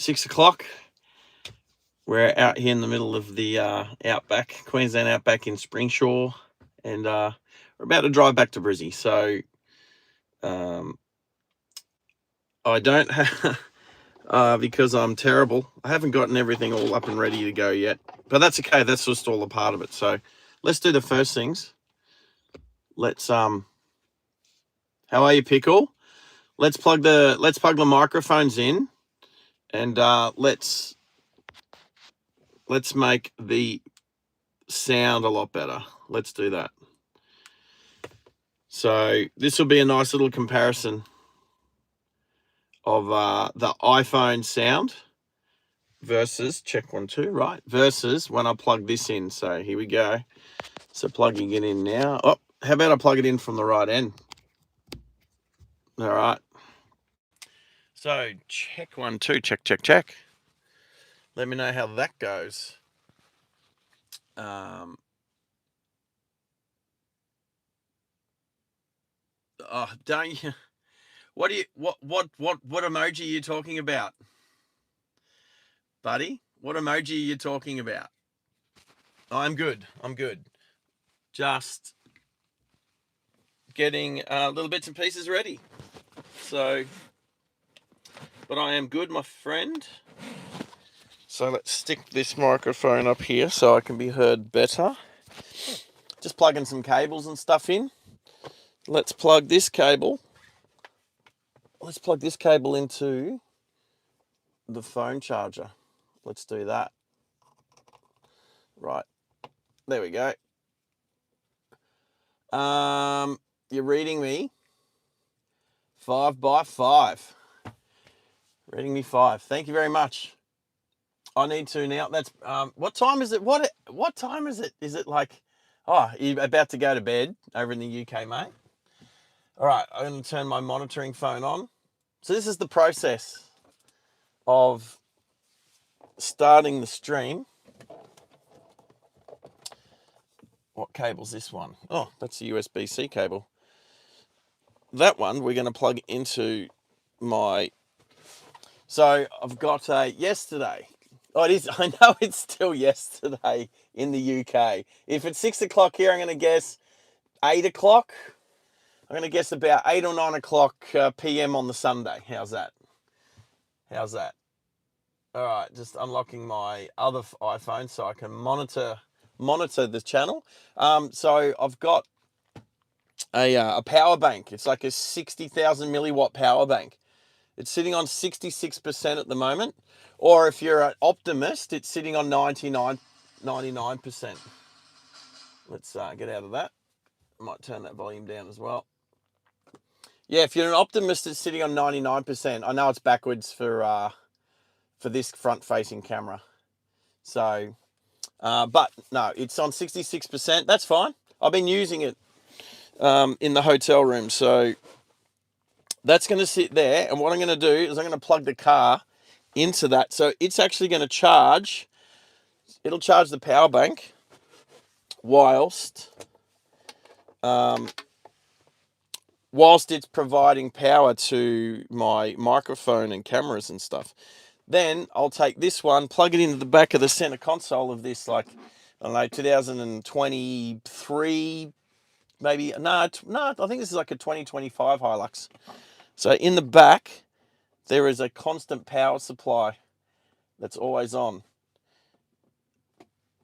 6 o'clock. We're out here in the middle of the Outback, Queensland Outback in Springsure, and we're about to drive back to Brisbane. So I don't have, because I'm terrible, I haven't gotten everything all up and ready to go yet. But that's okay, that's just all a part of it. So let's do the first things. Let's, how are you, Pickle? Let's plug the microphones in, and let's make the sound a lot better. Let's do that. So this will be a nice little comparison of the iPhone sound versus, check 1 2, right, versus when I plug this in. So here we go. So plugging it in now. Oh, how about I plug it in from the right end? All right. So check 1 2, check. Let me know how that goes. Oh, don't you? What emoji are you talking about, buddy? What emoji are you talking about? I'm good. Just getting little bits and pieces ready. So, but I am good, my friend. So let's stick this microphone up here so I can be heard better. Just plugging some cables and stuff in. Let's plug this cable. Let's plug this cable into the phone charger. Let's do that. Right. There we go. You're reading me 5 by 5. Reading me 5. Thank you very much. I need to now. That's what time is it? What time is it? Is it like, oh, you're about to go to bed over in the UK, mate? All right, I'm going to turn my monitoring phone on. So this is the process of starting the stream. What cable's this one? Oh, that's a USB-C cable. That one we're going to plug into my... So I've got yesterday. Oh, it is. I know it's still yesterday in the UK. If it's 6 o'clock here, I'm going to guess 8 o'clock. I'm going to guess about 8 or 9 o'clock PM on the Sunday. How's that? All right, just unlocking my other iPhone so I can monitor the channel. So I've got a power bank. It's like a 60,000 milliwatt power bank. It's sitting on 66% at the moment. Or if you're an optimist, it's sitting on 99%. Let's get out of that. I might turn that volume down as well. Yeah, if you're an optimist, it's sitting on 99%. I know it's backwards for this front-facing camera. So, but no, it's on 66%. That's fine. I've been using it in the hotel room. So that's going to sit there. And what I'm going to do is I'm going to plug the car into that. So it's actually going to charge. It'll charge the power bank whilst it's providing power to my microphone and cameras and stuff. Then I'll take this one, plug it into the back of the center console of this, like, I don't know, 2023, maybe. No, I think this is like a 2025 Hilux. So in the back, there is a constant power supply that's always on.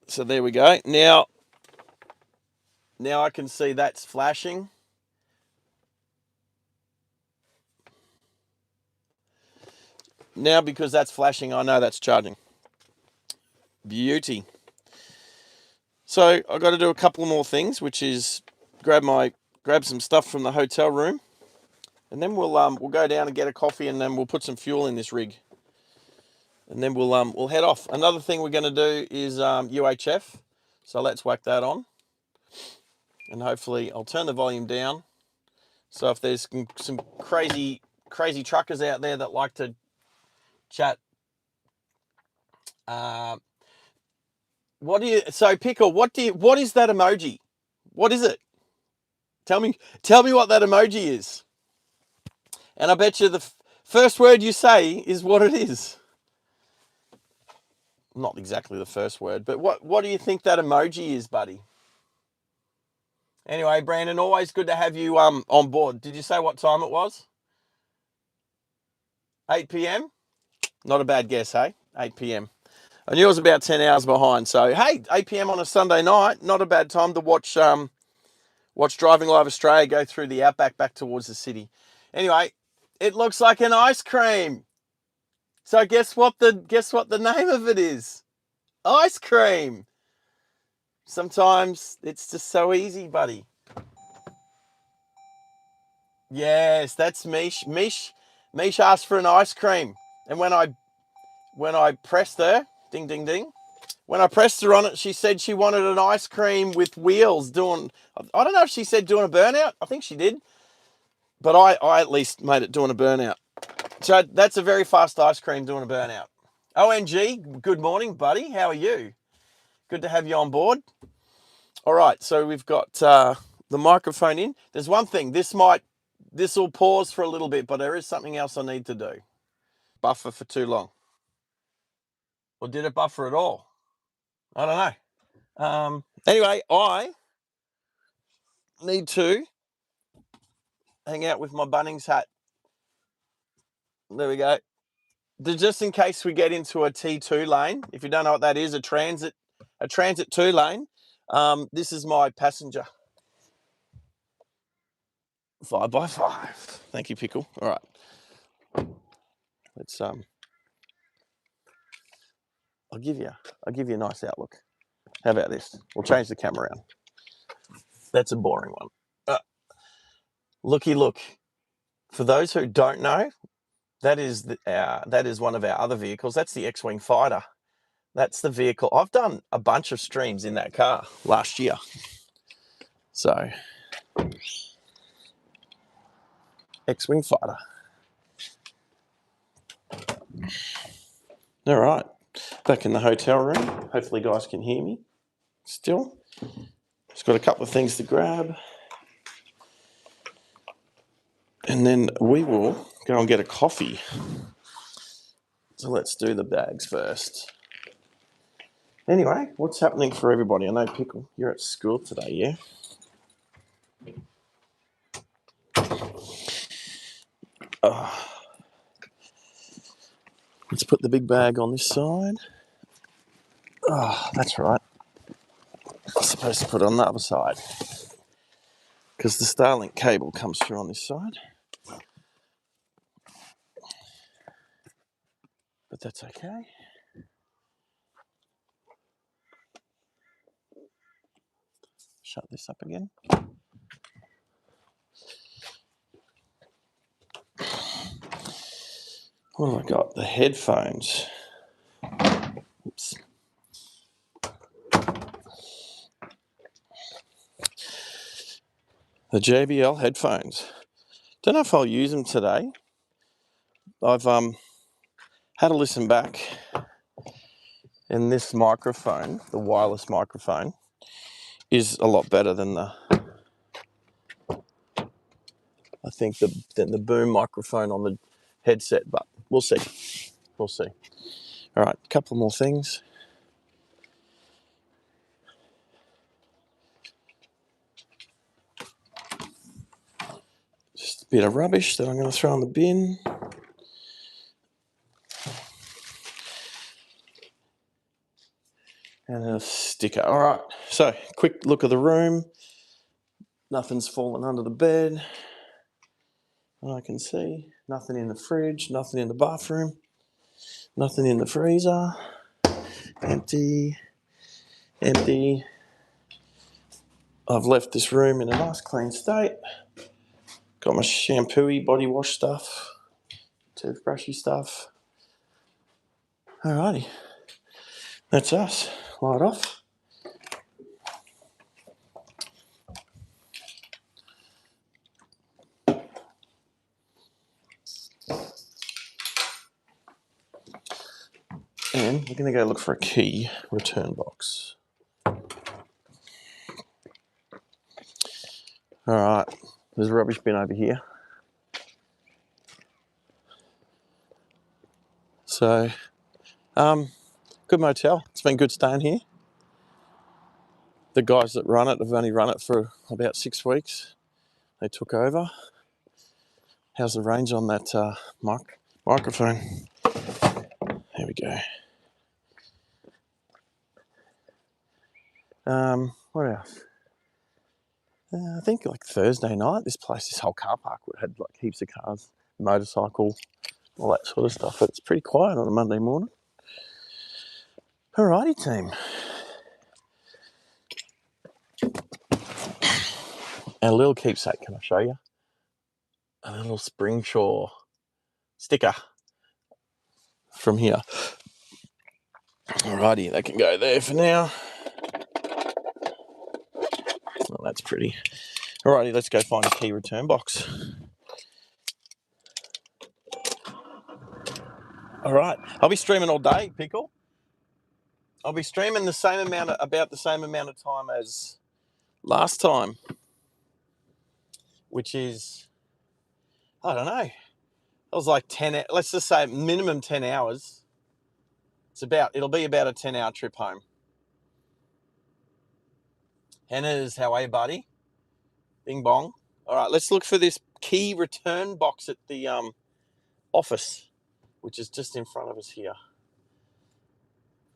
So there we go. Now I can see that's flashing. Now, because that's flashing, I know that's charging. Beauty. So I've got to do a couple more things, which is grab some stuff from the hotel room, and then we'll go down and get a coffee, and then we'll put some fuel in this rig, and then we'll head off. Another thing we're going to do is UHF. So let's whack that on, and hopefully I'll turn the volume down. So if there's some crazy truckers out there that like to chat, Pickle, what is that emoji? What is it? Tell me what that emoji is. And I bet you the first word you say is what it is. not exactly the first word, but what do you think that emoji is, buddy? Anyway, Brandon, always good to have you on board. Did you say what time it was? 8 p.m.? Not a bad guess, hey? 8 p.m. I knew I was about 10 hours behind. So, hey, 8 p.m. on a Sunday night, not a bad time to watch Driving Live Australia go through the Outback back towards the city. Anyway, it looks like an ice cream. So guess what the name of it is? Ice cream. Sometimes it's just so easy, buddy. Yes, that's Mish. Mish asked for an ice cream. And when I pressed her, ding ding ding, when I pressed her on it, she said she wanted an ice cream with wheels I don't know if she said doing a burnout. I think she did. But I at least made it doing a burnout. So that's a very fast ice cream doing a burnout. ONG, good morning, buddy. How are you? Good to have you on board. All right, so we've got the microphone in. There's one thing. This will pause for a little bit, but there is something else I need to do. Buffer for too long. Or did it buffer at all? I don't know. Anyway, I need to hang out with my Bunnings hat. There we go. Just in case we get into a T2 lane, if you don't know what that is, a transit 2 lane. This is my passenger. 5x5. Thank you, Pickle. All right. Let's I'll give you a nice outlook. How about this? We'll change the camera around. That's a boring one. Looky look. For those who don't know, that is one of our other vehicles. That's the X-Wing Fighter. That's the vehicle. I've done a bunch of streams in that car last year. So, X-Wing Fighter. All right. Back in the hotel room. Hopefully you guys can hear me still. Just got a couple of things to grab. And then we will go and get a coffee. So let's do the bags first. Anyway, what's happening for everybody? I know, Pickle, you're at school today, yeah? Let's put the big bag on this side. Oh, that's right. I was supposed to put it on the other side because the Starlink cable comes through on this side. But that's okay. Shut this up again. What have I got? The headphones. Oops. The JBL headphones. Don't know if I'll use them today. I've had a listen back, and this microphone, the wireless microphone, is a lot better than the boom microphone on the headset, but we'll see. We'll see. All right, a couple more things. Just a bit of rubbish that I'm going to throw in the bin. And a sticker. All right, so quick look of the room. Nothing's fallen under the bed. I can see. Nothing in the fridge, nothing in the bathroom, nothing in the freezer. Empty, empty. I've left this room in a nice clean state. Got my shampoo-y body wash stuff, toothbrushy stuff. Alrighty, that's us. Light off. And we're going to go look for a key return box. Alright, there's a rubbish bin over here. So, got Good motel. It's been good staying here. The guys that run it have only run it for about 6 weeks. They took over. How's the range on that microphone? There we go. What else? I think like Thursday night, this whole car park had like heaps of cars, motorcycle, all that sort of stuff. But it's pretty quiet on a Monday morning. Alrighty, team. And a little keepsake, can I show you? A little Springsure sticker from here. Alrighty, that can go there for now. Well, that's pretty. Alrighty, let's go find a key return box. Alright, I'll be streaming all day, Pickle. I'll be streaming about the same amount of time as last time, which is, I don't know, it was like 10, let's just say minimum 10 hours. It'll be about a 10-hour trip home. Hennas, how are you, buddy? Bing bong. All right, let's look for this key return box at the office, which is just in front of us here.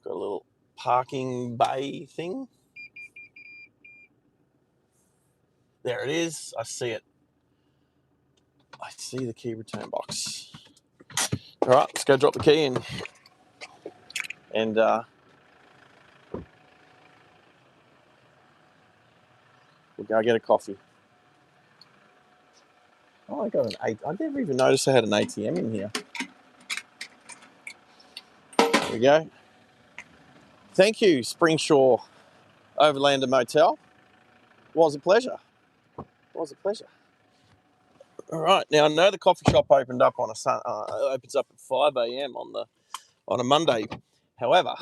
Got a little parking bay thing. There it is. I see it. I see the key return box. All right, let's go drop the key in. And we'll go get a coffee. Oh, I got I never even noticed I had an ATM in here. There we go. Thank you, Springsure Overlander Motel. Was a pleasure. Was a pleasure. All right, now I know the coffee shop opened up on opens up at 5 a.m. on a Monday. However,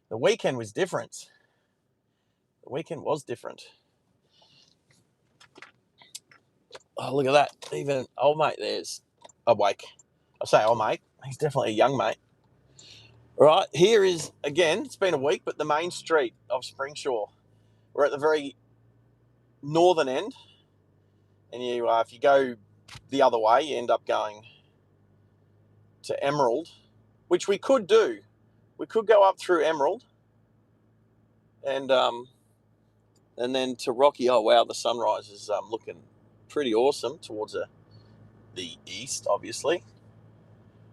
the weekend was different. The weekend was different. Oh, look at that! Even old mate there's awake. I say old mate. He's definitely a young mate. All right, here is again. It's been a week, but the main street of Springsure. We're at the very northern end, and if you go the other way, you end up going to Emerald, which we could do. We could go up through Emerald, and then to Rocky. Oh wow, the sunrise is looking pretty awesome towards the east, obviously.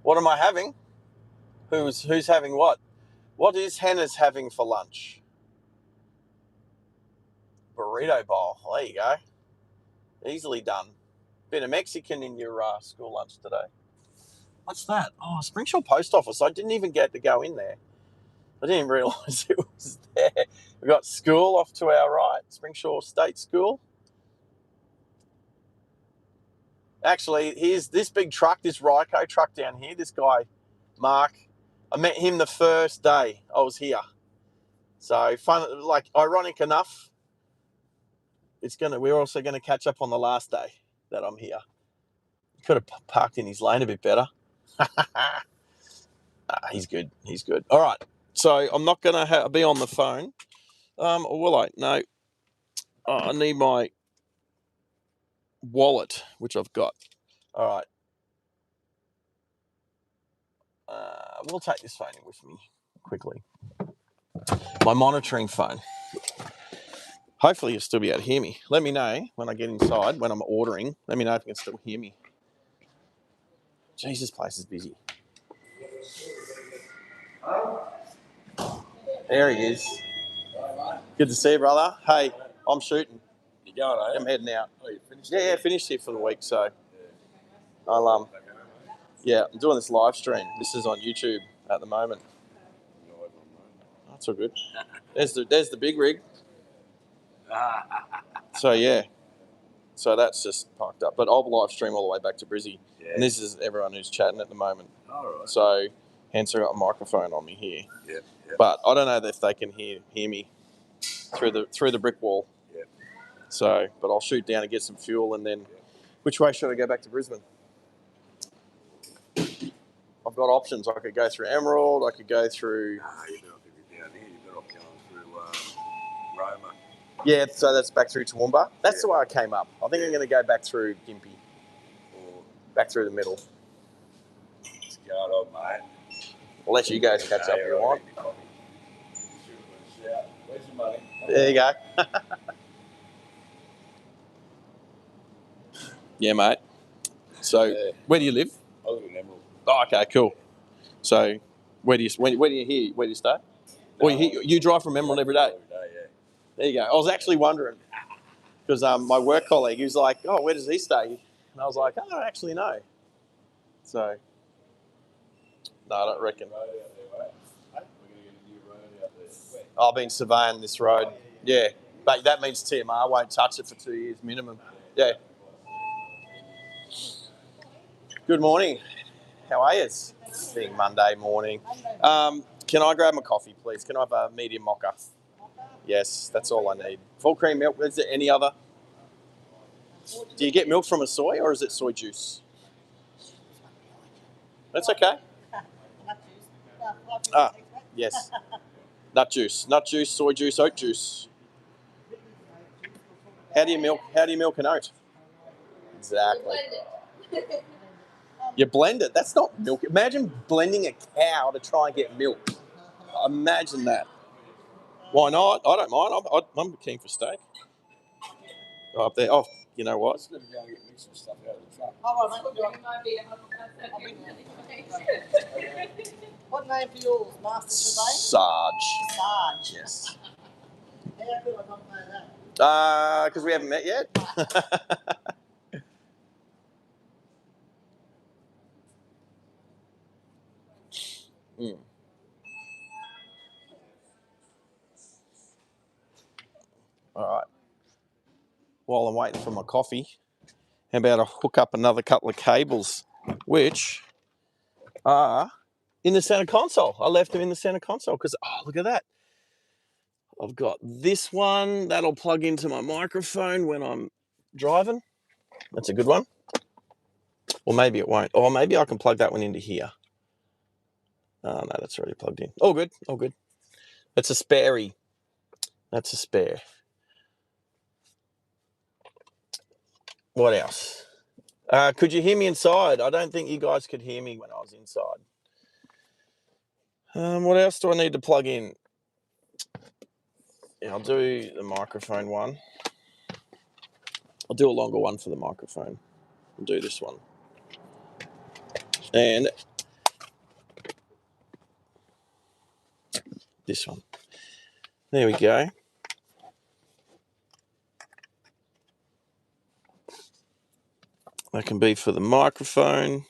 What am I having? Who's having what? What is Hannah's having for lunch? Burrito bowl. There you go. Easily done. Bit of Mexican in your school lunch today. What's that? Oh, Springsure Post Office. I didn't even get to go in there. I didn't realise it was there. We've got school off to our right, Springsure State School. Actually, here's this big truck, this Ryco truck down here. This guy, Mark, I met him the first day I was here. So fun, like ironic enough, we're also gonna catch up on the last day that I'm here. He could have parked in his lane a bit better. He's good. He's good. All right. So I'm not gonna be on the phone. Or will I? No. I need my wallet, which I've got. All right. We'll take this phone in with me quickly. My monitoring phone. Hopefully you'll still be able to hear me. Let me know when I get inside, when I'm ordering. Let me know if you can still hear me. Jeez, this place is busy. There he is. Good to see you, brother. Hey, I'm shooting. You going, eh? I'm heading out. Oh, you finished? Yeah, finished here for the week, so I'll I'm doing this live stream. This is on YouTube at the moment. That's all good. There's the big rig. So yeah. So that's just parked up. But I'll live stream all the way back to Brizzy. Yeah. And this is everyone who's chatting at the moment. All right. So hence I got a microphone on me here. Yep. But I don't know if they can hear me through the brick wall. Yep. So, but I'll shoot down and get some fuel, and then which way should I go back to Brisbane? I've I've got options. I could go through Emerald. I could go through. Nah, you better off if you're down here. You better off going through Roma. Yeah, so that's back through Toowoomba. That's the way I came up. I think I'm going to go back through Gympie. Or back through the middle. Let's go, old mate. I'll let you guys catch up if you want. Where's your money? There you go. Yeah, mate. So, where do you live? I live in Emerald. Oh, okay, cool. So, where do you stay? Where or you drive from Emerald every day? Every day, yeah. There you go. I was actually wondering because my work colleague, he was like, "Oh, where does he stay?" And I was like, "Oh, I don't actually know." So, no, I don't reckon. Road out there, mate. We're going to get a new road out there. I've been surveying this road. Yeah, but that means TMR won't touch it for 2 years minimum. Yeah. Good morning. How are you? Being Monday morning. Can I grab my coffee, please? Can I have a medium mocha? Yes, that's all I need. Full cream milk. Is there any other? Do you get milk from a soy or is it soy juice? That's okay. Ah, yes. Nut juice, soy juice, oat juice. How do you milk an oat? Exactly. You blend it. That's not milk. Imagine blending a cow to try and get milk. Imagine that. Why not? I don't mind. I'm keen for steak. Oh, up there. Oh, you know what? I'm just going to go and get me some stuff out of the truck. What name for yours? Master Survey? Sarge. Sarge. Yes. How could I not know that? Because we haven't met yet. All right. While I'm waiting for my coffee, how about I hook up another couple of cables, which are in the center console. I left them in the center console because, oh, look at that. I've got this one that'll plug into my microphone when I'm driving. That's a good one. Or maybe it won't. Or maybe I can plug that one into here. Oh, no, that's already plugged in. All good. All good. That's a sparey. That's a spare. What else? Could you hear me inside? I don't think you guys could hear me when I was inside. What else do I need to plug in? Yeah, I'll do the microphone one. I'll do a longer one for the microphone. I'll do this one. And this one. There we go. That can be for the microphone.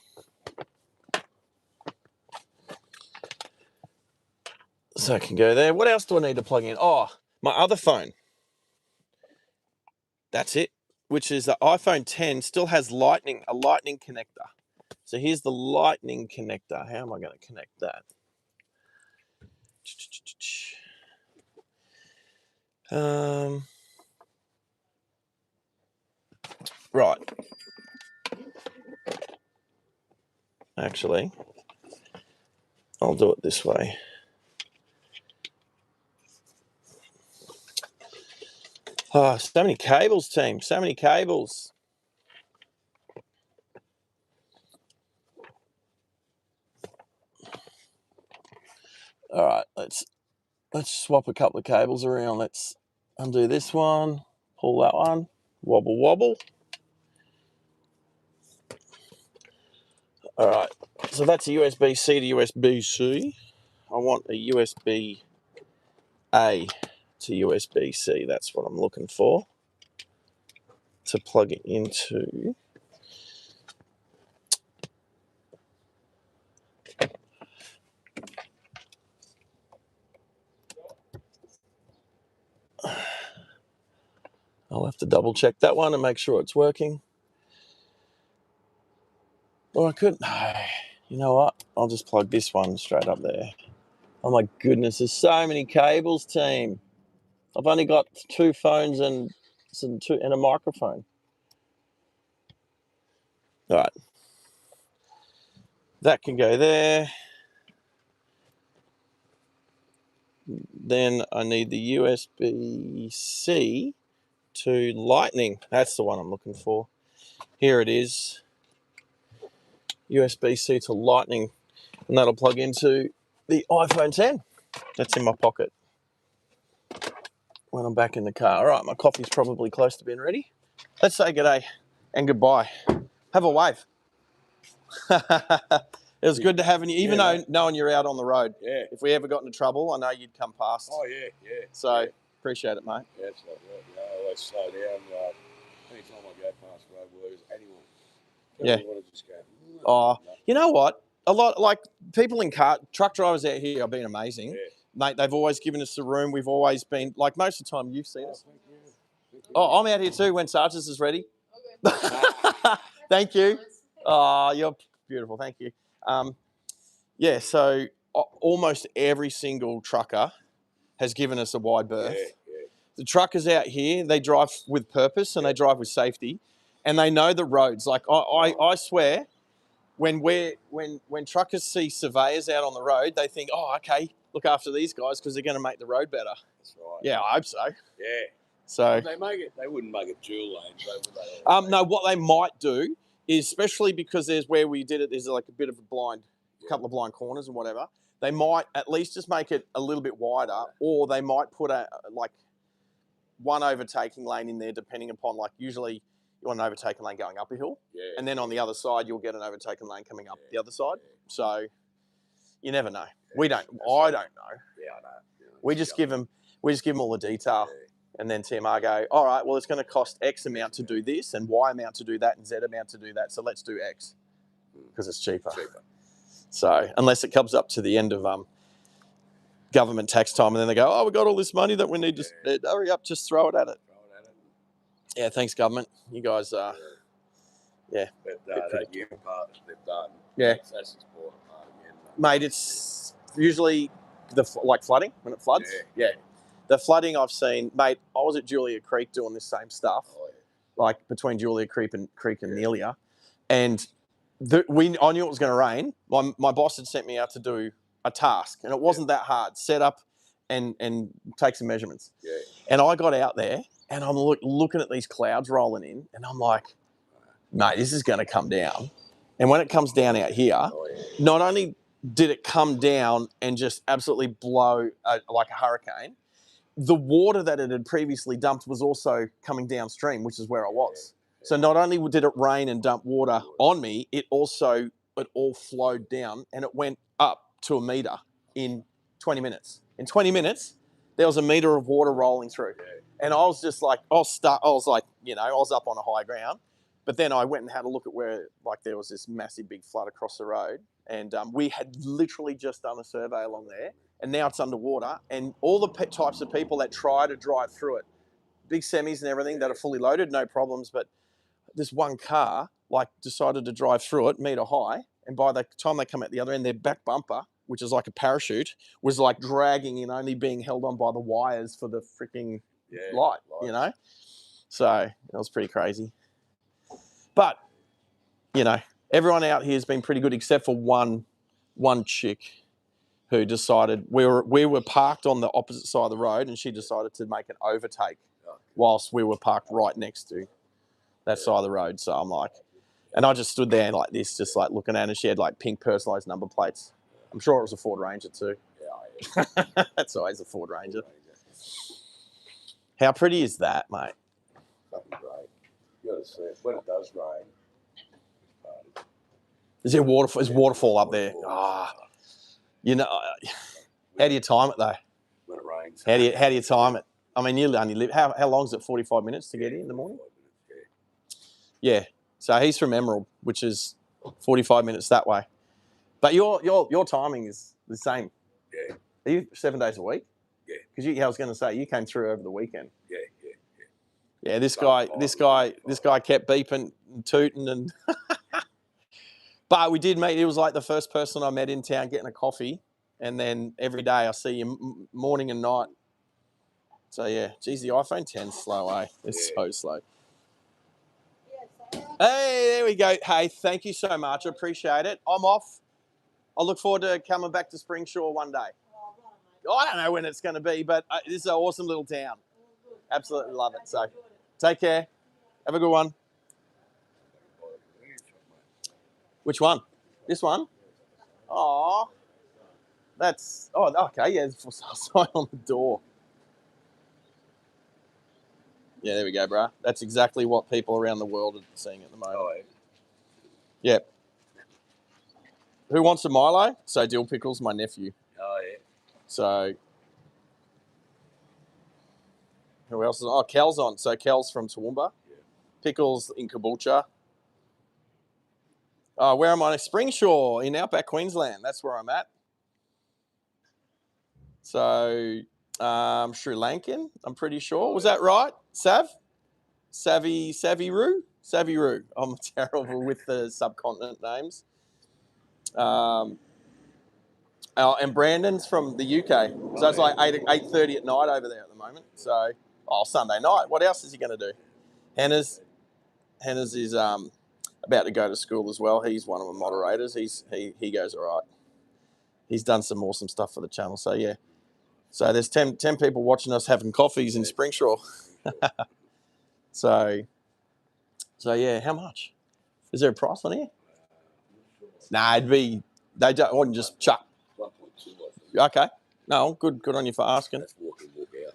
So I can go there. What else do I need to plug in? Oh, my other phone. That's it. Which is the iPhone 10 still has a lightning connector. So here's the lightning connector. How am I going to connect that? Right. Actually, I'll do it this way. Oh, so many cables, team. So many cables. All right, let's swap a couple of cables around. Let's undo this one, pull that one, wobble, wobble. All right, so that's a USB-C to USB-C. I want a USB-A to USB-C. That's what I'm looking for to plug it into. I'll have to double check that one and make sure it's working. Or I could, no, you know what? I'll just plug this one straight up there. Oh my goodness, there's so many cables, team. I've only got 2 phones and a microphone. All right. That can go there. Then I need the USB-C to Lightning. That's the one I'm looking for. Here it is. USB-C to Lightning. And that'll plug into the iPhone 10. That's in my pocket when I'm back in the car. All right, my coffee's probably close to being ready. Let's say g'day and goodbye. Have a wave. It was good to have you, even though knowing you're out on the road. Yeah. If we ever got into trouble, I know you'd come past. Oh, yeah, yeah. So, appreciate it, mate. Yeah, it's like that. You know, I always slow down. Anytime I go past road workers, anyone. Yeah. Want to just go, Oh, you know what? A lot, like people in truck drivers out here have been amazing. Yeah. Mate, they've always given us the room. We've always been, like most of the time you've seen us. Thank you. Thank you. Oh, I'm out here too when Sarge's is ready. Okay. Thank you. Oh, you're beautiful. Thank you. Yeah, so almost every single trucker has given us a wide berth. Yeah, yeah. The truckers out here, they drive with purpose and they drive with safety, and they know the roads. Like I swear, when truckers see surveyors out on the road, they think, oh, okay, look after these guys because they're going to make the road better. That's right. Yeah, I hope so. Yeah. So They wouldn't make it dual lanes, would they? No, what they might do is, especially because there's where we did it, there's like a bit of a couple of blind corners and whatever. They might at least just make it a little bit wider, or they might put one overtaking lane in there, depending upon, like, usually you want an overtaking lane going up a hill, and then on the other side you'll get an overtaking lane coming up the other side. So you never know. We don't. I don't know. Yeah, I know. Yeah, we just give them all the detail. Yeah. And then TMR go, all right, well, it's going to cost X amount to do this and Y amount to do that and Z amount to do that. So let's do X because it's cheaper. So unless it comes up to the end of government tax time and then they go, oh, we got all this money that we need to hurry up, just throw it at it. Yeah, thanks, government. You guys are, yeah. But that year part that they've done, yeah. That's the important part again. Mate, it's usually flooding when it floods. Yeah. The flooding I've seen, mate, I was at Julia Creek doing this same stuff, like between Julia Creek and Nelia, and I knew it was going to rain. My boss had sent me out to do a task, and it wasn't that hard. Set up and take some measurements. Yeah. And I got out there, and I'm looking at these clouds rolling in, and I'm like, mate, this is going to come down. And when it comes down out here, not only did it come down and just absolutely blow like a hurricane, the water that it had previously dumped was also coming downstream, which is where I was. So not only did it rain and dump water on me, it all flowed down and it went up to a metre in 20 minutes. In 20 minutes, there was a metre of water rolling through. And I was just like, I was up on a high ground. But then I went and had a look at where, like, there was this massive big flood across the road. And we had literally just done a survey along there. And now it's underwater. And all the types of people that try to drive through it, big semis and everything that are fully loaded, no problems. But this one car, like, decided to drive through it, metre high. And by the time they come out the other end, their back bumper, which is like a parachute, was like dragging in, only being held on by the wires for the freaking light, you know? So it was pretty crazy. But, you know, everyone out here has been pretty good except for one chick who decided we were parked on the opposite side of the road and she decided to make an overtake whilst we were parked right next to that side of the road. So I'm like, and I just stood there like this, just like looking at her. She had like pink personalised number plates. I'm sure it was a Ford Ranger too. Yeah. That's always a Ford Ranger. How pretty is that, mate? Fucking great. You got to see it. When it does rain. Is there waterfall? Is waterfall up there? You know, how do you time it though? When it rains. How do you time it? I mean, you only live. How long is it? 45 minutes to get in the morning. Yeah. So he's from Emerald, which is 45 minutes that way. But your timing is the same. Yeah. Are you 7 days a week? Yeah. Because I was going to say you came through over the weekend. Yeah. Yeah. This guy kept beeping and tooting and. But we did meet. He was like the first person I met in town getting a coffee, and then every day I see you morning and night. So yeah, geez, the iPhone 10's slow, eh? It's so slow. Hey, there we go. Hey, thank you so much. I appreciate it. I'm off. I look forward to coming back to Springsure one day. I don't know when it's going to be, but this is an awesome little town. Absolutely love it. So take care. Have a good one. Which one? This one? Oh, that's... Oh, okay. Yeah, there's a for sale sign on the door. Yeah, there we go, bro. That's exactly what people around the world are seeing at the moment. Oh, Yeah. Who wants a Milo? So Dill Pickles, my nephew. oh yeah. So who else is on? Oh, Kel's on. So Kel's from Toowoomba. Yeah. Pickles in Caboolture. Oh, where am I? Springsure in Outback, Queensland. That's where I'm at. So Sri Lankan, I'm pretty sure. Was that right? Saviru. I'm terrible with the subcontinent names. And Brandon's from the UK. So it's like 8:30 at night over there at the moment. So, Sunday night. What else is he going to do? Hannah's is about to go to school as well. He's one of the moderators. He goes all right. He's done some awesome stuff for the channel. So, yeah. So there's 10 people watching us having coffees in Springsure. So yeah, how much? Is there a price on here? Nah, I wouldn't just chuck. 1.2, I think. Okay. No, good on you for asking. That's walk in, walk out.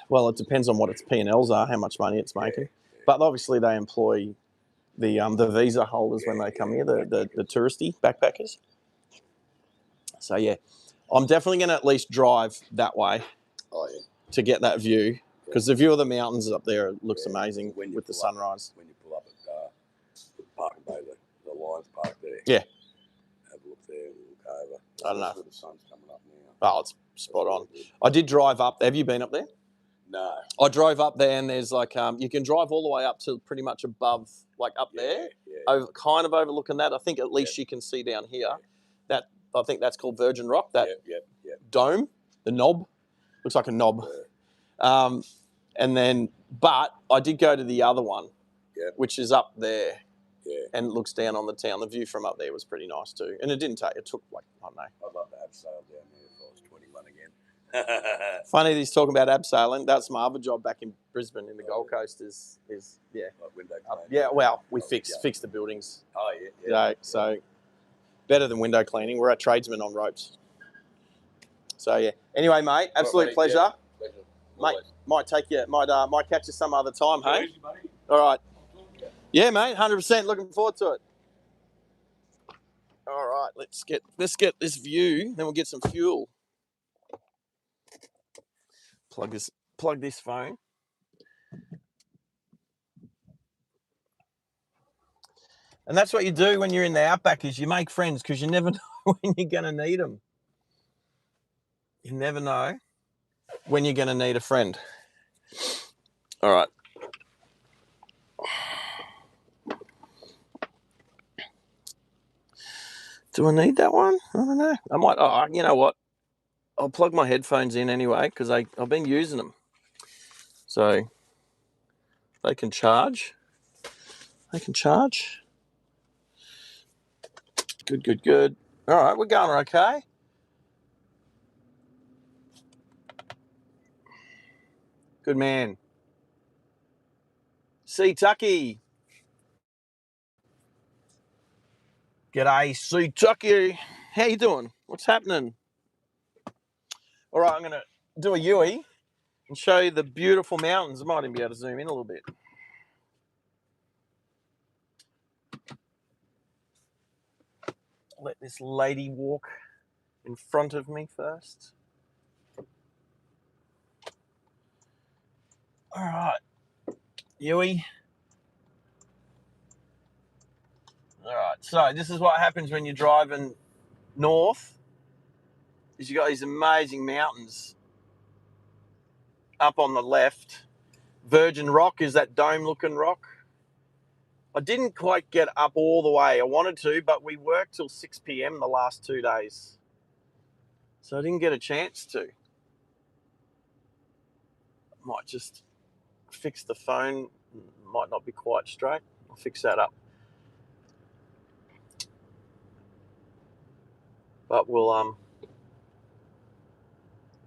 Well, it depends on what its P&Ls are, how much money it's making. Yeah. But obviously they employ the visa holders when they come here, the touristy backpackers. So yeah, I'm definitely going to at least drive that way to get that view, because the view of the mountains up there looks amazing with the sunrise. When you pull up at the Park Bay, the Lions Park there. Yeah. Have a look there and look over. I don't know. The sun's coming up now. Oh, it's spot on. I did drive up. Have you been up there? No. I drove up there, and there's like you can drive all the way up to pretty much above, like up there, kind of overlooking that. I think at least you can see down here. That I think that's called Virgin Rock. That dome, the knob, looks like a knob. And then, but I did go to the other one, which is up there, and it looks down on the town. The view from up there was pretty nice too, and it took like, I don't know. I'd love to have sailed down there if I was 21 again. Funny that he's talking about abseiling. That's my other job back in Brisbane in the Gold Coast is Like window cleaning. yeah, well, we fix the buildings. Oh, yeah. So better than window cleaning. We're at tradesmen on ropes. So yeah. Anyway, mate, absolute pleasure. Yeah. Mate, might catch you some other time, hey? Easy, buddy. All right. Yeah, mate, 100%. Looking forward to it. All right, let's get this view, then we'll get some fuel. Plug this phone. And that's what you do when you're in the Outback, is you make friends, because you never know when you're going to need them. You never know when you're going to need a friend. All right. Do I need that one? I don't know. I might. Oh, you know what? I'll plug my headphones in anyway, because I've been using them. So they can charge. Good. All right, we're going okay. Good man. C Tucky. G'day, C Tucky. How you doing? What's happening? All right, I'm going to do a Yui and show you the beautiful mountains. I might even be able to zoom in a little bit. Let this lady walk in front of me first. All right, Yui. All right, so this is what happens when you're driving north, is you got these amazing mountains up on the left. Virgin Rock is that dome-looking rock. I didn't quite get up all the way. I wanted to, but we worked till 6 p.m. the last 2 days. So I didn't get a chance to. Might just fix the phone. Might not be quite straight. I'll fix that up. But we'll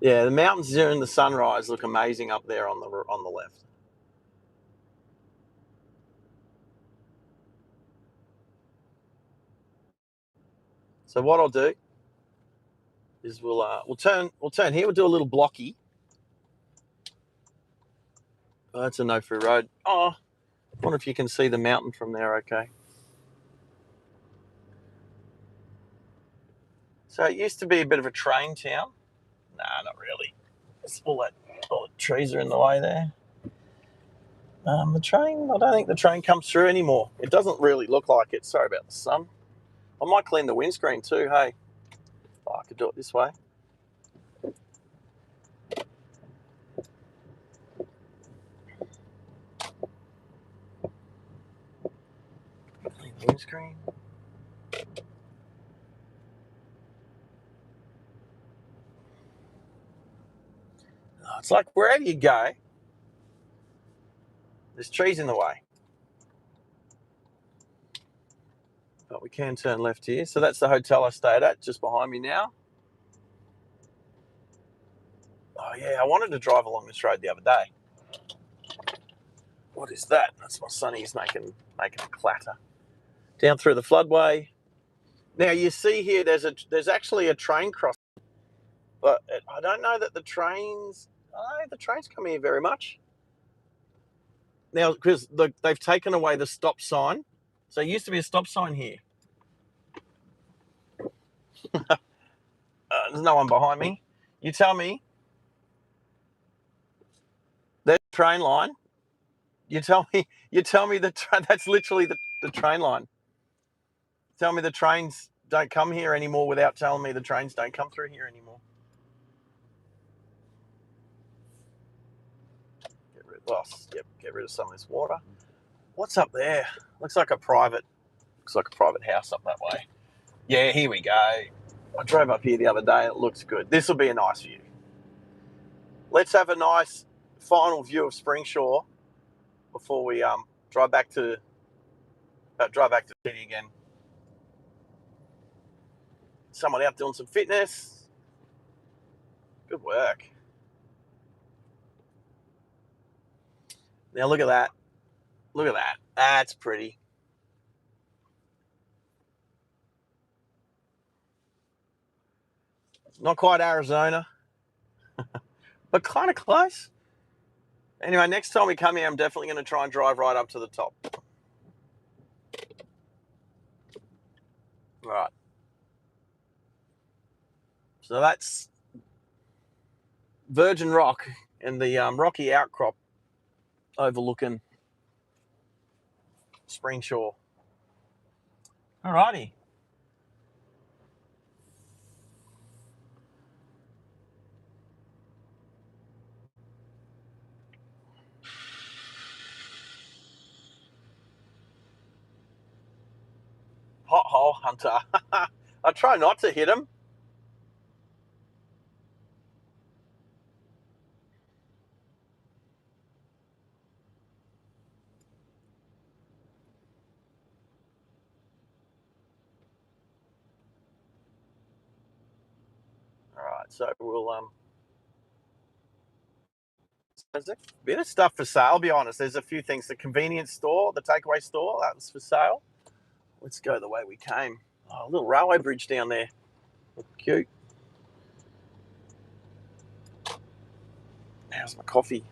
yeah, the mountains during the sunrise look amazing up there on the left. So what I'll do is we'll turn here. We'll do a little blocky. Oh, that's a no-through road. Oh, I wonder if you can see the mountain from there. Okay. So it used to be a bit of a train town. Nah, not really. It's all the trees are in the way there. The train, I don't think the train comes through anymore. It doesn't really look like it. Sorry about the sun. I might clean the windscreen too, hey. Oh, I could do it this way. Clean the windscreen. Oh, it's like wherever you go, there's trees in the way. But we can turn left here. So that's the hotel I stayed at, just behind me now. Oh yeah, I wanted to drive along this road the other day. What is that? That's my sonny's making a clatter. Down through the floodway. Now you see here, there's actually a train crossing, but I don't know that the trains come here very much. Now, because they've taken away the stop sign. So there used to be a stop sign here. There's no one behind me. You tell me, there's a train line. You tell me that's literally the train line. Tell me the trains don't come here anymore without telling me the trains don't come through here anymore. Get rid of some of this water. What's up there? Looks like a private house up that way. Yeah, here we go. I drove up here the other day. It looks good. This will be a nice view. Let's have a nice final view of Springsure before we drive back to the city again. Someone out doing some fitness. Good work. Now look at that. Look at that. That's pretty. Not quite Arizona, but kind of close. Anyway, next time we come here, I'm definitely going to try and drive right up to the top. All right. So that's Virgin Rock and the rocky outcrop overlooking Springsure. All righty. Pothole hunter. I try not to hit him. All right, so we'll there's a bit of stuff for sale. I'll be honest. There's a few things. The convenience store, the takeaway store, that was for sale. Let's go the way we came. Oh, a little railway bridge down there. Look cute. How's my coffee?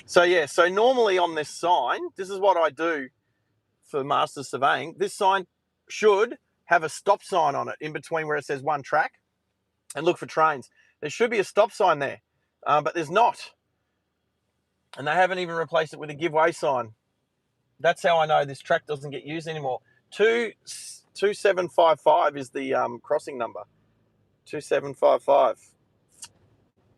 So yeah, so normally on this sign, this is what I do for master surveying. This sign should have a stop sign on it in between where it says one track, and look for trains. There should be a stop sign there, but there's not. And they haven't even replaced it with a give way sign. That's how I know this track doesn't get used anymore. 2755 is the crossing number. 2755.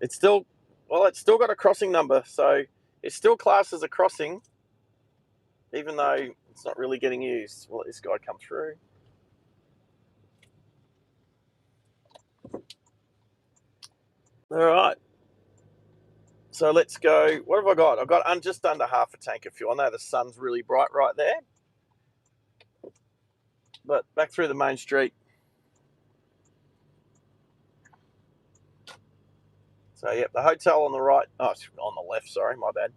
It's still got a crossing number, so it's still classed as a crossing, even though it's not really getting used. We'll let this guy come through. All right. So let's go. What have I got? I've got just under half a tank of fuel. I know the sun's really bright right there. But back through the main street. So, yep, the hotel on the right. Oh, it's on the left, sorry, my bad.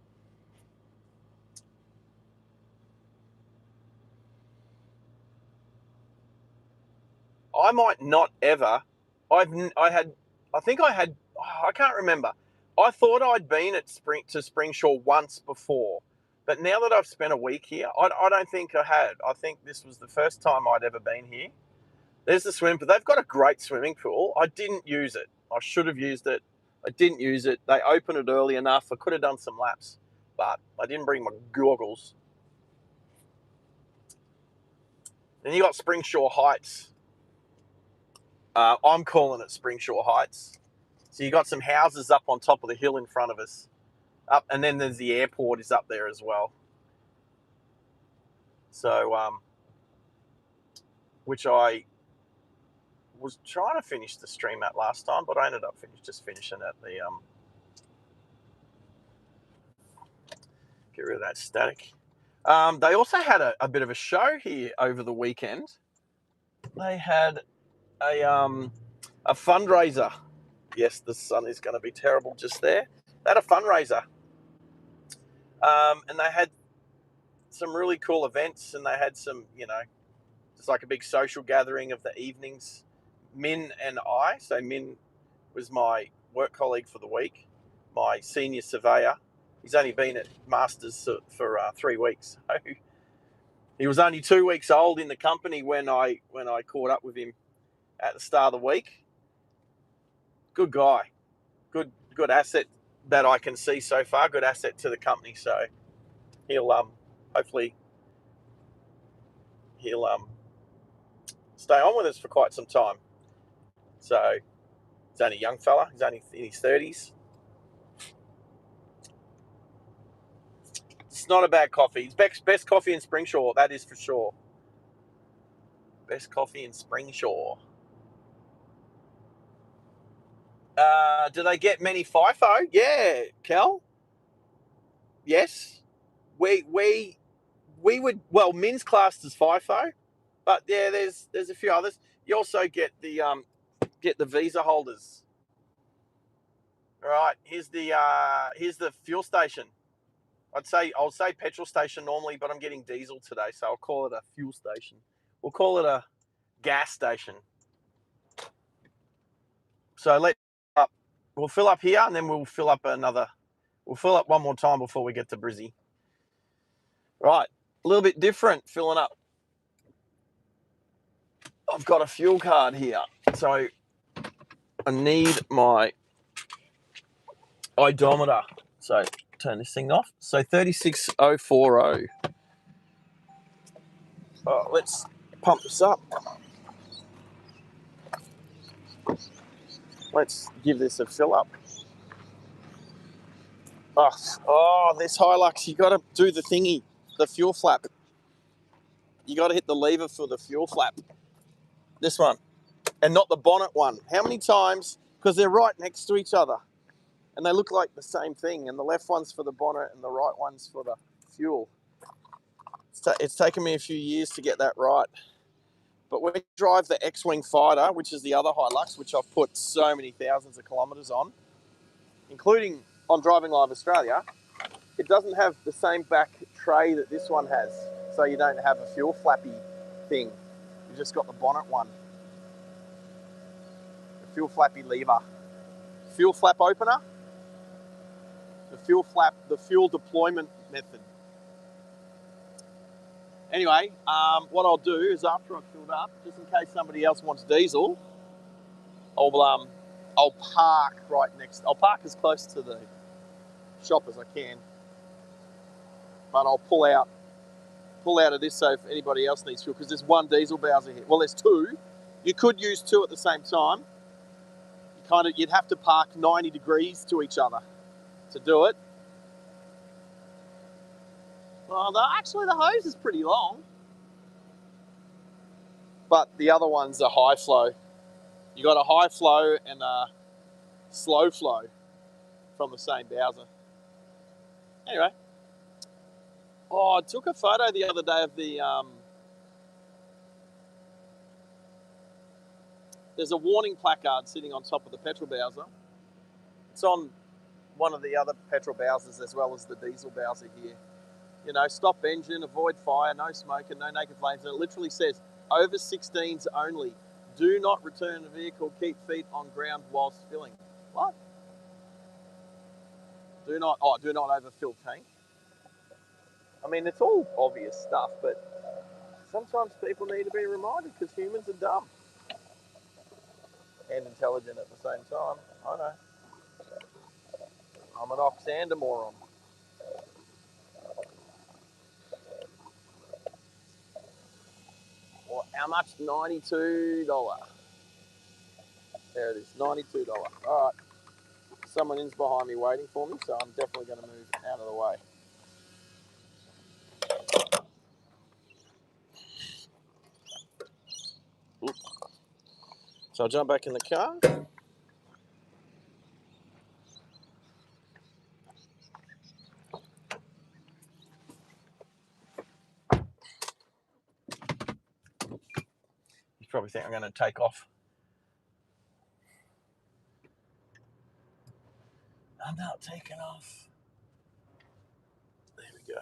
I might not ever. I can't remember. I thought I'd been at Springsure once before, but now that I've spent a week here, I don't think I had. I think this was the first time I'd ever been here. There's the swimming pool. They've got a great swimming pool. I didn't use it. I should have used it. I didn't use it. They opened it early enough. I could have done some laps, but I didn't bring my goggles. Then you got Springsure Heights. I'm calling it Springsure Heights. So you got some houses up on top of the hill in front of us. Up, and then there's the airport is up there as well. So, which I was trying to finish the stream at last time, but I ended up finishing at the get rid of that static. They also had a bit of a show here over the weekend. They had a fundraiser. Yes, the sun is going to be terrible just there. They had a fundraiser, and they had some really cool events, and they had some, just like a big social gathering of the evenings. Min and I, so Min was my work colleague for the week, my senior surveyor. He's only been at Masters for 3 weeks. So he was only 2 weeks old in the company when I caught up with him at the start of the week. Good guy, good asset that I can see so far. Good asset to the company. So he'll hopefully he'll stay on with us for quite some time. So he's only a young fella. He's only in his 30s. It's not a bad coffee. It's best coffee in Springsure, that is for sure. Best coffee in Springsure. Do they get many FIFO? Yeah, Cal. Yes. We would, well, Min's classed as FIFO, but yeah, there's a few others. You also get the visa holders. All right, here's the fuel station. I'll say petrol station normally, but I'm getting diesel today, so I'll call it a fuel station. We'll call it a gas station. So we'll fill up here, and then we'll fill up one more time before we get to Brizzy. Right, a little bit different filling up. I've got a fuel card here, so I need my odometer. So turn this thing off. So 36040. Let's pump this up. Let's give this a fill up. This Hilux, you got to do the thingy, the fuel flap. You got to hit the lever for the fuel flap. This one, and not the bonnet one. How many times? Because they're right next to each other, and they look like the same thing. And the left one's for the bonnet, and the right one's for the fuel. It's taken me a few years to get that right. But when you drive the X-Wing Fighter, which is the other Hilux, which I've put so many thousands of kilometres on, including on Driving Live Australia, it doesn't have the same back tray that this one has. So you don't have a fuel flappy thing. You've just got the bonnet one. The fuel flappy lever. Fuel flap opener. The fuel deployment method. Anyway, what I'll do is after I've filled up, just in case somebody else wants diesel, I'll park right next. I'll park as close to the shop as I can, but I'll pull out of this so if anybody else needs fuel, because there's one diesel bowser here. Well, there's two. You could use two at the same time. You'd have to park 90 degrees to each other to do it. Well, actually the hose is pretty long, but the other one's a high flow. You got a high flow and a slow flow from the same bowser. Anyway, I took a photo the other day of the. There's a warning placard sitting on top of the petrol bowser. It It's on one of the other petrol Bowsers as well as the diesel Bowser here. You know, stop engine, avoid fire, no smoking, no naked flames. And it literally says, over 16s only. Do not return the vehicle, keep feet on ground whilst filling. What? Do not overfill tank. I mean, it's all obvious stuff, but sometimes people need to be reminded because humans are dumb and intelligent at the same time. I know. I'm an oxandamoron. Well, how much? $92. There it is, $92. All right. Someone is behind me waiting for me, so I'm definitely going to move out of the way. Oop. So I'll jump back in the car. You probably think I'm going to take off. I'm not taking off. There we go.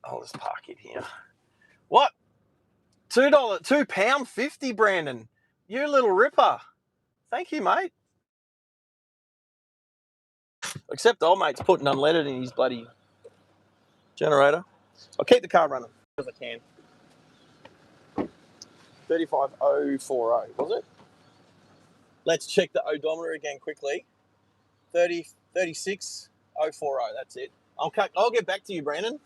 I'll just park it here. What? £2.50, Brandon. You little ripper. Thank you, mate. Except old mate's putting unleaded in his bloody generator. I'll keep the car running as I can. 35040, was it? Let's check the odometer again quickly. 36040, that's it. I'll get back to you, Brandon.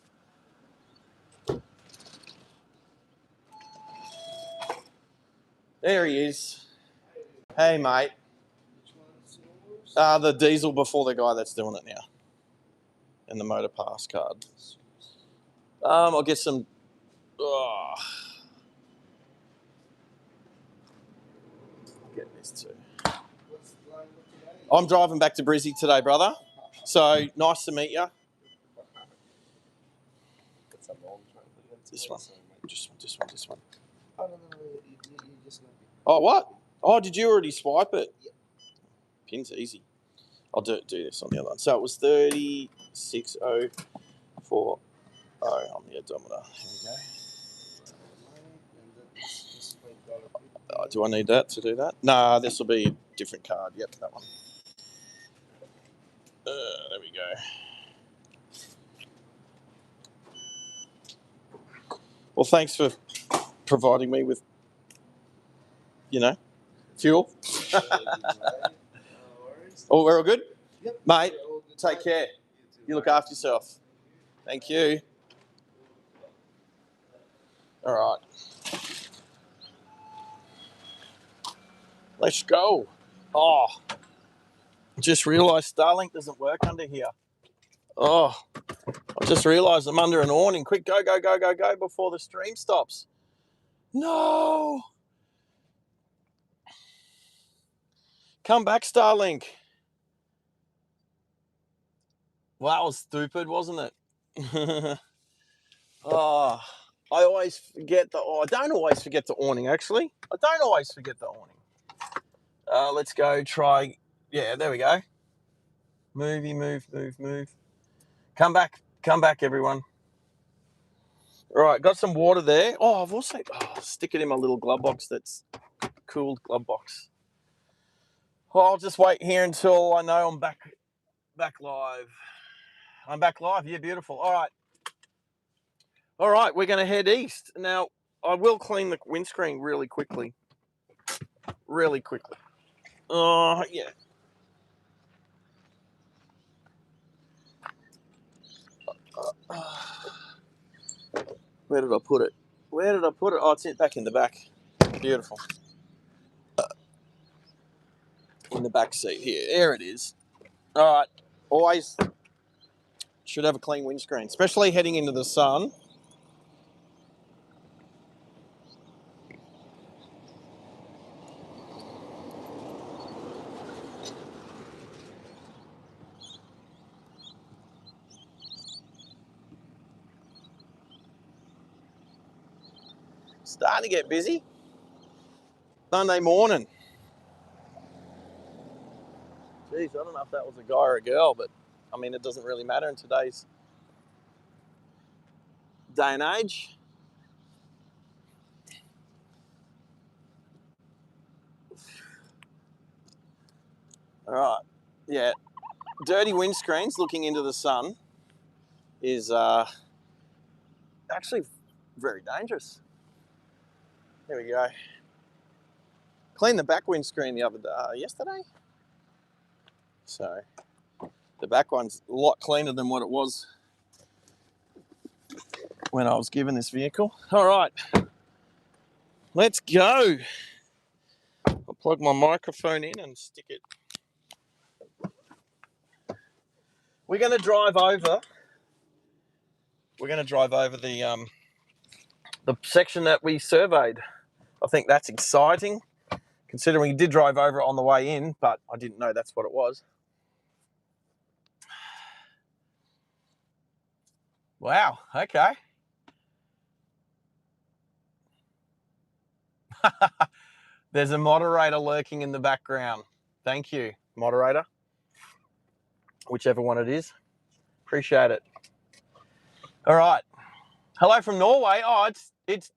There he is. Hey, mate. The diesel before the guy that's doing it now. And the motor pass card. I'll get some. Oh. Get this too. I'm driving back to Brizzy today, brother. So nice to meet you. This one. This one. Oh, what? Oh, did you already swipe it? Pin's easy. I'll do this on the other one. So it was 36040 on the odometer. Here we go. Do I need that to do that? Nah, this will be a different card. Yep, that one. There we go. Well, thanks for providing me with, fuel. Oh, we're all good? Yep. Mate, take care. You look after yourself. Thank you. All right. Let's go. Oh, just realised Starlink doesn't work under here. Oh, I just realised I'm under an awning. Quick, go before the stream stops. No. Come back, Starlink. Well, that was stupid, wasn't it? Oh, I always forget I don't always forget the awning, actually. I don't always forget the awning. Let's go try. Yeah, there we go. Move. Come back, everyone. All right, got some water there. Oh, I've also stick it in my little glove box. That's cooled glove box. Well, I'll just wait here until I know I'm back live. I'm back live. Yeah, beautiful. All right, we're going to head east now. I will clean the windscreen really quickly. Oh, yeah. Where did I put it? Oh, it's back in the back. Beautiful. In the back seat here. There it is. All right. Always should have a clean windscreen, especially heading into the sun. Starting to get busy. Monday morning. Jeez, I don't know if that was a guy or a girl, but I mean, it doesn't really matter in today's day and age. All right. Yeah. Dirty windscreens looking into the sun is actually very dangerous. There we go. Cleaned the back windscreen the other day, yesterday. So the back one's a lot cleaner than what it was when I was given this vehicle. All right, let's go. I'll plug my microphone in and stick it. We're going to drive over. We're going to drive over the section that we surveyed. I think that's exciting, considering we did drive over it on the way in, but I didn't know that's what it was. Wow, okay. There's a moderator lurking in the background. Thank you, moderator. Whichever one it is. Appreciate it. All right. Hello from Norway. Oh, it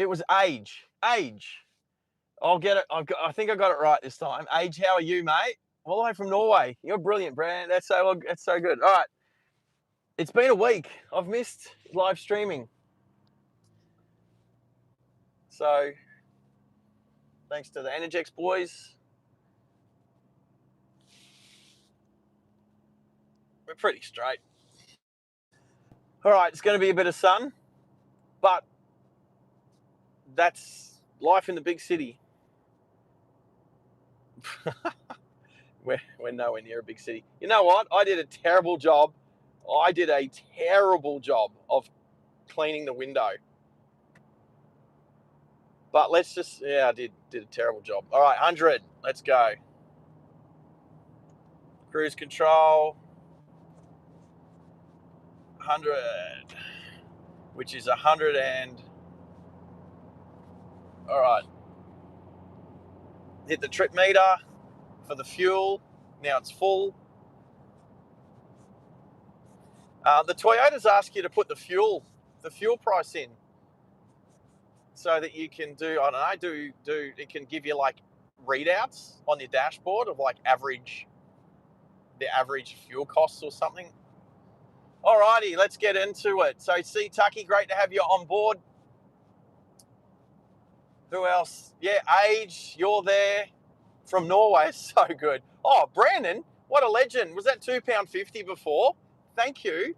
was Age. Age. I'll get it. I think I got it right this time. Age, how are you, mate? All the way from Norway. You're brilliant, Brand. That's so good. All right. It's been a week. I've missed live streaming. So, thanks to the Energex boys. We're pretty straight. All right, it's going to be a bit of sun, but that's life in the big city. We're nowhere near a big city. You know what? I did a terrible job of cleaning the window. But let's just, I did a terrible job. All right, 100. Let's go. Cruise control. 100, which is 100 and... All right. Hit the trip meter for the fuel. Now it's full. The Toyotas ask you to put the fuel price in so that you can do, I don't know, it can give you like readouts on your dashboard of like the average fuel costs or something. Alrighty, let's get into it. So, see, Tucky, great to have you on board. Who else? Yeah, Age, you're there from Norway. So good. Oh, Brandon, what a legend. Was that £2.50 before? Thank you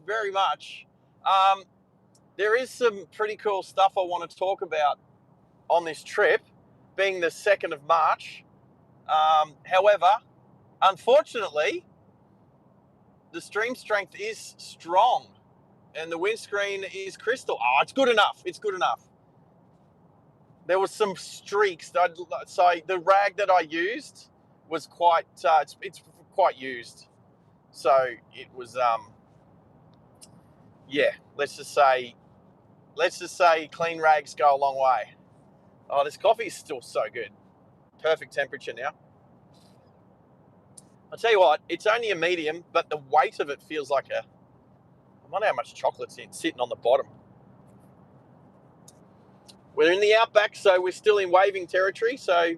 very much. There is some pretty cool stuff I want to talk about on this trip, being the 2nd of March. However, unfortunately, the stream strength is strong and the windscreen is crystal. Oh, it's good enough. There was some streaks. So the rag that I used was quite, it's quite used. So it was, let's just say clean rags go a long way. Oh, this coffee is still so good. Perfect temperature now. I'll tell you what, it's only a medium, but the weight of it feels like I wonder how much chocolate's sitting on the bottom. We're in the Outback, so we're still in waving territory. So,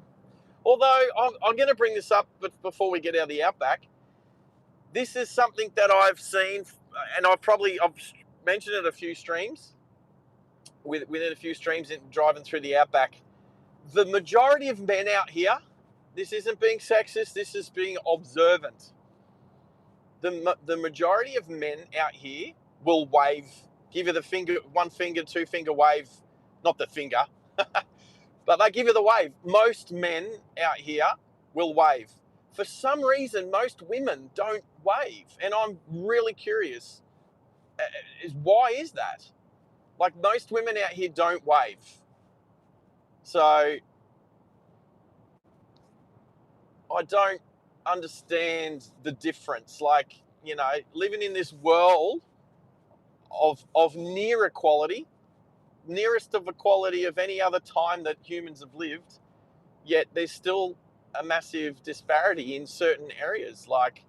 although I'm going to bring this up, but before we get out of the Outback, this is something that I've seen, and I've mentioned it a few streams, within a few streams in driving through the Outback. The majority of men out here, this isn't being sexist, this is being observant. The majority of men out here will wave, give you the finger, 1 finger, 2 finger wave, not the finger, but they give you the wave. Most men out here will wave. For some reason, most women don't wave, and I'm really curious. Why is that? Like, most women out here don't wave. So I don't understand the difference. Like, you know, living in this world of near equality, nearest of equality of any other time that humans have lived, yet there's still a massive disparity in certain areas. Like,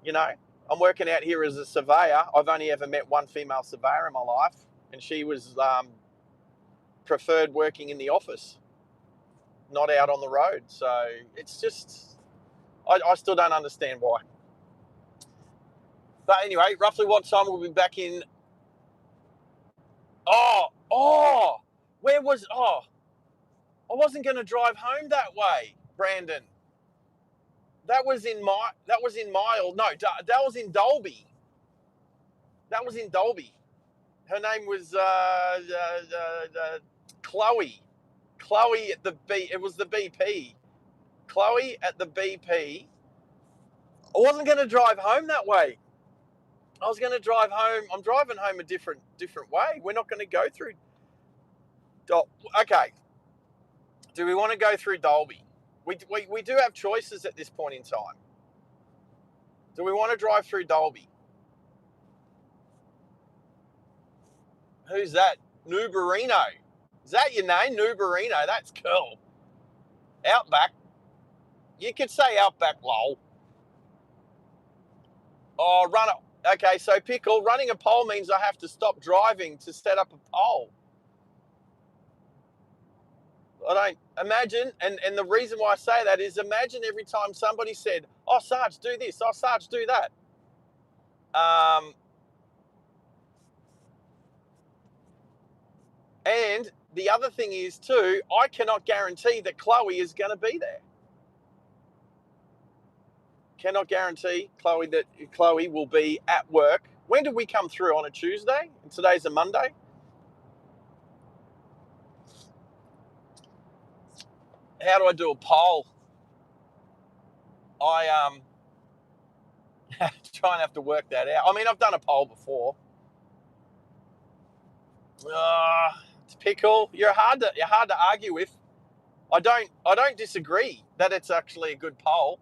you know, I'm working out here as a surveyor. I've only ever met one female surveyor in my life, and she was preferred working in the office, not out on the road. So it's just, I still don't understand why. But anyway, roughly what time we'll be back in? Where was, I wasn't going to drive home that way, Brandon. That was in Mile. No, that was in Dolby. That was in Dolby. Her name was Chloe. Chloe at the B. It was the BP. Chloe at the BP. I wasn't going to drive home that way. I was going to drive home. I'm driving home a different way. We're not going to go through. Okay. Do we want to go through Dolby? We do have choices at this point in time. Do we want to drive through Dolby? Who's that? Nubarino. Is that your name? Nubarino. That's cool. Outback. You could say Outback, lol. Oh, run it. Okay, so Pickle, running a pole means I have to stop driving to set up a pole. I don't imagine, and the reason why I say that is imagine every time somebody said, oh, Sarge, do this. Oh, Sarge, do that. And the other thing is, too, I cannot guarantee that Chloe is going to be there. Cannot guarantee that Chloe will be at work. When did we come through? On a Tuesday? And today's a Monday? How do I do a poll? I try and have to work that out. I mean, I've done a poll before. It's Pickle. You're hard to argue with. I don't disagree that it's actually a good poll.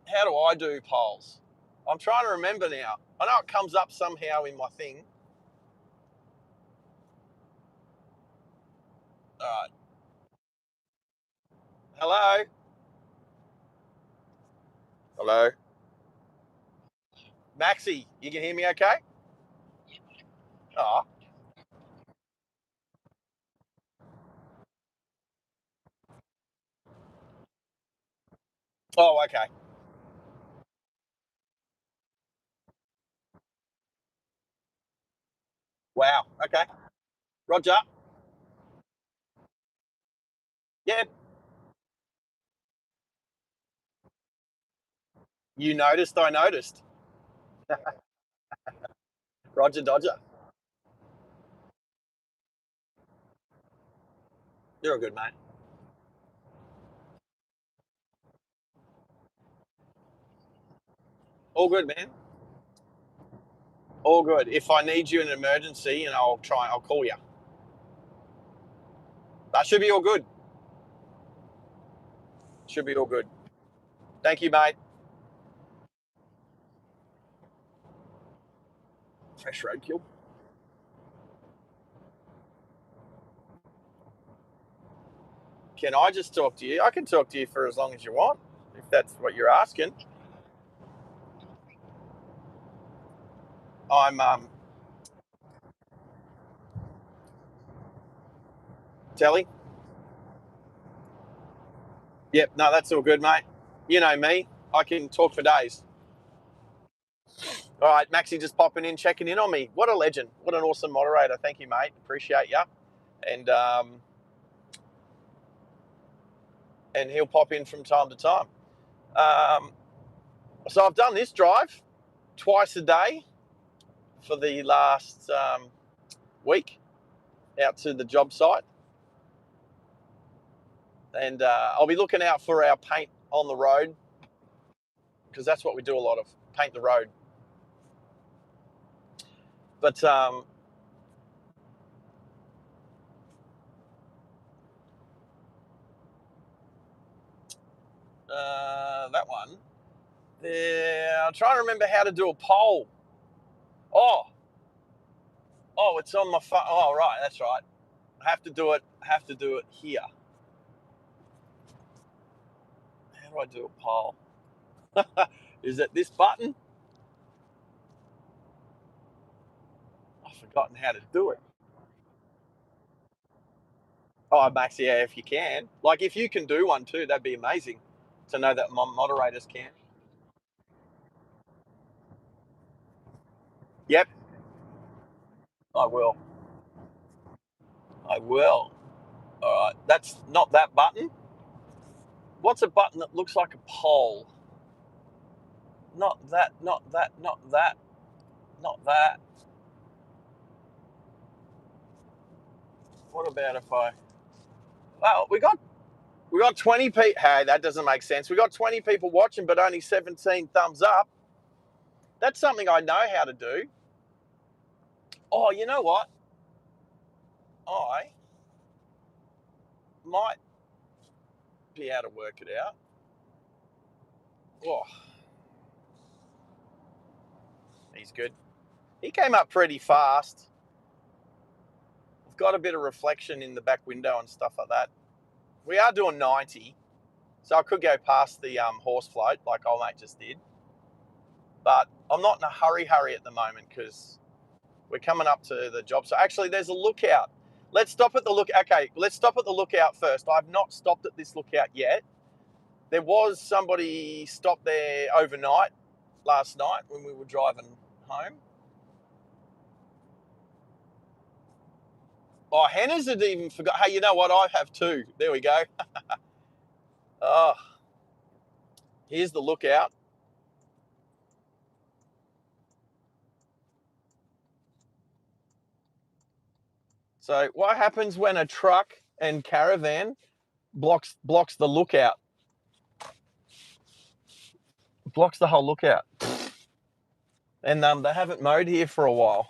How do I do polls? I'm trying to remember now. I know it comes up somehow in my thing. All right. Hello? Hello? Maxie, you can hear me okay? Oh. Oh, okay. Wow. Okay. Roger. Yeah. You noticed, I noticed. Roger Dodger. You're a good mate. All good, man. All good. If I need you in an emergency, and I'll call you. That should be all good. Should be all good. Thank you, mate. Fresh roadkill. Can I just talk to you? I can talk to you for as long as you want, if that's what you're asking. I'm Telly. Yep, no, that's all good, mate. You know me. I can talk for days. All right, Maxie just popping in, checking in on me. What a legend. What an awesome moderator. Thank you, mate. Appreciate you. And he'll pop in from time to time. So I've done this drive twice a day for the last week out to the job site. And I'll be looking out for our paint on the road, because that's what we do a lot of, paint the road. But that one. Yeah, I'm trying to remember how to do a poll. Oh, Oh, it's on my phone. Oh, right, that's right. I have to do it here. How do I do a poll? Is it this button? I've forgotten how to do it. Oh, Max, yeah, if you can. Like, if you can do one too, that'd be amazing to know that moderators can. Yep, I will. I will. All right, that's not that button. What's a button that looks like a poll? Not that, not that, not that, not that. What about if I... Well, we got 20 people. Hey, that doesn't make sense. We got 20 people watching, but only 17 thumbs up. That's something I know how to do. Oh, you know what? I might be able to work it out. Oh, he's good. He came up pretty fast. We've got a bit of reflection in the back window and stuff like that. We are doing 90, so I could go past the horse float like old mate just did. But I'm not in a hurry at the moment because we're coming up to the job. So actually, there's a lookout. Let's stop at the look. Okay, let's stop at the lookout first. I've not stopped at this lookout yet. There was somebody stopped there overnight last night when we were driving home. Oh, Hannah's had even forgot. Hey, you know what? I have too. There we go. Oh, here's the lookout. So what happens when a truck and caravan blocks the lookout? Blocks the whole lookout. And they haven't mowed here for a while.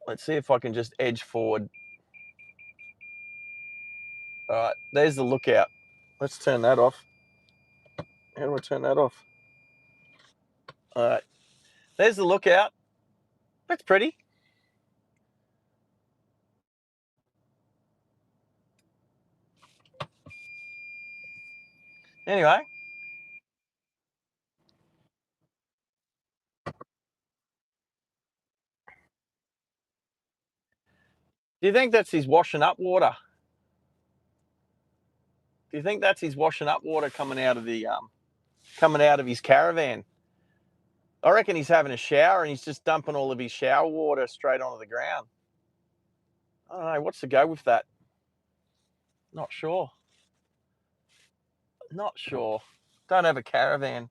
Let's see if I can just edge forward. All right, there's the lookout. Let's turn that off. How do I turn that off? All right, there's the lookout. That's pretty. Anyway, do you think that's his washing up water? Do you think that's his washing up water coming out of his caravan? I reckon he's having a shower and he's just dumping all of his shower water straight onto the ground. I don't know. What's the go with that? Not sure. Not sure. Don't have a caravan.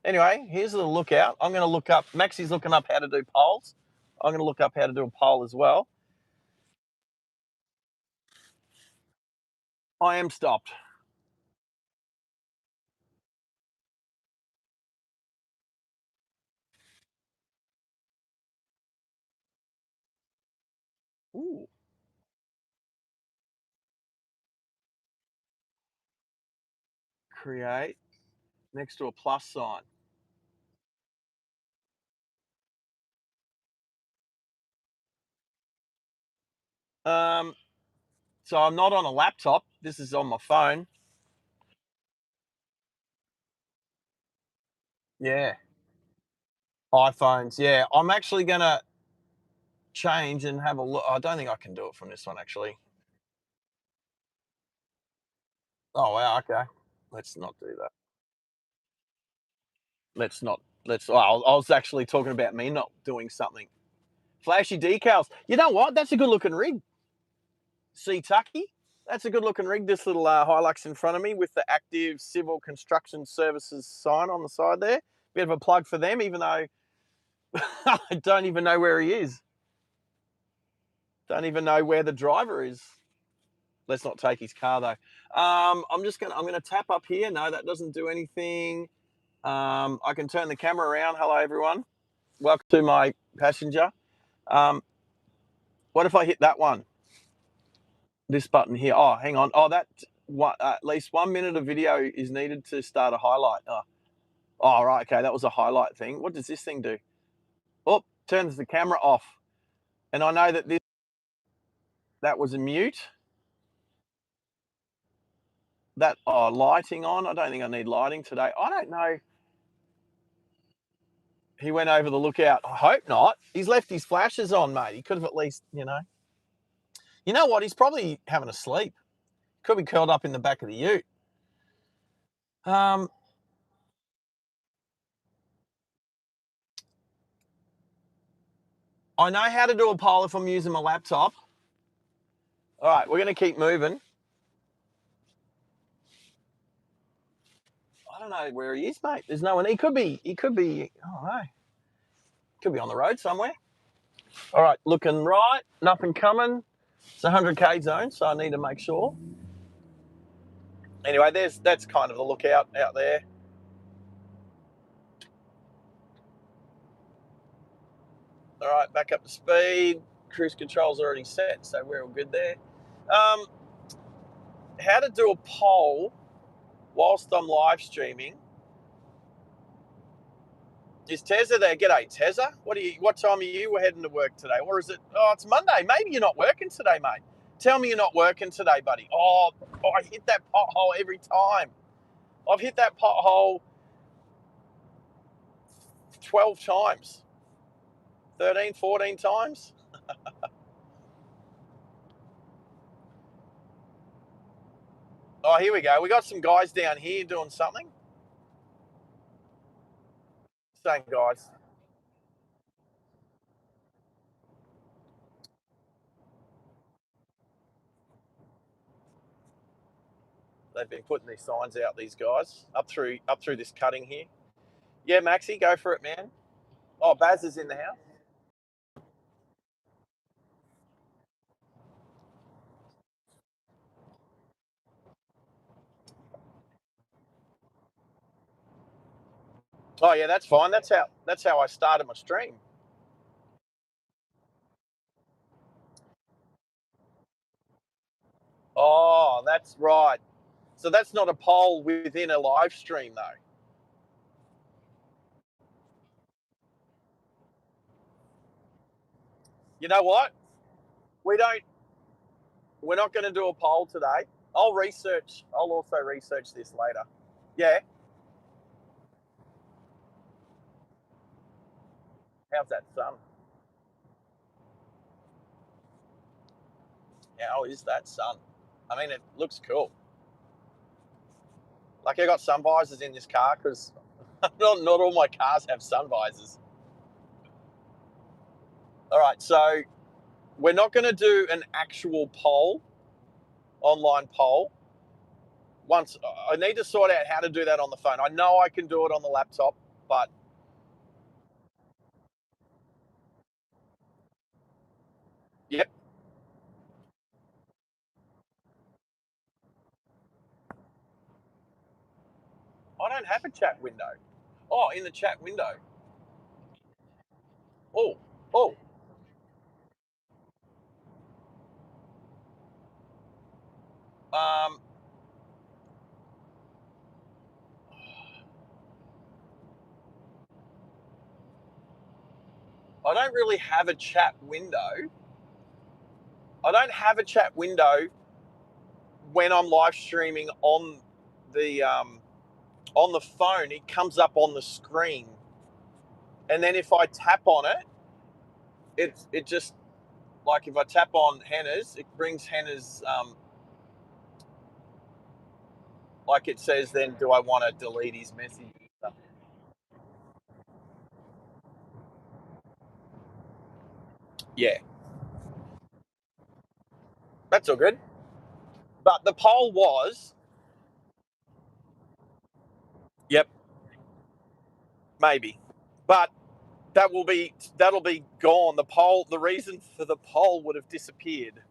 Anyway, here's the lookout. I'm going to look up. Maxie's looking up how to do polls. I'm going to look up how to do a poll as well. I am stopped. Ooh. Create next to a plus sign. So I'm not on a laptop. This is on my phone. Yeah. iPhones. Yeah. I'm actually going to change and have a look. I don't think I can do it from this one, actually. Oh, wow. Okay. Let's not do that. Let's not. Well, I was actually talking about me not doing something. Flashy decals. You know what? That's a good looking rig. See Tucky? That's a good looking rig. This little Hilux in front of me with the active civil construction services sign on the side there. Bit of a plug for them, even though I don't even know where he is. Don't even know where the driver is. Let's not take his car though. I'm gonna tap up here. No, that doesn't do anything. I can turn the camera around. Hello everyone. Welcome to my passenger. What if I hit that one? This button here. Oh, hang on. Oh, that at least 1 minute of video is needed to start a highlight. Oh, right. Okay, that was a highlight thing. What does this thing do? Oh, turns the camera off. And I know that was a mute. Lighting on. I don't think I need lighting today. I don't know. He went over the lookout. I hope not. He's left his flashes on, mate. He could have at least, You know what? He's probably having a sleep. Could be curled up in the back of the ute. I know how to do a poll if I'm using my laptop. All right, we're going to keep moving. I don't know where he is, mate. There's no one. He could be, I don't know. Could be on the road somewhere. All right, looking right. Nothing coming. It's a 100K zone, so I need to make sure. Anyway, that's kind of the lookout out there. All right, back up to speed. Cruise control's already set, so we're all good there. How to do a poll whilst I'm live streaming. Is Tezza there? G'day, Tezza. What time are you heading to work today? Or is it? Oh, it's Monday. Maybe you're not working today, mate. Tell me you're not working today, buddy. Oh, I hit that pothole every time. I've hit that pothole 12 times. 13, 14 times. Oh, here we go. We got some guys down here doing something. Same guys. They've been putting these signs out, these guys, up through this cutting here. Yeah, Maxie, go for it, man. Oh, Baz is in the house. Oh yeah, that's fine. That's how I started my stream. Oh, that's right. So that's not a poll within a live stream, though. You know what? We don't. We're not going to do a poll today. I'll research. I'll also research this later. Yeah. How's that sun? How is that sun? I mean, it looks cool. Like I got sun visors in this car because not all my cars have sun visors. All right, so we're not going to do an actual poll, online poll. Once I need to sort out how to do that on the phone. I know I can do it on the laptop, but yep, I don't have a chat window. Oh, in the chat window. Oh, oh, um, I don't really have a chat window. I don't have a chat window when I'm live streaming on the phone. It comes up on the screen, and then if I tap on it, it just like if I tap on Hannah's, it brings Hannah's like it says. Then do I want to delete his message? Yeah, that's all good. But the poll was, yep, maybe, but that'll be gone. The reason for the poll would have disappeared.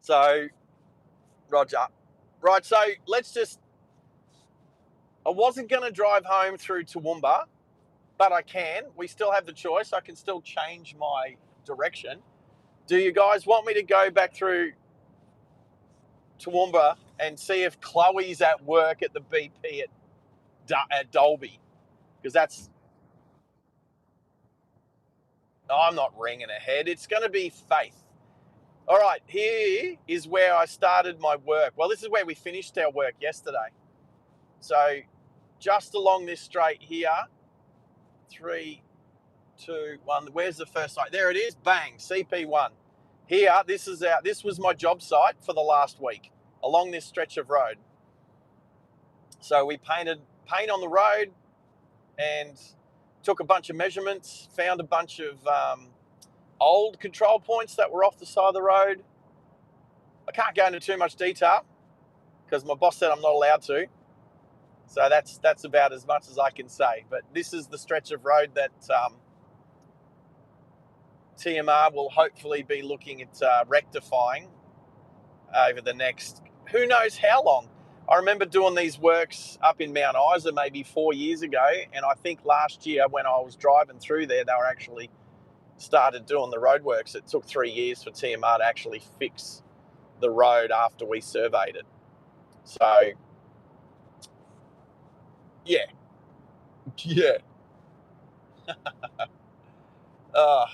So, Roger, right? So let's just. I wasn't going to drive home through Toowoomba, but I can. We still have the choice. I can still change my direction. Do you guys want me to go back through Toowoomba and see if Chloe's at work at the BP at Dolby? Because that's... I'm not ringing ahead. It's going to be Faith. All right, here is where I started my work. Well, this is where we finished our work yesterday. So just along this straight here, 3, 2, 1. Where's the first site? There it is. Bang, CP1. Here, this was my job site for the last week along this stretch of road. So we painted paint on the road and took a bunch of measurements, found a bunch of old control points that were off the side of the road. I can't go into too much detail because my boss said I'm not allowed to. So that's about as much as I can say. But this is the stretch of road that TMR will hopefully be looking at rectifying over the next, who knows how long. I remember doing these works up in Mount Isa maybe 4 years ago, and I think last year when I was driving through there, they were actually started doing the roadworks. It took 3 years for TMR to actually fix the road after we surveyed it. So, yeah. All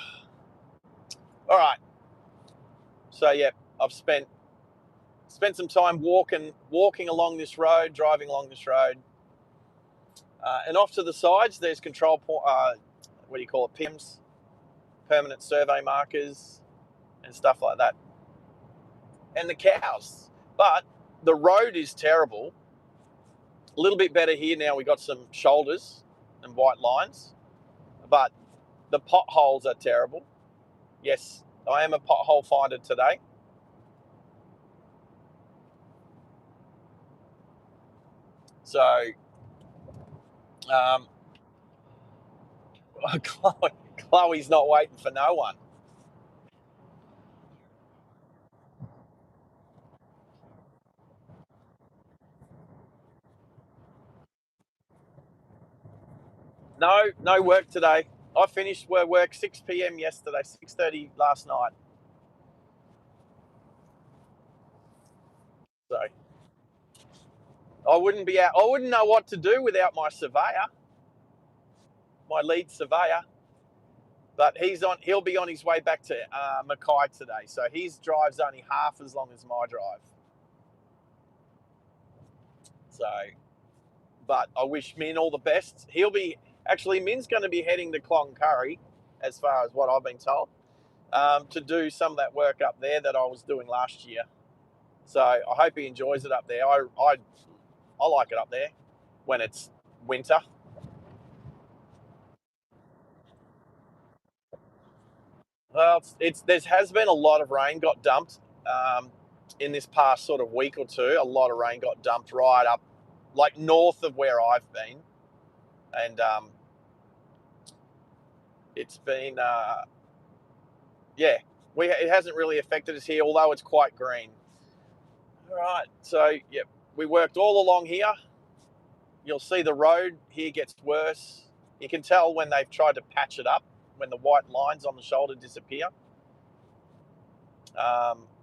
right. So, yeah, I've spent some time walking along this road, driving along this road. And off to the sides, there's control point, what do you call it, PIMs, permanent survey markers, and stuff like that. And the cows. But the road is terrible. A little bit better here now. We got some shoulders and white lines. But the potholes are terrible. Yes, I am a pothole finder today. So, Chloe's not waiting for no one. No work today. I finished work 6 p.m. yesterday, 6:30 last night. So I wouldn't be out. I wouldn't know what to do without my surveyor, my lead surveyor. But he'll be on his way back to Mackay today. So his drive's only half as long as my drive. So, but I wish Min all the best. Min's going to be heading to Cloncurry, as far as what I've been told, to do some of that work up there that I was doing last year. So I hope he enjoys it up there. I like it up there when it's winter. Well, there has been a lot of rain got dumped in this past sort of week or two. A lot of rain got dumped right up, like north of where I've been, and it's been it hasn't really affected us here, although it's quite green. All right, so yep, we worked all along here. You'll see the road here gets worse. You can tell when they've tried to patch it up, when the white lines on the shoulder disappear.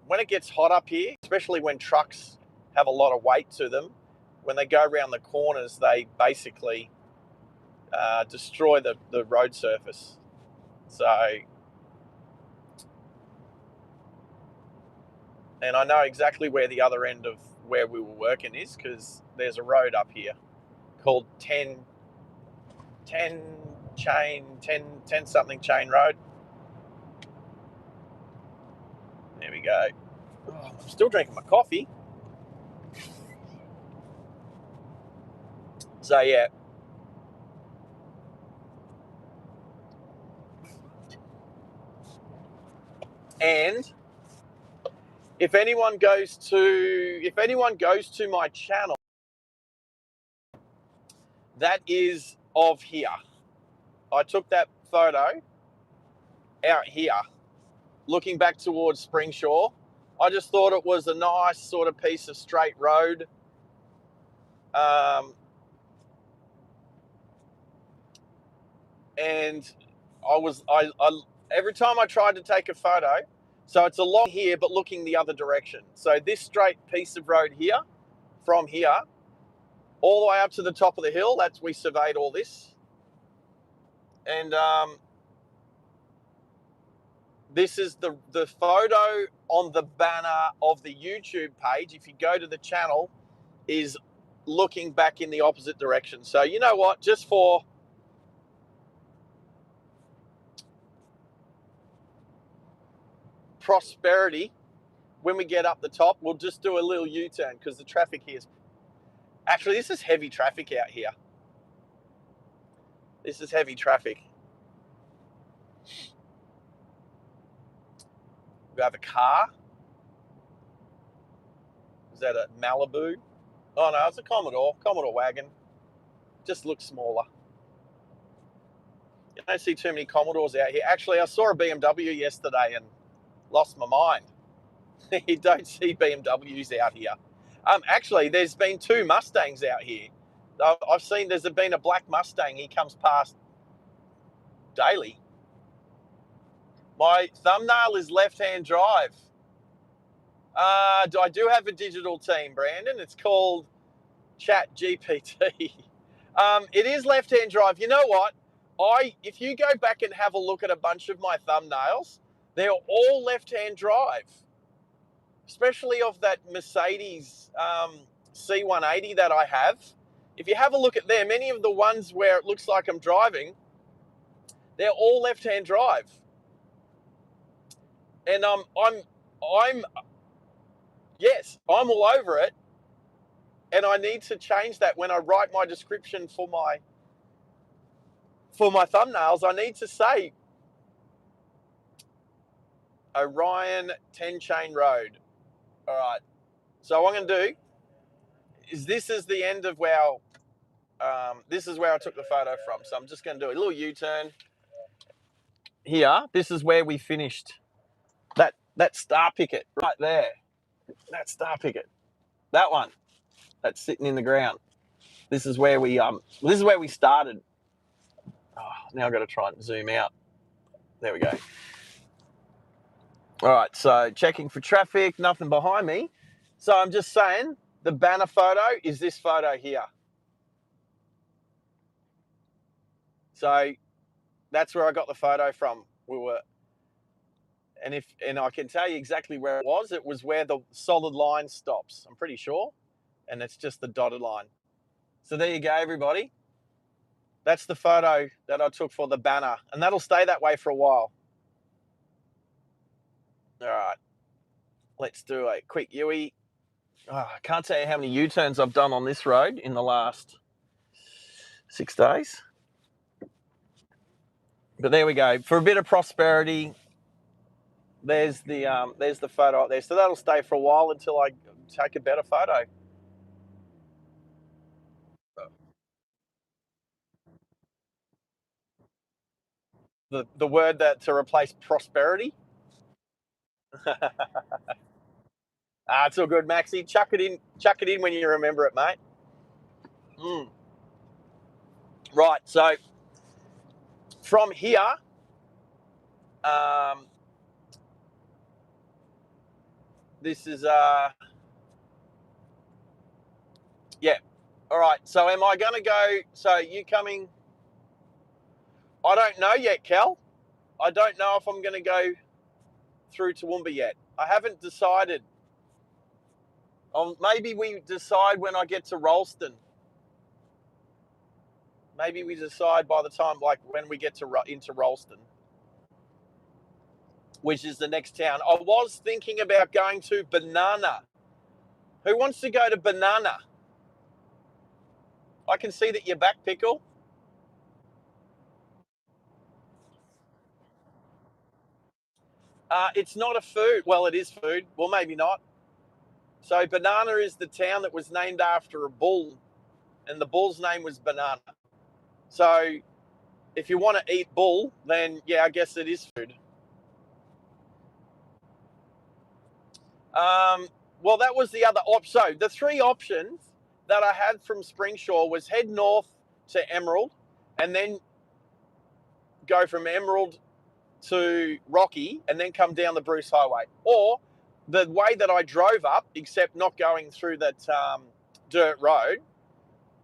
When it gets hot up here, especially when trucks have a lot of weight to them, when they go around the corners, they basically destroy the road surface. So, and I know exactly where the other end of where we were working is, because there's a road up here called 10 something chain road. There we go. Oh, I'm still drinking my coffee. So yeah. And if anyone goes to my channel, that is of here. I took that photo out here, looking back towards Springsure. I just thought it was a nice sort of piece of straight road. And I every time I tried to take a photo, So it's along here, but looking the other direction. So this straight piece of road here, from here, all the way up to the top of the hill, we surveyed all this. And this is the photo on the banner of the YouTube page. If you go to the channel, is looking back in the opposite direction. So you know what? Just for prosperity, when we get up the top, we'll just do a little U-turn because the traffic here is... Actually, this is heavy traffic out here. This is heavy traffic. We have a car. Is that a Malibu? Oh no, it's a Commodore wagon. Just looks smaller. You don't see too many Commodores out here. Actually, I saw a BMW yesterday and lost my mind. You don't see BMWs out here. Actually, there's been 2 Mustangs out here. I've seen there's been a black Mustang. He comes past daily. My thumbnail is left-hand drive. I do have a digital team, Brandon. It's called Chat GPT. It is left-hand drive. You know what? If you go back and have a look at a bunch of my thumbnails, they're all left-hand drive. Especially of that Mercedes C180 that I have. If you have a look at them, any of the ones where it looks like I'm driving, they're all left-hand drive. And yes, I'm all over it. And I need to change that when I write my description for my thumbnails. I need to say Orion 10 Chain Road. All right. So what I'm going to do is this is the end of where this is where I took the photo from. So I'm just going to do a little U-turn here. This is where we finished that star picket right there. That star picket. That one. That's sitting in the ground. This is where we started. Oh, now I've got to try and zoom out. There we go. All right, so checking for traffic, nothing behind me. So I'm just saying the banner photo is this photo here. So that's where I got the photo from. And I can tell you exactly where it was. It was where the solid line stops, I'm pretty sure. And it's just the dotted line. So there you go, everybody. That's the photo that I took for the banner. And that'll stay that way for a while. All right. Let's do a quick Yui. Oh, I can't tell you how many U-turns I've done on this road in the last 6 days. But there we go. For a bit of prosperity, there's the photo up there. So that'll stay for a while until I take a better photo. The word that to replace prosperity. It's all good, Maxie. Chuck it in when you remember it, mate. Right, so from here, this is yeah. All right, so am I going to go? So you coming? I don't know yet, Cal. I don't know if I'm going to go through Toowoomba yet. I haven't decided. Maybe we decide when I get to Rolleston. Maybe we decide by the time, like when we get into Rolleston, which is the next town. I was thinking about going to Banana. Who wants to go to Banana? I can see that you're back, Pickle. It's not a food. Well, it is food. Well, maybe not. So Banana is the town that was named after a bull, and the bull's name was Banana. So if you want to eat bull, then yeah, I guess it is food. Well, that was the other option. So the 3 options that I had from Springsure was head north to Emerald, and then go from Emerald to Rocky and then come down the Bruce Highway. Or the way that I drove up, except not going through that dirt road,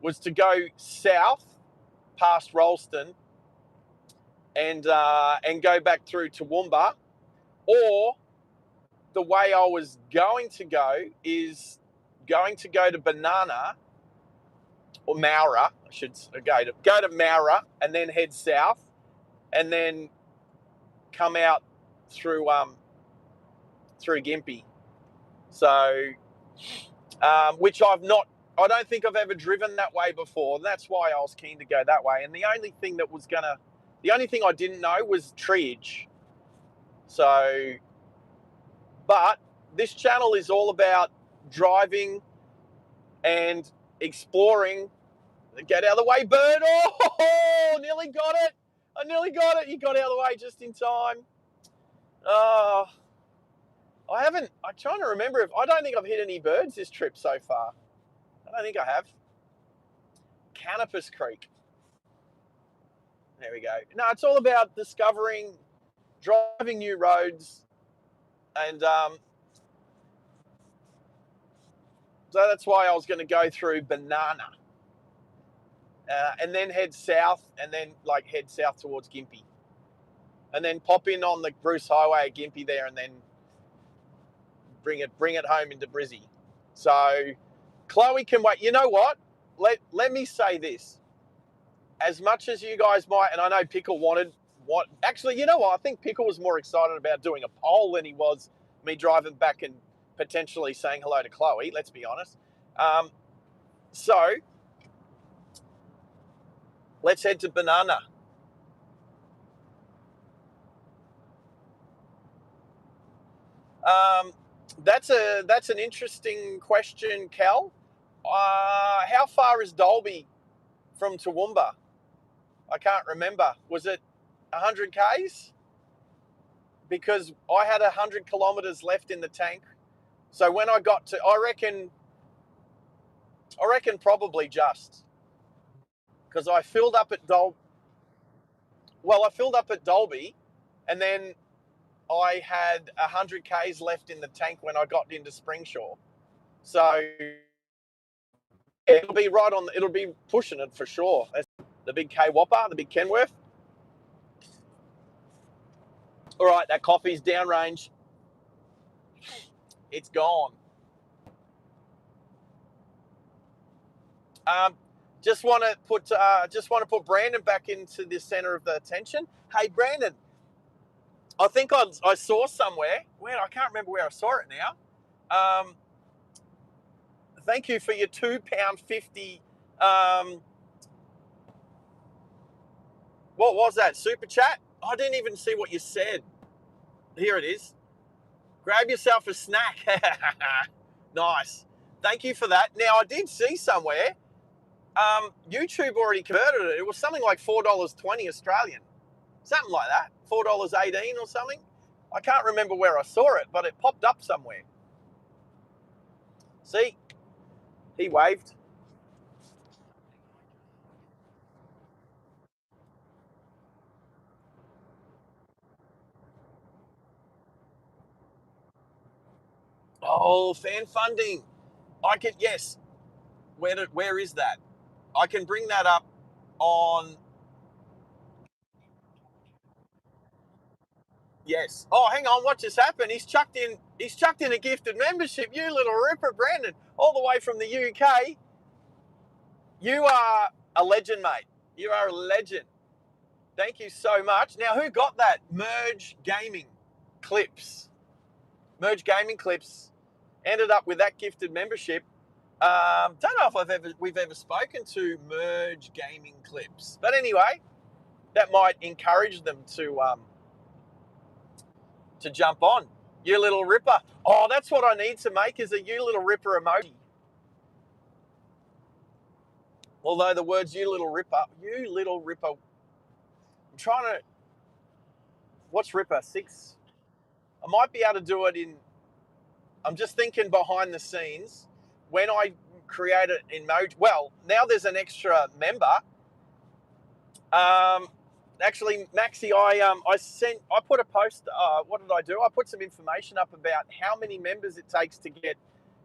was to go south past Rollston and go back through Toowoomba. Or the way I was going to go is going to go to Banana or Mowra. I should go to Mowra and then head south and then come out through Gympie. So, which I don't think I've ever driven that way before. That's why I was keen to go that way. And the only thing I didn't know was triage. So, but this channel is all about driving and exploring. Get out of the way, bird. Oh, nearly got it. I nearly got it. You got out of the way just in time. I'm trying to remember I don't think I've hit any birds this trip so far. I don't think I have. Canopus Creek. There we go. No, it's all about discovering, driving new roads, and so that's why I was going to go through Banana, and then head south, and then head south towards Gympie, and then pop in on the Bruce Highway at Gympie there, and then bring it home into Brizzy. So Chloe can wait. You know what? Let me say this. As much as you guys might, and I know Pickle actually, you know what? I think Pickle was more excited about doing a poll than he was me driving back and potentially saying hello to Chloe, let's be honest. So let's head to Banana. That's an interesting question, Cal. How far is Dalby from Toowoomba? I can't remember. Was it 100 Ks? Because I had 100 kilometers left in the tank. So when I got to, I reckon probably just, because I filled up at Dolby. Well, I filled up at Dolby, and then I had 100 Ks left in the tank when I got into Springsure. So it'll be it'll be pushing it for sure. That's the big K Whopper, the big Kenworth. All right, that coffee's downrange. It's gone. Just want to put Brandon back into the center of the attention. Hey, Brandon, I think I saw somewhere. I can't remember where I saw it now. Thank you for your £2.50. What was that? Super chat? I didn't even see what you said. Here it is. Grab yourself a snack. Nice. Thank you for that. Now, I did see somewhere, YouTube already converted it. It was something like $4.20 Australian. Something like that. $4.18 or something. I can't remember where I saw it, but it popped up somewhere. See? He waved. Oh, fan funding. Yes. Where is that? I can bring that up on. Yes. Oh, hang on. What just happened? He's chucked in a gifted membership. You little ripper, Brandon, all the way from the UK. You are a legend, mate. You are a legend. Thank you so much. Now, who got that? Merge Gaming Clips. Merge Gaming Clips ended up with that gifted membership. Don't know if we've ever spoken to Merge Gaming Clips, but anyway, that might encourage them to jump on. You little ripper. Oh, that's what I need to make is a you little ripper emoji. Although the words you little ripper. I'm trying to. What's ripper? 6. I might be able to do it in. I'm just thinking behind the scenes when I create it in emoji. Well, now there's an extra member. Actually, Maxi, I put a post. What did I do? I put some information up about how many members it takes to get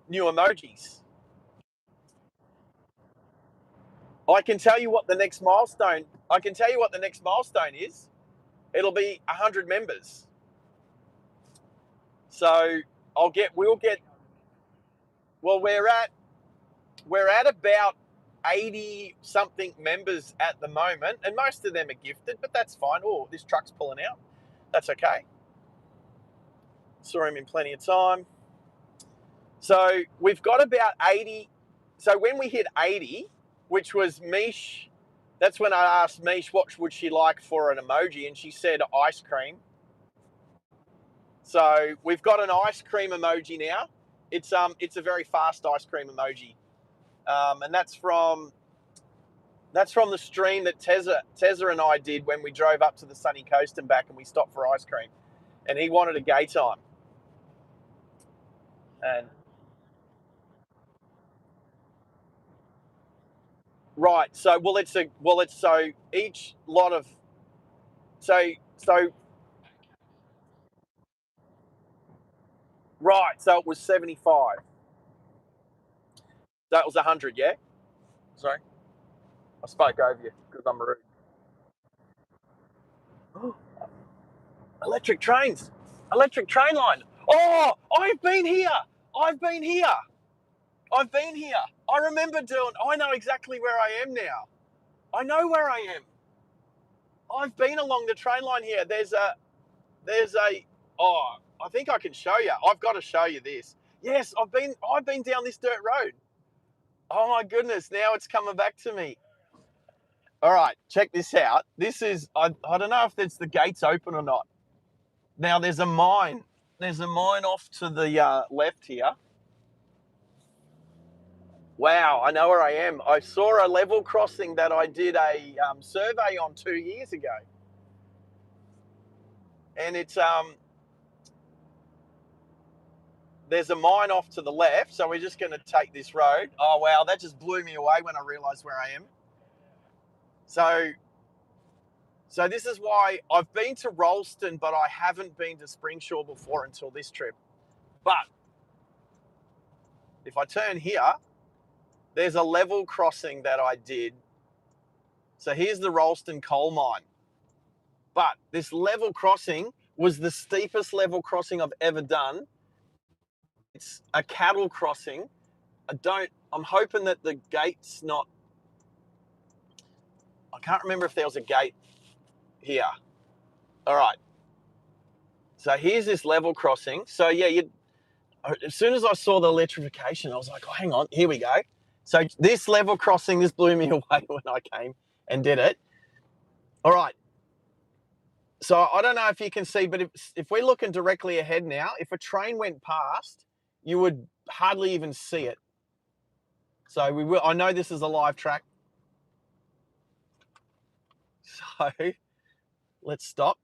new emojis. I can tell you what the next milestone. I can tell you what the next milestone is. It'll be 100 members. So we'll get. Well, we're at about 80 something members at the moment, and most of them are gifted, but that's fine. Oh, this truck's pulling out. That's okay. Saw him in plenty of time. So we've got about 80. So when we hit 80, which was Mish, that's when I asked Mish what would she like for an emoji, and she said ice cream. So we've got an ice cream emoji now. It's a very fast ice cream emoji, and that's from the stream that Tezza and I did when we drove up to the sunny coast and back, and we stopped for ice cream, and he wanted a gay time. And right, so so each lot of so right, so it was 75. That was 100, yeah. Sorry, I spoke over you because I'm rude. Electric trains, electric train line. Oh, I've been here. I've been here. I've been here. I remember doing. I know exactly where I am now. I know where I am. I've been along the train line here. There's a. Oh, I think I can show you. I've got to show you this. Yes, I've been down this dirt road. Oh my goodness! Now it's coming back to me. All right, check this out. This is. I don't know if it's the gates open or not. Now there's a mine. There's a mine off to the left here. Wow, I know where I am. I saw a level crossing that I did a survey on 2 years ago, and it's there's a mine off to the left, so we're just going to take this road. Oh wow, that just blew me away when I realised where I am. So this is why I've been to Rolleston, but I haven't been to Springsure before until this trip. But if I turn here, there's a level crossing that I did. So here's the Rolleston coal mine. But this level crossing was the steepest level crossing I've ever done. It's a cattle crossing. I'm hoping that the gate's not. I can't remember if there was a gate here. All right. So here's this level crossing. So yeah, as soon as I saw the electrification, I was like, oh, hang on, here we go. So this level crossing, this blew me away when I came and did it. All right. So I don't know if you can see, but if we're looking directly ahead now, if a train went past, you would hardly even see it. So we will. I know this is a live track. So let's stop.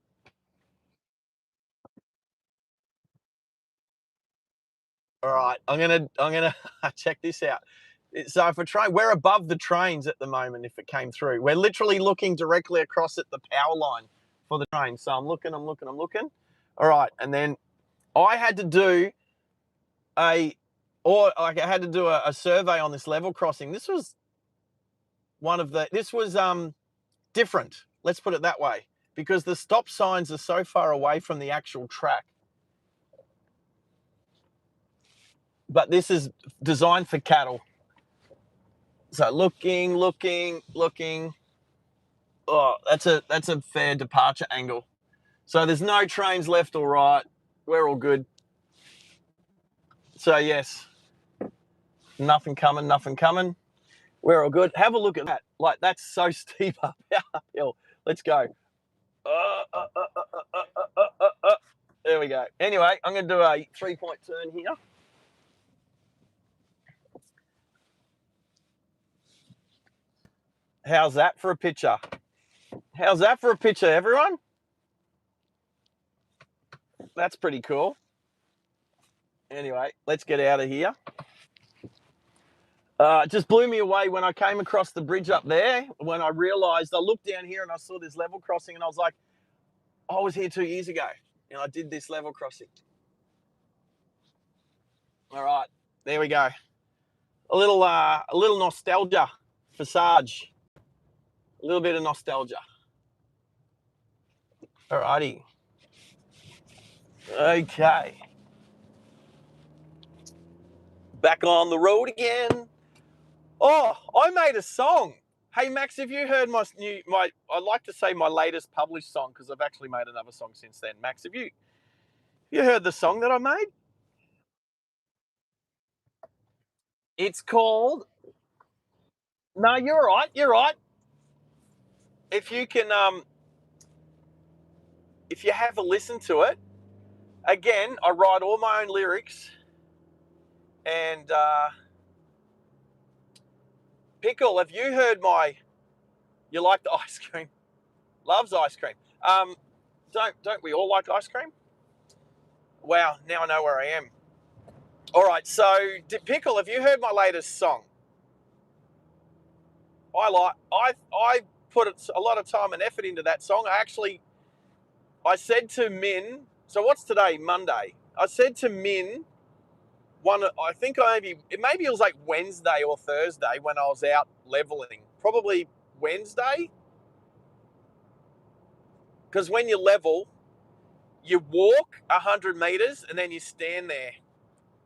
All right, I'm gonna check this out. So if a train, we're above the trains at the moment. If it came through, we're literally looking directly across at the power line for the train. So I'm looking. All right, and then I had to do I had to do a survey on this level crossing. This was different. Let's put it that way, because the stop signs are so far away from the actual track. But this is designed for cattle. So looking. Oh, that's a fair departure angle. So there's no trains left or right. We're all good. So yes, nothing coming. We're all good. Have a look at that. Like, that's so steep uphill. Let's go. There we go. Anyway, I'm going to do a 3-point turn here. How's that for a picture? Everyone? That's pretty cool. Anyway, let's get out of here. It just blew me away when I came across the bridge up there, when I realised, I looked down here and I saw this level crossing and I was like, I was here 2 years ago and I did this level crossing. All right, there we go. A little nostalgia for Sarge. A little bit of nostalgia. All righty. Okay. Back on the road again. Oh, I made a song. Hey Max, have you heard I'd like to say my latest published song because I've actually made another song since then. Max, have you heard the song that I made? It's called. No, you're right. You're right. If you can, if you have a listen to it, again, I write all my own lyrics, and Pickle, have you heard my? You like the ice cream? Loves ice cream. Don't we all like ice cream? Wow, now I know where I am. All right, so Pickle, have you heard my latest song? I put a lot of time and effort into that song. I said to Min, so what's today? Monday. I said to Min, I think maybe it was like Wednesday or Thursday when I was out leveling. Probably Wednesday. Because when you level, you walk 100 meters and then you stand there.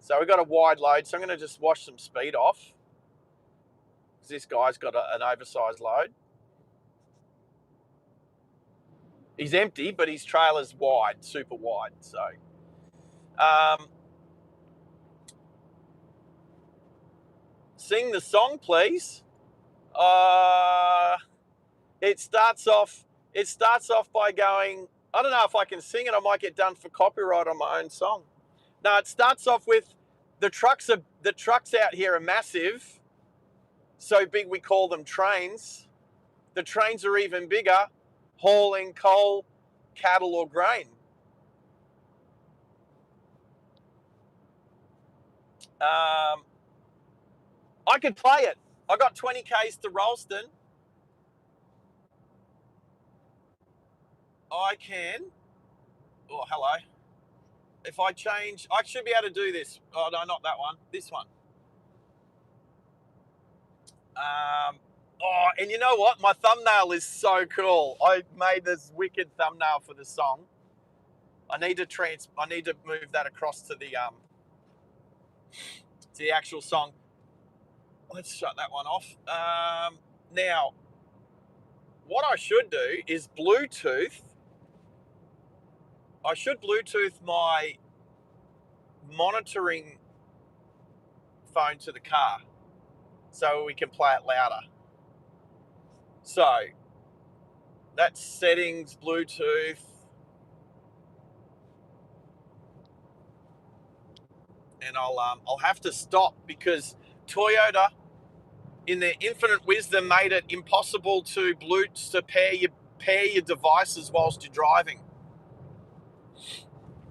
So we've got a wide load, so I'm going to just wash some speed off. This guy's got an oversized load. He's empty, but his trailer's wide, super wide. So, sing the song, please. It starts off by going. I don't know if I can sing it. I might get done for copyright on my own song. No, it starts off with the trucks out here are massive, so big we call them trains. The trains are even bigger, hauling coal, cattle, or grain. I could play it. I got 20 k's to Ralston. I can. Oh, hello. If I change, I should be able to do this. Oh no, not that one. This one. And you know what? My thumbnail is so cool. I made this wicked thumbnail for the song. I need to move that across to the actual song. Let's shut that one off. Now, what I should do is Bluetooth. I should Bluetooth my monitoring phone to the car so we can play it louder. So that's settings, Bluetooth. And I'll have to stop because Toyota, in their infinite wisdom, made it impossible to pair your devices whilst you're driving.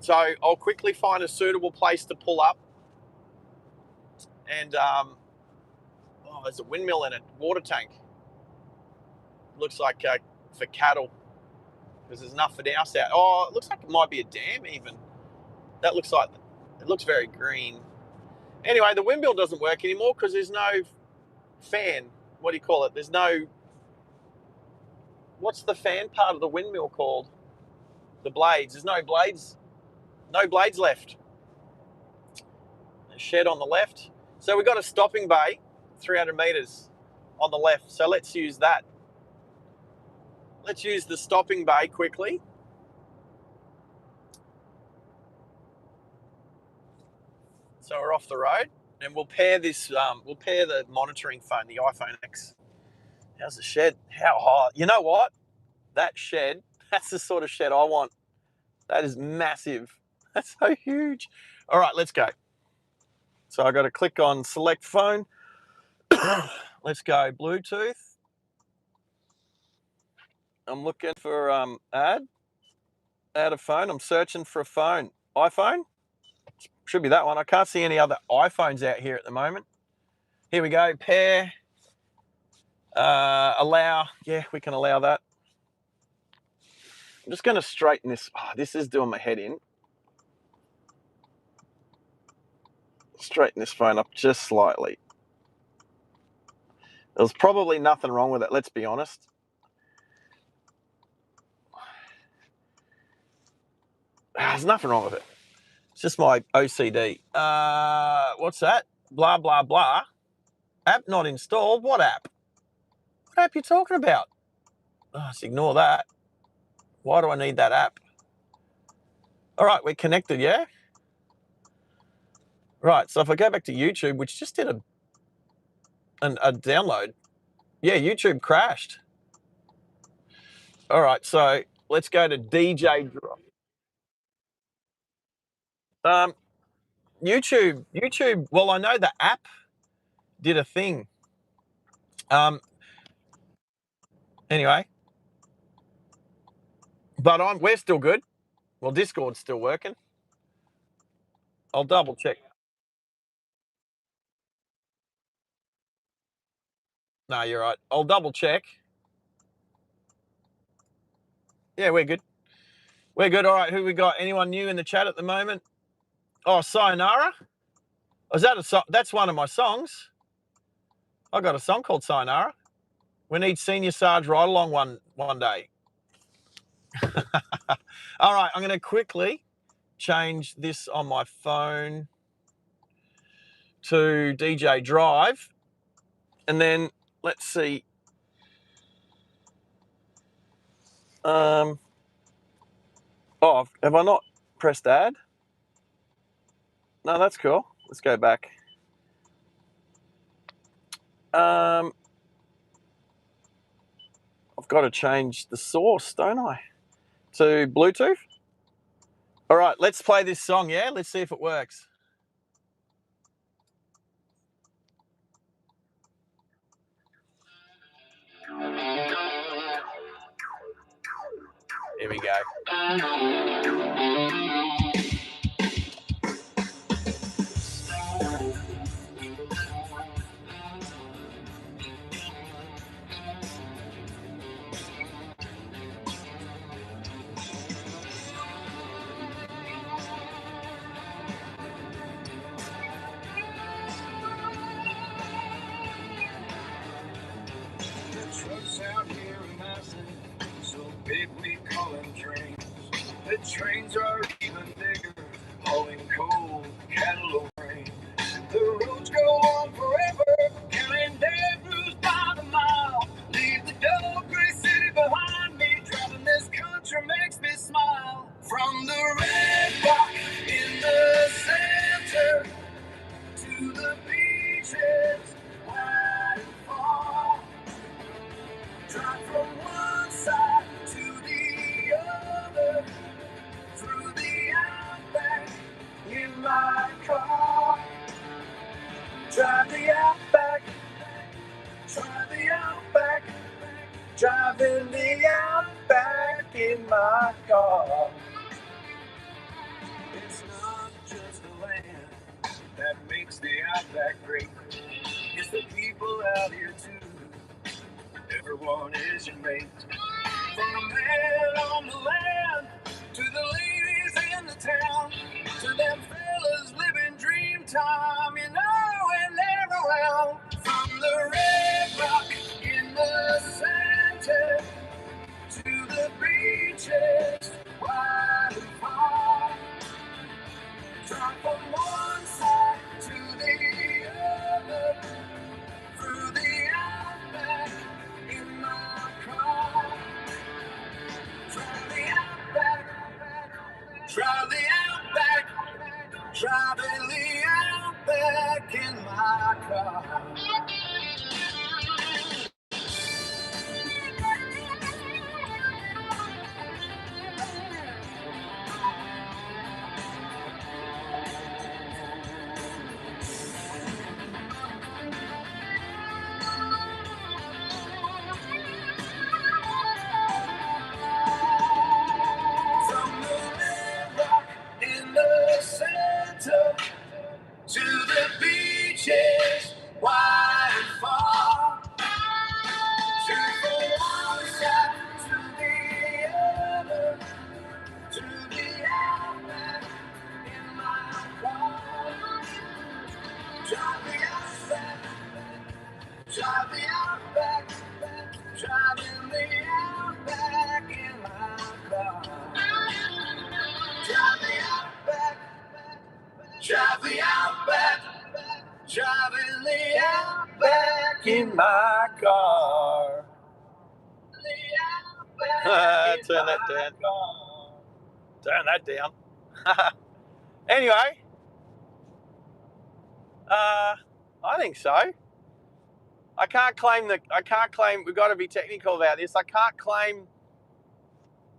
So I'll quickly find a suitable place to pull up. And there's a windmill in it, water tank. Looks like for cattle, because there's enough for the house out. Oh, it looks like it might be a dam even. It looks very green. Anyway, the windmill doesn't work anymore because there's no fan. What do you call it? There's no. What's the fan part of the windmill called? The blades. There's no blades. No blades left. A shed on the left. So we've got a stopping bay, 300 meters on the left. So let's use that. Let's use the stopping bay quickly. So we're off the road, and we'll pair this. We'll pair the monitoring phone, the iPhone X. How's the shed? How high? You know what? That shed. That's the sort of shed I want. That is massive. That's so huge. All right, let's go. So I got to click on select phone. Let's go Bluetooth. I'm looking for add a phone. I'm searching for a phone. iPhone. Should be that one. I can't see any other iPhones out here at the moment. Here we go. Pair. Allow. Yeah, we can allow that. I'm just going to straighten this. Oh, this is doing my head in. Straighten this phone up just slightly. There's probably nothing wrong with it, let's be honest. There's nothing wrong with it. It's just my OCD. What's that? Blah, blah, blah. App not installed? What app? What app are you talking about? Oh, let's ignore that. Why do I need that app? All right, we're connected, yeah? Right, so if I go back to YouTube, which just did a download, yeah, YouTube crashed. All right, so let's go to DJ Drop. YouTube. Well, I know the app did a thing. Anyway, but we're still good. Well, Discord's still working. I'll double check. No, you're right. I'll double check. Yeah, we're good. We're good. All right, who we got? Anyone new in the chat at the moment? Oh, Sayonara. Is that a song? That's one of my songs. I got a song called Sayonara. We need Senior Sarge ride along one day. All right, I'm going to quickly change this on my phone to DJ Drive, and then let's see. Oh, have I not pressed add? No, that's cool. Let's go back. I've got to change the source, don't I? To Bluetooth. All right, let's play this song, yeah? Let's see if it works. Here we go. Trucks out here are massive, so big we call them trains. The trains are even bigger, hauling coal, cattle, or grain. The roads go on forever, counting dead blues by the mile. Leave the dull gray city behind me, driving this country makes me smile. From the red rock in the center to the beaches wide and far. Drive from one side to the other, through the Outback in my car. Drive the Outback, drive the Outback, driving the Outback in my car. It's not just the land that makes the Outback great, it's the people out here too. Everyone is your mate. From the man on the land to the ladies in the town, to them fellas living dream time, you know, and they're around. From the red rock in the center to the beaches wide and far. Drop from one side to the other, through the Outback in my car. Drive the Outback, drive the Outback, driving the Outback in my car. From the red rock in the center to the beaches wide Drive the Outback, driving the Outback in my car. Drive the Outback, drive the Outback, driving the Outback in my car. Turn that down. Turn that down. Anyway, I think so. I can't claim. We've got to be technical about this. I can't claim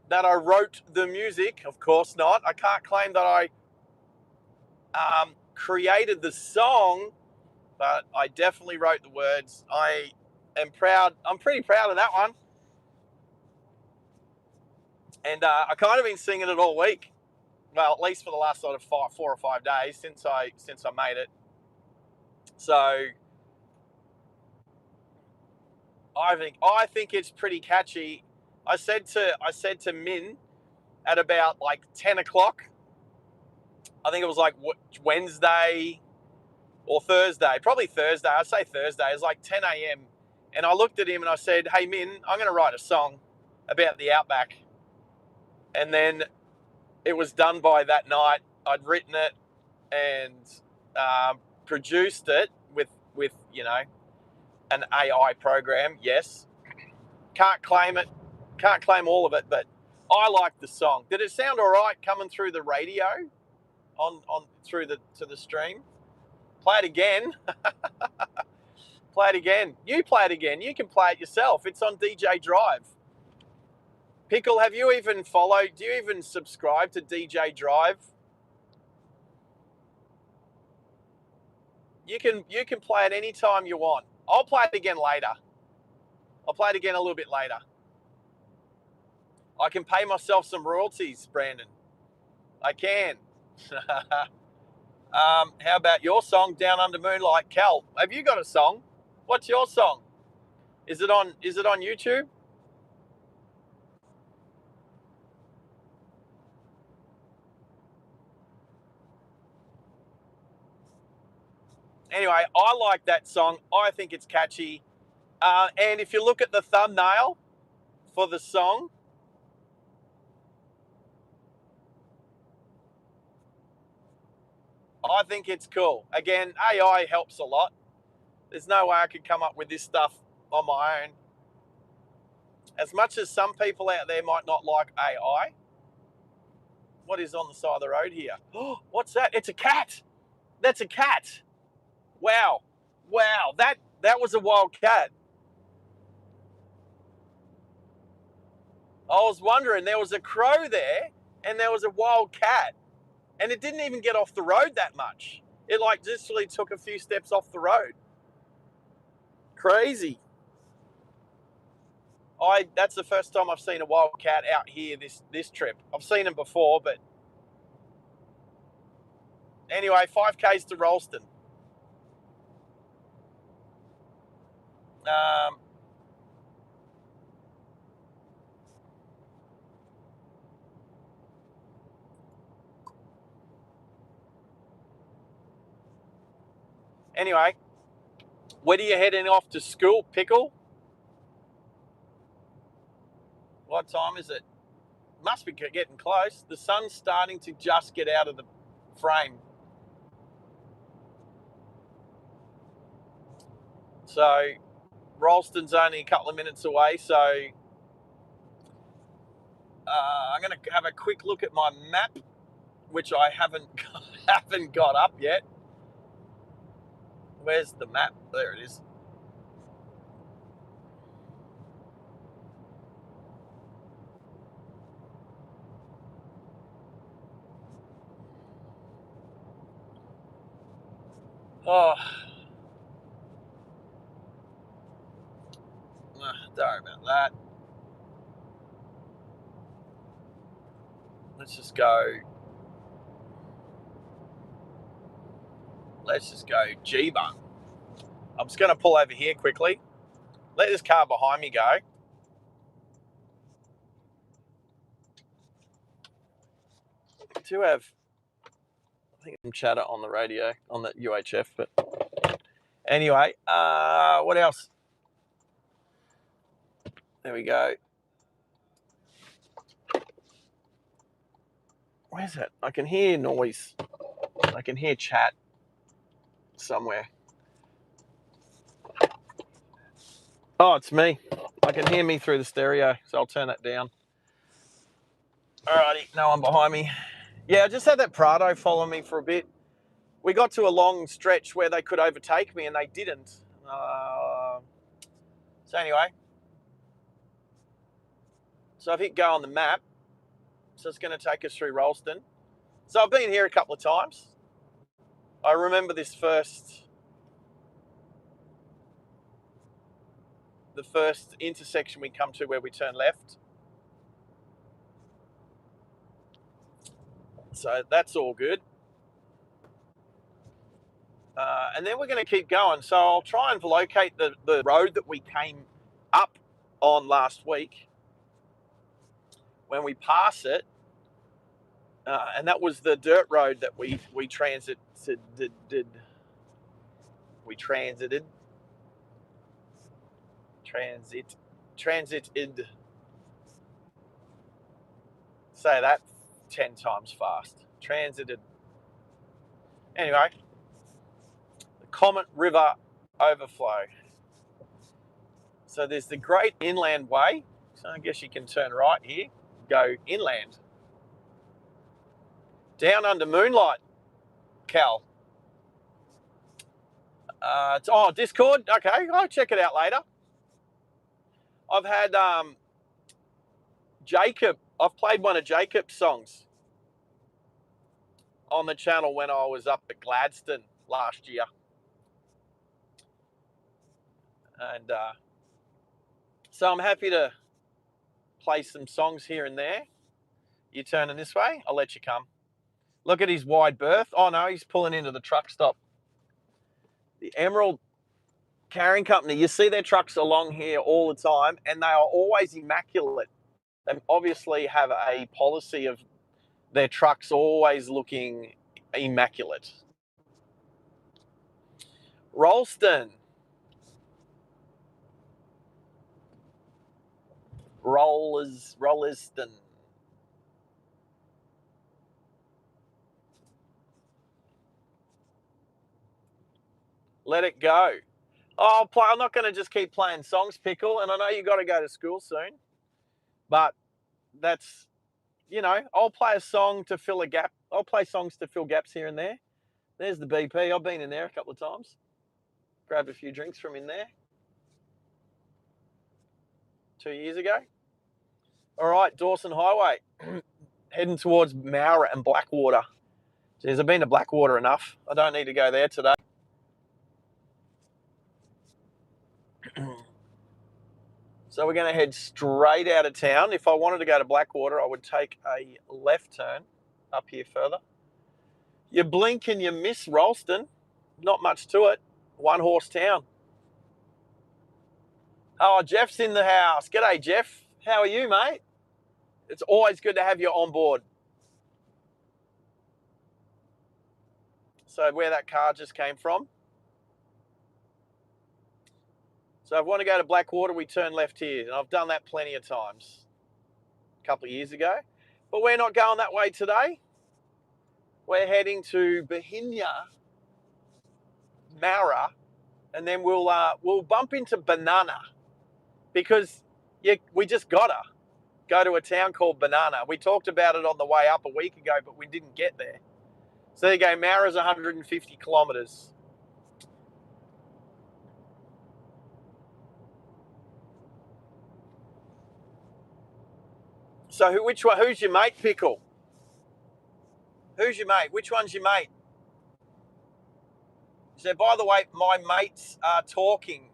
that I wrote the music. Of course not. I can't claim that I created the song, but I definitely wrote the words. I am proud. I'm pretty proud of that one. And I kind of been singing it all week. Well, at least for the last sort of 4 or 5 days since I made it. So I think it's pretty catchy. I said to Min at about like 10 o'clock. I think it was like Wednesday or Thursday, probably Thursday. I'd say Thursday. It was like 10 a.m. And I looked at him and I said, "Hey Min, I'm going to write a song about the Outback." And then it was done by that night. I'd written it and produced it with an AI program. Yes, can't claim it, can't claim all of it, but I liked the song. Did it sound all right coming through the radio on through to the stream? Play it again. Play it again. You play it again. You can play it yourself. It's on DJ Drive. Pickle, have you even followed? Do you even subscribe to DJ Drive? You can play it anytime you want. I'll play it again later. I'll play it again a little bit later. I can pay myself some royalties, Brandon. I can. How about your song, Down Under Moonlight? Cal, have you got a song? What's your song? Is it on YouTube? Anyway, I like that song. I think it's catchy. And if you look at the thumbnail for the song, I think it's cool. Again, AI helps a lot. There's no way I could come up with this stuff on my own. As much as some people out there might not like AI, what is on the side of the road here? Oh, what's that? It's a cat. That's a cat. Wow. Wow. That was a wild cat. I was wondering, there was a crow there and there was a wild cat. And it didn't even get off the road that much. It like just really took a few steps off the road. Crazy. That's the first time I've seen a wild cat out here this trip. I've seen them before, but anyway, 5Ks to Ralston. Anyway, when are you heading off to school, Pickle? What time is it? Must be getting close. The sun's starting to just get out of the frame. So Ralston's only a couple of minutes away, so I'm going to have a quick look at my map, which I haven't got up yet. Where's the map? There it is. Oh, don't worry about that. Let's just go G-Bun. I'm just going to pull over here quickly. Let this car behind me go. Do have, I think, some chatter on the radio, on the UHF, but Anyway, what else? There we go. Where's it? I can hear noise. I can hear chat somewhere. Oh, it's me. I can hear me through the stereo, so I'll turn that down. Alrighty, no one behind me. Yeah, I just had that Prado follow me for a bit. We got to a long stretch where they could overtake me, and they didn't. So anyway, so I've hit go on the map. So it's going to take us through Rolleston. So I've been here a couple of times. I remember the first intersection we come to where we turn left. So that's all good. And then we're going to keep going. So I'll try and locate the road that we came up on last week. When we pass it, and that was the dirt road that we transited. Say that 10 times fast. Transited. Anyway, the Comet River overflow. So there's the Great Inland Way. So I guess you can turn right here, go inland. Down under moonlight, Cal. Discord. Okay, I'll check it out later. I've had Jacob. I've played one of Jacob's songs on the channel when I was up at Gladstone last year, and so I'm happy to play some songs here and there. You turning this way? I'll let you come. Look at his wide berth. Oh no, he's pulling into the truck stop. The Emerald Carrying Company. You see their trucks along here all the time, and they are always immaculate. They obviously have a policy of their trucks always looking immaculate. Rolleston. Rollerston. Let it go. I'm not going to just keep playing songs, Pickle, and I know you got to go to school soon, but that's, I'll play a song to fill a gap. I'll play songs to fill gaps here and there. There's the BP. I've been in there a couple of times. Grabbed a few drinks from in there 2 years ago. All right, Dawson Highway, heading towards Mowra and Blackwater. Jeez, I've been to Blackwater enough. I don't need to go there today. So we're going to head straight out of town. If I wanted to go to Blackwater, I would take a left turn up here further. You blink and you miss Rolleston. Not much to it. One horse town. Oh, Jeff's in the house. G'day, Jeff. How are you, mate? It's always good to have you on board. So where that car just came from. So if I want to go to Blackwater, we turn left here. And I've done that plenty of times. A couple of years ago. But we're not going that way today. We're heading to Bahinia, Mowra, and then we'll bump into Banana because we just gotta go to a town called Banana. We talked about it on the way up a week ago, but we didn't get there. So there you go. Mowra's 150 kilometres. So who's your mate, Pickle? Who's your mate? Which one's your mate? So by the way, my mates are talking.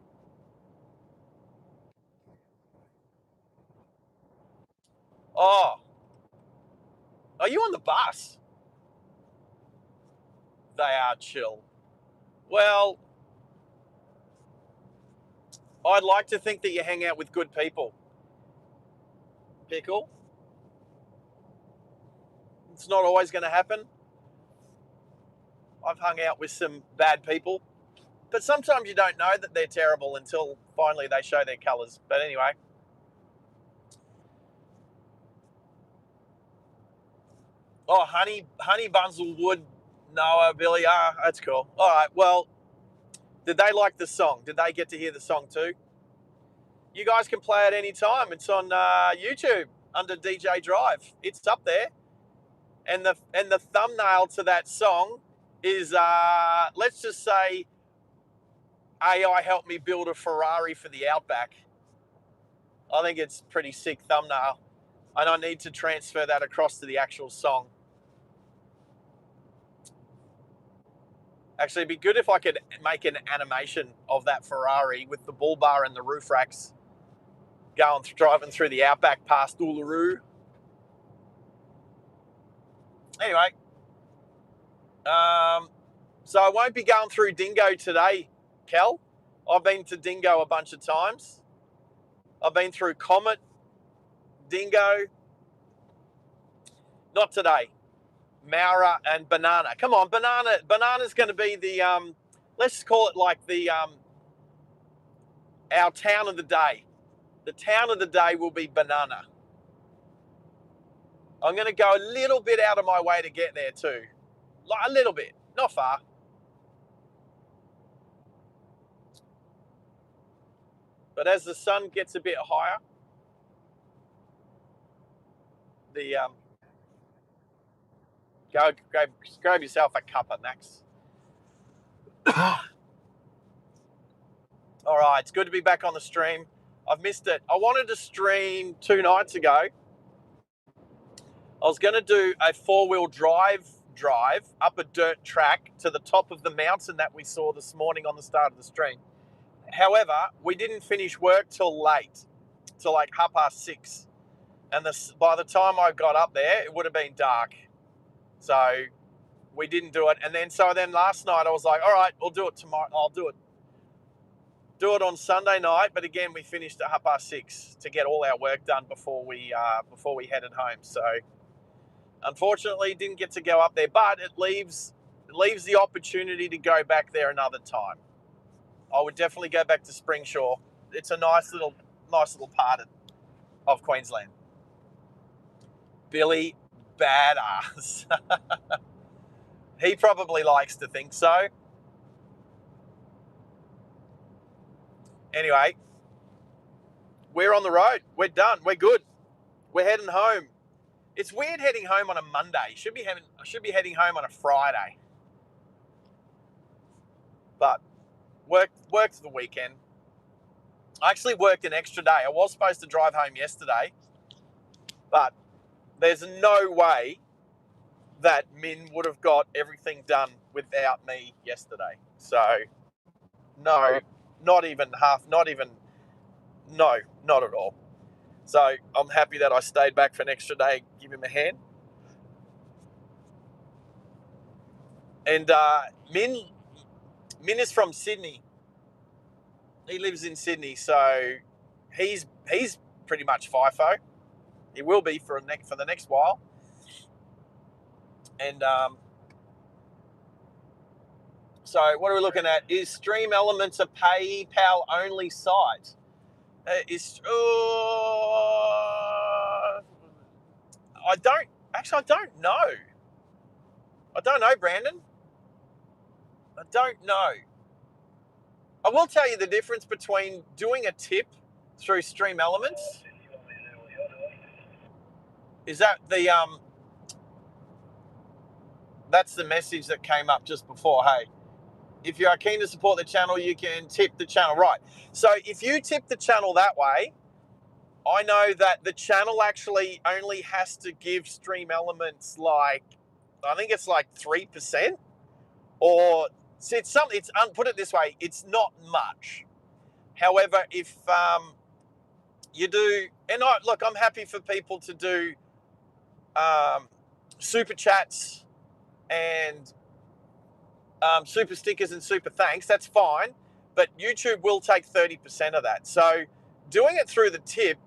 Oh, are you on the bus? They are chill. Well, I'd like to think that you hang out with good people, Pickle. It's not always going to happen. I've hung out with some bad people, But sometimes you don't know that they're terrible until finally they show their colours. But anyway. Oh, Honey Bunzel Wood, Noah, Billy. Ah, that's cool. All right. Well, did they like the song? Did they get to hear the song too? You guys can play it any time. It's on YouTube under DJ Drive. It's up there, and the thumbnail to that song is let's just say AI helped me build a Ferrari for the Outback. I think it's pretty sick thumbnail, and I need to transfer that across to the actual song. Actually, it'd be good if I could make an animation of that Ferrari with the bull bar and the roof racks driving through the Outback past Uluru. Anyway, so I won't be going through Dingo today, Kel. I've been to Dingo a bunch of times. I've been through Comet, Dingo. Not today. Maura and Banana. Come on, Banana's going to be the let's call it like the our town of the day. The town of the day will be Banana. I'm going to go a little bit out of my way to get there too. Like a little bit, not far. But as the sun gets a bit higher, the grab yourself a cuppa, Max. All right, it's good to be back on the stream. I've missed it. I wanted to stream 2 nights ago. I was going to do a 4-wheel drive up a dirt track to the top of the mountain that we saw this morning on the start of the stream. However, we didn't finish work till late, till like 6:30. And by the time I got up there, it would have been dark. So we didn't do it. And then last night I was like, all right, we'll do it tomorrow. I'll do it on Sunday night. But again, we finished at 6:30 to get all our work done before we headed home. So unfortunately, didn't get to go up there, but it leaves the opportunity to go back there another time. I would definitely go back to Springsure. It's a nice little part of Queensland. Billy, badass. He probably likes to think so. Anyway, we're on the road. We're done. We're good. We're heading home. It's weird heading home on a Monday. I should be heading home on a Friday. But worked the weekend. I actually worked an extra day. I was supposed to drive home yesterday, but there's no way that Min would have got everything done without me yesterday. So, no, not at all. So I'm happy that I stayed back for an extra day, give him a hand. And Min is from Sydney. He lives in Sydney, so he's pretty much FIFO. He will be for the next while. And so what are we looking at? Is Stream Elements a PayPal only site? I don't know. I don't know, Brandon. I don't know. I will tell you the difference between doing a tip through Stream Elements. Is that that's the message that came up just before. Hey, if you are keen to support the channel, you can tip the channel. Right. So if you tip the channel that way, I know that the channel actually only has to give Stream Elements I think it's like 3%, or it's something. Put it this way, it's not much. However, if you do, and I'm happy for people to do super chats and super stickers and super thanks. That's fine, but YouTube will take 30% of that. So doing it through the tip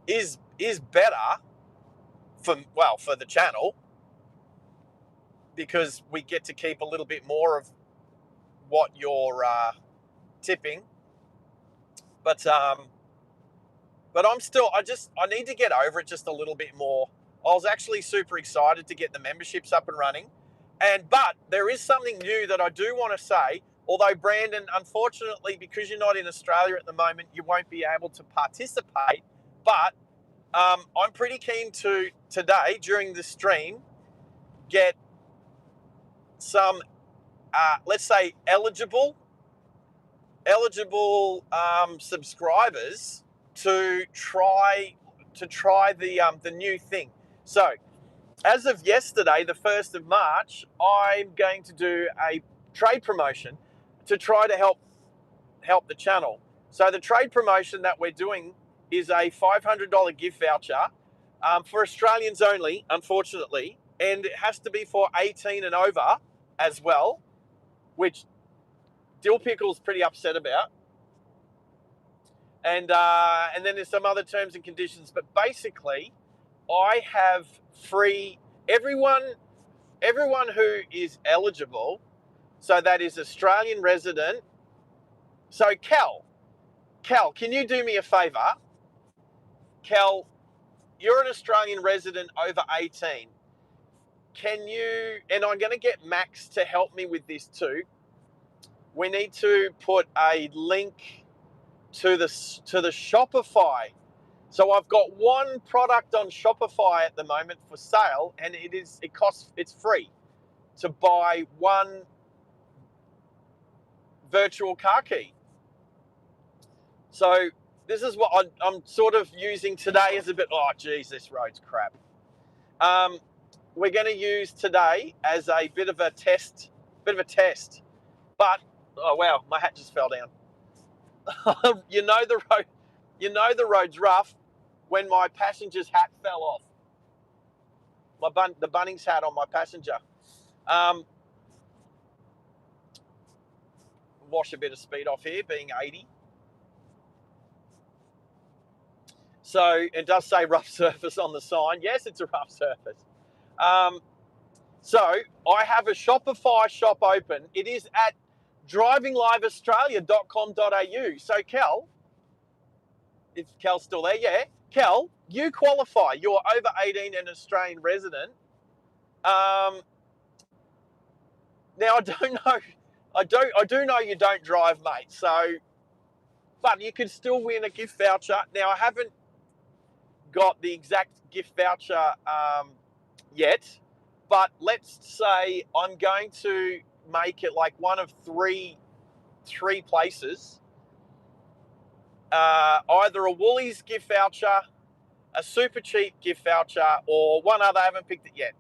is better for the channel, because we get to keep a little bit more of what you're tipping. But I'm still, I need to get over it just a little bit more. I was actually super excited to get the memberships up and running. But there is something new that I do want to say. Although, Brandon, unfortunately, because you're not in Australia at the moment, you won't be able to participate. But I'm pretty keen to, today, during the stream, get some, let's say, eligible subscribers to try the new thing. So, as of yesterday, the 1st of March, I'm going to do a trade promotion to try to help the channel. So the trade promotion that we're doing is a $500 gift voucher for Australians only, unfortunately, and it has to be for 18 and over as well, which Dill Pickle's pretty upset about. And then there's some other terms and conditions, but basically, I have free everyone who is eligible. So that is Australian resident. So Cal, can you do me a favour? Cal, you're an Australian resident over 18. Can you, and I'm going to get Max to help me with this too. We need to put a link to the Shopify. So I've got one product on Shopify at the moment for sale, and it's free to buy one virtual car key. So this is what I'm sort of using today as a bit, oh geez, this road's crap. We're going to use today as a bit of a test, but, oh wow, my hat just fell down. You know the road's rough when my passenger's hat fell off. The Bunnings hat on my passenger. Wash a bit of speed off here, being 80. So it does say rough surface on the sign. Yes, it's a rough surface. So I have a Shopify shop open. It is at drivingliveaustralia.com.au. So Cal, if Cal's still there, yeah. Cal, you qualify. You're over 18 and Australian resident. Now I don't know. I do know you don't drive, mate. So, but you could still win a gift voucher. Now I haven't got the exact gift voucher yet, but let's say I'm going to make it like one of three places. Either a Woolies gift voucher, a Super Cheap gift voucher, or one other. I haven't picked it yet.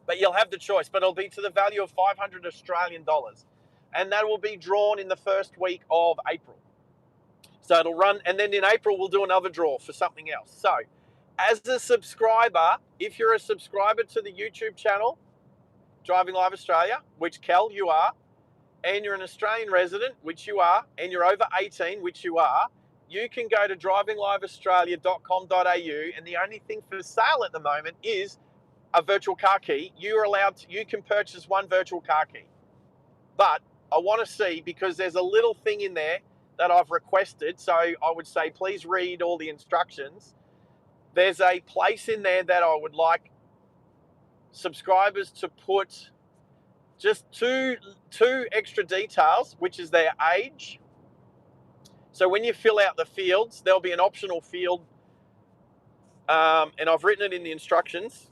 But you'll have the choice. But it'll be to the value of 500 Australian dollars. And that will be drawn in the first week of April. So it'll run, and then in April we'll do another draw for something else. So as a subscriber, if you're a subscriber to the YouTube channel, Driving Live Australia, which Cal, you are, and you're an Australian resident, which you are, and you're over 18, which you are, you can go to drivingliveaustralia.com.au, and the only thing for sale at the moment is a virtual car key. You can purchase one virtual car key. But I want to see, because there's a little thing in there that I've requested, so I would say please read all the instructions. There's a place in there that I would like subscribers to put just two extra details, which is their age. So when you fill out the fields, there'll be an optional field, and I've written it in the instructions.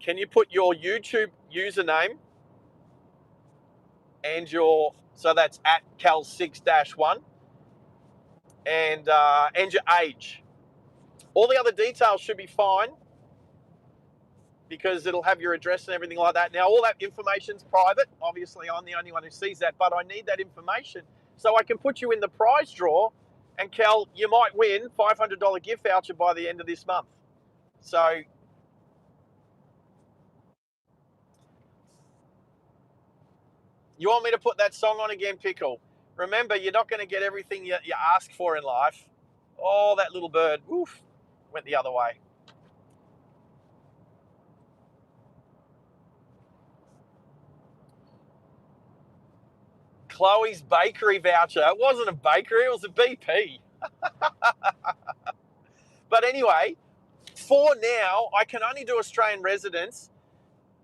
Can you put your YouTube username and so that's at cal6-1, and your age. All the other details should be fine, because it'll have your address and everything like that. Now, all that information's private. Obviously, I'm the only one who sees that, but I need that information so I can put you in the prize draw. And Cal, you might win $500 gift voucher by the end of this month. So you want me to put that song on again, Pickle? Remember, you're not going to get everything you ask for in life. Oh, that little bird, oof, went the other way. Chloe's bakery voucher. It wasn't a bakery, it was a BP. But anyway, for now, I can only do Australian residents.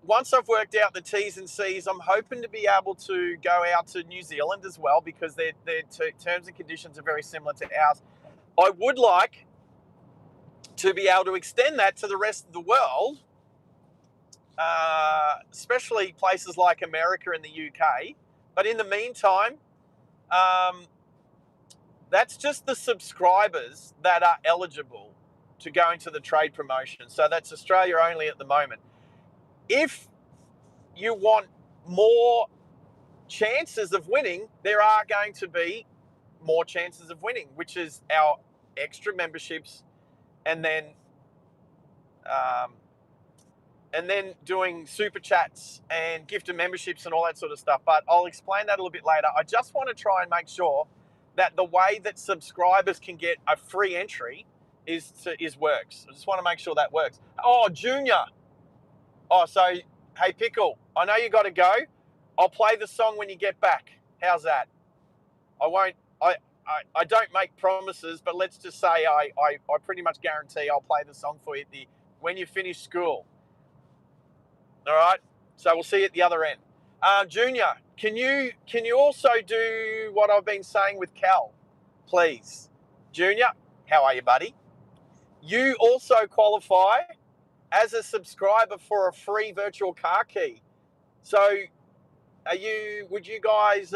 Once I've worked out the T's and C's, I'm hoping to be able to go out to New Zealand as well, because their terms and conditions are very similar to ours. I would like to be able to extend that to the rest of the world, especially places like America and the UK. But in the meantime, that's just the subscribers that are eligible to go into the trade promotion. So that's Australia only at the moment. If you want more chances of winning, there are going to be more chances of winning, which is our extra memberships, and then doing super chats and gift and memberships and all that sort of stuff. But I'll explain that a little bit later. I just want to try and make sure that the way that subscribers can get a free entry is works. I just want to make sure that works. Oh, Junior. Oh, so hey Pickle, I know you got to go. I'll play the song when you get back. How's that? I don't make promises, but let's just say I pretty much guarantee I'll play the song for you when you finish school. All right. So we'll see you at the other end. Junior, can you also do what I've been saying with Cal, please? Junior, how are you, buddy? You also qualify as a subscriber for a free virtual car key. So would you guys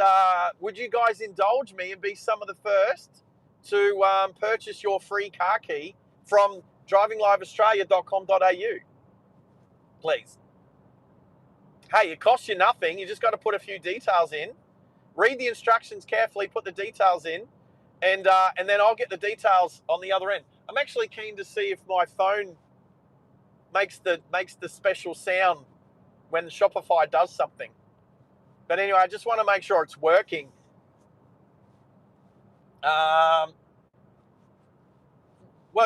indulge me and be some of the first to purchase your free car key from drivingliveaustralia.com.au, please? Hey, it costs you nothing. You just got to put a few details in, read the instructions carefully, put the details in, and then I'll get the details on the other end. I'm actually keen to see if my phone makes the special sound when Shopify does something. But anyway, I just want to make sure it's working. Well,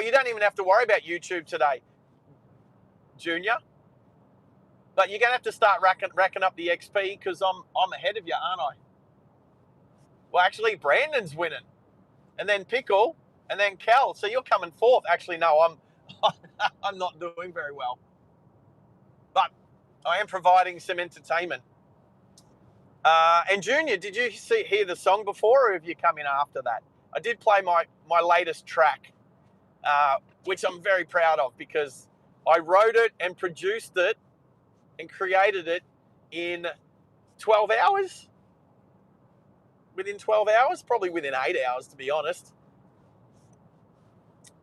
you don't even have to worry about YouTube today, Junior. But you're going to have to start racking up the XP, because I'm ahead of you, aren't I? Well, actually, Brandon's winning, and then Pickle, and then Cal. So you're coming fourth. Actually, no, I'm not doing very well, but I am providing some entertainment. And Junior, did you hear the song before, or have you come in after that? I did play my latest track, which I'm very proud of, because I wrote it and produced it and created it in 12 hours. Within 12 hours, probably within 8 hours, to be honest.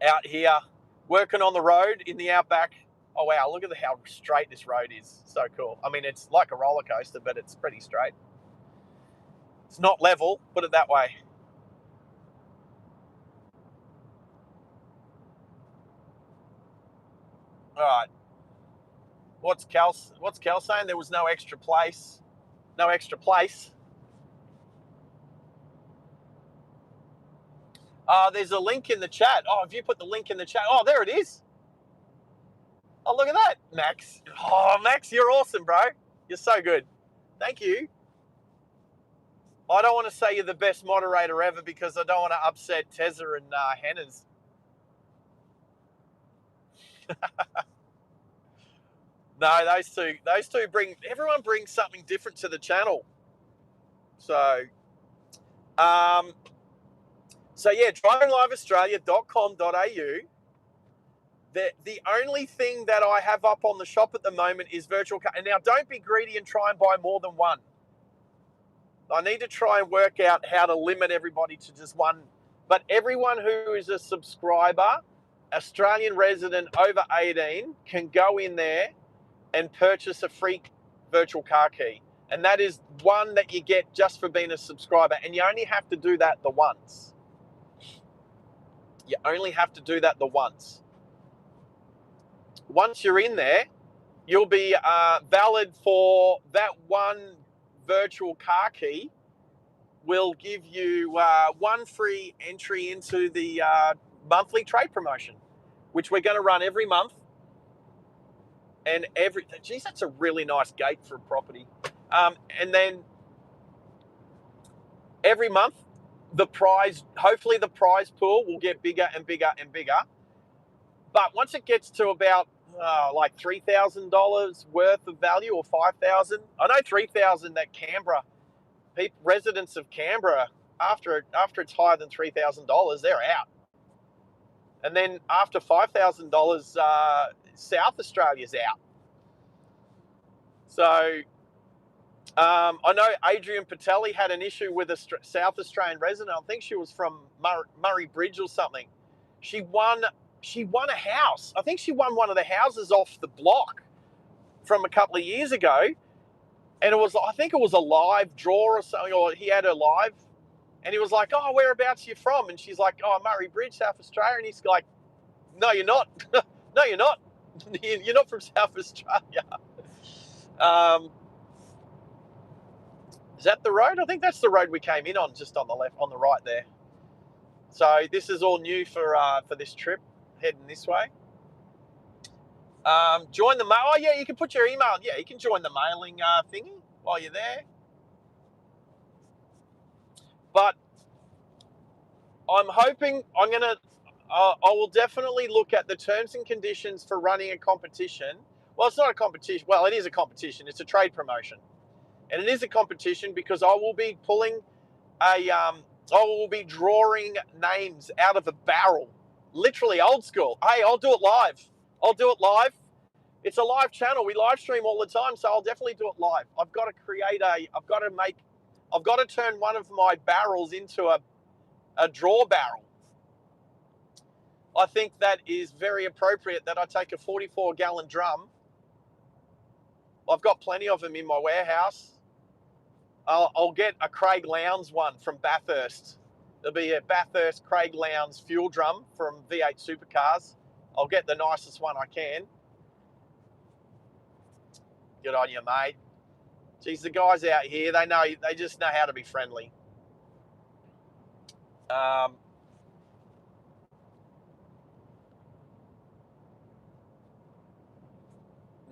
Out here, working on the road in the Outback. Oh, wow, look at how straight this road is. So cool. I mean, it's like a roller coaster, but it's pretty straight. It's not level, put it that way. All right. What's Cal saying? There was no extra place. No extra place. There's a link in the chat. Oh, have you put the link in the chat? Oh, there it is. Oh, look at that, Max. Oh, Max, you're awesome, bro. You're so good. Thank you. I don't want to say you're the best moderator ever, because I don't want to upset Tezza and Hannah's. No, those two everyone brings something different to the channel. So yeah, drivingliveaustralia.com.au. The only thing that I have up on the shop at the moment is virtual car. And now, don't be greedy and try and buy more than one. I need to try and work out how to limit everybody to just one. But everyone who is a subscriber, Australian resident over 18, can go in there and purchase a free virtual car key. And that is one that you get just for being a subscriber. And you only have to do that the once. You only have to do that the once. Once you're in there, you'll be valid for that one virtual car key. Will give you one free entry into the monthly trade promotion, which we're going to run every month. And geez, that's a really nice gate for a property. And then every month, hopefully the prize pool will get bigger and bigger and bigger. But once it gets to about like $3,000 worth of value, or 5,000, I know 3,000 that Canberra residents of Canberra, after it's higher than $3,000, they're out. And then after $5,000, South Australia's out. So I know Adrian Patelli had an issue with a South Australian resident. I think she was from Murray Bridge or something. She won a house. I think she won one of the houses off the block from a couple of years ago. And I think it was a live draw or something, or he had her live. And he was like, "Oh, whereabouts are you from?" And she's like, "Oh, Murray Bridge, South Australia." And he's like, "No, you're not. No, you're not. You're not from South Australia." Is that the road? I think that's the road we came in on, just on the left, on the right there. So this is all new for this trip, heading this way. Join the mail. Oh yeah, you can put your email. Yeah, you can join the mailing thingy while you're there. But I'm hoping I will definitely look at the terms and conditions for running a competition. Well, it's not a competition. Well, it is a competition. It's a trade promotion, and it is a competition because I will be pulling I will be drawing names out of a barrel, literally old school. Hey, I'll do it live. I'll do it live. It's a live channel. We live stream all the time, so I'll definitely do it live. I've got to turn one of my barrels into a draw barrel. I think that is very appropriate that I take a 44-gallon drum. I've got plenty of them in my warehouse. I'll get a Craig Lowndes one from Bathurst. There'll be a Bathurst Craig Lowndes fuel drum from V8 Supercars. I'll get the nicest one I can. Good on you, mate. Geez, the guys out here, they just know how to be friendly.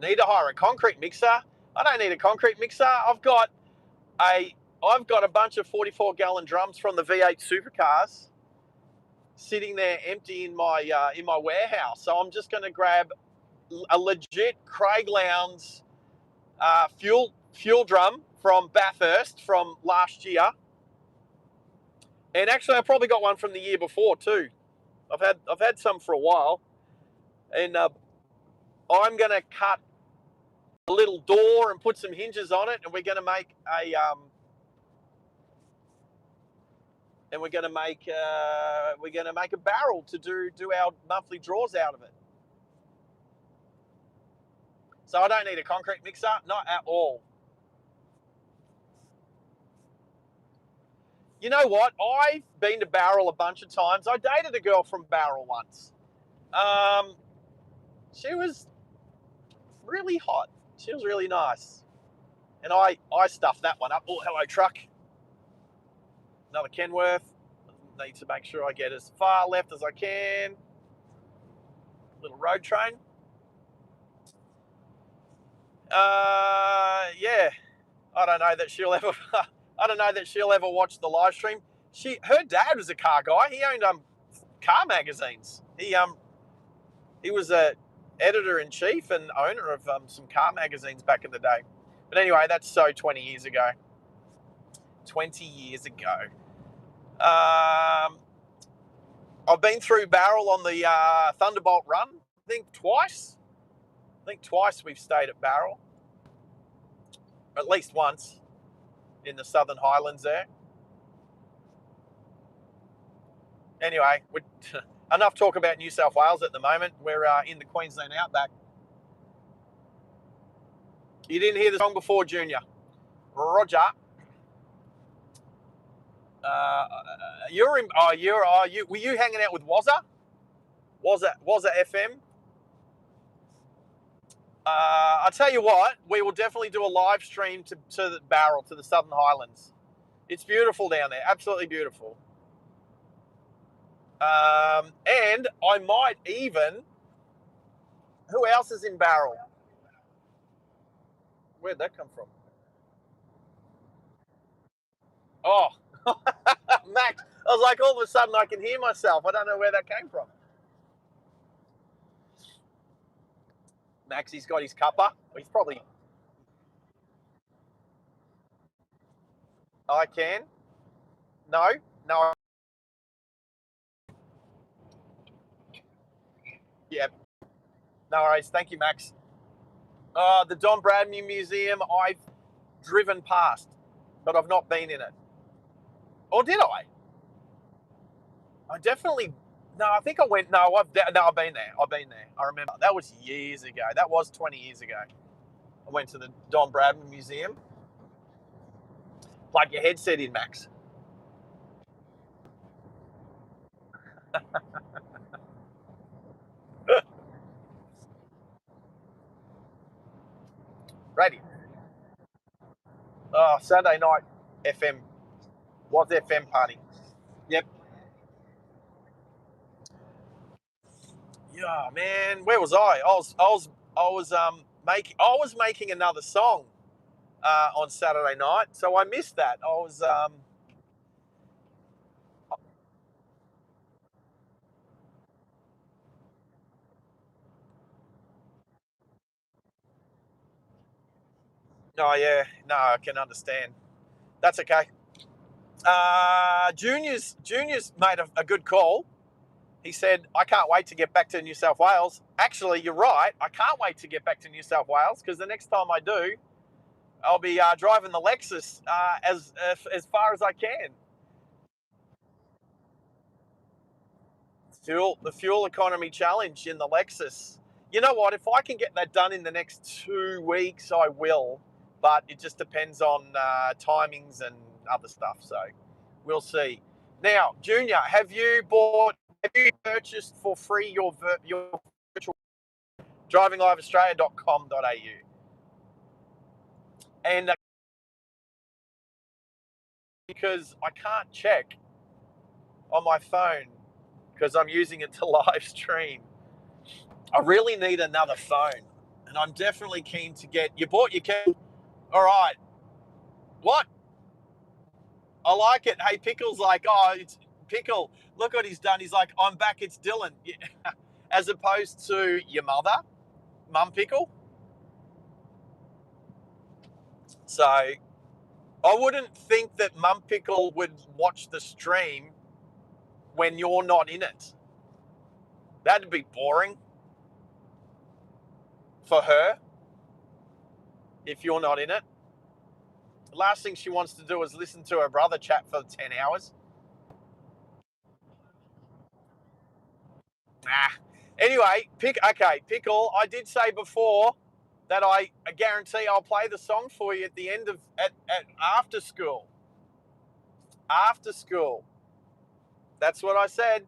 Need to hire a concrete mixer? I don't need a concrete mixer. I've got a bunch of 44-gallon drums from the V8 Supercars sitting there empty in my warehouse. So I'm just going to grab a legit Craig Lowndes fuel drum from Bathurst from last year, and actually I probably got one from the year before too. I've had some for a while, and I'm going to cut a little door and put some hinges on it, and we're going to make a barrel to do our monthly draws out of it. So I don't need a concrete mixer, not at all. You know what? I've been to Barrel a bunch of times. I dated a girl from Barrel once. She was really hot. She was really nice. And I stuffed that one up. Oh, hello, truck. Another Kenworth. Need to make sure I get as far left as I can. Little road train. Yeah. I don't know that she'll ever watch the live stream. Her dad was a car guy. He owned car magazines. He was a editor-in-chief and owner of some car magazines back in the day. But anyway, that's 20 years ago. 20 years ago. I've been through Barrel on the Thunderbolt run, I think twice. We've stayed at Barrel. At least once in the Southern Highlands there. Anyway, enough talk about New South Wales at the moment. We're in the Queensland Outback. You didn't hear the song before, Junior. Roger. Were you hanging out with Wazza? Wazza FM? I tell you what, we will definitely do a live stream to the Barrel, to the Southern Highlands. It's beautiful down there, absolutely beautiful. And I might even. Who else is in Barrel? Where'd that come from? Oh, Max, I was like, all of a sudden I can hear myself. I don't know where that came from. Max, he's got his cuppa. He's probably... I can. No, no. Yeah, no worries. Thank you, Max. The Don Bradney Museum, I've driven past, but I've not been in it. Or did I? I definitely... No, I think I went... No, I've been there. I've been there. I remember. That was years ago. That was 20 years ago. I went to the Don Bradman Museum. Plug your headset in, Max. Radio. Oh, Saturday night FM. Was FM party. Yep. Yeah, man. Where was I? I was making another song on Saturday night, so I missed that. I was oh yeah, no, I can understand. That's okay. Junior's made a good call. He said, I can't wait to get back to New South Wales. Actually, you're right. I can't wait to get back to New South Wales because the next time I do, I'll be driving the Lexus as far as I can. The fuel economy challenge in the Lexus. You know what? If I can get that done in the next 2 weeks, I will. But it just depends on timings and other stuff. So we'll see. Now, Junior, have you purchased for free your virtual drivingliveaustralia.com.au? And because I can't check on my phone because I'm using it to live stream. I really need another phone, and I'm definitely keen to get... You bought your kettle? All right. What? I like it. Hey, Pickle's like, oh, it's Pickle. Look what he's done. He's like, I'm back. It's Dylan. As opposed to your mother, Mum Pickle. So I wouldn't think that Mum Pickle would watch the stream when you're not in it. That'd be boring for her if you're not in it. The last thing she wants to do is listen to her brother chat for 10 hours. Nah. Anyway, Pickle, I did say before that I guarantee I'll play the song for you at the end of at after school. After school. That's what I said.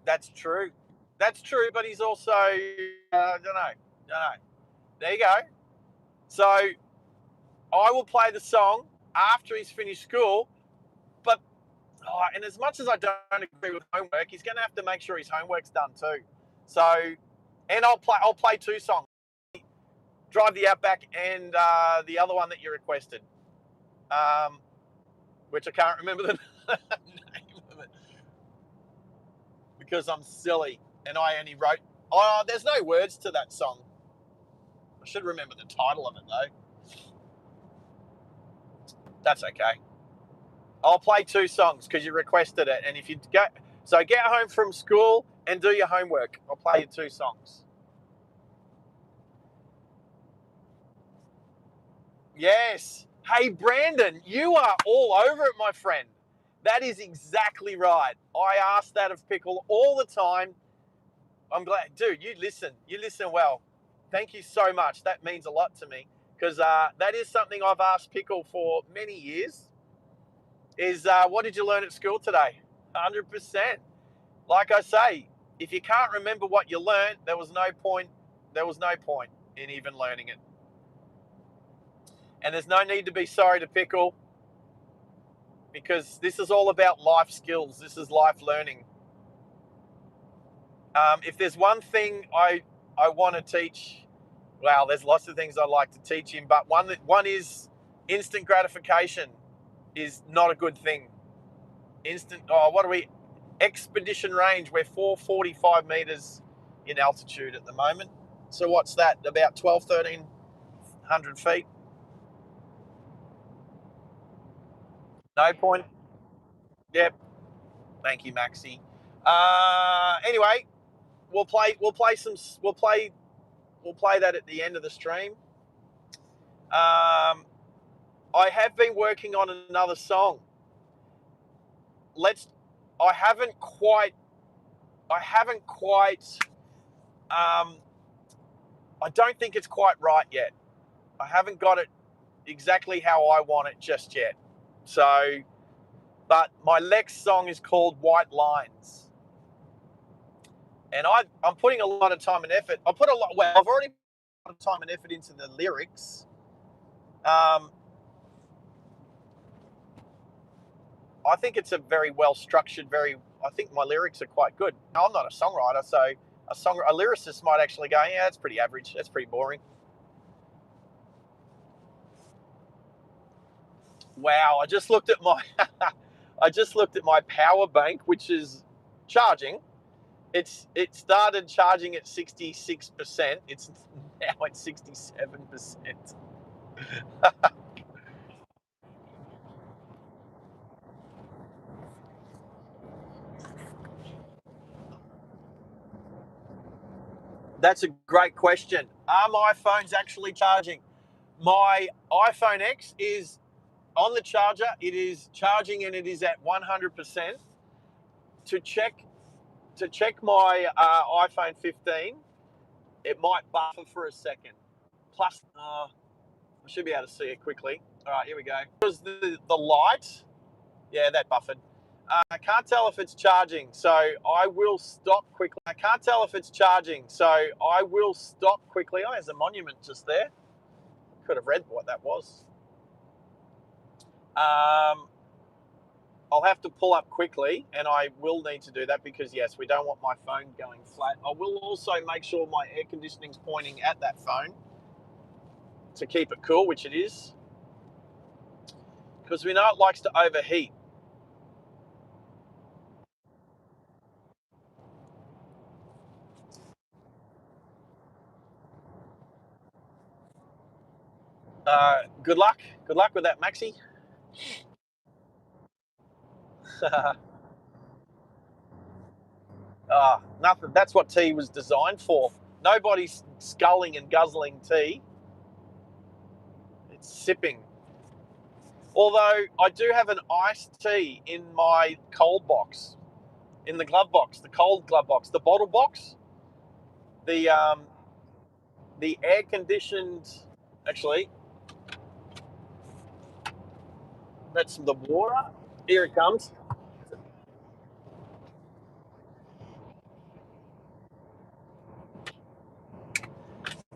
That's true. That's true, but he's also I don't know. There you go. So I will play the song after he's finished school, but and as much as I don't agree with homework, he's going to have to make sure his homework's done too. So, and I'll play two songs: Drive the Outback and the other one that you requested, which I can't remember the name of it because I'm silly and I only wrote. Oh, there's no words to that song. I should remember the title of it though. That's okay. I'll play two songs because you requested it, and if you get home from school and do your homework, I'll play you two songs. Yes. Hey, Brandon, you are all over it, my friend. That is exactly right. I ask that of Pickle all the time. I'm glad, dude. You listen well. Thank you so much. That means a lot to me because that is something I've asked Pickle for many years. Is what did you learn at school today? 100%. Like I say, if you can't remember what you learned, there was no point in even learning it. And there's no need to be sorry to Pickle because this is all about life skills. This is life learning. If there's one thing I want to teach, well, there's lots of things I like to teach him, but one is instant gratification is not a good thing. What are we? Expedition range. We're 445 meters in altitude at the moment. So what's that? About 1,300 feet. No point. Yep. Thank you, Maxi. Anyway, we'll play that at the end of the stream. I have been working on another song. I haven't quite. I don't think it's quite right yet. I haven't got it exactly how I want it just yet. So, but my next song is called White Lines, and I'm putting a lot of time and effort. I've already put a lot of time and effort into the lyrics. I think it's a very well structured. I think my lyrics are quite good. No, I'm not a songwriter, so a lyricist might actually go, yeah, that's pretty average. That's pretty boring. Wow, I just looked at my power bank, which is charging. It started charging at 66%. It's now at 67%. That's a great question. Are my phones actually charging? My iPhone X is on the charger. It is charging and it is at 100%. To check my iPhone 15, it might buffer for a second. Plus, I should be able to see it quickly. All right, here we go. Because the light, yeah, that buffered. I can't tell if it's charging, so I will stop quickly. I can't tell if it's charging, so I will stop quickly. Oh, there's a monument just there. Could have read what that was. I'll have to pull up quickly, and I will need to do that because, yes, we don't want my phone going flat. I will also make sure my air conditioning's pointing at that phone to keep it cool, which it is, because we know it likes to overheat. Good luck. Good luck with that, Maxi. Nothing. That's what tea was designed for. Nobody's sculling and guzzling tea. It's sipping. Although I do have an iced tea in my cold box, in the glove box, the cold glove box, the bottle box, the air conditioned. Actually, that's the water. Here it comes.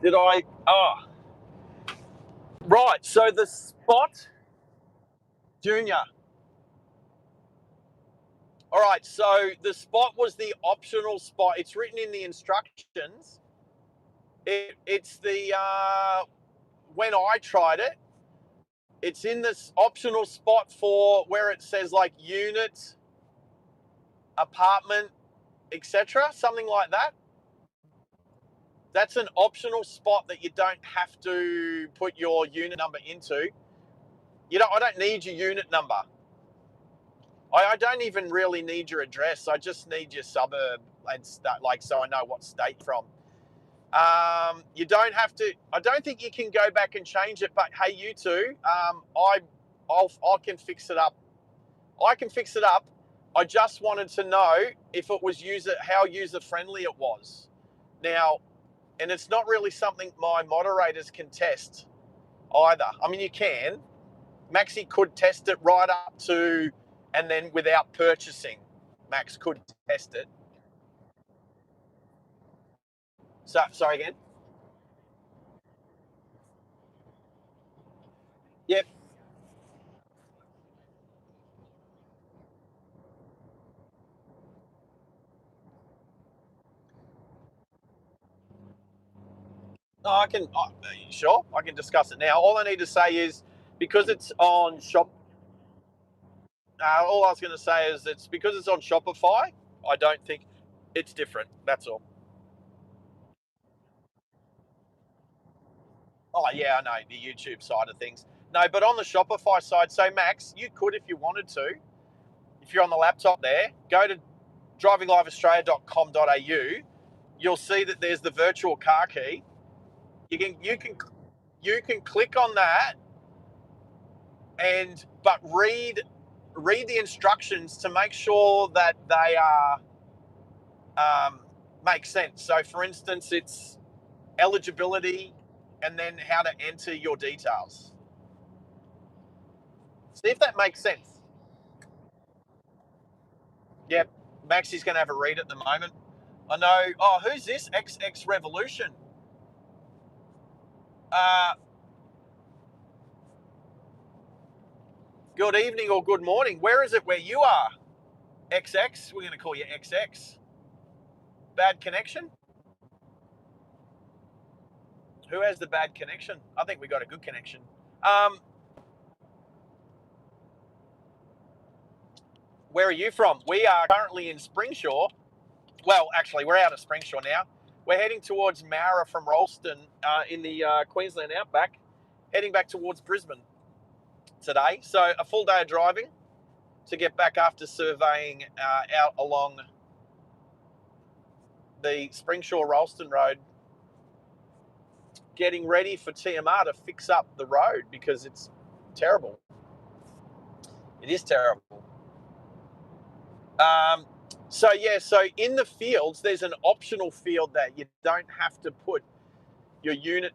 Did I? Right. So the spot, Junior. All right. So the spot was the optional spot. It's written in the instructions. It's the when I tried it, it's in this optional spot for where it says like unit, apartment, etc. Something like that. That's an optional spot that you don't have to put your unit number into. I don't need your unit number. I don't even really need your address. I just need your suburb and so I know what state from. You don't have to. I don't think you can go back and change it. But hey, you two, I can fix it up. I can fix it up. I just wanted to know if it was how user friendly it was. Now, and it's not really something my moderators can test either. I mean, you can. Maxi could test it right up to, and then without purchasing, Max could test it. So, sorry again. Yep. Oh, I can, sure, I can discuss it now. All I need to say is because it's on shop. All I was going to say is it's because it's on Shopify. I don't think it's different. That's all. Oh yeah, I know the YouTube side of things. No, but on the Shopify side, so Max, you could if you wanted to. If you're on the laptop there, go to drivingliveaustralia.com.au. You'll see that there's the virtual car key. You can click on that and but read the instructions to make sure that they are make sense. So, for instance, it's eligibility and then how to enter your details. See if that makes sense. Yep, Maxie's going to have a read at the moment. I know. Oh, who's this? XX Revolution. Uh, Good evening or good morning. Where is it where you are? XX. We're going to call you XX. Bad connection? Who has the bad connection? I think we got a good connection. Where are you from? We are currently in Springsure. Well, actually, we're out of Springsure now. We're heading towards Mara from Ralston in the Queensland Outback, heading back towards Brisbane today. So a full day of driving to get back after surveying out along the Springsure Ralston Road, getting ready for TMR to fix up the road because it's terrible. It is terrible. So in the fields, there's an optional field that you don't have to put your unit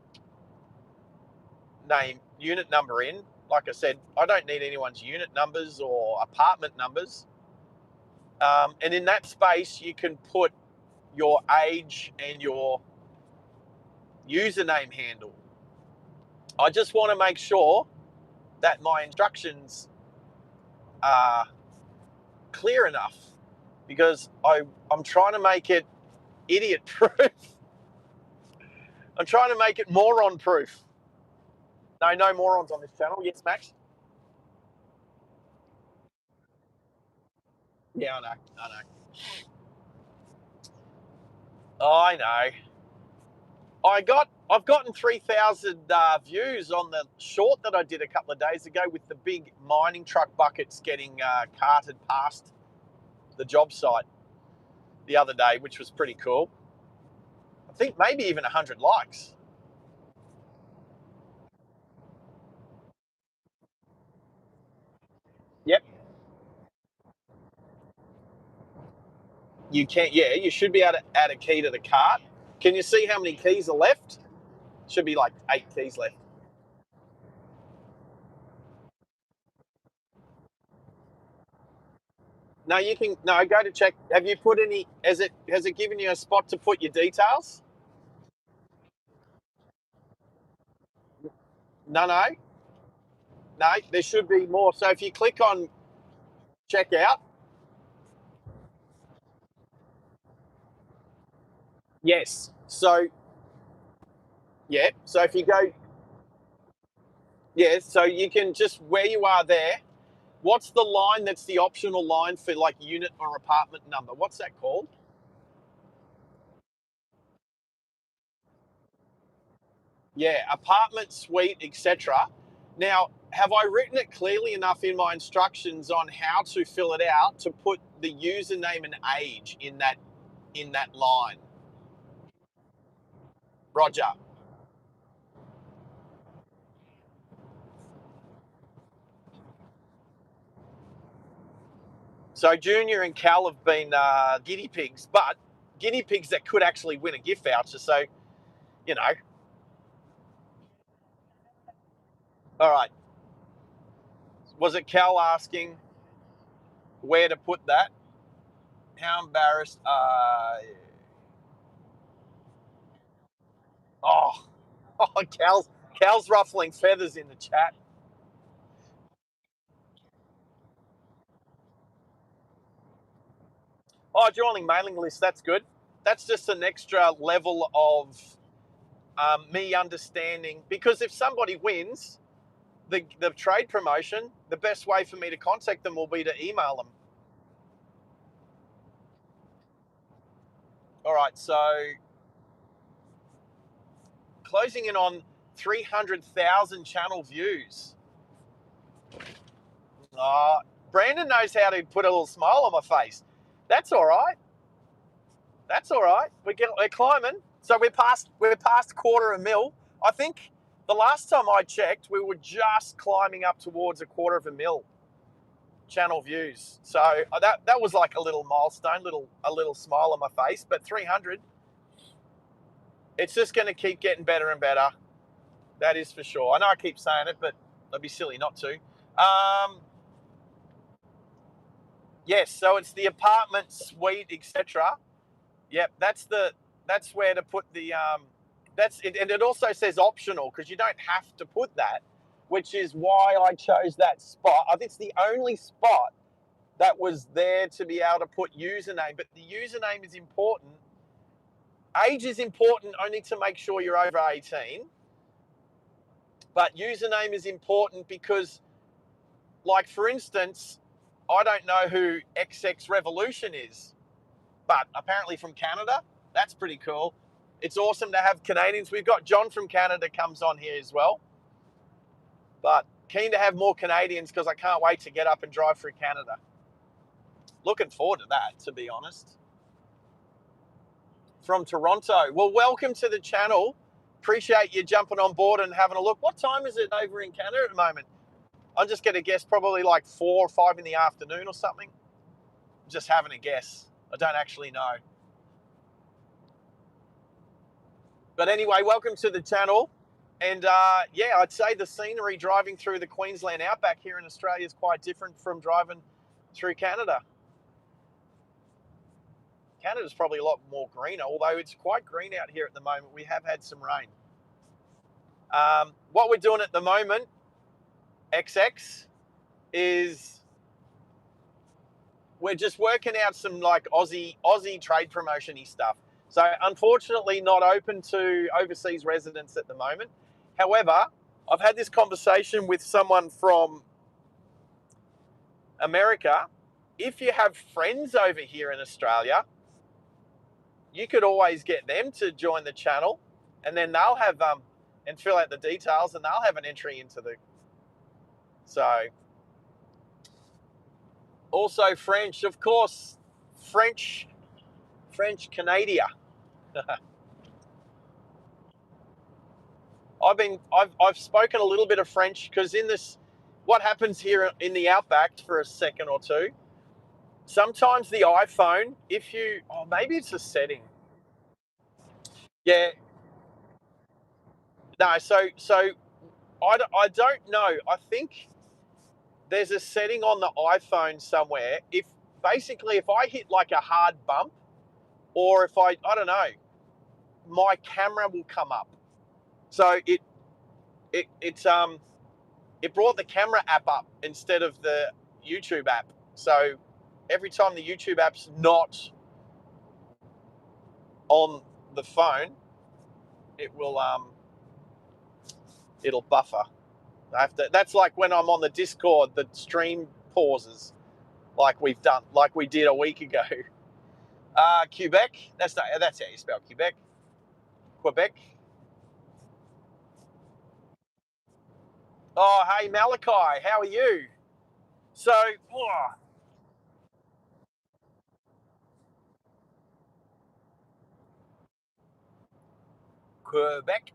number in. Like I said, I don't need anyone's unit numbers or apartment numbers. And in that space, you can put your age and your username handle. I just want to make sure that my instructions are clear enough because I'm trying to make it idiot proof. I'm trying to make it moron proof. No morons on this channel. Yes, Max? Yeah, I know. I know. I've gotten 3,000 views on the short that I did a couple of days ago with the big mining truck buckets getting carted past the job site the other day, which was pretty cool. I think maybe even 100 likes. Yep. You can, yeah, you should be able to add a key to the cart. Can you see how many keys are left? Should be like 8 keys left. No, you can go to check. Have you put any? Has it given you a spot to put your details? No. There should be more. So if you click on checkout, yes. So yeah. So if you go, yeah. So you can just where you are there. What's the line that's the optional line for like unit or apartment number? What's that called? Yeah, apartment, suite, etc. Now, have I written it clearly enough in my instructions on how to fill it out to put the username and age in that line? Roger. So Junior and Cal have been guinea pigs, but guinea pigs that could actually win a gift voucher. So, you know, all right. Was it Cal asking where to put that? How embarrassed? Oh, oh, Cal's ruffling feathers in the chat. Oh, joining mailing list. That's good. That's just an extra level of me understanding, because if somebody wins the trade promotion, the best way for me to contact them will be to email them. All right, so closing in on 300,000 channel views. Brandon knows how to put a little smile on my face. That's all right. That's all right. We're climbing. So we're past $250,000. I think the last time I checked, we were just climbing up towards $250,000 channel views. So that was like a little milestone, a little smile on my face. But 300, it's just going to keep getting better and better. That is for sure. I know I keep saying it, but I'd be silly not to. Yes, so it's the apartment, suite, etc. Yep, that's where to put the that's it, and it also says optional because you don't have to put that, which is why I chose that spot. I think it's the only spot that was there to be able to put username, but the username is important. Age is important only to make sure you're over 18, but username is important because, like for instance, I don't know who XX Revolution is, but apparently from Canada. That's pretty cool. It's awesome to have Canadians. We've got John from Canada comes on here as well. But keen to have more Canadians because I can't wait to get up and drive through Canada. Looking forward to that, to be honest. From Toronto. Well, welcome to the channel. Appreciate you jumping on board and having a look. What time is it over in Canada at the moment? I'm just going to guess probably like 4 or 5 in the afternoon or something. Just having a guess. I don't actually know. But anyway, welcome to the channel. And yeah, I'd say the scenery driving through the Queensland Outback here in Australia is quite different from driving through Canada. Canada's probably a lot more greener, although it's quite green out here at the moment. We have had some rain. What we're doing at the moment, XX, is we're just working out some like Aussie trade promotion-y stuff. So unfortunately not open to overseas residents at the moment. However, I've had this conversation with someone from America. If you have friends over here in Australia, you could always get them to join the channel and then they'll have and fill out the details and they'll have an entry into the, so also French, of course, French Canada. I've spoken a little bit of French because in this, what happens here in the Outback for a second or two, sometimes the iPhone, if you, maybe it's a setting. Yeah. No, so I don't know. I think there's a setting on the iPhone somewhere. If basically if I hit like a hard bump, or if I don't know, my camera will come up. So it brought the camera app up instead of the YouTube app. So every time the YouTube app's not on the phone, it will it'll buffer. I have to, that's like when I'm on the Discord, the stream pauses, like we did a week ago. Quebec. That's how you spell Quebec. Quebec. Oh, hey Malachi, how are you? So, Quebec.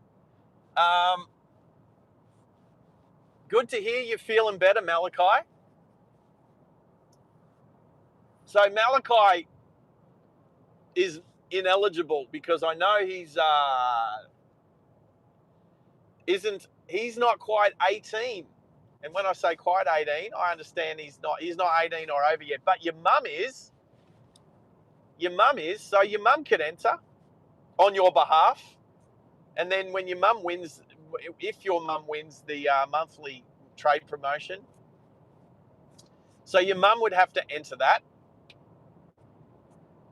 Good to hear you're feeling better, Malachi. So Malachi is ineligible because I know he's he's not quite 18. And when I say quite 18, I understand he's not 18 or over yet. But your mum is. So your mum could enter on your behalf. And then when your mum wins, if your mum wins the monthly trade promotion, so your mum would have to enter that.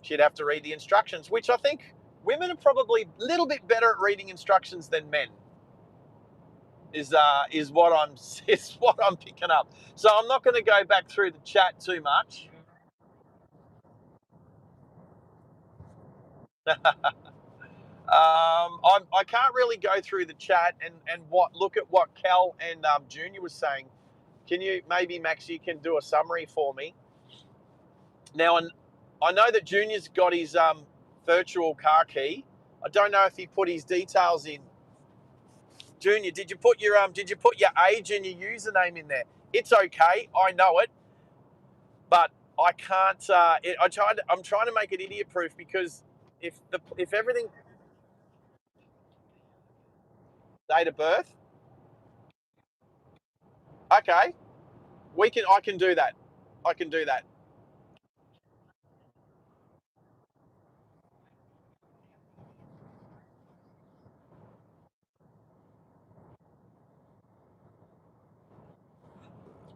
She'd have to read the instructions, which I think women are probably a little bit better at reading instructions than men. Is what I'm picking up. So I'm not going to go back through the chat too much. I can't really go through the chat and look at what Cal and Junior was saying. Can you maybe, Max, you can do a summary for me now? And I know that Junior's got his virtual car key. I don't know if he put his details in. Junior, did you put your age and your username in there? It's okay, I know it, but I can't. I'm trying to make it idiot proof, because if everything, date of birth, okay, I can do that. I can do that.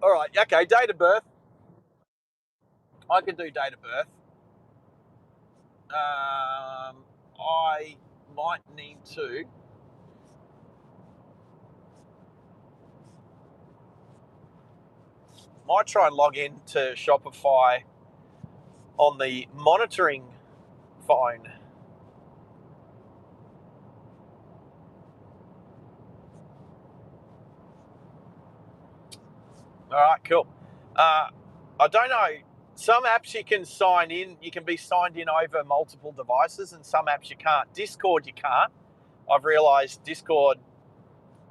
All right, okay, date of birth. I can do date of birth. I might need to. Might try and log in to Shopify on the monitoring phone. All right, cool. I don't know. Some apps you can sign in. You can be signed in over multiple devices, and some apps you can't. Discord you can't. I've realised Discord,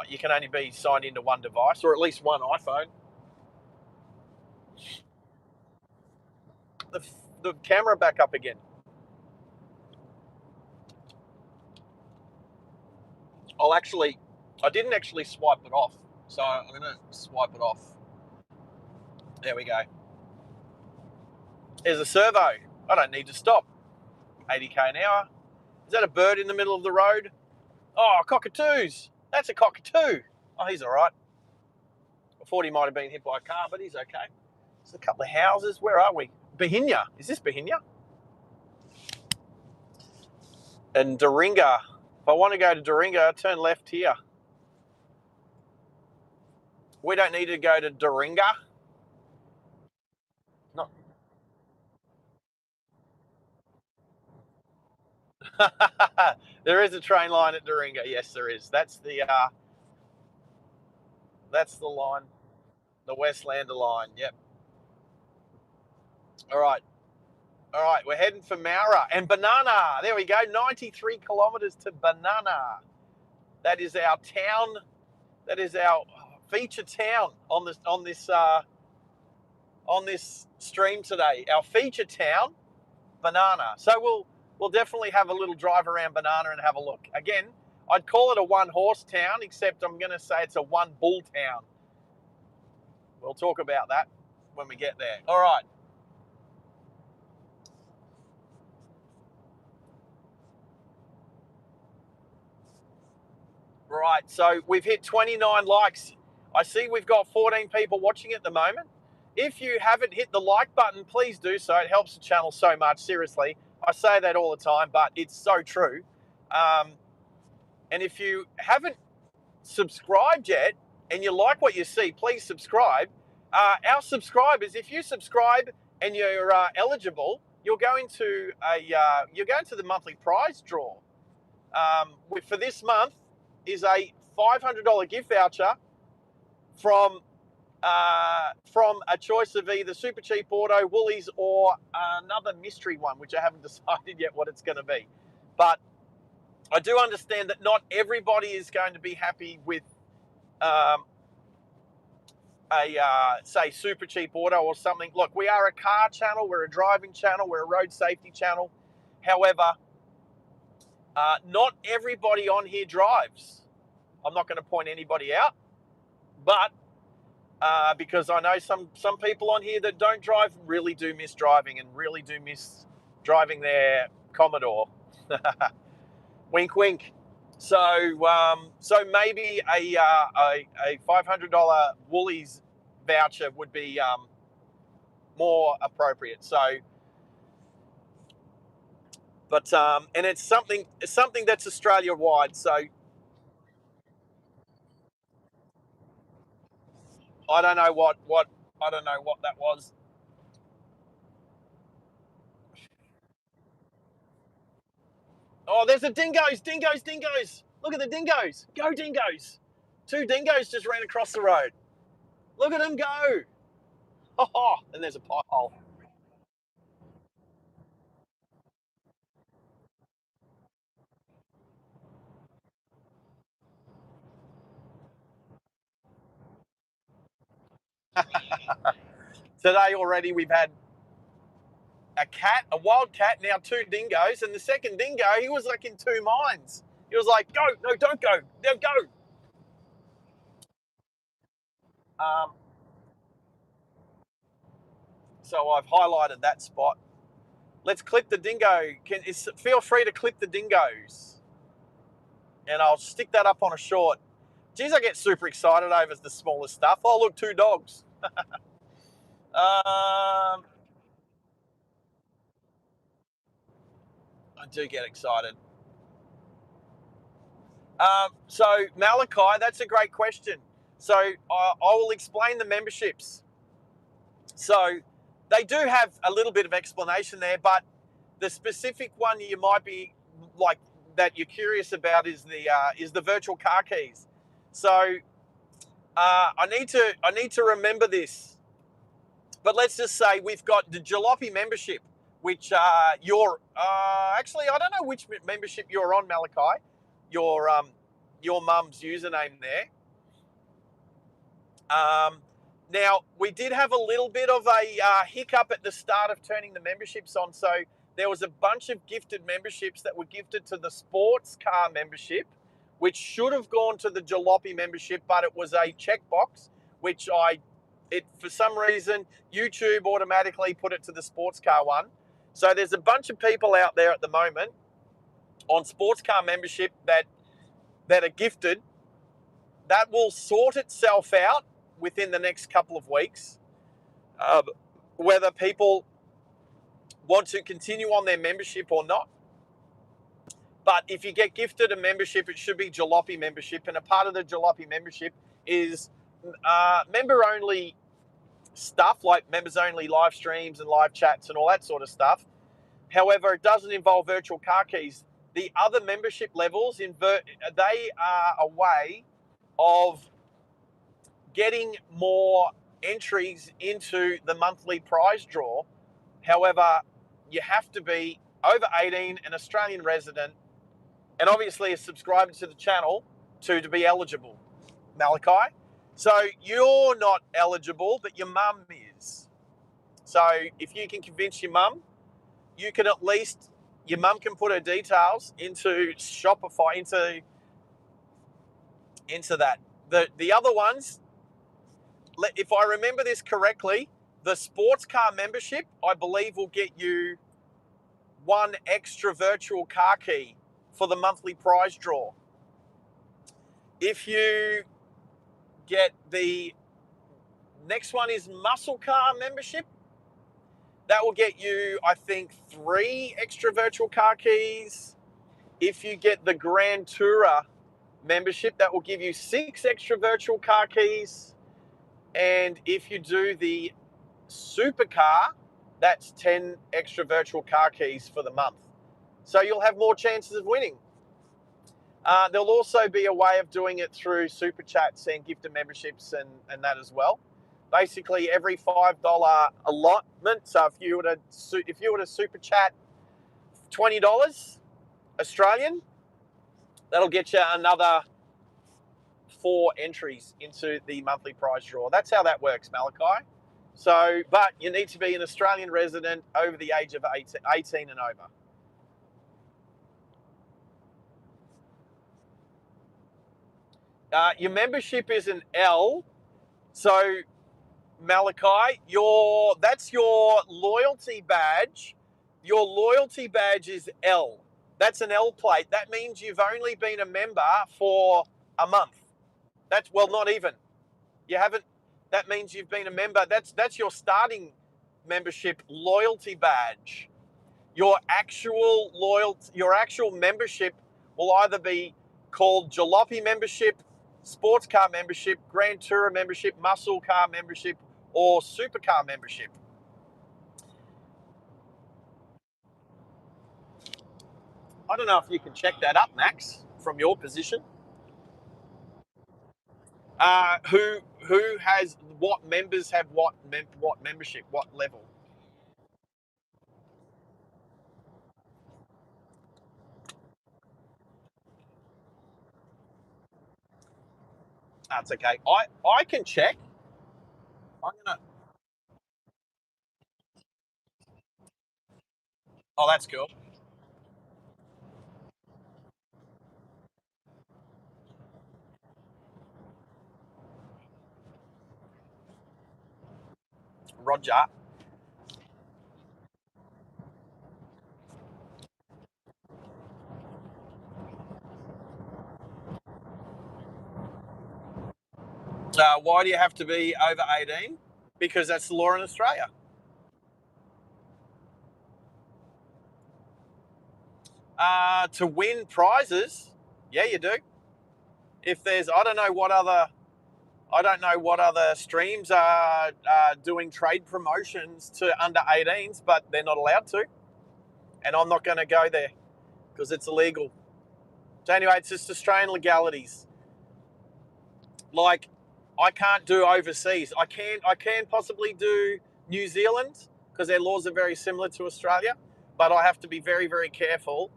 you can only be signed into one device, or at least one iPhone. The camera back up again. I didn't actually swipe it off, so I'm going to swipe it off. There we go. There's a servo. I don't need to stop. 80k an hour. Is that a bird in the middle of the road? Oh, cockatoos. That's a cockatoo. Oh, he's all right. I thought he might have been hit by a car, but he's okay. There's a couple of houses. Where are we? Bahinya. Is this Bahinya? And Doringa. If I want to go to Doringa, turn left here. We don't need to go to Doringa. No. There is a train line at Doringa. Yes, there is. That's the line, the Westlander line. Yep. All right. We're heading for Mowra and Banana. There we go. 93 kilometres to Banana. That is our town. That is our feature town on this stream today. Our feature town, Banana. So we'll definitely have a little drive around Banana and have a look. Again, I'd call it a one horse town, except I'm going to say it's a one bull town. We'll talk about that when we get there. All right. Right, so we've hit 29 likes. I see we've got 14 people watching at the moment. If you haven't hit the like button, please do so. It helps the channel so much, seriously. I say that all the time, but it's so true. And if you haven't subscribed yet and you like what you see, please subscribe. Our subscribers, if you subscribe and you're eligible, you're going to the monthly prize draw. For this month is a $500 gift voucher from a choice of either Super Cheap Auto, Woolies, or another mystery one, which I haven't decided yet what it's going to be. But I do understand that not everybody is going to be happy with say Super Cheap Auto or something. Look, we are a car channel, we're a driving channel, we're a road safety channel. However, not everybody on here drives. I'm not going to point anybody out, but because I know some people on here that don't drive really do miss driving and really do miss driving their Commodore. Wink, wink. So maybe a $500 Woolies voucher would be more appropriate. So But and it's something that's Australia wide. So I don't know what I don't know what that was. Oh, there's the dingoes. Look at the dingoes. Go dingoes. Two dingoes just ran across the road. Look at them go. Oh, and there's a pothole. Today already we've had a cat, a wild cat, now two dingoes, and the second dingo, he was like in two minds. He was like, go, no, don't go, no, go. Um, so I've highlighted that spot. Let's clip the dingo. Feel free to clip the dingoes, and I'll stick that up on a short. Geez, I get super excited over the smallest stuff. Oh, look, two dogs. I do get excited. So Malachi, that's a great question. So I will explain the memberships. So they do have a little bit of explanation there, but the specific one you might be like that you're curious about is the virtual car keys. So I need to remember this, but let's just say we've got the Jalopy membership, which you're actually I don't know which membership you're on, Malachi. Your mum's username there. Now, we did have a little bit of a hiccup at the start of turning the memberships on. So there was a bunch of gifted memberships that were gifted to the sports car membership, which should have gone to the Jalopy membership, but it was a checkbox, which for some reason, YouTube automatically put it to the sports car one. So there's a bunch of people out there at the moment on sports car membership that are gifted. That will sort itself out within the next couple of weeks, whether people want to continue on their membership or not. But if you get gifted a membership, it should be Jalopy membership, and a part of the Jalopy membership is member-only stuff, like members-only live streams and live chats and all that sort of stuff. However, it doesn't involve virtual car keys. The other membership levels, they are a way of getting more entries into the monthly prize draw. However, you have to be over 18, an Australian resident, and obviously a subscriber to the channel to be eligible, Malachi. So you're not eligible, but your mum is. So if you can convince your mum, you can at least, your mum can put her details into Shopify, into that. The other ones, if I remember this correctly, the sports car membership, I believe, will get you one extra virtual car key for the monthly prize draw. If you get the next one is muscle car membership, that will get you, I think, 3 extra virtual car keys. If you get the Grand Tourer membership, that will give you 6 extra virtual car keys. And if you do the supercar, that's 10 extra virtual car keys for the month. So you'll have more chances of winning. There'll also be a way of doing it through super chats and gifted memberships and that as well. Basically, every $5 allotment. So if you were to super chat $20 Australian, that'll get you another 4 entries into the monthly prize draw. That's how that works, Malachi. So, but you need to be an Australian resident over the age of 18 and over. Your membership is an L. So, Malachi, that's your loyalty badge. Your loyalty badge is L. That's an L plate. That means you've only been a member for a month. Not even. You haven't. That means you've been a member. That's your starting membership loyalty badge. your actual membership will either be called Jalopy membership, sports car membership, Grand Tourer membership, muscle car membership, or supercar membership. I don't know if you can check that up, Max, from your position. Who has what members have what membership, what level? That's okay. I can check. I'm gonna. Oh, that's cool. Roger. Why do you have to be over 18? Because that's the law in Australia. To win prizes, yeah, you do. If there's, I don't know what other streams are doing trade promotions to under 18s, but they're not allowed to, and I'm not going to go there because it's illegal. So anyway, it's just Australian legalities. Like, I can't do overseas. I can possibly do New Zealand because their laws are very similar to Australia, but I have to be very, very careful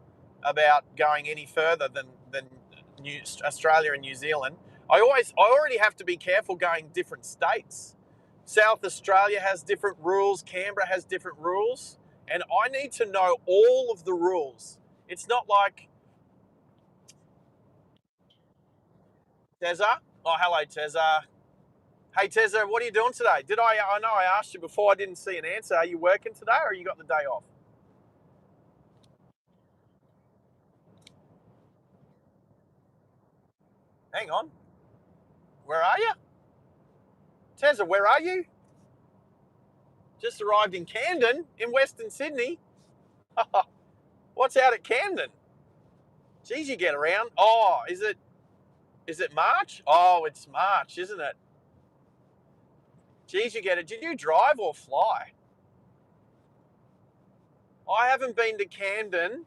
about going any further than Australia and New Zealand. I already have to be careful going different states. South Australia has different rules. Canberra has different rules, and I need to know all of the rules. It's not like Tezza. Oh, hello, Tezza. Hey Tezza, what are you doing today? I know I asked you before, I didn't see an answer. Are you working today or you got the day off? Hang on. Where are you? Tezza, where are you? Just arrived in Camden, in Western Sydney. What's out at Camden? Geez, you get around. Oh, is it March? Oh, it's March, isn't it? Geez, you get it. Did you drive or fly? I haven't been to Camden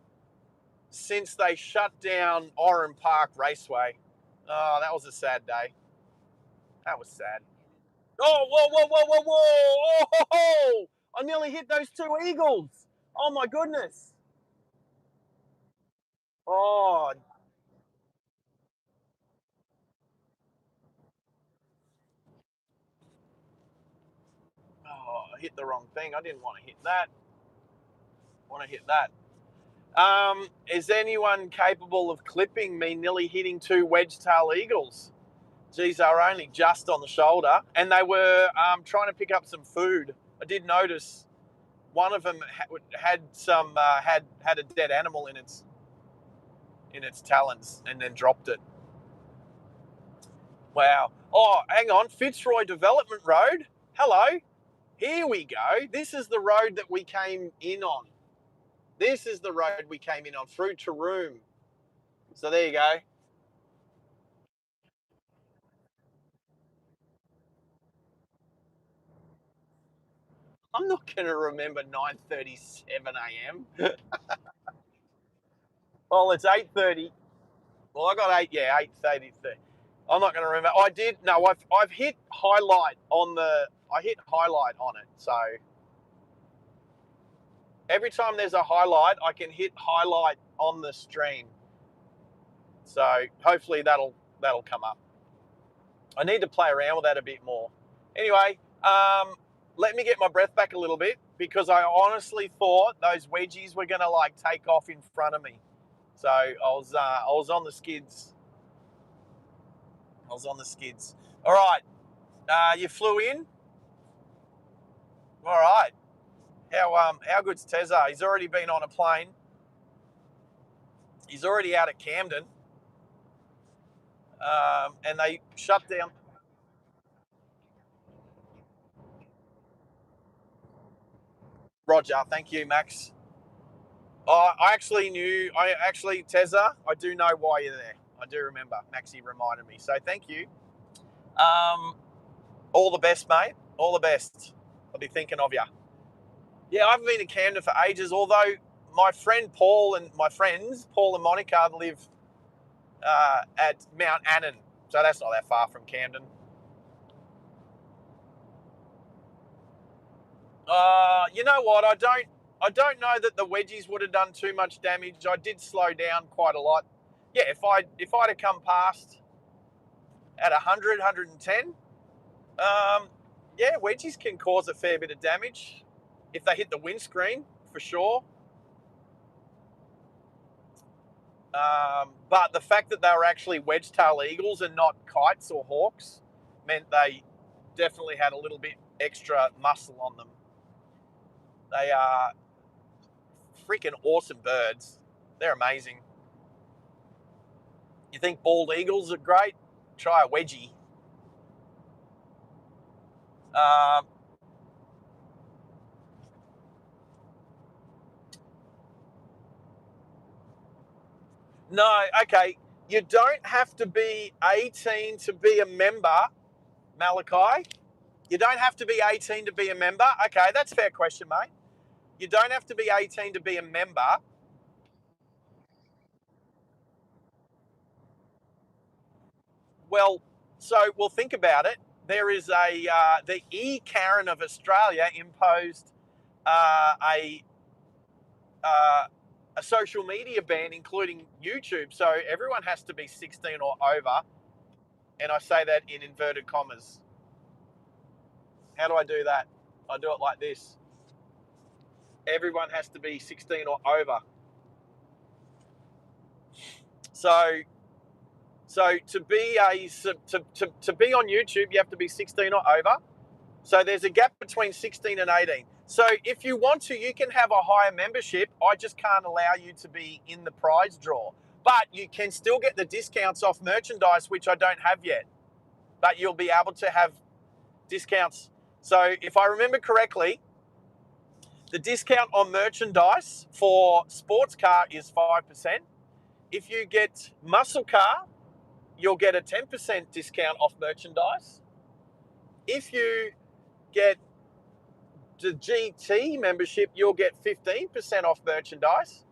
since they shut down Oran Park Raceway. Oh, that was a sad day. That was sad. Oh, whoa, whoa, whoa, whoa, whoa! Oh, I nearly hit those two eagles. Oh my goodness. Oh, I hit the wrong thing. I didn't want to hit that. I want to hit that. Is anyone capable of clipping me nearly hitting two wedge-tail eagles? Geez, they were only just on the shoulder, and they were trying to pick up some food. I did notice one of them had some had a dead animal in its talons, and then dropped it. Wow. Oh, hang on. Fitzroy Development Road. Hello. Here we go. This is the road that we came in on. This is the road we came in on through Taroom. So there you go. I'm not going to remember 9:37 a.m. Well, it's 8:30. Well, I got 8:30. I'm not going to remember. I did. No, I've hit highlight on the. I hit highlight on it. So every time there's a highlight, I can hit highlight on the stream. So hopefully that'll come up. I need to play around with that a bit more. Anyway, let me get my breath back a little bit because I honestly thought those wedgies were going to like take off in front of me. So I was on the skids. I was on the skids. All right, you flew in. All right. How good's Tezza? He's already been on a plane. He's already out at Camden. And they shut down. Roger, thank you, Max. I actually, Tezza, I do know why you're there. I do remember. Maxie reminded me. So thank you. All the best, mate. All the best. I'll be thinking of you. Yeah, I haven't been to Camden for ages, although my friend Paul and my friends, Paul and Monica, live at Mount Annan. So that's not that far from Camden. You know what? I don't know that the wedgies would have done too much damage. I did slow down quite a lot. Yeah, if I'd have come past at 100, 110, yeah, wedgies can cause a fair bit of damage if they hit the windscreen, for sure. But the fact that they were actually wedge-tail eagles and not kites or hawks meant they definitely had a little bit extra muscle on them. They are freaking awesome birds. They're amazing. You think bald eagles are great? Try a wedgie. No, okay. You don't have to be 18 to be a member, Malachi. You don't have to be 18 to be a member. Okay, that's a fair question, mate. You don't have to be 18 to be a member. Well, we'll think about it. There is the Karen of Australia imposed a a social media ban, including YouTube. So everyone has to be 16 or over. And I say that in inverted commas. How do I do that? I do it like this. Everyone has to be 16 or over. So to be to be on YouTube, you have to be 16 or over. So there's a gap between 16 and 18. So if you want to, you can have a higher membership. I just can't allow you to be in the prize draw. But you can still get the discounts off merchandise, which I don't have yet. But you'll be able to have discounts. So if I remember correctly, the discount on merchandise for sports car is 5%. If you get muscle car, you'll get a 10% discount off merchandise. If you get the GT membership, you'll get 15% off merchandise.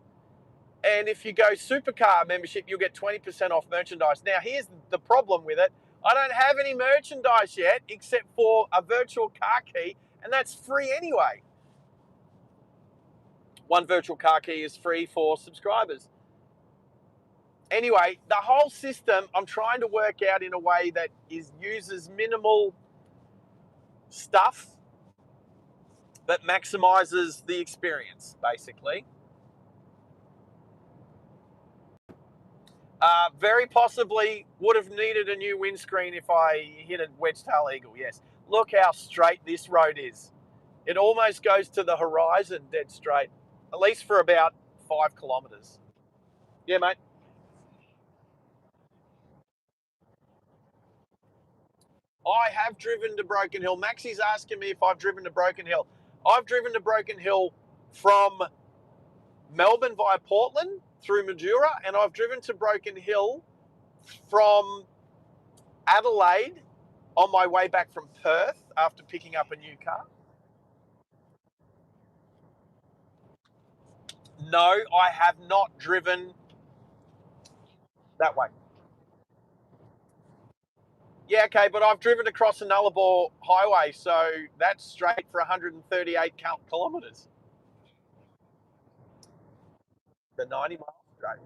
And if you go supercar membership, you'll get 20% off merchandise. Now, here's the problem with it. I don't have any merchandise yet, except for a virtual car key, and that's free anyway. One virtual car key is free for subscribers. Anyway, the whole system I'm trying to work out in a way that uses minimal stuff, but maximizes the experience, basically. Very possibly would have needed a new windscreen if I hit a wedge-tail eagle, yes. Look how straight this road is. It almost goes to the horizon dead straight, at least for about 5 kilometres. Yeah, mate. I have driven to Broken Hill. Maxie's asking me if I've driven to Broken Hill. I've driven to Broken Hill from Melbourne via Portland through Mildura, and I've driven to Broken Hill from Adelaide on my way back from Perth after picking up a new car. No, I have not driven that way. Yeah, okay, but I've driven across the Nullarbor Highway, so that's straight for 138 kilometres. The 90 miles straight.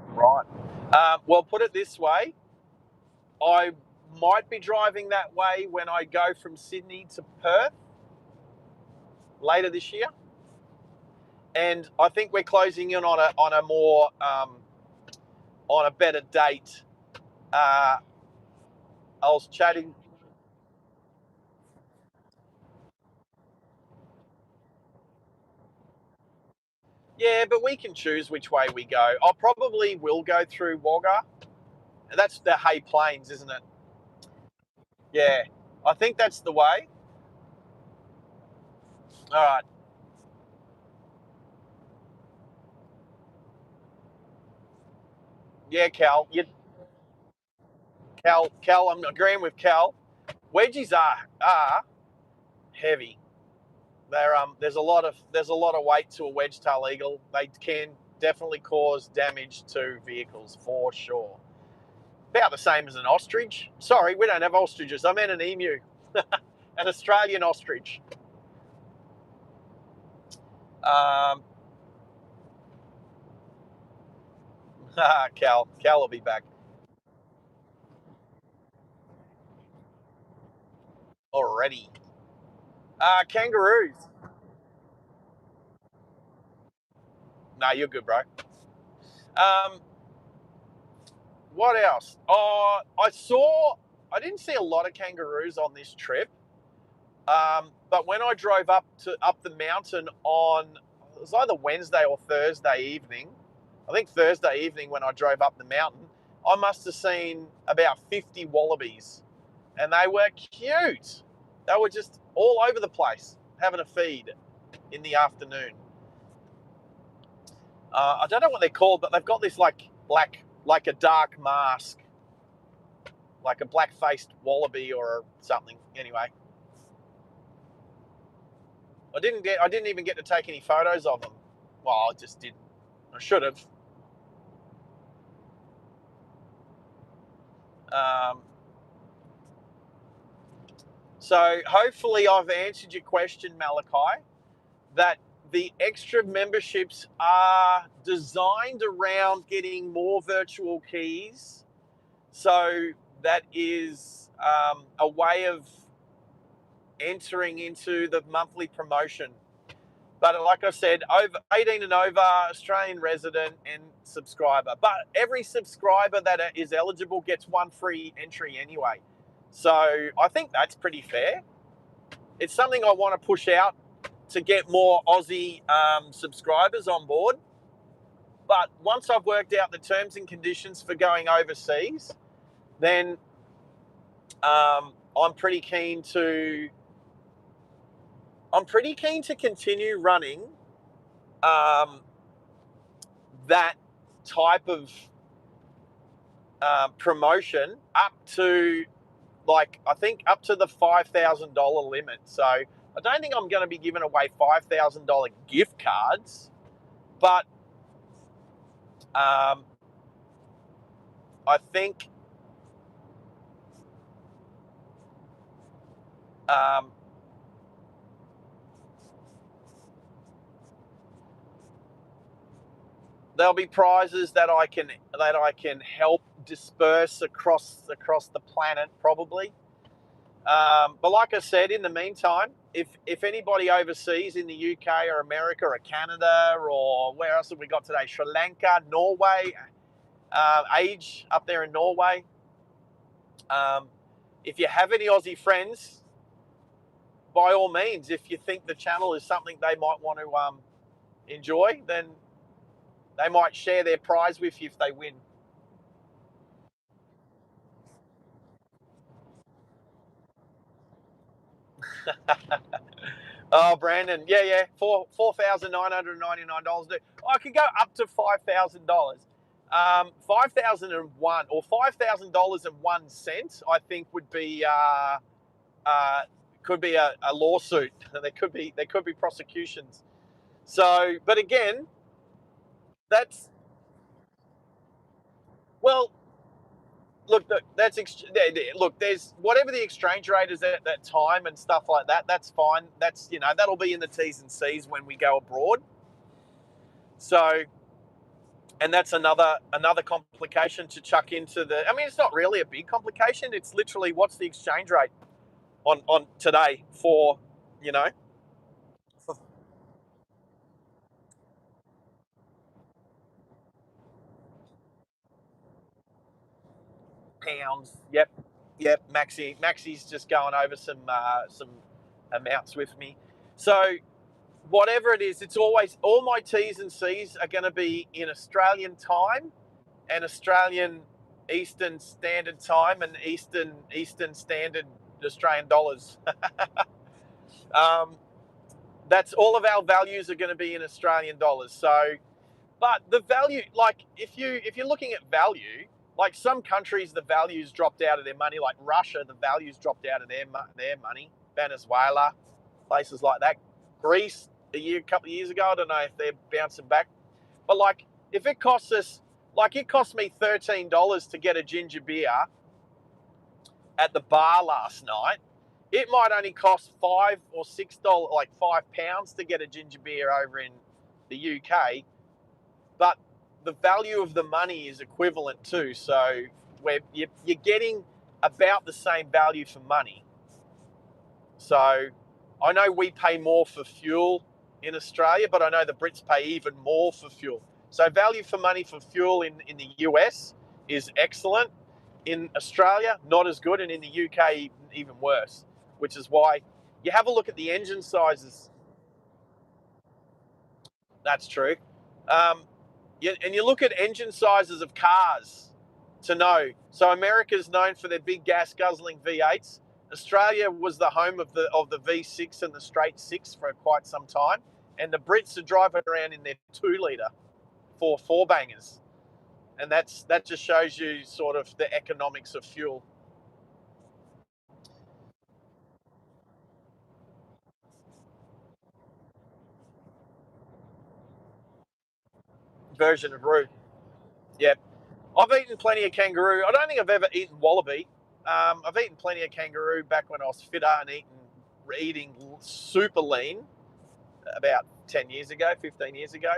Right. Well, put it this way. I might be driving that way when I go from Sydney to Perth later this year. And I think we're closing in on a more on a better date I was chatting. Yeah, but we can choose which way we go. I probably will go through Wagga. That's the Hay Plains, isn't it? Yeah, I think that's the way. All right. Yeah, Cal. Cal. I'm agreeing with Cal. Wedgies are heavy. There's a lot of weight to a wedge-tail eagle. They can definitely cause damage to vehicles for sure. About the same as an ostrich. Sorry, we don't have ostriches. I meant an emu, an Australian ostrich. Um, Cal will be back already. Kangaroos. No, you're good, bro. Um, what else? Oh, I didn't see a lot of kangaroos on this trip. But when I drove up the mountain on, it was either Wednesday or Thursday evening. I think Thursday evening when I drove up the mountain, I must have seen about 50 wallabies, and they were cute. They were just all over the place having a feed in the afternoon. I don't know what they're called, but they've got this like a dark mask, like a black-faced wallaby or something. Anyway, I didn't even get to take any photos of them. Well, I just didn't. I should have. Um, so hopefully I've answered your question, Malachi, that the extra memberships are designed around getting more virtual keys. So that is a way of entering into the monthly promotion. But like I said, over 18 and over, Australian resident and subscriber. But every subscriber that is eligible gets one free entry anyway. So I think that's pretty fair. It's something I want to push out to get more Aussie subscribers on board. But once I've worked out the terms and conditions for going overseas, then I'm pretty keen to continue running um, that type of promotion up to I think up to the $5,000 limit. So I don't think I'm going to be giving away $5,000 gift cards, but um, I think um, there'll be prizes that I can help disperse across the planet probably. But like I said, in the meantime, if anybody overseas in the UK or America or Canada or where else have we got today? Sri Lanka, Norway, Age up there in Norway. Um, if you have any Aussie friends, by all means, if you think the channel is something they might want to enjoy, then they might share their prize with you if they win. Oh, Brandon, yeah, $4,999. I could go up to $5,000. 5,001 or $5,000.01, I think would be uh, could be a lawsuit. There could be prosecutions. So, but again, that's well. Look, look. There's whatever the exchange rate is at that time and stuff like that. That's fine. That'll be in the T's and C's when we go abroad. So, and that's another complication to chuck into the. I mean, it's not really a big complication. It's literally what's the exchange rate on today for you know for pounds. Yep. Yep, Maxi's just going over some amounts with me. So whatever it is, it's always, all my T's and C's are going to be in Australian time and Australian Eastern Standard Time and Eastern Standard Australian dollars. That's all of our values are going to be in Australian dollars. So, but the value, like if you're looking at value, like some countries the values dropped out of their money, like Russia, the values dropped out of their money. Venezuela, places like that. Greece, a couple of years ago, I don't know if they're bouncing back. But like, if it costs us, like it cost me $13 to get a ginger beer at the bar last night. It might only cost $5 or $6, like £5 to get a ginger beer over in the UK, but the value of the money is equivalent too. So where you're getting about the same value for money. So I know we pay more for fuel in Australia, but I know the Brits pay even more for fuel. So value for money for fuel in the US is excellent. In Australia, not as good, and in the UK, even worse, which is why you have a look at the engine sizes. That's true. And you look at engine sizes of cars to know. So America's known for their big gas guzzling V8s. Australia was the home of the V6 and the straight six for quite some time, and the Brits are driving around in their 2-litre four bangers, and that just shows you sort of the economics of fuel. Version of root. Yep. I've eaten plenty of kangaroo. I don't think I've ever eaten wallaby. I've eaten plenty of kangaroo back when I was fitter and eating super lean about 10 years ago, 15 years ago.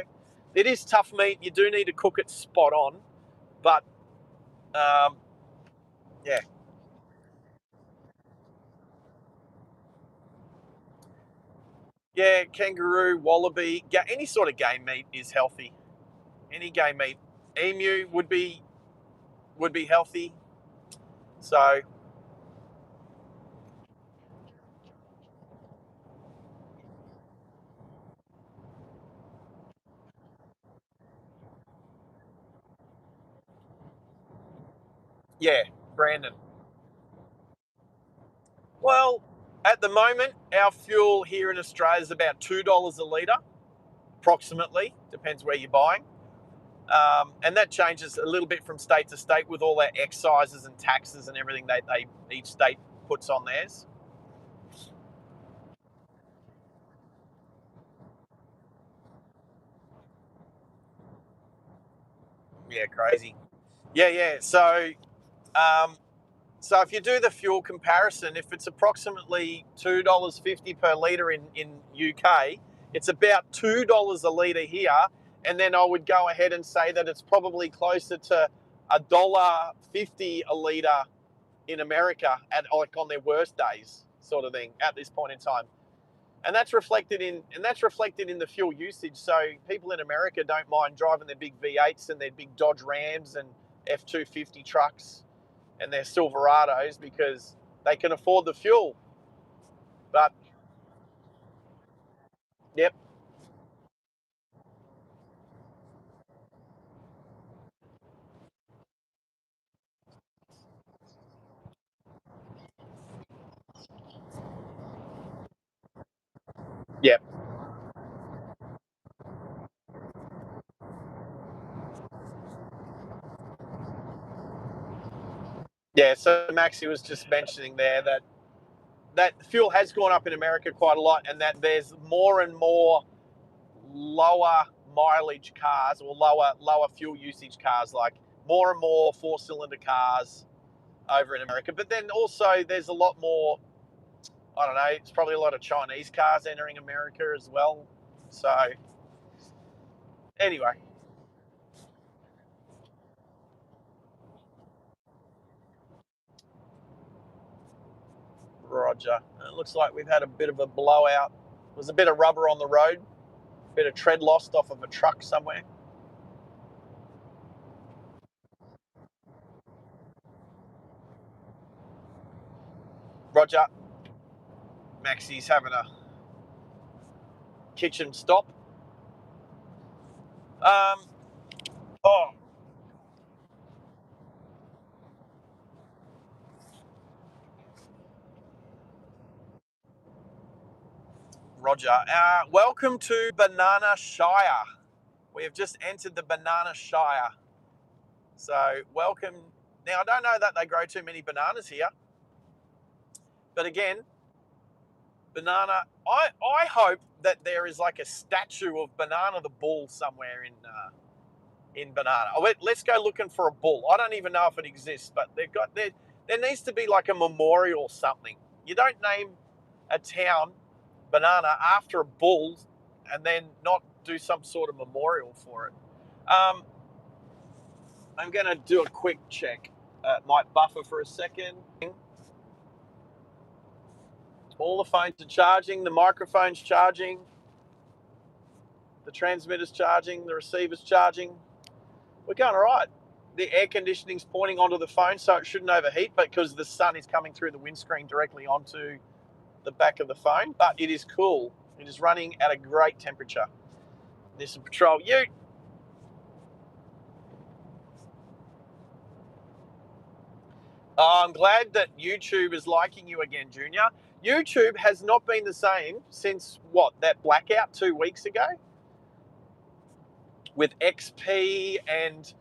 It is tough meat. You do need to cook it spot on. But, yeah. Yeah, kangaroo, wallaby, any sort of game meat is healthy. Any game meat. Emu would be healthy. So, yeah, Brandon. Well, at the moment, our fuel here in Australia is about $2 a litre, approximately. Depends where you're buying. And that changes a little bit from state to state with all their excises and taxes and everything they each state puts on theirs. Yeah, crazy. Yeah. Um, so if you do the fuel comparison, if it's approximately $2.50 per litre in UK, it's about $2 a litre here. And then I would go ahead and say that it's probably closer to $1.50 a litre in America at like on their worst days, sort of thing, at this point in time. And that's reflected in the fuel usage. So people in America don't mind driving their big V8s and their big Dodge Rams and F-250 trucks and their Silverados because they can afford the fuel. But yep, yep, yeah. So Maxi was just mentioning there that fuel has gone up in America quite a lot, and that there's more and more lower mileage cars or lower fuel usage cars, like more and more 4-cylinder cars over in America. But then also there's a lot more, I don't know, it's probably a lot of Chinese cars entering America as well. So anyway, Roger. It looks like we've had a bit of a blowout. There's a bit of rubber on the road, a bit of tread lost off of a truck somewhere. Roger. Maxie's having a kitchen stop. Oh, Roger. Welcome to Banana Shire. We have just entered the Banana Shire. So welcome. Now, I don't know that they grow too many bananas here. But again, banana. I hope that there is like a statue of Banana the bull somewhere in Banana. Let's go looking for a bull. I don't even know if it exists, but there needs to be like a memorial or something. You don't name a town Banana after a bull and then not do some sort of memorial for it. I'm going to do a quick check. Might buffer for a second. All the phones are charging, the microphone's charging, the transmitter's charging, the receiver's charging. We're going all right. The air conditioning's pointing onto the phone, so it shouldn't overheat, but because the sun is coming through the windscreen directly onto the back of the phone. But it is cool. It is running at a great temperature. There's some patrol. I'm glad that YouTube is liking you again, Junior. YouTube has not been the same since that blackout 2 weeks ago with XP and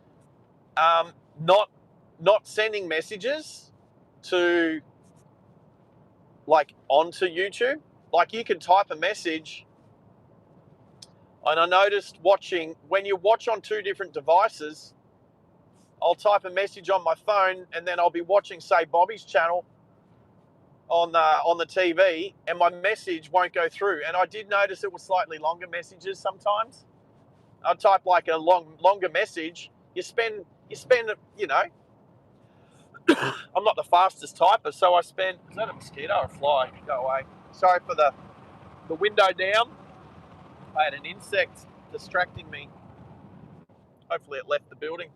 not sending messages to like onto YouTube. Like you can type a message, and I noticed when you watch on 2 different devices, I'll type a message on my phone and then I'll be watching, say, Bobby's channel on the TV, and my message won't go through. And I did notice it was slightly longer messages sometimes. I'll type like a longer message. You spend, you know, I'm not the fastest typer, so I spend. Is that a mosquito or a fly? Go away. Sorry for the window down. I had an insect distracting me. Hopefully it left the building.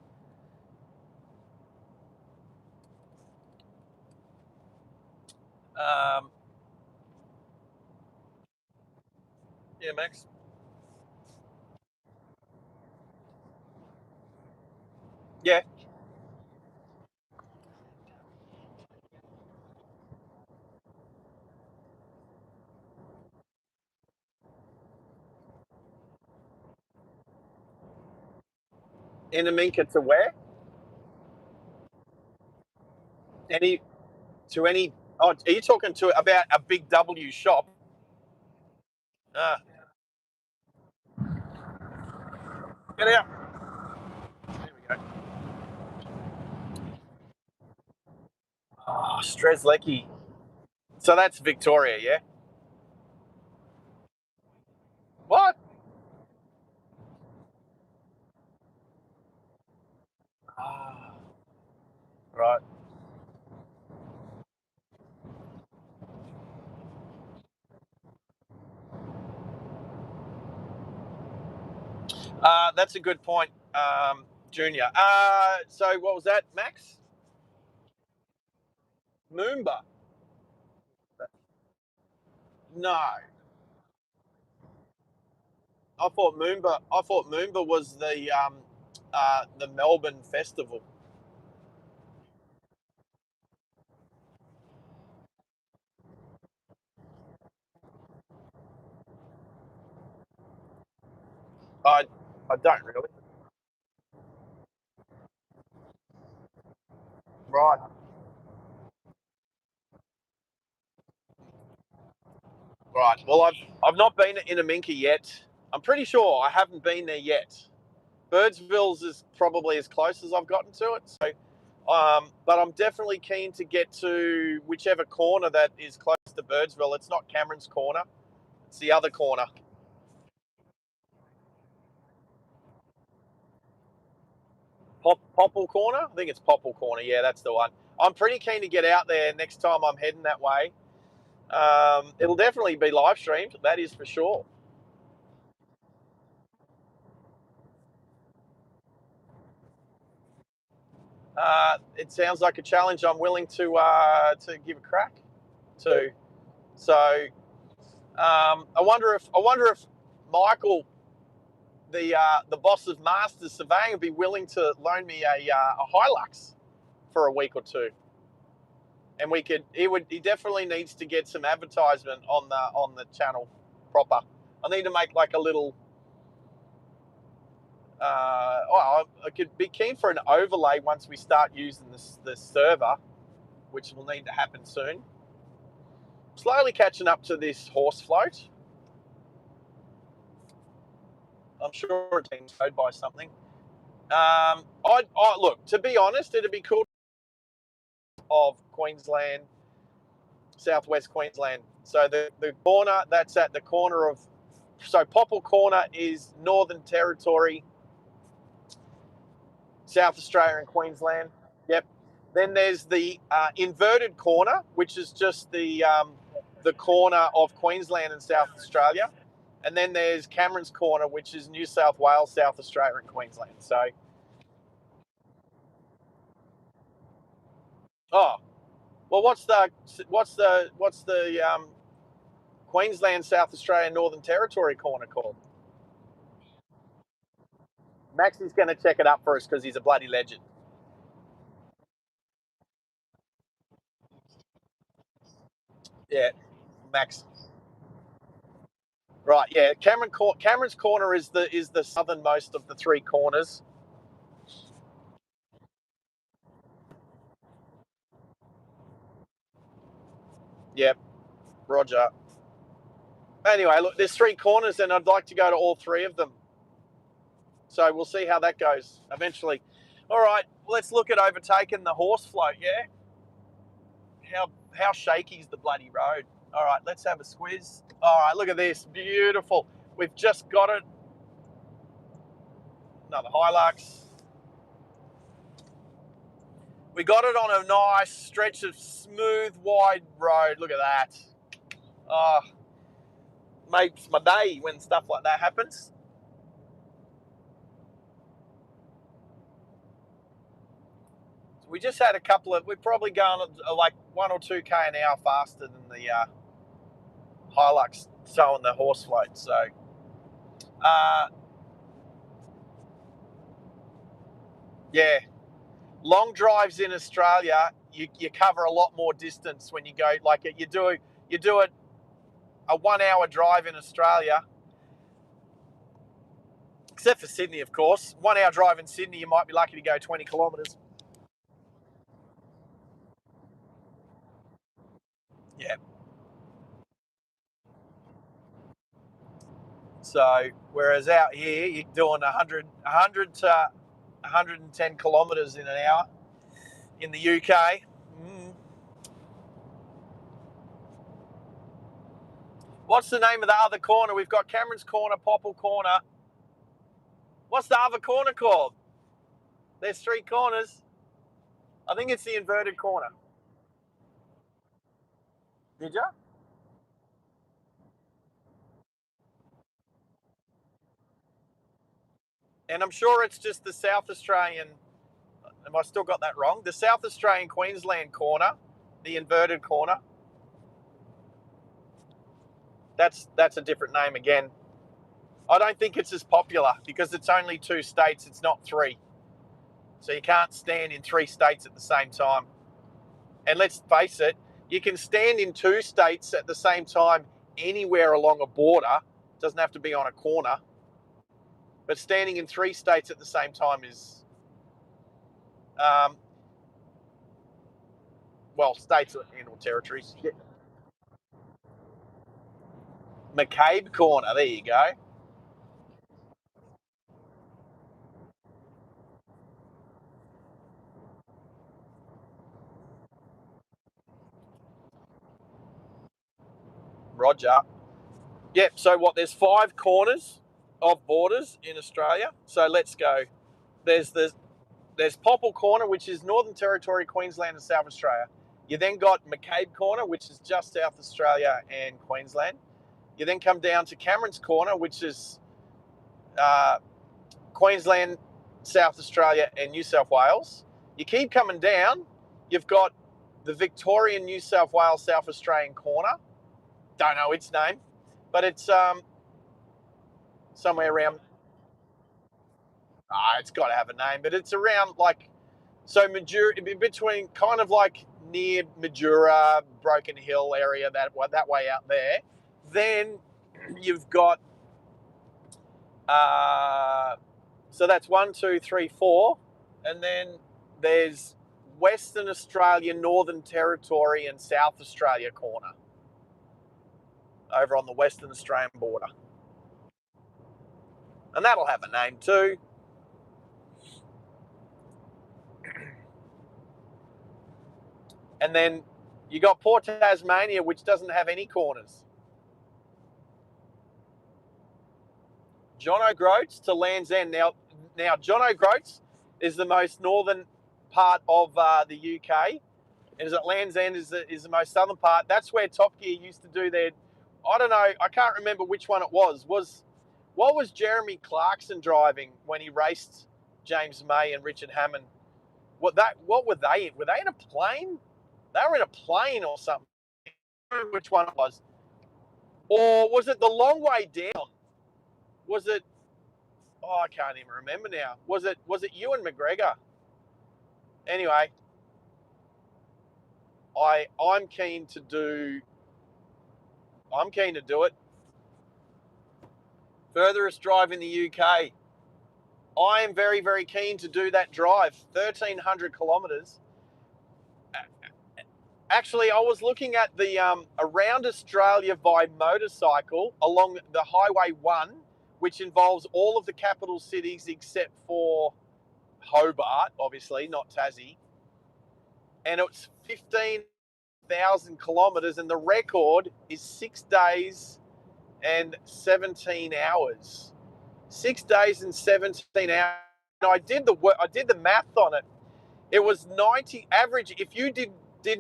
Yeah, Max. Yeah. Inaminka to where? Any to any? Oh, are you talking to about a big W shop? Ah, get out. There we go. Oh, Strzelecki. So that's Victoria, yeah? What? Ah, right. That's a good point, Junior. So what was that, Max? Moomba. No, I thought Moomba. I thought Moomba was the Melbourne festival. I I don't really. Right, right. Well, I've not been to Inaminka yet. I'm pretty sure I haven't been there yet. Birdsville's is probably as close as I've gotten to it. So, but I'm definitely keen to get to whichever corner that is close to Birdsville. It's not Cameron's corner; it's the other corner. Popple corner. I think it's Popple corner. Yeah, that's the one. I'm pretty keen to get out there next time I'm heading that way. It'll definitely be live streamed. That is for sure. It sounds like a challenge I'm willing to give a crack. too. So I wonder if Michael, the boss of Masters Surveying, would be willing to loan me a Hilux for a week or two, and we could. He definitely needs to get some advertisement on the channel proper. I need to make like a little. I could be keen for an overlay once we start using the server, which will need to happen soon. Slowly catching up to this horse float. I'm sure it's been towed by something. I look, to be honest, it'd be cool of Queensland, southwest Queensland. So the corner that's at the corner of, so Popple Corner is Northern Territory, South Australia and Queensland. Yep. Then there's the inverted corner, which is just the corner of Queensland and South Australia. And then there's Cameron's Corner, which is New South Wales, South Australia and Queensland. So, oh, well, what's the Queensland, South Australia, Northern Territory corner called? Maxie's going to check it up for us because he's a bloody legend. Yeah, Max. Right, yeah. Cameron's Corner is the southernmost of the three corners. Yep, Roger. Anyway, look, there's three corners, and I'd like to go to all three of them. So we'll see how that goes eventually. All right, let's look at overtaking the horse float. Yeah, how shaky is the bloody road? All right, let's have a squiz. All right, look at this, beautiful. We've just got it. Another Hilux. We got it on a nice stretch of smooth, wide road. Look at that. Oh, makes my day when stuff like that happens. We just had a couple of, we're probably going like 1 or 2k an hour faster than the Hilux towing the horse float. So, yeah, long drives in Australia, you cover a lot more distance when you go, like you do it a 1 hour drive in Australia, except for Sydney, of course. 1 hour drive in Sydney, you might be lucky to go 20 kilometres. Yeah. So, whereas out here, you're doing 100 to 110 kilometres in an hour in the UK. What's the name of the other corner? We've got Cameron's Corner, Popple Corner. What's the other corner called? There's three corners. I think it's the inverted corner. Did you? And I'm sure it's just the South Australian. Have I still got that wrong? The South Australian Queensland corner, the inverted corner. That's a different name again. I don't think it's as popular because it's only 2 states. It's not 3. So you can't stand in 3 states at the same time. And let's face it, you can stand in 2 states at the same time anywhere along a border. It doesn't have to be on a corner. But standing in 3 states at the same time is, well, states and or territories. Yeah. McCabe Corner, there you go. Roger. Yep, so what, there's 5 corners of borders in Australia. So let's go. There's Popple Corner, which is Northern Territory, Queensland and South Australia. You then got McCabe Corner, which is just South Australia and Queensland. You then come down to Cameron's Corner, which is Queensland, South Australia and New South Wales. You keep coming down, you've got the Victorian New South Wales South Australian corner. Don't know its name, but it's somewhere around. It's got to have a name, but it's around like so Majura, between kind of like near Majura, Broken Hill area, that way out there. Then you've got so that's 1, 2, 3, 4, and then there's Western Australia, Northern Territory, and South Australia corner over on the Western Australian border, and that'll have a name too. And then you got Port Tasmania, which doesn't have any corners. John O'Groats to Land's End. Now John O'Groats is the most northern part of the UK, and is at Land's End is the most southern part. That's where Top Gear used to do their. I don't know. I can't remember which one it was. What was Jeremy Clarkson driving when he raced James May and Richard Hammond? What were they in? Were they in a plane? They were in a plane or something. I don't remember which one it was. Or was it the long way down? Was it? Oh, I can't even remember now. Was it Ewan McGregor? Anyway, I'm keen to do it. Furthest drive in the UK. I am very, very keen to do that drive, 1,300 kilometres. Actually, I was looking at the around Australia by motorcycle along the Highway 1, which involves all of the capital cities except for Hobart, obviously, not Tassie. And it's 15,000 kilometres, and the record is 6 days and 17 hours. 6 days and 17 hours. And I did the math on it. It was 90 average. If you did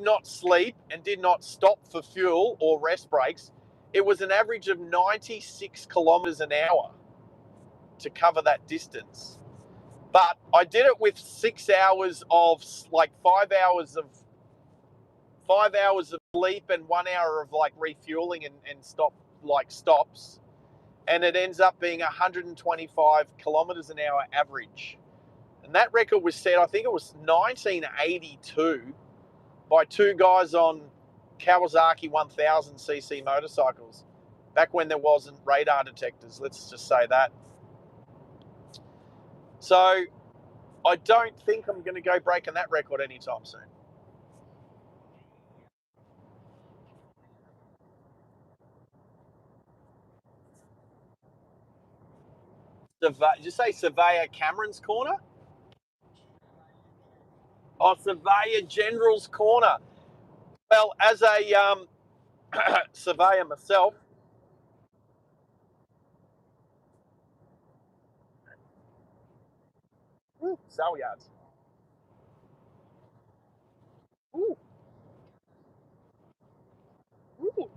not sleep and did not stop for fuel or rest breaks, it was an average of 96 kilometers an hour to cover that distance. But I did it with 6 hours of, like 5 hours of sleep and 1 hour of like refueling and stops. And it ends up being 125 kilometers an hour average. And that record was set, I think it was 1982, by two guys on Kawasaki 1000cc motorcycles, back when there wasn't radar detectors, let's just say that. So I don't think I'm going to go breaking that record anytime soon. Did you say Surveyor Cameron's Corner? Oh, Surveyor General's Corner. Well, as a surveyor myself, sale yards. Ooh, ooh.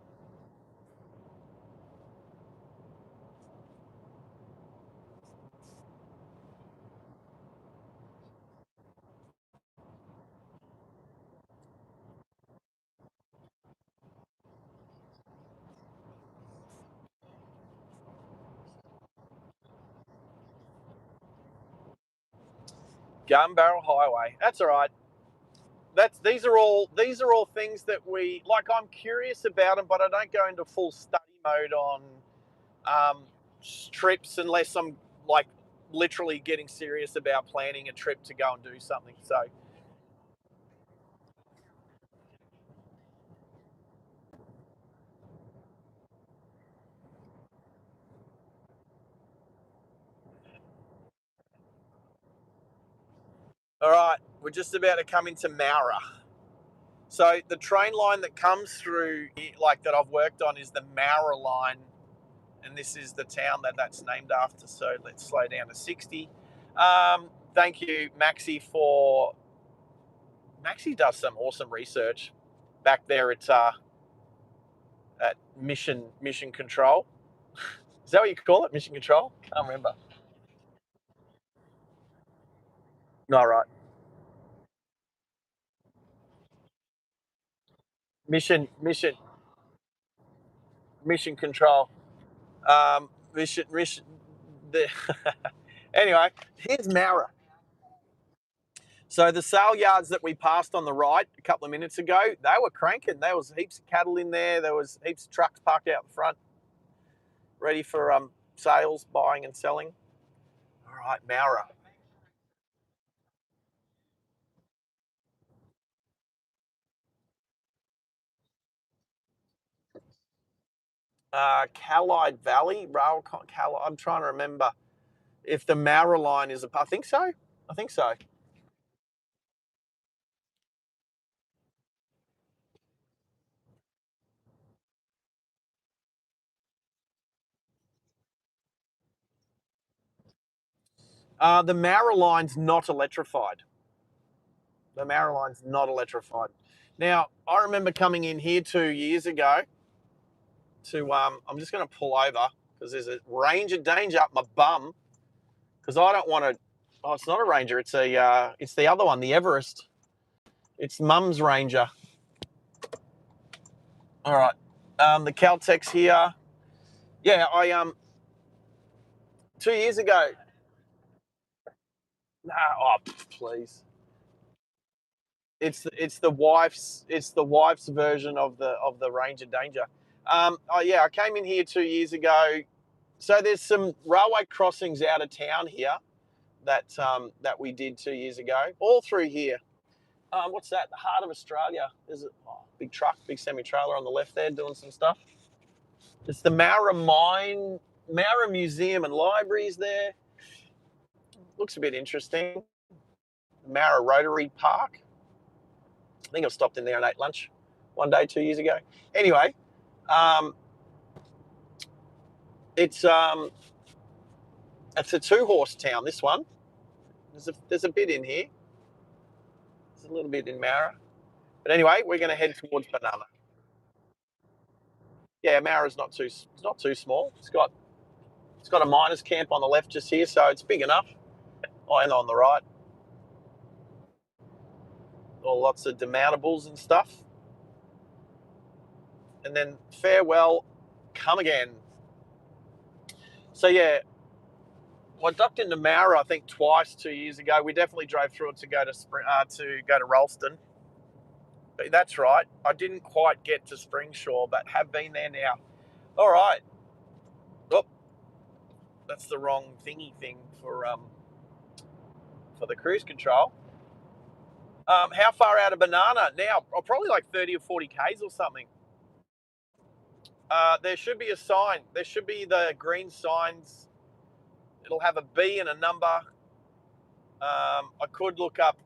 Gun Barrel Highway. That's all right. These are all things that we like. I'm curious about them, but I don't go into full study mode on trips unless I'm like literally getting serious about planning a trip to go and do something. So, all right, we're just about to come into Mara. So the train line that comes through, like that I've worked on, is the Mara line, and this is the town that's named after. So let's slow down to 60. Thank you, Maxi, Maxi does some awesome research back there at Mission Control. Is that what you call it? Mission Control? Can't remember. No, right. mission control. Mission. The anyway, here's Mara. So the sale yards that we passed on the right a couple of minutes ago, they were cranking. There was heaps of cattle in there. There was heaps of trucks parked out in front, ready for sales, buying and selling. All right, Mara. Callide Valley, Rail. I'm trying to remember if the Mara line is. I think so. I think so. The Mara line's not electrified. The Mara line's not electrified. Now, I remember coming in here 2 years ago to, I'm just going to pull over because there's a Ranger danger up my bum because I don't want to, oh, it's not a Ranger. It's the other one, the Everest. It's Mum's Ranger. All right. The Caltex here. Yeah, 2 years ago. Nah, oh, please. It's the wife's version of the Ranger Danger. Oh yeah, I came in here 2 years ago. So there's some railway crossings out of town here that we did 2 years ago, all through here. What's that? The heart of Australia. There's a big truck, big semi-trailer on the left there doing some stuff. It's the Mara Museum and Libraries there. Looks a bit interesting. Mara Rotary Park. I think I stopped in there and ate lunch one day 2 years ago. Anyway, um, it's a two-horse town. This one. There's a bit in here. There's a little bit in Mara. But anyway, we're going to head towards Banana. Yeah, Mara's not too small. It's got a miners camp on the left just here, so it's big enough. Oh, and on the right, lots of demountables and stuff. And then farewell, come again. So yeah, I ducked into Mara I think twice 2 years ago. We definitely drove through it to go to Ralston. But that's right. I didn't quite get to Springsure, but have been there now. All right. Oh, that's the wrong thingy thing for the cruise control. How far out of Banana now? Probably like 30 or 40 k's or something. There should be a sign. There should be the green signs. It'll have a B and a number. I could look up.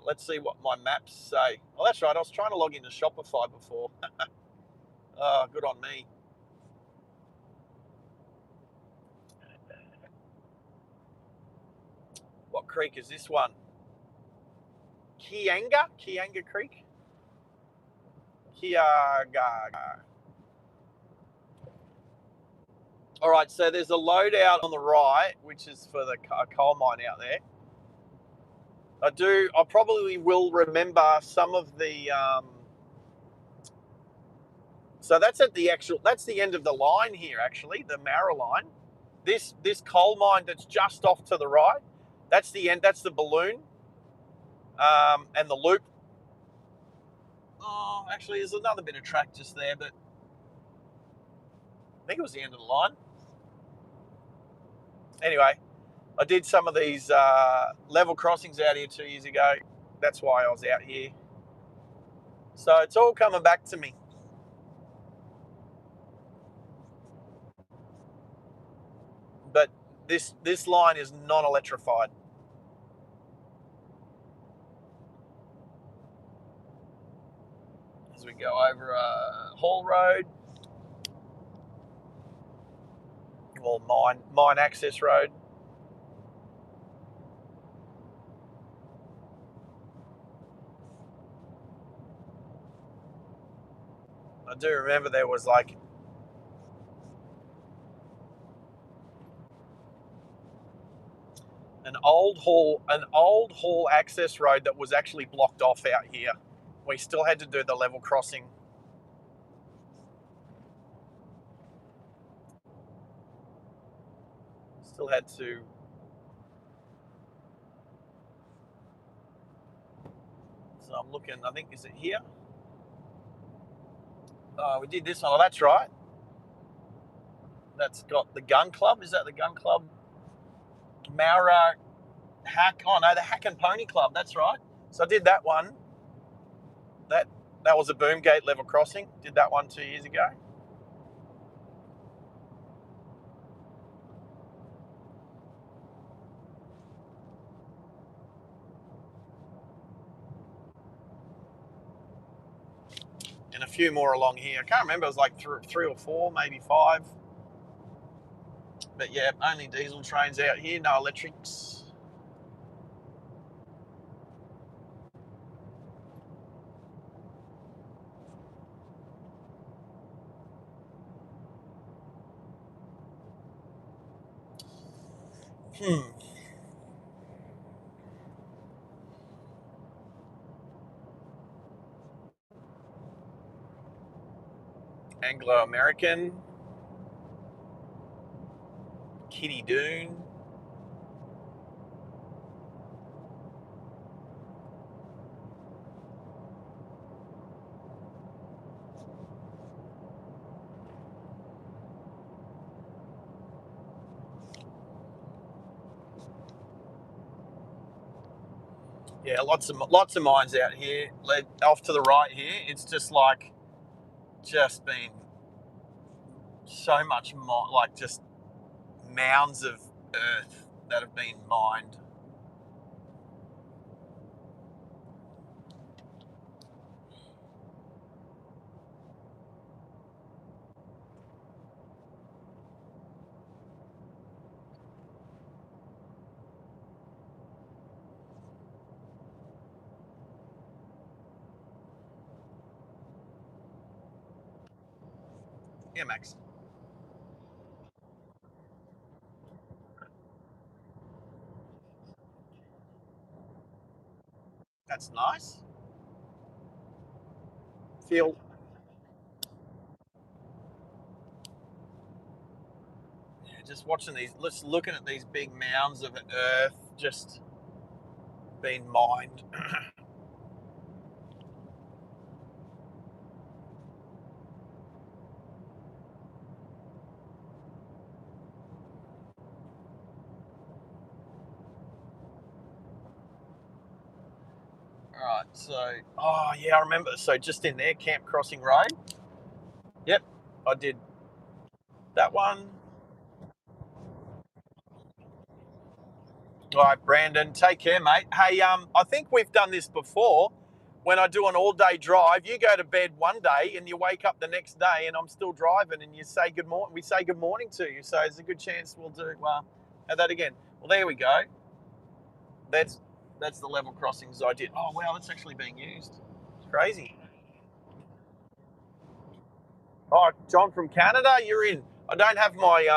Let's see what my maps say. Oh, that's right. I was trying to log into Shopify before. Oh, good on me. What creek is this one? Kianga Creek? Kiaga. All right, so there's a loadout on the right, which is for the coal mine out there. I probably will remember some of the. So that's that's the end of the line here, actually, the Mara line. This coal mine that's just off to the right, that's the end. That's the balloon, and the loop. Oh, actually, there's another bit of track just there, but I think it was the end of the line. Anyway, I did some of these level crossings out here 2 years ago. That's why I was out here. So it's all coming back to me. But this line is non-electrified. As we go over Hall Road, or mine access road. I do remember there was like an old hall access road that was actually blocked off out here. we still had to do the level crossing. Still had to. So I'm looking, I think, is it here? Oh, we did this one. Oh, that's right. That's got the gun club. Is that the gun club? Maura Hack. Oh, no, the Hack and Pony Club. That's right. So I did that one. That was a boom gate level crossing. Did that one 2 years ago. And a few more along here. I can't remember. It was like three or four, maybe five. But yeah, only diesel trains out here. No electrics. Anglo-American. Kitty Dune. Yeah, lots of mines out here. Led off to the right here. It's just been so much like just mounds of earth that have been mined. Yeah, Max. That's nice. Feel. Yeah, just watching these. Just looking at these big mounds of earth just being mined. All right, so yeah, I remember. So just in there, Camp Crossing Road. Yep, I did that one. All right, Brandon, take care, mate. Hey, I think we've done this before. When I do an all-day drive, you go to bed one day and you wake up the next day, and I'm still driving, and you say good morning. We say good morning to you, so there's a good chance we'll do have that again. Well, there we go. That's the level crossings I did. Oh wow, that's actually being used. It's crazy. Oh, John from Canada, you're in. I don't have my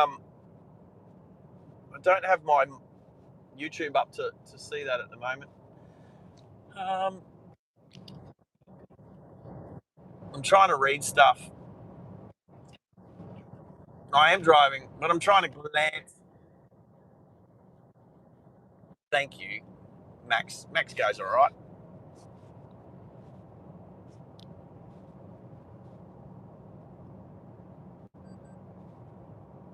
YouTube up to see that at the moment. I'm trying to read stuff. I am driving, but I'm trying to glance. Thank you, Max. Max goes all right.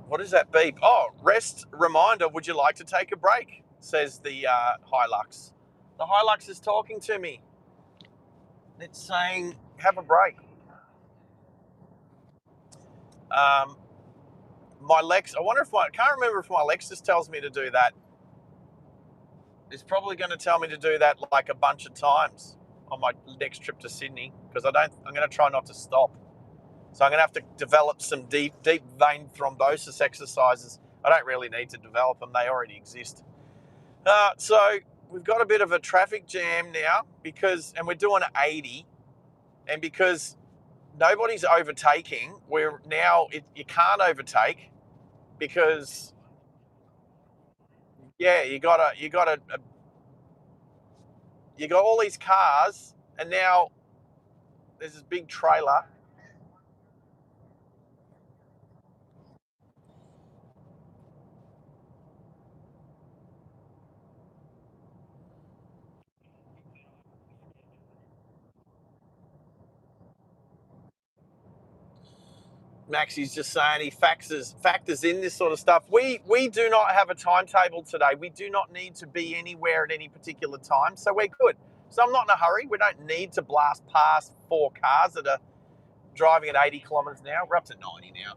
What is that beep? Oh, rest reminder. Would you like to take a break? Says the Hilux. The Hilux is talking to me. It's saying have a break. Um, my Lex. I can't remember if my Lexus tells me to do that. It's probably going to tell me to do that like a bunch of times on my next trip to Sydney because I'm going to try not to stop. So I'm going to have to develop some deep vein thrombosis exercises. I don't really need to develop them; they already exist. So we've got a bit of a traffic jam now and we're doing 80, and because nobody's overtaking, you can't overtake because yeah, you got all these cars, and now there's this big trailer. Maxie's just saying he factors in this sort of stuff. We do not have a timetable today. We do not need to be anywhere at any particular time, so we're good. So I'm not in a hurry. We don't need to blast past 4 cars that are driving at 80 kilometres an hour. We're up to 90 now.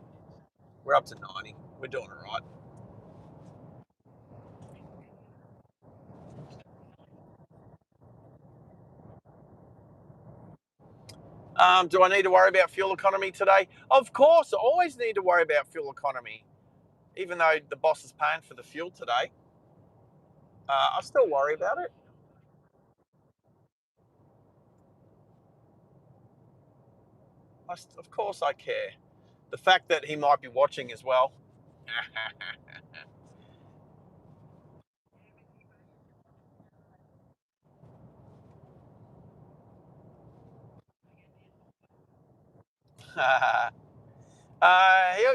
We're up to 90. We're doing all right. Do I need to worry about fuel economy today? Of course, I always need to worry about fuel economy. Even though the boss is paying for the fuel today, I still worry about it. Of course I care. The fact that he might be watching as well.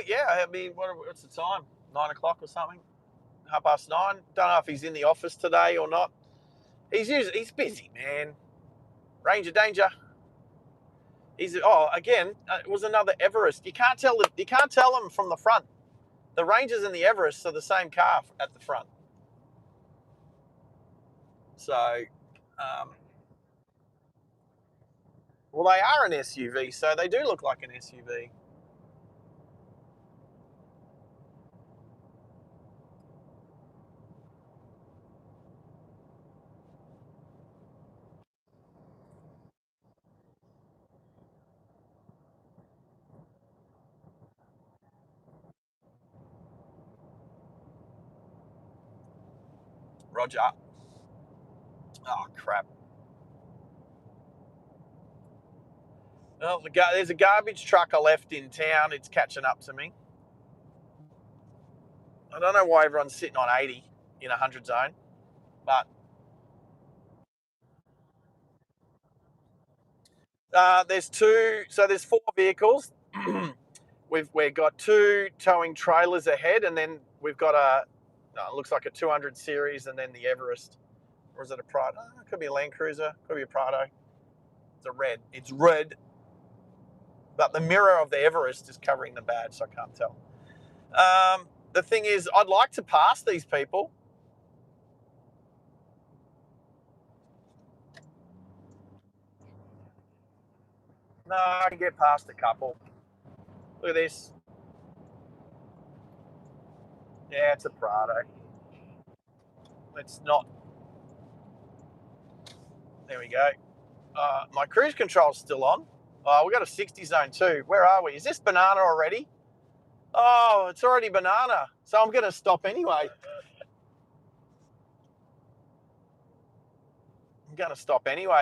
Yeah, I mean, what's the time? 9 o'clock or something? 9:30. Don't know if he's in the office today or not. He's busy, man. Ranger danger. Again, it was another Everest. You can't tell them from the front. The Rangers and the Everest are the same car at the front. So, well, they are an SUV, so they do look like an SUV. Roger. Oh crap. Well, there's a garbage truck I left in town. It's catching up to me. I don't know why everyone's sitting on 80 in a 100 zone, but there's two. So there's 4 vehicles. We've got 2 towing trailers ahead, and then we've got it looks like a 200 series, and then the Everest. Or is it a Prado? It could be a Land Cruiser. Could be a Prado. It's red, but the mirror of the Everest is covering the badge, so I can't tell. The thing is, I'd like to pass these people. No, I can get past a couple. Look at this. Yeah, it's a Prado. It's not. There we go. My cruise control's still on. We got a 60 zone too. Where are we? Is this banana already? Oh, it's already banana. So I'm going to stop anyway.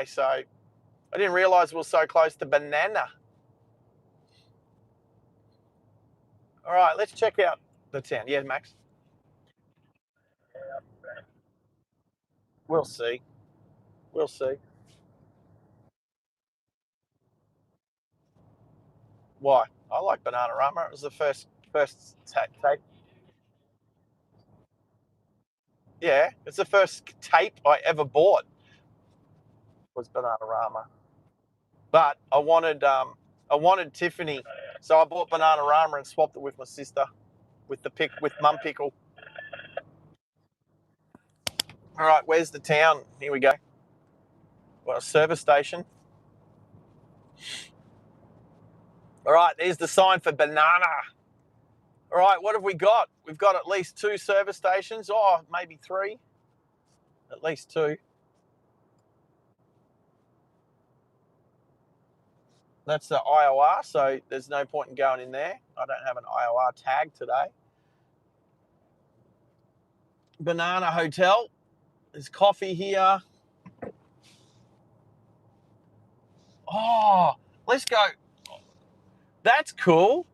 So I didn't realise we were so close to banana. All right, let's check out the town. Yeah, Max. We'll see. We'll see. Why? I like Bananarama. It was the first tape. Yeah, it's the first tape I ever bought was Bananarama. But I wanted Tiffany, so I bought Bananarama and swapped it with my sister with Mum Pickle. All right, where's the town? Here we go. Got a service station. All right, there's the sign for banana. All right, what have we got? We've got at least 2 service stations. Oh, maybe 3. At least 2. That's the IOR, so there's no point in going in there. I don't have an IOR tag today. Banana Hotel. There's coffee here. Oh, let's go. That's cool.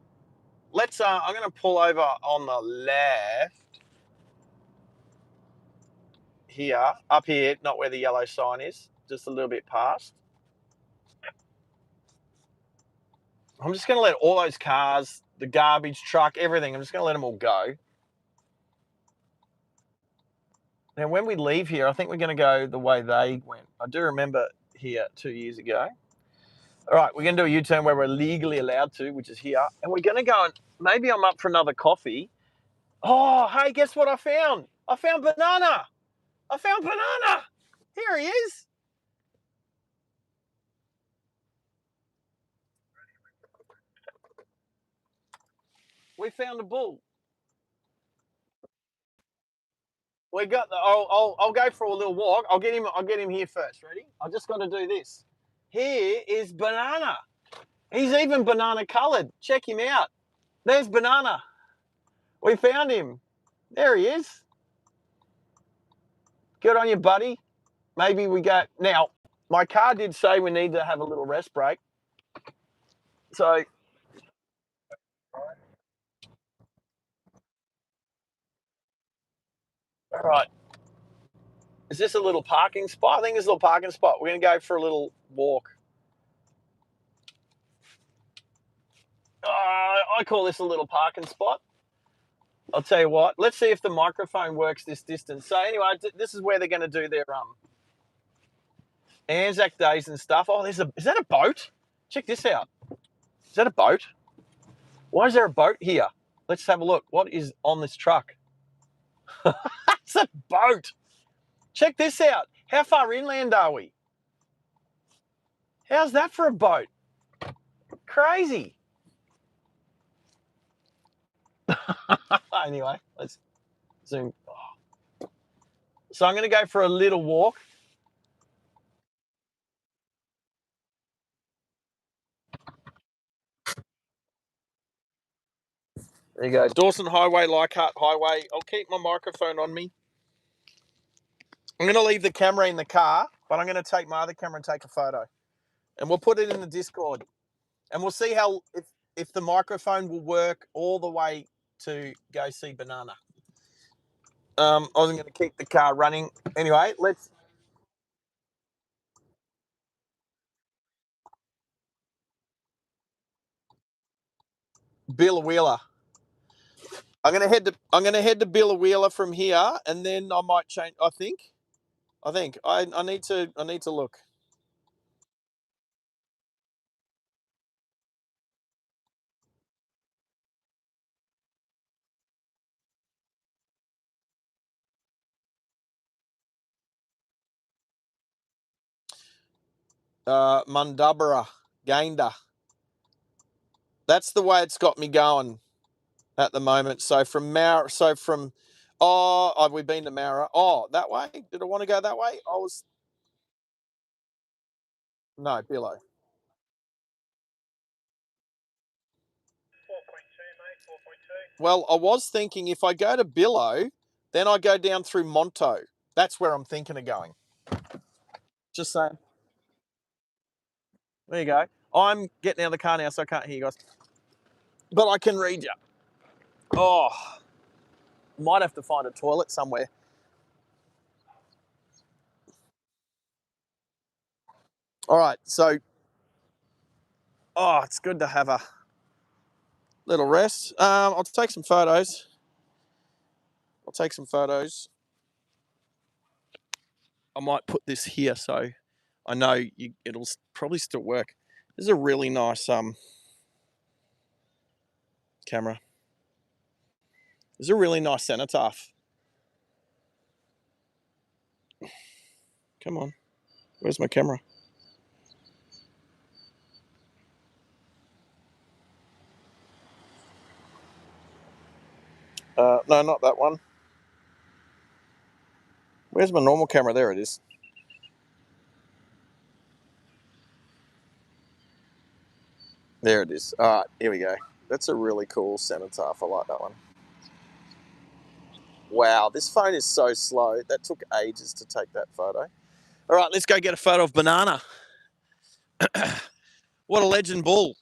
I'm going to pull over on the left here, up here, not where the yellow sign is, just a little bit past. I'm just going to let all those cars, the garbage truck, everything, I'm just going to let them all go. Now, when we leave here, I think we're going to go the way they went. I do remember here 2 years ago. All right, we're going to do a U-turn where we're legally allowed to, which is here. And we're going to go and maybe I'm up for another coffee. Oh, hey, guess what I found? I found banana. I found banana. Here he is. We found a bull. We got the. I'll go for a little walk. I'll get him here first. Ready? I just got to do this. Here is banana. He's even banana coloured. Check him out. There's banana. We found him. There he is. Good on you, buddy. Maybe we go now. My car did say we need to have a little rest break. So. All right. Is this a little parking spot? I think it's a little parking spot. We're going to go for a little walk. I call this a little parking spot. I'll tell you what. Let's see if the microphone works this distance. So anyway, this is where they're going to do their Anzac days and stuff. Oh, is that a boat? Check this out. Is that a boat? Why is there a boat here? Let's have a look. What is on this truck? It's a boat. Check this out. How far inland are we? How's that for a boat? Crazy. Anyway, let's zoom. So I'm going to go for a little walk. There you go. Dawson Highway, Leichhardt Highway. I'll keep my microphone on me. I'm going to leave the camera in the car, but I'm going to take my other camera and take a photo. And we'll put it in the Discord. And we'll see how if the microphone will work all the way to go see banana. I wasn't going to keep the car running. Anyway, let's... Billa I'm going to head to Billa from here, and then I might change. I think I need to look. Mundubera, Gayndah. That's the way it's got me going at the moment. So from have we been to Mara? Oh, that way? Did I want to go that way? No, below. 4.2, mate, 4.2. Well, I was thinking if I go to Billow, then I go down through Monto. That's where I'm thinking of going. Just saying. There you go. I'm getting out of the car now, so I can't hear you guys. But I can read you. Oh, might have to find a toilet somewhere. All right, so, it's good to have a little rest. I'll take some photos. I might put this here so I know it'll probably still work. This is a really nice camera. This is a really nice cenotaph. Come on, where's my camera? No, not that one. Where's my normal camera? There it is. There it is. All right, here we go. That's a really cool cenotaph. I like that one. Wow, this phone is so slow. That took ages to take that photo. All right, let's go get a photo of banana. What a legend bull.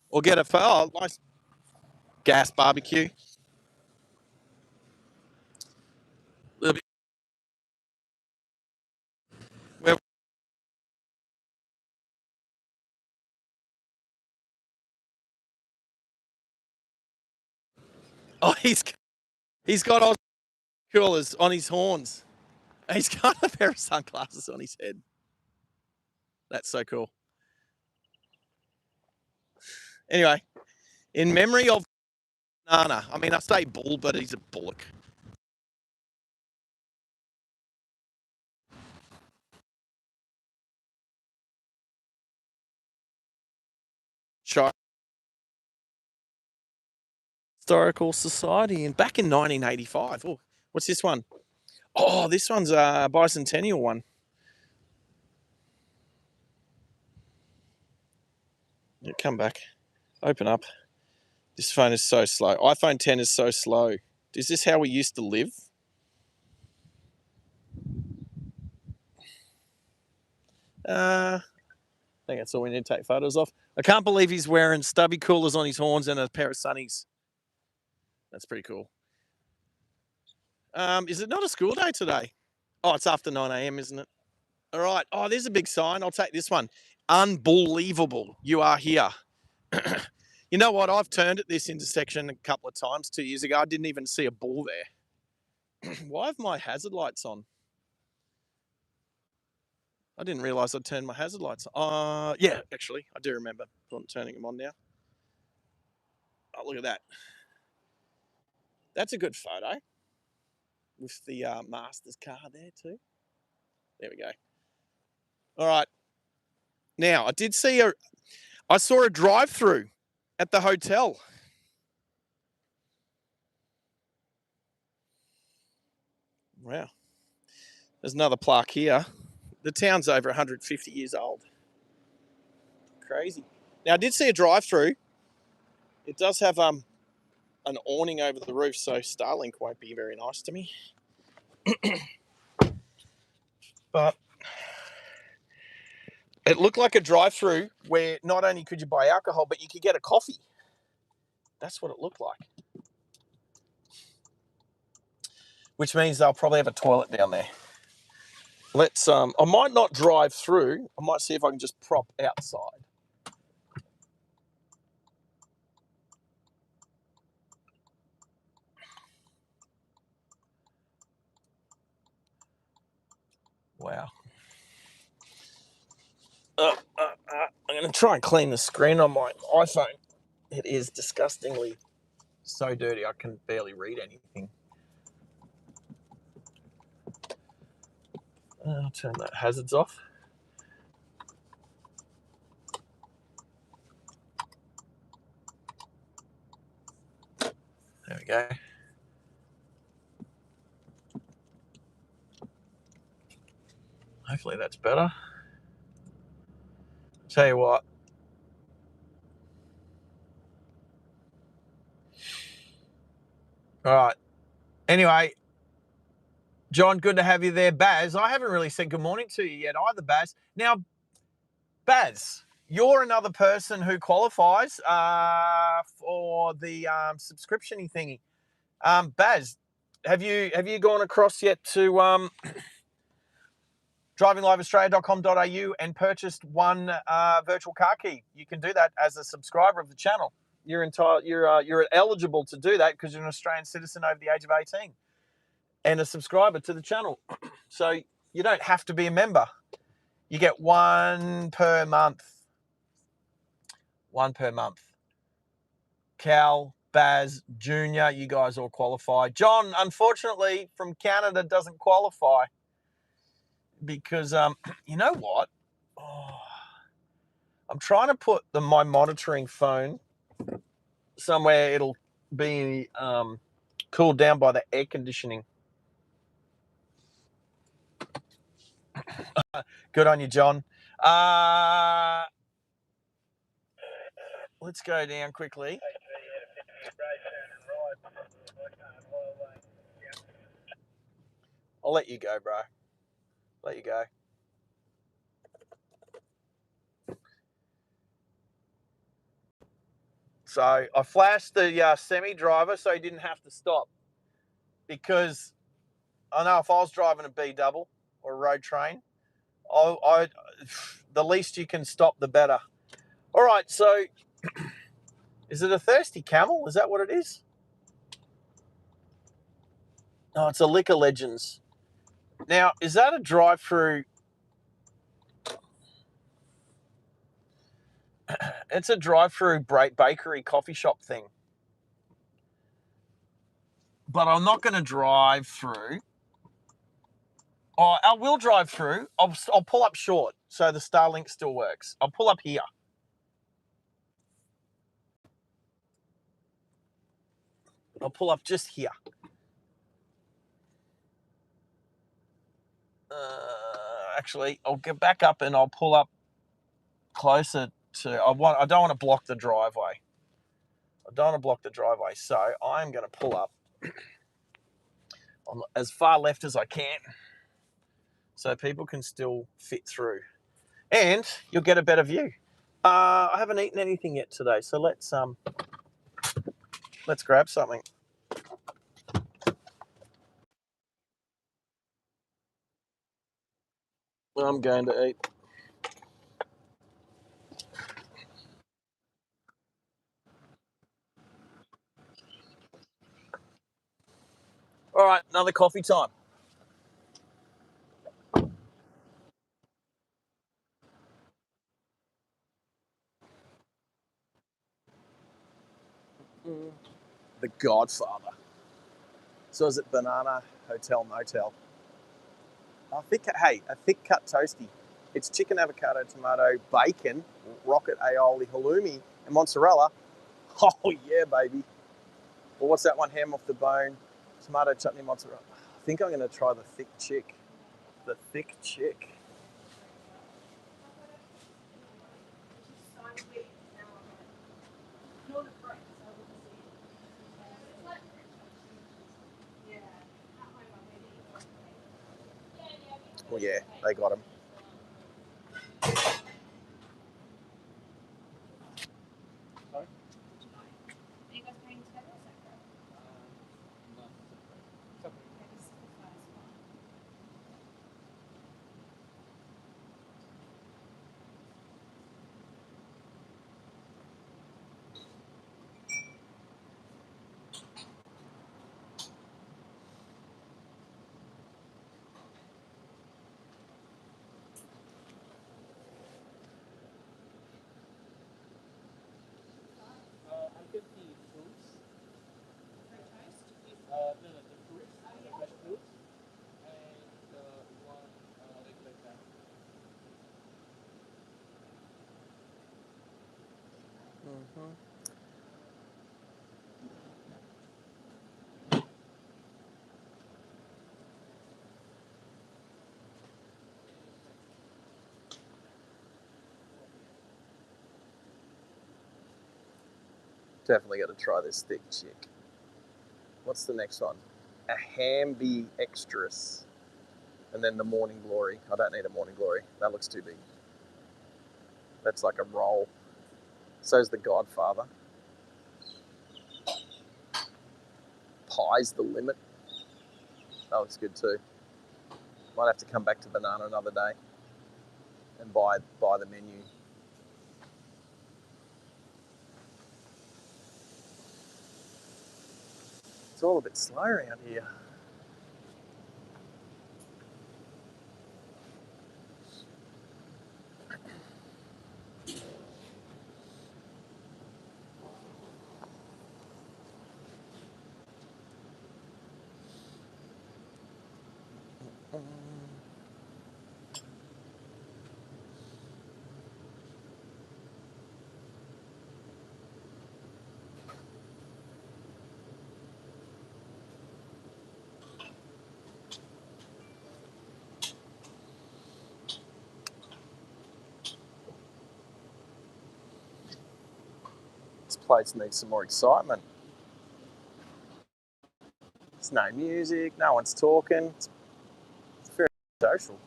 Or get a photo. Oh, nice gas barbecue. Little bit. Where Oh, he's got Oz coolers on his horns. He's got a pair of sunglasses on his head. That's so cool. Anyway, in memory of Nana, I mean, I say bull, but he's a bullock. Historical Society, and back in 1985. Oh, what's this one? Oh, this one's a bicentennial one. Come back. Open up. This phone is so slow. iPhone 10 is so slow. Is this how we used to live? I think that's all we need to take photos of. I can't believe he's wearing stubby coolers on his horns and a pair of sunnies. That's pretty cool. Is it not a school day today? Oh, it's after 9 a.m., isn't it? All right. Oh, there's a big sign. I'll take this one. Unbelievable. You are here. You know what? I've turned at this intersection a couple of times 2 years ago. I didn't even see a bull there. Why have my hazard lights on? I didn't realise I'd turned my hazard lights on. Yeah, actually, I do remember turning them on now. Oh, look at that. That's a good photo. With the Master's car there too. There we go. All right. Now, I saw a drive-through at the hotel. Wow. There's another plaque here. The town's over 150 years old. Crazy. Now, I did see a drive-through. It does have an awning over the roof, so Starlink won't be very nice to me. But it looked like a drive-through where not only could you buy alcohol, but you could get a coffee. That's what it looked like. Which means they'll probably have a toilet down there. I might not drive through. I might see if I can just prop outside. Wow. I'm going to try and clean the screen on my iPhone. It is disgustingly so dirty I can barely read anything. I'll turn that hazards off. There we go. Hopefully that's better. Tell you what. All right. Anyway, John, good to have you there. Baz, I haven't really said good morning to you yet either, Baz. Now, Baz, you're another person who qualifies for the subscription-y thingy. Baz, have you gone across yet to drivingliveaustralia.com.au and purchased one virtual car key? You can do that as a subscriber of the channel. You're eligible to do that because you're an Australian citizen over the age of 18 and a subscriber to the channel. So you don't have to be a member. You get one per month. One per month. Cal, Baz, Junior, you guys all qualify. John, unfortunately, from Canada doesn't qualify because, you know what? Oh, I'm trying to put my monitoring phone somewhere it'll be cooled down by the air conditioning. Good on you, John. Let's go down quickly. I'll let you go, bro. Let you go. So I flashed the semi-driver so he didn't have to stop. Because I know if I was driving a B-double or a road train, the least you can stop, the better. All right, so is it a thirsty camel? Is that what it is? Oh, it's a Liquor Legends. Now, is that a drive-through? It's a drive-through bakery coffee shop thing. But I'm not going to drive through. Oh, I will drive through. I'll pull up short so the Starlink still works. I'll pull up here. I'll pull up just here. Actually, I'll get back up and I'll pull up closer to. I don't want to block the driveway. So I'm going to pull up on as far left as I can, so people can still fit through, and you'll get a better view. I haven't eaten anything yet today, so let's grab something. I'm going to eat. All right, another coffee time. The Godfather. So is it banana, hotel, motel? A thick cut toasty. It's chicken, avocado, tomato, bacon, rocket aioli, halloumi, and mozzarella. Oh yeah, baby. Well, what's that one? Ham off the bone, tomato chutney, mozzarella. I think I'm going to try the thick chick. The thick chick. Oh yeah, they got him. Definitely got to try this thick chick. What's the next one? A Hamby Extras. And then the Morning Glory. I don't need a Morning Glory. That looks too big. That's like a roll. So's the Godfather. Pie's the limit. That looks good too. Might have to come back to banana another day and buy the menu. It's all a bit slow around here. This place needs some more excitement. There's no music, no one's talking. It's very social.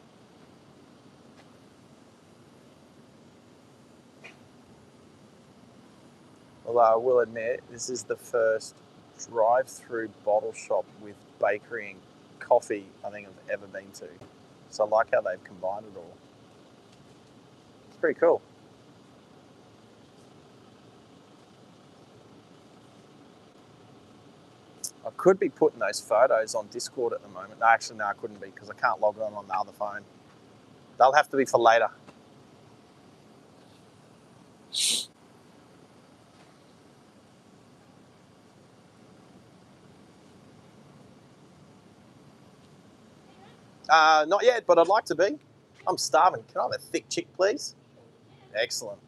Although I will admit, this is the first drive-through bottle shop with bakery and coffee I think I've ever been to. So I like how they've combined it all. It's pretty cool. I could be putting those photos on Discord at the moment. No, actually, no, I couldn't be because I can't log on the other phone. They'll have to be for later. Not yet, but I'd like to be. I'm starving. Can I have a thick chick, please? Excellent.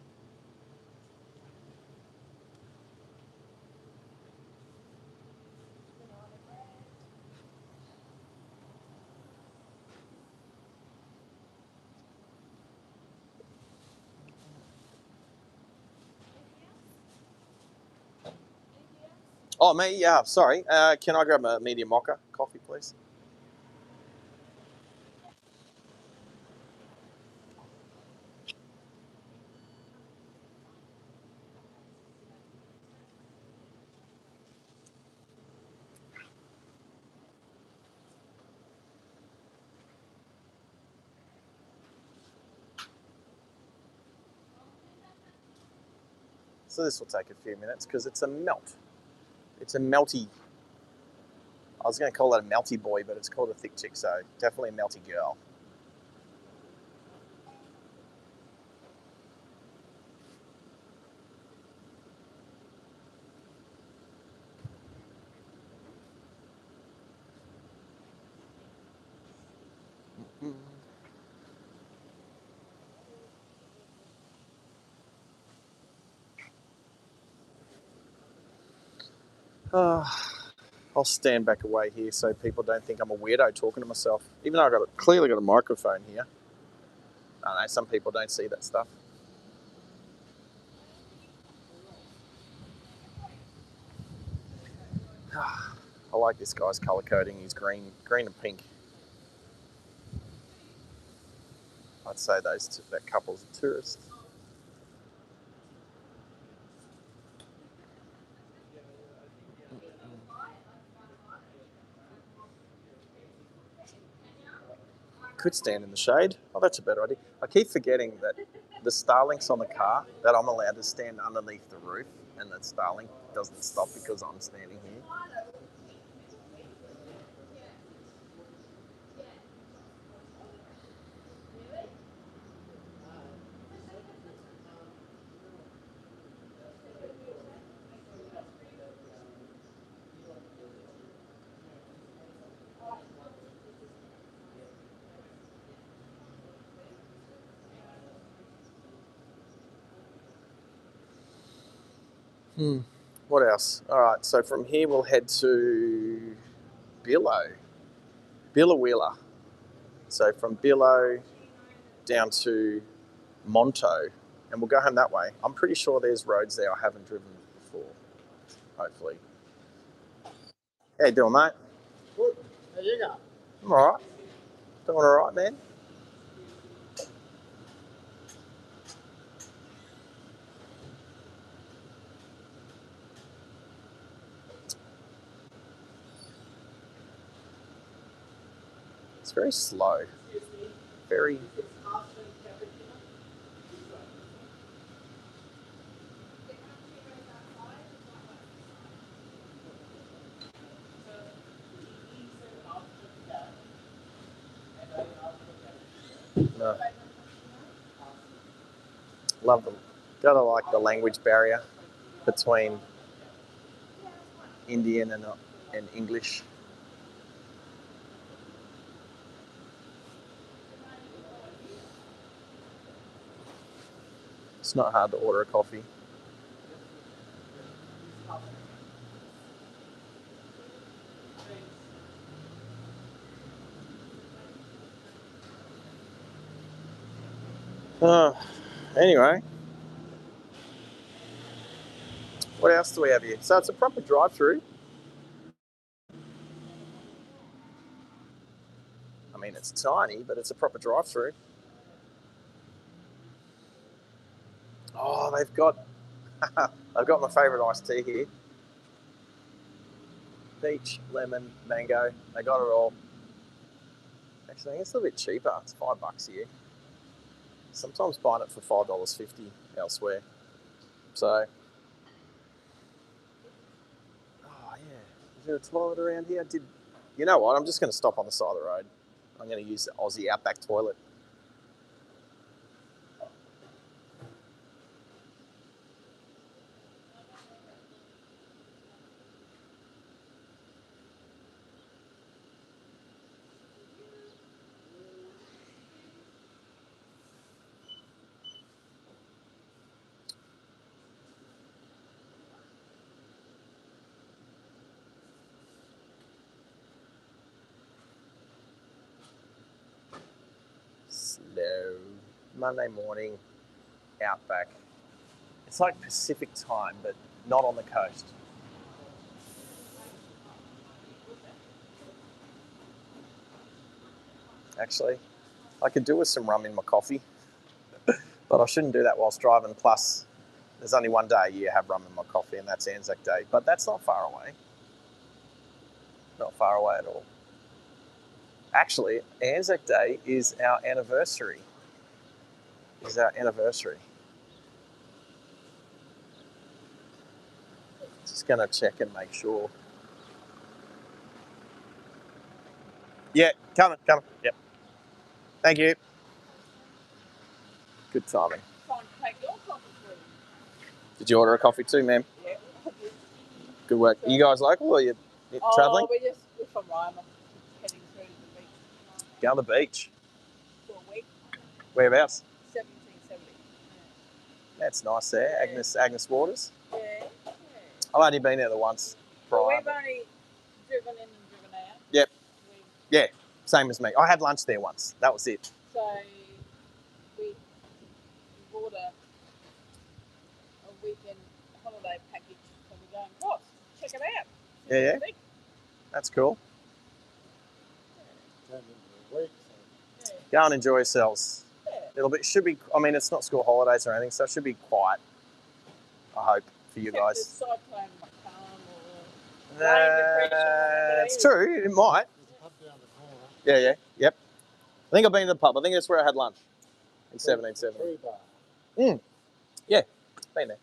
Oh, me? Yeah, sorry. Can I grab a medium mocha coffee, please? So this will take a few minutes because it's a melt. It's a melty. I was going to call it a melty boy, but it's called a thick chick, so definitely a melty girl. I'll stand back away here so people don't think I'm a weirdo talking to myself. Even though I've clearly got a microphone here. I don't know, some people don't see that stuff. I like this guy's colour coding. He's green and pink. I'd say that couple's a tourist. Could stand in the shade. Oh, that's a better idea. I keep forgetting that the Starlink's on the car, that I'm allowed to stand underneath the roof, and that Starlink doesn't stop because I'm standing here. What else? All right, so from here we'll head to Billawheeler. So from Billow down to Monto, and we'll go home that way. I'm pretty sure there's roads there I haven't driven before, hopefully. How you doing, mate? Good. How you go? I'm all right. Doing all right, man. It's very slow. Very. No. Love them. Gotta like the language barrier between Indian and English. It's not hard to order a coffee. Anyway, what else do we have here? So it's a proper drive-through. I mean, it's tiny, but it's a proper drive-through. Oh, they've got my favourite iced tea here. Peach, lemon, mango. They got it all. Actually, I think it's a little bit cheaper. It's $5 here. Sometimes buying it for $5.50 elsewhere. So, oh yeah, there a toilet around here? You know what? I'm just going to stop on the side of the road. I'm going to use the Aussie Outback toilet. Slow. Monday morning, Outback. It's like Pacific time, but not on the coast. Actually, I could do with some rum in my coffee, but I shouldn't do that whilst driving. Plus, there's only one day a year I have rum in my coffee, and that's Anzac Day. But that's not far away. Not far away at all. Actually, Anzac Day is our anniversary. Just going to check and make sure. Yeah, coming. Yep. Thank you. Good timing. Did you order a coffee too, ma'am? Yeah. Good work. Are you guys local or are you travelling? We're from Rima, heading through to the beach. Go on the beach. For a week. Whereabouts? 1770. That's nice there. Yeah. Agnes Waters. Yeah. I've only been there the once prior. Well, we've only driven in and driven out. Yep. Yeah, same as me. I had lunch there once. That was it. So we bought a weekend holiday package. So we're going, what? Check it out. Yeah. That's cool. Go and enjoy yourselves. Yeah. Should be, I mean, it's not school holidays or anything, so it should be quiet, I hope, for you guys. Cyclone or rain It's true, it might. Yeah, yep. I think I've been to the pub. I think that's where I had lunch in 1770. Yeah, been there.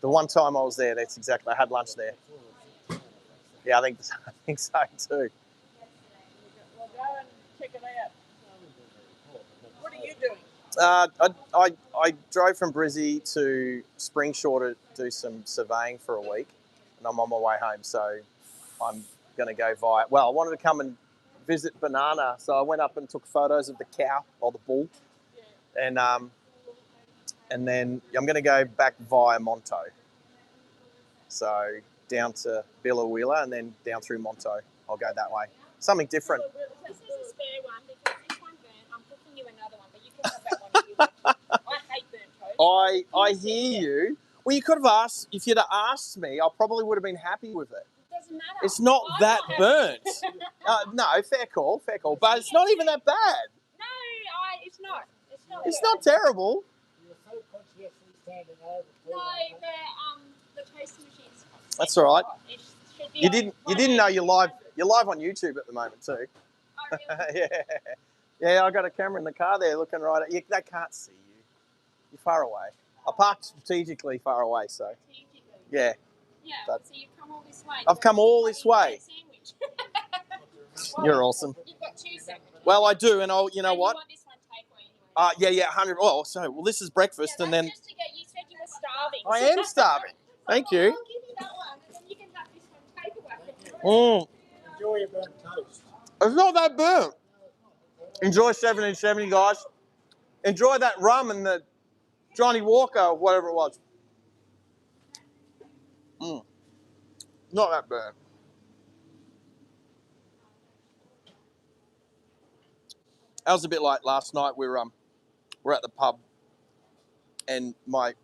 The one time I was there, that's exactly, I had lunch there. Yeah, I think so too. Well, go and check it out. What are you doing? I drove from Brisbane to Springsure to do some surveying for a week, and I'm on my way home, so I'm going to go via... Well, I wanted to come and visit Banana, so I went up and took photos of the cow, or the bull, and then I'm going to go back via Monto. So down to Billawheeler and then down through Monto. I'll go that way. Something different. This is a spare one because this one burnt. I'm cooking you another one, but you can have that one if you want. I hate burnt toast. I hear you. Well, you could have asked, if you'd have asked me, I probably would have been happy with it. It doesn't matter. It's not that burnt. No, fair call. But it's not even that bad. No, it's not. It's not terrible. You're so conscientiously standing over. No, the toaster machine's hot. That's all right. It should be You didn't know you're live on YouTube at the moment too. Oh, really? Yeah, I got a camera in the car there looking right at you. They can't see you. You're far away. I parked strategically far away, so yeah. Yeah. But so you've come all this way. I've come all this way. Well, You're awesome. You've got two sandwiches. Well, I do, and you know what? You want this one takeaway anyway. Yeah, 100. Oh, so this is breakfast, Yeah, and then just to get you said you were starving. I am starving. Thank you. I'll give you that one, and then you can have this one takeaway. Enjoy your burnt toast. It's not that burnt. Enjoy 1770, guys. Enjoy that rum and the Johnny Walker or whatever it was. Not that burnt. That was a bit like last night. We're at the pub, and my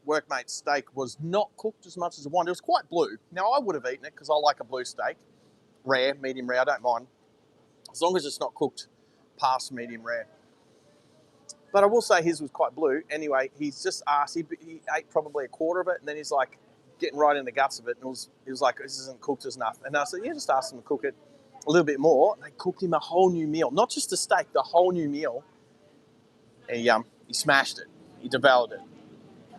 workmate's steak was not cooked as much as I wanted. It was quite blue. Now I would have eaten it because I like a blue steak, rare, medium rare. I don't mind as long as it's not cooked past medium rare. But I will say his was quite blue. Anyway, he's just asked. He ate probably a quarter of it, and then he's like getting right in the guts of it. And he was like, "This isn't cooked enough." And I said, "Yeah, just ask him to cook it a little bit more." And they cooked him a whole new meal, not just the steak, the whole new meal. And he smashed it. He devoured it.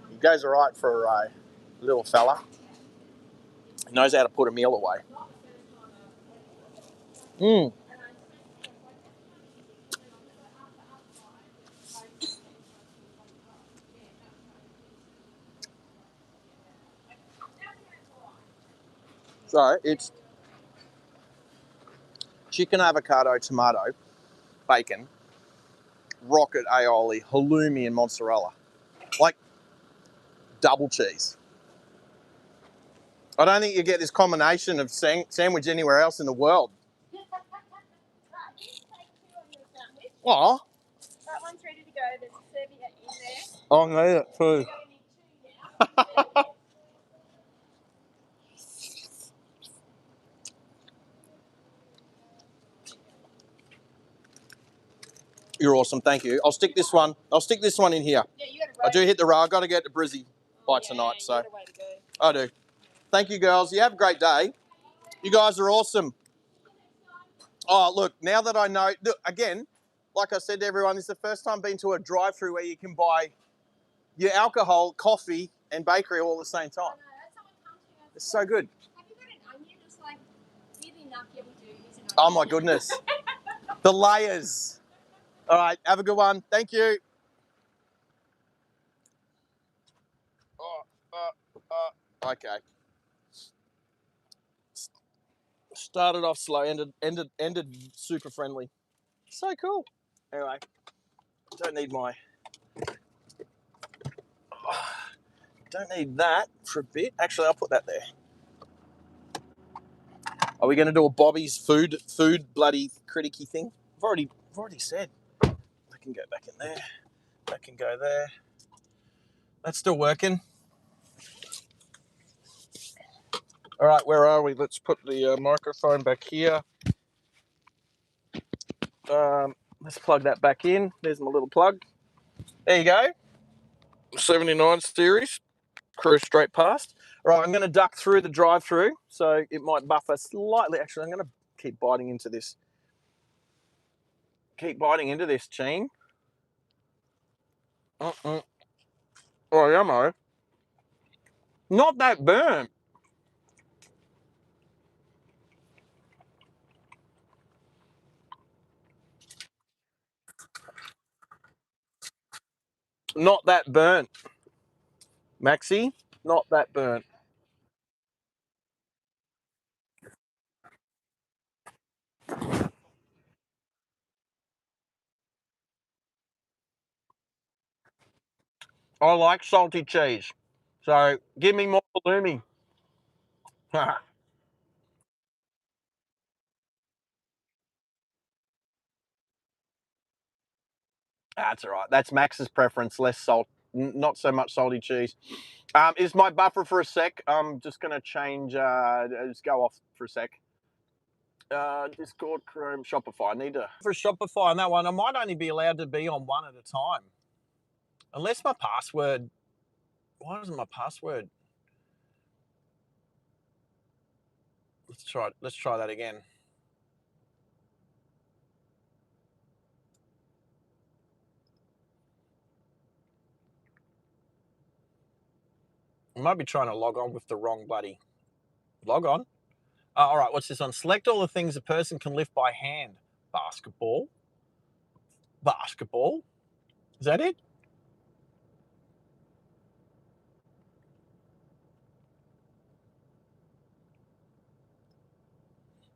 He goes all right for a little fella. He knows how to put a meal away. Mm. So it's chicken, avocado, tomato, bacon, rocket aioli, halloumi, and mozzarella. Like double cheese. I don't think you get this combination of sandwich anywhere else in the world. Oh. That one's ready to go. There's a serviette in there. Oh, I need it too. You're awesome, thank you. I'll stick this one in here. Yeah, you got to I do hit the road. I got to get to Brizzy by tonight, so I do. Thank you, girls. You have a great day. You guys are awesome. Oh, look, now that I know, look, again, like I said to everyone, this is the first time I've been to a drive-through where you can buy your alcohol, coffee, and bakery all at the same time. It's so good. Have you got an onion? It's like really enough. Yeah, we do use an onion. Oh my goodness. The layers. All right, have a good one. Thank you. Okay. Started off slow, ended super friendly. So cool. Anyway, don't need that for a bit. Actually, I'll put that there. Are we going to do a Bobby's food bloody criticky thing? I've already said. I can go back in there. That can go there. That's still working. All right, where are we? Let's put the microphone back here. Let's plug that back in. There's my little plug. There you go. 79 series. Cruise straight past. All right, I'm going to duck through the drive-through, so it might buffer slightly. Actually, I'm going to keep biting into this. Cheen. Oh, yummo. Not that burnt. Not that burnt. Maxi, not that burnt. I like salty cheese. So give me more halloumi. That's all right. That's Max's preference. Less salt, not so much salty cheese. Is my buffer for a sec? I'm just going to change, just go off for a sec. Discord, Chrome, Shopify. I need to... For Shopify on that one, I might only be allowed to be on one at a time. Unless my password... Why isn't my password? Let's try that again. I might be trying to log on with the wrong bloody... Log on? All right, what's this on? Select all the things a person can lift by hand. Basketball. Basketball? Is that it?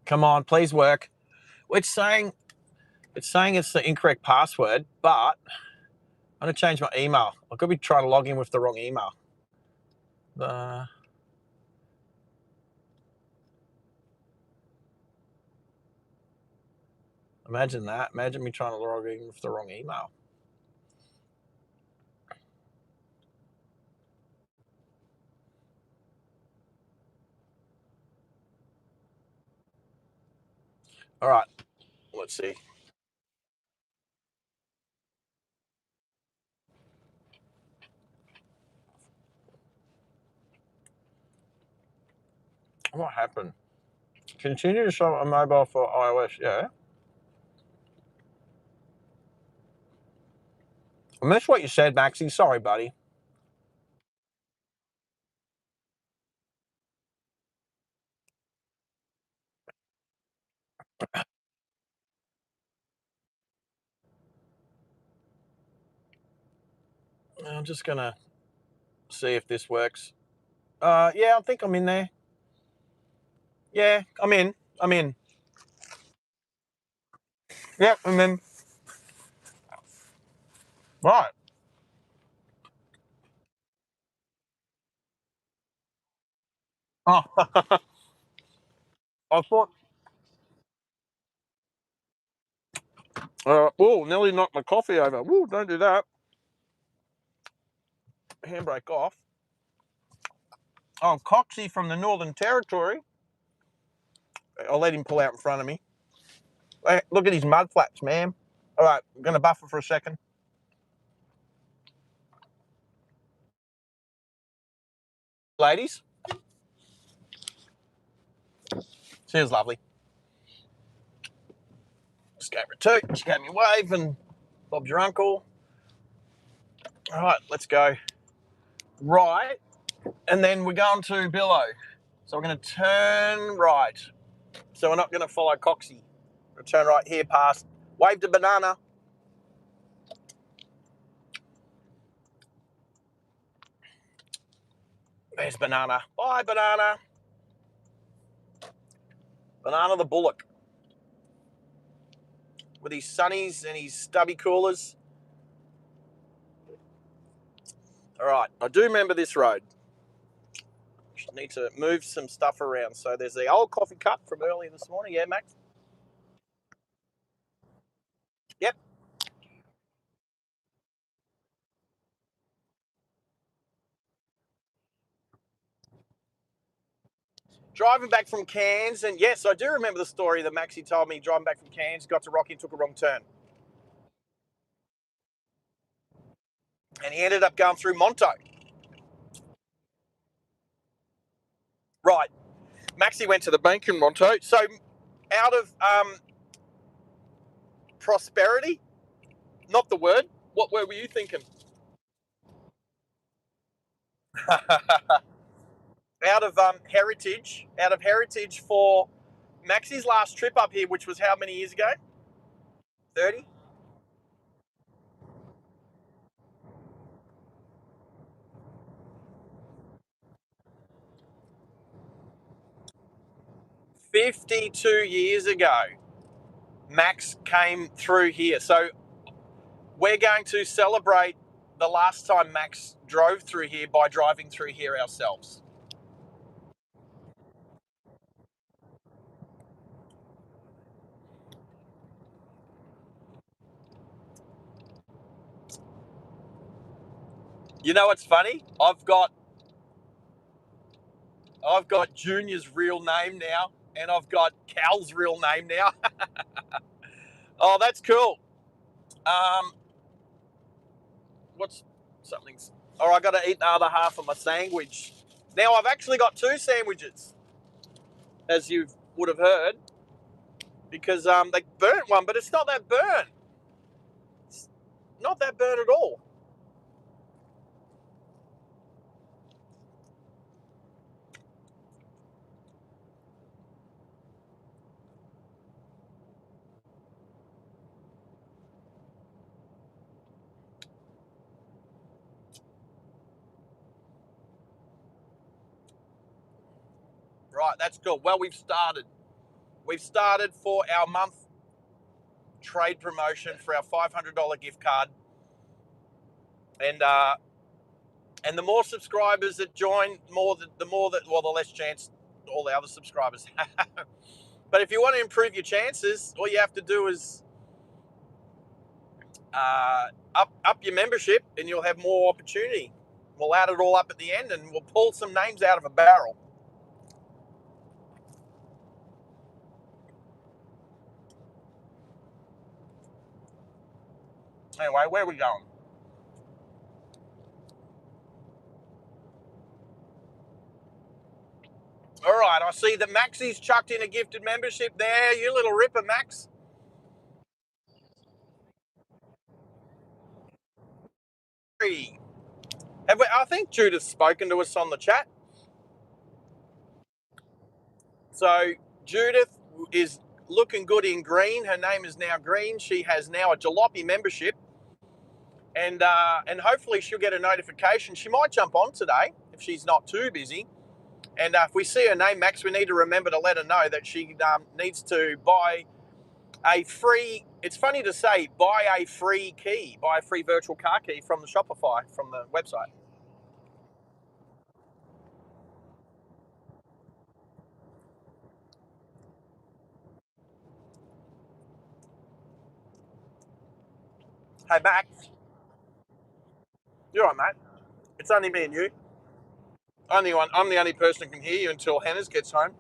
Come on, please work. It's saying it's the incorrect password, but I'm going to change my email. I could be trying to log in with the wrong email. Imagine that. Imagine me trying to log in with the wrong email. All right, let's see. What happened? Continue to show a mobile for iOS. Yeah. I missed what you said, Maxie. Sorry, buddy. I'm just going to see if this works. Yeah, I think I'm in there. Yeah, I'm in. Yep, and then... Right. Oh, I thought... nearly knocked my coffee over. Don't do that. Handbrake off. Oh, Coxie from the Northern Territory. I'll let him pull out in front of me. Hey, look at his mud flaps, man. All right, I'm going to buffer for a second. Ladies. She was lovely. Just gave her a toot. She gave me a wave and Bob's your uncle. All right, let's go. Right. And then we're going to Billow. So we're going to turn right. So we're not going to follow Coxie. We'll turn right here past. Wave to Banana. There's Banana. Bye, Banana. Banana the Bullock. With his sunnies and his stubby coolers. All right, I do remember this road. Need to move some stuff around. So there's the old coffee cup from earlier this morning. Yeah, Max? Yep. Driving back from Cairns, and yes, I do remember the story that Maxie told me. Driving back from Cairns, got to Rocky and took a wrong turn. And he ended up going through Monto. Right. Maxie went to the bank in Monto. So out of prosperity, not the word, what word were you thinking? out of heritage for Maxie's last trip up here, which was how many years ago? 30? 52 years ago, Max came through here. So we're going to celebrate the last time Max drove through here by driving through here ourselves. You know what's funny? I've got Junior's real name now, and I've got Cal's real name now. Oh, that's cool. What's something's? Oh, I got to eat the other half of my sandwich. Now I've actually got two sandwiches, as you would have heard, because they burnt one, but it's not that burnt. It's not that burnt at all. Right, that's cool. Well, we've started. We've started for our month trade promotion for our $500 gift card, and the more subscribers that join, the less chance all the other subscribers have. But if you want to improve your chances, all you have to do is up your membership, and you'll have more opportunity. We'll add it all up at the end, and we'll pull some names out of a barrel. Anyway, where are we going? All right, I see that Maxie's chucked in a gifted membership there. You little ripper, Max. I think Judith's spoken to us on the chat. So Judith is looking good in green. Her name is now green. She has now a jalopy membership. and hopefully she'll get a notification. She might jump on today if she's not too busy. And if we see her name, Max, we need to remember to let her know that she needs to buy a free, it's funny to say, buy a free key, buy a free virtual car key from the Shopify, from the website. Hey, Max. You're right, mate. It's only me and you. I'm the only person who can hear you until Hannah's gets home.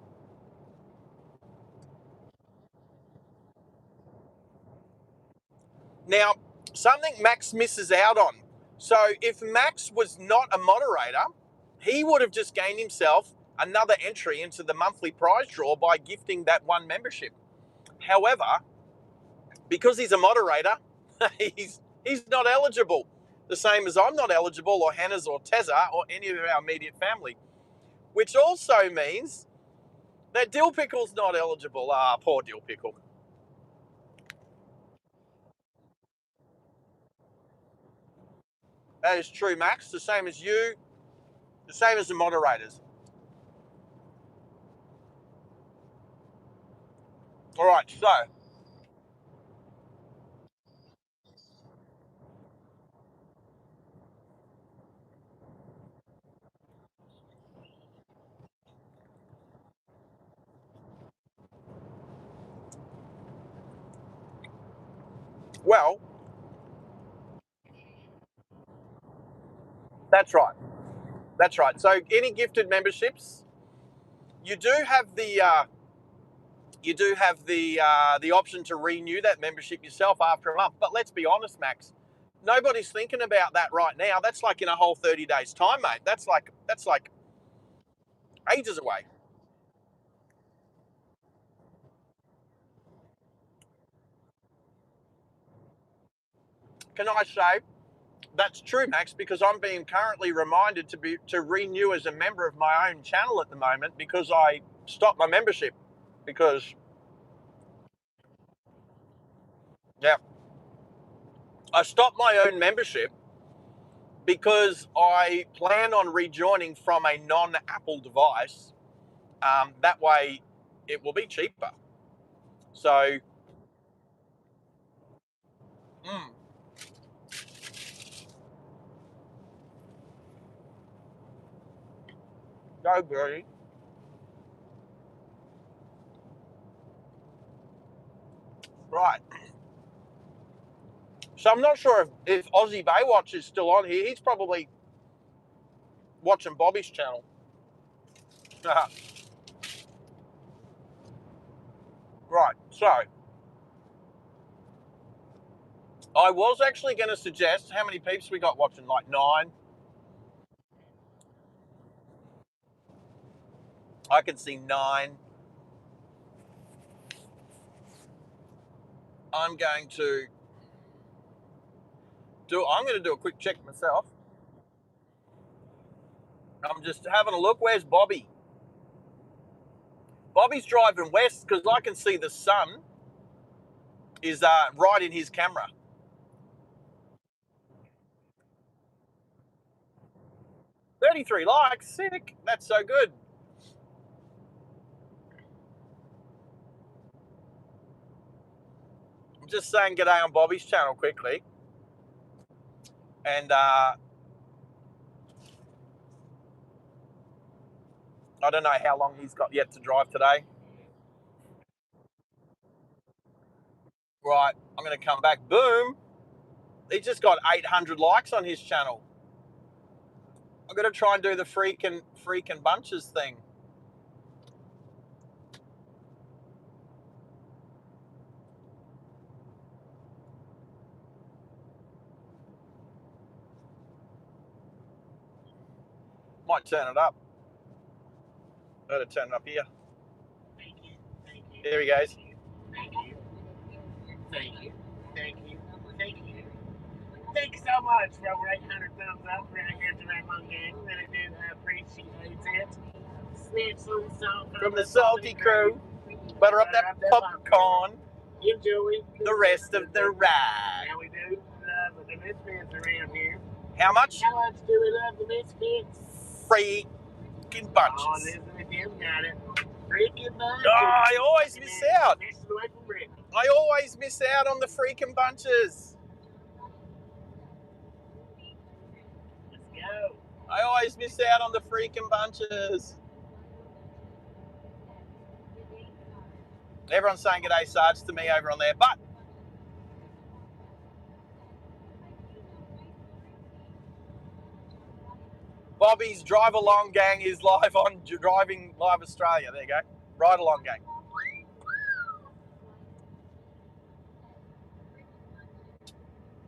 Now, something Max misses out on. So if Max was not a moderator, he would have just gained himself another entry into the monthly prize draw by gifting that one membership. However, because he's a moderator, he's not eligible. The same as I'm not eligible, or Hannah's, or Tezza, or any of our immediate family. Which also means that Dill Pickle's not eligible. Ah, poor Dill Pickle. That is true, Max. The same as you, the same as the moderators. All right, so well, that's right. That's right. So any gifted memberships, you do have the option to renew that membership yourself after a month. But let's be honest, Max, nobody's thinking about that right now. That's like in a whole 30 days time, mate. That's like ages away. Can I say that's true, Max? Because I'm being currently reminded to renew as a member of my own channel at the moment because I stopped my membership because yeah, I stopped my own membership because I plan on rejoining from a non-Apple device. That way, it will be cheaper. So, mm, go Birdie. Right. So I'm not sure if Aussie Baywatch is still on here. He's probably watching Bobby's channel. Right. So I was actually going to suggest how many peeps we got watching, like 9. I can see 9. I'm going to do a quick check myself. I'm just having a look. Where's Bobby? Bobby's driving west because I can see the sun is right in his camera. 33 likes, sick. That's so good. I'm just saying g'day on Bobby's channel quickly. And I don't know how long he's got yet to drive today. Right, I'm going to come back. Boom. He just got 800 likes on his channel. I'm going to try and do the freaking bunches thing. Might turn it up. Better turn it up here. There he goes. Thank you. Thank you. Thank you. Thank you. Thank you so much for over 800 thumbs up right here to that one game. Really do appreciate it. Snip some song From the Salty Crew. Butter up that popcorn. Enjoy the rest of the ride. Now we do love the around here. How much? How much do we love the Misfits? Freaking bunches. Oh, Elizabeth, you've got it. Freaking bunches. Oh, I always miss out. Missed away from Rick. I always miss out on the freaking bunches. Let's go. I always miss out on the freaking bunches. Everyone's saying g'day, Sarge, to me over on there, but Bobby's Drive Along Gang is live on Driving Live Australia. There you go. Ride Along Gang.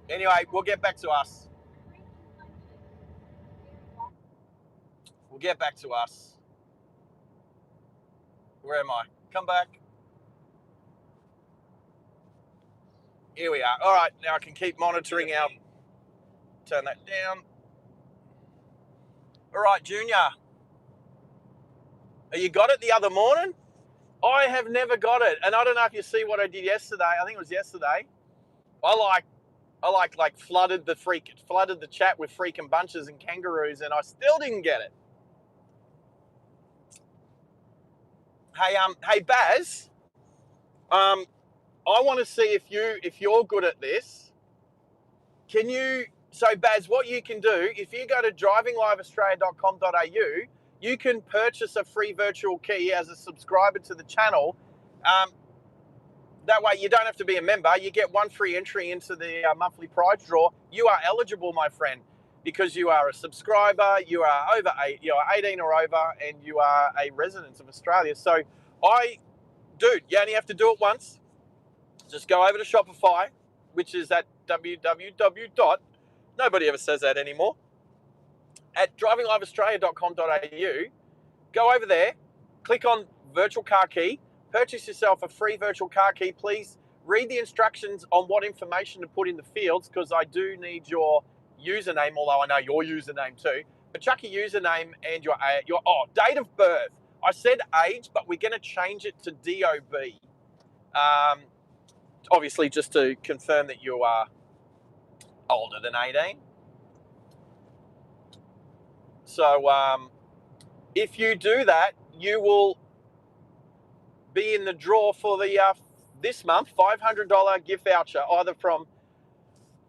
Anyway, we'll get back to us. We'll get back to us. Where am I? Come back. Here we are. All right, now I can keep monitoring our... Turn that down. All right, Junior. You got it the other morning? I have never got it. And I don't know if you see what I did yesterday. I think it was yesterday. I flooded the chat with freaking bunches and kangaroos, and I still didn't get it. Hey Baz, I want to see if you're good at this. Can you? So Baz, what you can do if you go to drivingliveaustralia.com.au, you can purchase a free virtual key as a subscriber to the channel. That way you don't have to be a member. You get one free entry into the monthly prize draw. You are eligible, my friend, because you are a subscriber, you are 18 or over, and you are a resident of Australia. So dude, you only have to do it once. Just go over to Shopify, which is at www. Nobody ever says that anymore. At drivingliveaustralia.com.au, go over there, click on virtual car key, purchase yourself a free virtual car key. Please read the instructions on what information to put in the fields, because I do need your username, although I know your username too. But chuck your username and your date of birth. I said age, but we're going to change it to DOB. Obviously, just to confirm that you are older than 18. So if you do that, you will be in the draw for the this month $500 gift voucher, either from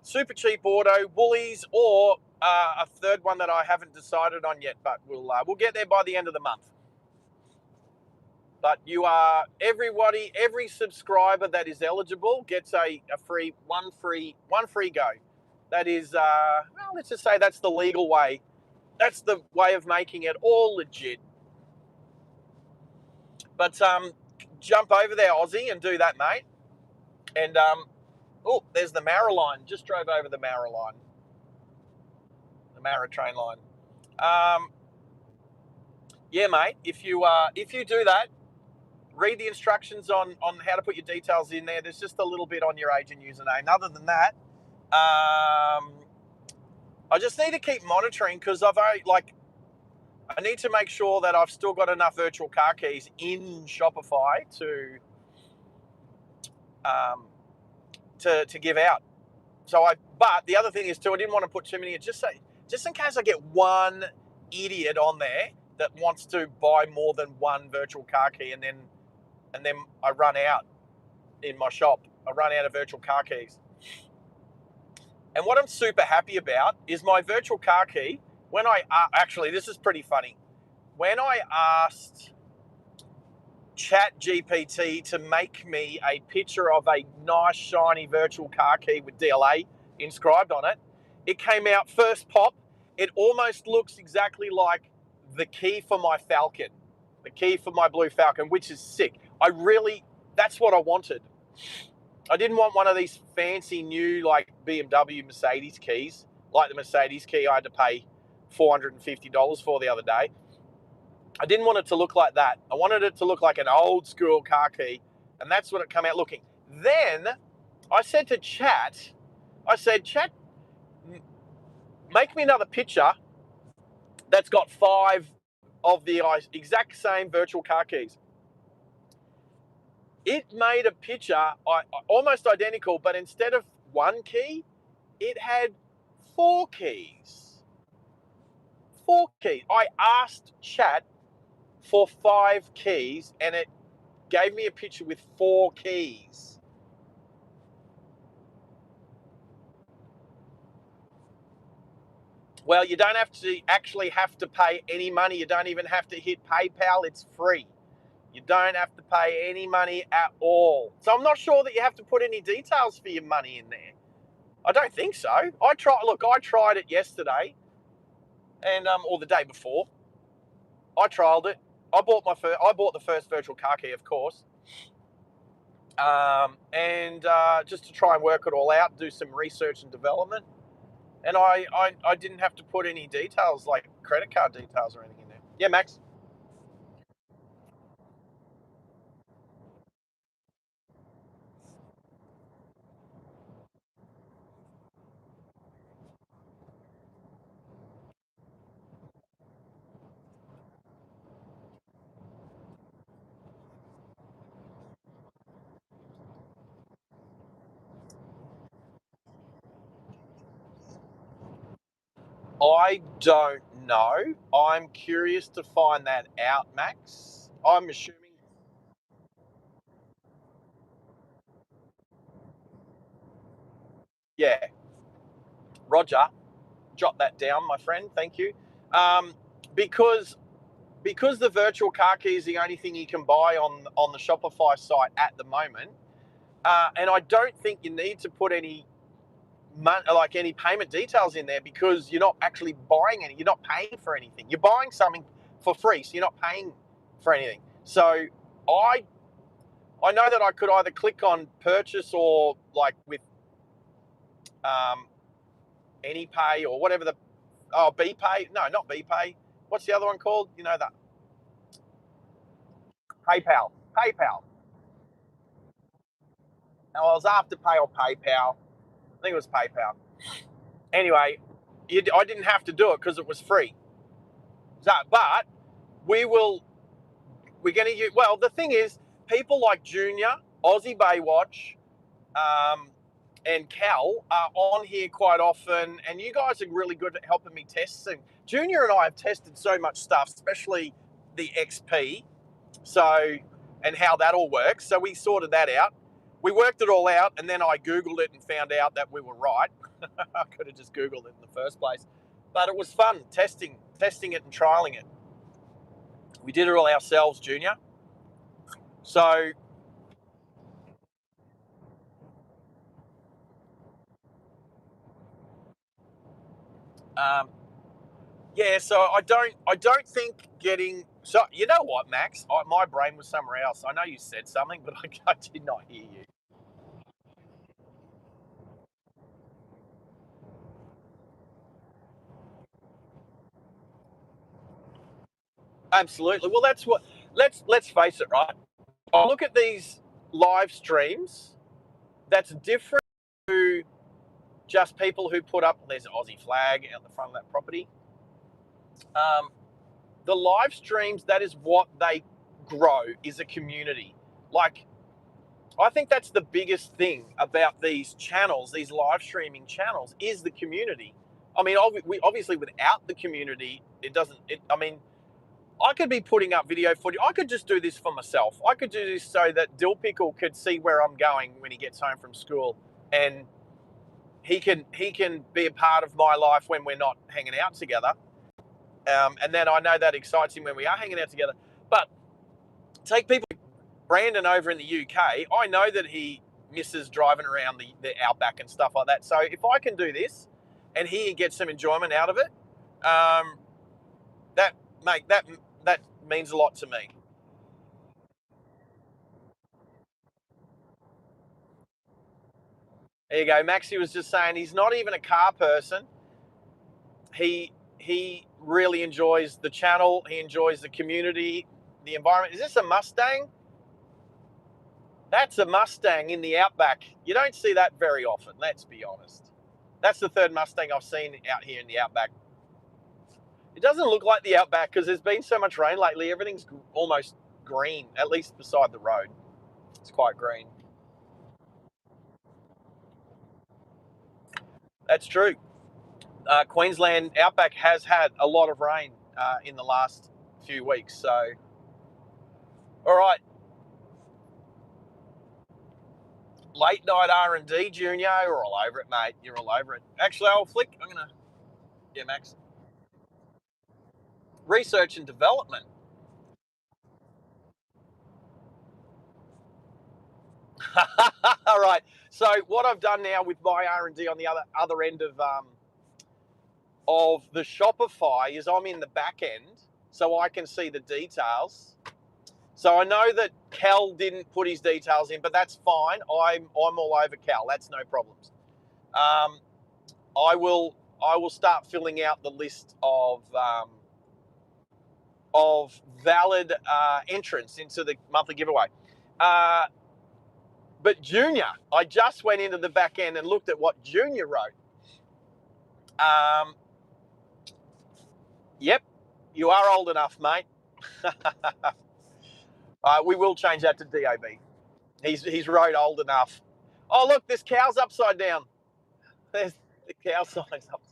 Super Cheap Auto, Woolies, or a third one that I haven't decided on yet. But we'll get there by the end of the month. But you are every subscriber that is eligible gets a free one free go. That is well, let's just say that's the legal way. That's the way of making it all legit. But jump over there, Aussie, and do that, mate. And oh, there's the Mara line. Just drove over the Mara line, the Mara train line. Yeah, mate. If you do that, read the instructions on how to put your details in there. There's just a little bit on your age and username. Other than that, I just need to keep monitoring, because I need to make sure that I've still got enough virtual car keys in Shopify to give out. But the other thing is too, I didn't want to put too many. Just in case I get one idiot on there that wants to buy more than one virtual car key, and then I run out in my shop. I run out of virtual car keys. And what I'm super happy about is my virtual car key. When actually, this is pretty funny. When I asked ChatGPT to make me a picture of a nice shiny virtual car key with DLA inscribed on it, it came out first pop. It almost looks exactly like the key for my Falcon, the key for my blue Falcon, which is sick. That's what I wanted. I didn't want one of these fancy new like BMW Mercedes keys, like the Mercedes key I had to pay $450 for the other day. I didn't want it to look like that. I wanted it to look like an old school car key, and that's what it came out looking. Then I said to Chat, make me another picture that's got 5 of the exact same virtual car keys. It made a picture almost identical, but instead of one key, it had 4 keys. 4 keys. I asked chat for 5 keys and it gave me a picture with 4 keys. Well, you don't actually have to pay any money. You don't even have to hit PayPal. It's free. You don't have to pay any money at all. So I'm not sure that you have to put any details for your money in there. I don't think so. I tried it yesterday, and or the day before. I trialed it. I bought the first virtual car key, of course, and just to try and work it all out, do some research and development. And I didn't have to put any details like credit card details or anything in there. Yeah, Max. I don't know. I'm curious to find that out, Max. I'm assuming. Yeah, Roger, jot that down, my friend. Thank you. Um, because the virtual car key is the only thing you can buy on the Shopify site at the moment, and I don't think you need to put any any payment details in there because you're not actually buying any. You're not paying for anything. You're buying something for free, so you're not paying for anything. So I know that I could either click on purchase or like with um, any pay or whatever B pay. No, not B pay. What's the other one called? You know that PayPal. PayPal. Now I was after pay or PayPal. I think it was PayPal. Anyway, I didn't have to do it because it was free. So, but we will. We're going to use. Well, the thing is, people like Junior, Aussie Baywatch, um, and Cal are on here quite often, and you guys are really good at helping me test things. Junior and I have tested so much stuff, especially the XP, so and how that all works. So we sorted that out. We worked it all out, and then I Googled it and found out that we were right. I could have just Googled it in the first place, but it was fun testing it and trialing it. We did it all ourselves, Junior. So um, yeah, so I don't think getting. So you know what, Max? My brain was somewhere else. I know you said something, but I did not hear you. Absolutely. Well, that's what. Let's face it, right? I look at these live streams. That's different to just people who put up. There's an Aussie flag out the front of that property. Um, the live streams. That is what they grow. Is a community. Like I think that's the biggest thing about these channels, these live streaming channels, is the community. I mean, obviously without the community, it doesn't. I mean, I could be putting up video footage. I could just do this for myself. I could do this so that Dill Pickle could see where I'm going when he gets home from school, and he can be a part of my life when we're not hanging out together. And then I know that excites him when we are hanging out together. But take people. Brandon over in the UK, I know that he misses driving around the Outback and stuff like that. So if I can do this and he gets some enjoyment out of it, um, that that means a lot to me. There you go. Maxie was just saying he's not even a car person. He really enjoys the channel. He enjoys the community, the environment. Is this a Mustang? That's a Mustang in the Outback. You don't see that very often, let's be honest. That's the third Mustang I've seen out here in the Outback. It doesn't look like the Outback because there's been so much rain lately. Everything's almost green, at least beside the road. It's quite green. That's true. Queensland Outback has had a lot of rain in the last few weeks. So, all right, late night R&D, Junior. You're all over it, mate. You're all over it. Actually, I'll flick. Yeah, Max. Research and development. All right. So what I've done now with my R&D on the other end of the Shopify is I'm in the back end, so I can see the details. So I know that Cal didn't put his details in, but that's fine. I'm all over Cal. That's no problems. I will start filling out the list of valid entrants into the monthly giveaway. But Junior, I just went into the back end and looked at what Junior wrote. Yep, you are old enough, mate. We will change that to DAB. He's wrote old enough. Oh, look, this cow's upside down. There's the cow sign's upside.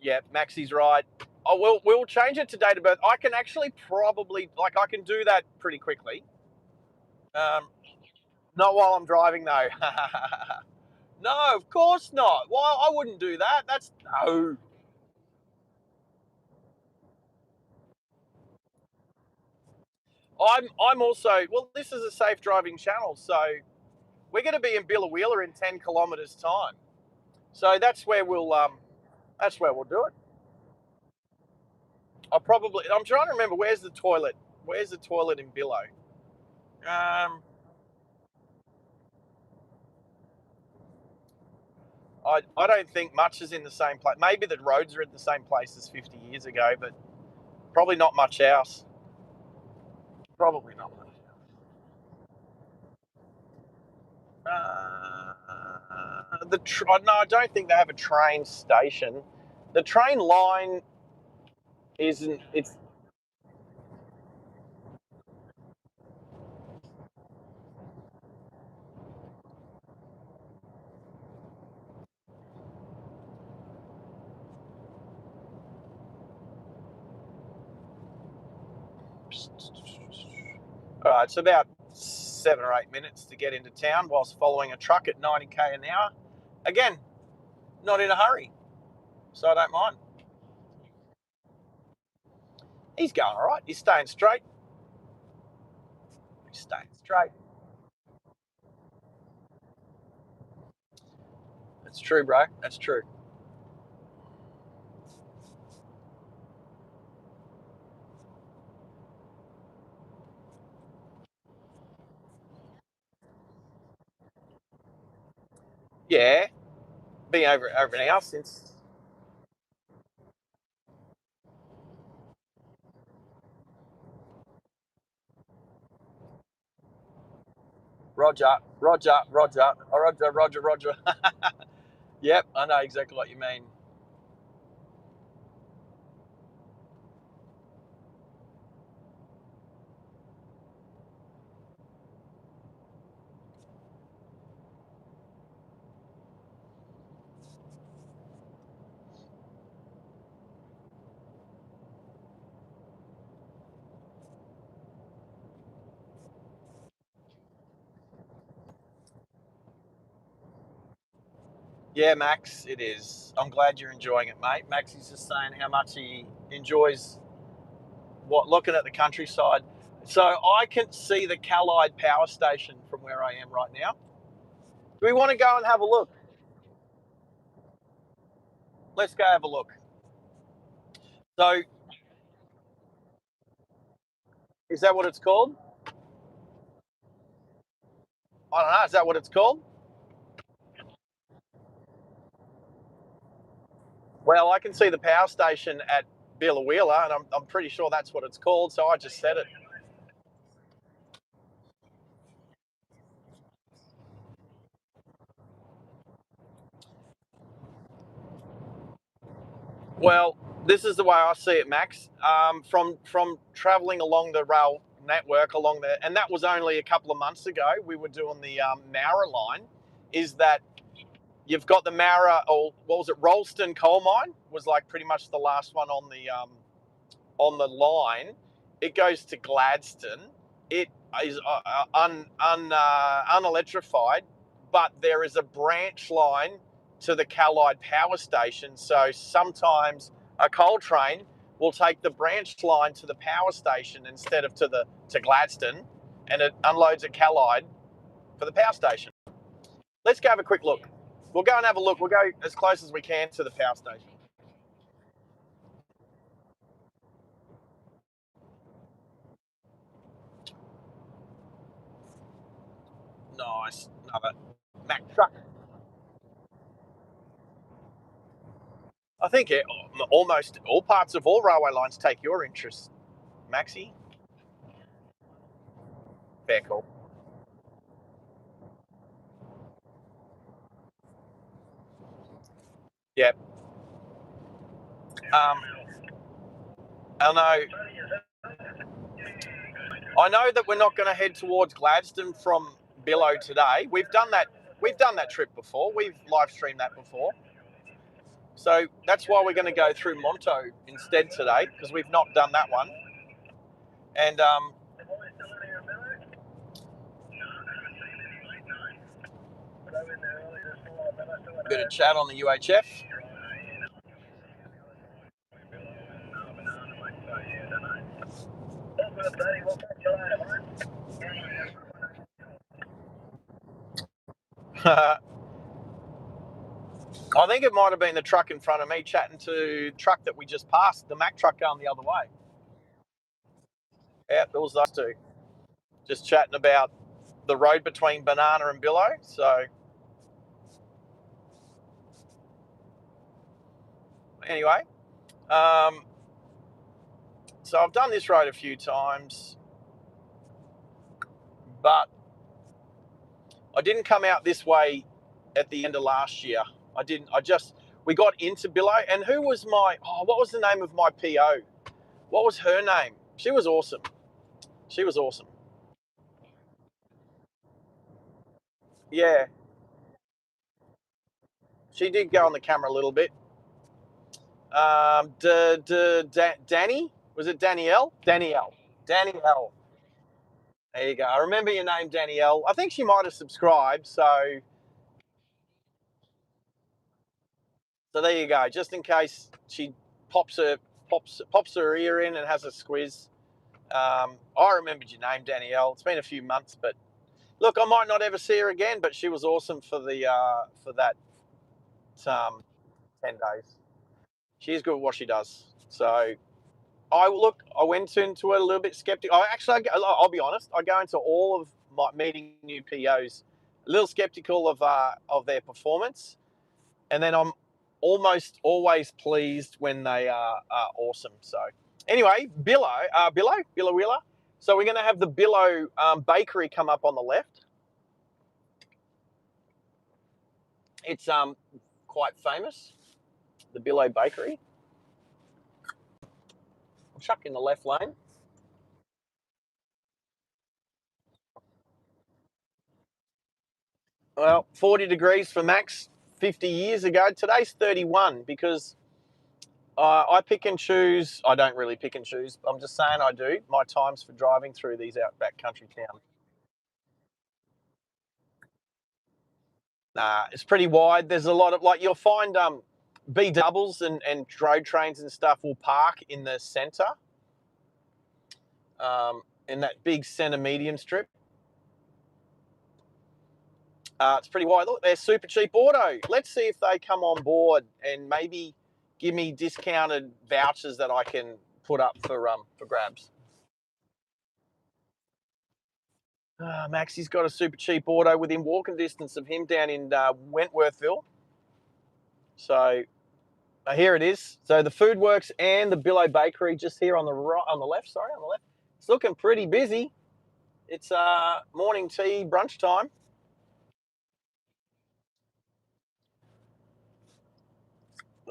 Yeah, Maxie's right. Oh, we'll change it to date of birth. I can actually probably I can do that pretty quickly. Not while I'm driving though. No, of course not. Why? I wouldn't do that. That's no. I'm also well. This is a safe driving channel, so we're going to be in Billawheeler in 10 kilometres time. So that's where we'll do it. I'm trying to remember where's the toilet. Where's the toilet in Billow? I don't think much is in the same place. Maybe the roads are at the same place as 50 years ago, but probably not much else. Probably not much else. No, I don't think they have a train station. The train line isn't. It's all right. It's about 7 or 8 minutes to get into town whilst following a truck at 90k an hour. Again, not in a hurry, so I don't mind. He's going all right. He's staying straight. He's staying straight. That's true, bro. That's true. Yeah, been over an hour since. Roger, Roger, Roger, Roger, Roger, Roger. Yep, I know exactly what you mean. Yeah, Max, it is. I'm glad you're enjoying it, mate. Max is just saying how much he enjoys looking at the countryside. So I can see the Callide power station from where I am right now. Do we want to go and have a look? Let's go have a look. So, is that what it's called? I don't know. Is that what it's called? Well, I can see the power station at Billawheeler, and I'm pretty sure that's what it's called. So I just said it. Well, this is the way I see it, Max. From travelling along the rail network along there, and that was only a couple of months ago. We were doing the Mara line. Is that you've got the Mara, or what was it? Rollston coal mine was like pretty much the last one on the line. It goes to Gladstone. It is unelectrified, but there is a branch line to the Callide power station. So sometimes a coal train will take the branch line to the power station instead of to Gladstone, and it unloads at Callide for the power station. Let's go have a quick look. We'll go and have a look. We'll go as close as we can to the power station. Nice. Another Mack truck. I think almost all parts of all railway lines take your interest, Maxi. Fair call. Yeah. I know that we're not going to head towards Gladstone from Billow today. We've done that. We've done that trip before. We've live streamed that before. So that's why we're going to go through Monto instead today, because we've not done that one. And a bit of chat on the UHF. I think it might have been the truck in front of me chatting to the truck that we just passed, the Mack truck going the other way. Yeah, it was us two. Just chatting about the road between Banana and Billow. So anyway, so I've done this road a few times, but I didn't come out this way at the end of last year. I didn't. We got into Billow, and who was what was the name of my PO? What was her name? She was awesome. She was awesome. Yeah, she did go on the camera a little bit. Danny? Was it Danielle? Danielle. Danielle. There you go. I remember your name, Danielle. I think she might have subscribed, so there you go. Just in case she pops her ear in and has a squiz. I remembered your name, Danielle. It's been a few months, but look, I might not ever see her again. But she was awesome for that 10 days. She's good at what she does. So I went into it a little bit skeptical. I'll be honest. I go into all of my meeting new POs a little skeptical of their performance, and then I'm almost always pleased when they are awesome. So anyway, Billow Wheeler. So we're going to have the Billow bakery come up on the left. It's quite famous, the Billow bakery. I'll chuck in the left lane. Well, 40 degrees for Max 50 years ago. Today's 31 because I pick and choose. I don't really pick and choose. I'm just saying I do. My times for driving through these outback country towns. It's pretty wide. There's a lot of, like, you'll find B doubles and road trains and stuff will park in the centre, in that big centre medium strip. It's pretty wide. Look, they're Super Cheap Auto. Let's see if they come on board and maybe give me discounted vouchers that I can put up for grabs. Maxie's got a Super Cheap Auto within walking distance of him down in Wentworthville. So here it is. So the Food Works and the Billow Bakery just here on the left. It's looking pretty busy. It's morning tea, brunch time.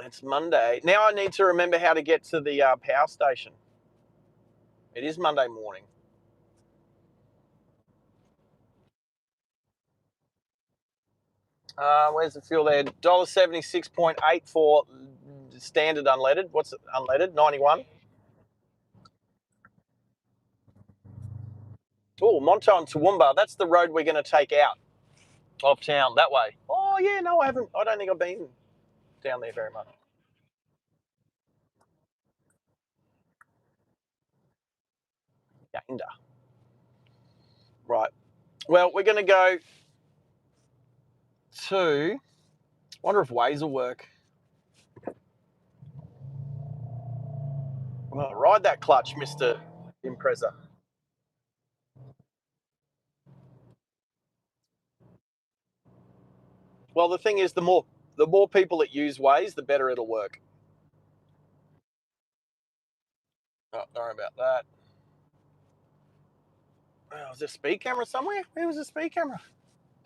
It's Monday. Now I need to remember how to get to the power station. It is Monday morning. Where's the fuel there? $1.76.8 for standard unleaded. What's it, unleaded? 91. Oh, Monto and Toowoomba. That's the road we're going to take out of town that way. Oh yeah, no, I haven't. I don't think I've been down there very much. Yainda. Right. Well, we're going to go to. Wonder if Waze will work. Well, ride that clutch, Mr. Impreza. Well, the thing is, the more people that use Waze, the better it'll work. Oh, sorry about that. Oh, was there a speed camera somewhere? Where was the speed camera?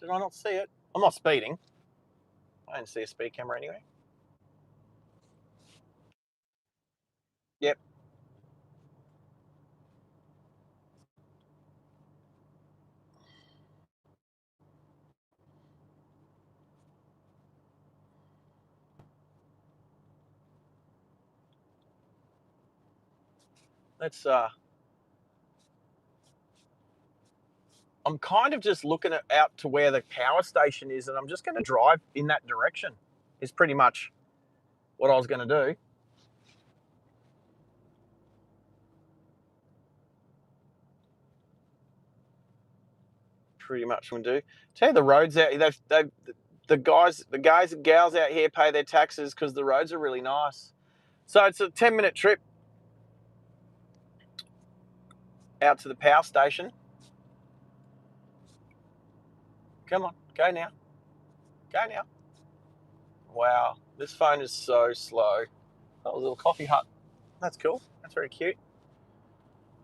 Did I not see it? I'm not speeding. I didn't see a speed camera anyway. Yep. Let's. I'm kind of just looking out to where the power station is, and I'm just going to drive in that direction. Is pretty much what I was going to do. Pretty much going to do. Tell you the roads out. The guys and gals out here pay their taxes because the roads are really nice. So it's a 10-minute trip out to the power station. Come on, go now. Go now. Wow, this phone is so slow. Oh, a little coffee hut. That's cool. That's very cute.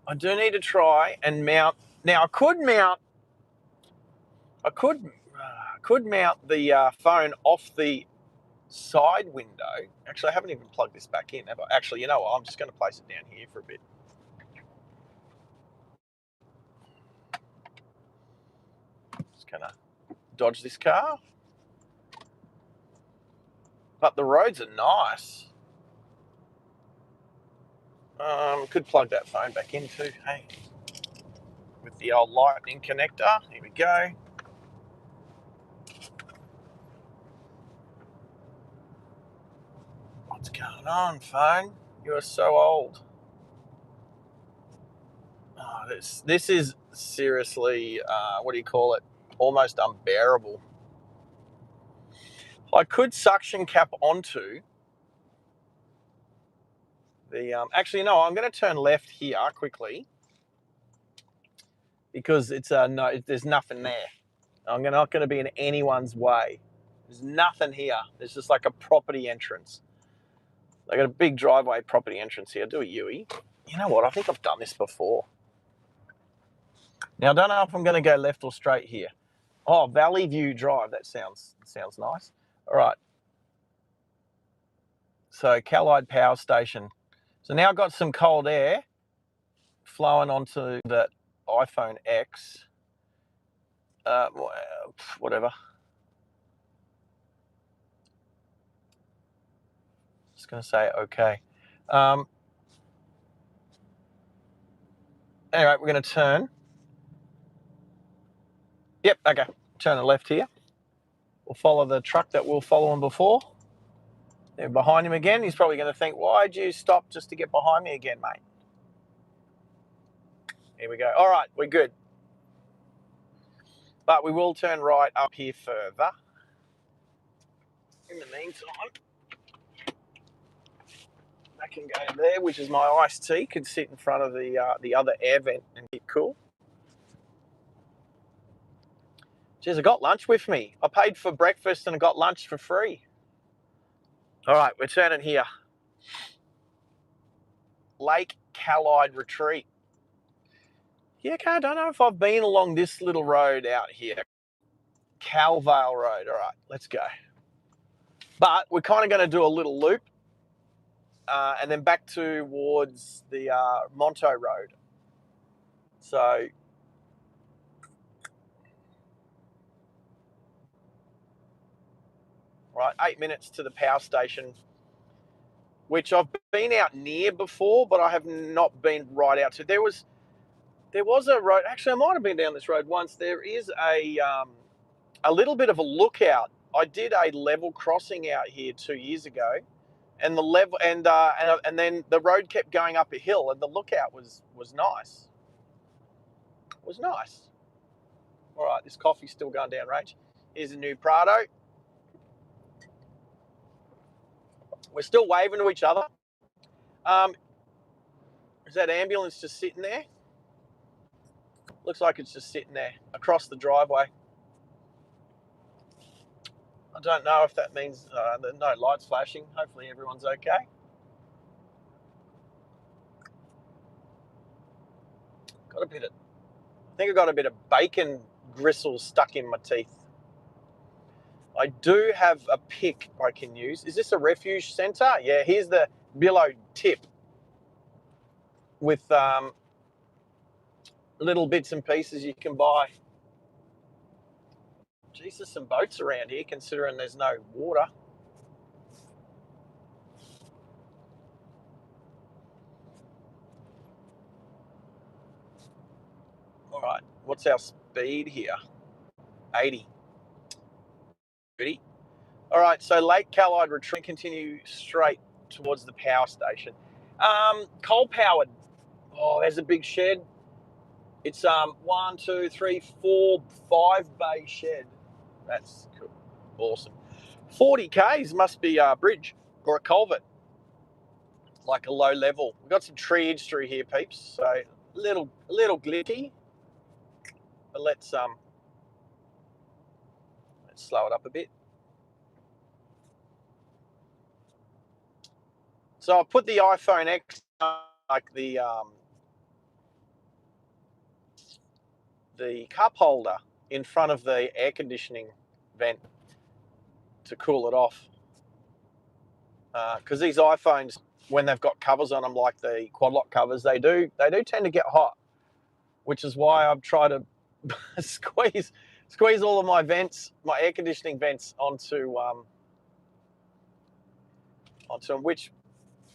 I do need to try and mount. Now I could mount the phone off the side window. Actually, I haven't even plugged this back in, have I? Actually, you know what? I'm just going to place it down here for a bit. Just going to dodge this car. But the roads are nice. Could plug that phone back in too. Hey, with the old lightning connector. Here we go. What's going on, phone? You are so old. Oh, this is seriously, what do you call it? Almost unbearable. I could suction cap onto the. Actually, no. I'm going to turn left here quickly because it's no. There's nothing there. I'm not going to be in anyone's way. There's nothing here. There's just like a property entrance. They got a big driveway property entrance here. Do a U-E. You know what? I think I've done this before. Now I don't know if I'm going to go left or straight here. Oh, Valley View Drive. That sounds nice. All right. So Callide Power Station. So now I've got some cold air flowing onto that iPhone X. Whatever. Just going to say okay. Anyway, we're going to turn. Yep, okay. Turn the left here. We'll follow the truck that we were following before. They're behind him again. He's probably going to think, why'd you stop just to get behind me again, mate? Here we go. All right, we're good. But we will turn right up here further. In the meantime, I can go there, which is my iced tea. Could sit in front of the other air vent and keep cool. Geez, I got lunch with me. I paid for breakfast and I got lunch for free. All right, we're turning here. Lake Callide Retreat. Yeah, okay, I don't know if I've been along this little road out here. Calvale Road. All right, let's go. But we're kind of going to do a little loop and then back towards the Monto Road. So right, 8 minutes to the power station, which I've been out near before, but I have not been right out to. There was a road. Actually, I might have been down this road once. There is a little bit of a lookout. I did a level crossing out here 2 years ago, and the level and then the road kept going up a hill, and the lookout was nice. It was nice. All right, this coffee's still going down range. Here's a new Prado. We're still waving to each other. Is that ambulance just sitting there? Looks like it's just sitting there across the driveway. I don't know if that means there's no lights flashing. Hopefully everyone's okay. I think I got a bit of bacon gristle stuck in my teeth. I do have a pick I can use. Is this a refuge centre? Yeah, here's the billow tip with little bits and pieces you can buy. Geez, there's some boats around here considering there's no water. All right, what's our speed here? 80. 30. All right, so Lake Callide retreat, continue straight towards the power station. Coal powered. Oh, there's a big shed. It's 1, 2, 3, 4, 5 bay shed. That's cool. Awesome. 40 k's must be a bridge or a culvert, like a low level. We've got some trees through here, peeps. So a little glitty, but let's slow it up a bit. So I put the iPhone X, like the cup holder in front of the air conditioning vent to cool it off. Because these iPhones, when they've got covers on them, like the quad lock covers, they do tend to get hot, which is why I've tried to squeeze all of my vents, my air conditioning vents onto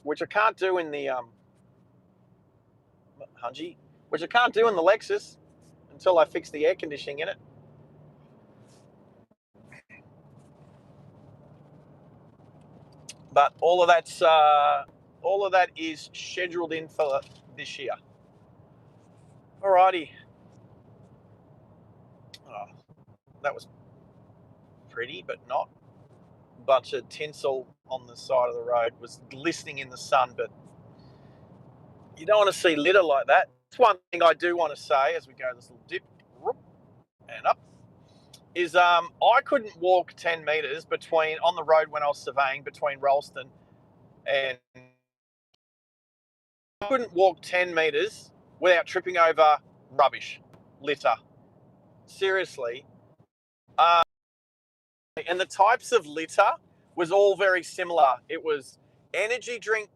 which I can't do in the which I can't do in the Lexus until I fix the air conditioning in it. But all of that is scheduled in for this year. Alrighty. Oh, that was pretty, but not. Bunch of tinsel on the side of the road was glistening in the sun, but you don't want to see litter like that. That's one thing I do want to say as we go this little dip and up is I couldn't walk 10 metres on the road when I was surveying between Rolleston and I couldn't walk 10 metres without tripping over rubbish, litter. Seriously. And the types of litter was all very similar. It was energy drink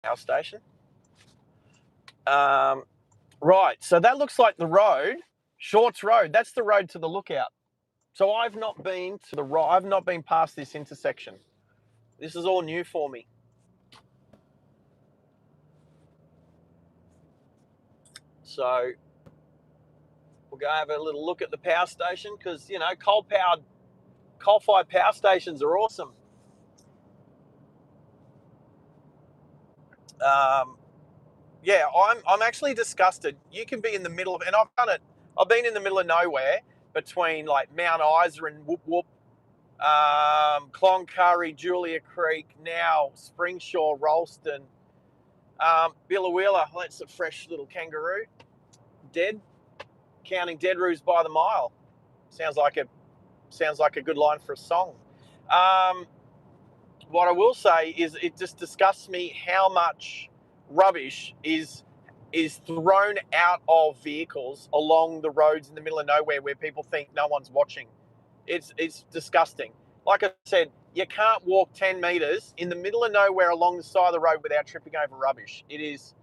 power station. Right, so that looks like the road, Shorts Road. That's the road to the lookout. So I've not been to the right. I've not been past this intersection. This is all new for me. So we'll go have a little look at the power station because coal-fired power stations are awesome. Yeah, I'm actually disgusted. You can be in the middle of, and I've done it. I've been in the middle of nowhere between like Mount Isa and Whoop Whoop, Cloncurry, Julia Creek, now Springsure, Rolleston, Billawheeler. That's a fresh little kangaroo. Dead, counting dead roos by the mile. Sounds like a good line for a song. What I will say is it just disgusts me how much rubbish is thrown out of vehicles along the roads in the middle of nowhere where people think no one's watching. It's disgusting. Like I said, You can't walk 10 metres in the middle of nowhere along the side of the road without tripping over rubbish. It is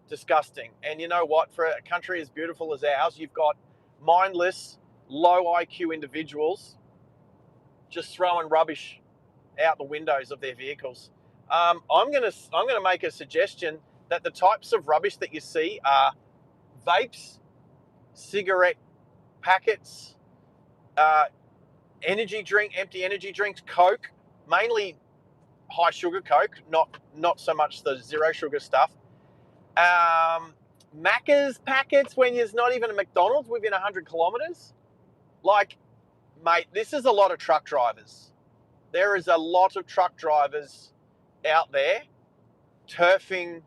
disgusting. And you know what? For a country as beautiful as ours, you've got mindless, low IQ individuals just throwing rubbish out the windows of their vehicles. I'm gonna make a suggestion that the types of rubbish that you see are vapes, cigarette packets, empty energy drinks, Coke, mainly high sugar Coke, not so much the zero sugar stuff. Macca's packets when there's not even a McDonald's within 100 kilometres. Like, mate, this is a lot of truck drivers. There is a lot of truck drivers out there turfing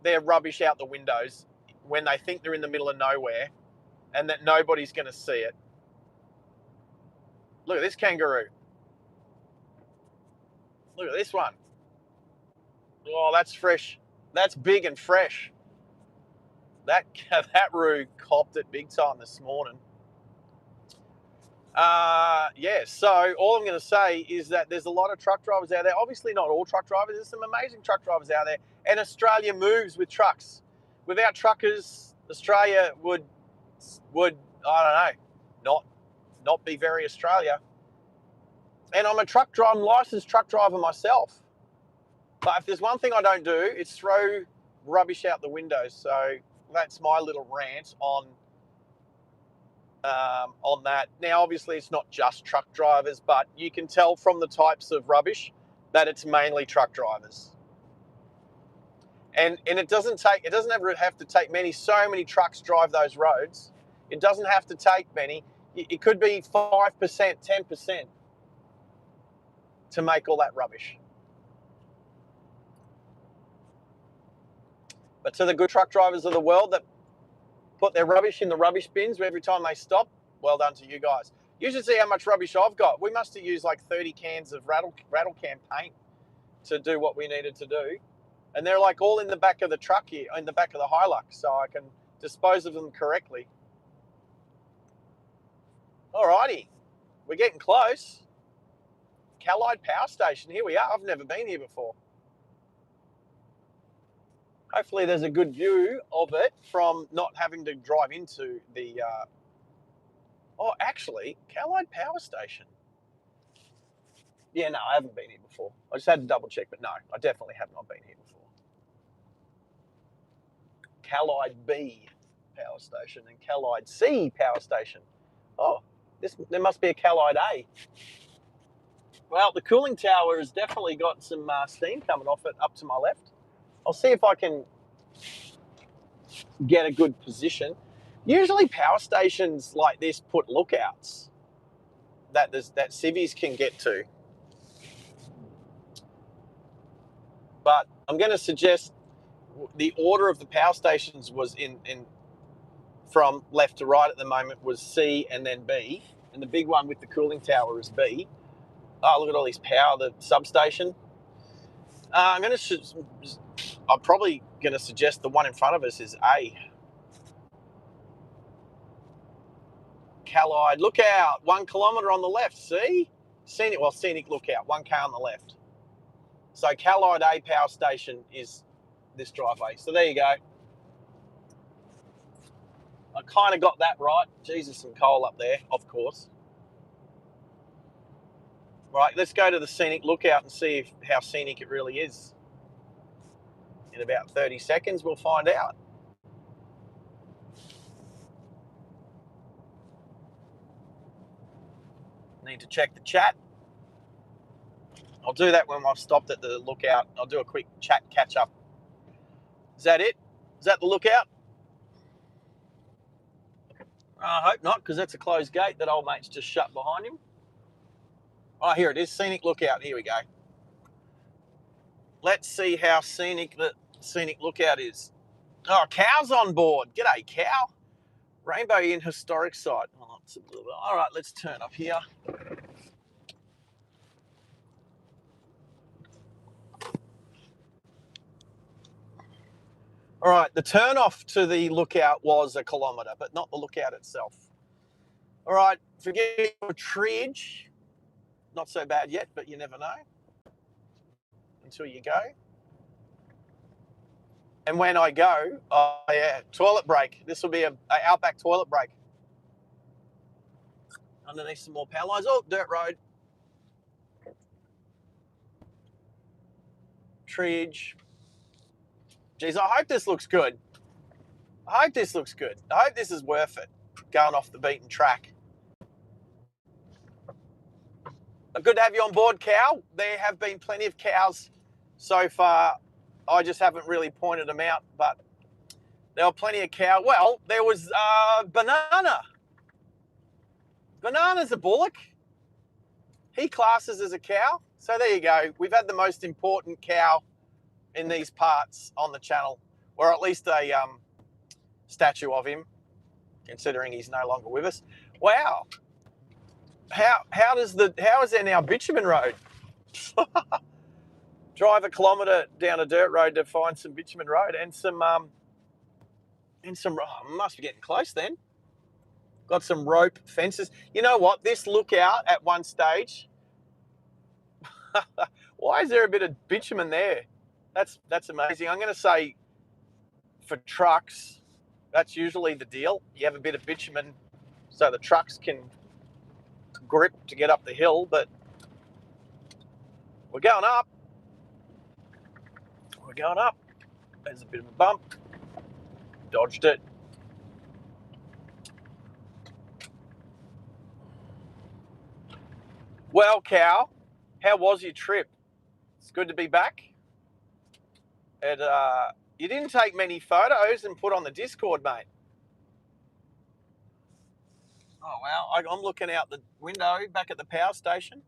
their rubbish out the windows when they think they're in the middle of nowhere and that nobody's going to see it. Look at this kangaroo. Look at this one. Oh, that's fresh. That's big and fresh. That roo copped it big time this morning. Yeah, so all I'm going to say is that there's a lot of truck drivers out there. Obviously not all truck drivers. There's some amazing truck drivers out there. And Australia moves with trucks. Without truckers, Australia would I don't know, not be very Australia. And I'm a licensed truck driver myself. But if there's one thing I don't do, it's throw rubbish out the window. So that's my little rant on that. Now, obviously, it's not just truck drivers, but you can tell from the types of rubbish that it's mainly truck drivers. And it doesn't ever have to take many. So many trucks drive those roads. It doesn't have to take many. It could be 5%, 10% to make all that rubbish. But to the good truck drivers of the world that put their rubbish in the rubbish bins every time they stop, well done to you guys. You should see how much rubbish I've got. We must have used like 30 cans of rattle can paint to do what we needed to do. And they're like all in the back of the truck here, in the back of the Hilux, so I can dispose of them correctly. Alrighty, we're getting close. Callide Power Station, here we are. I've never been here before. Hopefully there's a good view of it from not having to drive into the... Oh, actually, Callide Power Station. Yeah, no, I haven't been here before. I just had to double check, but no, I definitely have not been here before. Callide B Power Station and Callide C Power Station. Oh, there must be a Callide A. Well, the cooling tower has definitely got some steam coming off it up to my left. I'll see if I can get a good position. Usually power stations like this put lookouts that civvies can get to. But I'm going to suggest the order of the power stations was in from left to right at the moment was C and then B. And the big one with the cooling tower is B. Oh, look at all this power, the substation. I'm probably going to suggest the one in front of us is A. Callide, look out, 1 kilometre on the left, see? Scenic lookout, 1K on the left. So Callide A power station is this driveway. So there you go. I kind of got that right. Jesus, some coal up there, of course. Right, let's go to the Scenic lookout and see how scenic it really is. In about 30 seconds, we'll find out. Need to check the chat. I'll do that when I've stopped at the lookout. I'll do a quick chat catch up. Is that it? Is that the lookout? I hope not, because that's a closed gate that old mate's just shut behind him. Oh, here it is, Scenic lookout. Here we go. Let's see how scenic the Scenic lookout is. Oh, cow's on board. G'day, cow. Rainbow Inn historic site. Oh, all right, let's turn up here. All right, the turn off to the lookout was 1 kilometre, but not the lookout itself. All right, forgetting Tridge. Not so bad yet, but you never know until you go. And when I go, oh yeah, toilet break. This will be a Outback toilet break. Underneath some more power lines. Oh, dirt road. Treeage. Geez, I hope this looks good. I hope this looks good. I hope this is worth it, going off the beaten track. Good to have you on board, Cow. There have been plenty of cows so far. I just haven't really pointed them out, but there were plenty of cow. Well, there was Banana. Banana's a bullock. He classes as a cow. So there you go. We've had the most important cow in these parts on the channel, or at least a statue of him, considering he's no longer with us. Wow. How is there now bitumen road? Drive a kilometre down a dirt road to find some bitumen road and some must be getting close then. Got some rope fences. You know what? This lookout at one stage. Why is there a bit of bitumen there? That's amazing. I'm going to say for trucks, that's usually the deal. You have a bit of bitumen so the trucks can grip to get up the hill, but we're going up. We're going up. There's a bit of a bump. Dodged it. Well, Cow, how was your trip? It's good to be back. You didn't take many photos and put on the Discord, mate. Oh, wow. I'm looking out the window back at the power station.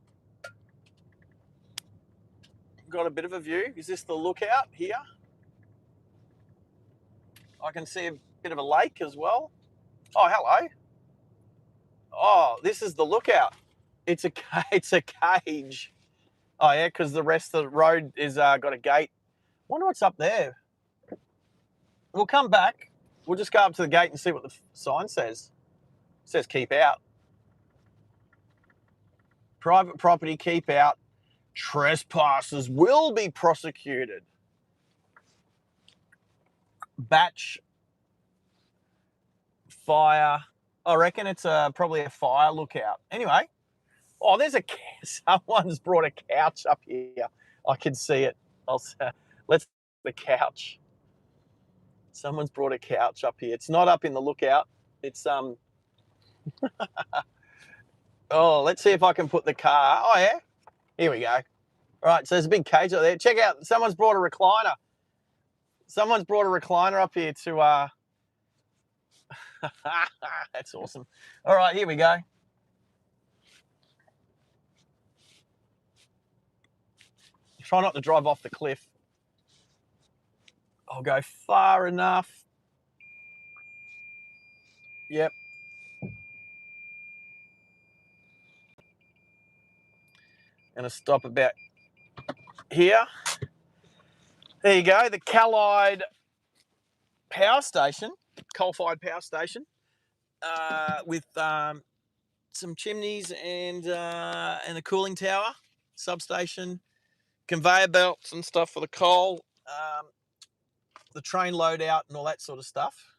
Got a bit of a view. Is this the lookout here? I can see a bit of a lake as well. Oh, hello. Oh, this is the lookout. It's a cage. Oh, yeah, because the rest of the road is got a gate. Wonder what's up there. We'll come back. We'll just go up to the gate and see what the sign says. It says keep out. Private property, keep out. Trespassers will be prosecuted. Batch fire. I reckon it's probably a fire lookout. Anyway, oh, someone's brought a couch up here. I can see it. Let's the couch. Someone's brought a couch up here. It's not up in the lookout. It's Oh, let's see if I can put the car. Oh yeah, here we go. All right, so there's a big cage up there. Check out. Someone's brought a recliner. Someone's brought a recliner up here to. That's awesome. All right, here we go. Try not to drive off the cliff. I'll go far enough. Yep. Gonna stop about here. There you go, the Callide power station, coal-fired power station, with some chimneys and a cooling tower, substation, conveyor belts and stuff for the coal, the train loadout and all that sort of stuff.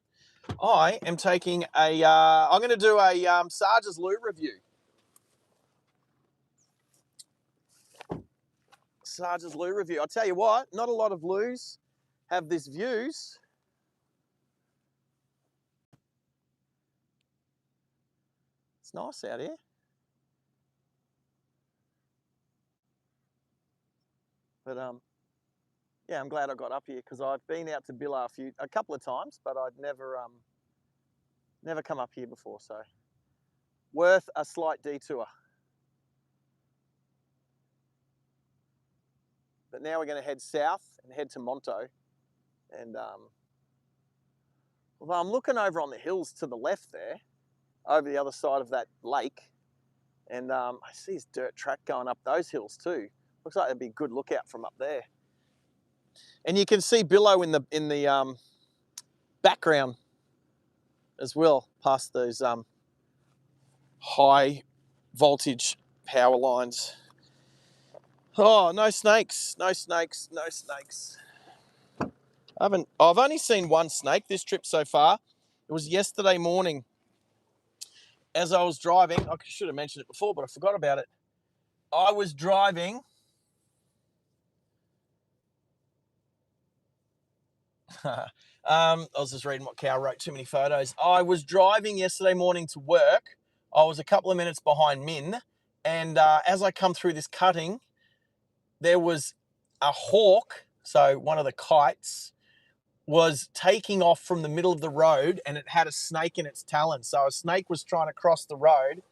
I am taking I'm going to do a Sarge's loo review. Sarge's loo review. I'll tell you what, not a lot of loos have this views. It's nice out here. But yeah, I'm glad I got up here because I've been out to Billa a couple of times, but I'd never come up here before, so worth a slight detour. But now we're going to head south and head to Monto, and although I'm looking over on the hills to the left there, over the other side of that lake, and I see this dirt track going up those hills too. Looks like there'd be a good lookout from up there. And you can see Billow in the background as well, past those high voltage power lines. Oh, no snakes. No snakes. No snakes. I've only seen one snake this trip so far. It was yesterday morning. As I was driving, I should have mentioned it before, but I forgot about it. I was driving. I was just reading what Cal wrote. Too many photos. I was driving yesterday morning to work. I was a couple of minutes behind Min, and as I come through this cutting, there was a hawk. So one of the kites was taking off from the middle of the road, and it had a snake in its talons. So a snake was trying to cross the road,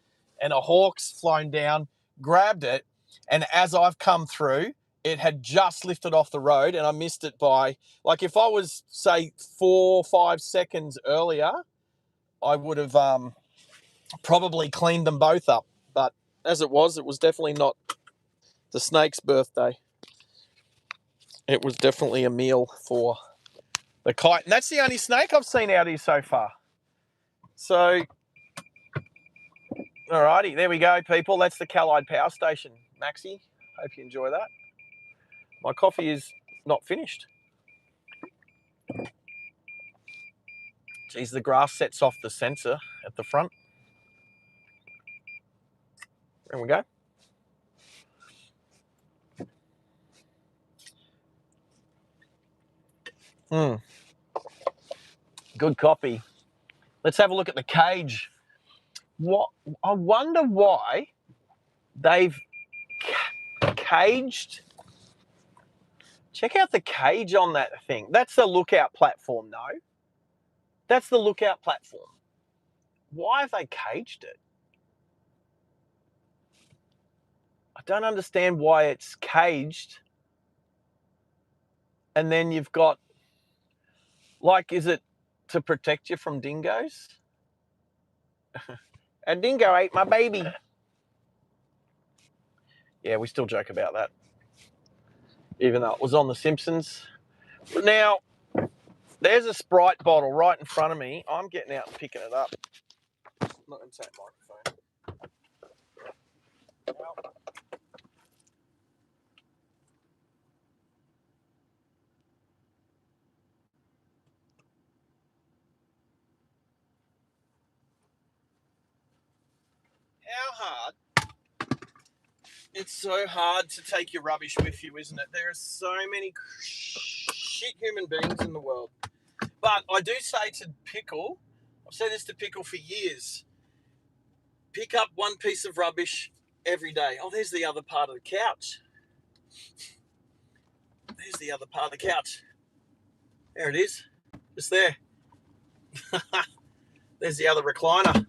and a hawk's flown down, grabbed it, and as I've come through, it had just lifted off the road, and I missed it by, like, if I was, say, 4 or 5 seconds earlier, I would have probably cleaned them both up. But as it was definitely not the snake's birthday. It was definitely a meal for the kite. And that's the only snake I've seen out here so far. So, alrighty, there we go, people. That's the Callide Power Station. Maxi, hope you enjoy that. My coffee is not finished. Geez, the grass sets off the sensor at the front. There we go. Good coffee. Let's have a look at the cage. What? I wonder why they've caged. Check out the cage on that thing. That's the lookout platform, no? That's the lookout platform. Why have they caged it? I don't understand why it's caged. And then you've got, like, is it to protect you from dingoes? A dingo ate my baby. Yeah, we still joke about that, even though it was on The Simpsons. Now, there's a Sprite bottle right in front of me. I'm getting out and picking it up. I'm not going to take microphone. Now, how hard? It's so hard to take your rubbish with you, isn't it? There are so many shit human beings in the world. But I do say to Pickle, I've said this to Pickle for years, pick up one piece of rubbish every day. Oh, there's the other part of the couch. There's the other part of the couch. There it is. Just there. There's the other recliner.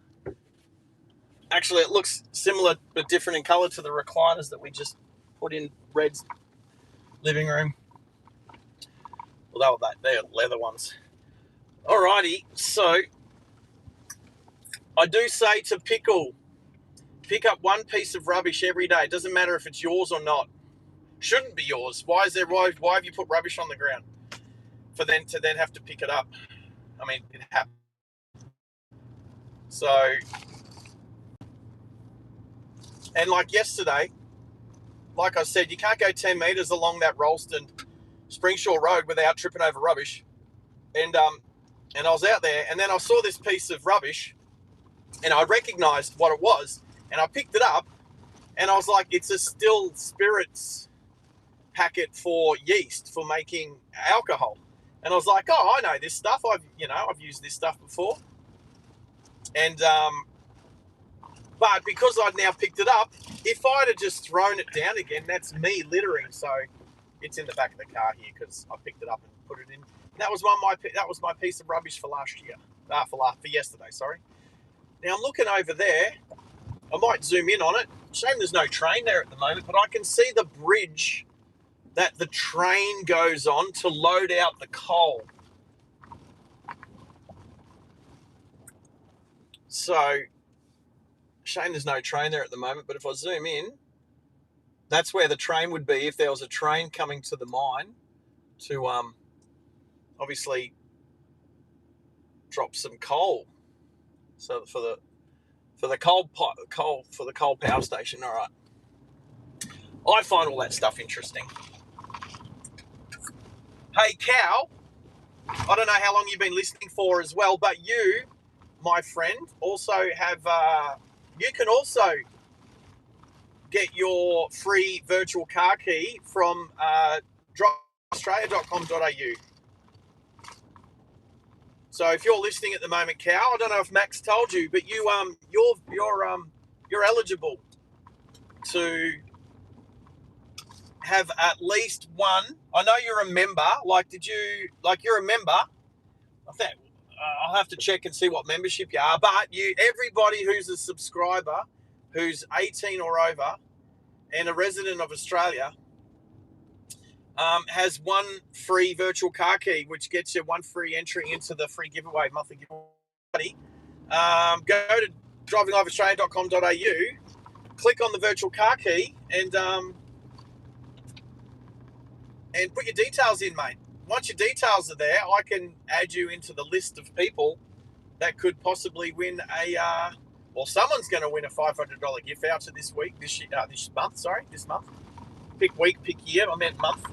Actually, it looks similar but different in colour to the recliners that we just put in Red's living room. Well, they're leather ones. Alrighty, so I do say to Pickle, pick up one piece of rubbish every day. It doesn't matter if it's yours or not. Shouldn't be yours. Why have you put rubbish on the ground for them to then have to pick it up? I mean, it happens. So, and like yesterday, like I said, you can't go 10 metres along that Rollston Springsure Road without tripping over rubbish. And I was out there, and then I saw this piece of rubbish, and I recognised what it was, and I picked it up, and I was like, it's a still spirits packet for yeast for making alcohol. And I was like, oh, I know this stuff. I've used this stuff before. And but because I'd now picked it up, if I'd have just thrown it down again, that's me littering. So it's in the back of the car here because I picked it up and put it in. That was my piece of rubbish for last year. For yesterday, sorry. Now I'm looking over there. I might zoom in on it. Shame there's no train there at the moment, but I can see the bridge that the train goes on to load out the coal. So, shame there's no train there at the moment, but if I zoom in, that's where the train would be if there was a train coming to the mine to obviously drop some coal. So for the coal power station. All right. I find all that stuff interesting. Hey, Cal, I don't know how long you've been listening for as well, but you, my friend, also have, you can also get your free virtual car key from driveaustralia.com.au. So if you're listening at the moment, Cal, I don't know if Max told you, but you're eligible to have at least one. I know you're a member. You're a member. I think I'll have to check and see what membership you are. But everybody who's a subscriber, who's 18 or over, and a resident of Australia, has one free virtual car key, which gets you one free entry into the free giveaway, monthly giveaway. Go to drivingliveaustralia.com.au, click on the virtual car key, and put your details in, mate. Once your details are there, I can add you into the list of people that could possibly win someone's going to win a $500 gift voucher this month. Pick week, pick year. I meant month.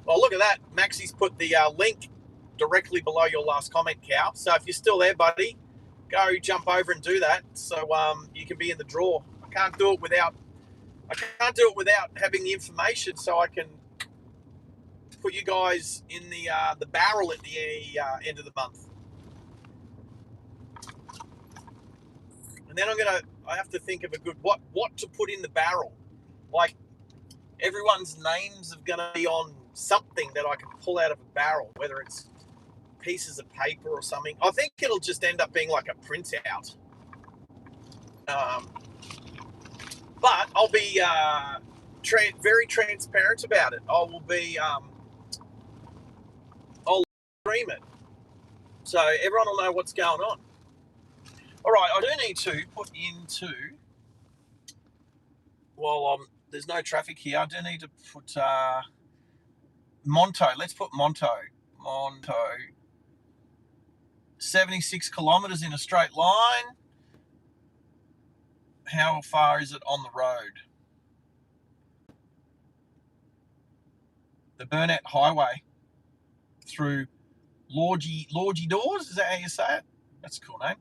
Well, look at that. Maxie's put the link directly below your last comment, Cal. So if you're still there, buddy, go jump over and do that so you can be in the draw. I can't do it without having the information, so I can put you guys in the barrel at the end of the month. And then I have to think of a good what to put in the barrel. Like, everyone's names are going to be on something that I can pull out of a barrel, whether it's pieces of paper or something. I think it'll just end up being like a printout. But I'll be very transparent about it. I will be, I'll stream it, so everyone will know what's going on. All right, I do need to put into, there's no traffic here, I do need to put Monto. Let's put Monto. 76 kilometres in a straight line. How far is it on the road? The Burnett Highway through Lorgie Doors. Is that how you say it? That's a cool name.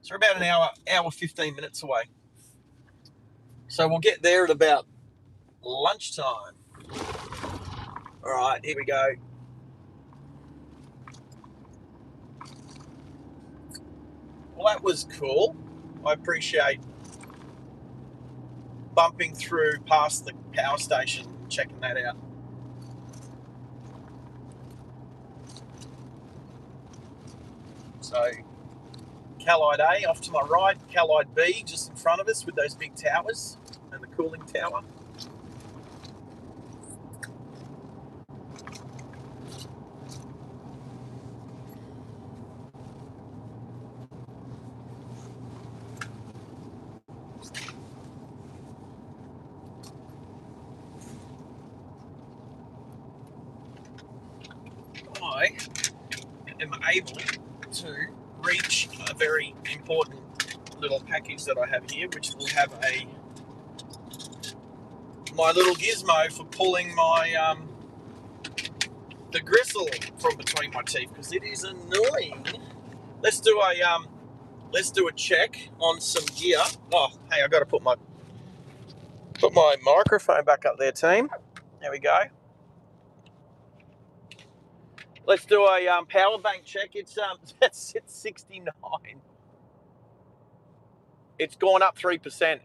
So we're about an hour 15 minutes away. So we'll get there at about lunchtime. All right, here we go. Well, that was cool. I appreciate bumping through past the power station, checking that out. So Callide A off to my right, Callide B just in front of us with those big towers and the cooling tower. I am able to reach a very important little package that I have here, which will have my little gizmo for pulling my the gristle from between my teeth, because it is annoying. Let's do a check on some gear. Oh, hey, I got to put my microphone back up there, team. There we go. Let's do a power bank check. It's 69. It's gone up 3%.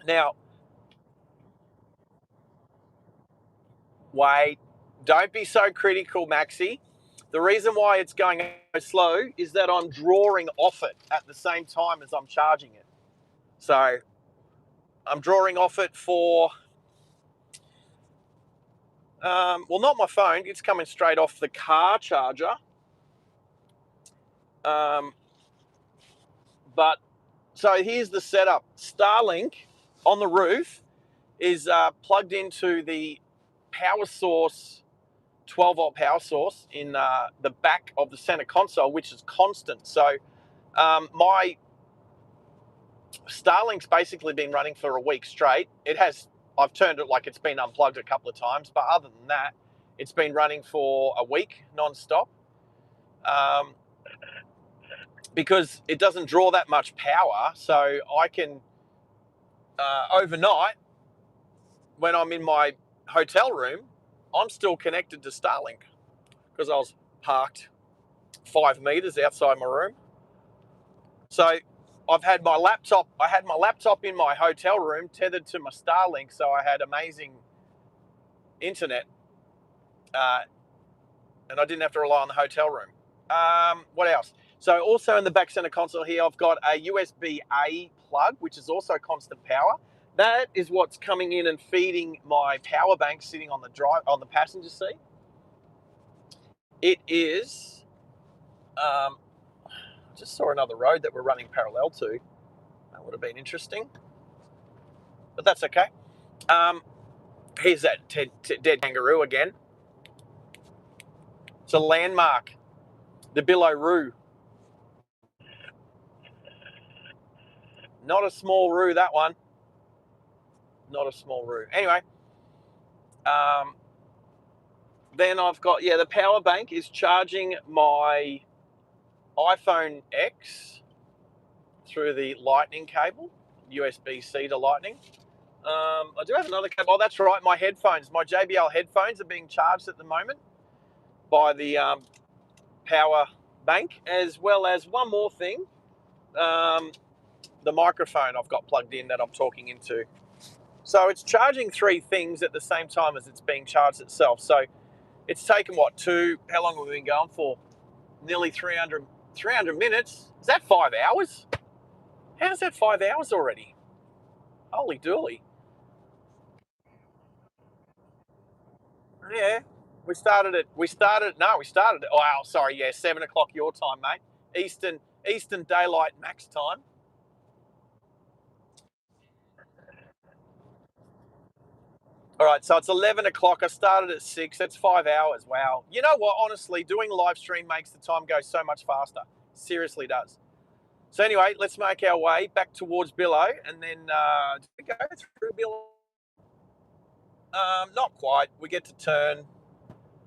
Now, wait, don't be so critical, Maxie. The reason why it's going so slow is that I'm drawing off it at the same time as I'm charging it. So I'm drawing off it for, not my phone. It's coming straight off the car charger. But so here's the setup. Starlink on the roof is plugged into the power source 12-volt power source in the back of the center console, which is constant. So my Starlink's basically been running for a week straight. I've turned it like it's been unplugged a couple of times, but other than that, it's been running for a week non-stop. Because it doesn't draw that much power, so I can overnight, when I'm in my hotel room, I'm still connected to Starlink because I was parked 5 meters outside my room. So I had my laptop in my hotel room tethered to my Starlink, so I had amazing internet, and I didn't have to rely on the hotel room. What else? So also in the back center console here, I've got a USB-A plug, which is also constant power. That is what's coming in and feeding my power bank sitting on the passenger seat. It is. Just saw another road that we're running parallel to. That would have been interesting, but that's okay. Here's that dead kangaroo again. It's a landmark, the Billaroo. Not a small roo, that one. Not a small roo. Anyway, then I've got, the power bank is charging my iPhone X through the lightning cable, USB-C to lightning. I do have another cable. Oh, that's right, my headphones. My JBL headphones are being charged at the moment by the power bank, as well as one more thing, the microphone I've got plugged in that I'm talking into. So it's charging 3 things at the same time as it's being charged itself. So it's taken, how long have we been going for? Nearly 300 minutes. Is that 5 hours? How's that 5 hours already? Holy dooly. Yeah. We started at 7 o'clock your time, mate. Eastern daylight max time. All right, so it's 11 o'clock. I started at 6. That's 5 hours. Wow. You know what? Honestly, doing live stream makes the time go so much faster. Seriously does. So anyway, let's make our way back towards Billow, and then we go through Billow. Not quite. We get to turn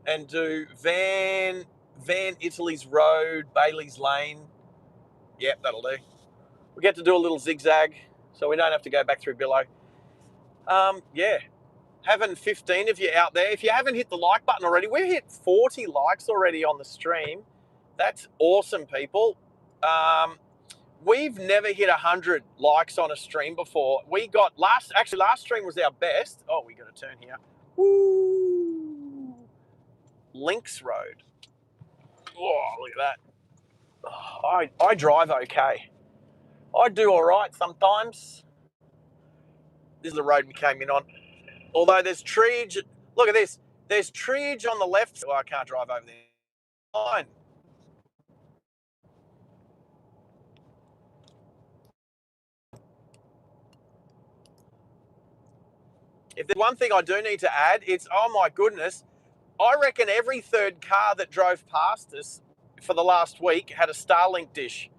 and do Van Italy's Road, Bailey's Lane. Yep, that'll do. We get to do a little zigzag, so we don't have to go back through Billow. Having 15 of you out there. If you haven't hit the like button already, we've hit 40 likes already on the stream. That's awesome, people. We've never hit 100 likes on a stream before. We got last stream was our best. Oh, we got to turn here. Woo! Links Road. Oh, look at that. Oh, I drive okay. I do all right sometimes. This is the road we came in on. Although there's treeage. Look at this. There's treeage on the left. Oh, I can't drive over there. Fine. If there's one thing I do need to add, it's, oh my goodness, I reckon every third car that drove past us for the last week had a Starlink dish.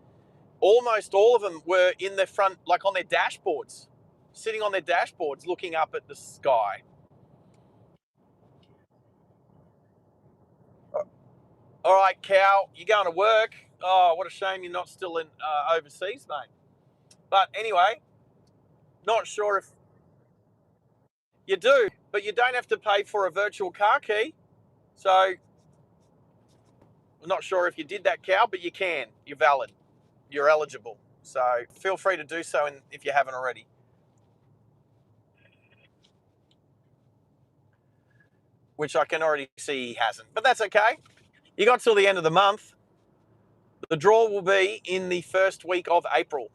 Almost all of them were in the front, like on their dashboards, sitting on their dashboards looking up at the sky. All right, Cal, you're going to work. Oh, what a shame you're not still in overseas, mate. But anyway, not sure if you do, but you don't have to pay for a virtual car key. So I'm not sure if you did that, Cal, but you can. You're valid. You're eligible. So feel free to do so if you haven't already. Which I can already see he hasn't. But that's okay. You got till the end of the month. The draw will be in the first week of April.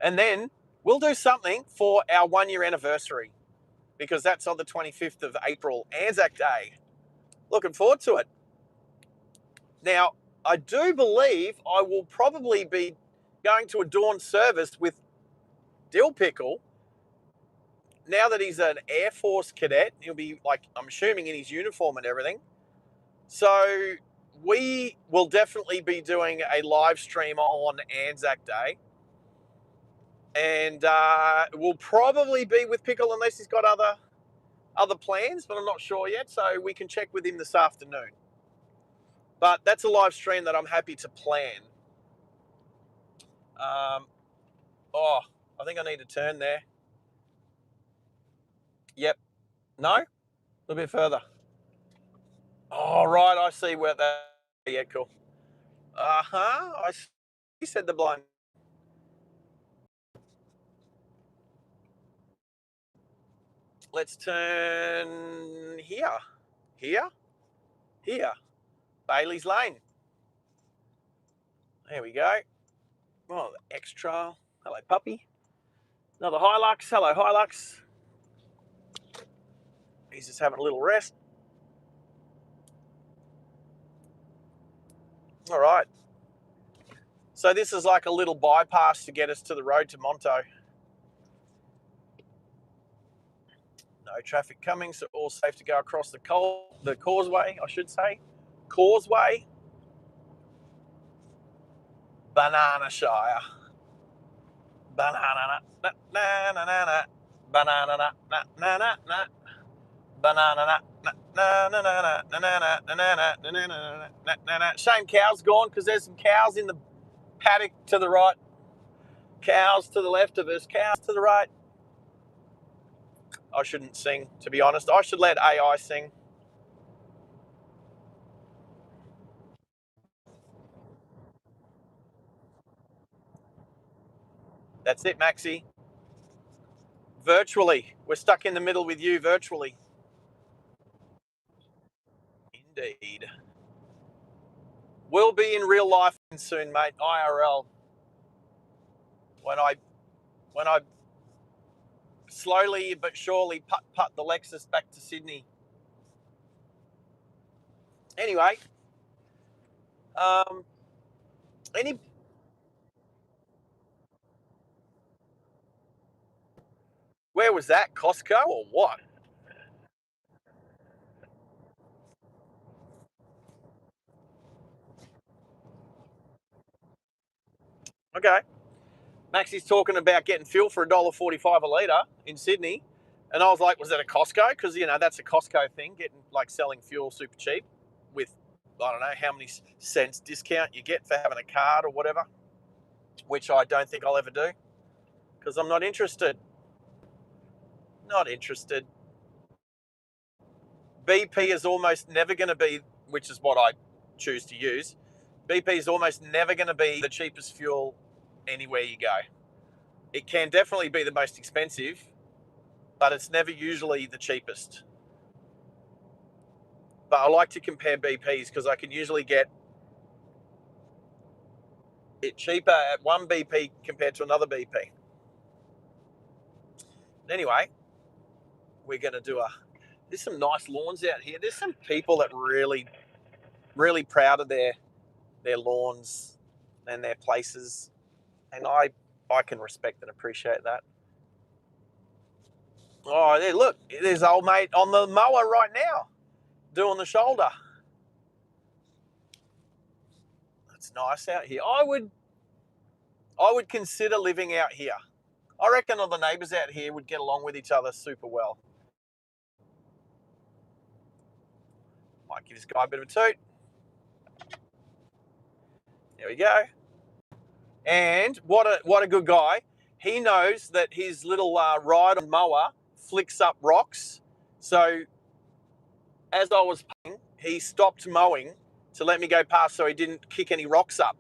And then we'll do something for our 1-year anniversary, because that's on the 25th of April, Anzac Day. Looking forward to it. Now, I do believe I will probably be going to a dawn service with Dill Pickle now that he's an Air Force cadet, he'll be like, I'm assuming, in his uniform and everything. So we will definitely be doing a live stream on Anzac Day. And we'll probably be with Pickle unless he's got other plans, but I'm not sure yet. So we can check with him this afternoon. But that's a live stream that I'm happy to plan. I think I need to turn there. Yep. No? A little bit further. Oh, right. I see where that... Yeah, cool. I see. You said the blind. Let's turn here. Here. Bailey's Lane. There we go. Oh, the extra. Hello, puppy. Another Hilux. Hello, Hilux. He's just having a little rest. All right. So this is like a little bypass to get us to the road to Monto. No traffic coming, so all safe to go across the causeway, I should say. Causeway. Banana Shire. Banana na na na na na. Banana na na na na na. Banana na na na na na na na na na na na. Shame cows gone because there's some cows in the paddock to the right. Cows to the left of us. Cows to the right. I shouldn't sing, to be honest. I should let AI sing. That's it, Maxie. Virtually. We're stuck in the middle with you virtually. Indeed. We'll be in real life soon, mate. IRL. When I slowly but surely putt the Lexus back to Sydney. Anyway, any where was that? Costco or what? Okay. Maxie's talking about getting fuel for $1.45 a litre in Sydney. And I was like, was that a Costco? Because, that's a Costco thing, getting selling fuel super cheap with, I don't know, how many cents discount you get for having a card or whatever, which I don't think I'll ever do because I'm not interested. Not interested. BP is almost never going to be, which is what I choose to use, BP is almost never going to be the cheapest fuel anywhere you go. It can definitely be the most expensive, but it's never usually the cheapest. But I like to compare BPs because I can usually get it cheaper at one BP compared to another BP. Anyway, we're going to do there's some nice lawns out here. There's some people that really, really proud of their lawns and their places. And I can respect and appreciate that. Oh, there, look, there's old mate on the mower right now doing the shoulder. It's nice out here. I would consider living out here. I reckon all the neighbours out here would get along with each other super well. Might give this guy a bit of a toot. There we go. And what a good guy. He knows that his little ride on mower flicks up rocks. So as I was paying, he stopped mowing to let me go past so he didn't kick any rocks up.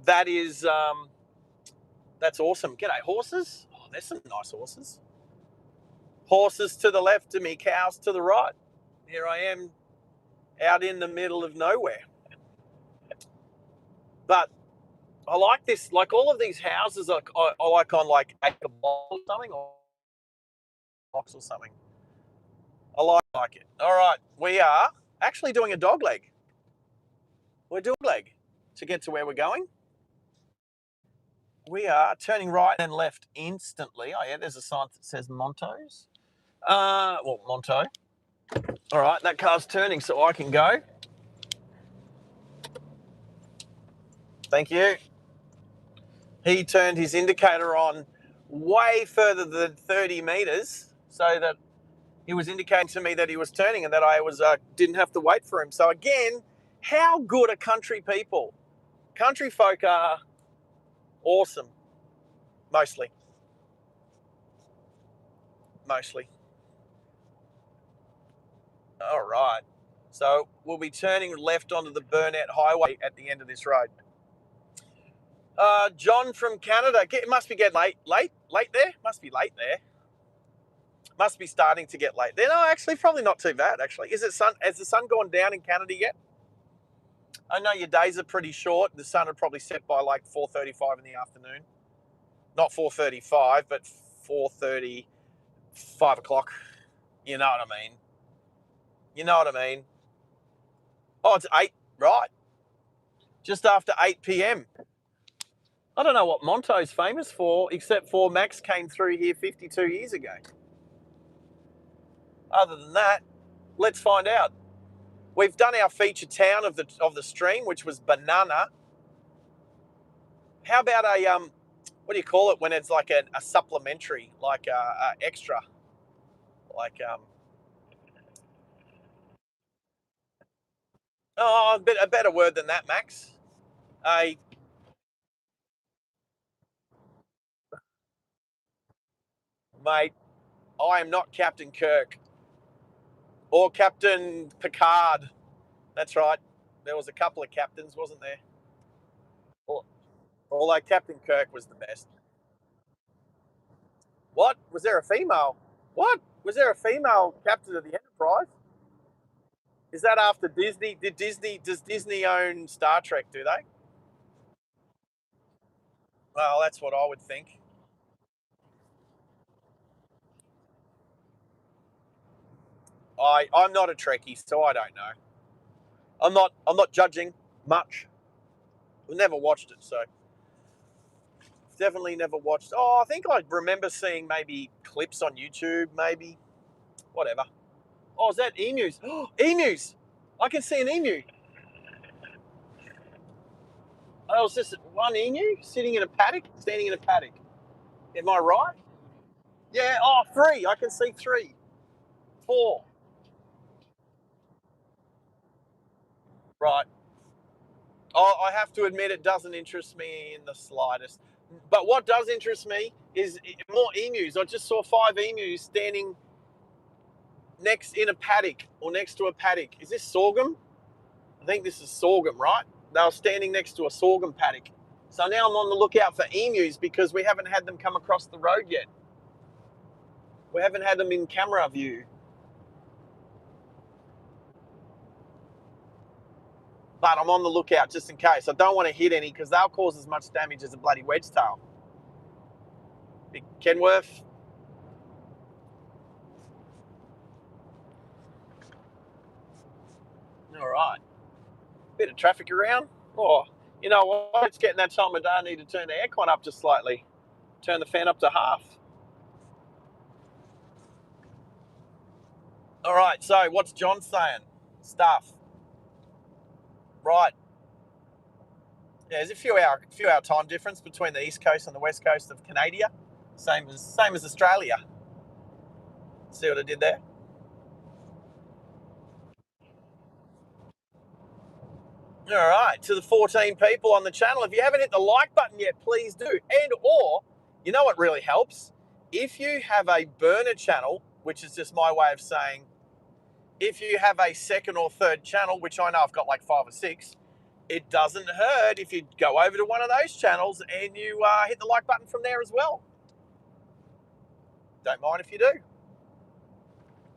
That's awesome. G'day, horses. Oh, there's some nice horses. Horses to the left of me, cows to the right. Here I am out in the middle of nowhere. But I like this, like all of these houses I like on like acre block or something, or box or something. I like it. All right, we are actually doing a dog leg. We're doing a leg to get to where we're going. We are turning right and left instantly. Oh, yeah, there's a sign that says Montos. Well, Monto. All right, that car's turning, so I can go. Thank you. He turned his indicator on way further than 30 metres so that he was indicating to me that he was turning and that I was didn't have to wait for him. So again, how good are country people? Country folk are awesome, mostly. All right. So we'll be turning left onto the Burnett Highway at the end of this road. John from Canada. It must be getting late there. Must be late there. Must be starting to get late there. No, actually, probably not too bad. Actually, has the sun gone down in Canada yet? I know your days are pretty short. The sun would probably set by like 4:35 in the afternoon. Not 4:35, but 4:30, 5 o'clock. You know what I mean? You know what I mean? Oh, it's 8, right? Just after 8 p.m. I don't know what Monto's famous for, except for Max came through here 52 years ago. Other than that, let's find out. We've done our feature town of the stream, which was Banana. How about a what do you call it when it's like a supplementary, like a extra, like a better word than that, Max. A Mate, I am not Captain Kirk or Captain Picard. That's right. There was a couple of captains, wasn't there? Although Captain Kirk was the best. What? Was there a female? What? Was there a female captain of the Enterprise? Is that after Disney? Does Disney own Star Trek, do they? Well, that's what I would think. I'm not a Trekkie, so I don't know. I'm not judging much. I've never watched it, so definitely never watched. Oh, I think I remember seeing maybe clips on YouTube, maybe. Whatever. Oh, is that emus? Emus! I can see an emu. Oh, was just one emu sitting in a paddock, standing in a paddock. Am I right? Yeah. Oh, 3. I can see 3, 4. Right. Oh, I have to admit, it doesn't interest me in the slightest. But what does interest me is more emus. I just saw 5 emus standing next in a paddock or next to a paddock. Is this sorghum? I think this is sorghum, right? They were standing next to a sorghum paddock. So now I'm on the lookout for emus because we haven't had them come across the road yet. We haven't had them in camera view. But I'm on the lookout just in case. I don't want to hit any because they'll cause as much damage as a bloody wedgetail. Big Kenworth. All right. Bit of traffic around. Oh, you know what? It's getting that time of day. I need to turn the aircon up just slightly. Turn the fan up to half. All right. So what's John saying? Stuff. Right. Yeah, there's a few hour time difference between the east coast and the west coast of Canada. Same as Australia. See what I did there? All right, to the 14 people on the channel, if you haven't hit the like button yet, please do. And or, you know what really helps? If you have a burner channel, which is just my way of saying, if you have a second or third channel, which I know I've got like 5 or 6, it doesn't hurt if you go over to one of those channels and you hit the like button from there as well. Don't mind if you do.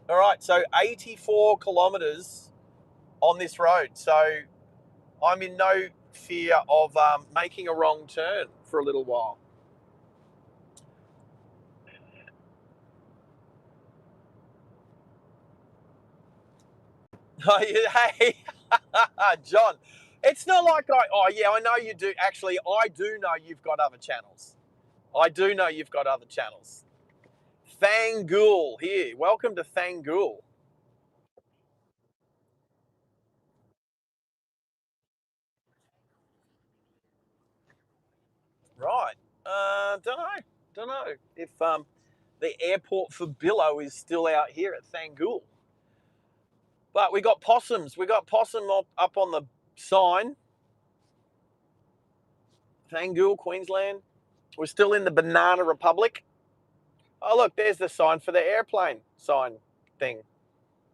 All right, so 84 kilometres on this road. So I'm in no fear of making a wrong turn for a little while. Hey, John, It's not like I know you do. Actually, I do know you've got other channels. I do know you've got other channels. Thangul here. Welcome to Thangul. Right. Don't know. Don't know if the airport for Billo is still out here at Thangul. But we got possums. We got possum up on the sign. Thangul, Queensland. We're still in the Banana Republic. Oh, look, there's the sign for the airplane sign thing.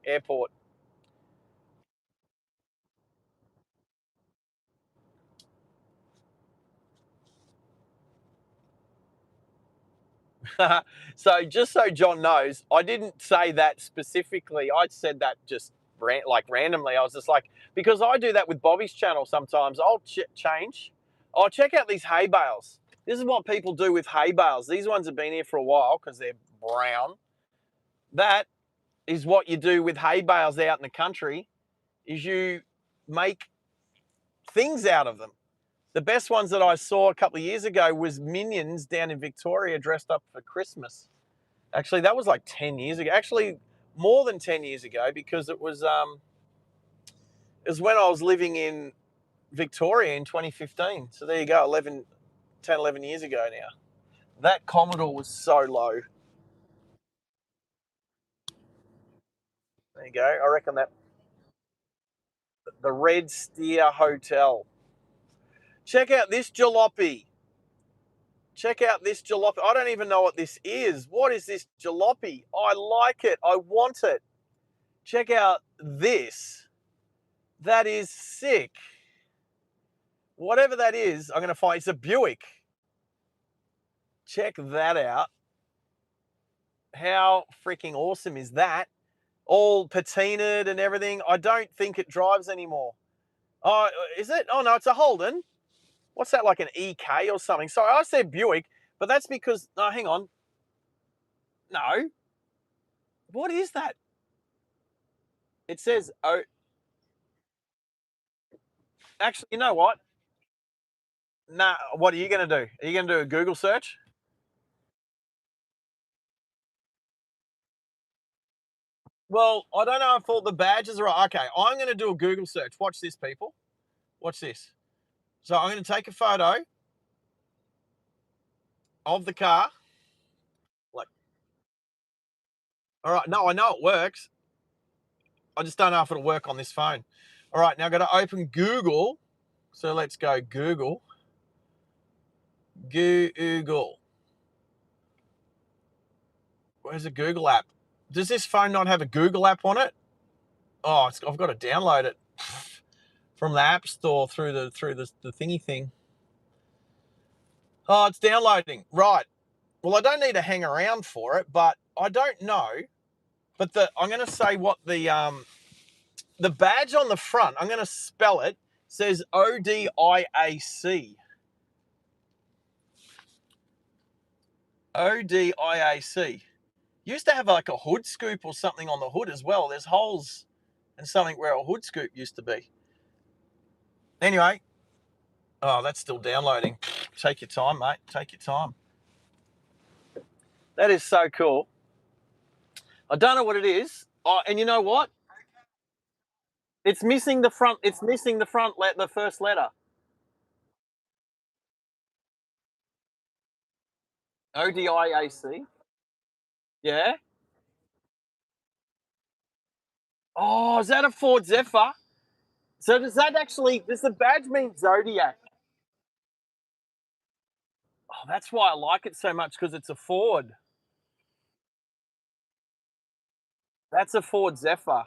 Airport. So just so John knows, I didn't say that specifically. I said that just randomly. I was just like, because I do that with Bobby's channel sometimes. I'll change. I'll check out these hay bales. This is what people do with hay bales. These ones have been here for a while because they're brown. That is what you do with hay bales out in the country. Is you make things out of them. The best ones that I saw a couple of years ago was Minions down in Victoria dressed up for Christmas. Actually, that was like 10 years ago. Actually, more than 10 years ago because it was when I was living in Victoria in 2015. So there you go, 11 years ago now. That Commodore was so low. There you go. I reckon that the Red Steer Hotel. Check out this jalopy. Check out this jalopy. I don't even know what this is. What is this jalopy? I like it. I want it. Check out this. That is sick. Whatever that is, I'm going to find. It's a Buick. Check that out. How freaking awesome is that? All patinaed and everything. I don't think it drives anymore. Oh, is it? Oh, no, it's a Holden. What's that, like an EK or something? Sorry, I said Buick, but that's because, no, hang on. No. What is that? It says, oh, actually, you know what? Nah, what are you going to do? Are you going to do a Google search? Well, I don't know if all the badges are right. Okay, I'm going to do a Google search. Watch this, people. Watch this. So I'm going to take a photo of the car. Like, all right, no, I know it works. I just don't know if it'll work on this phone. All right, now I've got to open Google. So let's go Google. Google. Where's the Google app? Does this phone not have a Google app on it? Oh, I've got to download it from the App Store through the thingy thing. Oh, it's downloading. Right. Well, I don't need to hang around for it, but I don't know. But I'm going to say what the badge on the front. I'm going to spell it. Says ODIAC. ODIAC. Used to have like a hood scoop or something on the hood as well. There's holes and something where a hood scoop used to be. Anyway, oh, that's still downloading. Take your time, mate. Take your time. That is so cool. I don't know what it is. Oh, and you know what? It's missing the front. It's missing the the first letter. ODIAC. Yeah. Oh, is that a Ford Zephyr? So does the badge mean Zodiac? Oh, that's why I like it so much because it's a Ford. That's a Ford Zephyr.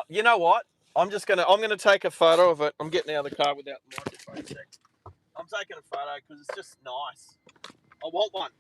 You know what? I'm gonna take a photo of it. I'm getting out of the car without the microphone checked. I'm taking a photo because it's just nice. I want one.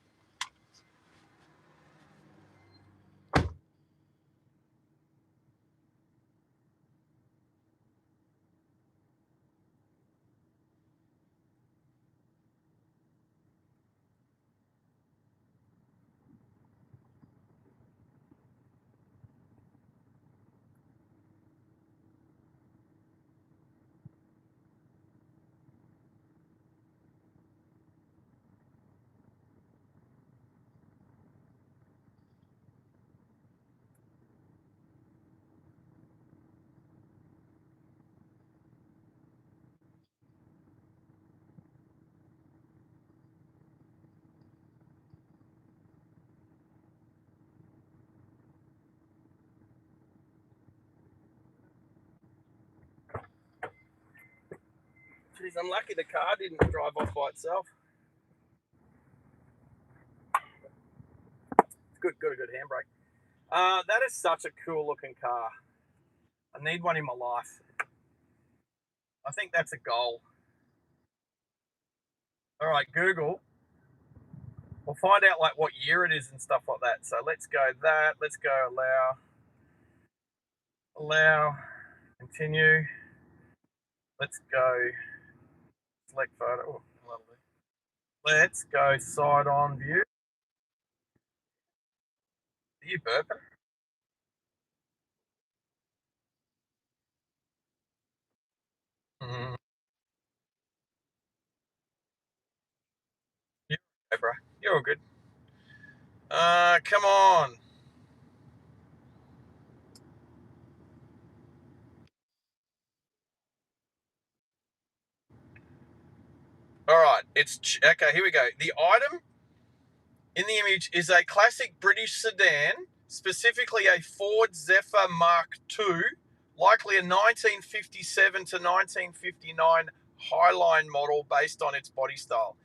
He's unlucky the car didn't drive off by itself. Good, got a good handbrake. That is such a cool looking car. I need one in my life. I think that's a goal. All right, Google. We'll find out like what year it is and stuff like that. So let's go that. Let's go allow, continue. Let's go select photo. Oh, lovely. Let's go side on view. Are you burping? Mm. You're okay, bro. You're all good. Come on. All right, it's okay. Here we go. The item in the image is a classic British sedan, specifically a Ford Zephyr Mark II, likely a 1957 to 1959 Highline model based on its body style.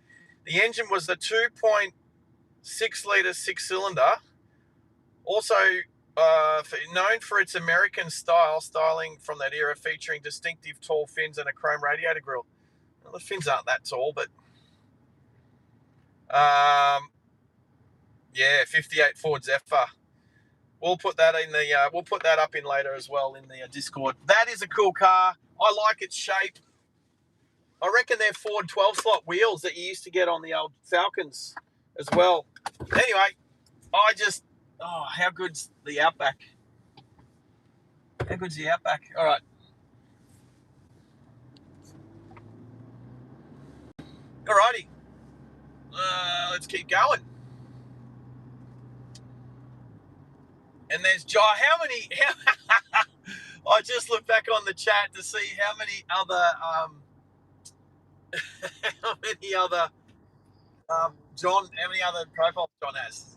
The engine was a 2.6 litre six-cylinder, also known for its American styling from that era, featuring distinctive tall fins and a chrome radiator grille. Well, the fins aren't that tall, but yeah, 58 Ford Zephyr. We'll put that in the. We'll put that up in later as well in the Discord. That is a cool car. I like its shape. I reckon they're Ford 12-slot wheels that you used to get on the old Falcons as well. Anyway, how good's the Outback? How good's the Outback? All right. Alrighty. Let's keep going. And there's how many? I just looked back on the chat to see how many other John, how many other profiles John has?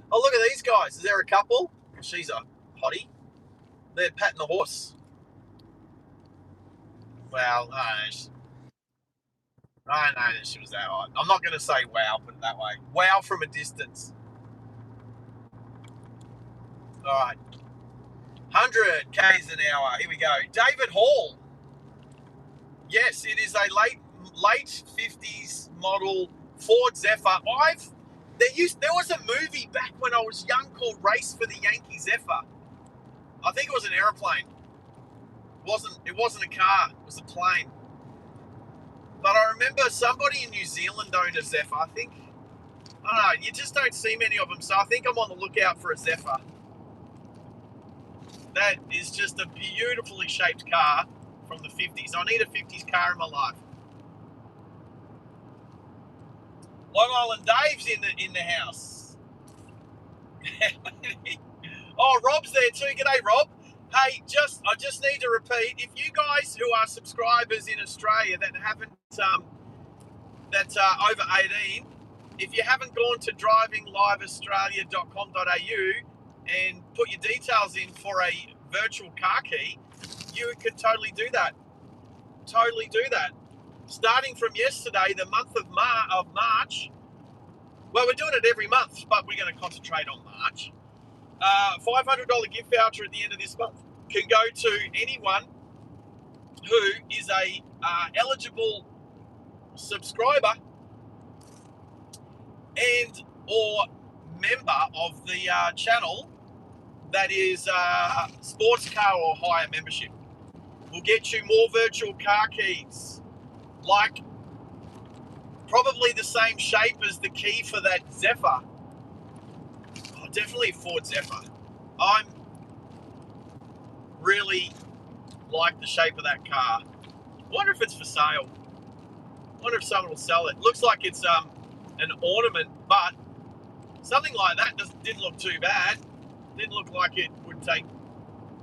Oh, look at these guys. Is there a couple? She's a hottie. They're patting the horse. Well, I know that she was that hot. I'm not going to say wow, put it that way. Wow from a distance. All right. 100 k's an hour. Here we go. David Hall. Yes, it is a late 50s model Ford Zephyr. There was a movie back when I was young called Race for the Yankee Zephyr. I think it was an aeroplane. It wasn't a car. It was a plane. But I remember somebody in New Zealand owned a Zephyr. I think. I don't know. You just don't see many of them. So I think I'm on the lookout for a Zephyr. That is just a beautifully shaped car from the 50s. I need a 50s car in my life. Long Island Dave's in the house. Oh, Rob's there too. G'day, Rob. Hey, I just need to repeat, if you guys who are subscribers in Australia that haven't that's over 18, if you haven't gone to drivingliveaustralia.com.au and put your details in for a virtual car key, you could totally do that. Totally do that. Starting from yesterday, the month of March. Well, we're doing it every month, but we're going to concentrate on March. $500 gift voucher at the end of this month can go to anyone who is a eligible subscriber and or member of the channel that is sports car or hire membership. We'll get you more virtual car keys, like probably the same shape as the key for that Zephyr. Oh, definitely Ford Zephyr. I'm really like the shape of that car. Wonder if it's for sale. Wonder if someone will sell it. Looks like it's an ornament, but something like that didn't look too bad. Didn't look like it would take,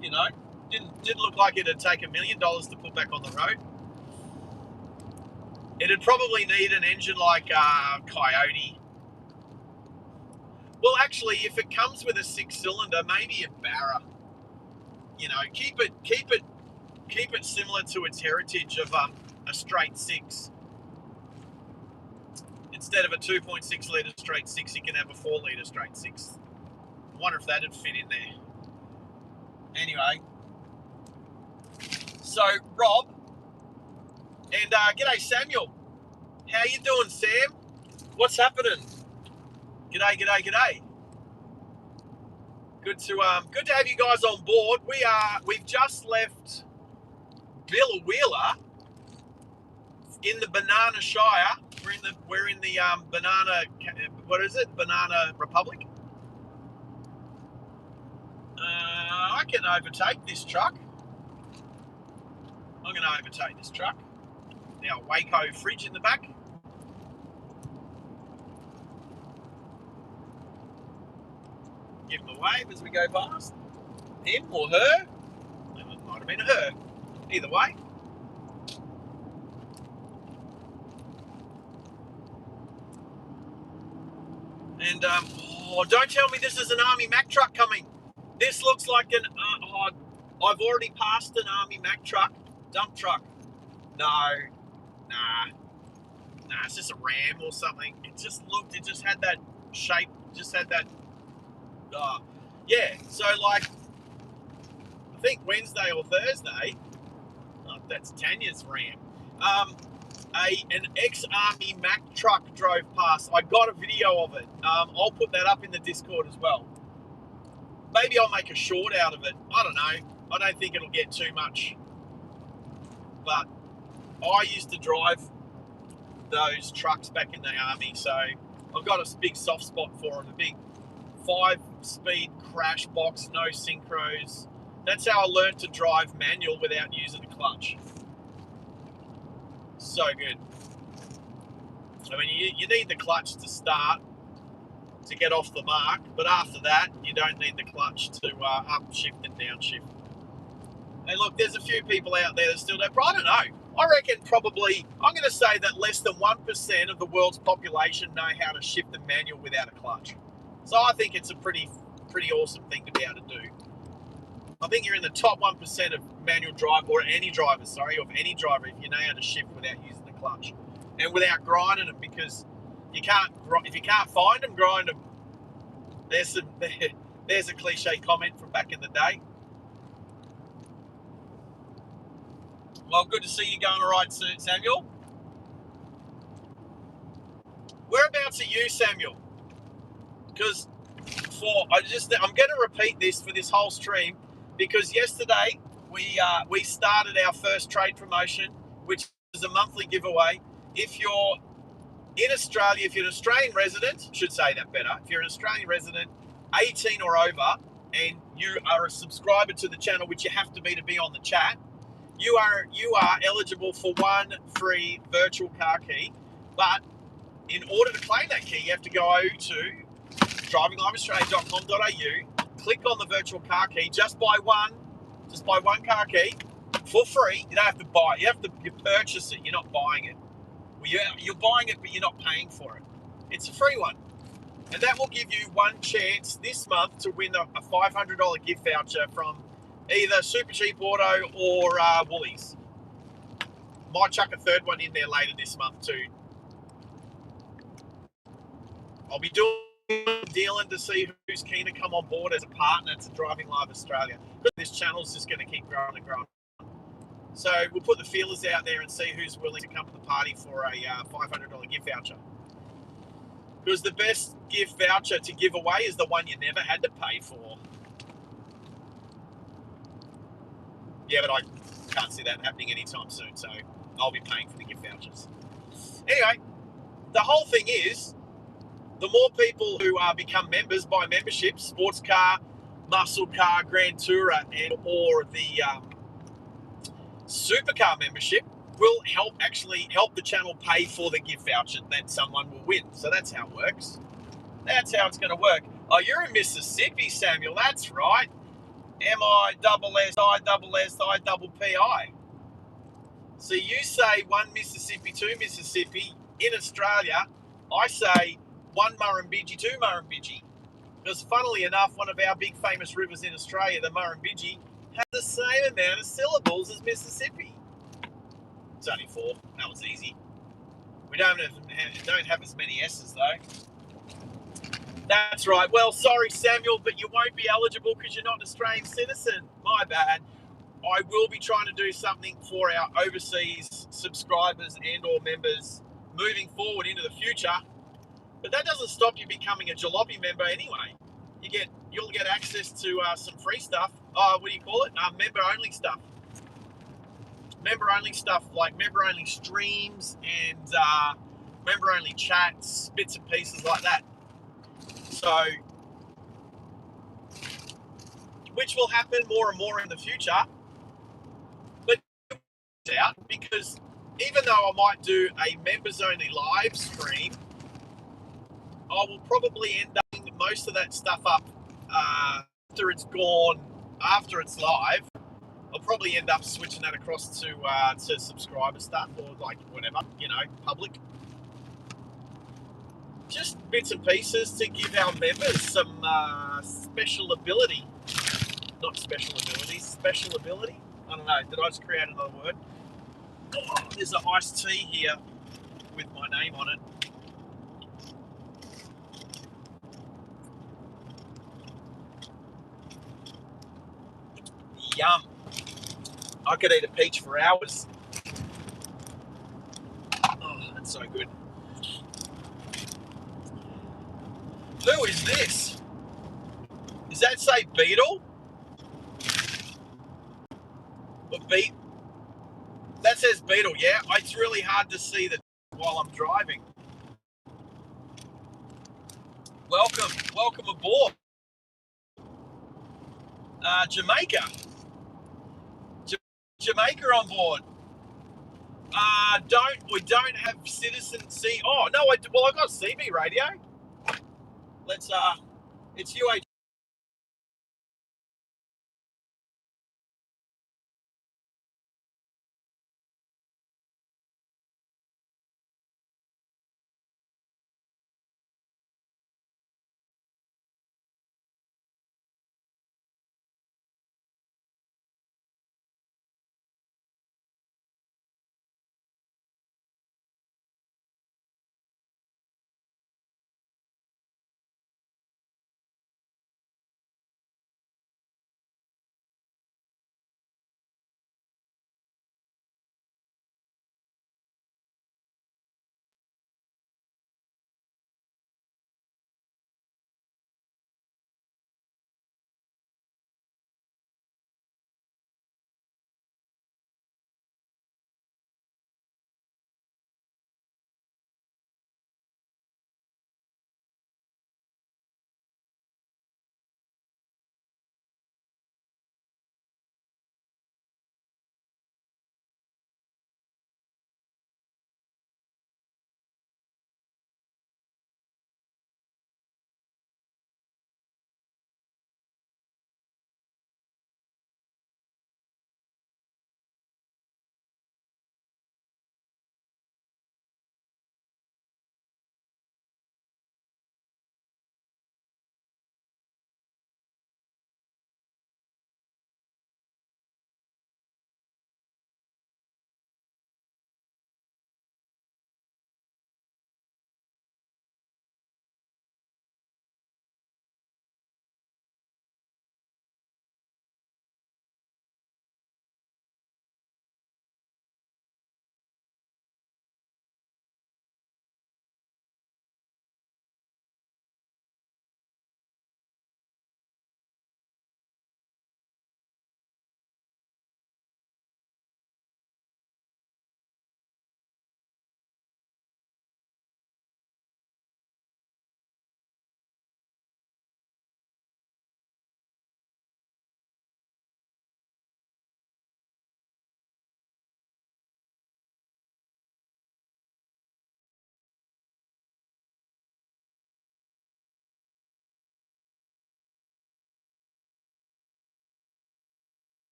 didn't look like it'd take $1 million to put back on the road. It'd probably need an engine like Coyote. Well, actually, if it comes with a 6-cylinder, maybe a Barra. Keep it similar to its heritage of a straight 6. Instead of a 2.6 litre straight 6, you can have a 4 litre straight 6. I wonder if that'd fit in there. Anyway, so Rob and g'day Samuel. How you doing, Sam? What's happening? G'day. Good to have you guys on board. We've just left Billawheeler in the Banana Shire. We're in the banana. What is it? Banana Republic. I can overtake this truck. I'm going to overtake this truck. Now Waco fridge in the back. Give him a wave as we go past. Him or her. It might have been a her. Either way. And don't tell me this is an Army Mack truck coming. This looks like an. I've already passed an Army Mack truck, dump truck. No, nah. It's just a Ram or something. It just had that shape. Just had that. Yeah. So like, I think Wednesday or Thursday. Oh, that's Tanya's Ram. An ex-Army Mack truck drove past. I got a video of it. I'll put that up in the Discord as well. Maybe I'll make a short out of it. I don't know. I don't think it'll get too much. But I used to drive those trucks back in the Army, so I've got a big soft spot for them. A big 5-speed crash box, no synchros. That's how I learned to drive manual without using a clutch. So good. I mean, you need the clutch to start, to get off the mark, but after that, you don't need the clutch to upshift and downshift. And look, there's a few people out there that still don't. I don't know. I reckon probably, I'm going to say that less than 1% of the world's population know how to shift a manual without a clutch. So I think it's a pretty awesome thing to be able to do. I think you're in the top 1% of manual drive, or any driver, of any driver, if you know how to shift without using the clutch and without grinding them, because if you can't find them, grind them. There's a cliche comment from back in the day. Well, good to see you going all right, Samuel. Whereabouts are you, Samuel? Because I'm going to repeat this for this whole stream, because yesterday we started our first trade promotion, which is a monthly giveaway. If you're in Australia, if you're an Australian resident, should say that better. If you're an Australian resident, 18 or over, and you are a subscriber to the channel, which you have to be on the chat, you are eligible for one free virtual car key. But in order to claim that key, you have to go to drivingliveaustralia.com.au, click on the virtual car key, just buy one car key for free. You don't have to buy it. You purchase it. You're not buying it. Well, you're buying it, but you're not paying for it. It's a free one. And that will give you one chance this month to win a $500 gift voucher from either Super Cheap Auto or Woolies. Might chuck a third one in there later this month too. I'll be dealing to see who's keen to come on board as a partner to Driving Live Australia. This channel's just going to keep growing and growing. So we'll put the feelers out there and see who's willing to come to the party for a $500 gift voucher. Because the best gift voucher to give away is the one you never had to pay for. Yeah, but I can't see that happening anytime soon, so I'll be paying for the gift vouchers. Anyway, the whole thing is, the more people who become members by membership, sports car, muscle car, Grand Tourer, or the supercar membership, will help the channel pay for the gift voucher that someone will win. So that's how it works. That's how it's going to work. Oh, you're in Mississippi, Samuel. That's right. MISSIPPI. So you say one Mississippi, two Mississippi. In Australia, I say one Murrumbidgee, two Murrumbidgee. Because funnily enough, one of our big famous rivers in Australia, the Murrumbidgee, has the same amount of syllables as Mississippi. It's only 4. That was easy. We don't have as many S's though. That's right. Well, sorry, Samuel, but you won't be eligible because you're not an Australian citizen. My bad. I will be trying to do something for our overseas subscribers and or members moving forward into the future. But that doesn't stop you becoming a Jalopy member anyway. You'll get access to some free stuff. What do you call it? Member only stuff. Member only stuff like member only streams and member only chats, bits and pieces like that. So, which will happen more and more in the future. But out because even though I might do a members only live stream, I will probably end up doing most of that stuff up after it's gone, after it's live. I'll probably end up switching that across to subscriber stuff or like whatever, public. Just bits and pieces to give our members some special ability. Not special abilities, special ability. I don't know. Did I just create another word? Oh, there's an iced tea here with my name on it. Yum. I could eat a peach for hours. Oh, that's so good. Who is this? Does that say Beetle? Or Beat? That says Beetle, yeah. It's really hard to see that while I'm driving. Welcome aboard. Jamaica. Jamaica on board. We don't have Citizen C. Oh no, I got CB radio. Let's it's UH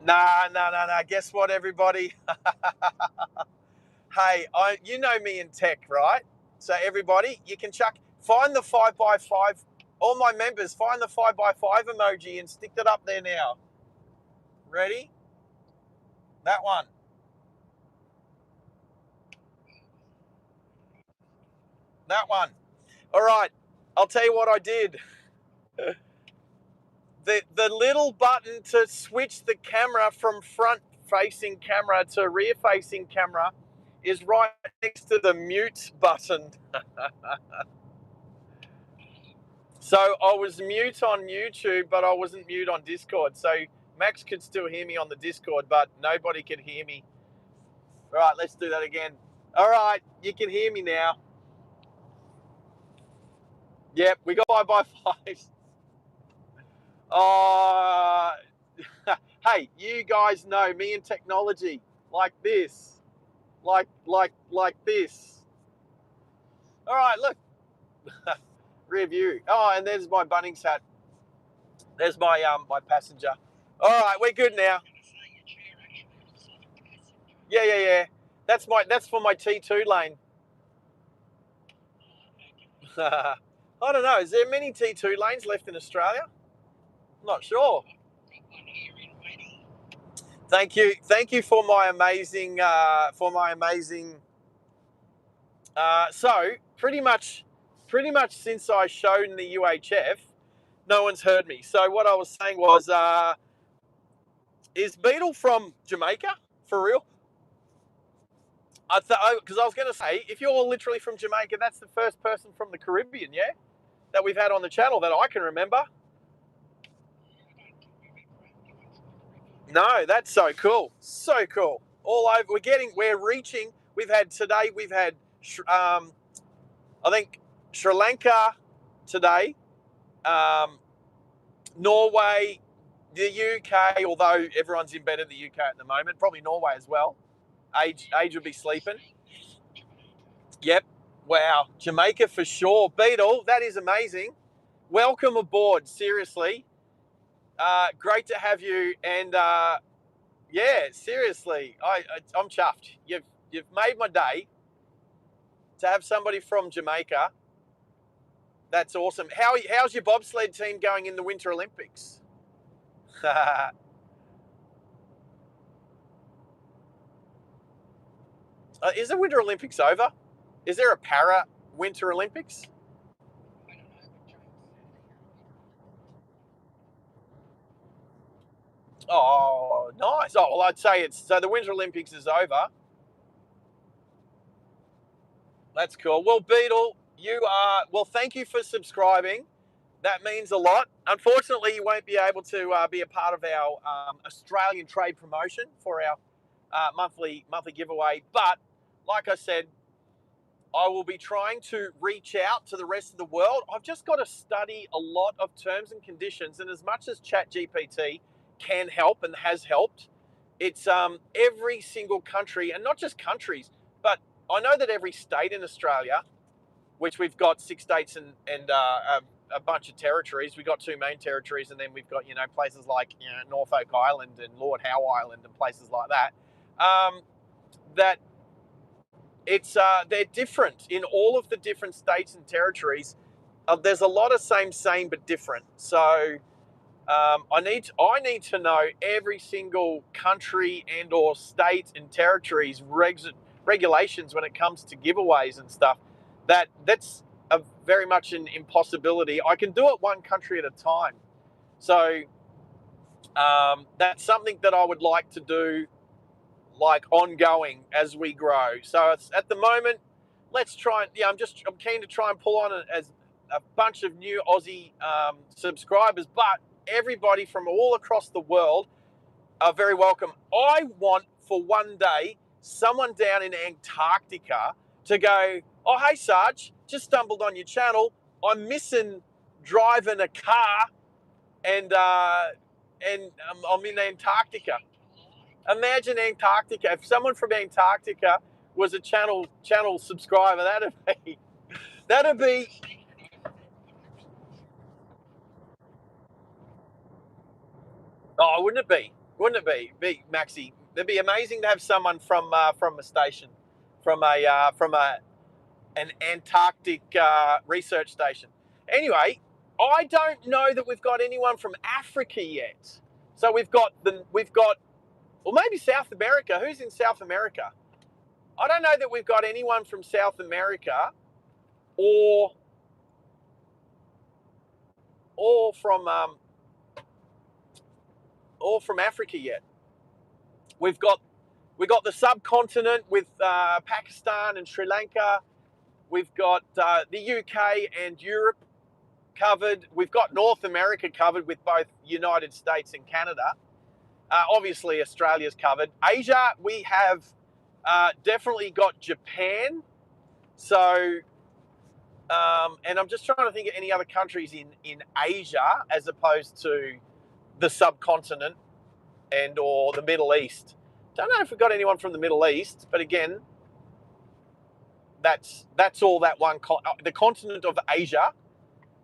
Nah. Guess what, everybody? Hey, you know me in tech, right? So everybody, you can find the 5x5. All my members, find the 5x5 emoji and stick that up there now. Ready? That one. That one. All right. I'll tell you what I did. The little button to switch the camera from front facing camera to rear facing camera is right next to the mute button. So I was mute on YouTube, but I wasn't mute on Discord. So Max could still hear me on the Discord, but nobody could hear me. All right, let's do that again. All right, you can hear me now. Yep, we got 5x5s. Hey, you guys know me and technology like this, like this. All right, look, rear view. Oh, and there's my Bunnings hat. There's my passenger. All right, we're good now. Yeah. That's for my T2 lane. I don't know. Is there many T2 lanes left in Australia? I'm not sure. Thank you for my amazing so pretty much since I showed in the UHF, no one's heard me. So what I was saying was, is Beetle from Jamaica for real? Because I was going to say, if you're literally from Jamaica, that's the first person from the Caribbean, yeah, that we've had on the channel that I can remember. No, that's so cool. So cool. All over. We're reaching. We've had, I think, Sri Lanka today, Norway, the UK, although everyone's in bed in the UK at the moment, probably Norway as well. Age will be sleeping. Yep. Wow. Jamaica for sure. Beetle, that is amazing. Welcome aboard. Seriously. Great to have you. And yeah, seriously, I'm chuffed. You've made my day to have somebody from Jamaica. That's awesome. How's your bobsled team going in the Winter Olympics? Is the Winter Olympics over? Is there a para Winter Olympics? Oh, nice. Oh, well, I'd say so the Winter Olympics is over. That's cool. Well, Beetle, thank you for subscribing. That means a lot. Unfortunately, you won't be able to be a part of our Australian trade promotion for our monthly giveaway. But like I said, I will be trying to reach out to the rest of the world. I've just got to study a lot of terms and conditions, and as much as ChatGPT can help and has helped, it's every single country, and not just countries, but I know that every state in Australia, which we've got 6 states and a bunch of territories. We've got 2 main territories, and then we've got places like Norfolk Island and Lord Howe Island and places like that. That it's they're different in all of the different states and territories. There's a lot of same but different. So I need to know every single country and or state and territories regulations when it comes to giveaways and stuff. That's very much an impossibility. I can do it one country at a time. So that's something that I would like to do, like ongoing as we grow. So it's at the moment, let's try. I'm keen to try and pull on as a bunch of new Aussie subscribers, but everybody from all across the world are very welcome. I want for one day someone down in Antarctica to go, oh, hey, Sarge, just stumbled on your channel. I'm missing driving a car and I'm in Antarctica. Imagine Antarctica. If someone from Antarctica was a channel subscriber, that'd be. Oh, wouldn't it be? Wouldn't it be Maxi? It'd be amazing to have someone from a station, from an Antarctic research station. Anyway, I don't know that we've got anyone from Africa yet. So we've got well, maybe South America. Who's in South America? I don't know that we've got anyone from South America or from Africa yet. We've got the subcontinent with Pakistan and Sri Lanka. We've got the UK and Europe covered. We've got North America covered with both United States and Canada. Obviously, Australia's covered. Asia, we have definitely got Japan. So, and I'm just trying to think of any other countries in Asia as opposed to the subcontinent and or the Middle East. Don't know if we've got anyone from the Middle East, but again, that's all that one. The continent of Asia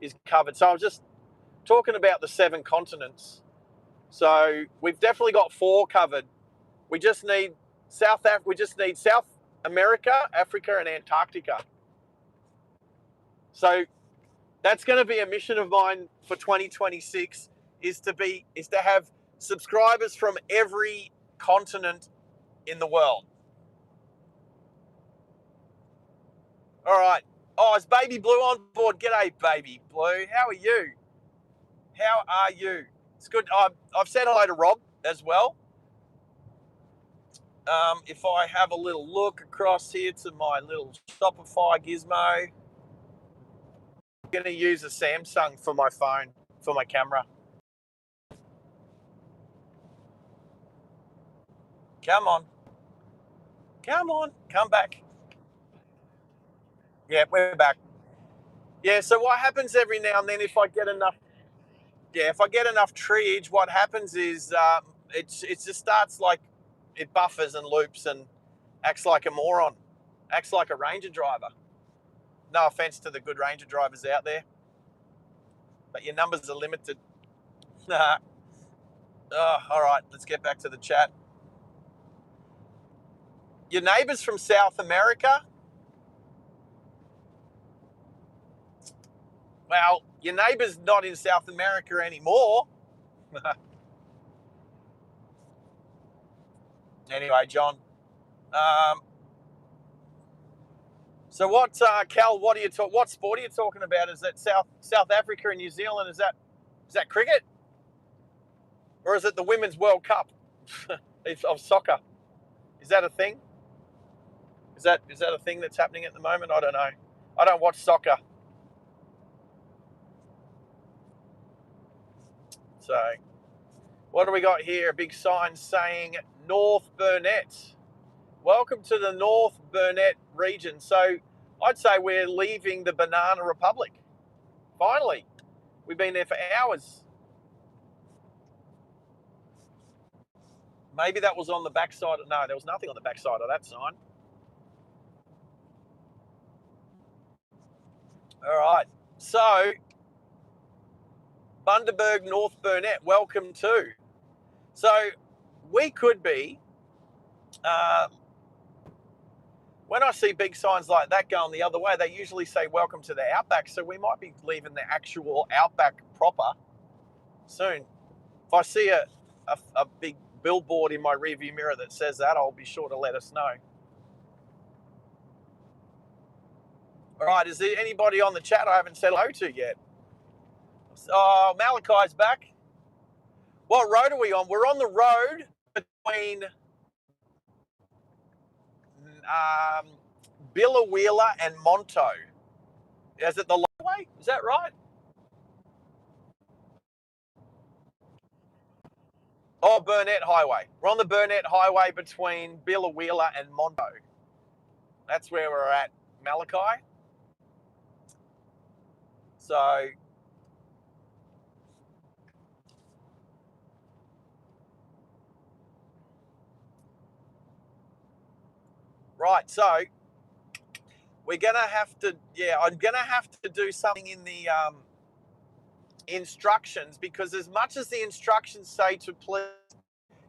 is covered. So I'm just talking about the 7 continents. So we've definitely got 4 covered. We just need South America, Africa, and Antarctica. So that's going to be a mission of mine for 2026 is to have subscribers from every continent in the world. All right. Oh, is Baby Blue on board? G'day, Baby Blue. How are you? How are you? It's good. I've said hello to Rob as well. If I have a little look across here to my little Shopify gizmo, I'm going to use a Samsung for my phone, for my camera. Come on. Come on. Come back. Yeah, we're back. Yeah, so what happens every now and then if I get enough treeage, what happens is it just starts like it buffers and loops and acts like a moron, acts like a Ranger driver. No offense to the good Ranger drivers out there, but your numbers are limited. Oh, all right, let's get back to the chat. Your neighbours from South America? Well, your neighbour's not in South America anymore. Anyway, John. So what, Cal? What sport are you talking about? Is that South Africa and New Zealand? Is that cricket, or is it the Women's World Cup of soccer? Is that a thing? Is that a thing that's happening at the moment? I don't know. I don't watch soccer. So, what do we got here? A big sign saying North Burnett. Welcome to the North Burnett region. So, I'd say we're leaving the Banana Republic. Finally. We've been there for hours. Maybe that was on the backside. No, there was nothing on the backside of that sign. All right. So, Bundaberg, North Burnett, welcome to. So, we could be, when I see big signs like that going the other way, they usually say welcome to the Outback. So, we might be leaving the actual Outback proper soon. If I see a big billboard in my rearview mirror that says that, I'll be sure to let us know. All right, is there anybody on the chat I haven't said hello to yet? Oh, Malachi's back. What road are we on? We're on the road between Billawheeler and Monto. Is it the long way? Is that right? Oh, Burnett Highway. We're on the Burnett Highway between Billawheeler and Monto. That's where we're at, Malachi. So, right, so we're going to have to, I'm going to have to do something in the instructions, because as much as the instructions say to please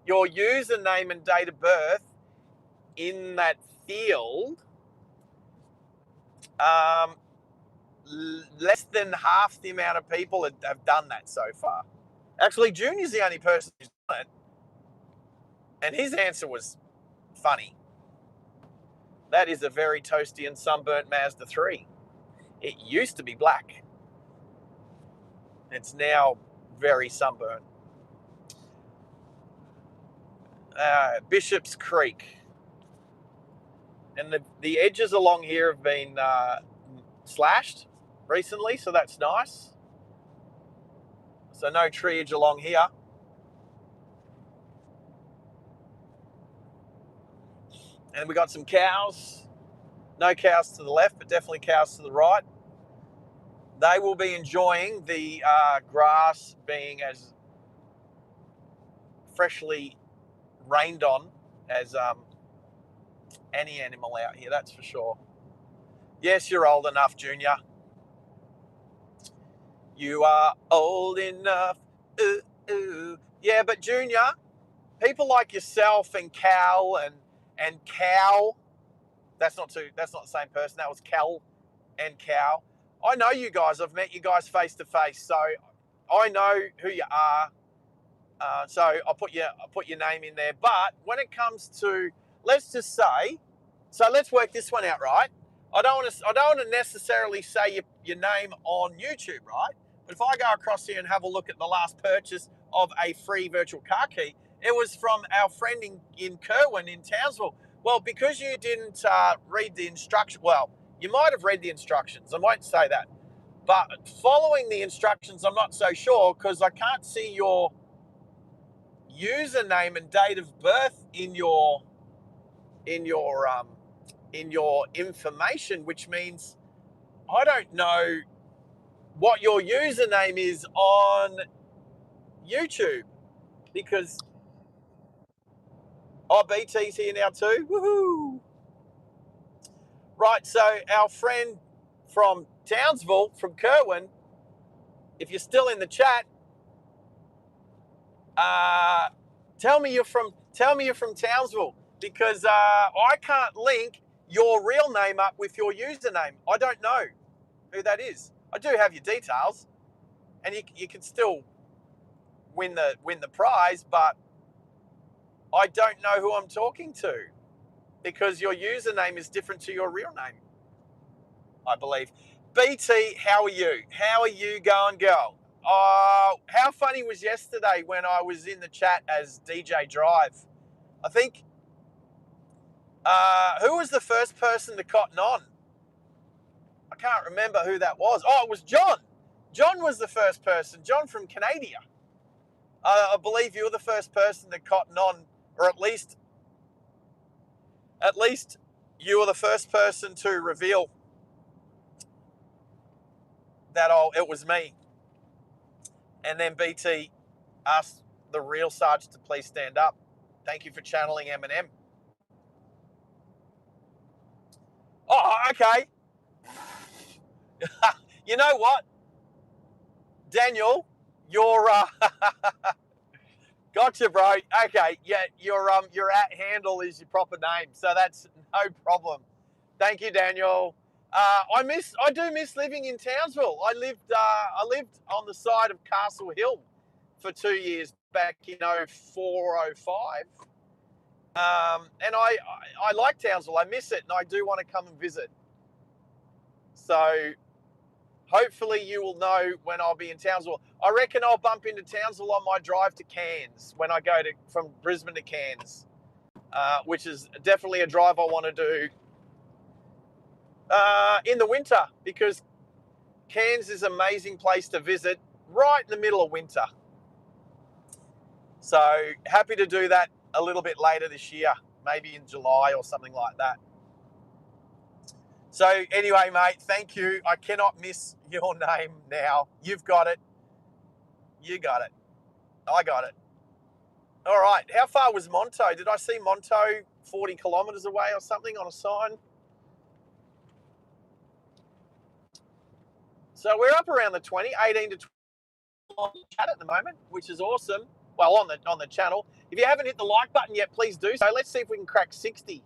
your username and date of birth in that field, less than half the amount of people have done that so far. Actually, Junior's the only person who's done it, and his answer was funny. That is a very toasty and sunburnt Mazda 3. It used to be black. It's now very sunburnt. Bishop's Creek. And the edges along here have been slashed recently, so that's nice. So no treeage along here. And we got some cows. No cows to the left, but definitely cows to the right. They will be enjoying the grass being as freshly rained on as any animal out here, that's for sure. Yes, you're old enough, Junior. You are old enough. Ooh, ooh. Yeah, but Junior, people like yourself and Cal and Cow, that's not the same person. That was Cal and Cow. I know you guys. I've met you guys face to face, so I know who you are. So I'll put your name in there. But when it comes to, let's just say, so let's work this one out, right? I don't want to necessarily say your name on YouTube, right? But if I go across here and have a look at the last purchase of a free virtual car key, it was from our friend in Kerwin in Townsville. Well, because you didn't read the instructions, well, you might have read the instructions. I won't say that. But following the instructions, I'm not so sure because I can't see your username and date of birth in your information, which means I don't know what your username is on YouTube because BT's here now too. Woohoo! Right, so our friend from Townsville, from Kerwin, if you're still in the chat, tell me you're from Townsville because I can't link your real name up with your username. I don't know who that is. I do have your details, and you can still win the prize, but I don't know who I'm talking to because your username is different to your real name, I believe. BT, how are you? How are you going, girl? How funny was yesterday when I was in the chat as DJ Drive? I think, who was the first person to cotton on? I can't remember who that was. Oh, it was John. John was the first person. John from Canada. I believe you were the first person to cotton on, or at least you were the first person to reveal that it was me. And then BT asked the real Sarge to please stand up. Thank you for channeling Eminem. Oh, okay. You know what, Daniel, you're gotcha, bro. Okay, yeah, your at handle is your proper name, so that's no problem. Thank you, Daniel. I do miss living in Townsville. I lived on the side of Castle Hill for 2 years back in 04, 05. And I like Townsville. I miss it, and I do want to come and visit. So hopefully you will know when I'll be in Townsville. I reckon I'll bump into Townsville on my drive to Cairns when I go from Brisbane to Cairns, which is definitely a drive I want to do in the winter because Cairns is an amazing place to visit right in the middle of winter. So happy to do that a little bit later this year, maybe in July or something like that. So anyway, mate, thank you. I cannot miss your name now. You've got it. You got it. I got it. All right. How far was Monto? Did I see Monto 40 kilometres away or something on a sign? So we're up around the 18 to 20 chat at the moment, which is awesome. well, on the channel. If you haven't hit the like button yet, please do so. Let's see if we can crack 60.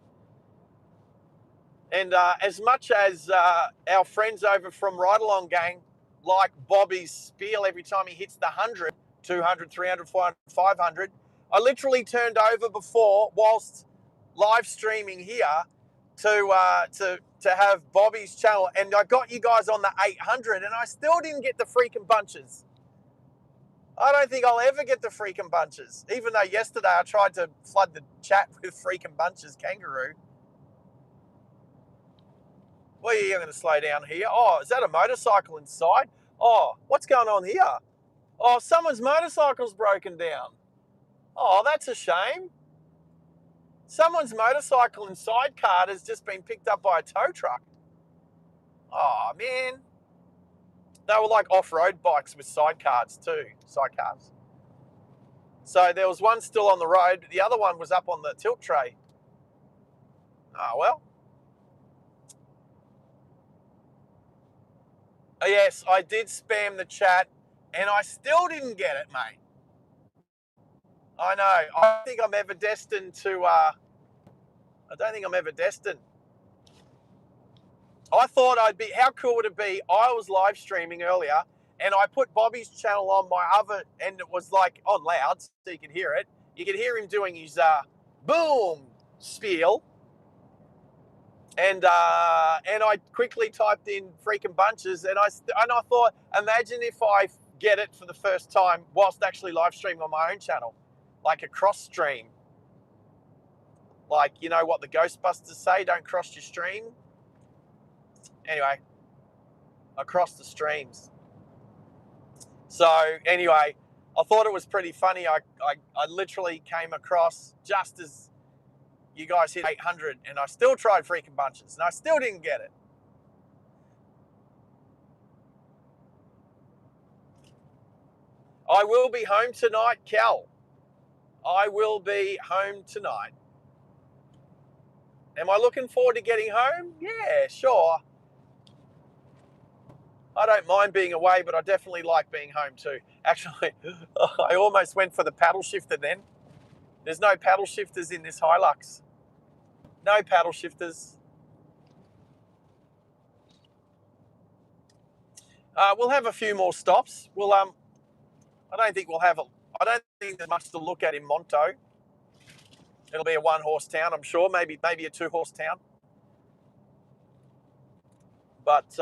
And as much as our friends over from Ride Along Gang like Bobby's spiel every time he hits the 100, 200, 300, 400, 500, I literally turned over before whilst live streaming here to have Bobby's channel, and I got you guys on the 800, and I still didn't get the freaking bunches. I don't think I'll ever get the freaking bunches, even though yesterday I tried to flood the chat with freaking bunches kangaroo. Well, you're going to slow down here. Oh, is that a motorcycle inside? Oh, what's going on here? Oh, someone's motorcycle's broken down. Oh, that's a shame. Someone's motorcycle and sidecar has just been picked up by a tow truck. Oh, man. They were like off-road bikes with sidecars too, sidecars. So there was one still on the road. The other one was up on the tilt tray. Oh, well. Yes, I did spam the chat, and I still didn't get it, mate. I know. I don't think I'm ever destined to... I don't think I'm ever destined. I thought I'd be... How cool would it be? I was live streaming earlier, and I put Bobby's channel on my other... And it was like on loud, so you could hear it. You could hear him doing his boom spiel. And I quickly typed in freaking bunches, and I thought, imagine if I get it for the first time whilst actually live streaming on my own channel, like a cross stream. Like, you know what the Ghostbusters say, don't cross your stream. Anyway, I crossed the streams. So anyway, I thought it was pretty funny. I literally came across just as you guys hit 800, and I still tried freaking bunches, and I still didn't get it. I will be home tonight, Cal. I will be home tonight. Am I looking forward to getting home? Yeah, sure. I don't mind being away, but I definitely like being home too. Actually, I almost went for the paddle shifter then. There's no paddle shifters in this Hilux. No paddle shifters. We'll have a few more stops. We'll I don't think there's much to look at in Monto. It'll be a 1-horse town, I'm sure. Maybe a 2-horse town. But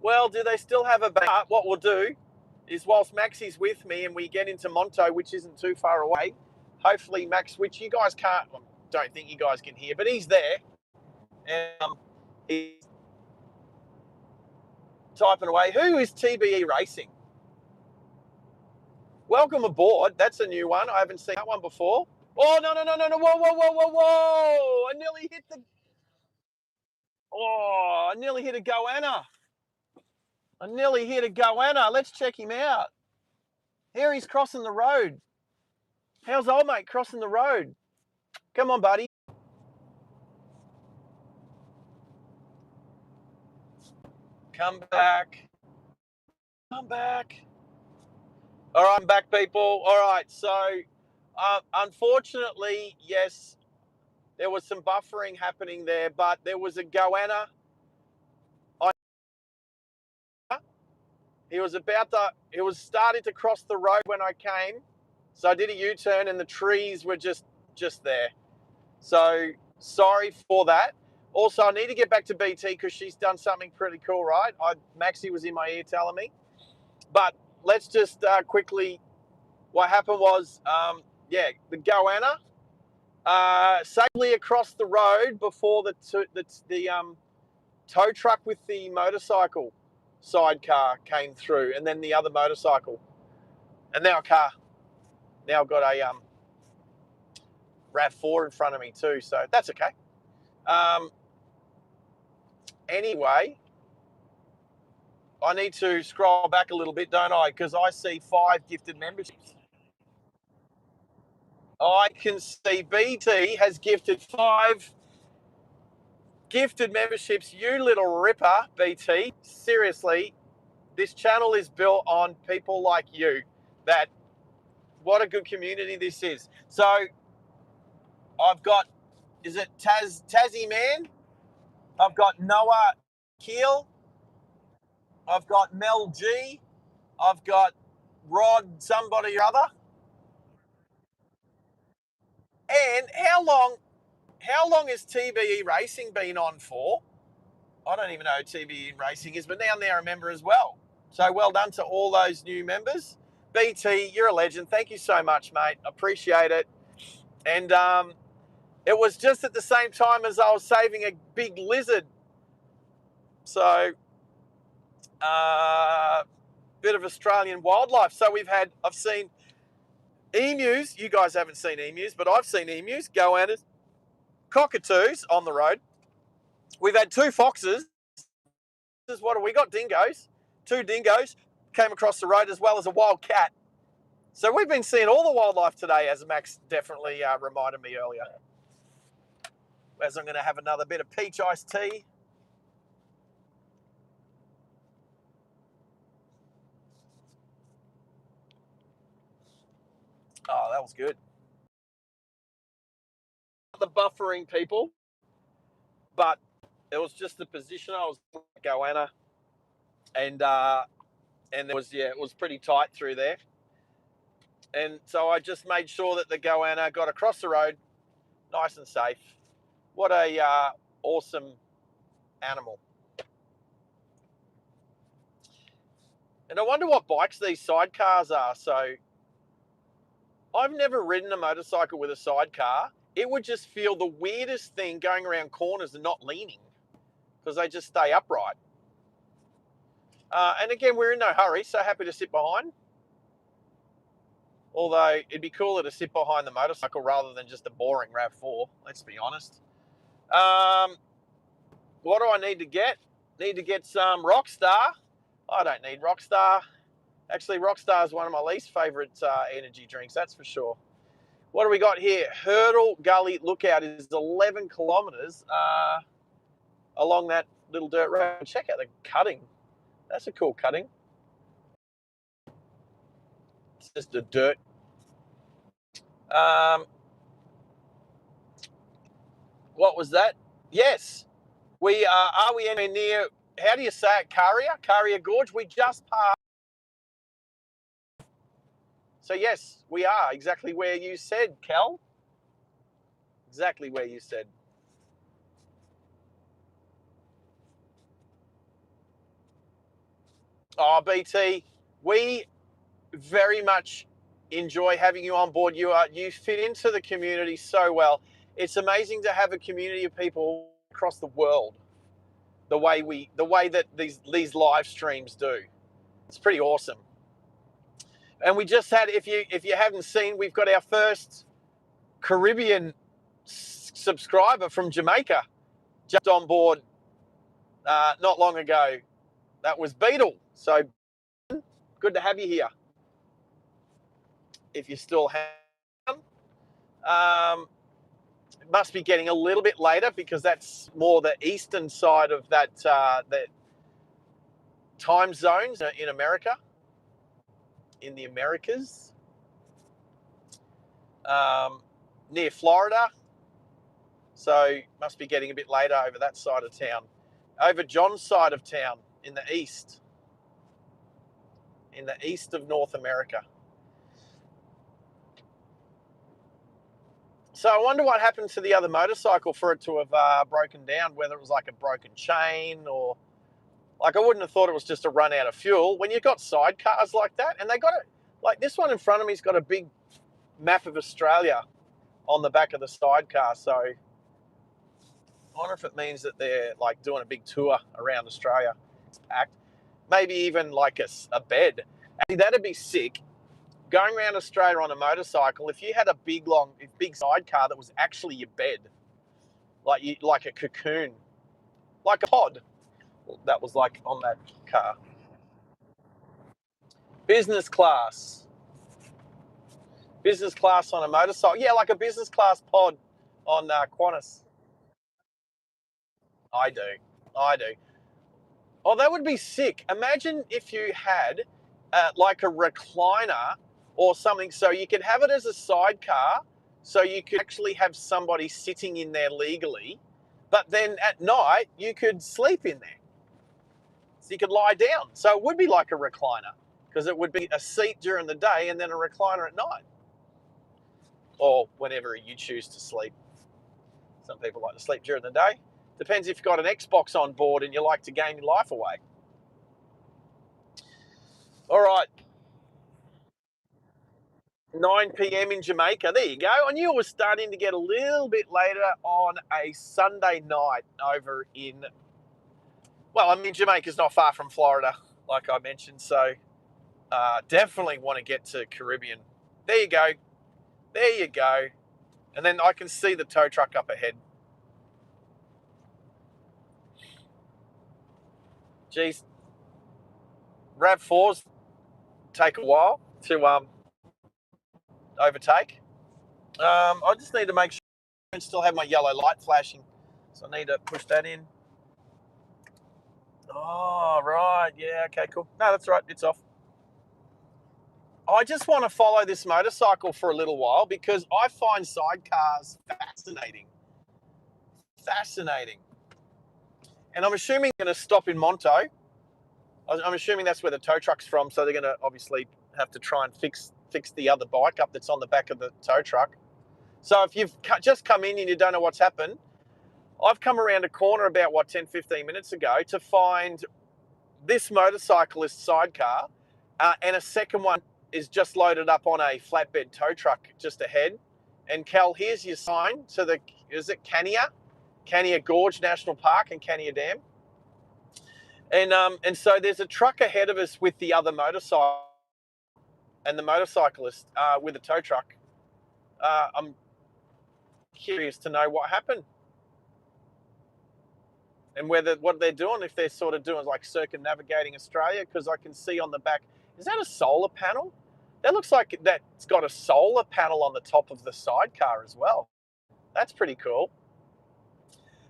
well, do they still have a bank? What we'll do is, whilst Maxi's with me and we get into Monto, which isn't too far away, hopefully Max, which you guys can't, don't think you guys can hear, but he's there. And he's typing away. Who is TBE Racing? Welcome aboard. That's a new one. I haven't seen that one before. Oh, no. Whoa. I nearly hit a goanna. Let's check him out. Here he's crossing the road. How's old mate crossing the road? Come on, buddy. Come back. All right, I'm back, people. All right, so unfortunately, yes, there was some buffering happening there, but there was a goanna. He was starting to cross the road when I came. So I did a U-turn and the trees were just there. So sorry for that. Also, I need to get back to BT because she's done something pretty cool, right? Maxie was in my ear telling me. But let's just quickly, what happened was, the goanna safely across the road before the tow truck with the motorcycle sidecar came through, and then the other motorcycle, and now a car. Now I've got a RAV4 in front of me too, so that's okay. Anyway, I need to scroll back a little bit, don't I? Because I see 5 gifted memberships. I can see BT has gifted 5 gifted memberships. You little ripper, BT. Seriously, this channel is built on people like you. That what a good community this is. So I've got, is it Tassie Man? I've got Noah Keel. I've got Mel G. I've got Rod somebody or other. And how long has TBE Racing been on for? I don't even know who TBE Racing is, but now they're a member as well. So well done to all those new members. BT, you're a legend. Thank you so much, mate. Appreciate it. And it was just at the same time as I was saving a big lizard. So bit of Australian wildlife. So I've seen emus. You guys haven't seen emus, but I've seen emus, goannas, cockatoos on the road. We've had 2 foxes. What have we got? Dingoes. 2 dingoes came across the road, as well as a wild cat. So we've been seeing all the wildlife today, as Max definitely reminded me earlier. As I'm going to have another bit of peach iced tea. Oh, that was good. The buffering people, but it was just the position I was goanna, and there was, it was pretty tight through there, and so I just made sure that the goanna got across the road nice and safe. What a awesome animal. And I wonder what bikes these sidecars are. So I've never ridden a motorcycle with a sidecar. It would just feel the weirdest thing going around corners and not leaning, because they just stay upright. And again, we're in no hurry, so happy to sit behind. Although it'd be cooler to sit behind the motorcycle rather than just a boring RAV4, let's be honest. What do I need to get? Need to get some Rockstar. I don't need Rockstar. Actually, Rockstar is one of my least favourite energy drinks, that's for sure. What do we got here? Hurdle Gully Lookout is 11 kilometres along that little dirt road. Check out the cutting. That's a cool cutting. It's just a dirt. What was that? Yes. Are we anywhere near, how do you say it, Carrier Gorge? We just passed. So yes, we are exactly where you said, Cal. Exactly where you said. Oh, BT, we very much enjoy having you on board. You fit into the community so well. It's amazing to have a community of people across the world, the way that these live streams do. It's pretty awesome. And we just had, if you haven't seen, we've got our first Caribbean subscriber from Jamaica jumped on board not long ago. That was Beetle. So good to have you here. If you still have, it must be getting a little bit later because that's more the eastern side of that time zones in America, in the Americas, near Florida. So must be getting a bit later over that side of town. Over John's side of town in the east of North America. So I wonder what happened to the other motorcycle for it to have broken down, whether it was like a broken chain or, like, I wouldn't have thought it was just a run out of fuel. When you've got sidecars like that, and they got it, like this one in front of me's got a big map of Australia on the back of the sidecar. So I wonder if it means that they're like doing a big tour around Australia. It's packed. Maybe even like a bed. Actually, that'd be sick. Going around Australia on a motorcycle, if you had a big sidecar that was actually your bed, like a cocoon, like a pod, that was like on that car. Business class on a motorcycle. Yeah, like a business class pod on Qantas. I do. Oh, that would be sick. Imagine if you had like a recliner or something, so you could have it as a sidecar, so you could actually have somebody sitting in there legally, but then at night you could sleep in there. So you could lie down. So it would be like a recliner, because it would be a seat during the day and then a recliner at night, or whenever you choose to sleep. Some people like to sleep during the day. Depends if you've got an Xbox on board and you like to game your life away. All right, 9 p.m. in Jamaica. There you go. I knew it was starting to get a little bit later on a Sunday night over in, well, I mean, Jamaica's not far from Florida, like I mentioned. So definitely want to get to Caribbean. There you go. There you go. And then I can see the tow truck up ahead. Geez, RAV4s take a while to overtake. I just need to make sure I still have my yellow light flashing. So I need to push that in. Oh, right. Yeah, okay, cool. No, that's right. It's off. I just want to follow this motorcycle for a little while because I find sidecars fascinating. Fascinating. And I'm assuming they're going to stop in Monto. I'm assuming that's where the tow truck's from, so they're going to obviously have to try and fix the other bike up that's on the back of the tow truck. So if you've just come in and you don't know what's happened, I've come around a corner about, 10, 15 minutes ago to find this motorcyclist sidecar, and a second one is just loaded up on a flatbed tow truck just ahead. And Cal, here's your sign to the, is it Cania Gorge National Park and Cania Dam. And so there's a truck ahead of us with the other motorcycle and the motorcyclist with a tow truck. I'm curious to know what happened and what they're doing, if they're sort of doing like circumnavigating Australia, because I can see on the back, is that a solar panel? That looks like that's got a solar panel on the top of the sidecar as well. That's pretty cool.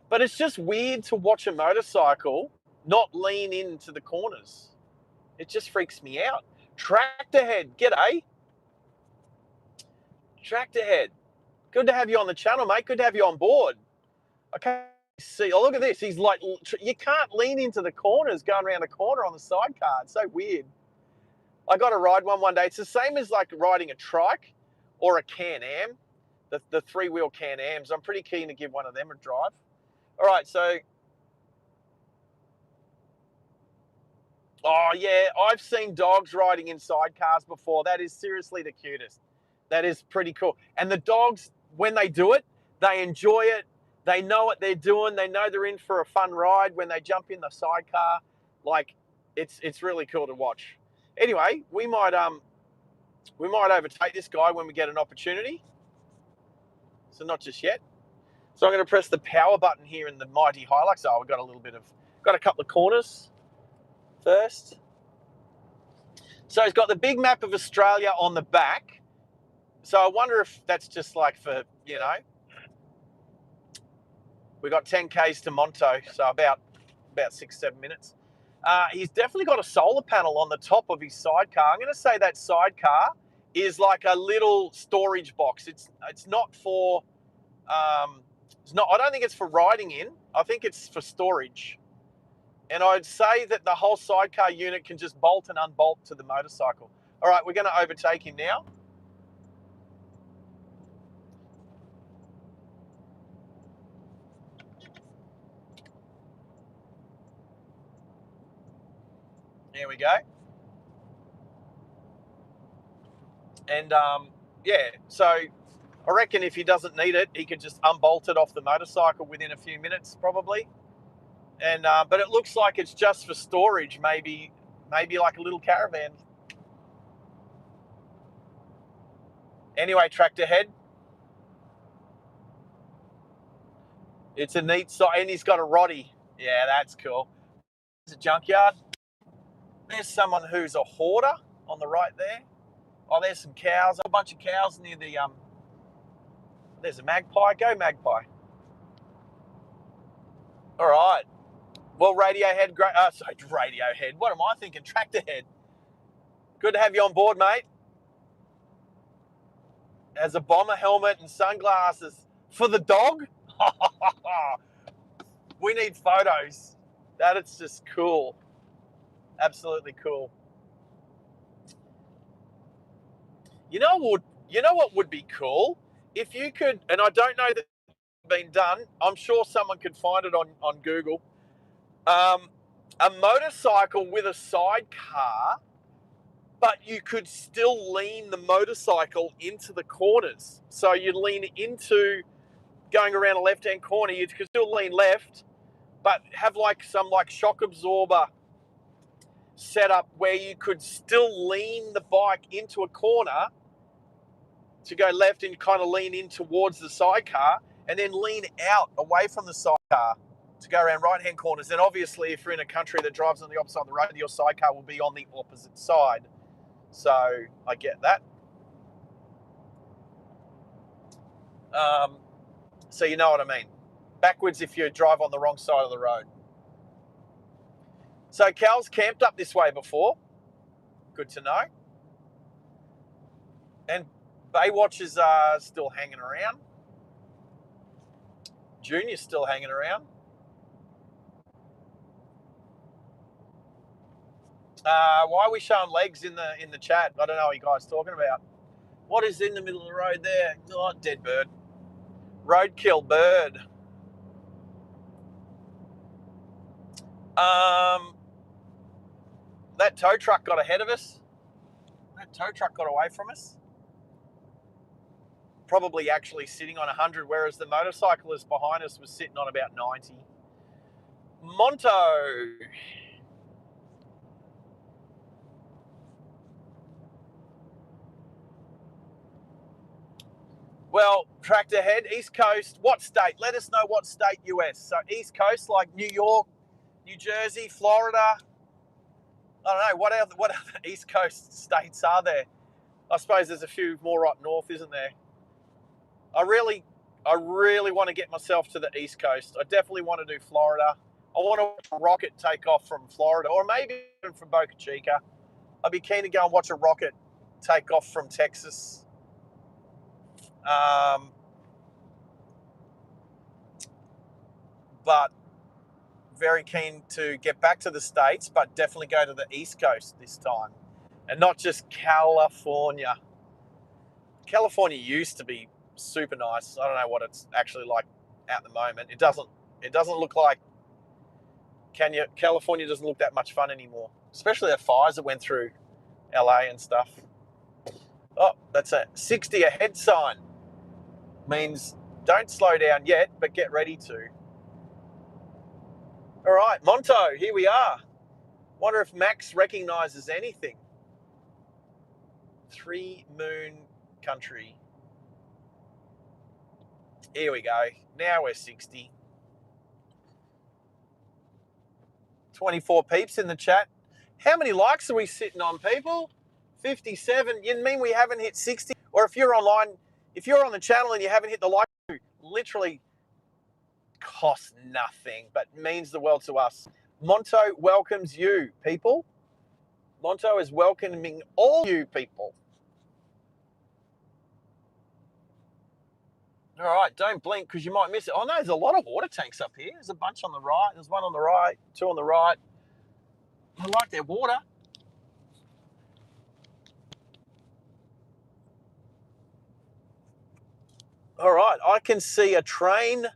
But it's just weird to watch a motorcycle not lean into the corners. It just freaks me out. Tractor head, g'day. Tractor head. Good to have you on the channel, mate. Good to have you on board. Okay, see. Oh, look at this. He's like, you can't lean into the corners going around the corner on the sidecar. It's so weird. I got to ride one day. It's the same as like riding a trike or a Can-Am, the three-wheel Can-Ams. I'm pretty keen to give one of them a drive. All right, so, oh yeah, I've seen dogs riding in sidecars before. That is seriously the cutest. That is pretty cool. And the dogs, when they do it, they enjoy it. They know what they're doing. They know they're in for a fun ride when they jump in the sidecar. Like, it's really cool to watch. Anyway, we might overtake this guy when we get an opportunity. So not just yet. So I'm going to press the power button here in the mighty Hilux. Oh, we've got a couple of corners first. So he's got the big map of Australia on the back. So I wonder if that's just like for, we got 10 Ks to Monto, so about 6-7 minutes. He's definitely got a solar panel on the top of his sidecar. I'm going to say that sidecar is like a little storage box. It's not for, it's not. I don't think it's for riding in. I think it's for storage. And I'd say that the whole sidecar unit can just bolt and unbolt to the motorcycle. All right, we're going to overtake him now. There we go. And yeah, so I reckon if he doesn't need it, he could just unbolt it off the motorcycle within a few minutes, probably. And but it looks like it's just for storage, maybe like a little caravan. Anyway, tractor head. It's a neat side, and he's got a roddy. Yeah, that's cool. It's a junkyard. There's someone who's a hoarder on the right there. Oh, there's some cows. A bunch of cows near the There's a magpie. Go magpie. All right. Well, Radiohead, great. Sorry, Radiohead. What am I thinking? Tractorhead. Good to have you on board, mate. As a bomber helmet and sunglasses for the dog. We need photos. That is just cool. Absolutely cool. You know what would be cool? If you could, and I don't know that it's been done, I'm sure someone could find it on Google. A motorcycle with a sidecar, but you could still lean the motorcycle into the corners. So you'd lean into going around a left-hand corner, you could still lean left, but have like some like shock absorber setup where you could still lean the bike into a corner to go left and kind of lean in towards the sidecar, and then lean out away from the sidecar to go around right-hand corners. And obviously, if you're in a country that drives on the opposite side of the road, your sidecar will be on the opposite side. So I get that. So you know what I mean. Backwards if you drive on the wrong side of the road. So Cal's camped up this way before. Good to know. And Baywatchers are still hanging around. Junior's still hanging around. Why are we showing legs in the chat? I don't know what you guys are talking about. What is in the middle of the road there? Oh, dead bird. Roadkill bird. That tow truck got ahead of us. That tow truck got away from us. Probably actually sitting on 100, whereas the motorcyclist behind us was sitting on about 90. Monto. Well, tractor head, East Coast, what state? Let us know what state, US. So East Coast, like New York, New Jersey, Florida. I don't know, what other East Coast states are there? I suppose there's a few more up north, isn't there? I really want to get myself to the East Coast. I definitely want to do Florida. I want to watch a rocket take off from Florida, or maybe even from Boca Chica. I'd be keen to go and watch a rocket take off from Texas. But very keen to get back to the States, but definitely go to the East Coast this time. And not just California. California used to be super nice. I don't know what it's actually like at the moment. It doesn't look like California doesn't look that much fun anymore. Especially the fires that went through LA and stuff. Oh, that's a 60 ahead sign. Means don't slow down yet, but get ready to. All right, Monto, here we are. Wonder if Max recognizes anything. 3 Moon Country. Here we go. Now we're 60. 24 peeps in the chat. How many likes are we sitting on, people? 57. You mean we haven't hit 60? Or if you're online, if you're on the channel and you haven't hit the like, literally costs nothing, but means the world to us. Monto welcomes you, people. Monto is welcoming all you people. All right, don't blink because you might miss it. Oh no, there's a lot of water tanks up here. There's a bunch on the right. There's one on the right, 2 on the right. I like their water. All right, I can see a train.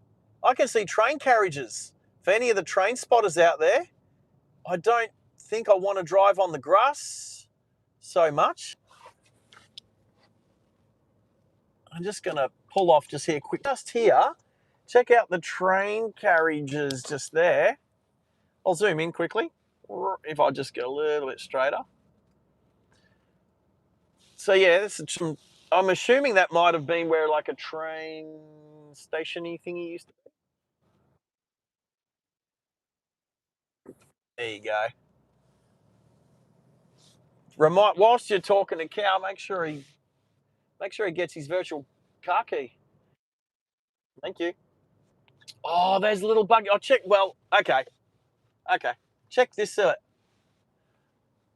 I can see train carriages. For any of the train spotters out there, I don't think I want to drive on the grass so much. I'm just going to pull off just here quick. Just here, check out the train carriages just there. I'll zoom in quickly if I just get a little bit straighter. So yeah, this is I'm assuming that might have been where like a train station-y thingy used to be. There you go. Whilst you're talking to Cal, make sure he gets his virtual car key. Thank you. Oh, there's a little buggy. I'll check. Well, okay. Okay. Check this out.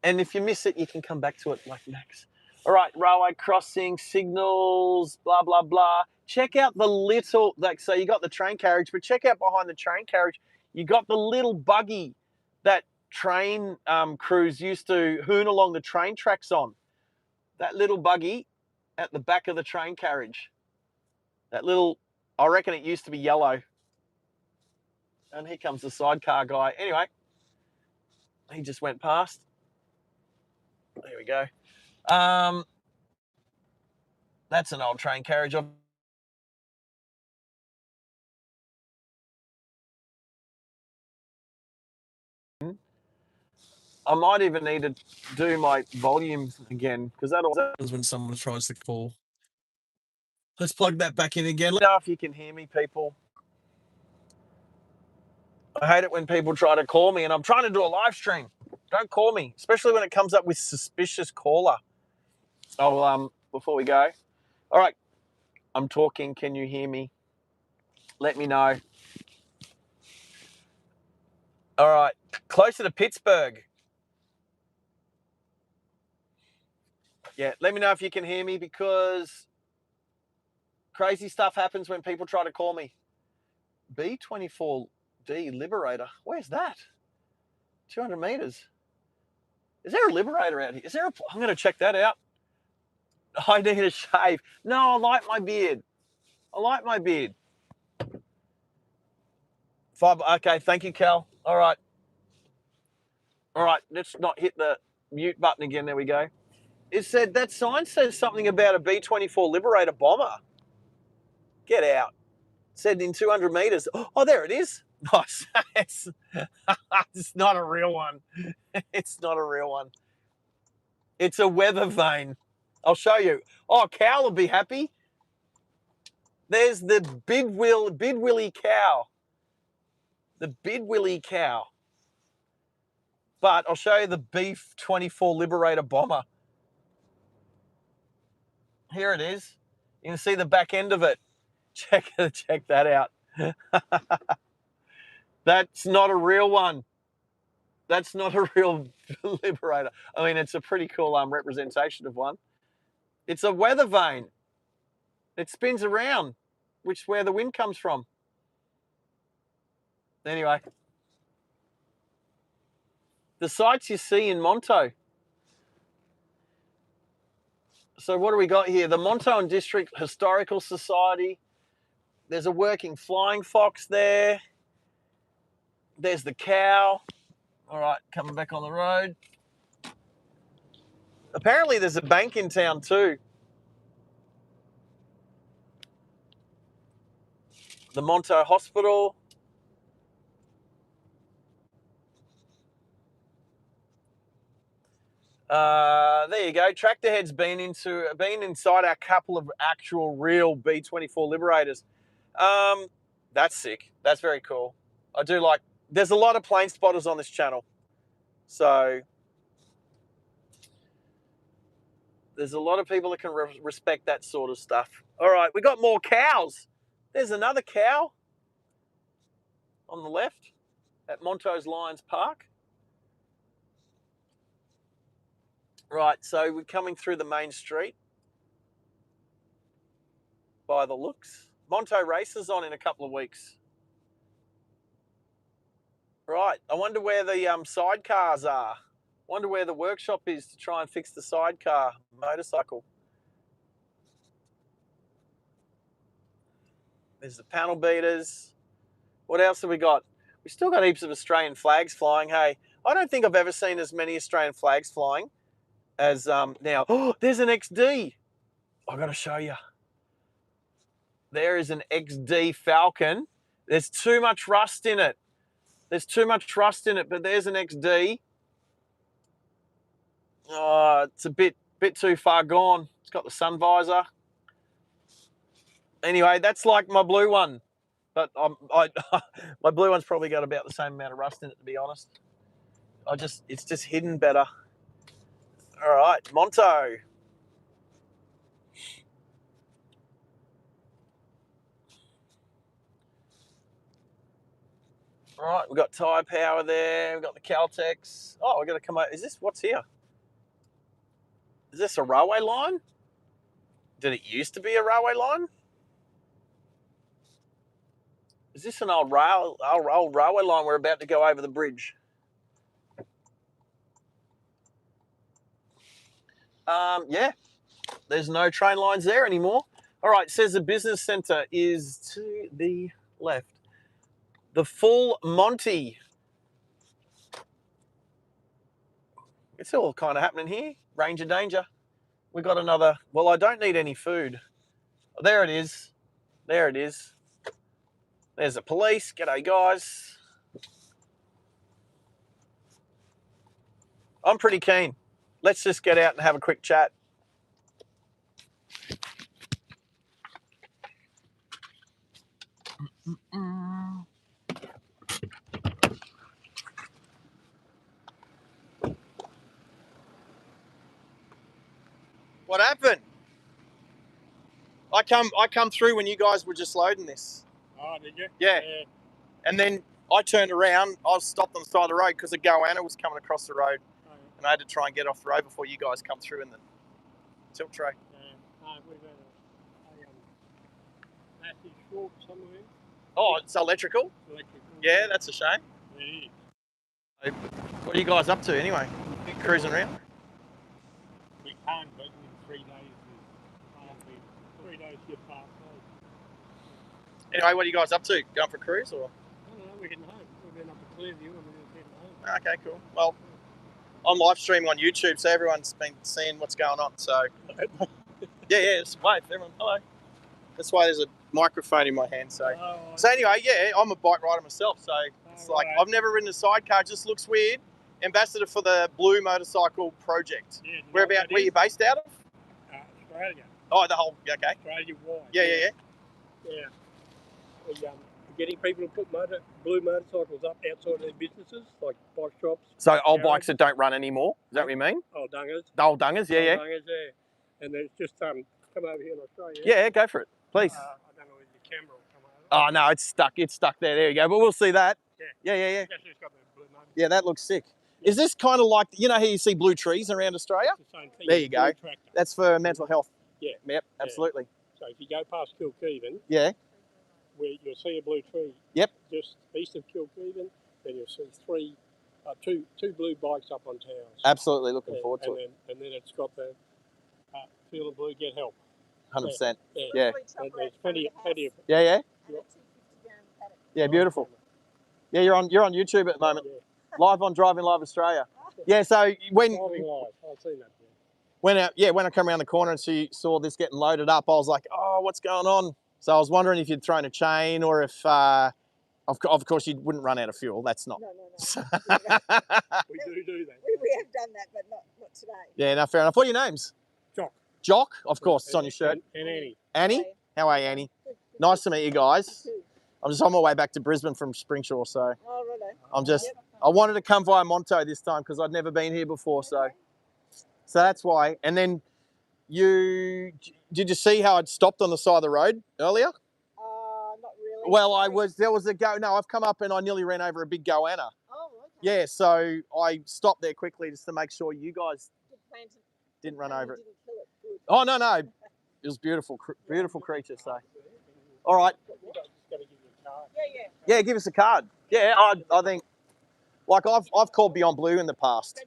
And if you miss it, you can come back to it like Max. All right, railway crossing, signals, blah, blah, blah. Check out the little, like, so you got the train carriage, but check out behind the train carriage, you got the little buggy that train crews used to hoon along the train tracks on. That little buggy at the back of the train carriage. That little, I reckon it used to be yellow. And here comes the sidecar guy. Anyway, he just went past. There we go. That's an old train carriage. I might even need to do my volume again because that always happens when someone tries to call. Let's plug that back in again. Let me know if you can hear me, people. I hate it when people try to call me and I'm trying to do a live stream. Don't call me, especially when it comes up with suspicious caller. Oh, before we go. All right, I'm talking. Can you hear me? Let me know. All right, closer to Pittsburgh. Yeah, let me know if you can hear me because crazy stuff happens when people try to call me. B24D Liberator. Where's that? 200 meters. Is there a Liberator out here? Is there a... I'm going to check that out. I need a shave. No, I like my beard. I like my beard. Okay, thank you, Cal. All right. All right, let's not hit the mute button again. There we go. It said, that sign says something about a B-24 Liberator bomber. Get out. It said in 200 meters. Oh, there it is. Nice. It's not a real one. It's not a real one. It's a weather vane. I'll show you. Oh, Cal will be happy. There's the Bid Willie cow. The Bid Willie cow. But I'll show you the B-24 Liberator bomber. Here it is. You can see the back end of it. Check that out. That's not a real one. That's not a real Liberator. I mean, it's a pretty cool representation of one. It's a weather vane. It spins around, which is where the wind comes from. Anyway, the sights you see in Monto. So what do we got here? The Monto and District Historical Society. There's a working flying fox there. There's the cow. All right, coming back on the road. Apparently there's a bank in town too. The Monto Hospital. There you go. Tractor Head's been inside our couple of actual real B-24 Liberators. That's sick. That's very cool. I do like. There's a lot of plane spotters on this channel, so there's a lot of people that can respect that sort of stuff. All right, we got more cows. There's another cow on the left at Monto's Lions Park. Right, so we're coming through the main street by the looks. Monto races on in a couple of weeks. Right, I wonder where the sidecars are. Wonder where the workshop is to try and fix the sidecar motorcycle. There's the panel beaters. What else have we got? We still got heaps of Australian flags flying. Hey, I don't think I've ever seen as many Australian flags flying as now. Oh, there's an XD. I got to show you. There is an XD Falcon. There's too much rust in it. There's too much rust in it, but there's an XD. Oh, it's a bit too far gone. It's got the sun visor. Anyway, that's like my blue one, but my blue one's probably got about the same amount of rust in it, to be honest. It's just hidden better. All right, Monto. All right, we've got tyre power there. We've got the Caltex. Oh, we're going to come out. Is this, what's here? Is this a railway line? Did it used to be a railway line? Is this an old railway line? We're about to go over the bridge. Yeah, there's no train lines there anymore. All right, it says the business centre is to the left. The Full Monty. It's all kind of happening here. Ranger danger. We got another. Well, I don't need any food. There it is. There it is. There's the police. G'day, guys. I'm pretty keen. Let's just get out and have a quick chat. What happened? I come through when you guys were just loading this. Oh, did you? Yeah. And then I turned around. I was stopped on the side of the road because a goanna was coming across the road, and I had to try and get off the road before you guys come through in the tilt tray. We've had a massive short somewhere. Oh, it's electrical? Electrical. Yeah, that's a shame. Yeah. What are you guys up to anyway? Cruising around? We can't, but in 3 days, 3 days get past those. Anyway, what are you guys up to? Going for a cruise or? I don't know, we're heading home. We've been up to Clearview and we're just heading home. Okay, cool. Well, I'm live streaming on YouTube, so everyone's been seeing what's going on. So, yeah, just wave, everyone. Hello. That's why there's a microphone in my hand. So, anyway, yeah, I'm a bike rider myself. So it's like I've never ridden a sidecar. It just looks weird. Ambassador for the Blue Motorcycle Project. Yeah, Where are you based out of? Australia. Oh, the whole. Okay. Australia wide. Yeah. Yeah. We're getting people to put blue motorcycles up outside their businesses, like bike shops. So old bikes that don't run anymore. Is that what you mean? Old dungers. The old dungers, yeah. Old dungers, yeah. And there's just come over here in Australia. Yeah, go for it, please. I don't know if the camera will come over. Oh no, it's stuck. It's stuck there. There you go. But we'll see that. Yeah. It's just got the blue motor. Yeah, that looks sick. Is this kind of like, you know how you see blue trees around Australia? It's the same thing. There you go. That's for mental health. Yeah. Yep, absolutely. So if you go past Kilkeven, Yeah. where you'll see a blue tree. Yep. Just east of Kilkeven, then you'll see two blue bikes up on towers. Absolutely, looking forward to it. And then it's got the Feel the Blue, Get Help. 100%. Yeah. And there's plenty of. Yeah. Yeah, beautiful. Yeah, you're on YouTube at the moment. Yeah. Live on Driving Live Australia. Yeah, so when Driving live, I've seen that. when I come around the corner and saw this getting loaded up, I was like, oh, what's going on? So I was wondering if you'd thrown a chain or if, of course, you wouldn't run out of fuel. That's not. No. We do that. We have done that, but not today. Yeah, no, fair enough. What are your names? Jock. Jock, of course, it's on your shirt. And Annie. Annie? How are you, Annie? Nice to meet you guys. I'm just on my way back to Brisbane from Springsure, so Oh, really? I wanted to come via Monto this time because I'd never been here before, so that's why. And then did you see how I'd stopped on the side of the road earlier? Not really. Well, I've come up and I nearly ran over a big goanna. Oh, okay. Yeah, so I stopped there quickly just to make sure you guys didn't run over it. Didn't kill it. Good. Oh, no. It was beautiful creature, so. All right. Yeah, give us a card. Yeah, I think, like I've called Beyond Blue in the past.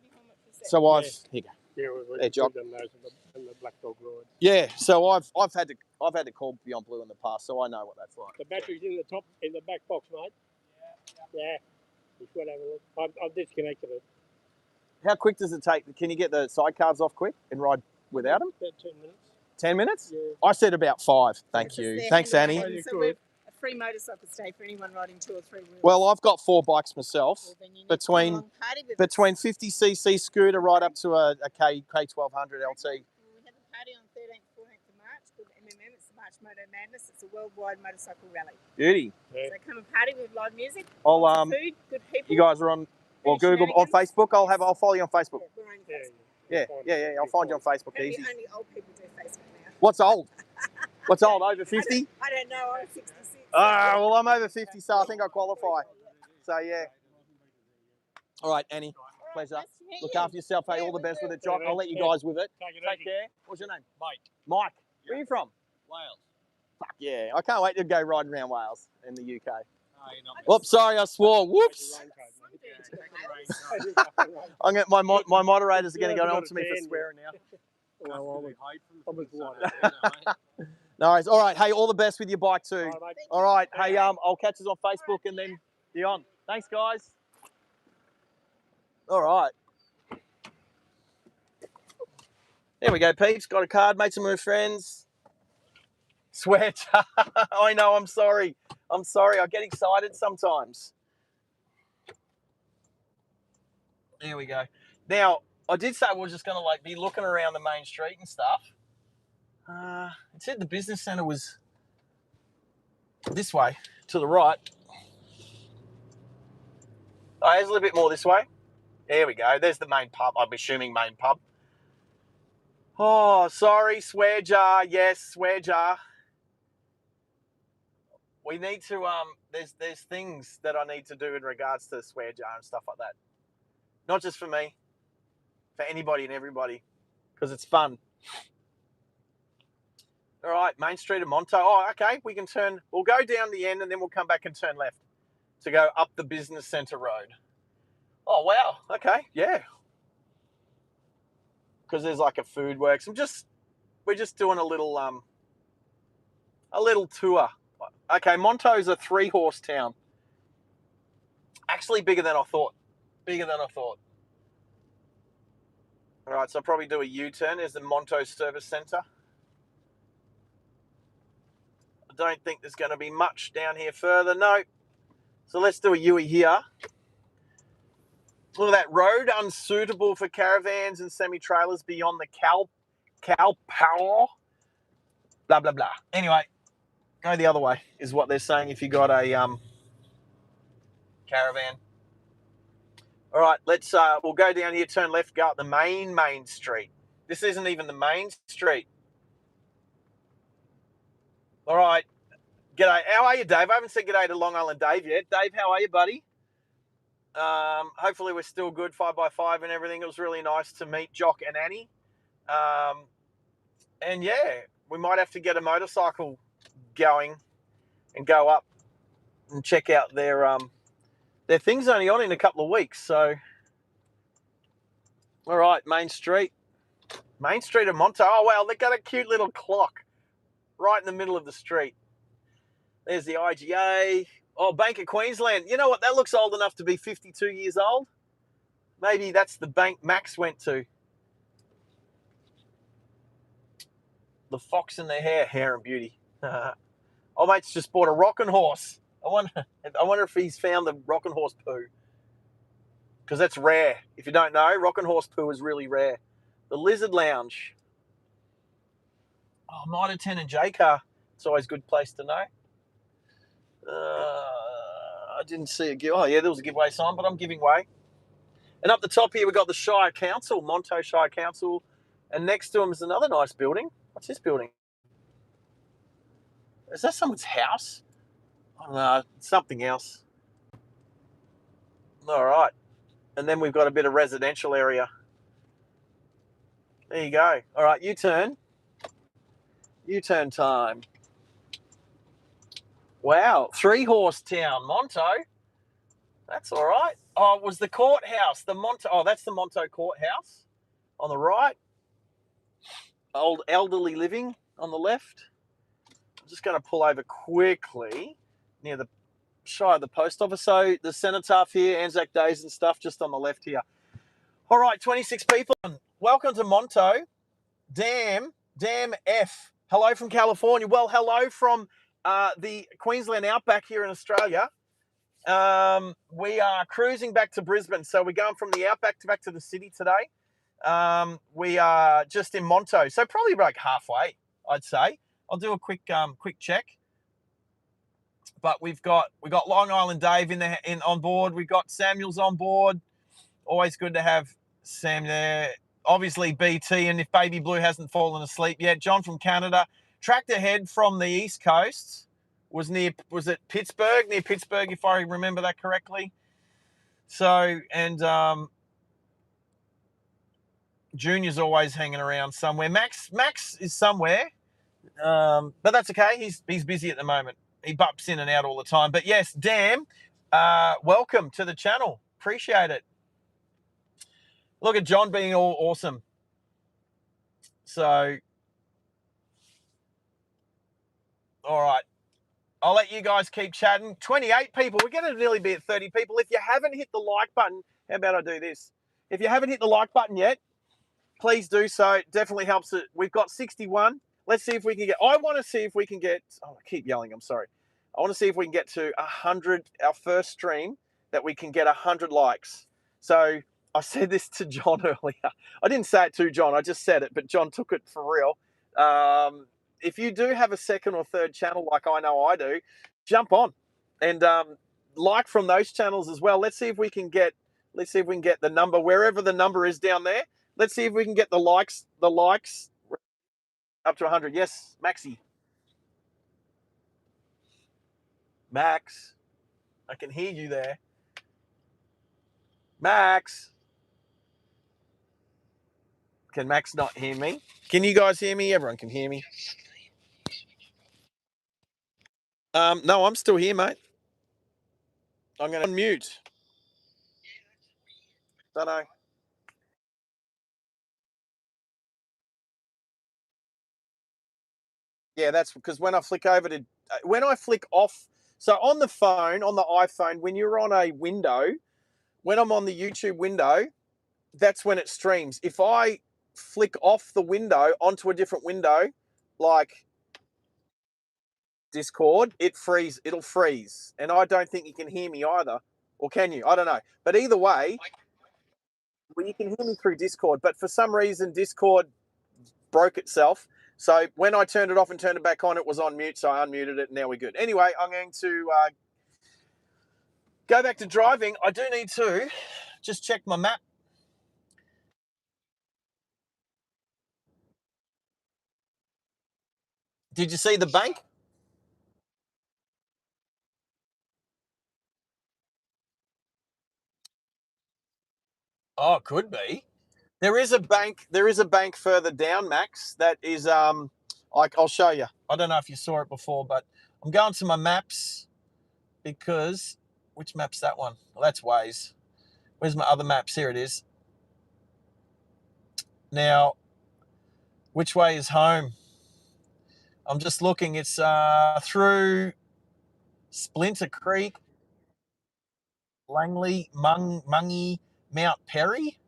So I've, here you go. Yeah, Hey, Jock. done those in the Black Dog ride. Yeah, so I've had to call Beyond Blue in the past, so I know what that's like. The battery's in the back box, mate. Yeah. You should have a look. I've disconnected it. How quick does it take? Can you get the sidecars off quick and ride without them? About 10 minutes. 10 minutes? Yeah. I said about 5. Thank you. Thanks, Annie. So we're a free motorcycle stay for anyone riding 2 or 3 wheels. Well, I've got 4 bikes myself. Well, then you need to come along, party with us. Between 50cc scooter right up to a K1200 LT. We have a party on 13th, 14th of March called MMM. It's the March Moto Madness. It's a worldwide motorcycle rally. Beauty. Yeah. So come and party with live music, I'll lots of food, good people. You guys are on Google, on Facebook. I'll follow you on Facebook. Yeah, we're on Facebook. Yeah. I'll find you on Facebook. Apparently Easy. only old people do Facebook now. What's old? What's old? Over 50? I don't know. I'm 66. Well, I'm over 50, so I think I qualify. So, yeah. All right, Annie. Pleasure. Nice to meet Look you. after yourself. Hey, Yeah, all the we best will. with it, Jock. I'll let you guys with it. Take care. What's your name? Mike. Mike. Where are you from? Wales. Fuck yeah. I can't wait to go riding around Wales in the UK. No, you're not. Whoops, sorry, I swore. Whoops. I'm gonna, my moderators are going to go on to me for swearing now. Well, No worries. All right. Hey, all the best with your bike too. All right. Hey, I'll catch us on Facebook and then beyond. Thanks, guys. All right. There we go, peeps. Got a card. Made some new friends. Swear. I know. I'm sorry. I'm sorry. I get excited sometimes. There we go. Now, I did say we were just going to be looking around the main street and stuff. It said the business centre was this way, to the right. Oh, there's a little bit more this way. There we go. There's the main pub. I'm assuming main pub. Oh, sorry, swear jar. Yes, swear jar. We need to there's things that I need to do in regards to the swear jar and stuff like that. Not just for me, for anybody and everybody, because it's fun. All right, Main Street of Monto. Oh, okay. We can turn. We'll go down the end and then we'll come back and turn left to go up the business centre road. Oh wow. Okay. Yeah. Because there's like a food works. We're just doing a little tour. Okay, Monto's a 3-horse town. Actually, bigger than I thought. Bigger than I thought. All right, so I'll probably do a U-turn. There's the Monto Service Centre. I don't think there's going to be much down here further. No. So let's do a U-turn here. Look at that road, unsuitable for caravans and semi-trailers beyond the cow power. Blah, blah, blah. Anyway, go the other way is what they're saying if you got a caravan. All right, we'll go down here, turn left, go up the main street. This isn't even the main street. All right. G'day. How are you, Dave? I haven't said g'day to Long Island Dave yet. Dave, how are you, buddy? Hopefully we're still good, 5x5 and everything. It was really nice to meet Jock and Annie. And yeah, we might have to get a motorcycle going and go up and check out their thing's only on in a couple of weeks. So, all right, Main Street of Monto. Oh, wow, they got a cute little clock right in the middle of the street. There's the IGA. Oh, Bank of Queensland. You know what? That looks old enough to be 52 years old. Maybe that's the bank Max went to. The fox in their hair and beauty. Oh, mate's just bought a rocking horse. I wonder if he's found the rocking horse poo. Because that's rare. If you don't know, rocking horse poo is really rare. The Lizard Lounge. Oh, Mitre 10 and J-Car. It's always a good place to know. I didn't see a give. Oh, yeah, there was a giveaway sign, but I'm giving way. And up the top here, we've got the Shire Council, Monto Shire Council. And next to them is another nice building. What's this building? Is that someone's house? I don't know. It's something else. All right. And then we've got a bit of residential area. There you go. All right, U-turn. U-turn time. Wow, 3-horse town, Monto. That's all right. Oh, it was the courthouse, the Monto. Oh, that's the Monto courthouse on the right. Old elderly living on the left. I'm just going to pull over quickly near the shy of the post office. So the cenotaph here, Anzac Days and stuff, just on the left here. All right, 26 people. Welcome to Monto. Damn F. Hello from California. Well, hello from the Queensland Outback here in Australia. We are cruising back to Brisbane. So we're going from the Outback back to the city today. We are just in Monto. So probably like halfway, I'd say. I'll do a quick check. But we got Long Island Dave on board. We've got Samuel's on board. Always good to have Sam there. Obviously BT, and if Baby Blue hasn't fallen asleep yet, John from Canada. Tracked ahead from the East Coast. was it Pittsburgh? Near Pittsburgh, if I remember that correctly. So, and Junior's always hanging around somewhere. Max is somewhere, but that's okay. He's busy at the moment. He bumps in and out all the time. But yes, Dan, welcome to the channel. Appreciate it. Look at John being all awesome. So, all right. I'll let you guys keep chatting. 28 people. We're going to nearly be at 30 people. If you haven't hit the like button, how about I do this? If you haven't hit the like button yet, please do so. It definitely helps it. We've got 61. Let's see if we can get, I want to see if we can get, oh, I keep yelling, I'm sorry. I want to see if we can get to 100, our first stream, that we can get 100 likes. So I said this to John earlier. I didn't say it to John, I just said it, but John took it for real. If you do have a second or third channel like I know I do, jump on and like from those channels as well. Let's see if we can get the number, wherever the number is down there. Let's see if we can get the likes up to 100. Yes, Maxie. Max, I can hear you there. Max. Can Max not hear me? Can you guys hear me? Everyone can hear me. No, I'm still here, mate. I'm going to unmute. Don't know. Yeah, that's because when I flick off, so on the phone, on the iPhone, when you're on a window, when I'm on the YouTube window, that's when it streams. If I flick off the window onto a different window, like Discord, it'll freeze. And I don't think you can hear me either. Or can you? I don't know. But either way, well, you can hear me through Discord. But for some reason, Discord broke itself. So when I turned it off and turned it back on, it was on mute. So I unmuted it and now we're good. Anyway, I'm going to go back to driving. I do need to just check my map. Did you see the bank? Oh, it could be. There is a bank further down, Max, that is I'll show you. I don't know if you saw it before, but I'm going to my maps because which map's that one? Well, that's Waze. Where's my other maps? Here it is. Now, which way is home? I'm just looking. It's through Splinter Creek, Langley, Mungie, Mount Perry.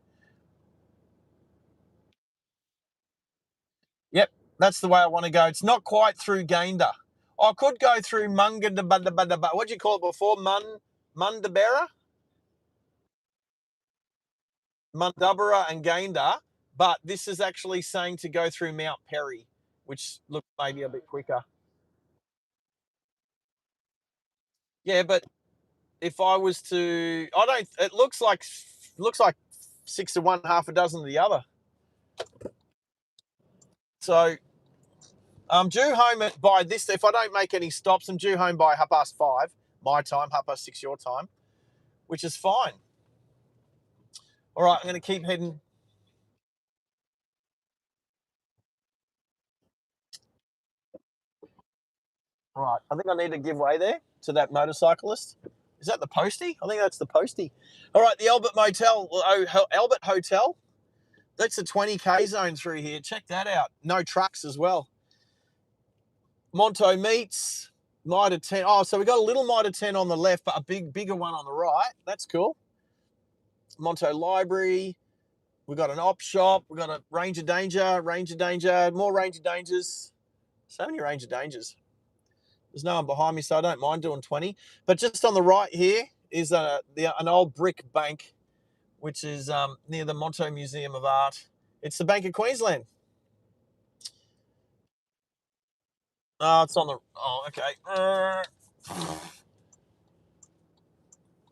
Yep, that's the way I want to go. It's not quite through Gayndah. I could go through Mungabudda. What do you call it before? Mundabera? Mundubbera and Gayndah. But this is actually saying to go through Mount Perry, which looks maybe a bit quicker. Yeah, but if I was to, it looks like 6 to 1, half a dozen of the other. So I'm due home by this. If I don't make any stops, I'm due home by 5:30 my time, 6:30 your time, which is fine. All right, I'm going to keep heading. Right, I think I need to give way there to that motorcyclist. Is that the postie? I think that's the postie. All right, the Albert Motel, Albert Hotel. That's a 20k zone through here. Check that out. No trucks as well. Monto Meats, Mitre 10. Oh, so we got a little Mitre 10 on the left, but a bigger one on the right. That's cool. Monto Library. We got an op shop. We got a Ranger Danger, more Ranger Dangers. So many Ranger Dangers. There's no one behind me, so I don't mind doing 20. But just on the right here is an old brick bank, which is near the Monto Museum of Art. It's the Bank of Queensland. Oh, it's on the... Oh, okay.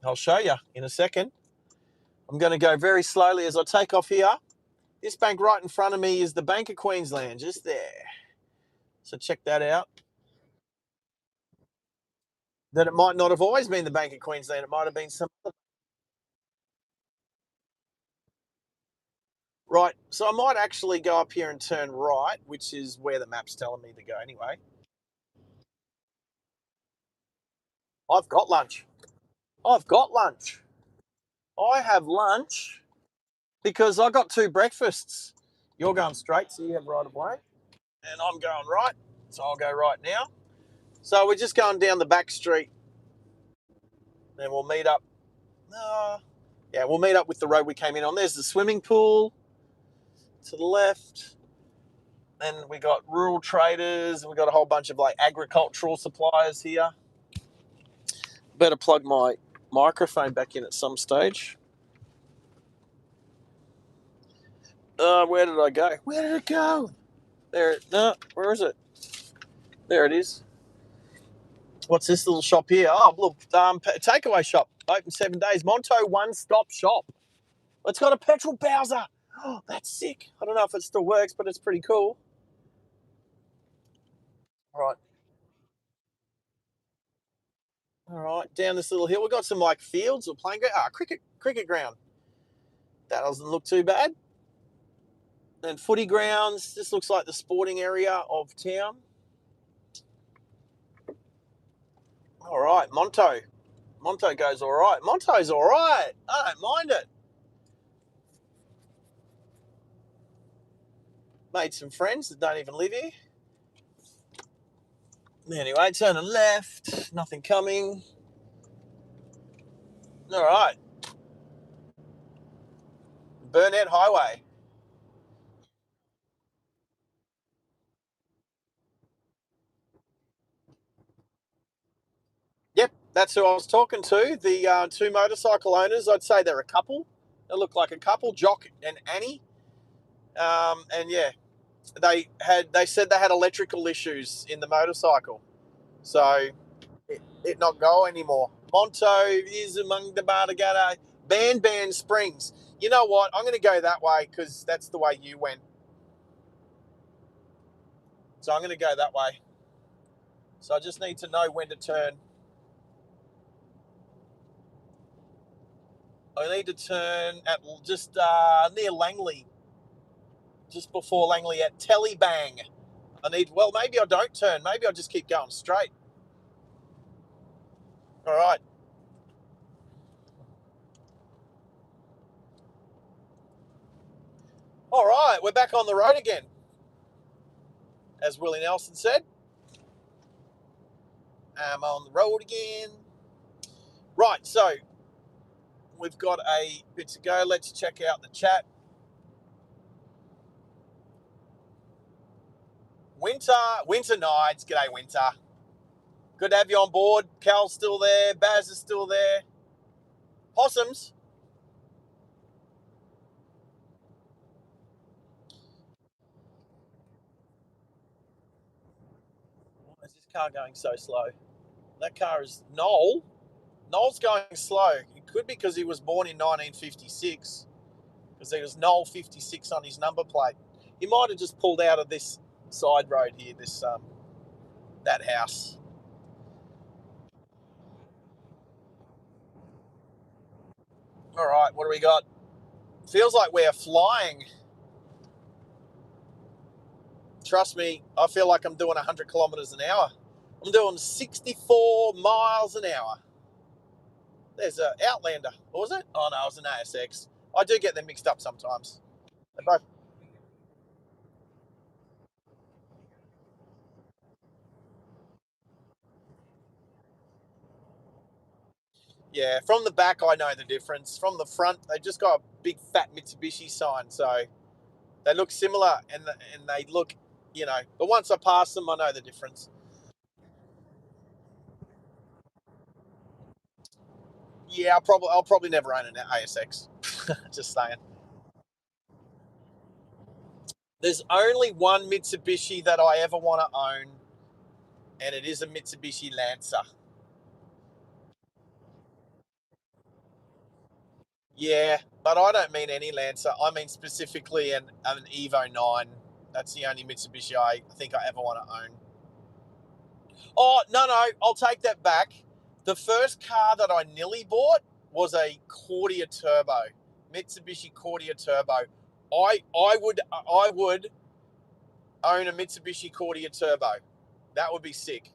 I'll show you in a second. I'm going to go very slowly as I take off here. This bank right in front of me is the Bank of Queensland, just there. So check that out. That it might not have always been the Bank of Queensland. It might have been some other. Right. So I might actually go up here and turn right, which is where the map's telling me to go anyway. I've got lunch. I've got lunch. I have lunch because I got 2 breakfasts. You're going straight, so you have right of way. And I'm going right, so I'll go right now. So we're just going down the back street, and we'll meet up. We'll meet up with the road we came in on. There's the swimming pool to the left. Then we got rural traders, and we got a whole bunch of like agricultural suppliers here. Better plug my microphone back in at some stage. Where did I go? Where did it go? There. No, where is it? There it is. What's this little shop here? Oh, look, takeaway shop. Open 7 days. Monto one-stop shop. It's got a petrol Bowser. Oh, that's sick. I don't know if it still works, but it's pretty cool. All right. Down this little hill, we've got some like fields or playing ground. Cricket ground. That doesn't look too bad. And footy grounds. This looks like the sporting area of town. All right, Monto. Monto goes all right. Monto's all right. I don't mind it. Made some friends that don't even live here. Anyway, turning left. Nothing coming. All right. Burnett Highway. Yep, that's who I was talking to. The 2 motorcycle owners. I'd say they're a couple. They look like a couple, Jock and Annie. And yeah, they said they had electrical issues in the motorcycle, so it not go anymore. Monto is among the Bartagata. Ban Springs. You know what? I'm going to go that way because that's the way you went. So I'm going to go that way. So I just need to know when to turn. I need to turn at just near Langley, just before Langley at Tellybang. Maybe I don't turn. Maybe I'll just keep going straight. All right. All right, we're back on the road again. As Willie Nelson said, I'm on the road again. Right, so we've got a bit to go. Let's check out the chat. Winter Nights. G'day, Winter. Good to have you on board. Cal's still there. Baz is still there. Possums. Why is this car going so slow? That car is Noel. Noel's going slow. It could be because he was born in 1956, because there was Noel 56 on his number plate. He might have just pulled out of this side road here, that house. All right, what do we got? Feels like we're flying. Trust me, I feel like I'm doing 100 kilometres an hour. I'm doing 64 miles an hour. There's an Outlander. What was it? Oh, no, it was an ASX. I do get them mixed up sometimes. They're both. Yeah, from the back, I know the difference. From the front, they just got a big fat Mitsubishi sign, so they look similar, and they look, But once I pass them, I know the difference. Yeah, I'll probably never own an ASX. Just saying. There's only one Mitsubishi that I ever want to own, and it is a Mitsubishi Lancer. Yeah, but I don't mean any Lancer. I mean specifically an Evo 9. That's the only Mitsubishi I think I ever want to own. Oh, no, I'll take that back. The first car that I nearly bought was a Cordia Turbo, Mitsubishi Cordia Turbo. I would own a Mitsubishi Cordia Turbo. That would be sick.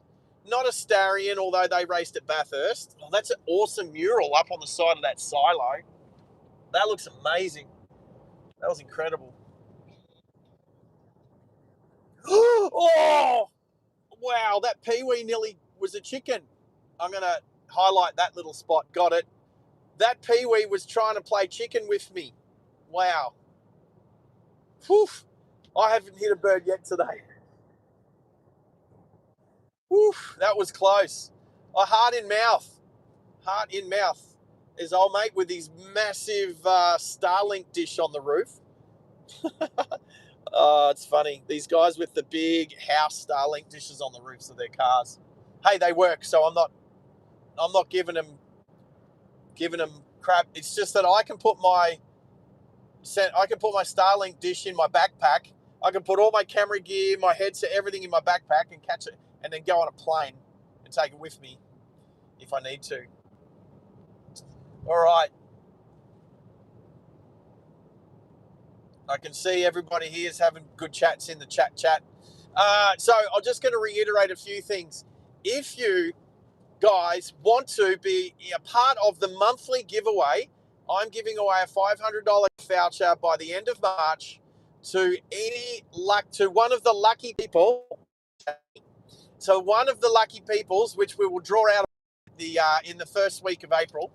Not a Starion, although they raced at Bathurst. Oh, that's an awesome mural up on the side of that silo. That looks amazing. That was incredible. Oh, wow, that Pee-wee nearly was a chicken. I'm going to highlight that little spot. Got it. That Pee-wee was trying to play chicken with me. Wow. Whew. I haven't hit a bird yet today. Whew, that was close. A heart in mouth. Heart in mouth. Is old mate with his massive Starlink dish on the roof. Oh, it's funny. These guys with the big house Starlink dishes on the roofs of their cars. Hey, they work, so I'm not giving them crap. It's just that I can put my Starlink dish in my backpack. I can put all my camera gear, my headset, everything in my backpack and catch it, and then go on a plane and take it with me if I need to. All right. I can see everybody here is having good chats in the chat. So I'm just going to reiterate a few things. If you guys want to be a part of the monthly giveaway, I'm giving away a $500 voucher by the end of March to one of the lucky people. So one of the lucky peoples, which we will draw out in the first week of April,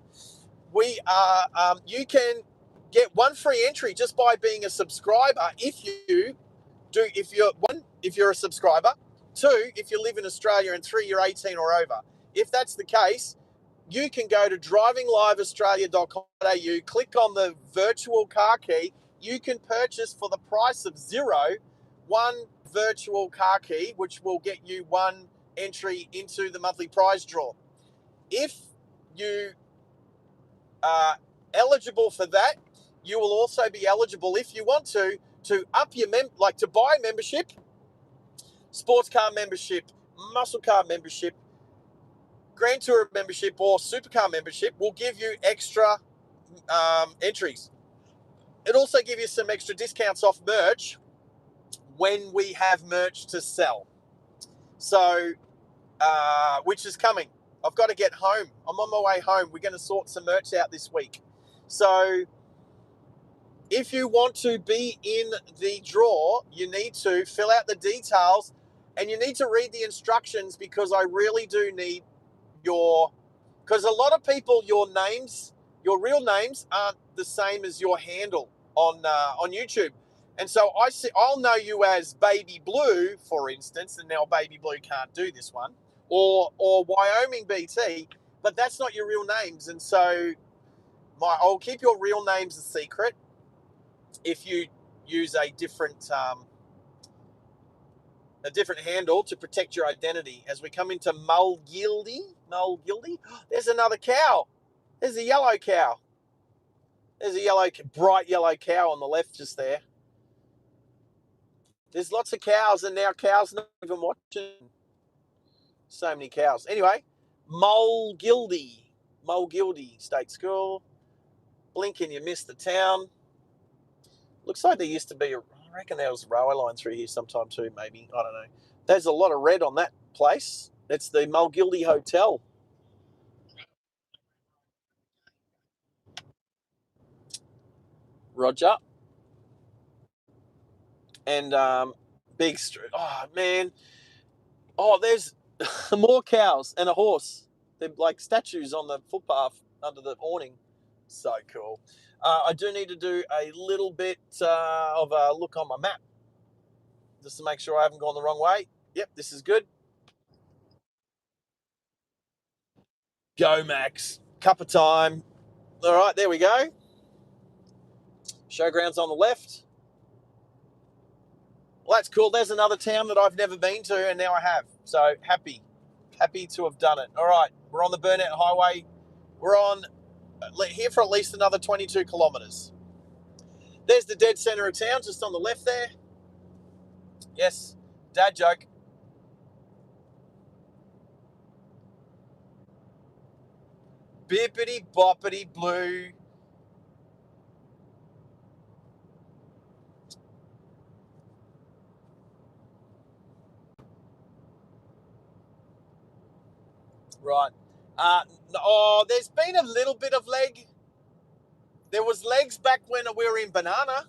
you can get one free entry just by being a subscriber. If you're a subscriber, two, if you live in Australia, and three, you're 18 or over. If that's the case, you can go to drivingliveaustralia.com.au, click on the virtual car key. You can purchase for the price of $0 one virtual car key, which will get you one entry into the monthly prize draw. If you are eligible for that, you will also be eligible, if you want to up your to buy membership, sports car membership, muscle car membership, Grand Tourer membership, or supercar membership. Will give you extra entries. It also gives you some extra discounts off merch when we have merch to sell. So, which is coming. I've got to get home. I'm on my way home. We're going to sort some merch out this week. So, if you want to be in the draw, you need to fill out the details and you need to read the instructions, because I really do need because a lot of people, your real names aren't the same as your handle on YouTube. And so I'll know you as Baby Blue, for instance, and now Baby Blue can't do this one, or Wyoming BT, but that's not your real names. And so I'll keep your real names a secret if you use a different handle to protect your identity. As we come into Mulgildy, there's another cow. There's a yellow cow. There's a bright yellow cow on the left just there. There's lots of cows, and now cows not even watching. So many cows. Anyway, Mulgildy State School. Blink and you miss the town. Looks like there used to be I reckon there was a railway line through here sometime too, maybe. I don't know. There's a lot of red on that place. It's the Mulgildy Hotel. Roger. And big street. Oh, man. Oh, there's more cows and a horse. They're like statues on the footpath under the awning. So cool. I do need to do a little bit of a look on my map just to make sure I haven't gone the wrong way. Yep, this is good. Go, Max. Cup of time. All right, there we go. Showgrounds on the left. Well, that's cool. There's another town that I've never been to, and now I have. So happy to have done it. All right, we're on the Burnout Highway. We're on here for at least another 22 kilometres. There's the dead centre of town, just on the left there. Yes, dad joke. Bippity boppity blue. Right. There's been a little bit of leg. There was legs back when we were in Banana.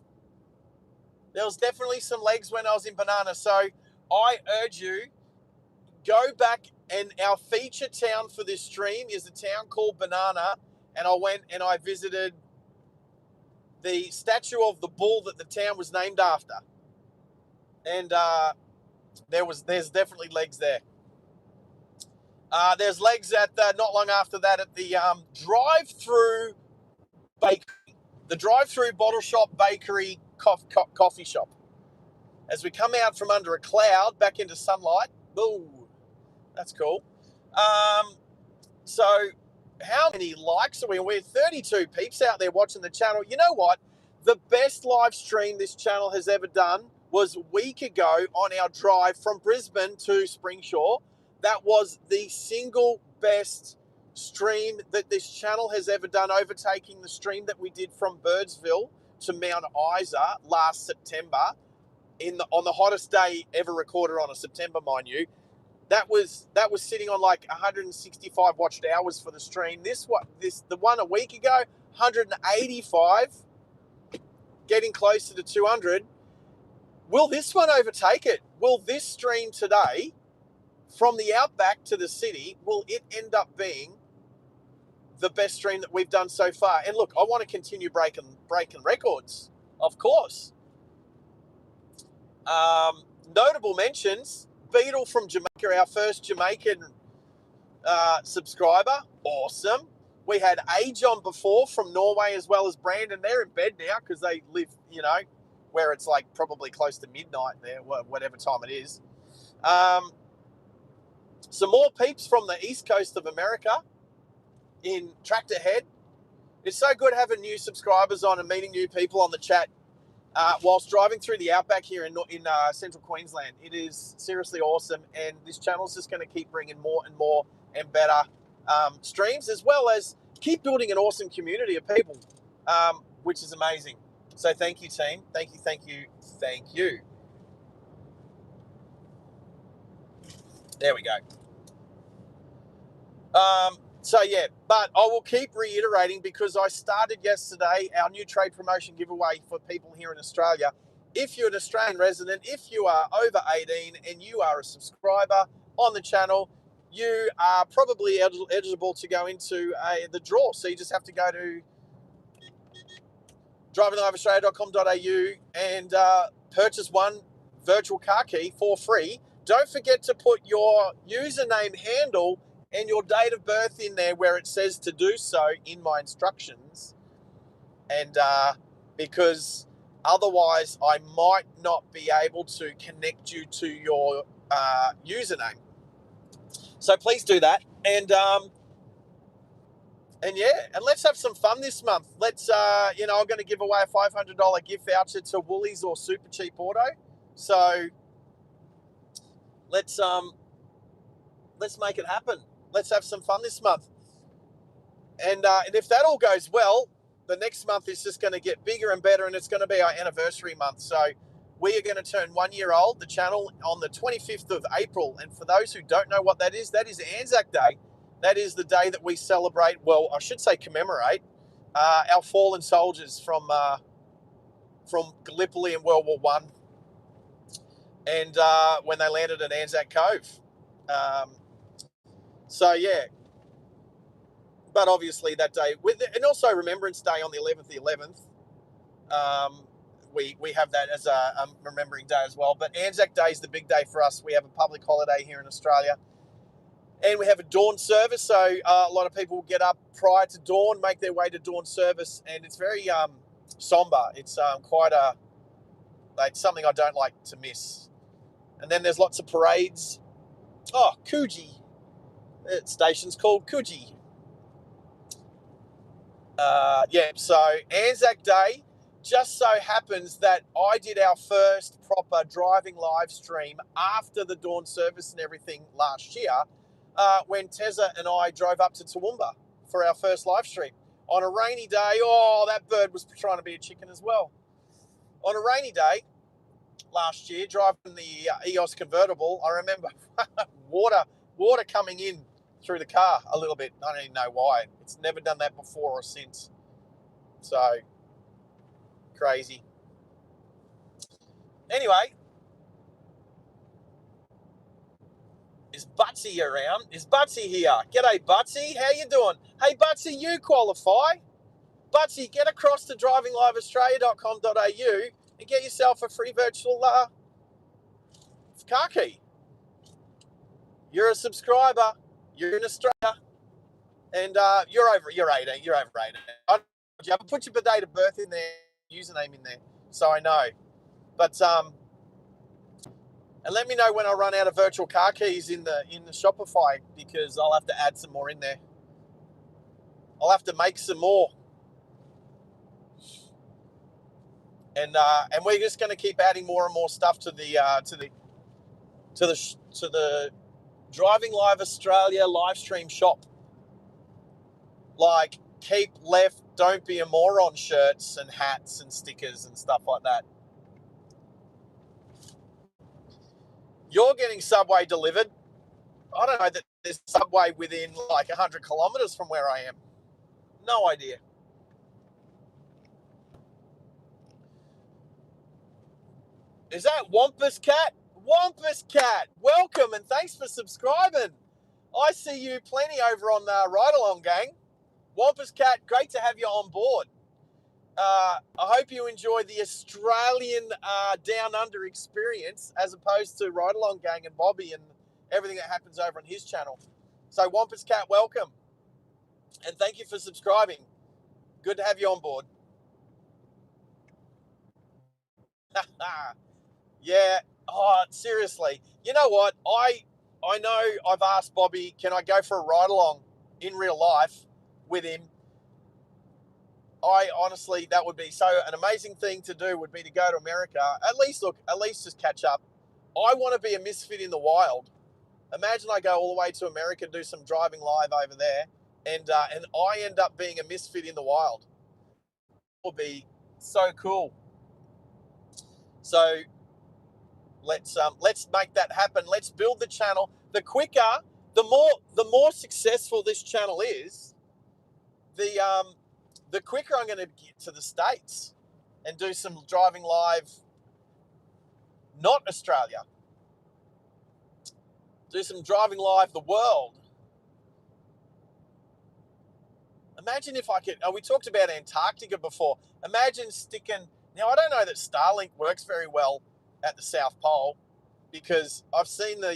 There was definitely some legs when I was in Banana. So I urge you, go back, and our feature town for this stream is a town called Banana. And I went and I visited the statue of the bull that the town was named after. And there's definitely legs there. There's legs at not long after that at the drive-through bakery, the drive-through bottle shop bakery coffee shop. As we come out from under a cloud back into sunlight, ooh, that's cool. So how many likes are we? We're 32 peeps out there watching the channel. You know what? The best live stream this channel has ever done was a week ago on our drive from Brisbane to Springsure. That was the single best stream that this channel has ever done, overtaking the stream that we did from Birdsville to Mount Isa last September on the hottest day ever recorded on a September, mind you. That was sitting on like 165 watched hours for the stream. The one a week ago, 185, getting closer to 200. Will this one overtake it? Will this stream today, from the Outback to the city, will it end up being the best stream that we've done so far? And look, I want to continue breaking records, of course. Notable mentions: Beetle from Jamaica, our first Jamaican subscriber, awesome. We had Age on before from Norway, as well as Brandon. They're in bed now because they live, where it's like probably close to midnight there, whatever time it is. Some more peeps from the east coast of America in Tractor Head. It's so good having new subscribers on and meeting new people on the chat whilst driving through the Outback here in central Queensland. It is seriously awesome, and this channel is just going to keep bringing more and more and better streams, as well as keep building an awesome community of people, which is amazing. So thank you, team. Thank you, thank you, thank you. There we go. So yeah, but I will keep reiterating, because I started yesterday our new trade promotion giveaway for people here in Australia. If you're an Australian resident, if you are over 18 and you are a subscriber on the channel, you are probably eligible to go into the draw. So you just have to go to drivingliveaustralia.com.au and purchase one virtual car key for free. Don't forget to put your username, handle, and your date of birth in there where it says to do so in my instructions. And because otherwise I might not be able to connect you to your username. So please do that. And yeah, and let's have some fun this month. Let's, I'm going to give away a $500 gift voucher to Woolies or Super Cheap Auto. So let's make it happen. Let's have some fun this month. And if that all goes well, the next month is just going to get bigger and better, and it's going to be our anniversary month. So we are going to turn 1 year old, the channel, on the 25th of April. And for those who don't know what that is Anzac Day. That is the day that we celebrate, well, I should say commemorate, our fallen soldiers from Gallipoli in World War I, and when they landed at Anzac Cove. So yeah, but obviously that day, and also Remembrance Day on the 11th. We have that as a remembering day as well. But Anzac Day is the big day for us. We have a public holiday here in Australia, and we have a dawn service. So a lot of people get up prior to dawn, make their way to dawn service, and it's very somber. It's it's something I don't like to miss. And then there's lots of parades. Oh, Coogee. That station's called Coogee. So Anzac Day just so happens that I did our first proper driving live stream after the dawn service and everything last year when Tezza and I drove up to Toowoomba for our first live stream. On a rainy day, oh, that bird was trying to be a chicken as well. On a rainy day last year, driving the EOS convertible, I remember water coming in through the car a little bit. I don't even know why. It's never done that before or since. So, crazy. Anyway, is Butsy around? Is Butsy here? G'day, Butsy. How you doing? Hey, Butsy, you qualify. Butsy, get across to drivingliveaustralia.com.au and get yourself a free virtual car key. You're a subscriber. You're in Australia, and you're 18. You're over 18. I put your date of birth in there, username in there, so I know. But and let me know when I run out of virtual car keys in the Shopify, because I'll have to add some more in there. I'll have to make some more, and we're just going to keep adding more and more stuff to the Driving Live Australia live stream shop, like keep left, don't be a moron shirts and hats and stickers and stuff like that. You're getting Subway delivered. I don't know that there's Subway within like 100 kilometres from where I am. No idea. Is that Wampus Cat? Wampus Cat, welcome and thanks for subscribing. I see you plenty over on Ride Along Gang. Wampus Cat, great to have you on board. I hope you enjoy the Australian Down Under experience as opposed to Ride Along Gang and Bobby and everything that happens over on his channel. So Wampus Cat, welcome. And thank you for subscribing. Good to have you on board. Yeah. Oh, seriously. You know what? I know I've asked Bobby, can I go for a ride along in real life with him? I honestly, that would be an amazing thing to do, would be to go to America. At least just catch up. I want to be a misfit in the wild. Imagine I go all the way to America, do some driving live over there, and I end up being a misfit in the wild. It would be so cool. So let's make that happen. Let's build the channel. The quicker, the more successful this channel is, the quicker I'm going to get to the States and do some driving live, not Australia. Do some driving live the world. Imagine if I could, we talked about Antarctica before. Imagine sticking, now I don't know that Starlink works very well at the South Pole, because I've seen the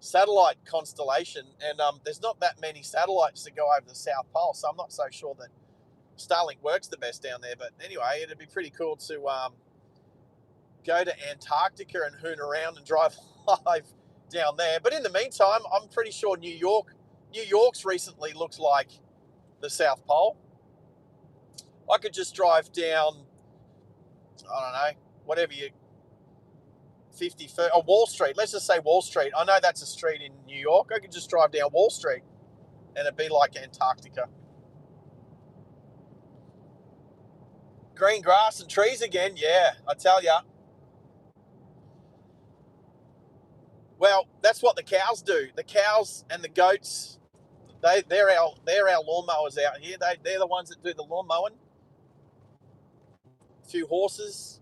satellite constellation, and there's not that many satellites that go over the South Pole, so I'm not so sure that Starlink works the best down there. But anyway, it'd be pretty cool to go to Antarctica and hoon around and drive live down there. But in the meantime, I'm pretty sure New York's recently looks like the South Pole. I could just drive down, I don't know, whatever you, 51st, or Wall Street. Let's just say Wall Street. I know that's a street in New York. I could just drive down Wall Street and it'd be like Antarctica. Green grass and trees again, yeah, I tell ya. Well, that's what the cows do. The cows and the goats, they're our lawnmowers out here. They're the ones that do the lawn mowing. A few horses.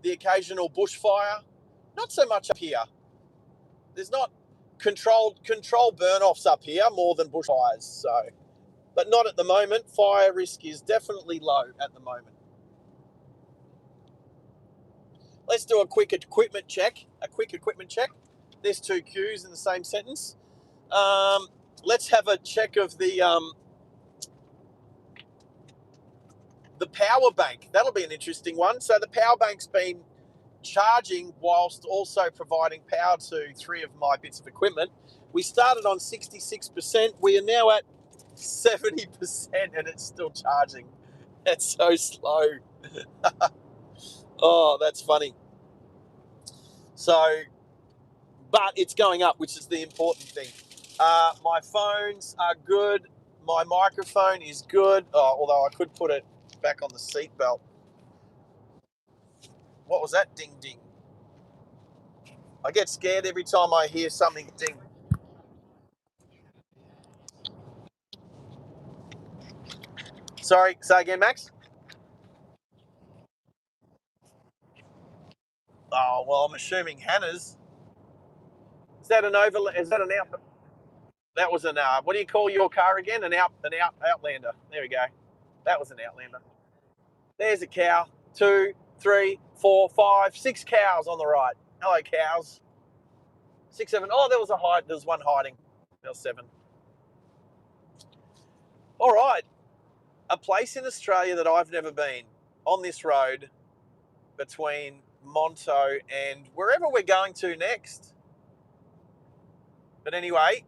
The occasional bushfire. Not so much up here. There's not controlled burn-offs up here more than bushfires. So, but not at the moment. Fire risk is definitely low at the moment. Let's do a quick equipment check. There's two Q's in the same sentence. Let's have a check of the power bank. That'll be an interesting one. So the power bank's been charging whilst also providing power to 3 of my bits of equipment. We started on 66%. We are now at 70% and it's still charging. It's so slow. Oh, that's funny. So, but it's going up, which is the important thing. My phones are good. My microphone is good. Although I could put it back on the seatbelt. What was that ding ding? I get scared every time I hear something ding. Sorry, say again, Max? Oh, well, I'm assuming Hannah's. Is that an overland? Is that an out? That was an, what do you call your car again? An Outlander. There we go. That was an Outlander. There's a cow. 2, 3, 4, 5, 6 cows on the right. Hello, cows. 6, 7. Oh, there was a hide. There was one hiding. There was 7. All right. A place in Australia that I've never been on this road between Monto and wherever we're going to next. But anyway,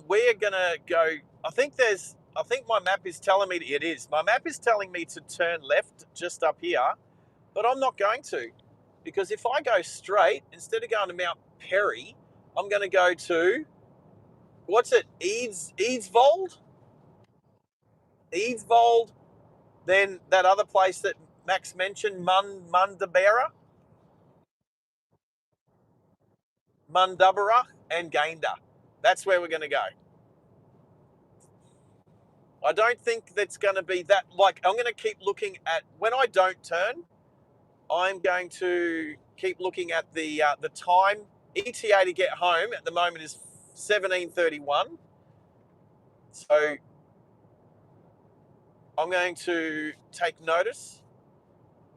we're gonna go. I think my map is telling me it is. My map is telling me to turn left just up here, but I'm not going to, because if I go straight, instead of going to Mount Perry, I'm going to go to, what's it? Eadsvold. Then that other place that Max mentioned, Mundubbera, and Gayndah. That's where we're going to go. I don't think that's going to be that, like, I'm going to keep looking at, when I don't turn, I'm going to keep looking at the time. ETA to get home at the moment is 17:31. So I'm going to take notice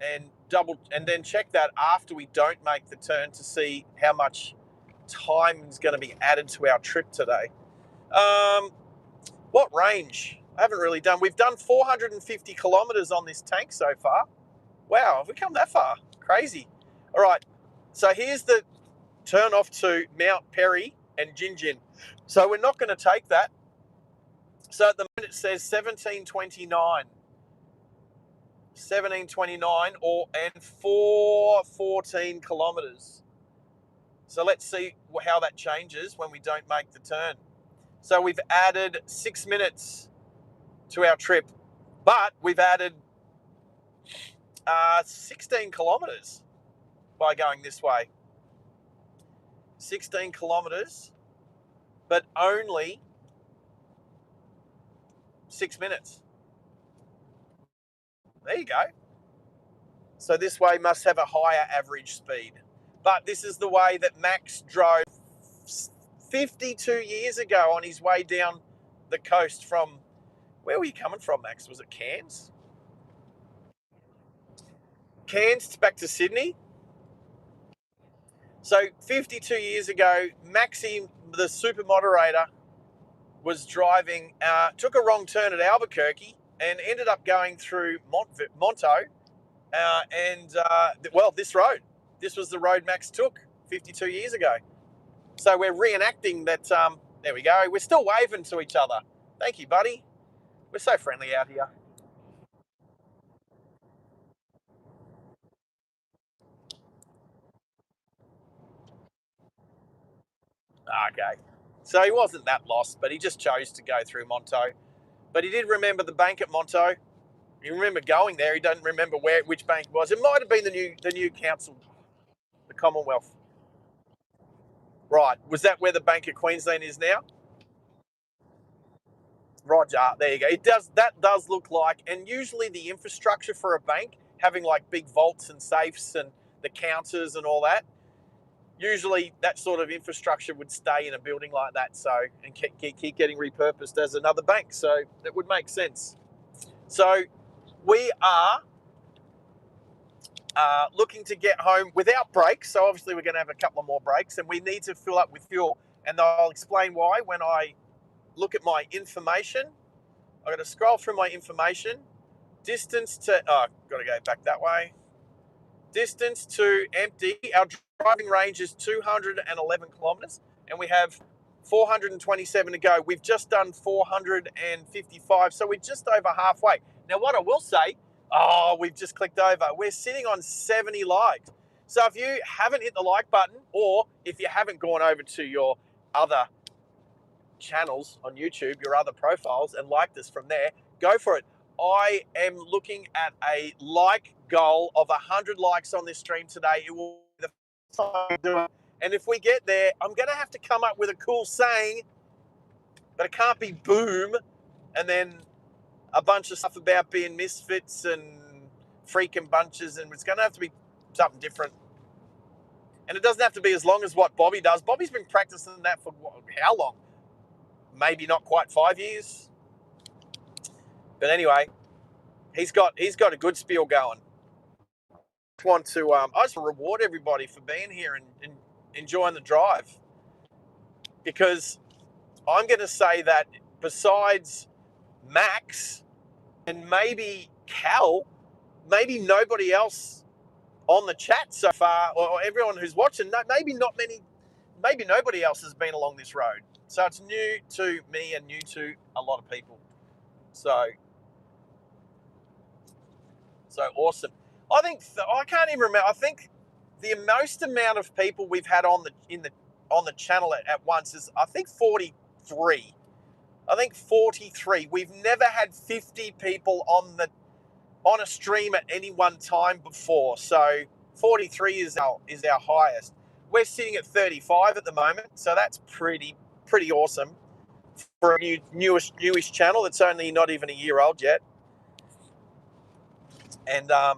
and then check that after we don't make the turn to see how much time is going to be added to our trip today. What range? I haven't really done. We've done 450 kilometres on this tank so far. Wow, have we come that far? Crazy. All right, so here's the turn off to Mount Perry and Gingin. So we're not going to take that. So at the moment it says 1729 and 414 kilometres. So let's see how that changes when we don't make the turn. So we've added 6 minutes to our trip, but we've added 16 kilometres by going this way. 16 kilometres, but only 6 minutes. There you go. So this way must have a higher average speed. But this is the way that Max drove 52 years ago on his way down the coast from, where were you coming from, Max? Was it Cairns? Cairns back to Sydney. So 52 years ago, Maxi, the super moderator, was driving, took a wrong turn at Albuquerque and ended up going through Monto. This road. This was the road Max took 52 years ago. So we're reenacting that. There we go. We're still waving to each other. Thank you, buddy. We're so friendly out here. Okay. So he wasn't that lost, but he just chose to go through Monto. But he did remember the bank at Monto. He remembered going there. He doesn't remember which bank it was. It might have been the new council, the Commonwealth. Right. Was that where the Bank of Queensland is now? Roger, there you go. That does look like, and usually the infrastructure for a bank, having like big vaults and safes and the counters and all that, usually that sort of infrastructure would stay in a building like that, so, and keep getting repurposed as another bank. So it would make sense. So we are looking to get home without breaks. So obviously we're going to have a couple of more breaks, and we need to fill up with fuel. And I'll explain why when I look at my information. I've got to scroll through my information. Distance to, got to go back that way. Distance to empty. Our driving range is 211 kilometres, and we have 427 to go. We've just done 455, so we're just over halfway. Now, what I will say, we've just clicked over. We're sitting on 70 likes. So if you haven't hit the like button, or if you haven't gone over to your other channels on YouTube, your other profiles, and liked us from there, go for it. I am looking at a like goal of 100 likes on this stream today. It will be the first time we do it. And if we get there, I'm going to have to come up with a cool saying, but it can't be boom and then a bunch of stuff about being misfits and freaking bunches, and it's going to have to be something different. And it doesn't have to be as long as what Bobby does. Bobby's been practicing that for how long? Maybe not quite 5 years. But anyway, he's got a good spiel going. I just want to reward everybody for being here and enjoying the drive, because I'm going to say that besides Max and maybe Cal, maybe nobody else on the chat so far, or everyone who's watching, maybe nobody else has been along this road. So it's new to me and new to a lot of people. So awesome. I think I can't even remember. I think the most amount of people we've had on the channel at once is, I think, 43. I think 43. We've never had 50 people on a stream at any one time before. So 43 is our highest. We're sitting at 35 at the moment, so that's pretty awesome for a newish channel that's only not even a year old yet. And I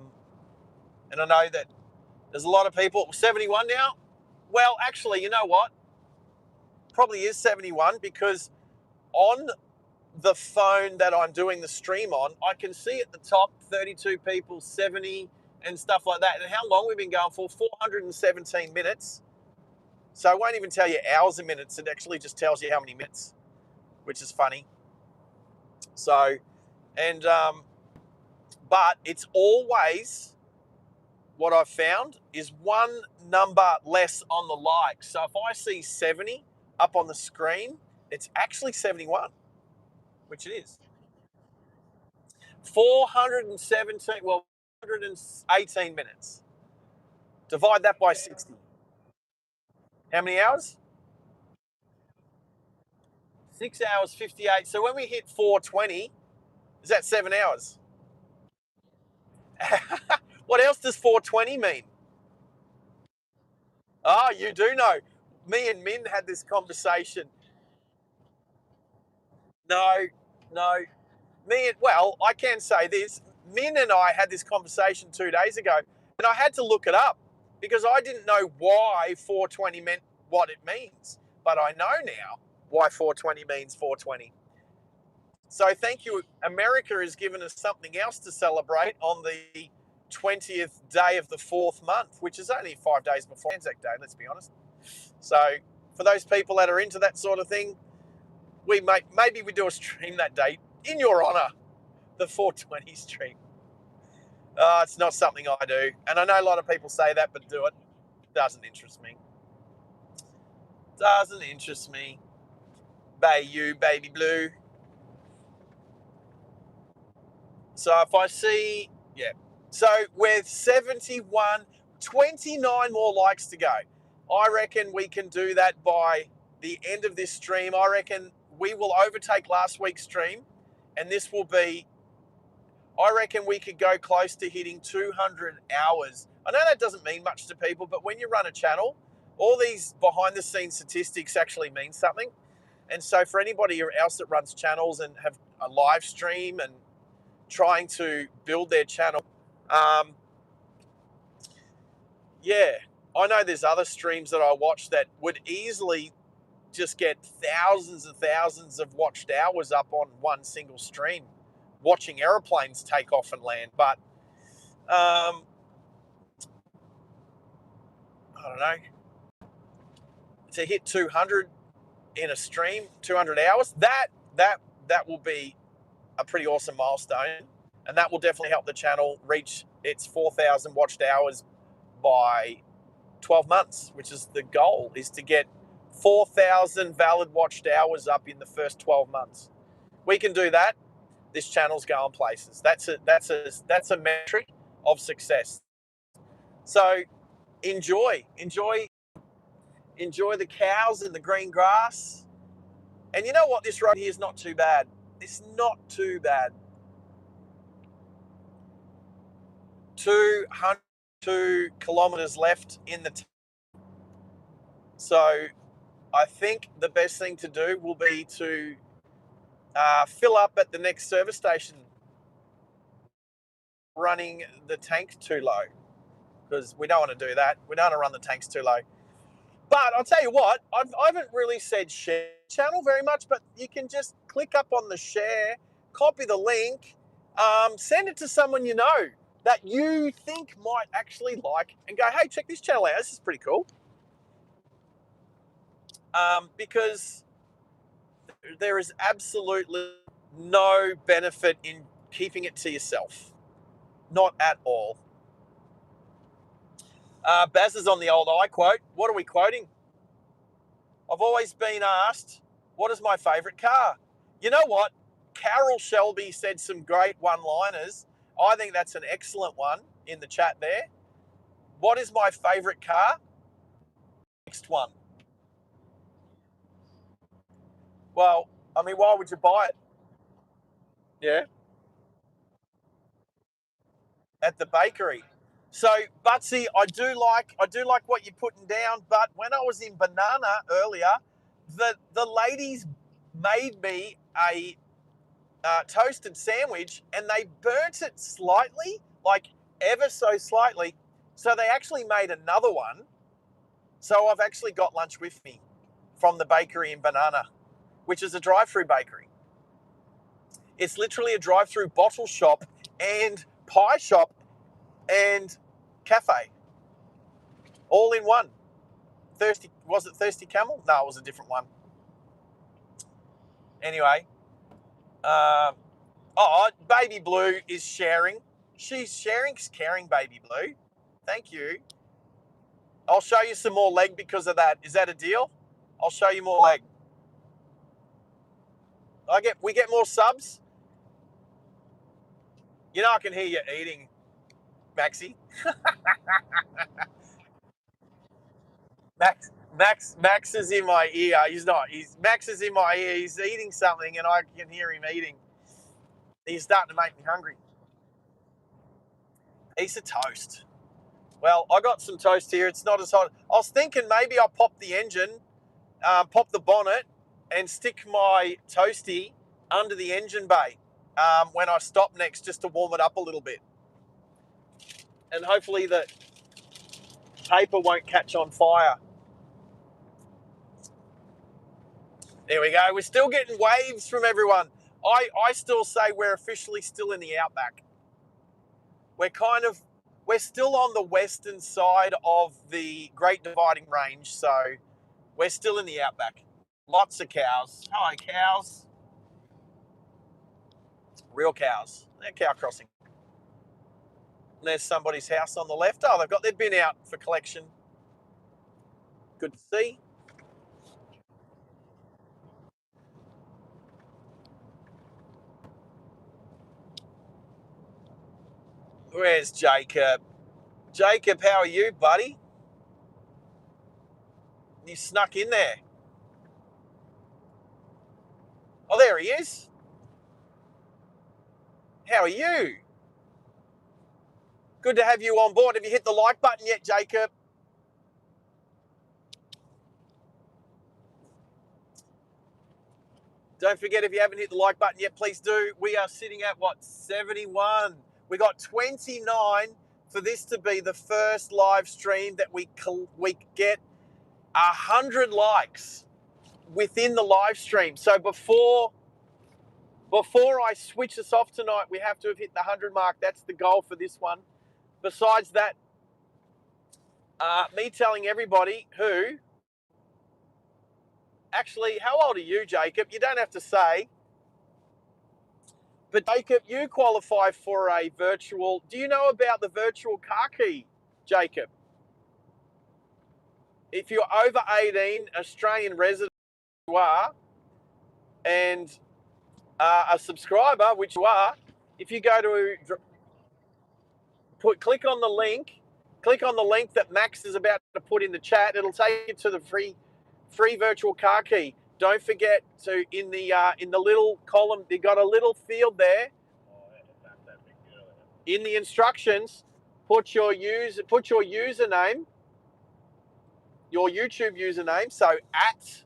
know that there's a lot of people. 71 now. Well, actually, you know what? Probably is 71, because on the phone that I'm doing the stream on, I can see at the top 32 people, 70 and stuff like that. And how long we've been going for? 417 minutes. So I won't even tell you hours and minutes. It actually just tells you how many minutes, which is funny. So, and but it's always, what I've found is one number less on the like. So if I see 70 up on the screen, it's actually 71, which it is. 417, well, 118 minutes. Divide that by 60. How many hours? 6 hours, 58. So when we hit 420, is that 7 hours? What else does 420 mean? Oh, you do know. Me and Min had this conversation. No. Well, I can say this. Min and I had this conversation 2 days ago, and I had to look it up because I didn't know why 420 meant what it means. But I know now why 420 means 420. So thank you. America has given us something else to celebrate on the 20th day of the 4th month, which is only 5 days before Anzac Day, let's be honest. So for those people that are into that sort of thing, maybe we do a stream that day in your honor, the 420 stream. It's not something I do. And I know a lot of people say that, but do it. Doesn't interest me. Doesn't interest me. Baby blue. So if I see, yeah. So with 71, 29 more likes to go. I reckon we can do that by the end of this stream. I reckon we will overtake last week's stream, and this will be, I reckon we could go close to hitting 200 hours. I know that doesn't mean much to people, but when you run a channel, all these behind the scenes statistics actually mean something. And so for anybody else that runs channels and have a live stream and trying to build their channel, yeah, I know there's other streams that I watch that would easily just get thousands and thousands of watched hours up on one single stream, watching aeroplanes take off and land. But I don't know, to hit 200 in a stream, 200 hours, that will be a pretty awesome milestone, and that will definitely help the channel reach its 4,000 watched hours by 12 months, which is the goal, is to get 4,000 valid watched hours up in the first 12 months. We can do that. This channel's going places. That's a metric of success. So enjoy the cows and the green grass. And you know what? This road here is not too bad. It's not too bad. 202 kilometres left in the so I think the best thing to do will be to fill up at the next service station, running the tank too low, because we don't want to do that. We don't want to run the tanks too low. But I'll tell you what, I haven't really said share channel very much, but you can just click up on the share, copy the link, send it to someone you know that you think might actually like, and go, hey, check this channel out. This is pretty cool. Because there is absolutely no benefit in keeping it to yourself. Not at all. Baz is on the old I quote. What are we quoting? I've always been asked, what is my favourite car? You know what? Carol Shelby said some great one-liners. I think that's an excellent one in the chat there. What is my favourite car? Next one. Well, I mean, why would you buy it? Yeah. At the bakery. So, Butsy, I do like what you're putting down, but when I was in Banana earlier, the ladies made me a toasted sandwich, and they burnt it slightly, like ever so slightly. So they actually made another one. So I've actually got lunch with me from the bakery in Banana, which is a drive-through bakery. It's literally a drive-through bottle shop and pie shop and cafe, all in one. Was it Thirsty Camel? No, it was a different one. Anyway, Baby Blue is sharing. She's sharing's caring, Baby Blue. Thank you. I'll show you some more leg because of that. Is that a deal? I'll show you more leg. We get more subs. You know I can hear you eating, Maxie. Max is in my ear. Max is in my ear. He's eating something, and I can hear him eating. He's starting to make me hungry. Piece of toast. Well, I got some toast here. It's not as hot. I was thinking maybe I'll pop the engine, pop the bonnet, and stick my toasty under the engine bay when I stop next, just to warm it up a little bit. And hopefully the paper won't catch on fire. There we go. We're still getting waves from everyone. I still say we're officially still in the Outback. We're still on the western side of the Great Dividing Range, so we're still in the Outback. Lots of cows. Hello, cows. Real cows. They're cow crossing. And there's somebody's house on the left. Oh, they've got their bin out for collection. Good to see. Where's Jacob? Jacob, how are you, buddy? You snuck in there. Oh, there he is. How are you? Good to have you on board. Have you hit the like button yet, Jacob? Don't forget, if you haven't hit the like button yet, please do. We are sitting at, 71? We got 29 for this to be the first live stream that we get 100 likes within the live stream. So before I switch us off tonight, we have to have hit the 100 mark. That's the goal for this one. Besides that, me telling everybody who... Actually, how old are you, Jacob? You don't have to say. But Jacob, you qualify for a virtual... Do you know about the virtual car key, Jacob? If you're over 18, Australian resident you are, and a subscriber, which you are, if you go to... click on the link click on the link that Max is about to put in the chat. It'll take you to the free virtual car key. Don't forget to in the little column, you got a little field there. In the instructions, put your username, your YouTube username. So at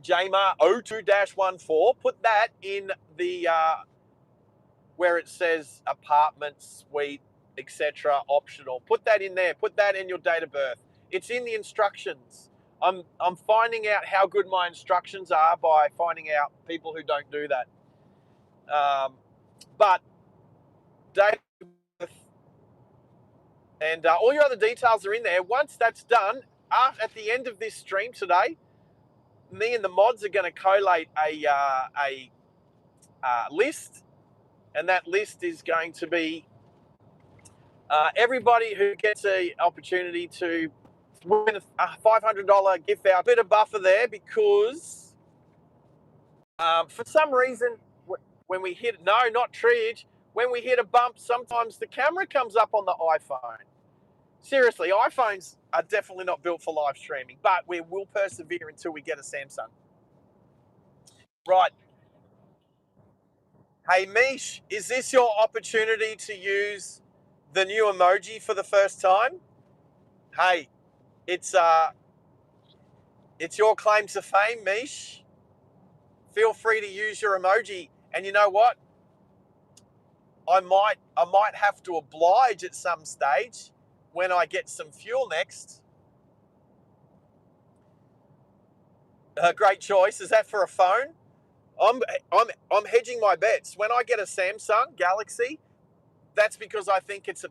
Jamar02-14. Put that in the where it says apartment, suite, etc. optional. Put that in there. Put that in your date of birth. It's in the instructions. I'm finding out how good my instructions are by finding out people who don't do that. But date of birth and all your other details are in there. Once that's done, at the end of this stream today, me and the mods are going to collate a list, and that list is going to be everybody who gets an opportunity to win a $500 gift voucher. A bit of buffer there because for some reason when we hit not triage, when we hit a bump, sometimes the camera comes up on the iPhone. Seriously, iPhones are definitely not built for live streaming, but we will persevere until we get a Samsung. Right. Hey, Mish, is this your opportunity to use the new emoji for the first time? Hey, it's your claim to fame, Mish. Feel free to use your emoji. And you know what? I might have to oblige at some stage when I get some fuel next. Great choice. Is that for a phone? I'm hedging my bets. When I get a Samsung Galaxy, that's because I think it's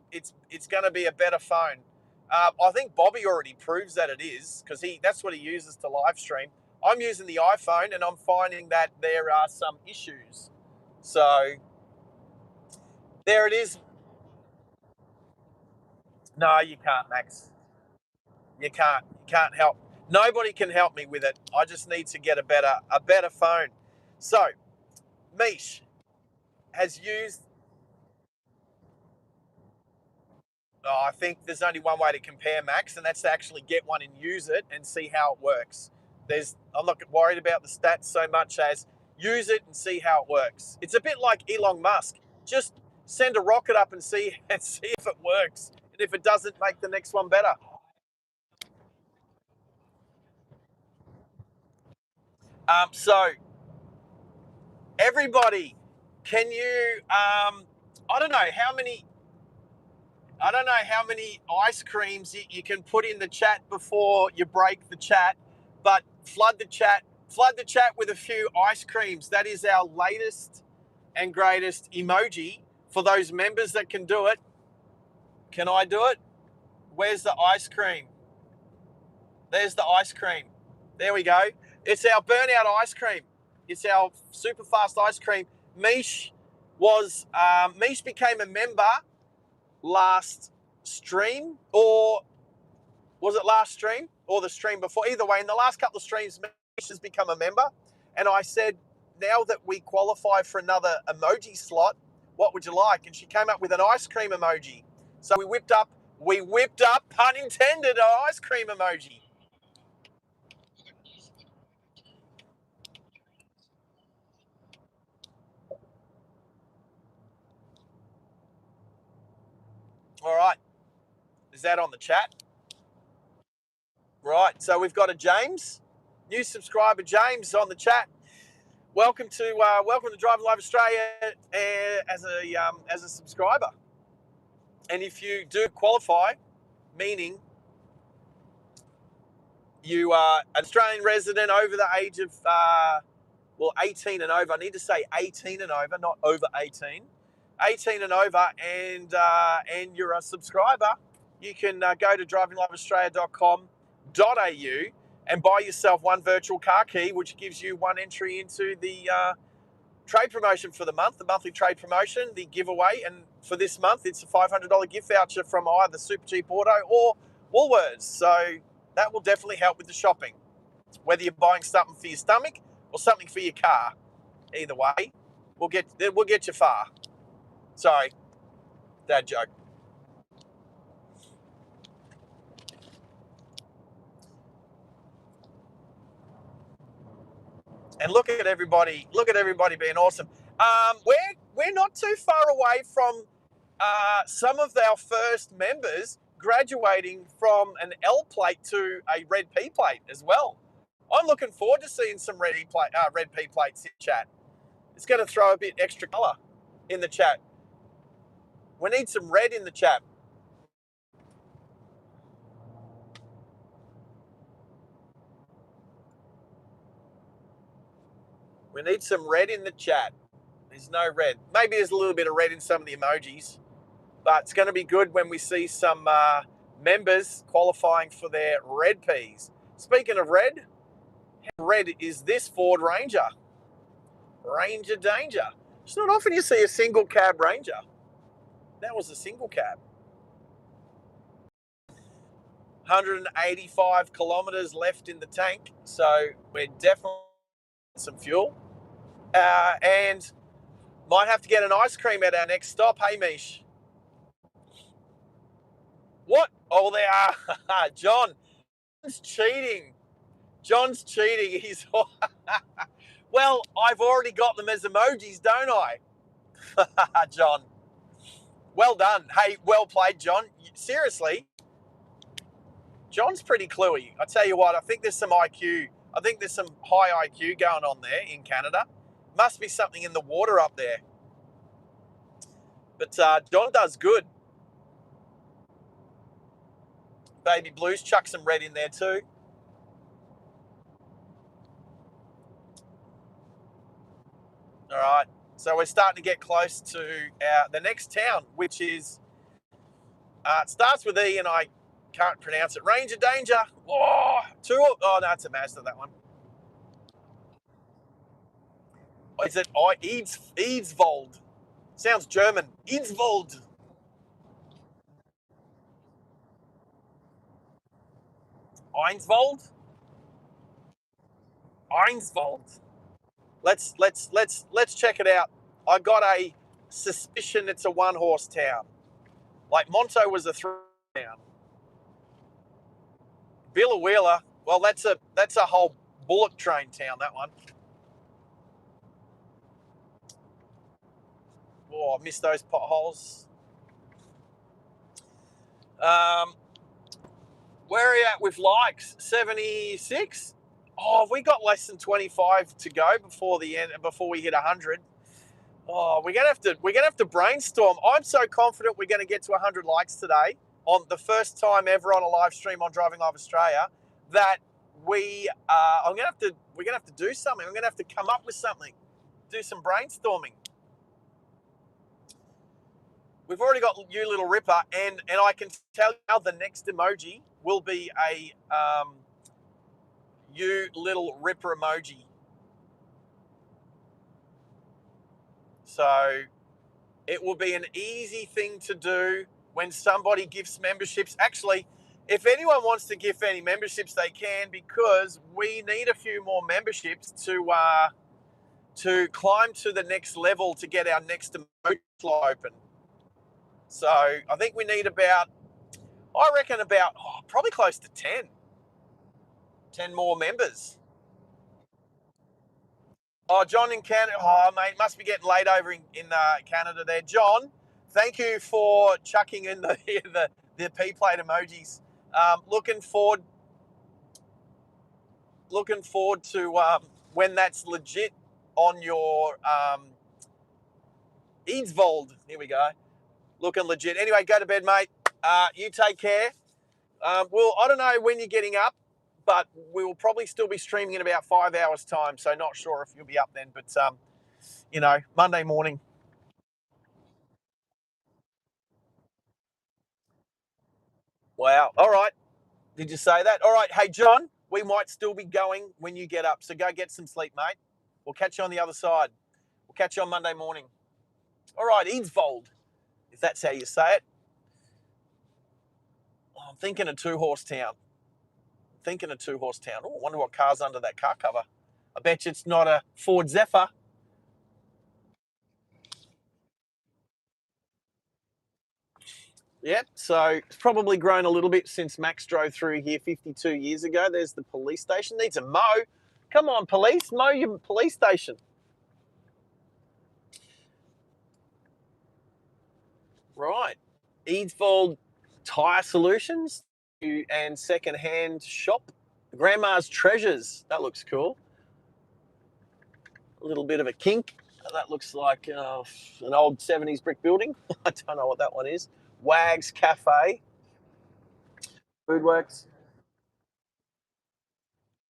going to be a better phone. I think Bobby already proves that it is because that's what he uses to live stream. I'm using the iPhone and I'm finding that there are some issues. So there it is. No, you can't, Max. You can't help. Nobody can help me with it. I just need to get a better phone. So, Mish has used. I think there's only one way to compare, Max, and that's to actually get one and use it and see how it works. I'm not worried about the stats so much as use it and see how it works. It's a bit like Elon Musk. Just send a rocket up and see if it works. And if it doesn't, make the next one better. So everybody, can you? I don't know how many ice creams you can put in the chat before you break the chat, but flood the chat with a few ice creams. That is our latest and greatest emoji for those members that can do it. Can I do it? Where's the ice cream? There's the ice cream. There we go. It's our burnout ice cream. It's our super fast ice cream. Mish became a member last stream, or was it last stream or the stream before? Either way, in the last couple of streams, Mish has become a member. And I said, now that we qualify for another emoji slot, what would you like? And she came up with an ice cream emoji. So we whipped up, pun intended, an ice cream emoji. All right. Is that on the chat? Right. So we've got a James, new subscriber James on the chat. Welcome to Driving Live Australia as a subscriber. And if you do qualify, meaning you are an Australian resident over the age of 18 and over. I need to say 18 and over, not over 18. 18 and over, and you're a subscriber, you can go to drivingliveaustralia.com.au and buy yourself one virtual car key, which gives you one entry into the trade promotion for the month, the monthly trade promotion, the giveaway. And for this month, it's a $500 gift voucher from either Supercheap Auto or Woolworths. So that will definitely help with the shopping, whether you're buying something for your stomach or something for your car. Either way, we'll get you far. Sorry. Dad joke. And look at everybody being awesome. We're not too far away from some of our first members graduating from an L plate to a red P plate as well. I'm looking forward to seeing some red P plates in chat. It's going to throw a bit extra colour in the chat. We need some red in the chat. We need some red in the chat. There's no red. Maybe there's a little bit of red in some of the emojis, but it's going to be good when we see some members qualifying for their red Ps. Speaking of red, how red is this Ford Ranger? Ranger Danger. It's not often you see a single cab Ranger. That was a single cab. 185 kilometres left in the tank, so we're definitely some fuel. And might have to get an ice cream at our next stop. Hey, Mish. What? Oh, they are. John's cheating. John's cheating. He's well, I've already got them as emojis, don't I? John. Well done. Hey, well played, John. Seriously, John's pretty cluey. I tell you what, I think there's some IQ. I think there's some high IQ going on there in Canada. Must be something in the water up there. But John does good. Baby Blues, chuck some red in there too. All right. So we're starting to get close to the next town, which is, it starts with E and I can't pronounce it. Ranger Danger. Oh, no, it's a Mazda, that one. Is it Eidsvold? Sounds German. Eidsvold. Einsvold? Einsvold. Let's check it out. I got a suspicion it's a one-horse town. Like Monto was a three town. Billa Wheeler, well, that's a whole bullet train town, that one. Oh, I missed those potholes. Where are you at with likes? 76? Oh, have we got less than 25 to go before the end, before we hit 100? Oh, we're gonna have to brainstorm. I'm so confident we're gonna get to 100 likes today on the first time ever on a live stream on Driving Live Australia that we're gonna have to do something. I'm gonna have to come up with something, do some brainstorming. We've already got You Little Ripper, and I can tell you now the next emoji will be a You Little Ripper emoji. So it will be an easy thing to do when somebody gives memberships. Actually, if anyone wants to give any memberships, they can, because we need a few more memberships to climb to the next level to get our next emoji slot open. So I think we need about probably close to 10 more members. Oh, John in Canada. Oh, mate, must be getting late over in Canada there. John, thank you for chucking in the P plate emojis. Looking forward to when that's legit on your Eidsvold. Here we go. Looking legit. Anyway, go to bed, mate. You take care. I don't know when you're getting up, but we will probably still be streaming in about 5 hours' time. So not sure if you'll be up then, but Monday morning. Wow. All right. Did you say that? All right. Hey, John, we might still be going when you get up. So go get some sleep, mate. We'll catch you on the other side. We'll catch you on Monday morning. All right. Eidsvold, if that's how you say it. Oh, I'm thinking a two-horse town. Oh, I wonder what car's under that car cover. I bet you it's not a Ford Zephyr. Yep, so it's probably grown a little bit since Max drove through here 52 years ago. There's the police station. Needs a mow. Come on, police, mow your police station. Right. Eadsvold Tyre Solutions and second-hand shop. Grandma's Treasures. That looks cool. A little bit of a kink. That looks like an old 70s brick building. I don't know what that one is. Wags Cafe. Foodworks.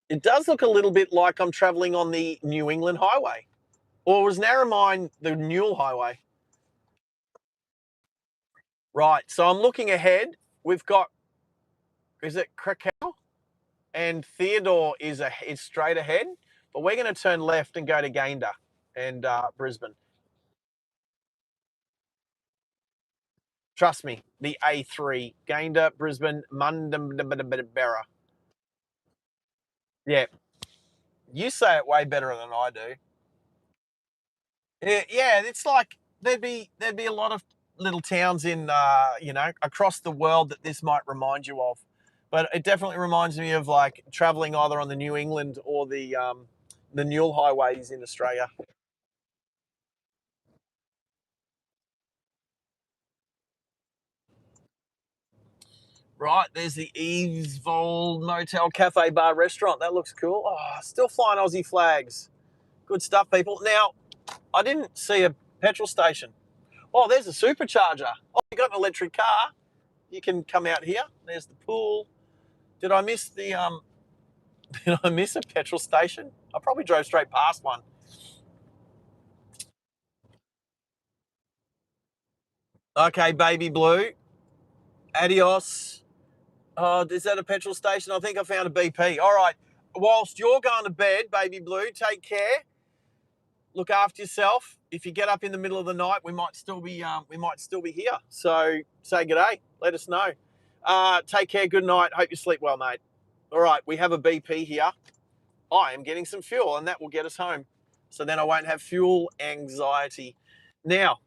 It does look a little bit like I'm travelling on the New England Highway. Or was Narromine the Newell Highway? Right, so I'm looking ahead. We've got, is it Krakow? And Theodore is straight ahead. But we're going to turn left and go to Gayndah and Brisbane. Trust me, the A3, Gayndah, Brisbane, Mundabera. Yeah, you say it way better than I do. Yeah, it's like there'd be a lot of little towns in across the world that this might remind you of, but it definitely reminds me of like traveling either on the New England or the Newell highways in Australia. Right, there's the Eavesvold Motel Cafe Bar Restaurant. That looks cool. Oh, still flying Aussie flags. Good stuff, people. Now, I didn't see a petrol station. Oh, there's a supercharger. Oh, you got an electric car. You can come out here. There's the pool. Did I miss the did I miss a petrol station? I probably drove straight past one. Okay, baby blue. Adios. Oh, is that a petrol station? I think I found a BP. All right. Whilst you're going to bed, baby blue, take care. Look after yourself. If you get up in the middle of the night, we might still be here. So say good day. Let us know. Take care. Good night. Hope you sleep well, mate. All right. We have a BP here. I am getting some fuel, and that will get us home. So then I won't have fuel anxiety. Now,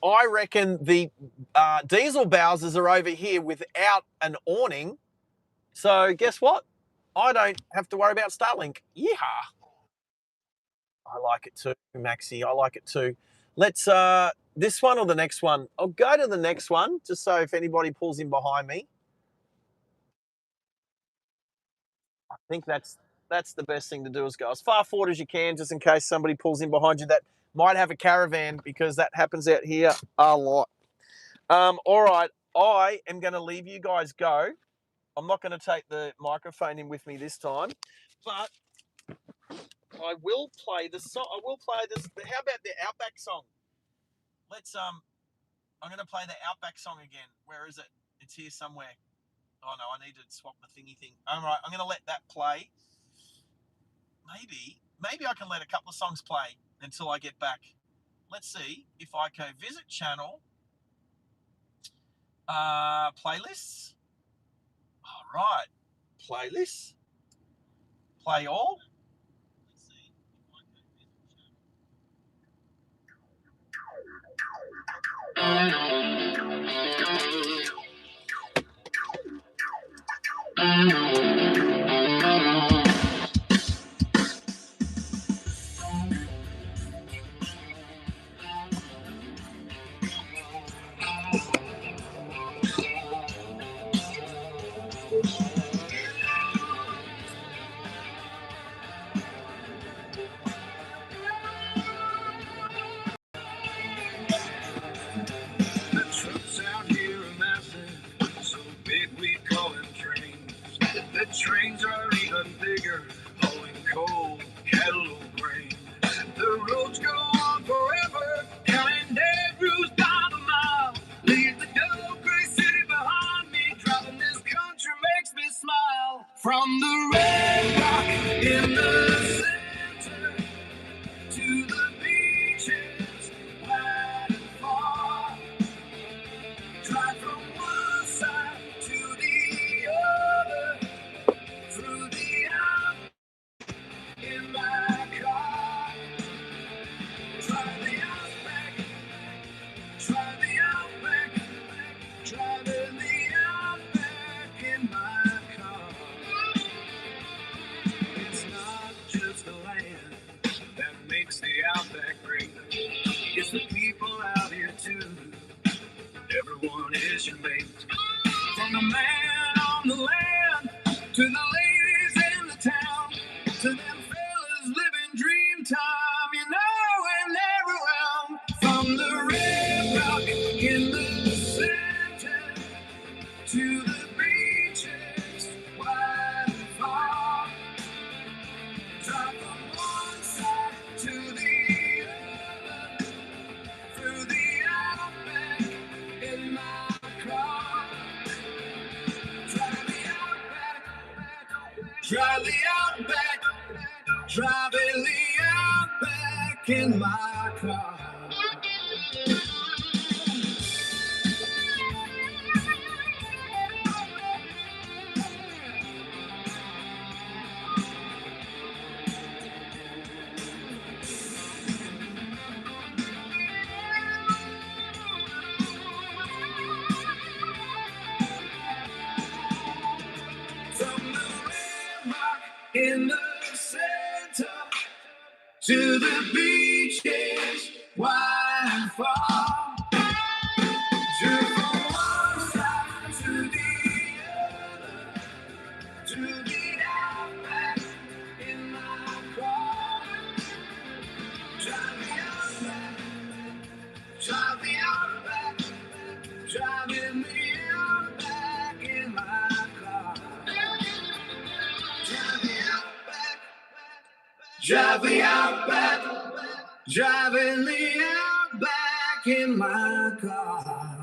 I reckon the diesel Bowsers are over here without an awning. So guess what? I don't have to worry about Starlink. Yeah. I like it too, Maxi. I like it too. Let's this one or the next one. I'll go to the next one just so if anybody pulls in behind me. I think that's the best thing to do is go as far forward as you can, just in case somebody pulls in behind you that might have a caravan, because that happens out here a lot. All right, I am going to leave you guys go. I'm not going to take the microphone in with me this time, but I will play the song. I will play this. How about the Outback song? Let's I'm going to play the Outback song again. Where is it? It's here somewhere. Oh no, I need to swap the thingy thing. All right, I'm going to let that play. Maybe I can let a couple of songs play until I get back. Let's see if I go visit channel, playlists. All right, playlists, play all. Let's see if I go visit The trucks out here are massive, so big we call them trains. The ammunition base. From the man on the land to the ladies in the town, to them fellas living dream time, you know, and everywhere. From the red rock in the center to the beaches wide and far. Drive from one side to the other through the outback in my car. Drive the outback, drive the outback, driving the outback in my car. From the red rock in the center to the beaches wide and far. Drew from one side to the other to the outback in my car. Drive the outback, drive the outback, driving the outback in my car. Drive the outback, drive the outback, driving the outback in my car.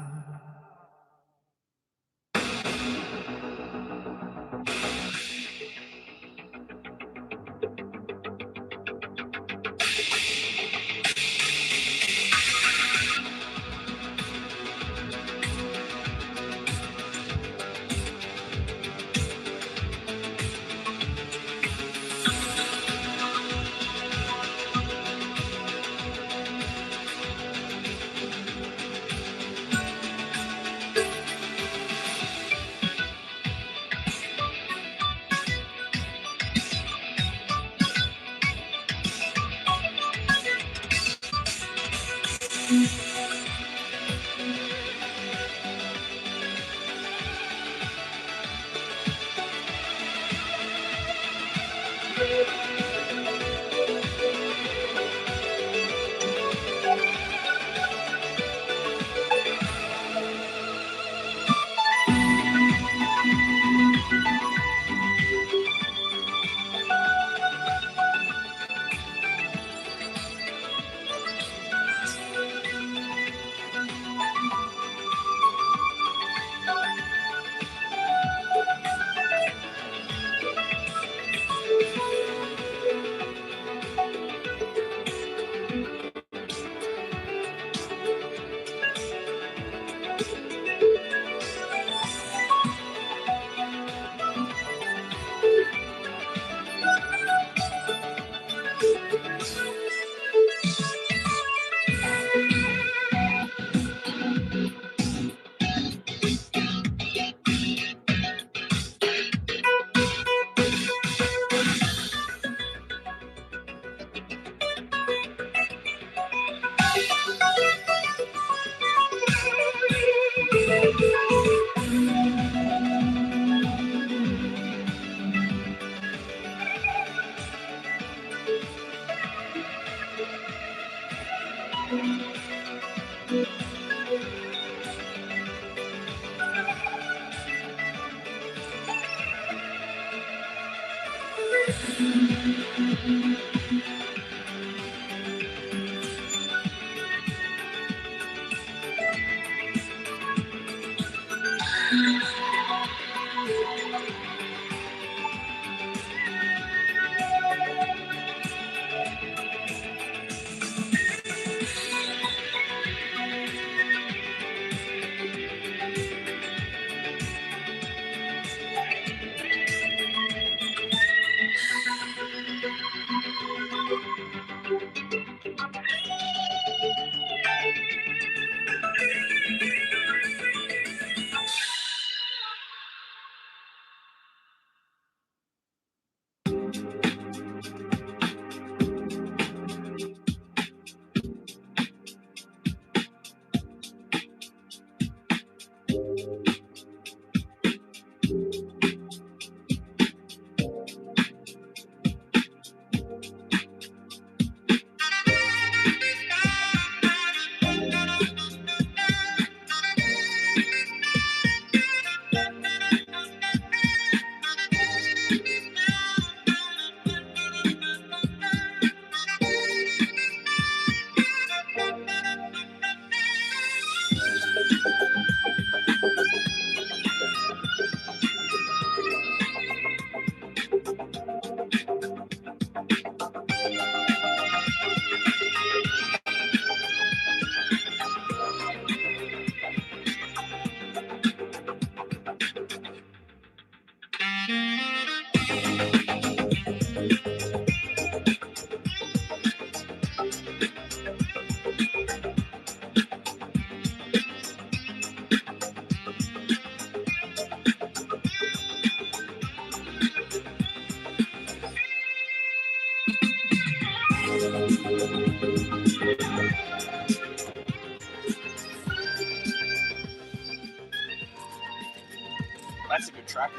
That's a good track.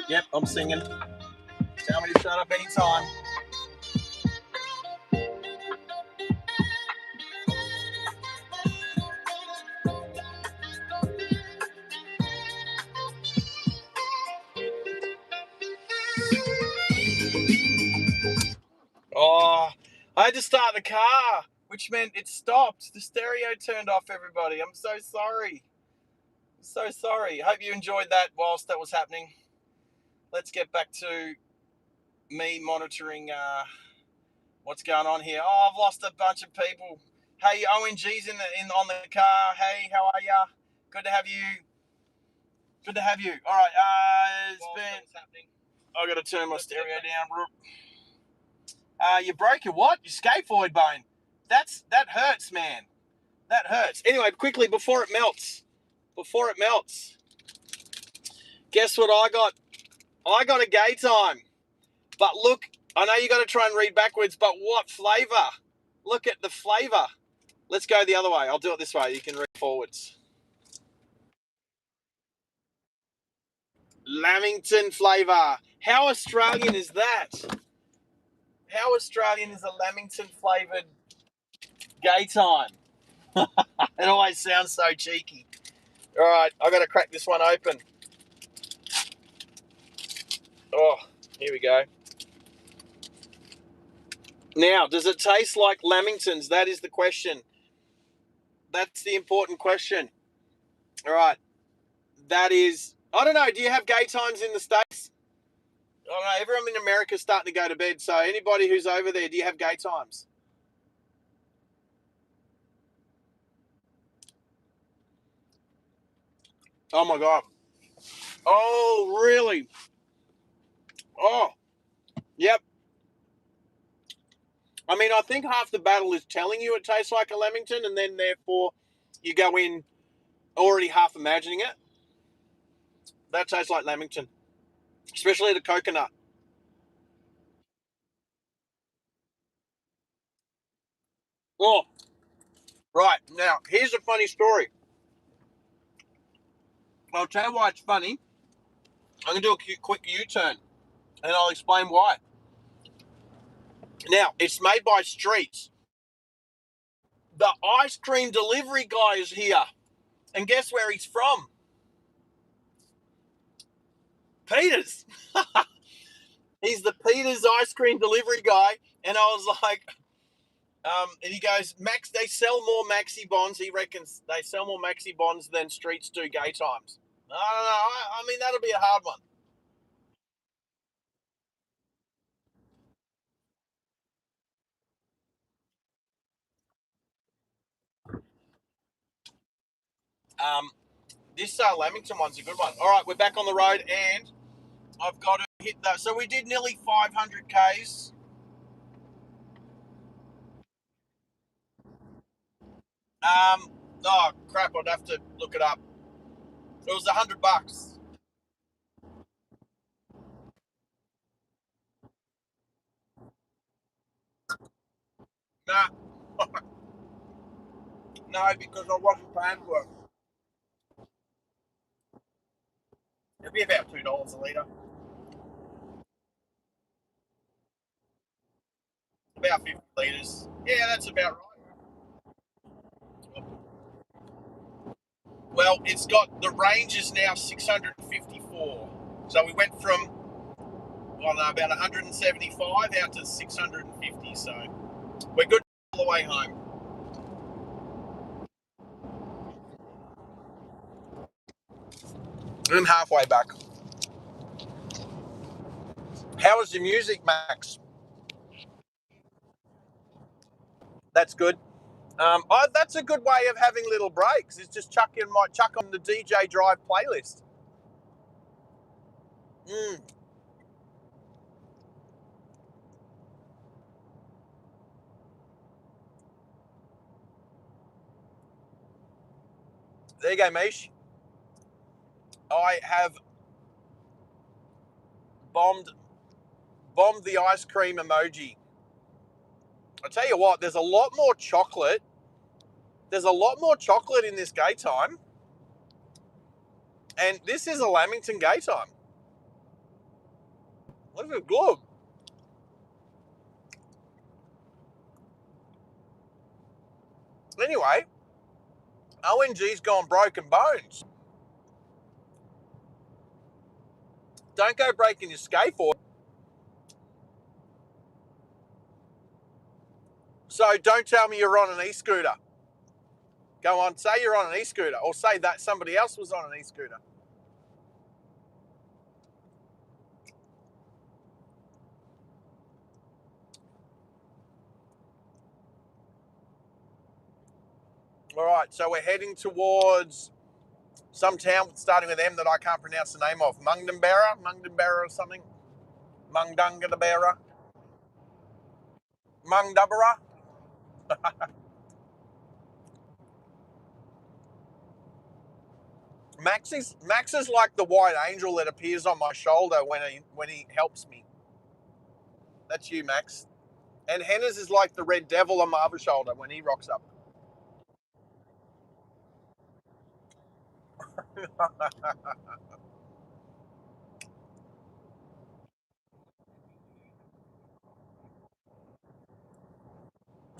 Yep, I'm singing. Tell me to shut up anytime. Oh, I had to start the car, which meant it stopped. The stereo turned off, everybody. I'm so sorry. So sorry. Hope you enjoyed that whilst that was happening. Let's get back to me monitoring what's going on here. Oh, I've lost a bunch of people. Hey, ONG's in on the car. Hey, how are ya? Good to have you. Good to have you. All right. It's been. I got to turn my stereo down. You broke your what? Your scaphoid bone. That hurts, man. That hurts. Anyway, quickly before it melts. Before it melts. Guess what I got? I got a gay time. But look, I know you got to try and read backwards, but what flavour? Look at the flavour. Let's go the other way. I'll do it this way. You can read forwards. Lamington flavour. How Australian is that? How Australian is a Lamington flavoured gay time? It always sounds so cheeky. All right, I got to crack this one open. Oh, here we go. Now, does it taste like Lamingtons? That is the question. That's the important question. All right. That is, I don't know. Do you have gay times in the States? I don't know. Everyone in America is starting to go to bed. So anybody who's over there, do you have gay times? Oh, my God. Oh, really? Oh, yep. I mean, I think half the battle is telling you it tastes like a Lamington, and then therefore you go in already half imagining it. That tastes like Lamington, especially the coconut. Oh, right. Now, here's a funny story. I'll tell you why it's funny. I'm going to do a quick U-turn, and I'll explain why. Now, it's made by Streets. The ice cream delivery guy is here. And guess where he's from? Peters. He's the Peters ice cream delivery guy. And I was like, and he goes, Max, they sell more maxi bonds. He reckons they sell more maxi bonds than Streets do gay times. I don't know. I mean, that'll be a hard one. This Lamington one's a good one. All right, we're back on the road, and I've got to hit that. So we did nearly 500 Ks. Oh crap! I'd have to look it up. It was $100. Nah, no, because I wasn't paying for it. It'd be about $2 a litre. About 50 litres. Yeah, that's about right. Well, it's got the range is now 654. So we went from about 175 out to 650. So we're good all the way home. I'm halfway back. How was the music, Max? That's good. That's a good way of having little breaks. Is just chuck on the DJ Drive playlist. Mm. There you go, Mish. I have bombed the ice cream emoji. I tell you what, there's a lot more chocolate. There's a lot more chocolate in this gay time. And this is a Lamington gay time. This is good. Anyway, ONG's gone broken bones. Don't go breaking your skateboard. So don't tell me you're on an e-scooter. Go on, say you're on an e-scooter, or say that somebody else was on an e-scooter. All right, so we're heading towards some town starting with M that I can't pronounce the name of. Mungdambera or something. Mungdungadabera. Mungdubera. Max is like the white angel that appears on my shoulder when he helps me. That's you, Max. And Hennes is like the red devil on my other shoulder when he rocks up.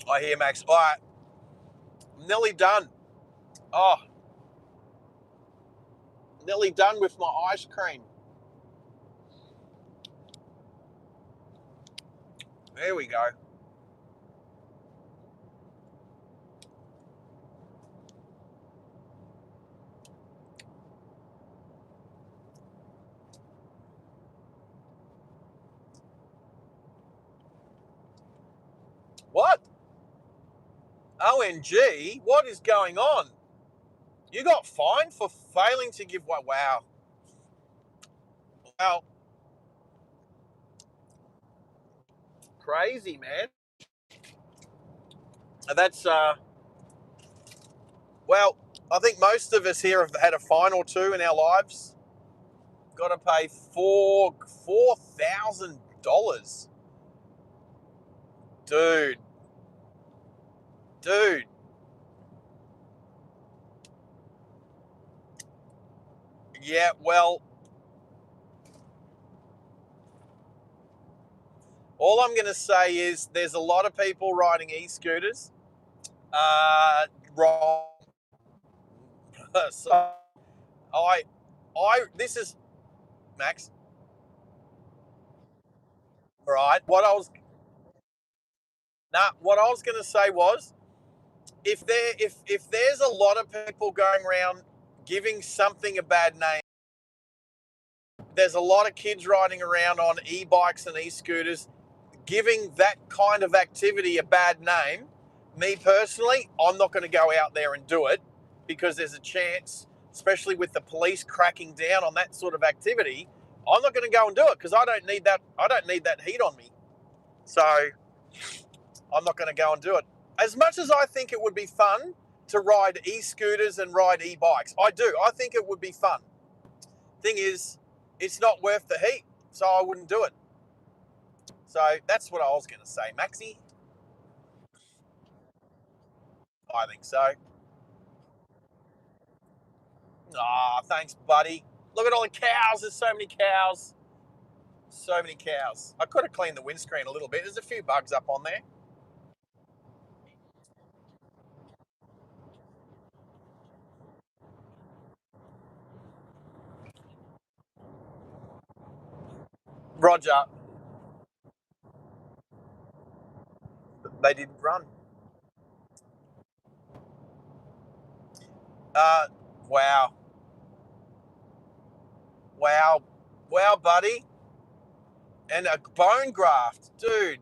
I hear Max. All right, nearly done. Oh, nearly done with my ice cream. There we go. What? OMG, what is going on? You got fined for failing to give what? Wow. Wow. Crazy, man. That's, well, I think most of us here have had a fine or two in our lives. Got to pay $4,000. Dude. Yeah, well, all I'm going to say is there's a lot of people riding e-scooters. Wrong. So this is Max, right? What I was going to say was, if there's a lot of people going around giving something a bad name, there's a lot of kids riding around on e-bikes and e-scooters giving that kind of activity a bad name. Me personally, I'm not going to go out there and do it because there's a chance, especially with the police cracking down on that sort of activity, I'm not going to go and do it because I don't need that heat on me. So I'm not going to go and do it. As much as I think it would be fun to ride e-scooters and ride e-bikes, I do. I think it would be fun. Thing is, it's not worth the heat, so I wouldn't do it. So that's what I was going to say, Maxie. I think so. Ah, thanks, buddy. Look at all the cows. There's so many cows. So many cows. I could have cleaned the windscreen a little bit. There's a few bugs up on there. Roger. They didn't run. Uh, wow. Wow. Wow, buddy. And a bone graft. Dude,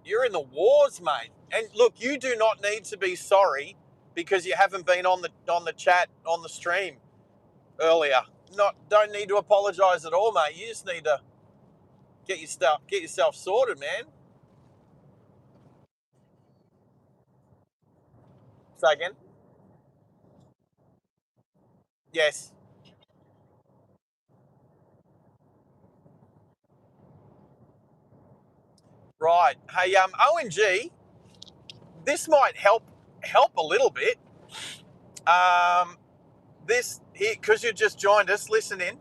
you're in the wars, mate. And look, you do not need to be sorry because you haven't been on the chat on the stream earlier. Don't need to apologise at all, mate. You just need to get yourself sorted, man. Say again. Yes. Right. Hey, ONG, this might help a little bit. This here, because you just joined us, listen in.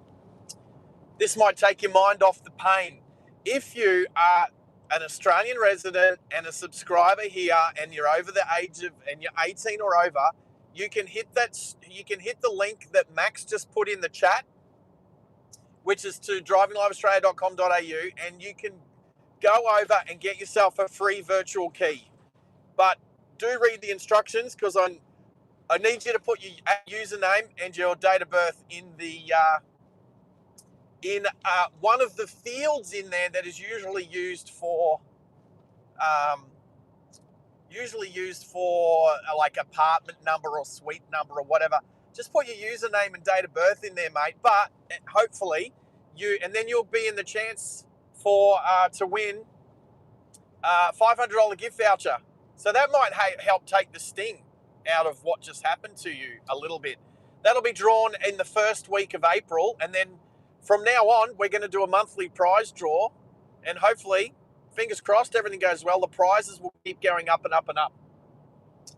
This might take your mind off the pain. If you are an Australian resident and a subscriber here, and you're over the age of, and you're 18 or over, you can hit that. You can hit the link that Max just put in the chat, which is to drivingliveaustralia.com.au, and you can go over and get yourself a free virtual key. But do read the instructions, because I need you to put your username and your date of birth in the one of the fields in there that is usually used for um, like apartment number or suite number or whatever. Just put your username and date of birth in there, mate. But hopefully and then you'll be in the chance for to win $500 gift voucher. So that might help take the sting out of what just happened to you a little bit. That'll be drawn in the first week of April, and then from now on, we're going to do a monthly prize draw, and hopefully, fingers crossed, everything goes well. The prizes will keep going up and up and up.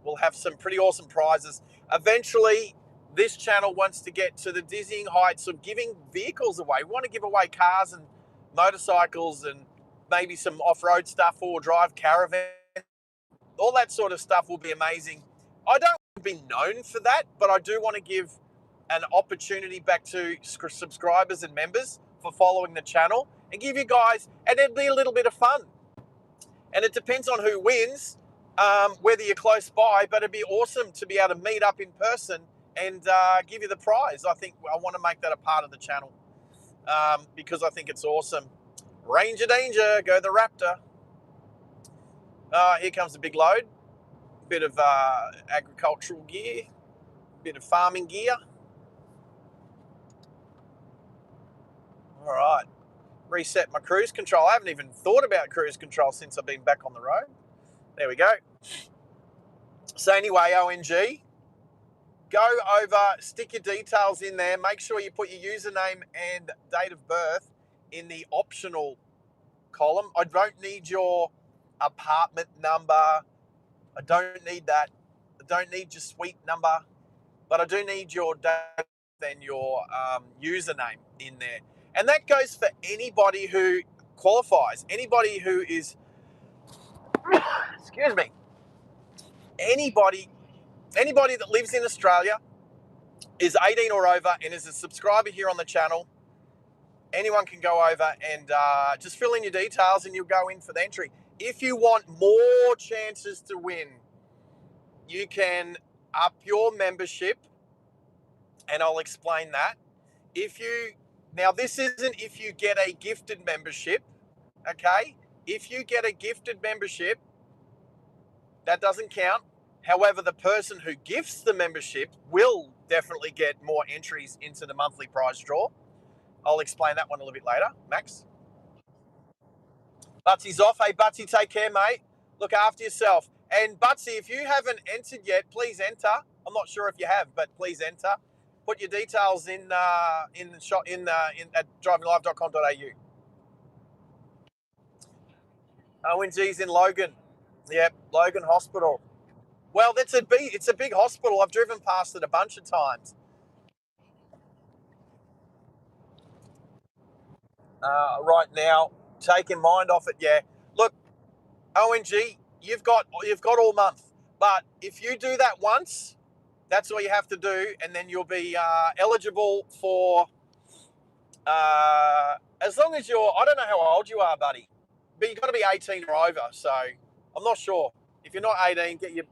We'll have some pretty awesome prizes. Eventually, this channel wants to get to the dizzying heights of giving vehicles away. We want to give away cars and motorcycles and maybe some off-road stuff, or drive caravan. All that sort of stuff will be amazing. I don't want to be known for that, but I do want to give an opportunity back to subscribers and members for following the channel, and give you guys, and it'd be a little bit of fun. And it depends on who wins, whether you're close by, but it'd be awesome to be able to meet up in person and give you the prize. I think I want to make that a part of the channel, because I think it's awesome. Ranger danger, go the Raptor. Here comes the big load. Bit of agricultural gear, bit of farming gear. All right, reset my cruise control. I haven't even thought about cruise control since I've been back on the road. There we go. So anyway, ONG, go over, stick your details in there. Make sure you put your username and date of birth in the optional column. I don't need your apartment number. I don't need that. I don't need your suite number, but I do need your date and your username in there. And that goes for anybody who qualifies, anybody who is, excuse me, anybody that lives in Australia, is 18 or over, and is a subscriber here on the channel. Anyone can go over and just fill in your details, and you'll go in for the entry. If you want more chances to win, you can up your membership, and I'll explain that. Now this isn't if you get a gifted membership, okay? If you get a gifted membership, that doesn't count. However, the person who gifts the membership will definitely get more entries into the monthly prize draw. I'll explain that one a little bit later. Max? Butsy's off. Hey, Butsy, take care, mate. Look after yourself. And Butsy, if you haven't entered yet, please enter. I'm not sure if you have, but please enter. Put your details in at drivinglive.com.au. ONG's in Logan. Yep, Logan Hospital. Well, it's a big hospital. I've driven past it a bunch of times. Right now, taking mind off it. Yeah, look, ONG, you've got all month, but if you do that once, that's all you have to do, and then you'll be eligible for. As long as I don't know how old you are, buddy, but you've got to be 18 or over. So I'm not sure. If you're not 18, get your.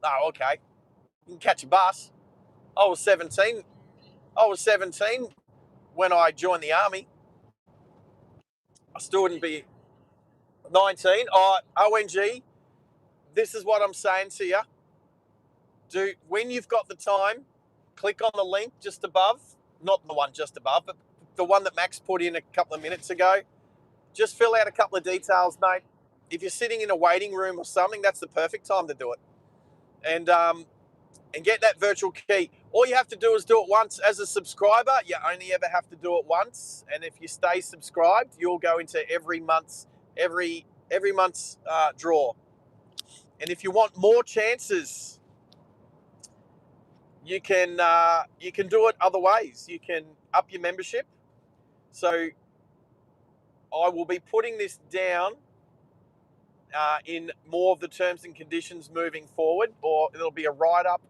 Oh, okay. You can catch a bus. I was 17. I was 17 when I joined the army. I still wouldn't be 19. ONG, this is what I'm saying to you. When you've got the time, click on the link just above. Not the one just above, but the one that Max put in a couple of minutes ago. Just fill out a couple of details, mate. If you're sitting in a waiting room or something, that's the perfect time to do it. and get that virtual key. All you have to do is do it once as a subscriber. You only ever have to do it once, and if you stay subscribed, you'll go into every month's draw. And if you want more chances, you can do it other ways. You can up your membership. So I will be putting this down in more of the terms and conditions moving forward, or there'll be a write-up.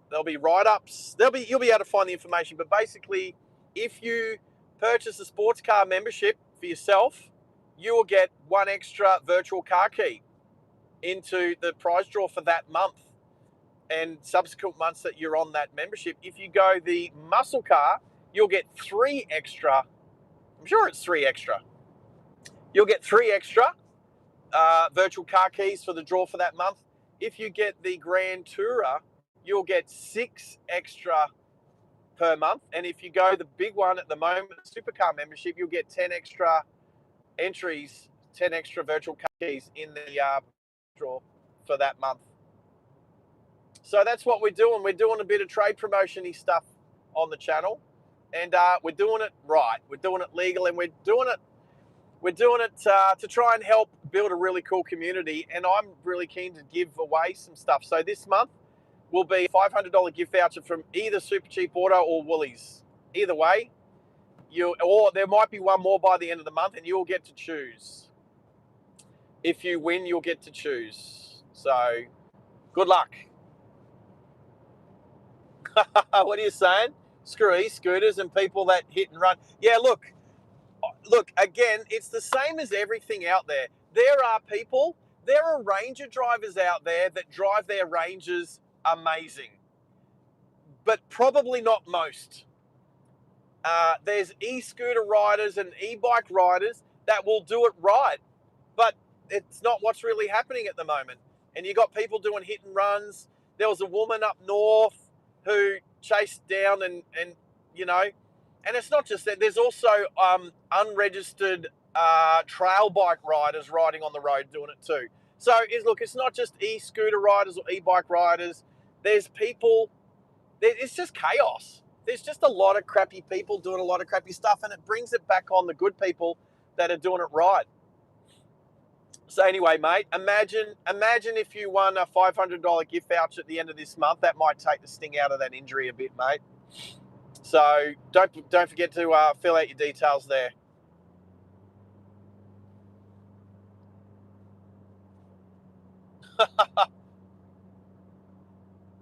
There'll be write-ups. You'll be able to find the information. But basically, if you purchase a sports car membership for yourself, you will get one extra virtual car key into the prize draw for that month and subsequent months that you're on that membership. If you go the muscle car, you'll get 3 extra. I'm sure it's 3 extra. You'll get 3 extra virtual car keys for the draw for that month. If you get the Grand Tourer, you'll get 6 extra per month. And if you go the big one at the moment, supercar membership, you'll get 10 extra entries, 10 extra virtual car keys in the draw for that month. So that's what we're doing. We're doing a bit of trade promotion-y stuff on the channel, and we're doing it right. We're doing it legal, and we're doing it to try and help build a really cool community. And I'm really keen to give away some stuff. So this month will be a $500 gift voucher from either Super Cheap Auto or Woolies. Either way, or there might be one more by the end of the month, and you'll get to choose. If you win, you'll get to choose. So good luck. What are you saying? Screw e-scooters and people that hit and run. Yeah, look, again, it's the same as everything out there. There are Ranger drivers out there that drive their Rangers amazing, but probably not most. There's e-scooter riders and e-bike riders that will do it right, but it's not what's really happening at the moment. And you got people doing hit and runs. There was a woman up north who chased down and and it's not just that. There's also unregistered trail bike riders riding on the road doing it too. So it's not just e-scooter riders or e-bike riders. There's people. It's just chaos. There's just a lot of crappy people doing a lot of crappy stuff, and it brings it back on the good people that are doing it right. So anyway, mate, imagine if you won a $500 gift voucher at the end of this month. That might take the sting out of that injury a bit, mate. So don't forget to fill out your details there.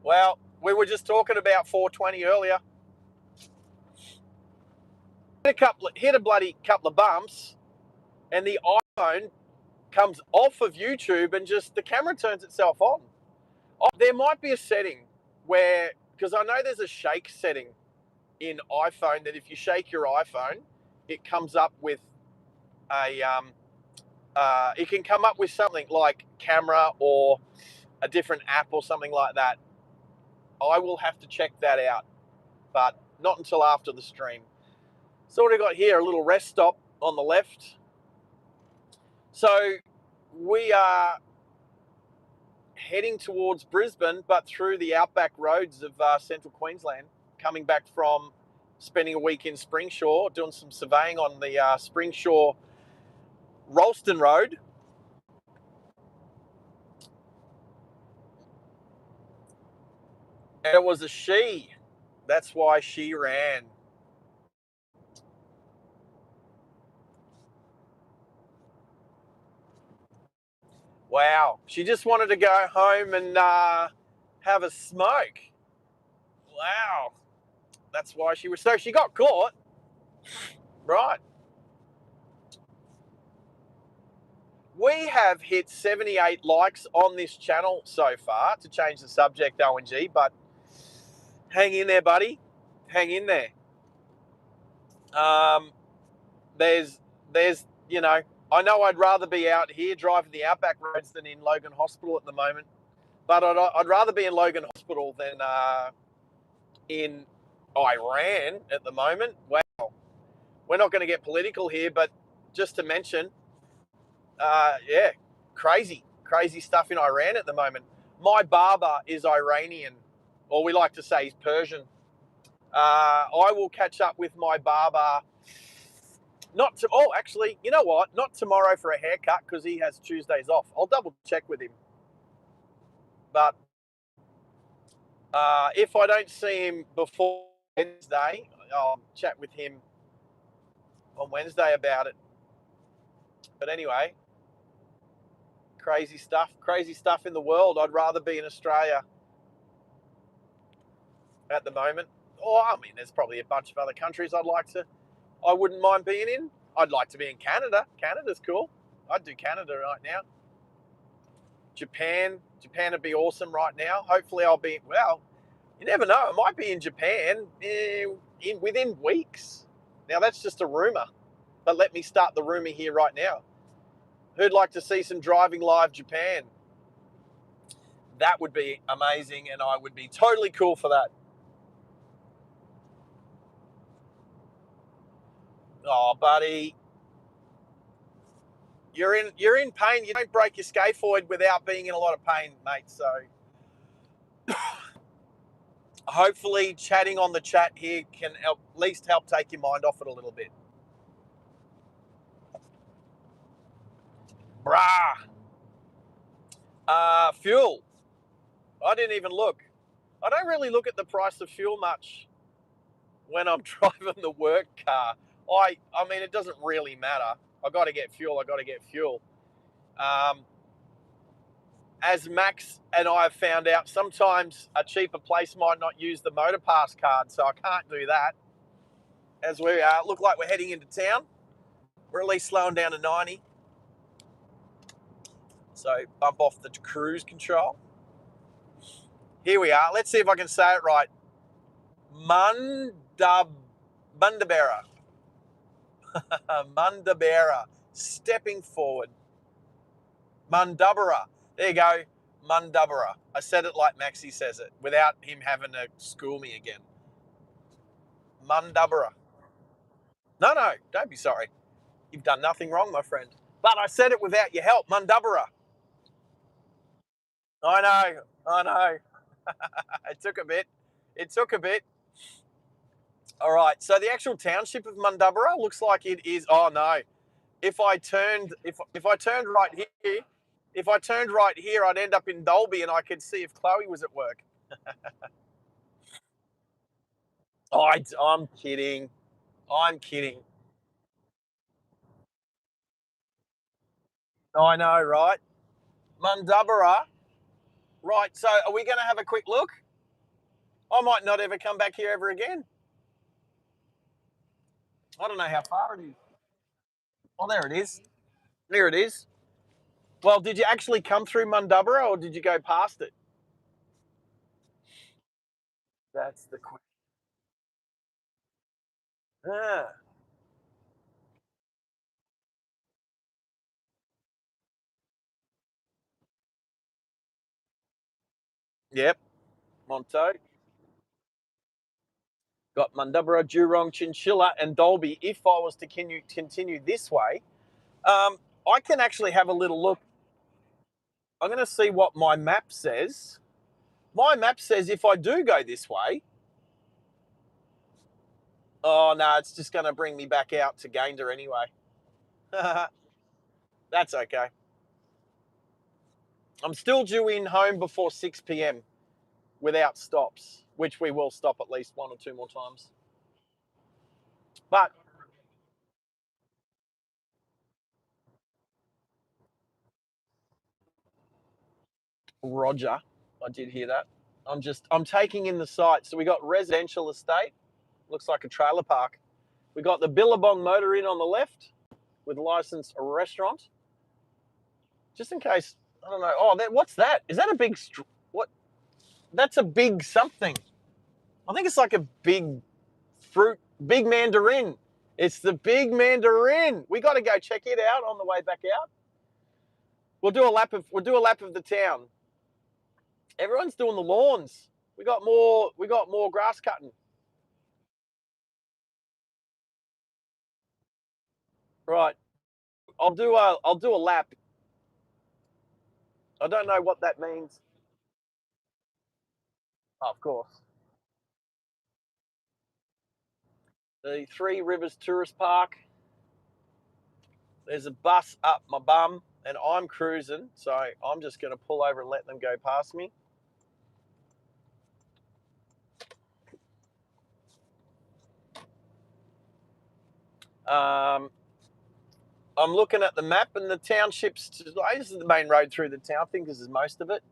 Well, we were just talking about 420 earlier. Hit a bloody couple of bumps, and the iPhone comes off of YouTube and just the camera turns itself on. There might be a setting where, because I know there's a shake setting in iPhone that if you shake your iPhone, it comes up with it can come up with something like camera or a different app or something like that. I will have to check that out, but not until after the stream. So what have we got here? A little rest stop on the left. So we are heading towards Brisbane, but through the outback roads of central Queensland, coming back from spending a week in Springsure, doing some surveying on the Springsure Ralston Road. And it was a she. That's why she ran. Wow. She just wanted to go home and have a smoke. Wow. That's why she was. So she got caught. Right. We have hit 78 likes on this channel so far, to change the subject, ONG, but hang in there, buddy. Hang in there. There's, I know I'd rather be out here driving the outback roads than in Logan Hospital at the moment, but I'd rather be in Logan Hospital than in Iran at the moment. Wow. We're not going to get political here, but just to mention, yeah, crazy crazy stuff in Iran at the moment. My barber is Iranian, or we like to say he's Persian. I will catch up with my barber. Actually, you know what? Not tomorrow for a haircut because he has Tuesdays off. I'll double check with him. But if I don't see him before Wednesday, I'll chat with him on Wednesday about it. But anyway, crazy stuff in the world. I'd rather be in Australia at the moment. I mean, there's probably a bunch of other countries I wouldn't mind being in. I'd like to be in Canada. Canada's cool. I'd do Canada right now. Japan would be awesome right now. Hopefully I'll be, well, you never know. I might be in Japan within weeks. Now that's just a rumor, but let me start the rumor here right now. Who'd like to see some driving live Japan? That would be amazing, and I would be totally cool for that. Oh, buddy, you're in pain. You don't break your scaphoid without being in a lot of pain, mate. So hopefully chatting on the chat here can at least help take your mind off it a little bit. Brah. Fuel. I didn't even look. I don't really look at the price of fuel much when I'm driving the work car. I mean, it doesn't really matter. I got to get fuel. As Max and I have found out, sometimes a cheaper place might not use the motor pass card, so I can't do that. As we look like we're heading into town, we're at least slowing down to 90. So bump off the cruise control. Here we are. Let's see if I can say it right. Mundabera. Mundabera. Stepping forward. Mundabera. There you go. Mundabera. I said it like Maxie says it, without him having to school me again. Mundabera. No, don't be sorry. You've done nothing wrong, my friend. But I said it without your help. Mundabera. I know. It took a bit. All right. So the actual township of Mundabera looks like it is. Oh no. If I turned right here, I'd end up in Dolby, and I could see if Chloe was at work. Oh, I'm kidding. I'm kidding. I know, right? Mundabera. Right. So are we going to have a quick look? I might not ever come back here ever again. I don't know how far it is. Oh, there it is. There it is. Well, did you actually come through Mundabera, or did you go past it? That's the question. Ah, yep. Monto. Got Mundabera, Jurong, Chinchilla, and Dolby. If I was to continue this way, I can actually have a little look. I'm going to see what my map says. My map says if I do go this way, oh no, it's just going to bring me back out to Gayndah anyway. That's okay. I'm still due in home before 6 p.m. without stops, which we will stop at least one or two more times. But Roger, I did hear that. I'm taking in the site. So we got residential estate, looks like a trailer park. We got the Billabong Motor Inn on the left with licensed restaurant. Just in case, I don't know. Oh, what's that? Is that a big what? That's a big something. I think it's like a big big mandarin. It's the big mandarin. We got to go check it out on the way back out. We'll do a lap of the town. Everyone's doing the lawns. We got more grass cutting. Right. I'll do a lap. I don't know what that means. Oh, of course. The Three Rivers Tourist Park. There's a bus up my bum, and I'm cruising, so I'm just going to pull over and let them go past me. I'm looking at the map, and the townships. This is the main road through the town. I think this is most of it.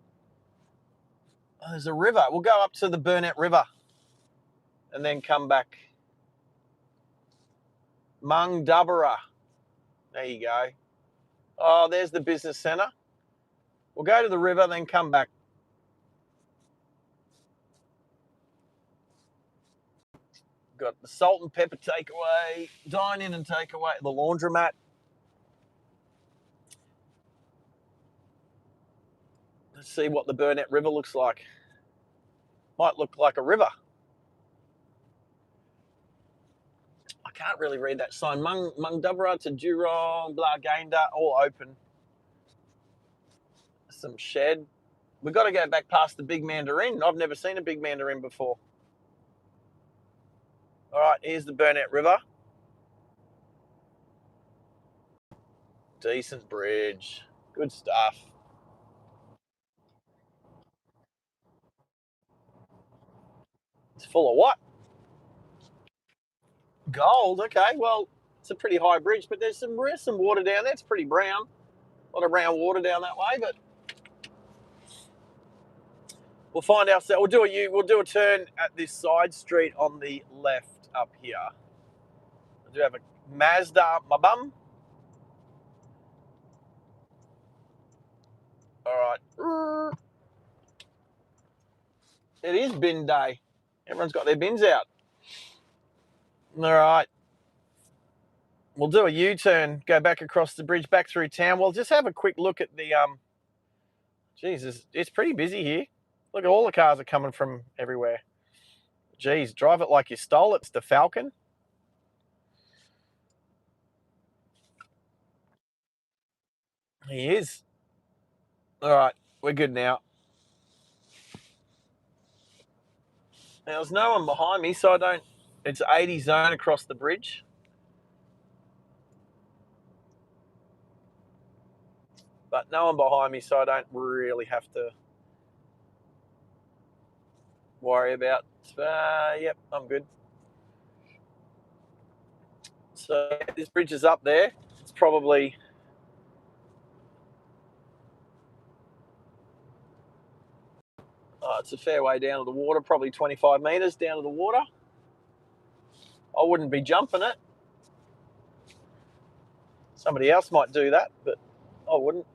Oh, there's a river. We'll go up to the Burnett River, and then come back. Mungdubbera. There you go. Oh, there's the business centre. We'll go to the river, then come back. Got the salt and pepper takeaway, dine in and takeaway, the laundromat. Let's see what the Burnett River looks like. Might look like a river. I can't really read that sign. Mungdubbera to Jurong, Blagainda, all open. Some shed. We've got to go back past the Big Mandarin. I've never seen a Big Mandarin before. All right, here's the Burnett River. Decent bridge. Good stuff. It's full of what? Gold. Okay, well, it's a pretty high bridge, but there's some water down there. It's pretty brown. A lot of brown water down that way, but we'll find ourselves. We'll do a turn at this side street on the left up here. I do have a Mazda, my bum. All right. It is bin day. Everyone's got their bins out. All right. We'll do a U-turn, go back across the bridge, back through town. We'll just have a quick look at the Jesus, it's pretty busy here. Look at all the cars are coming from everywhere. Geez, drive it like you stole it. It's the Falcon. He is. All right, we're good now. Now, there's no one behind me, so I don't. It's 80 zone across the bridge. But no one behind me, so I don't really have to worry about. Yep, I'm good. So this bridge is up there. It's probably it's a fair way down to the water, probably 25 metres down to the water. I wouldn't be jumping it. Somebody else might do that, but I wouldn't.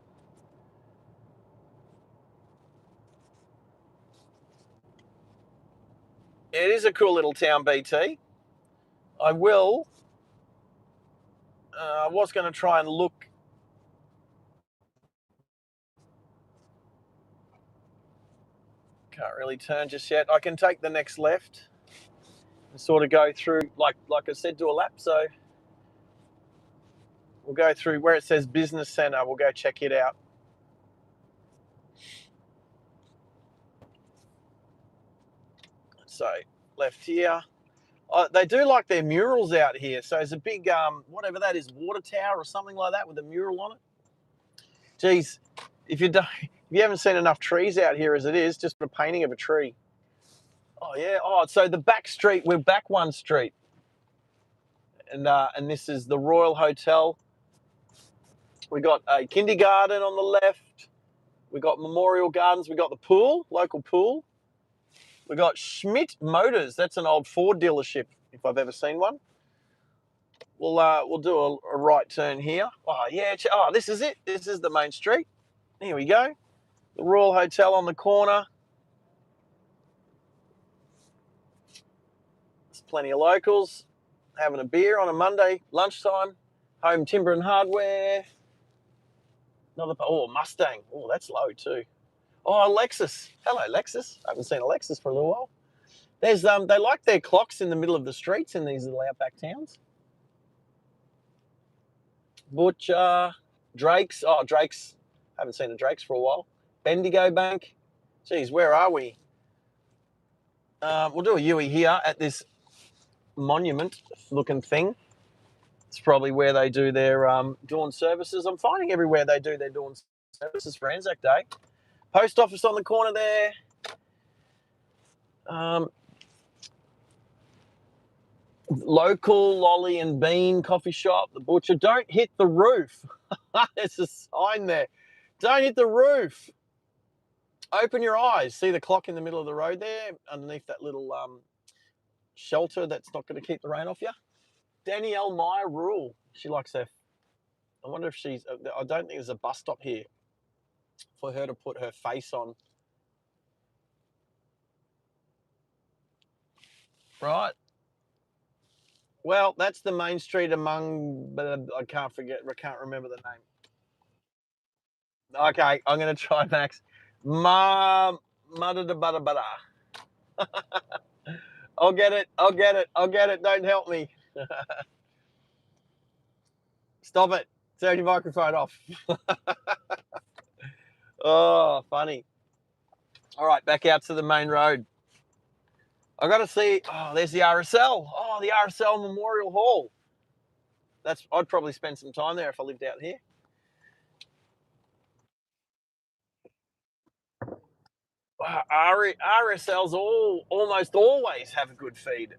It is a cool little town, BT. I will. I was going to try and look. Can't really turn just yet. I can take the next left and sort of go through, like I said, do a lap. So we'll go through where it says business centre. We'll go check it out. So left here. They do like their murals out here. So it's a big, whatever that is, water tower or something like that with a mural on it. Geez, if you haven't seen enough trees out here as it is, just a painting of a tree. Oh yeah. Oh, so the back street, we're back one street, and this is the Royal Hotel. We got a kindergarten on the left. We got Memorial Gardens. We got the pool, local pool. We got Schmidt Motors. That's an old Ford dealership, if I've ever seen one. We'll do a right turn here. Oh yeah. Oh, this is it. This is the main street. Here we go. The Royal Hotel on the corner. There's plenty of locals having a beer on a Monday lunchtime. Home Timber and Hardware. Mustang. Oh, that's low too. Oh, Lexus. Hello, Lexus. I haven't seen a Lexus for a little while. There's they like their clocks in the middle of the streets in these little outback towns. Butcher, Drake's. Oh, Drake's. Haven't seen a Drake's for a while. Bendigo Bank. Geez, where are we? We'll do a Yui here at this monument-looking thing. It's probably where they do their dawn services. I'm finding everywhere they do their dawn services for Anzac Day. Post office on the corner there. Local lolly and bean coffee shop. The butcher. Don't hit the roof. There's a sign there. Don't hit the roof. Open your eyes. See the clock in the middle of the road there, underneath that little shelter that's not going to keep the rain off you. Danielle Meyer Rule. She likes her. I wonder if she's. I don't think there's a bus stop here for her to put her face on. Right. Well, that's the main street among. I can't remember the name. Okay, I'm going to try Max. I'll get it. Don't help me. Stop it. Turn your microphone off. Oh, funny. All right, back out to the main road. I got to see. Oh, there's the RSL. Oh, the RSL Memorial Hall. I'd probably spend some time there if I lived out here. RSLs almost always have a good feed.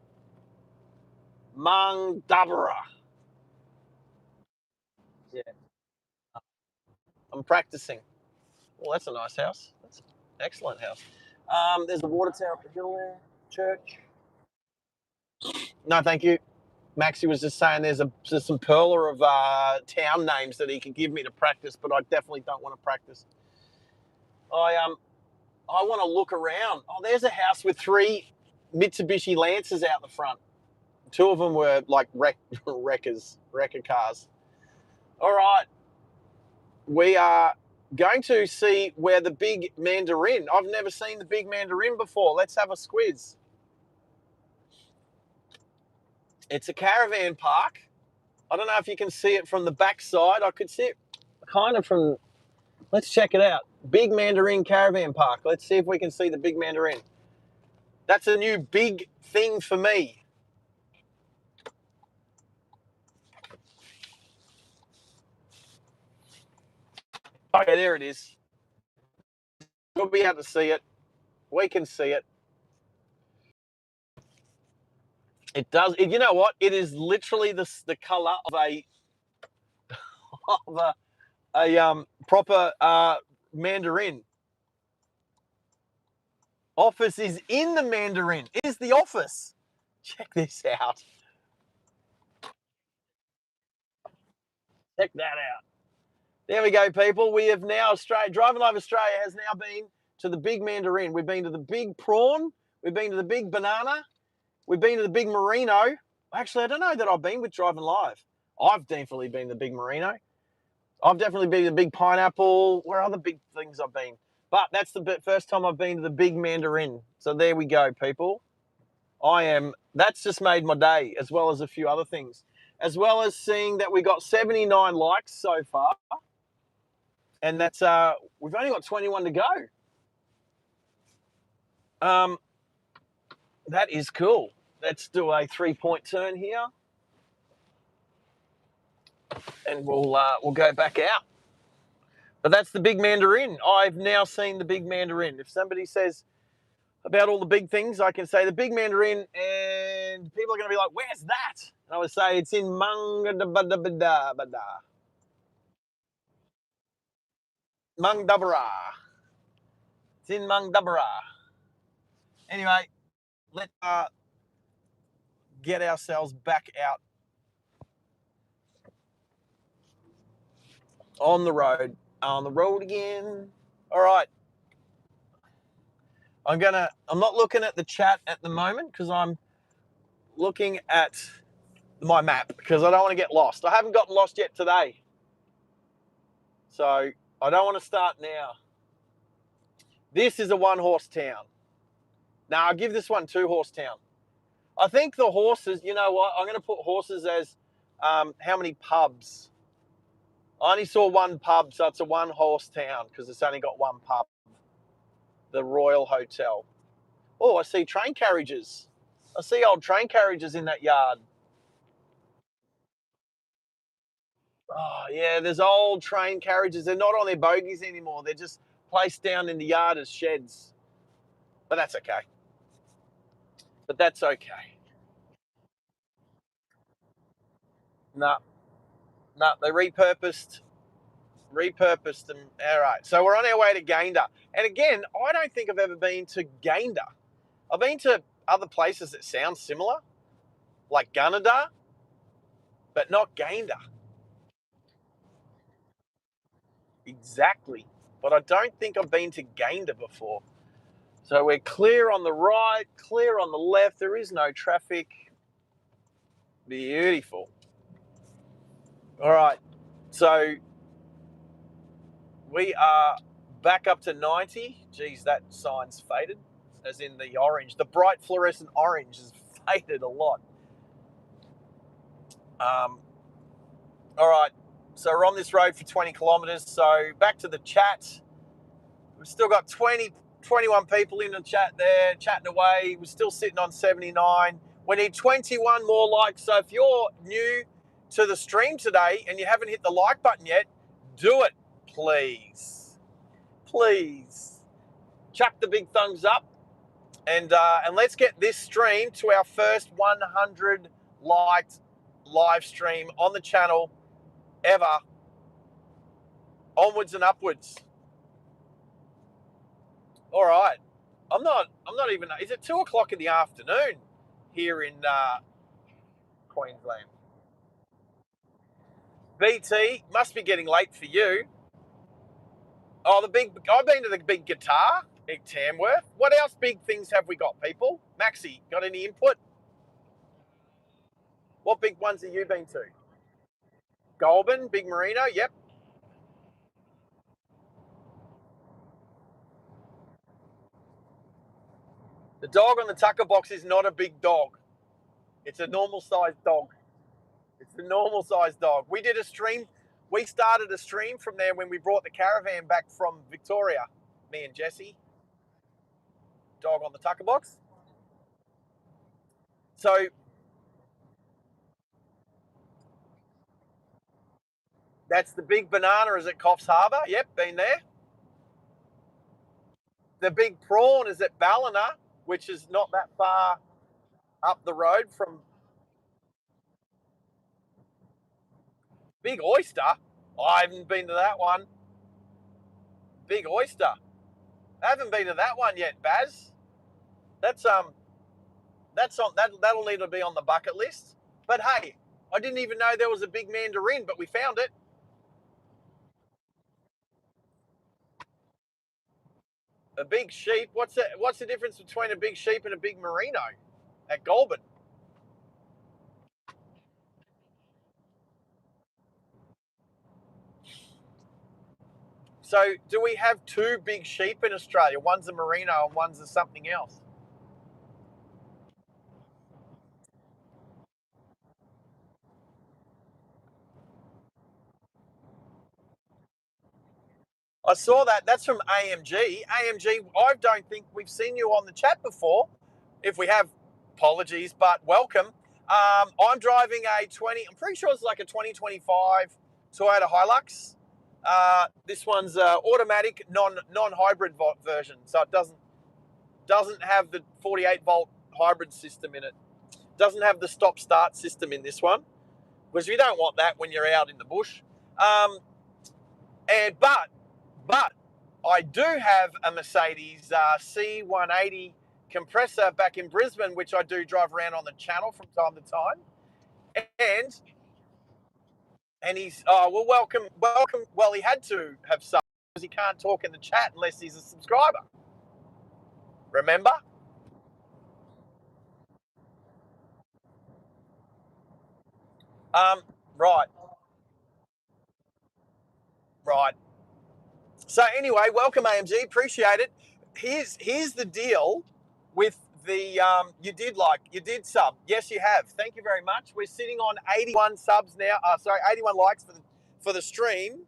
Mung Dabra. Yeah. I'm practicing. Well, that's a nice house. That's an excellent house. There's a water tower up the hill there. Church. No, thank you. Maxie was just saying there's some perler of town names that he can give me to practice, but I definitely don't want to practice. I want to look around. Oh, there's a house with 3 Mitsubishi Lancers out the front. 2 of them were like wrecker cars. All right. We are going to see where the big Mandarin. I've never seen the big Mandarin before. Let's have a squiz. It's a caravan park. I don't know if you can see it from the back side. I could see it kind of from. Let's check it out. Big Mandarin Caravan Park. Let's see if we can see the big Mandarin. That's a new big thing for me. Okay, there it is. We'll be able to see it. We can see it. It does. You know what? It is literally the color of a proper Mandarin. Office is in the Mandarin. It is the office. Check this out. Check that out. There we go, people. We have now Driving Live Australia has now been to the big Mandarin. We've been to the big prawn. We've been to the big banana. We've been to the big merino. Actually, I don't know that I've been with Driving Live. I've definitely been to the big merino. I've definitely been to the big pineapple. Where are other big things I've been? But that's the first time I've been to the big Mandarin. So there we go, people. That's just made my day, as well as a few other things. As well as seeing that we got 79 likes so far. And that's we've only got 21 to go. That is cool. Let's do a 3-point turn here, and we'll go back out. But that's the big Mandarin. I've now seen the big Mandarin. If somebody says about all the big things, I can say the big Mandarin, and people are going to be like, "Where's that?" And I would say it's in Mungdabra. It's in Mungdabra. Anyway, let's get ourselves back out on the road. On the road again. All right. I'm not looking at the chat at the moment because I'm looking at my map because I don't want to get lost. I haven't gotten lost yet today. So I don't want to start now. This is a 1-horse town. Now I'll give this one 2-horse town. I think the horses, you know what? I'm going to put horses as how many pubs. I only saw 1 pub, so it's a 1-horse town because it's only got 1 pub. The Royal Hotel. Oh, I see train carriages. I see old train carriages in that yard. Oh, yeah, there's old train carriages. They're not on their bogies anymore. They're just placed down in the yard as sheds. But that's okay. But that's okay. No, no, they repurposed them. All right. So we're on our way to Gayndah. And again, I don't think I've ever been to Gayndah. I've been to other places that sound similar, like Gunnedah, but not Gayndah. Exactly. But I don't think I've been to Gayndah before. So we're clear on the right, clear on the left. There is no traffic. Beautiful. All right. So we are back up to 90. Geez, that sign's faded, as in the orange. The bright fluorescent orange has faded a lot. All right. So we're on this road for 20 kilometres. So back to the chat. We've still got 21 people in the chat there, chatting away. We're still sitting on 79. We need 21 more likes. So if you're new to the stream today and you haven't hit the like button yet, do it, please. Please. Chuck the big thumbs up. And let's get this stream to our first 100 liked live stream on the channel ever. Onwards and upwards. All right. I'm not even. Is it 2 o'clock in the afternoon here in Queensland? BT must be getting late for you. Oh, I've been to the big guitar at Tamworth. What else big things have we got, people? Maxi, got any input? What big ones have you been to? Goulburn, Big Merino. Yep. The dog on the tucker box is not a big dog. It's a normal sized dog. It's a normal sized dog. We did a stream. We started a stream from there when we brought the caravan back from Victoria. Me and Jesse. Dog on the tucker box. So that's the big banana is at Coffs Harbour. Yep, been there. The big prawn is at Ballina, which is not that far up the road from Big Oyster. I haven't been to that one. Big Oyster. I haven't been to that one yet, Baz. That's on that'll need to be on the bucket list. But hey, I didn't even know there was a big mandarin, but we found it. A big sheep. What's the difference between a big sheep and a big merino at Goulburn? So do we have two big sheep in Australia? One's a merino and one's a something else. I saw that. That's from AMG. AMG, I don't think we've seen you on the chat before. If we have, apologies, but welcome. I'm driving a 20, I'm pretty sure it's like a 2025 Toyota Hilux. This one's automatic, non-hybrid version, so it doesn't have the 48-volt hybrid system in it. Doesn't have the stop-start system in this one, because you don't want that when you're out in the bush. But I do have a Mercedes C180 compressor back in Brisbane, which I do drive around on the channel from time to time. And he's welcome. Well, he had to have some because he can't talk in the chat unless he's a subscriber. Remember? Right. So anyway, welcome AMG. Appreciate it. Here's the deal with the you did sub. Yes, you have. Thank you very much. We're sitting on 81 subs now. 81 likes for the stream.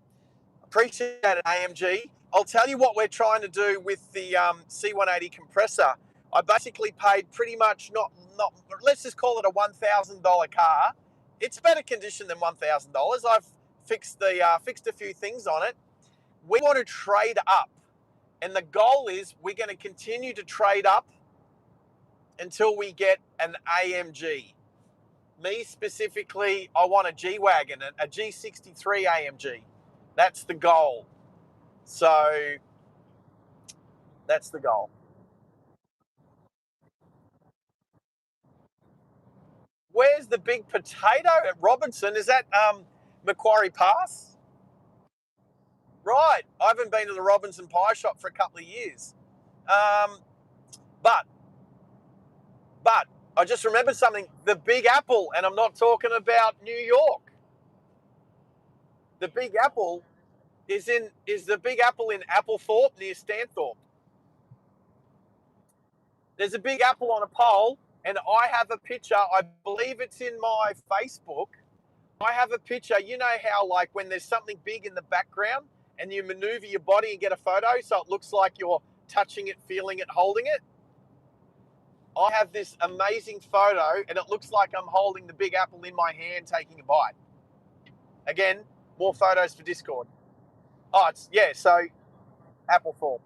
Appreciate it, AMG. I'll tell you what we're trying to do with the C180 compressor. I basically paid pretty much not let's just call it a $1,000 car. It's better condition than $1,000. I've fixed a few things on it. We want to trade up, and the goal is we're going to continue to trade up until we get an AMG. Me specifically, I want a G-Wagon, a G63 AMG. That's the goal. So that's the goal. Where's the big potato at Robinson? Is that Macquarie Pass? Right. I haven't been to the Robinson Pie Shop for a couple of years. Um, but I just remembered something. The Big Apple, and I'm not talking about New York. The Big Apple is the Big Apple in Applethorpe near Stanthorpe. There's a Big Apple on a pole, and I have a picture. I believe it's in my Facebook. I have a picture. You know how, like, when there's something big in the background and you maneuver your body and get a photo so it looks like you're touching it, feeling it, holding it? I have this amazing photo, and it looks like I'm holding the Big Apple in my hand taking a bite. Again, more photos for Discord. Oh, so Applethorpe.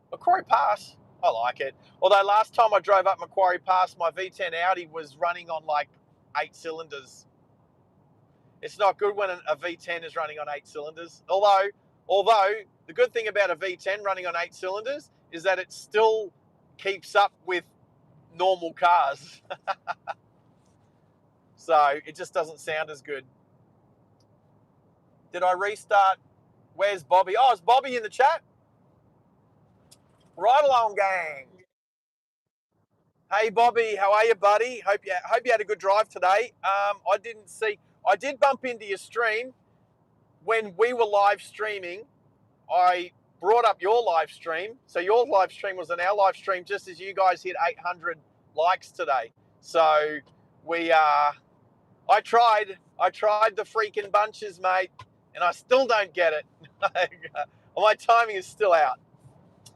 Macquarie Pass, I like it. Although last time I drove up Macquarie Pass, my V10 Audi was running on like 8 cylinders. It's not good when a V10 is running on 8 cylinders. Although the good thing about a V10 running on 8 cylinders is that it still keeps up with normal cars. So it just doesn't sound as good. Did I restart? Where's Bobby? Oh, is Bobby in the chat? Right along, gang. Hey Bobby, how are you, buddy? Hope you had a good drive today. I did bump into your stream when we were live streaming. I brought up your live stream, so your live stream was on our live stream just as you guys hit 800 likes today. So I tried the freaking bunches, mate, and I still don't get it. My timing is still out.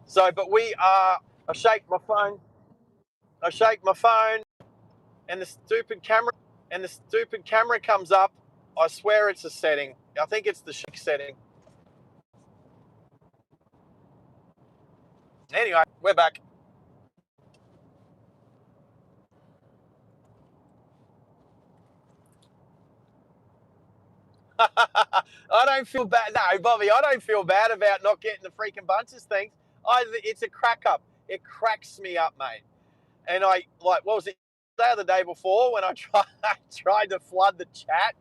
So, but I shake my phone. And the stupid camera comes up. I swear it's a setting. I think it's the shake setting. Anyway, we're back. I don't feel bad. No, Bobby, I don't feel bad about not getting the freaking bunches things. It's a crack up. It cracks me up, mate. And what was it, the day before when I tried to flood the chat?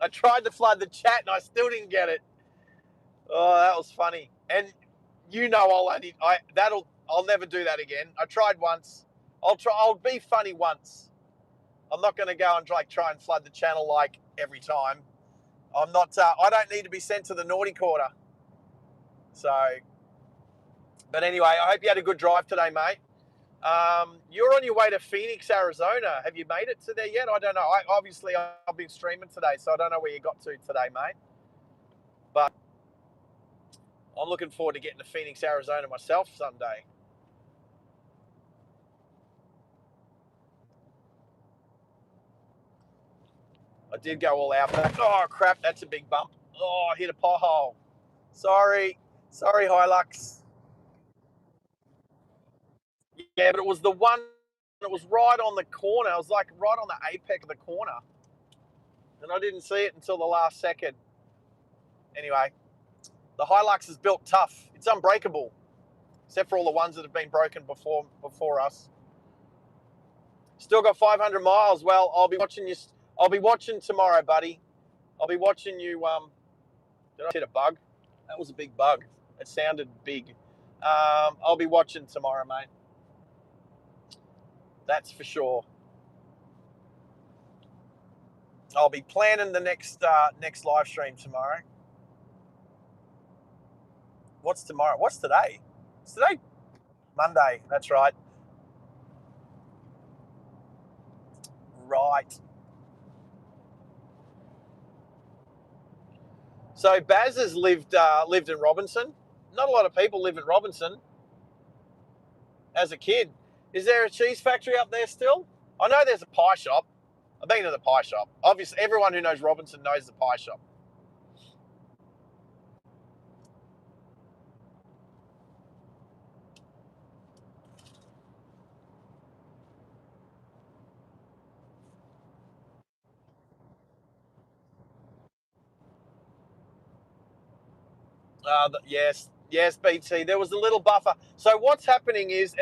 I tried to flood the chat and I still didn't get it. Oh, that was funny. And I'll never do that again. I tried once. I'll be funny once. I'm not going to go and try and flood the channel like every time. I'm not. I don't need to be sent to the naughty quarter. So, but anyway, I hope you had a good drive today, mate. You're on your way to Phoenix, Arizona. Have you made it to there yet? I don't know. I've been streaming today, so I don't know where you got to today, mate. But I'm looking forward to getting to Phoenix, Arizona myself someday. I did go all out back. Oh, crap, that's a big bump. Oh, I hit a pothole. Sorry, Hilux. Yeah, but it was the one, it was right on the corner. It was like right on the apex of the corner. And I didn't see it until the last second. Anyway, the Hilux is built tough. It's unbreakable, except for all the ones that have been broken before us. Still got 500 miles. Well, I'll be watching you. I'll be watching tomorrow, buddy. I'll be watching you. Did I hit a bug? That was a big bug. It sounded big. I'll be watching tomorrow, mate. That's for sure. I'll be planning the next live stream tomorrow. What's tomorrow? What's today? It's today Monday. That's right. Right. So Baz has lived in Robinson. Not a lot of people live in Robinson as a kid. Is there a cheese factory up there still? I know there's a pie shop. I've been to the pie shop. Obviously, everyone who knows Robinson knows the pie shop. Yes, BT. There was a little buffer. So what's happening is,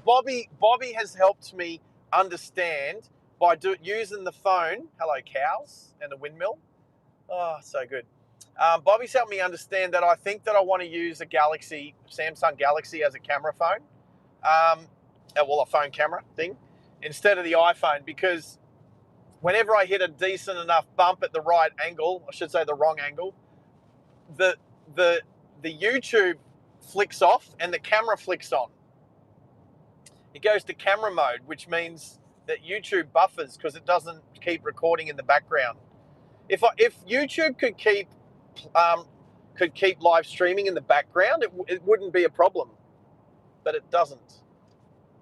Bobby has helped me understand by using the phone. Hello, cows and a windmill. Oh, so good. Bobby's helped me understand that I think that I want to use a Samsung Galaxy as a camera phone. A phone camera thing instead of the iPhone, because whenever I hit a decent enough bump at the right angle, I should say the wrong angle, the the the YouTube flicks off and the camera flicks on. It goes to camera mode, which means that YouTube buffers because it doesn't keep recording in the background. If YouTube could keep live streaming in the background, it wouldn't be a problem, but it doesn't.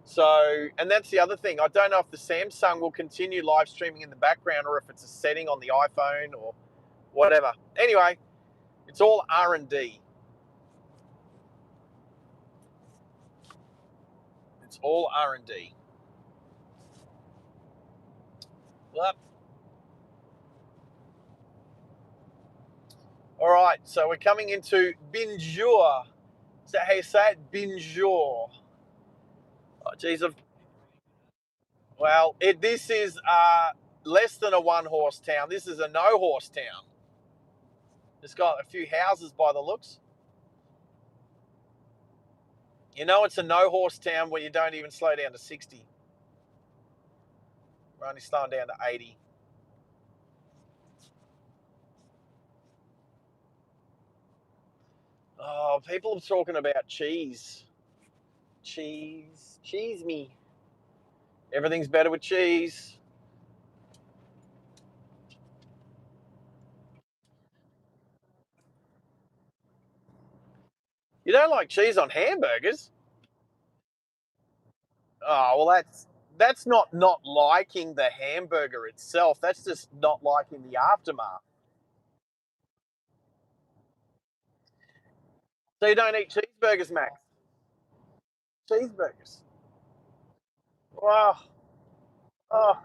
So, and that's the other thing. I don't know if the Samsung will continue live streaming in the background or if it's a setting on the iPhone or whatever. Anyway, it's all R&D. It's all R&D. Yep. All right, so we're coming into Binjour. Is that how you say it? Binjour. Oh, geez, this is less than a one-horse town. This is a no-horse town. It's got a few houses by the looks. You know, it's a no-horse town where you don't even slow down to 60. We're only slowing down to 80. Oh, people are talking about cheese. Cheese me. Everything's better with cheese. You don't like cheese on hamburgers? Oh, well, that's not liking the hamburger itself. That's just not liking the aftermath. So you don't eat cheeseburgers, Max? Cheeseburgers. Wow. Oh,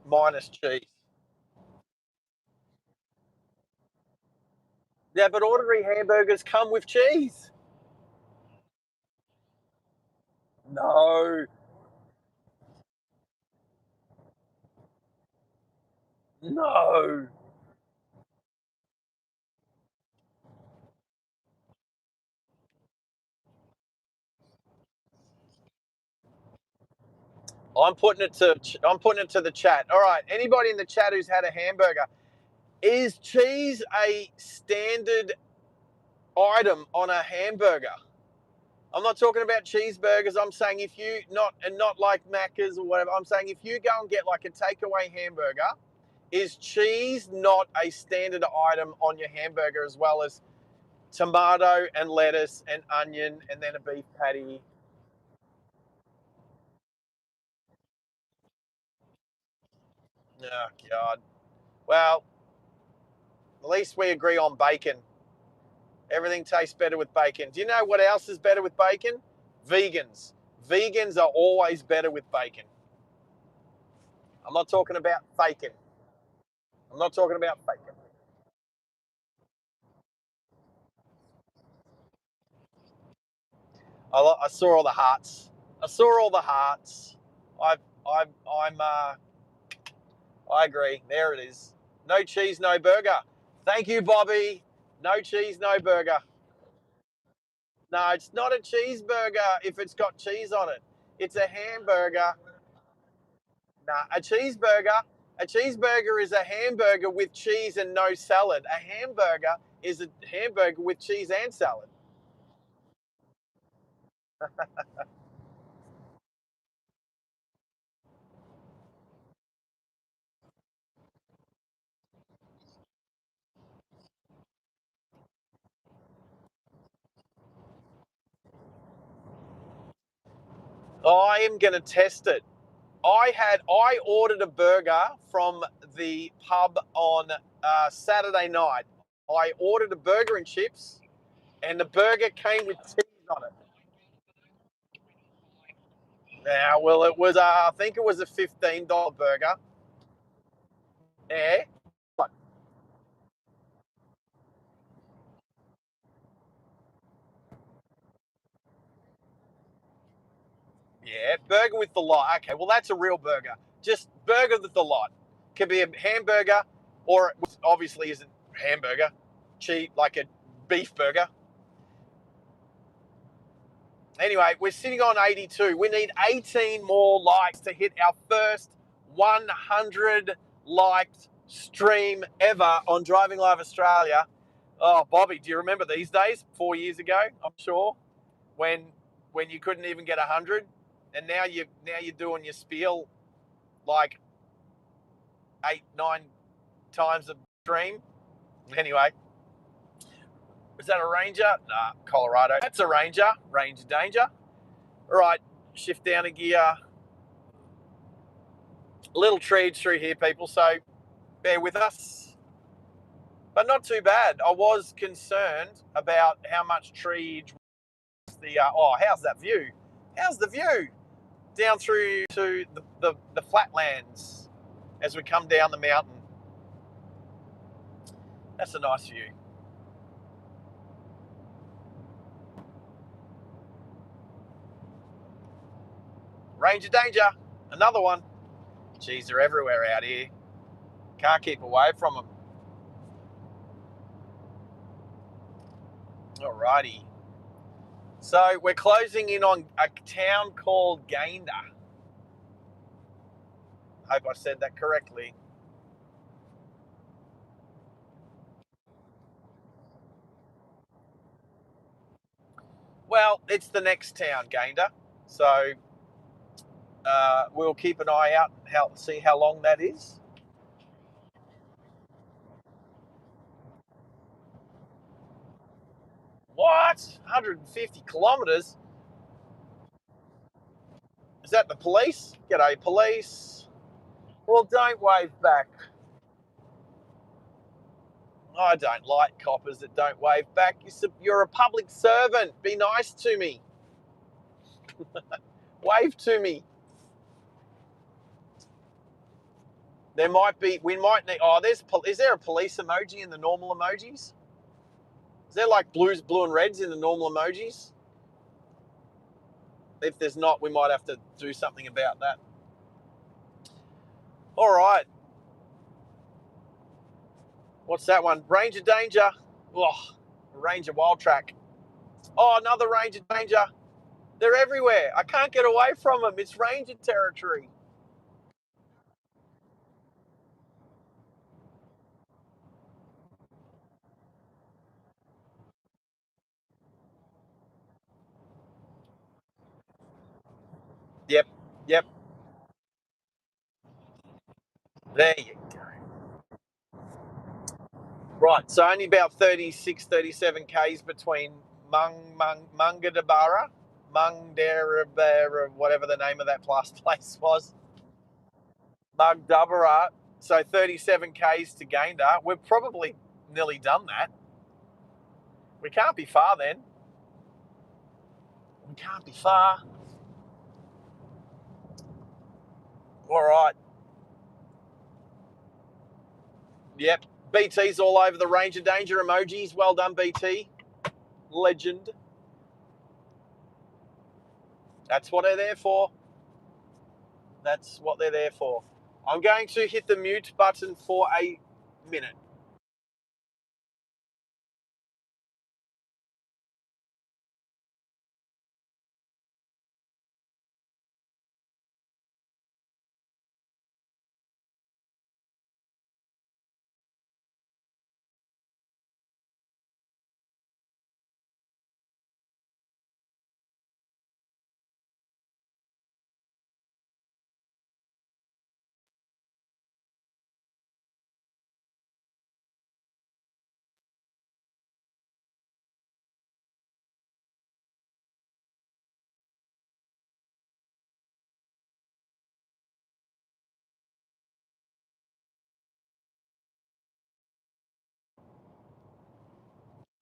minus cheese. Yeah, but ordinary hamburgers come with cheese. No, no. I'm putting it to the chat. All right, anybody in the chat who's had a hamburger, is cheese a standard item on a hamburger? I'm not talking about cheeseburgers. I'm saying if you not like Macca's or whatever. I'm saying if you go and get like a takeaway hamburger, is cheese not a standard item on your hamburger as well as tomato and lettuce and onion and then a beef patty? Oh God. Well, at least we agree on bacon. Everything tastes better with bacon. Do you know what else is better with bacon? Vegans. Vegans are always better with bacon. I'm not talking about faking. I'm not talking about faking. I saw all the hearts. I saw all the hearts. I, I, I'm. I agree. There it is. No cheese, no burger. Thank you, Bobby. No cheese, no burger. No, it's not a cheeseburger if it's got cheese on it. It's a hamburger. Nah, a cheeseburger. A cheeseburger is a hamburger with cheese and no salad. A hamburger is a hamburger with cheese and salad. I am going to test it. I ordered a burger from the pub on Saturday night. I ordered a burger and chips, and the burger came with cheese on it. Yeah, well, it was. I think it was a $15 burger. Yeah, yeah, burger with the lot. Okay, well, that's a real burger. Just burger with the lot. Could be a hamburger, or it obviously isn't hamburger. Cheap, like a beef burger. Anyway, we're sitting on 82. We need 18 more likes to hit our first 100 liked stream ever on Driving Live Australia. Oh, Bobby, do you remember these days? 4 years ago, I'm sure, when you couldn't even get 100, and now you're doing your spiel like 8, 9 times a stream. Anyway, is that a Ranger? Nah, Colorado. That's a Ranger. Ranger danger. All right, shift down a gear. A little trees through here, people, so bear with us. But not too bad. I was concerned about how much treeage the. How's that view? How's the view down through to the flatlands as we come down the mountain? That's a nice view. Ranger danger, another one. Geez, they're everywhere out here. Can't keep away from them. Alrighty. So we're closing in on a town called Gayndah. Hope I said that correctly. Well, it's the next town, Gayndah. So we'll keep an eye out and see how long that is. What? 150 kilometres? Is that the police? G'day, police. Well, don't wave back. I don't like coppers that don't wave back. You're a public servant. Be nice to me. Wave to me. There might be. We might need. Oh, is there a police emoji in the normal emojis? Is there like blue and reds in the normal emojis? If there's not, we might have to do something about that. All right. What's that one? Ranger danger. Oh, Ranger wild track. Oh, another Ranger danger. They're everywhere. I can't get away from them. It's Ranger territory. Yep. Yep. There you go. Right. So only about 36, 37 Ks between Mungadabara, Mungdarabara, whatever the name of that place was. Mugdabara. So 37 Ks to Gayndah. We've probably nearly done that. We can't be far then. We can't be far. All right. Yep. BT's all over the Ranger danger emojis. Well done, BT. Legend. That's what they're there for. That's what they're there for. I'm going to hit the mute button for a minute.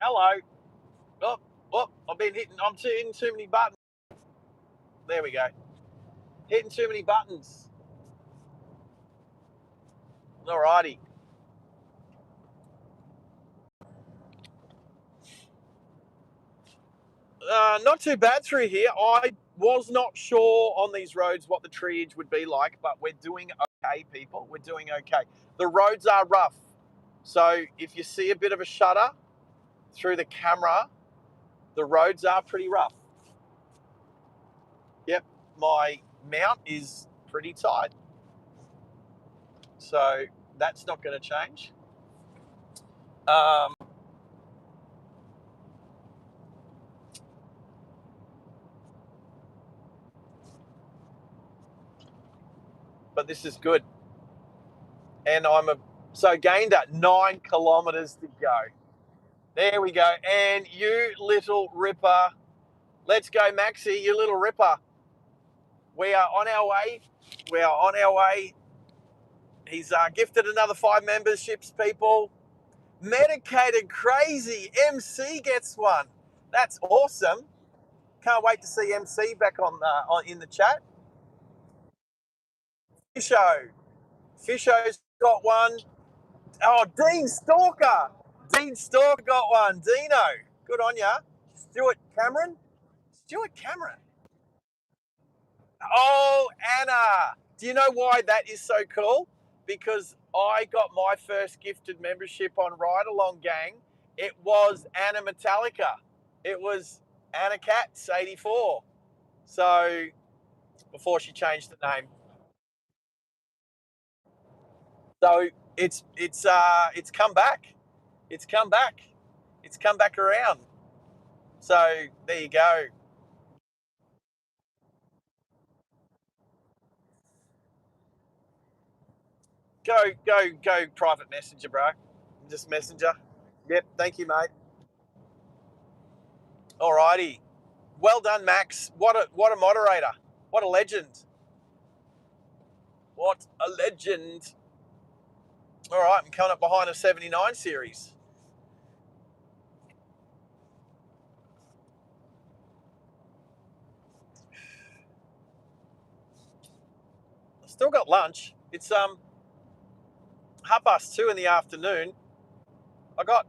Hello. Oh, oh, I've been hitting. I'm hitting too many buttons. There we go. Hitting too many buttons. Alrighty. Not too bad through here. I was not sure on these roads what the triage would be like, but we're doing okay, people. We're doing okay. The roads are rough. So if you see a bit of a shudder through the camera, the roads are pretty rough. Yep, my mount is pretty tight. So that's not going to change. But this is good. And so gained at 9 kilometers to go. There we go. And you little ripper. Let's go, Maxi, you little ripper. We are on our way. We are on our way. He's gifted another 5 memberships, people. Medicated Crazy MC gets one. That's awesome. Can't wait to see MC back on in the chat. Fisho. Fisho's got one. Oh, Dean Stalker. Dean Stalker got one. Dino. Good on ya. Stuart Cameron. Stuart Cameron. Oh, Anna. Do you know why that is so cool? Because I got my first gifted membership on Ride Along Gang. It was Anna Metallica. It was Anna Katz 84. So before she changed the name. So it's come back. It's come back. It's come back around. So there you go. Go private messenger, bro. Just messenger. Yep, thank you, mate. Alrighty. Well done, Max. What a moderator. What a legend. What a legend. All right, I'm coming up behind a 79 series. I still got lunch. It's 2:30 in the afternoon. I got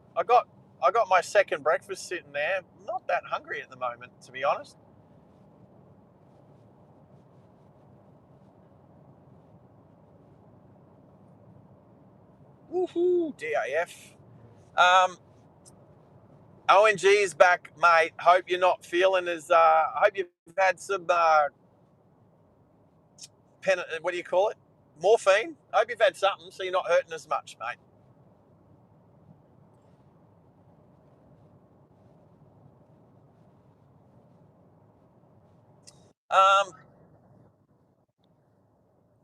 my second breakfast sitting there. I'm not that hungry at the moment, to be honest. Woohoo, DAF. ONG is back, mate. Hope you're not feeling as. Hope you've had some. What do you call it? Morphine. Hope you've had something, so you're not hurting as much, mate.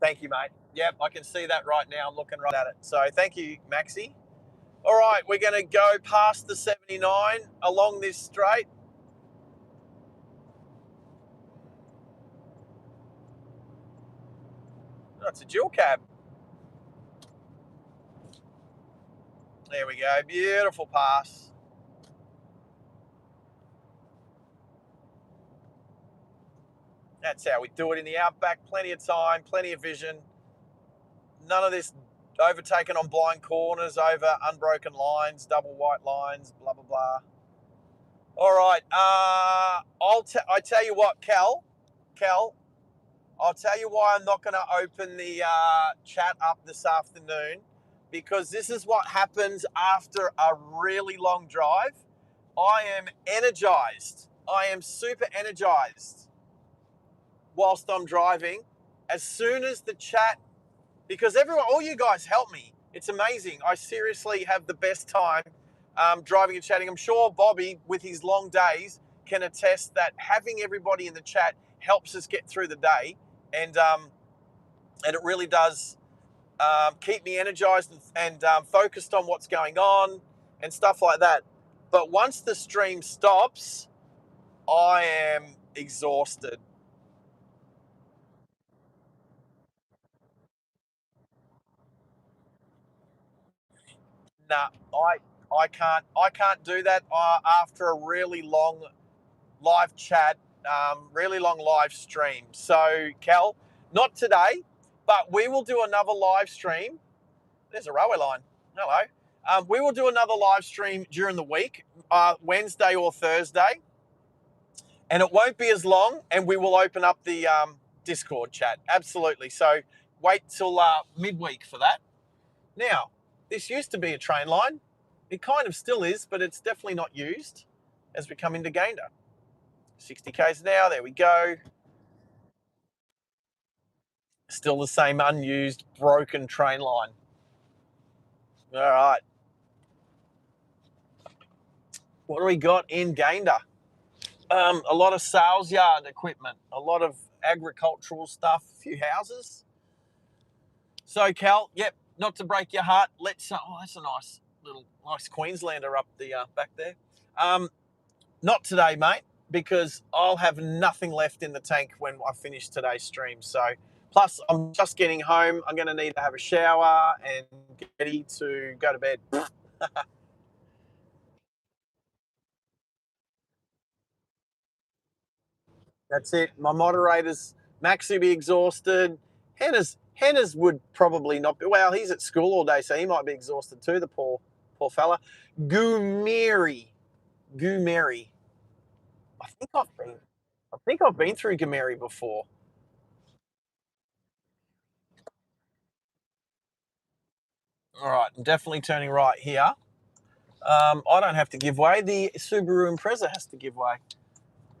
Thank you, mate. Yep, I can see that right now. I'm looking right at it. So thank you, Maxi. All right, we're going to go past the 79 along this straight. Oh, it's a dual cab. There we go. Beautiful pass. That's how we do it in the Outback. Plenty of time, plenty of vision. None of this overtaken on blind corners over unbroken lines, double white lines, blah, blah, blah. All right. I tell you what, Cal, I'll tell you why I'm not going to open the chat up this afternoon, because this is what happens after a really long drive. I am energized. I am super energized whilst I'm driving. As soon as the chat, because all you guys help me. It's amazing. I seriously have the best time driving and chatting. I'm sure Bobby, with his long days, can attest that having everybody in the chat helps us get through the day, and it really does keep me energized and focused on what's going on and stuff like that. But once the stream stops, I am exhausted. Nah, I can't do that after a really long live chat, really long live stream. So, Cal, not today, but we will do another live stream. There's a railway line. Hello. We will do another live stream during the week, Wednesday or Thursday, and it won't be as long, and we will open up the Discord chat. Absolutely. So wait till midweek for that. Now, this used to be a train line. It kind of still is, but it's definitely not used as we come into Gayndah. 60 k's an hour. There we go. Still the same unused, broken train line. All right. What do we got in Gayndah? A lot of sales yard equipment, a lot of agricultural stuff, a few houses. So, Cal, yep, not to break your heart, let's. Oh, that's a nice Queenslander up the back there. Not today, mate, because I'll have nothing left in the tank when I finish today's stream. So, plus, I'm just getting home. I'm going to need to have a shower and get ready to go to bed. That's it. My moderators, Max will be exhausted. Henna's would probably not be. Well, he's at school all day, so he might be exhausted too. The poor fella. Goomeri. I think I've been through Goomeri before. All right, I'm definitely turning right here. I don't have to give way. The Subaru Impreza has to give way.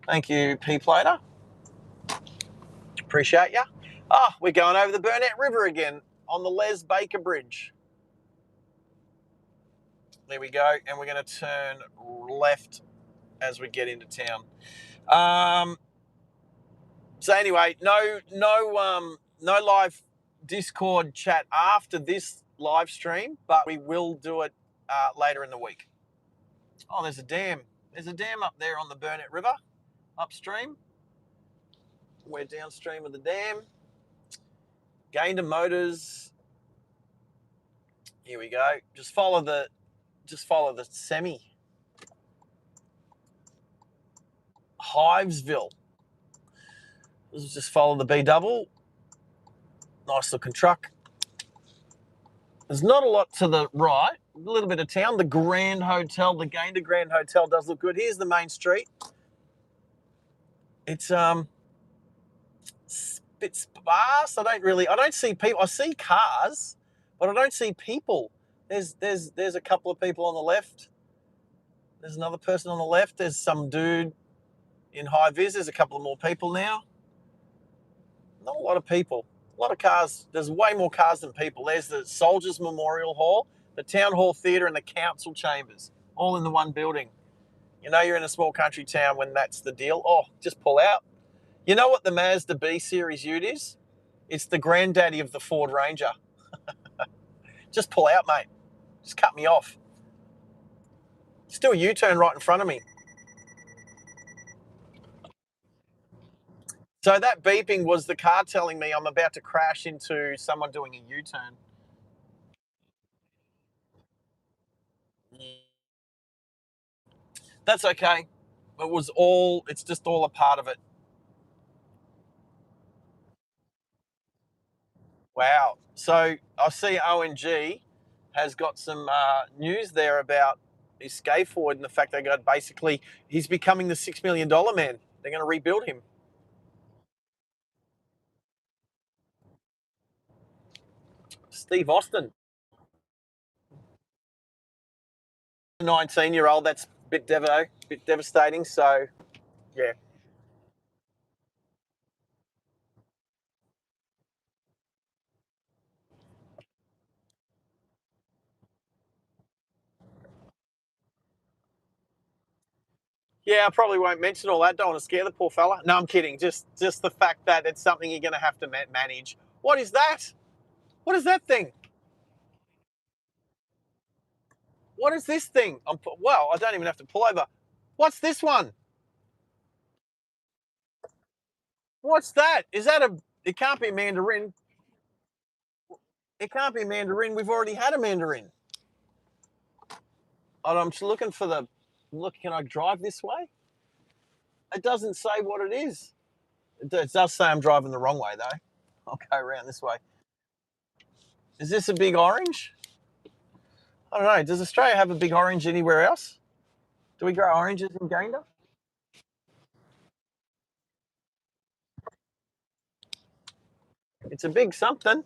Thank you, P-Plater. Appreciate ya. We're going over the Burnett River again on the Les Baker Bridge. There we go, and we're going to turn left as we get into town. So anyway, no live Discord chat after this live stream, but we will do it later in the week. Oh, there's a dam. There's a dam up there on the Burnett River, upstream. We're downstream of the dam. Gayndah Motors. Here we go. Just follow the semi. Hivesville. Let's just follow the B double. Nice looking truck. There's not a lot to the right. A little bit of town. The Grand Hotel, the Gayndah Grand Hotel does look good. Here's the main street. It's a bit sparse. I don't see people. I see cars, but I don't see people. There's a couple of people on the left. There's another person on the left. There's some dude in high vis. There's a couple of more people now. Not a lot of people. A lot of cars. There's way more cars than people. There's the Soldiers Memorial Hall, the Town Hall Theatre, and the Council Chambers, all in the one building. You know you're in a small country town when that's the deal. Oh, just pull out. You know what the Mazda B Series Ute is? It's the granddaddy of the Ford Ranger. Just pull out, mate. Just cut me off. Just do a U-turn right in front of me. So that beeping was the car telling me I'm about to crash into someone doing a U-turn. That's okay. It's just all a part of it. Wow. So I see ONG has got some news there about his skateboard and the fact they got basically he's becoming the $6 million man. They're going to rebuild him. Steve Austin, 19-year-old. That's a bit devastating. So yeah. Yeah, I probably won't mention all that. Don't want to scare the poor fella. No, I'm kidding. Just the fact that it's something you're going to have to manage. What is that? What is that thing? What is this thing? Well, I don't even have to pull over. What's this one? What's that? Is that a? It can't be a mandarin. It can't be a mandarin. We've already had a mandarin. I'm just looking for the. Look, can I drive this way? It doesn't say what it is. It does say I'm driving the wrong way though. I'll go around this way. Is this a big orange? I don't know. Does Australia have a big orange anywhere else? Do we grow oranges in Gayndah? It's a big something.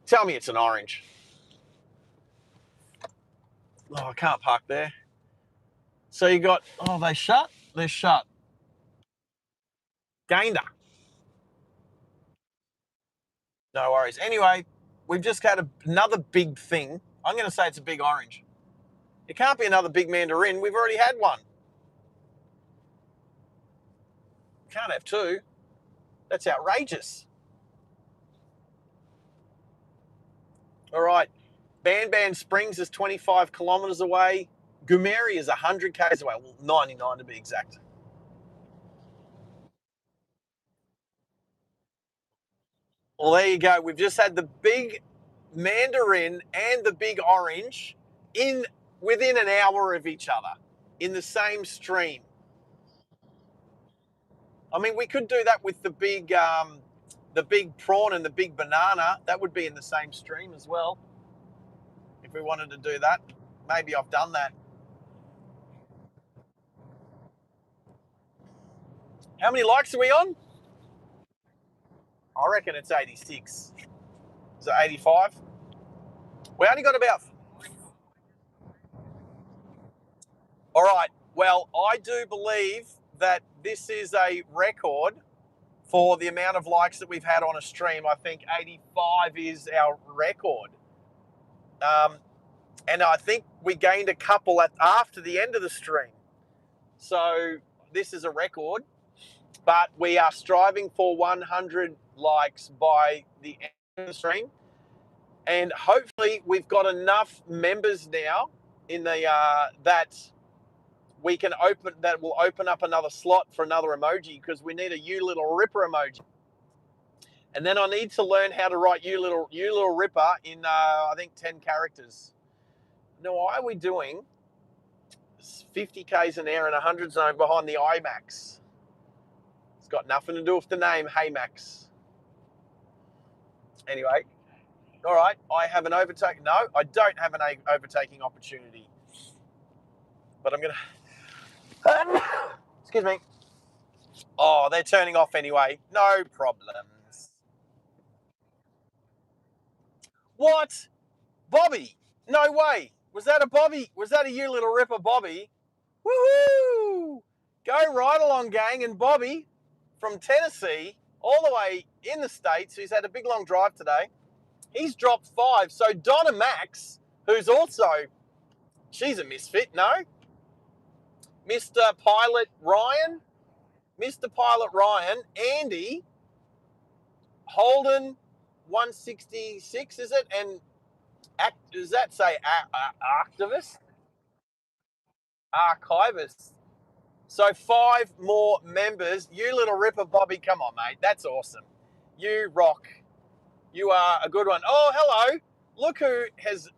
Tell me it's an orange. Oh, I can't park there. So you got, oh, they shut? They're shut. Gayndah. No worries. Anyway, we've just had another big thing. I'm going to say it's a big orange. It can't be another big mandarin. We've already had one. Can't have two. That's outrageous. All right. Ban Springs is 25 kilometres away. Goomeri is 100 k's away. Well, 99 to be exact. Well, there you go. We've just had the big mandarin and the big orange within an hour of each other in the same stream. I mean, we could do that with the big prawn and the big banana. That would be in the same stream as well. If we wanted to do that, maybe I've done that. How many likes are we on? I reckon it's 86. Is it 85? We only got about. All right. Well, I do believe that this is a record for the amount of likes that we've had on a stream. I think 85 is our record. And I think we gained a couple after the end of the stream. So this is a record, but we are striving for 100 likes by the end of the stream. And hopefully we've got enough members now in the that we can will open up another slot for another emoji, because we need a You Little Ripper emoji. And then I need to learn how to write You Little Ripper in I think 10 characters. Now, why are we doing 50 k's an hour in 100 zone behind the IMAX? It's got nothing to do with the name Haymax. Anyway, all right, I have an overtake. No, I don't have an overtaking opportunity. But I'm going to... Excuse me. Oh, they're turning off anyway. No problems. What? Bobby? No way. Was that a Bobby? Was that a You Little Ripper Bobby? Woohoo! Go right along, gang. And Bobby from Tennessee, all the way in the States, who's had a big long drive today, he's dropped 5. So Donna Max, who's also, she's a misfit, no? Mr. Pilot Ryan, Andy, Holden, 166, is it? And does that say activist? Archivist. So 5 more members. You Little Ripper Bobby, come on, mate. That's awesome. You rock. You are a good one. Oh, hello. Look who has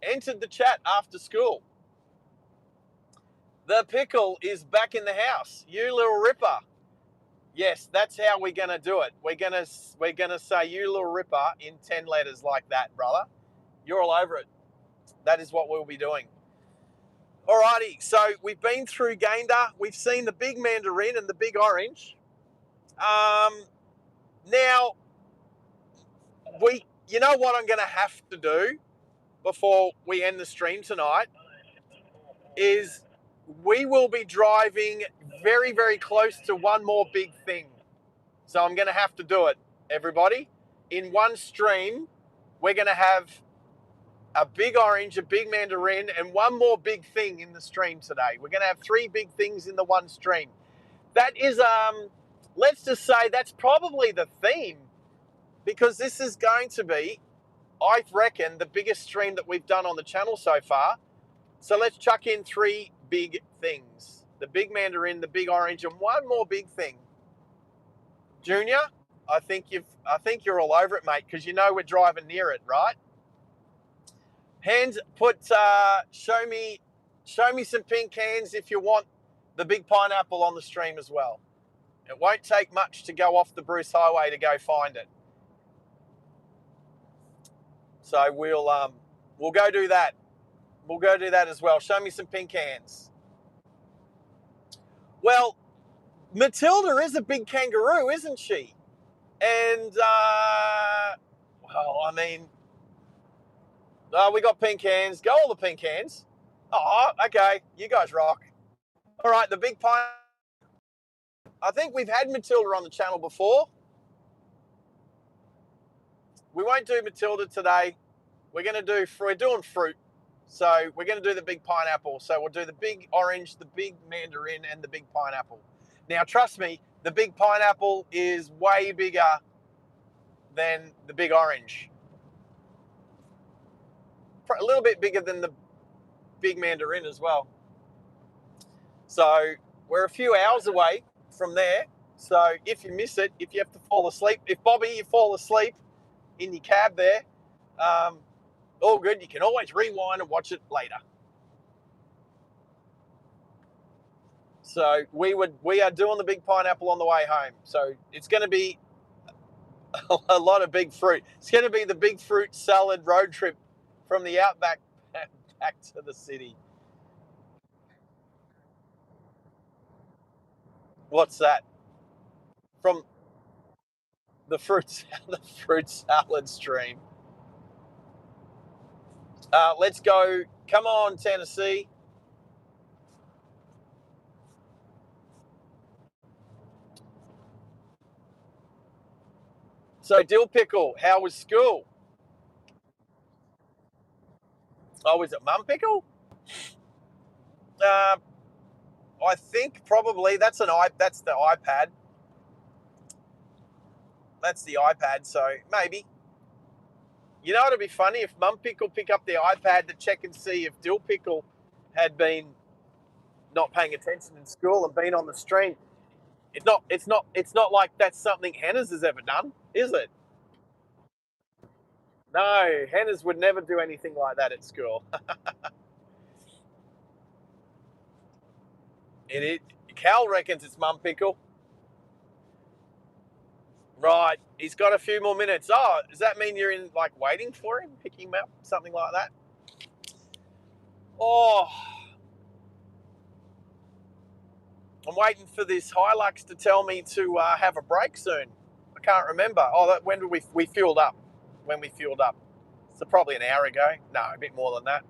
entered the chat after school. The pickle is back in the house. You Little Ripper. Yes, that's how we're gonna do it. We're gonna say You Little Ripper in 10 letters like that, brother. You're all over it. That is what we'll be doing. Alrighty, so we've been through Gayndah. We've seen the big mandarin and the big orange. Now, you know what I'm going to have to do before we end the stream tonight is we will be driving very, very close to one more big thing. So I'm going to have to do it, everybody. In one stream, we're going to have a big orange, a big mandarin, and one more big thing in the stream today. We're going to have 3 big things in the one stream. That is, let's just say that's probably the theme, because this is going to be, I reckon, the biggest stream that we've done on the channel so far. So let's chuck in 3 big things. The big mandarin, the big orange, and one more big thing. Junior, I think you're all over it, mate, because you know we're driving near it, right? Hands, show me some pink hands if you want the big pineapple on the stream as well. It won't take much to go off the Bruce Highway to go find it. So we'll go do that. We'll go do that as well. Show me some pink hands. Well, Matilda is a big kangaroo, isn't she? And well, I mean, we got pink hands. Go all the pink hands. Oh, okay. You guys rock. All right, the big pine. I think we've had Matilda on the channel before. We won't do Matilda today. We're doing fruit. So we're going to do the big pineapple. So we'll do the big orange, the big mandarin, and the big pineapple. Now, trust me, the big pineapple is way bigger than the big orange. A little bit bigger than the big mandarin as well. So we're a few hours away from there. So if you miss it, if you have to fall asleep, if Bobby, you fall asleep in your cab there, all good. You can always rewind and watch it later. So we are doing the big pineapple on the way home. So it's going to be a lot of big fruit. It's going to be the big fruit salad road trip from the Outback back to the city. What's that? From the fruit salad stream. Let's go. Come on, Tennessee. So, Dill Pickle, how was school? Oh, was it Mum Pickle? I think probably that's the iPad. That's the iPad, so maybe. You know, it'd be funny if Mum Pickle pick up the iPad to check and see if Dill Pickle had been not paying attention in school and been on the stream. It's not like that's something Hannah's has ever done, is it? No, Hannah's would never do anything like that at school. Cal reckons it's Mum Pickle. Right, he's got a few more minutes. Oh, does that mean you're in like waiting for him, picking him up, something like that? Oh, I'm waiting for this Hilux to tell me to have a break soon. I can't remember. Oh, when did we fueled up? When we fueled up? So probably an hour ago. No, a bit more than that.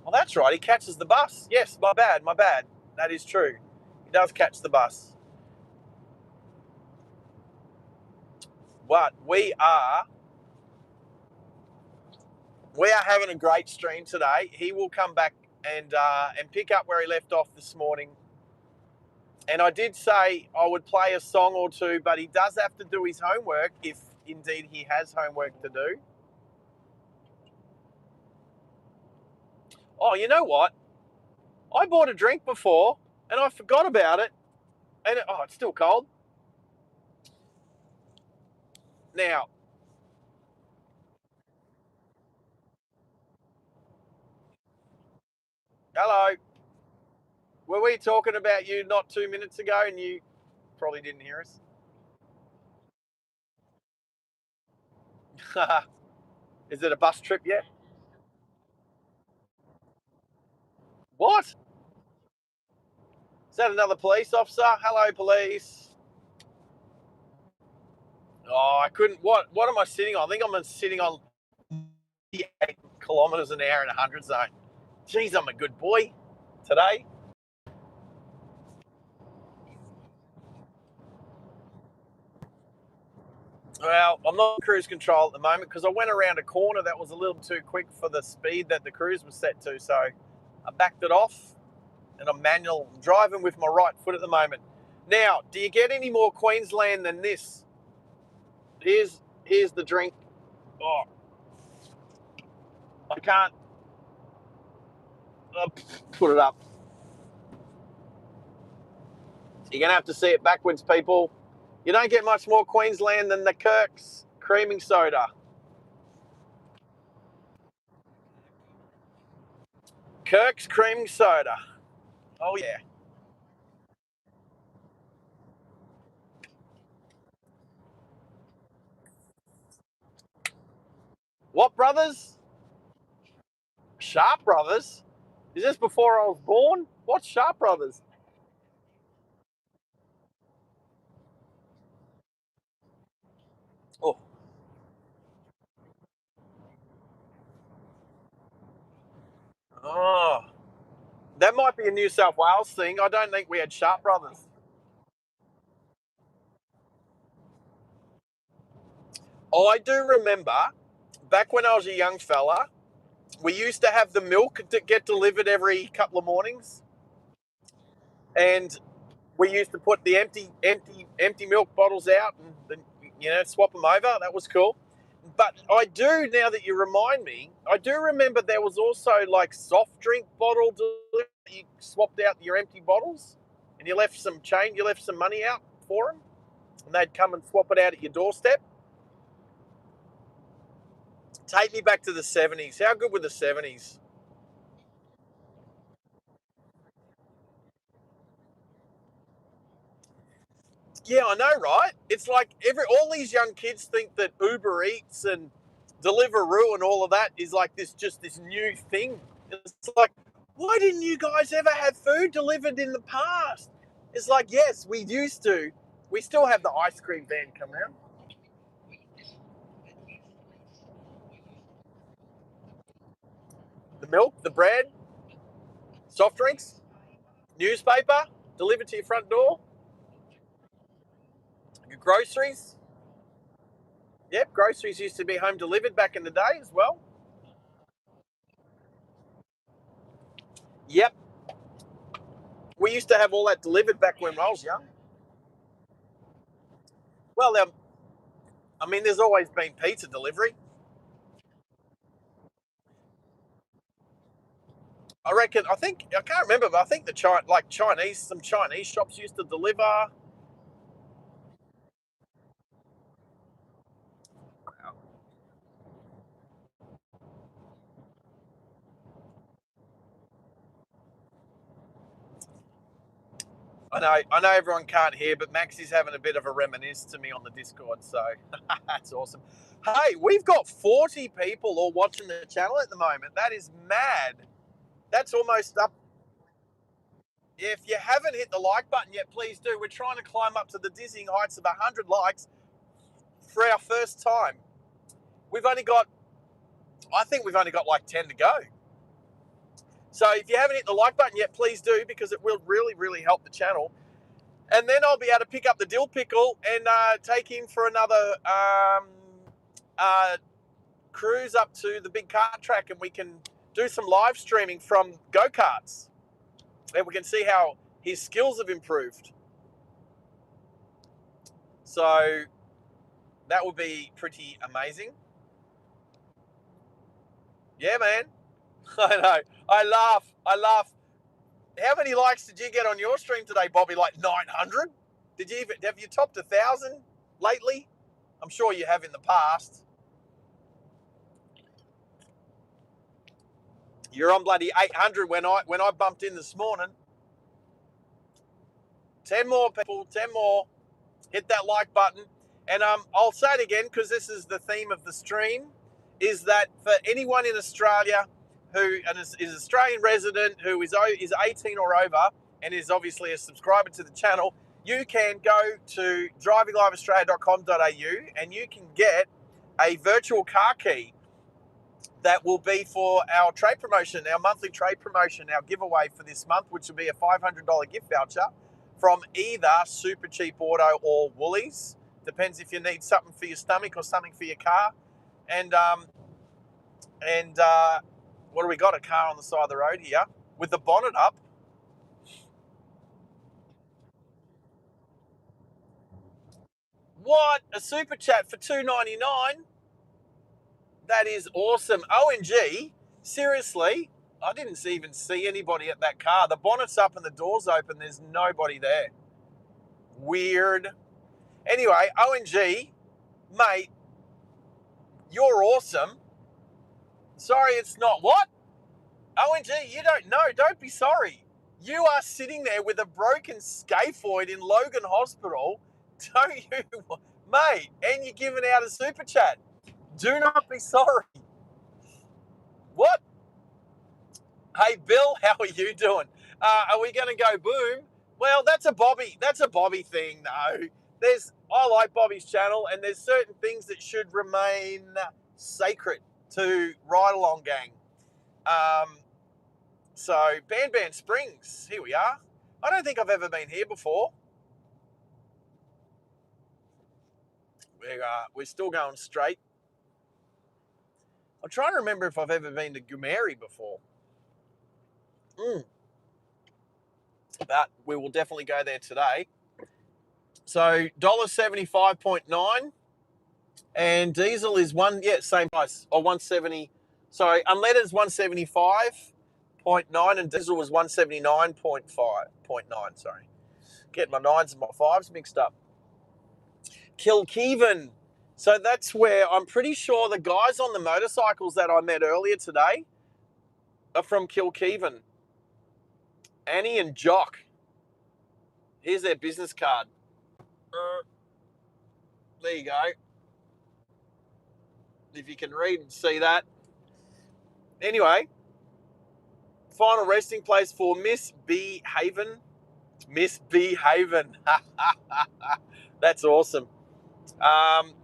Well, that's right. He catches the bus. Yes, my bad. That is true. He does catch the bus. But we are having a great stream today. He will come back and pick up where he left off this morning. And I did say I would play a song or two, but he does have to do his homework if indeed he has homework to do. Oh, you know what? I bought a drink before and I forgot about it. And it's still cold. Now, hello. Were we talking about you not 2 minutes ago and you probably didn't hear us? Is it a bus trip yet? What? Is that another police officer? Hello, police. Oh, I couldn't. What am I sitting on? I think I'm sitting on 8 kilometres an hour in 100 zone. Geez, I'm a good boy today. Well, I'm not on cruise control at the moment because I went around a corner that was a little too quick for the speed that the cruise was set to. So I backed it off and I'm manual driving with my right foot at the moment. Now, do you get any more Queensland than this? Here's the drink. Oh, I can't put it up. You're going to have to see it backwards, people. You don't get much more Queensland than the Kirk's creaming soda. Kirk's creaming soda. Oh yeah. What brothers? Sharp Brothers? Is this before I was born? What's Sharp Brothers? Oh, oh, that might be a New South Wales thing. I don't think we had Sharp Brothers. Oh, I do remember back when I was a young fella, we used to have the milk to get delivered every couple of mornings, and we used to put the empty milk bottles out and swap them over. That was cool. But I do, now that you remind me, I do remember there was also like soft drink bottle delivery. You swapped out your empty bottles, and you left some change, you left some money out for them, and they'd come and swap it out at your doorstep. Take me back to the 70s. How good were the 70s? Yeah, I know, right? It's like all these young kids think that Uber Eats and Deliveroo and all of that is like this new thing. It's like, why didn't you guys ever have food delivered in the past? It's like, yes, we used to. We still have the ice cream van come out. The milk, the bread, soft drinks, newspaper delivered to your front door, your groceries. Yep, groceries used to be home delivered back in the day as well. Yep, we used to have all that delivered back when I was young. Well, I mean, there's always been pizza delivery. I reckon. I can't remember, but I think some Chinese shops used to deliver. I know everyone can't hear, but Max is having a bit of a reminisce to me on the Discord, so that's awesome. Hey, we've got 40 people all watching the channel at the moment. That is mad. That's almost up. If you haven't hit the like button yet, please do. We're trying to climb up to the dizzying heights of 100 likes for our first time. I think we've only got like 10 to go. So if you haven't hit the like button yet, please do, because it will really, really help the channel. And then I'll be able to pick up the dill pickle and take him for another cruise up to the big kart track, and we can do some live streaming from go-karts. And we can see how his skills have improved. So that would be pretty amazing. Yeah, man. I know. I laugh. How many likes did you get on your stream today, Bobby? Like 900? Have you topped 1,000 lately? I'm sure you have in the past. You're on bloody 800 when I bumped in this morning. 10 more people, 10 more. Hit that like button. And I'll say it again, because this is the theme of the stream, is that for anyone in Australia who is Australian resident, who is 18 or over, and is obviously a subscriber to the channel, you can go to drivingliveaustralia.com.au and you can get a virtual car key that will be for our trade promotion, our monthly trade promotion, our giveaway for this month, which will be a $500 gift voucher from either Super Cheap Auto or Woolies. Depends if you need something for your stomach or something for your car. And what do we got? A car on the side of the road here with the bonnet up. What? A super chat for $2.99? That is awesome. OMG. Seriously, I didn't even see anybody at that car. The bonnet's up and the door's open. There's nobody there. Weird. Anyway, OMG, mate, You're awesome. Sorry, it's not. What? ONG, you don't know. Don't be sorry. You are sitting there with a broken scaphoid in Logan Hospital, don't you, mate? And you're giving out a super chat. Do not be sorry. What? Hey, Bill, how are you doing? Are we going to go boom? Well, that's a Bobby. That's a Bobby thing, though. I like Bobby's channel, and there's certain things that should remain sacred to Ride Along Gang. So, Ban Springs, here we are. I don't think I've ever been here before. We're still going straight. I'm trying to remember if I've ever been to Goomeri before. But we will definitely go there today. So $1.75.9 and diesel is same price, or 170. Sorry, unleaded is 175.9 and diesel was 179.5.9. Sorry, get my nines and my fives mixed up. Kilkeven. So that's where I'm pretty sure the guys on the motorcycles that I met earlier today are from Kilkeven. Annie and Jock. Here's their business card. There you go. If you can read and see that. Anyway, final resting place for Miss B Haven. Miss B Haven. That's awesome.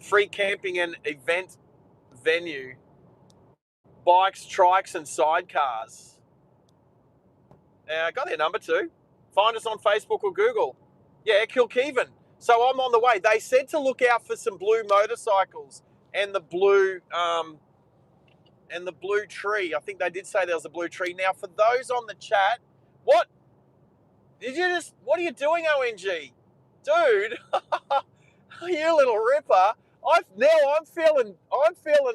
Free camping and event venue. Bikes, trikes, and sidecars. Got their number too. Find us on Facebook or Google. Yeah, Kilkeven. So I'm on the way. They said to look out for some blue motorcycles and the blue tree. I think they did say there was a blue tree. Now, for those on the chat, what are you doing, ONG? Dude, you little ripper. I'm feeling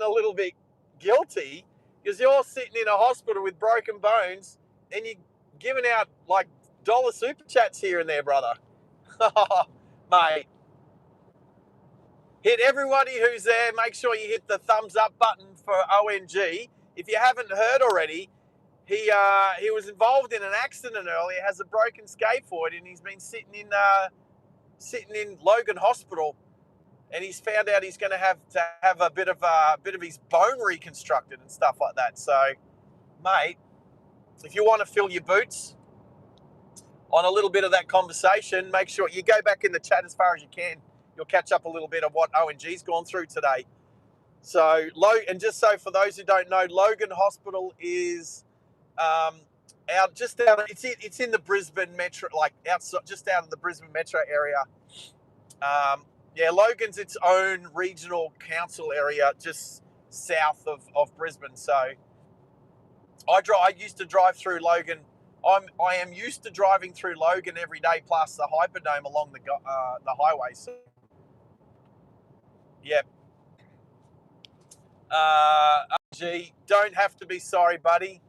a little bit guilty because you're sitting in a hospital with broken bones and you're giving out like dollar super chats here and there, brother. Mate. Hit everybody who's there. Make sure you hit the thumbs up button for ONG. If you haven't heard already, he was involved in an accident earlier, has a broken scaphoid, and he's been sitting in Logan Hospital, and he's found out he's going to have a bit of his bone reconstructed and stuff like that. So, mate, if you want to fill your boots on a little bit of that conversation, make sure you go back in the chat as far as you can. You'll catch up a little bit of what ONG's gone through today. So, and just so for those who don't know, Logan Hospital is it's in the Brisbane metro, like outside, just out of the Brisbane metro area. Logan's its own regional council area, just south of Brisbane. So, I used to drive through Logan. I am used to driving through Logan every day, plus the Hyperdome along the highway. So, yep. Don't have to be sorry, buddy.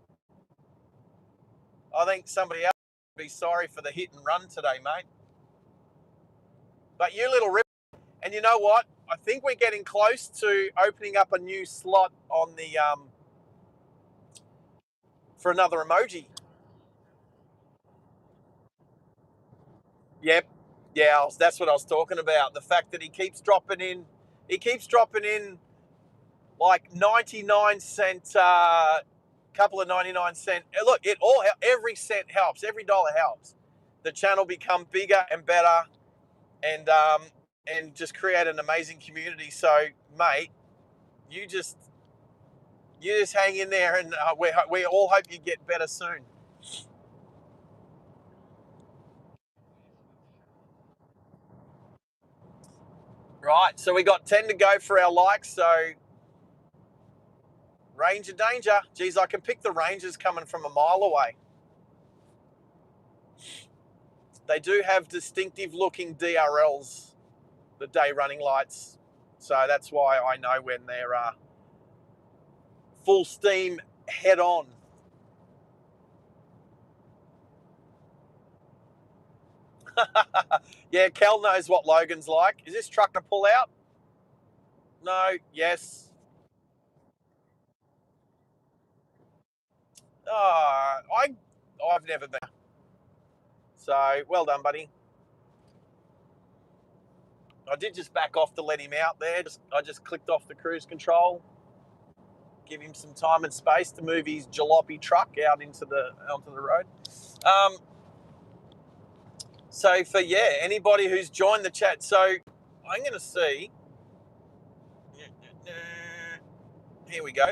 I think somebody else would be sorry for the hit and run today, mate. But you little rip. And you know what? I think we're getting close to opening up a new slot on the for another emoji. Yep. Yeah, that's what I was talking about. The fact that he keeps dropping in like 99 cent, couple of 99 cent. Look, every cent helps. Every dollar helps. The channel become bigger and better, and just create an amazing community. So, mate, you just hang in there, and we all hope you get better soon. Right, so we got 10 to go for our likes. So, range of danger. Geez, I can pick the Rangers coming from a mile away. They do have distinctive looking DRLs, the day running lights. So that's why I know when they're full steam head on. Yeah, Kel knows what Logan's like. Is this truck to pull out? No, yes. I've never been. So well done, buddy. I did just back off to let him out there. I just clicked off the cruise control, give him some time and space to move his jalopy truck out onto the road. So for anybody who's joined the chat, so I'm going to see. Here we go.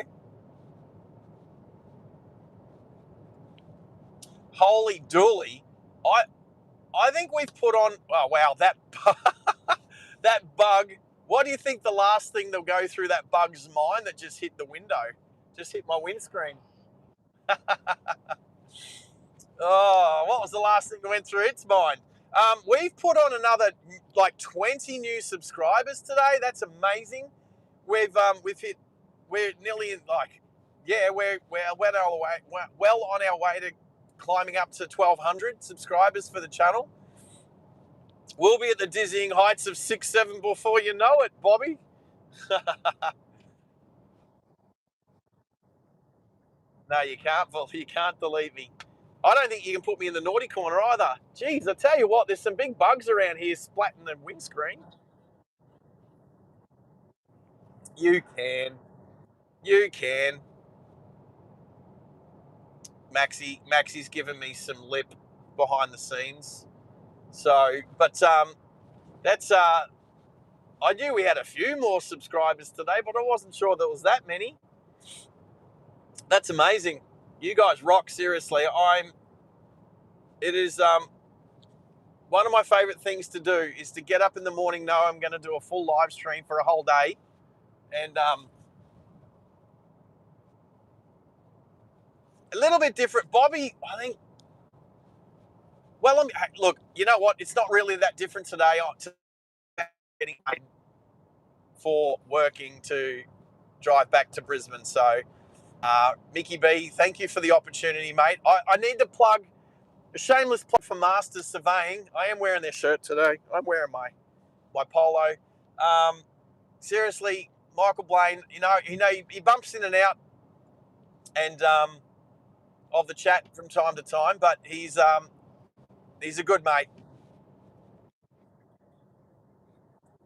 Holy dooly! I think we've put on. Oh wow, that that bug. What do you think the last thing that'll go through that bug's mind that just hit the window, just hit my windscreen? Oh, what was the last thing that went through its mind? We've put on another like 20 new subscribers today. That's amazing. We've hit. We're nearly in we're well on our way to climbing up to 1,200 subscribers for the channel. We'll be at the dizzying heights of 6-7 before you know it, Bobby. No, you can't. You can't delete me. I don't think you can put me in the naughty corner either. Jeez, I tell you what, there's some big bugs around here splatting the windscreen. You can. You can. Maxie's given me some lip behind the scenes. So, but that's I knew we had a few more subscribers today, but I wasn't sure there was that many. That's amazing. You guys rock, seriously. It is one of my favorite things to do is to get up in the morning, know I'm going to do a full live stream for a whole day, and a little bit different. Bobby, I think. Well, look. You know what? It's not really that different today. Getting paid for working to drive back to Brisbane. So, Mickey B, thank you for the opportunity, mate. I need to plug a shameless plug for Masters Surveying. I am wearing their shirt today. I'm wearing my polo. Seriously, Michael Blaine, he bumps in and out and of the chat from time to time, but he's a good mate.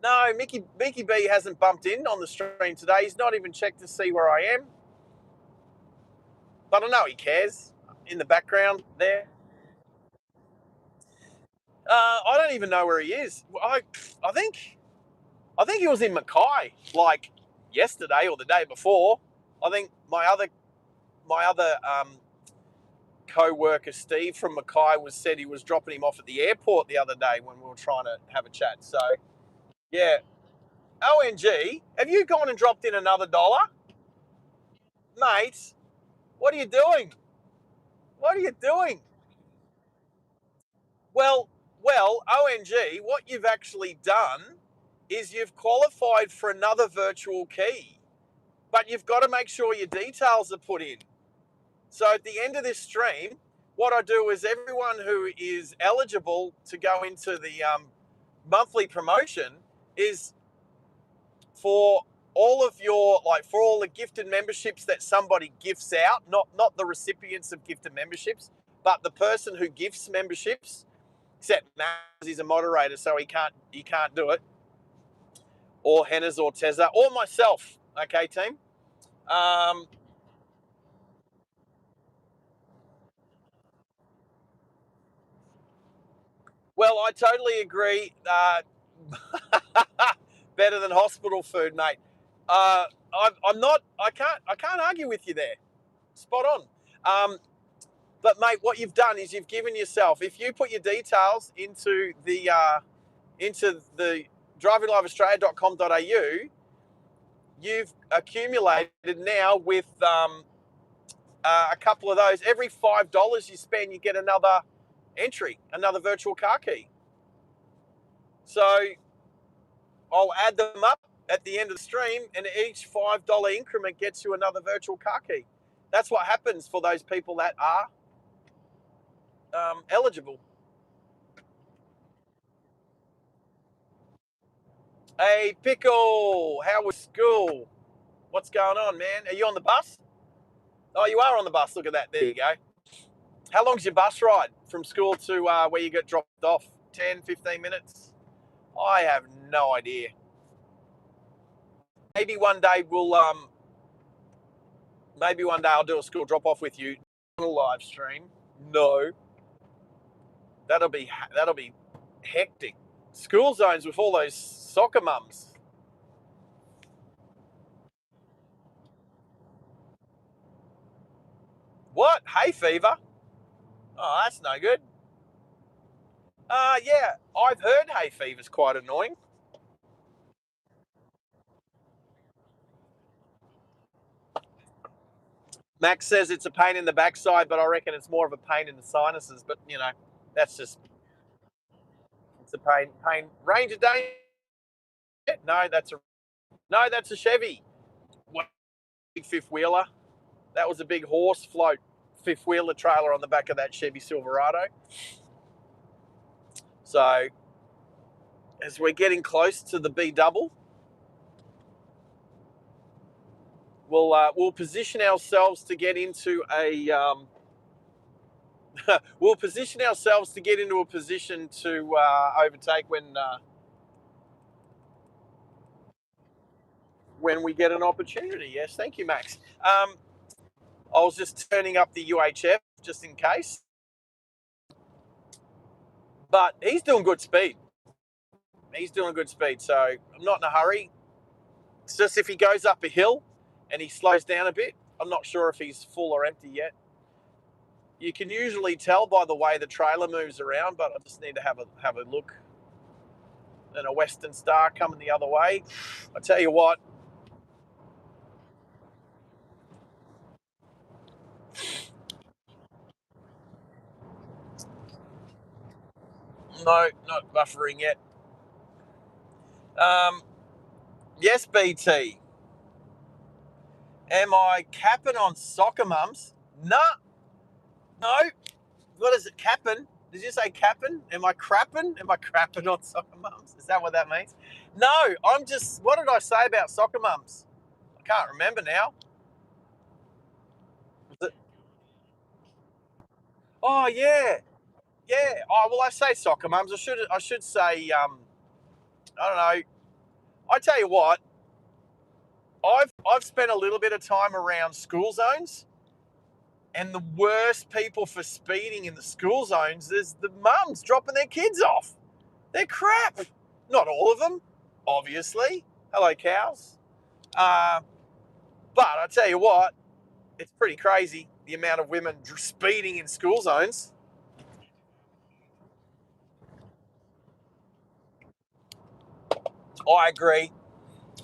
No, Mickey B hasn't bumped in on the stream today. He's not even checked to see where I am, but I know he cares in the background there. I don't even know where he is. I think he was in Mackay like yesterday or the day before. I think my other co-worker Steve from Mackay said he was dropping him off at the airport the other day when we were trying to have a chat. So yeah, ONG, have you gone and dropped in another $1, mate? What are you doing? What are you doing? Well, ONG, what you've actually done is you've qualified for another virtual key, but you've got to make sure your details are put in. So at the end of this stream, what I do is everyone who is eligible to go into the monthly promotion is for all of for all the gifted memberships that somebody gifts out, not the recipients of gifted memberships, but the person who gifts memberships, except Naz, he's a moderator, so he can't do it, or Hennes or Tezza, or myself, okay, team? Well, I totally agree. Better than hospital food, mate. I'm not. I can't argue with you there. Spot on. But mate, what you've done is you've given yourself. If you put your details into the drivingliveaustralia.com.au, you've accumulated now with a couple of those. Every $5 you spend, you get another entry, another virtual car key. So I'll add them up at the end of the stream, and each $5 increment gets you another virtual car key. That's what happens for those people that are eligible. Hey, Pickle, how was school? What's going on, man? Are you on the bus? Oh, you are on the bus. Look at that. There you go. How long's your bus ride from school to where you get dropped off? 10, 15 minutes? I have no idea. Maybe one day I'll do a school drop off with you on a live stream. No, that'll be hectic. School zones with all those soccer mums. What? Hay fever? Oh, that's no good. Yeah, I've heard hay fever's quite annoying. Max says it's a pain in the backside, but I reckon it's more of a pain in the sinuses. But that's just it's a pain. Ranger Danger? No, that's a Chevy. Big fifth wheeler. That was a big horse float fifth wheeler trailer on the back of that Chevy Silverado. So as we're getting close to the B double, we'll position ourselves to get into a we'll position ourselves to get into a position to overtake when we get an opportunity. Yes, thank you, Max. I was just turning up the UHF just in case, but he's doing good speed. So I'm not in a hurry. It's just if he goes up a hill and he slows down a bit, I'm not sure if he's full or empty yet. You can usually tell by the way the trailer moves around, but I just need to have a look. And a Western Star coming the other way. I tell you what. No, not buffering yet. Yes, BT. Am I capping on soccer mums? Nah, no. What is it, capping? Did you say capping? Am I crapping? Am I crapping on soccer mums? Is that what that means? No, I'm just. What did I say about soccer mums? I can't remember now. Oh yeah, yeah. Oh well, I say soccer mums. I should say. I don't know. I tell you what. I've spent a little bit of time around school zones, and the worst people for speeding in the school zones is the mums dropping their kids off. They're crap. Not all of them, obviously. Hello, cows. But I tell you what, it's pretty crazy the amount of women speeding in school zones. I agree.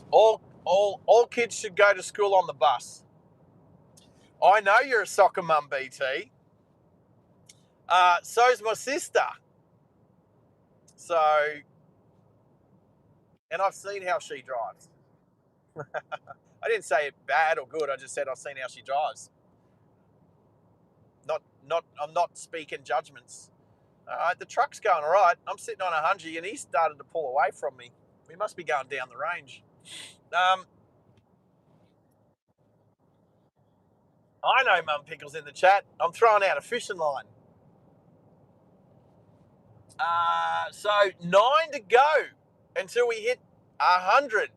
All kids should go to school on the bus. I know you're a soccer mum, BT. So's my sister. So, and I've seen how she drives. I didn't say it bad or good. I just said I've seen how she drives. I'm not speaking judgments. The truck's going all right. I'm sitting on a 100 and he started to pull away from me. We must be going down the range. I know Mum Pickle's in the chat. I'm throwing out a fishing line. So 9 to go until we hit 100.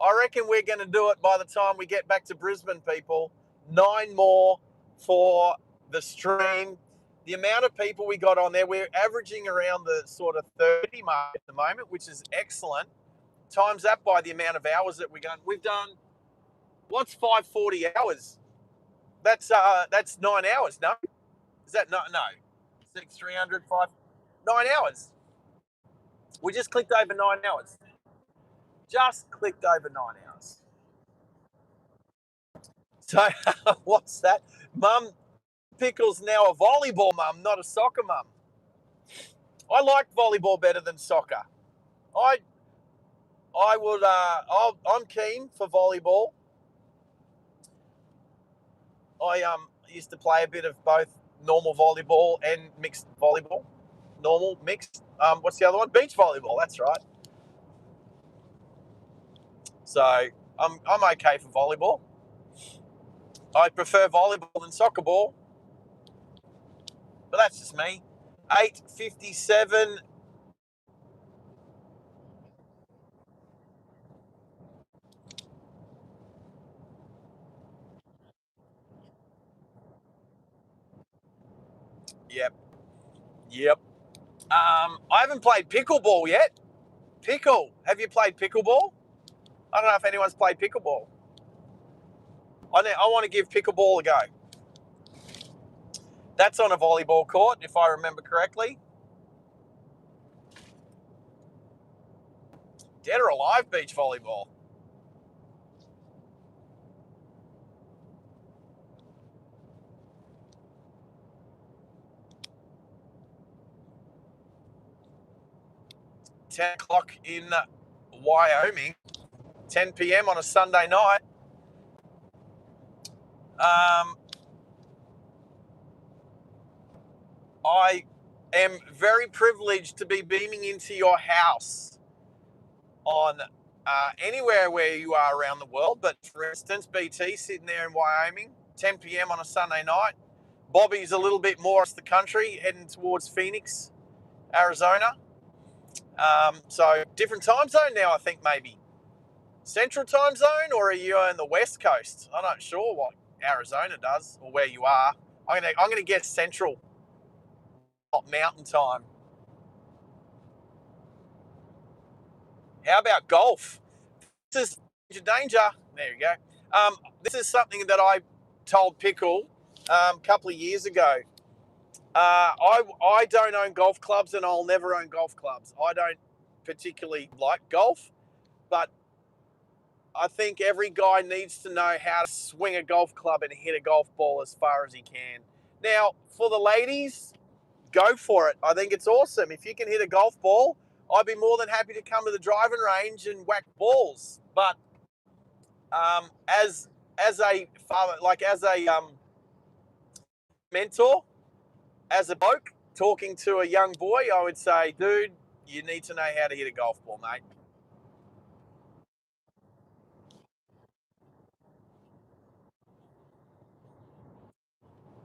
I reckon we're going to do it by the time we get back to Brisbane, people. 9 more for the stream. The amount of people we got on there, we're averaging around the sort of 30 mark at the moment, which is excellent. Times that by the amount of hours that we've done. What's 540 hours? That's 9 hours, no? Is that no? 6, 300, 9 hours. We just clicked over 9 hours. Just clicked over 9 hours. So what's that? Mum Pickle's now a volleyball mum, not a soccer mum. I like volleyball better than soccer. I'm keen for volleyball. I used to play a bit of both normal volleyball and mixed volleyball. Normal, mixed. What's the other one? Beach volleyball. That's right. So I'm okay for volleyball. I prefer volleyball than soccer ball, but that's just me. 8:57. Yep, yep. I haven't played pickleball yet. Have you played pickleball? I don't know if anyone's played pickleball. I want to give pickleball a go. That's on a volleyball court, if I remember correctly. Dead or alive beach volleyball. $10 in Wyoming. 10 p.m. on a Sunday night. I am very privileged to be beaming into your house on anywhere where you are around the world. But for instance, BT sitting there in Wyoming, 10 p.m. on a Sunday night. Bobby's a little bit more across the country, heading towards Phoenix, Arizona. So different time zone now, I think maybe. Central time zone, or are you on the West Coast? I'm not sure what Arizona does or where you are. I'm gonna guess Central, not Mountain Time. How about golf? This is danger. There you go. This is something that I told Pickle a couple of years ago. I don't own golf clubs, and I'll never own golf clubs. I don't particularly like golf, but I think every guy needs to know how to swing a golf club and hit a golf ball as far as he can. Now, for the ladies, go for it. I think it's awesome. If you can hit a golf ball, I'd be more than happy to come to the driving range and whack balls. But as a father, like as a mentor, as a bloke talking to a young boy, I would say, dude, you need to know how to hit a golf ball, mate.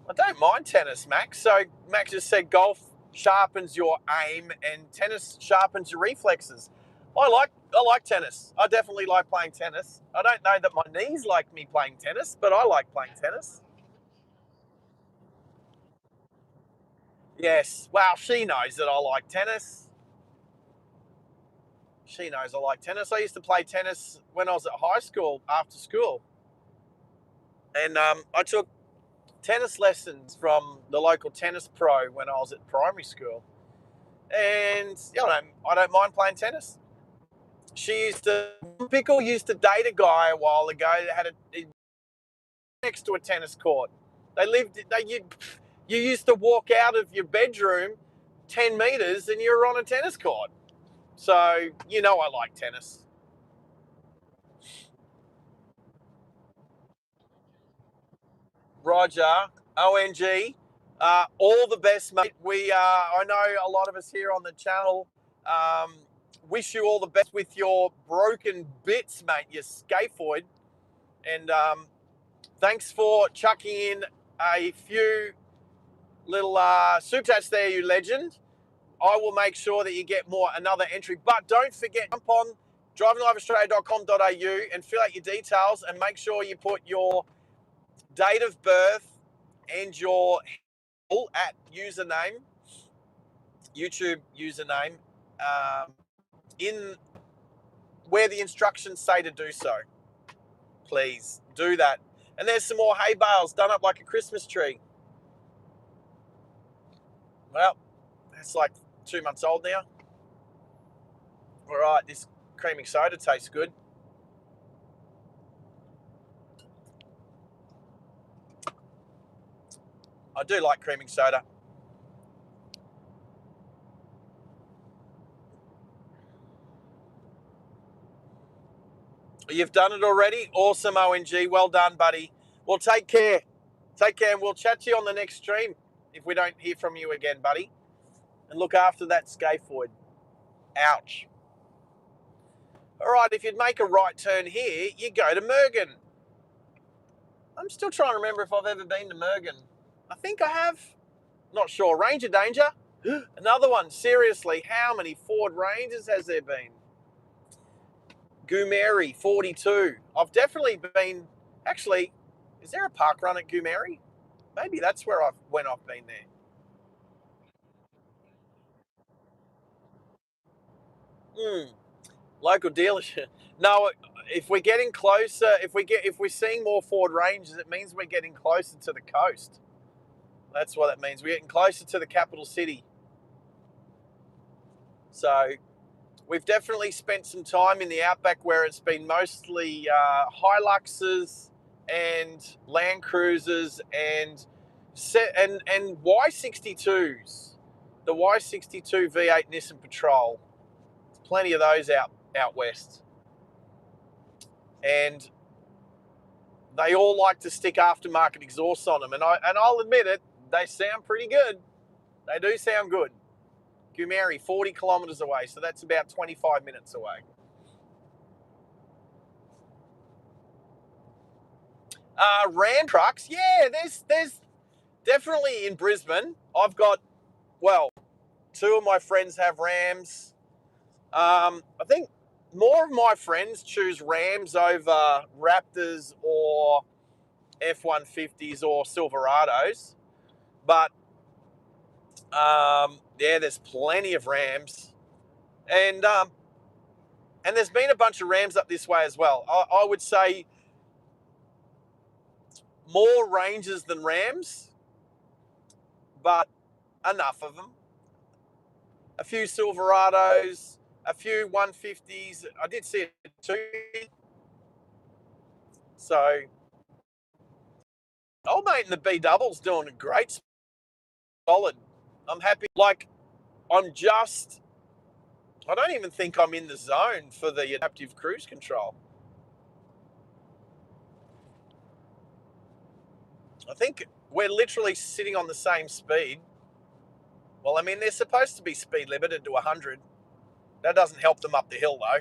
I don't mind tennis, Max. So Max just said golf sharpens your aim and tennis sharpens your reflexes. I like tennis. I definitely like playing tennis. I don't know that my knees like me playing tennis, but I like playing tennis. Yes. Well, she knows that I like tennis. She knows I like tennis. I used to play tennis when I was at high school after school. And I took tennis lessons from the local tennis pro when I was at primary school. And I don't mind playing tennis. Pickle used to date a guy a while ago that had next to a tennis court. You used to walk out of your bedroom 10 meters and you're on a tennis court. So, I like tennis. Roger, ONG, all the best, mate. I know a lot of us here on the channel wish you all the best with your broken bits, mate, your scaphoid. And thanks for chucking in a few little super chats there, you legend. I will make sure that you get another entry. But don't forget, jump on drivingliveaustralia.com.au and fill out your details and make sure you put your date of birth and your at username, YouTube username, in where the instructions say to do so. Please do that. And there's some more hay bales done up like a Christmas tree. Well, it's like 2 months old now. All right, this creamy soda tastes good. I do like creaming soda. You've done it already? Awesome, ONG. Well done, buddy. Well, take care. Take care, and we'll chat to you on the next stream if we don't hear from you again, buddy. And look after that scaphoid. Ouch. All right, if you'd make a right turn here, you go to Mergen. I'm still trying to remember if I've ever been to Mergen. I think I have. Not sure. Ranger Danger. Another one. Seriously, how many Ford Rangers has there been? Goomeri, 42. I've definitely been. Actually, is there a park run at Goomeri? Maybe that's where I've been there. Local dealership. No, if we're getting closer, if we're seeing more Ford Rangers, it means we're getting closer to the coast. That's what it means. We're getting closer to the capital city. So we've definitely spent some time in the Outback where it's been mostly Hiluxes and Land Cruisers and Y62s. The Y62 V8 Nissan Patrol. Plenty of those out west. And they all like to stick aftermarket exhausts on them, and I'll admit it, they sound pretty good. They do sound good. Goomeri, 40 kilometres away, so that's about 25 minutes away. Ram trucks, yeah, there's definitely in Brisbane. I've got, well, two of my friends have Rams. I think more of my friends choose Rams over Raptors or F-150s or Silverados, but yeah, there's plenty of Rams, and there's been a bunch of Rams up this way as well. I would say more Rangers than Rams, but enough of them. A few Silverados, a few 150s. I did see it too. So, old mate in the B double's doing a great, solid. I'm happy. Like, I don't even think I'm in the zone for the adaptive cruise control. I think we're literally sitting on the same speed. Well, I mean, they're supposed to be speed limited to 100. That doesn't help them up the hill, though.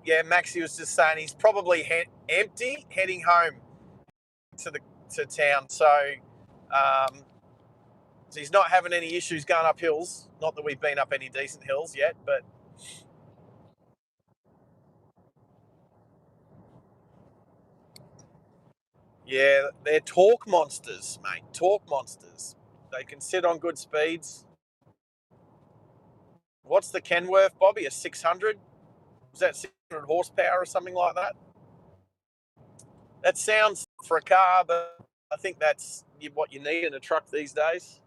Yeah, Maxie was just saying he's probably empty, heading home to town. Um, so he's not having any issues going up hills. Not that we've been up any decent hills yet, but yeah, they're torque monsters, mate. Torque monsters. They can sit on good speeds. What's the Kenworth, Bobby? A 600? Is that 600 horsepower or something like that? That sounds for a car, but I think that's what you need in a truck these days.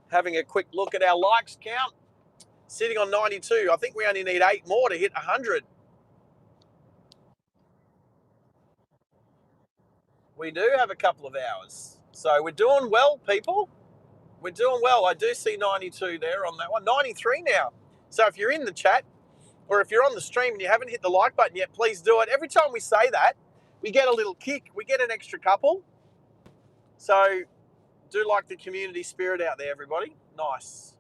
Having a quick look at our likes count, sitting on 92. I think we only need 8 more to hit 100. We do have a couple of hours. So we're doing well, people. We're doing well. I do see 92 there on that one. 93 now. So if you're in the chat or if you're on the stream and you haven't hit the like button yet, please do it. Every time we say that, we get a little kick. We get an extra couple. So do like the community spirit out there, everybody. Nice.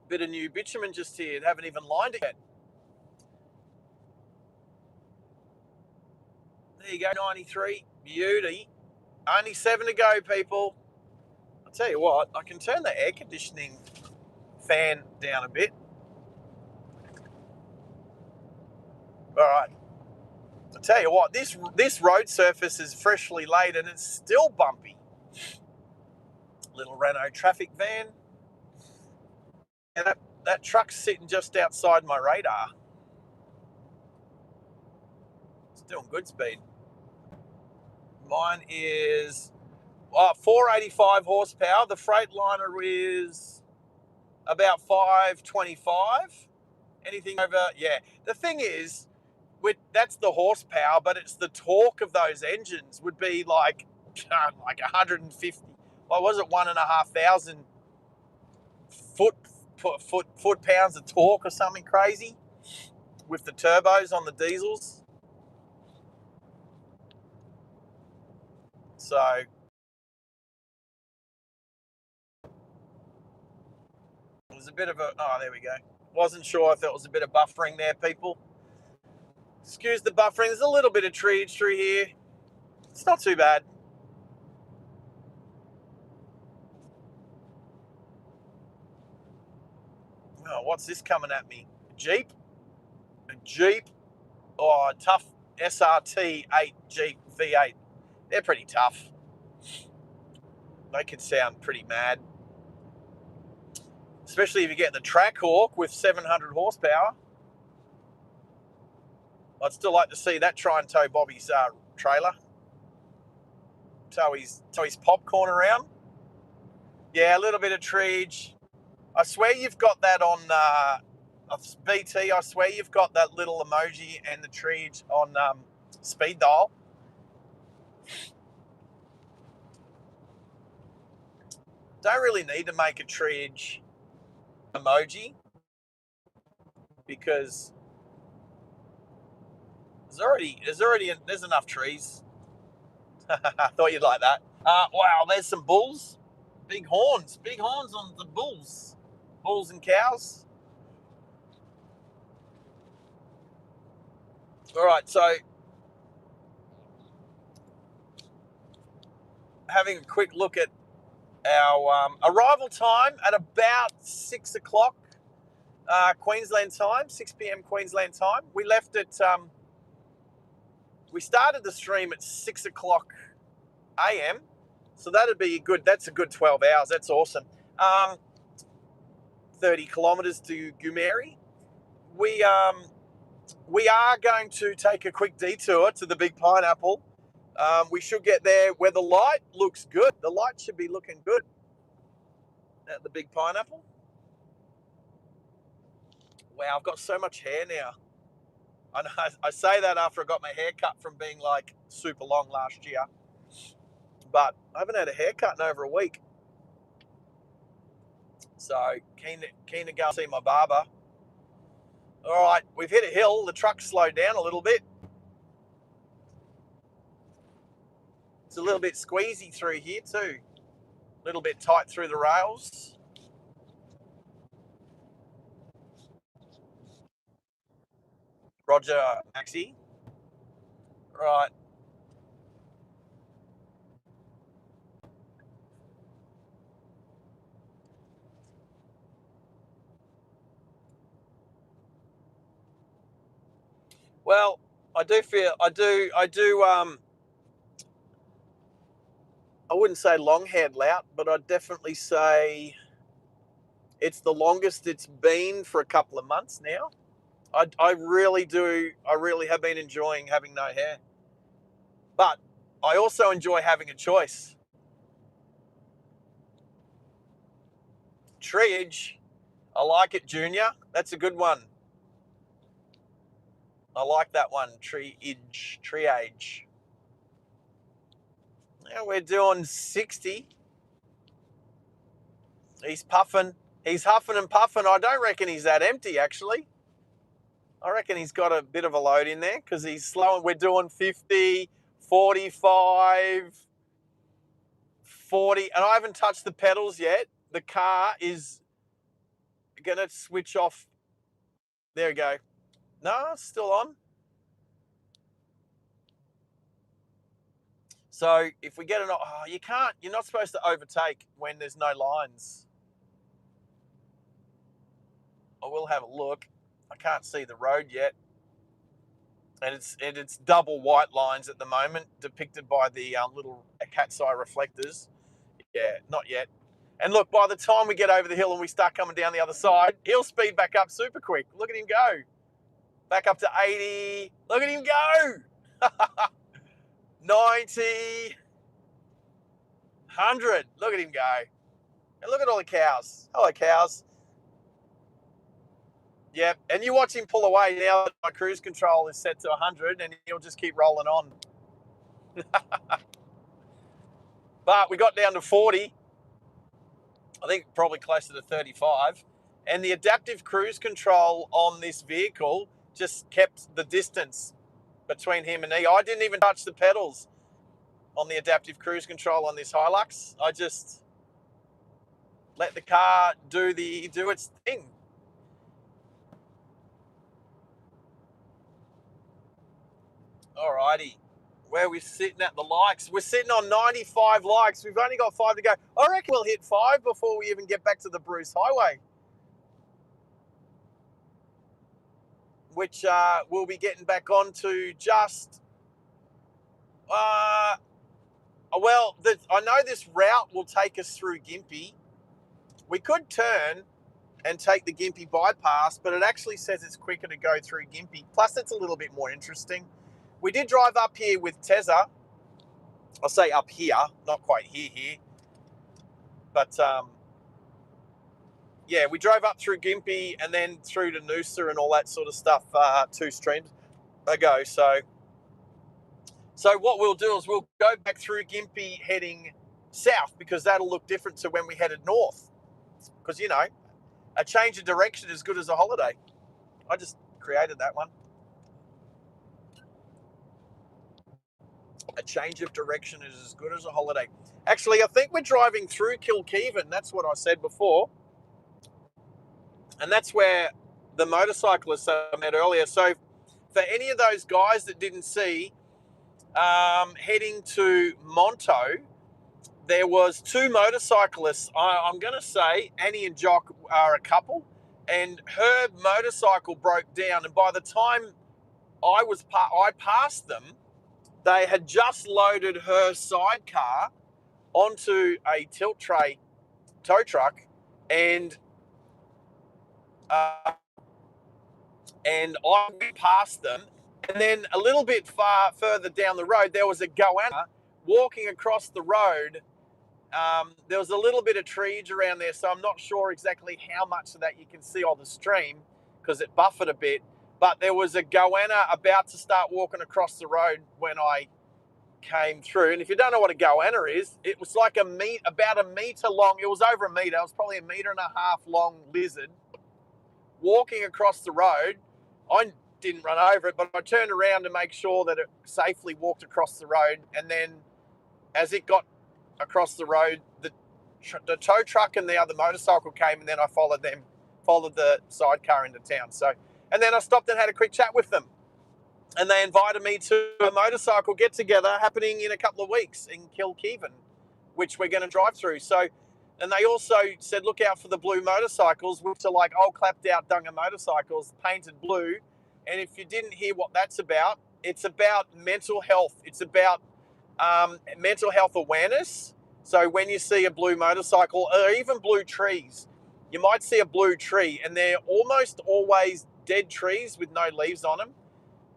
Bit of new bitumen just here. Haven't even lined it yet. There you go, 93. Beauty. Only 7 to go, people. I'll tell you what, I can turn the air conditioning fan down a bit. All right. I'll tell you what, this road surface is freshly laid and it's still bumpy. Little Renault traffic van. And that truck's sitting just outside my radar. It's doing good speed. Mine is 485 horsepower. The Freightliner is about 525. Anything over, yeah. The thing is, that's the horsepower, but it's the torque of those engines would be like 150. What was it? 1,500 foot pounds of torque or something crazy with the turbos on the diesels. So a bit of a... Oh, there we go. Wasn't sure if it was a bit of buffering there, people. Excuse the buffering. There's a little bit of trees through here. It's not too bad. Oh, what's this coming at me? A Jeep? A Jeep? Oh, a tough SRT 8 Jeep V8. They're pretty tough. They can sound pretty mad. Especially if you get the Trackhawk with 700 horsepower. I'd still like to see that try and tow Bobby's trailer. Tow his popcorn around. Yeah, a little bit of treege. I swear you've got that on BT. I swear you've got that little emoji and the treege on speed dial. Don't really need to make a treege emoji because there's enough trees. I thought you'd like that. Wow, there's some bulls. Big horns on the bulls. Bulls and cows. All right, so having a quick look at our arrival time at about 6 o'clock Queensland time, 6 p.m. Queensland time. We left at, we started the stream at 6 o'clock a.m. So that's a good 12 hours. That's awesome. 30 kilometres to Goomeri. We are going to take a quick detour to the Big Pineapple. We should get there where the light looks good. The light should be looking good at the Big Pineapple. Wow, I've got so much hair now. I know I say that after I got my hair cut from being like super long last year. But I haven't had a haircut in over a week. So keen to go see my barber. All right, we've hit a hill. The truck slowed down a little bit. It's a little bit squeezy through here too. A little bit tight through the rails. Roger, Maxi. Right. Well, I wouldn't say long-haired lout, but I'd definitely say it's the longest it's been for a couple of months now. I really have been enjoying having no hair. But I also enjoy having a choice. Treeage, I like it, Junior. That's a good one. I like that one, triage. Now we're doing 60. He's puffing. He's huffing and puffing. I don't reckon he's that empty, actually. I reckon he's got a bit of a load in there because he's slowing. We're doing 50, 45, 40, and I haven't touched the pedals yet. The car is going to switch off. There we go. No, it's still on. So if we get you're not supposed to overtake when there's no lines. I will have a look. I can't see the road yet. And it's double white lines at the moment, depicted by the little cat's eye reflectors. Yeah, not yet. And look, by the time we get over the hill and we start coming down the other side, he'll speed back up super quick. Look at him go. Back up to 80. Look at him go. 90. 100. Look at him go. And look at all the cows. Hello, cows. Yep. And you watch him pull away now that my cruise control is set to 100 and he'll just keep rolling on. But we got down to 40. I think probably closer to 35. And the adaptive cruise control on this vehicle just kept the distance between him and me. I didn't even touch the pedals on the adaptive cruise control on this Hilux. I just let the car do its thing. Alrighty. Where are we sitting at the likes? We're sitting on 95 likes. We've only got 5 to go. I reckon we'll hit 5 before we even get back to the Bruce Highway, which we'll be getting back onto just... well, I know this route will take us through Gympie. We could turn and take the Gympie bypass, but it actually says it's quicker to go through Gympie. Plus, it's a little bit more interesting. We did drive up here with Tezza. I'll say up here, not quite here. But, yeah, we drove up through Gympie and then through to Noosa and all that sort of stuff 2 streams ago. So what we'll do is we'll go back through Gympie heading south, because that'll look different to when we headed north. Because, you know, a change of direction is as good as a holiday. I just created that one. A change of direction is as good as a holiday. Actually, I think we're driving through Kilkevin. That's what I said before. And that's where the motorcyclists I met earlier. So for any of those guys that didn't see, heading to Monto, there was 2 motorcyclists. I'm going to say Annie and Jock are a couple, and her motorcycle broke down. And by the time I passed them, they had just loaded her sidecar onto a tilt tray tow truck, and I went past them. And then a little bit further down the road, there was a goanna walking across the road. There was a little bit of trees around there, so I'm not sure exactly how much of that you can see on the stream because it buffered a bit. But there was a goanna about to start walking across the road when I came through. And if you don't know what a goanna is, it was like about a meter long. It was over a meter. It was probably a meter and a half long lizard walking across the road. I didn't run over it, but I turned around to make sure that it safely walked across the road. And then as it got across the road, the tow truck and the other motorcycle came, and then I followed the sidecar into town. So, and then I stopped and had a quick chat with them. And they invited me to a motorcycle get-together happening in a couple of weeks in Kilkevin, which we're going to drive through. So, and they also said, look out for the blue motorcycles, which are like old clapped-out Dunga motorcycles, painted blue. And if you didn't hear what that's about, it's about mental health. It's about mental health awareness. So when you see a blue motorcycle, or even blue trees, you might see a blue tree, and they're almost always dead trees with no leaves on them.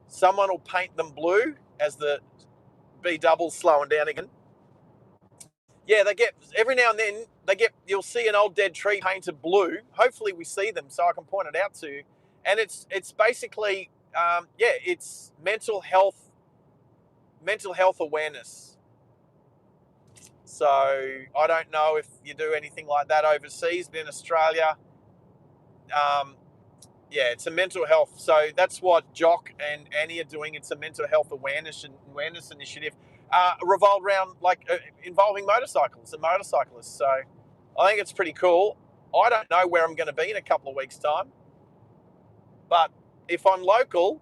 Someone will paint them blue as the B double's slowing down again. Yeah, they get, every now and then, you'll see an old dead tree painted blue. Hopefully we see them so I can point it out to you. And it's basically, it's mental health awareness. So I don't know if you do anything like that overseas, but in Australia, it's a mental health. So that's what Jock and Annie are doing. It's a mental health awareness initiative revolved around involving motorcycles and motorcyclists. So I think it's pretty cool. I don't know where I'm going to be in a couple of weeks' time, but if I'm local,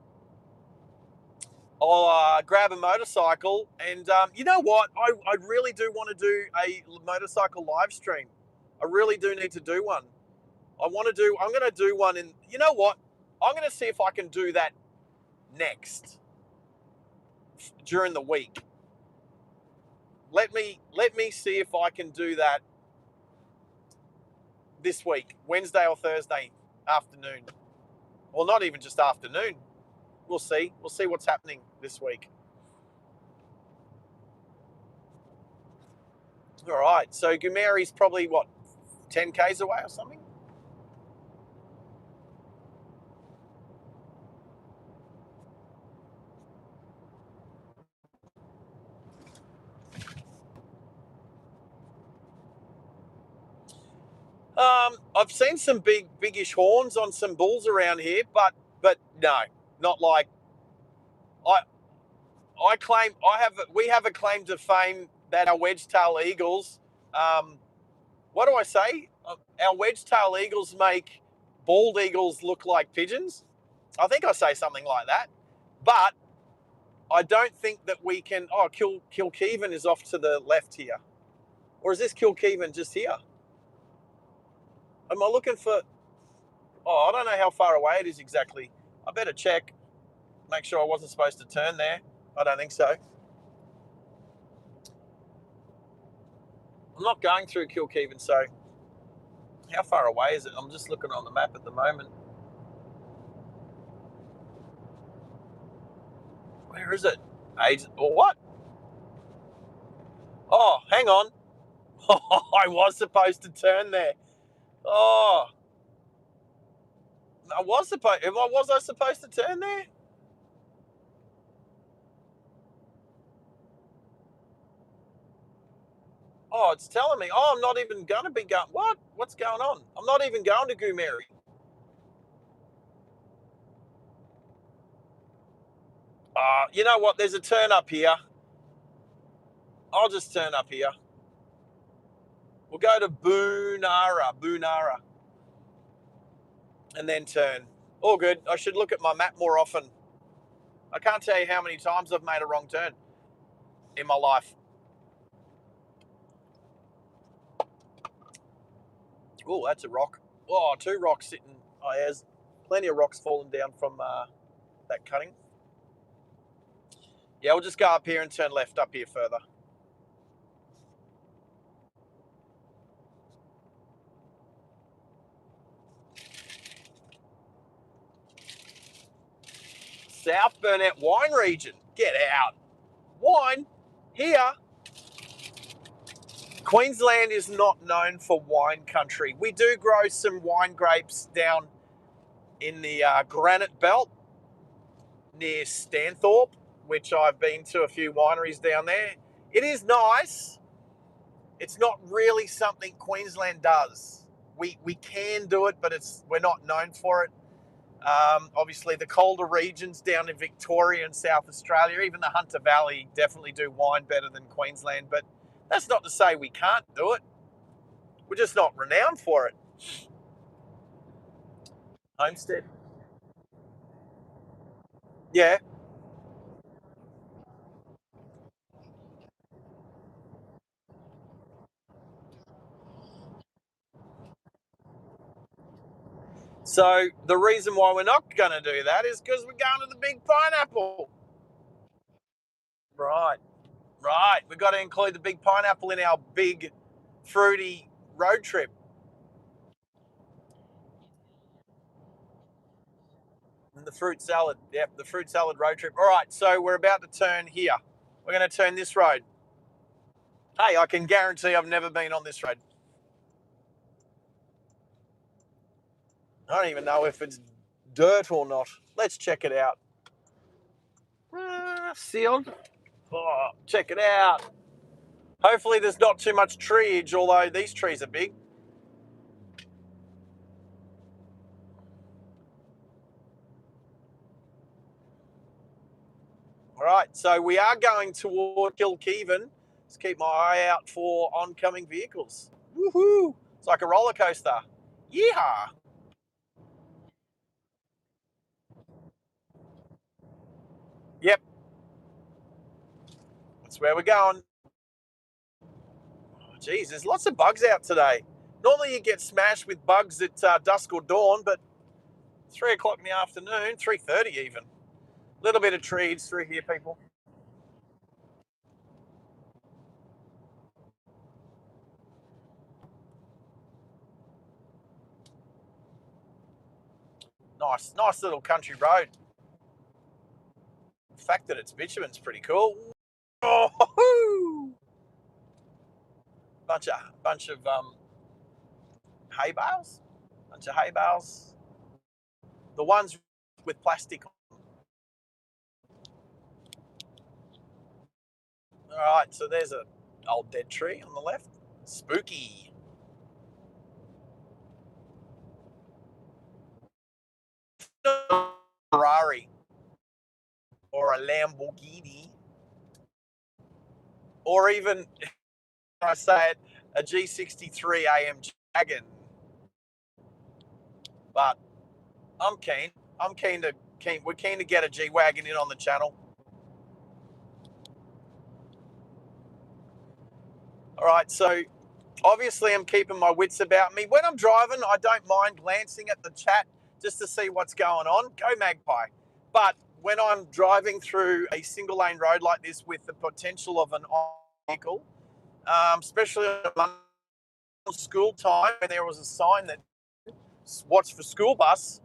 I'll grab a motorcycle. And you know what? I really do want to do a motorcycle live stream. I really do need to do one. I'm going to do one, and you know what? I'm going to see if I can do that next during the week. Let me see if I can do that this week, Wednesday or Thursday afternoon. Well, not even just afternoon. We'll see. We'll see what's happening this week. All right. So Gumeri's probably, 10 Ks away or something? I've seen some biggish horns on some bulls around here, but no, not like we have a claim to fame that our wedge-tail eagles, what do I say? Our wedge-tail eagles make bald eagles look like pigeons. I think I say something like that. But I don't think that we can... Oh, Kilkevin is off to the left here. Or is this Kilkevin just here? Am I looking for... Oh, I don't know how far away it is exactly. I better check. Make sure I wasn't supposed to turn there. I don't think so. I'm not going through Kilkevin, so how far away is it? I'm just looking on the map at the moment. Where is it? Or what? Oh, hang on. I was supposed to turn there. Oh, was I supposed to turn there? Oh, it's telling me. Oh, I'm not even going to be going. What? What's going on? I'm not even going to Goomeri. You know what? There's a turn up here. I'll just turn up here. We'll go to Boonara, and then turn. All good. I should look at my map more often. I can't tell you how many times I've made a wrong turn in my life. Oh, that's a rock. Oh, 2 rocks sitting. Oh, there's plenty of rocks falling down from that cutting. Yeah, we'll just go up here and turn left up here further. South Burnett wine region. Get out. Wine here. Queensland is not known for wine country. We do grow some wine grapes down in the Granite Belt near Stanthorpe, which I've been to a few wineries down there. It is nice. It's not really something Queensland does. We can do it, but we're not known for it. Obviously, the colder regions down in Victoria and South Australia, even the Hunter Valley, definitely do wine better than Queensland. But that's not to say we can't do it. We're just not renowned for it. Homestead. Yeah. So the reason why we're not going to do that is because we're going to the Big Pineapple. Right. Right. We've got to include the Big Pineapple in our big fruity road trip. And the fruit salad. Yep, the fruit salad road trip. All right, so we're about to turn here. We're going to turn this road. Hey, I can guarantee I've never been on this road. I don't even know if it's dirt or not. Let's check it out. Sealed. Oh, check it out. Hopefully there's not too much treeage, although these trees are big. All right, so we are going toward Kilkevin. Let's keep my eye out for oncoming vehicles. Woohoo! It's like a roller coaster. Yeehaw! Yep, that's where we're going. Oh, geez, there's lots of bugs out today. Normally you get smashed with bugs at dusk or dawn, but 3 o'clock in the afternoon, 3:30 even. A little bit of trees through here, people. Nice little country road. The fact that it's bitumen's pretty cool. Oh, bunch of hay bales. Bunch of hay bales. The ones with plastic. All right, so there's an old dead tree on the left. Spooky. Ferrari or a Lamborghini, or even, I say it, a G63 AMG. wagon. But I'm keen. We're keen to get a G wagon in on the channel. All right, so obviously I'm keeping my wits about me. When I'm driving, I don't mind glancing at the chat just to see what's going on. Go Magpie. But when I'm driving through a single lane road like this with the potential of an vehicle, especially at school time when there was a sign that watch for school bus,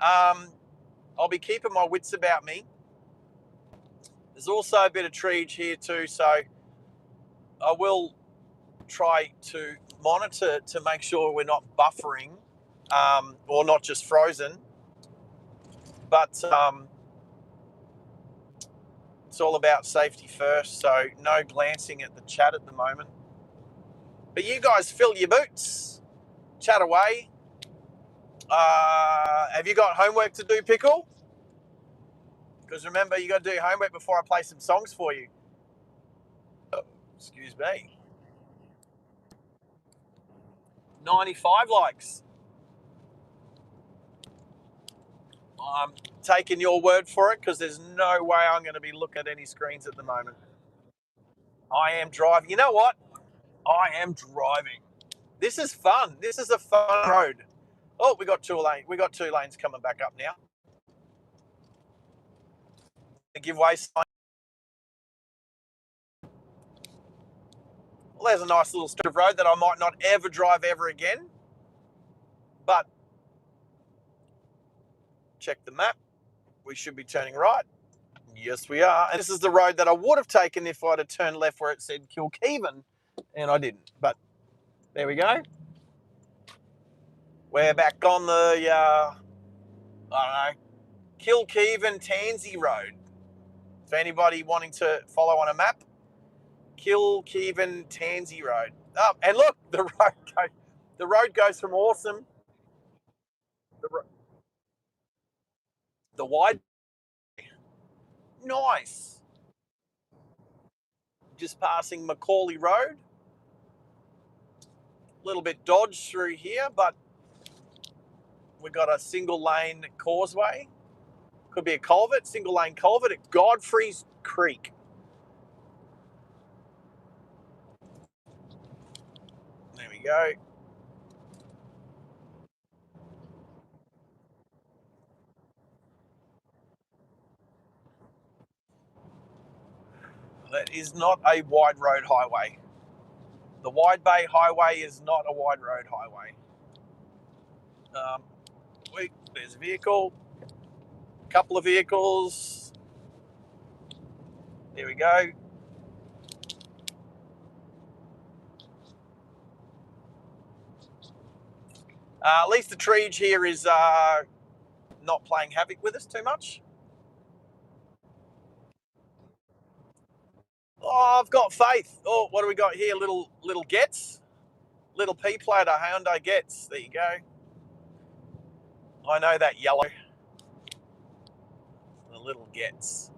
I'll be keeping my wits about me. There's also a bit of treege here too, so I will try to monitor to make sure we're not buffering or not just frozen. But it's all about safety first, so no glancing at the chat at the moment. But you guys fill your boots, chat away. Have you got homework to do, Pickle? Because remember, you got to do homework before I play some songs for you. Oh, excuse me. 95 likes. I'm taking your word for it because there's no way I'm going to be looking at any screens at the moment. I am driving. You know what? I am driving. This is fun. This is a fun road. Oh, we got two lanes coming back up now. The giveaway sign. Well, there's a nice little strip of road that I might not ever drive ever again. But check the map. We should be turning right. Yes, we are. And this is the road that I would have taken if I'd have turned left where it said Kilkeven. And I didn't. But there we go. We're back on the, I don't know, Kilkeven Tansy Road. For anybody wanting to follow on a map, Kilkeven Tansy Road. Oh, and look, the road goes from awesome. The wide, nice. Just passing Macaulay Road. A little bit dodged through here, but we've got a single lane causeway. Could be a culvert, single lane culvert at Godfrey's Creek. There we go. That is not a wide road highway. The Wide Bay Highway is not a wide road highway. There's a vehicle, a couple of vehicles. There we go. At least the treege here is not playing havoc with us too much. Oh, I've got faith. Oh, what do we got here? Little Gets. Little P-plater Hyundai Gets. There you go. I know that yellow. The little Gets.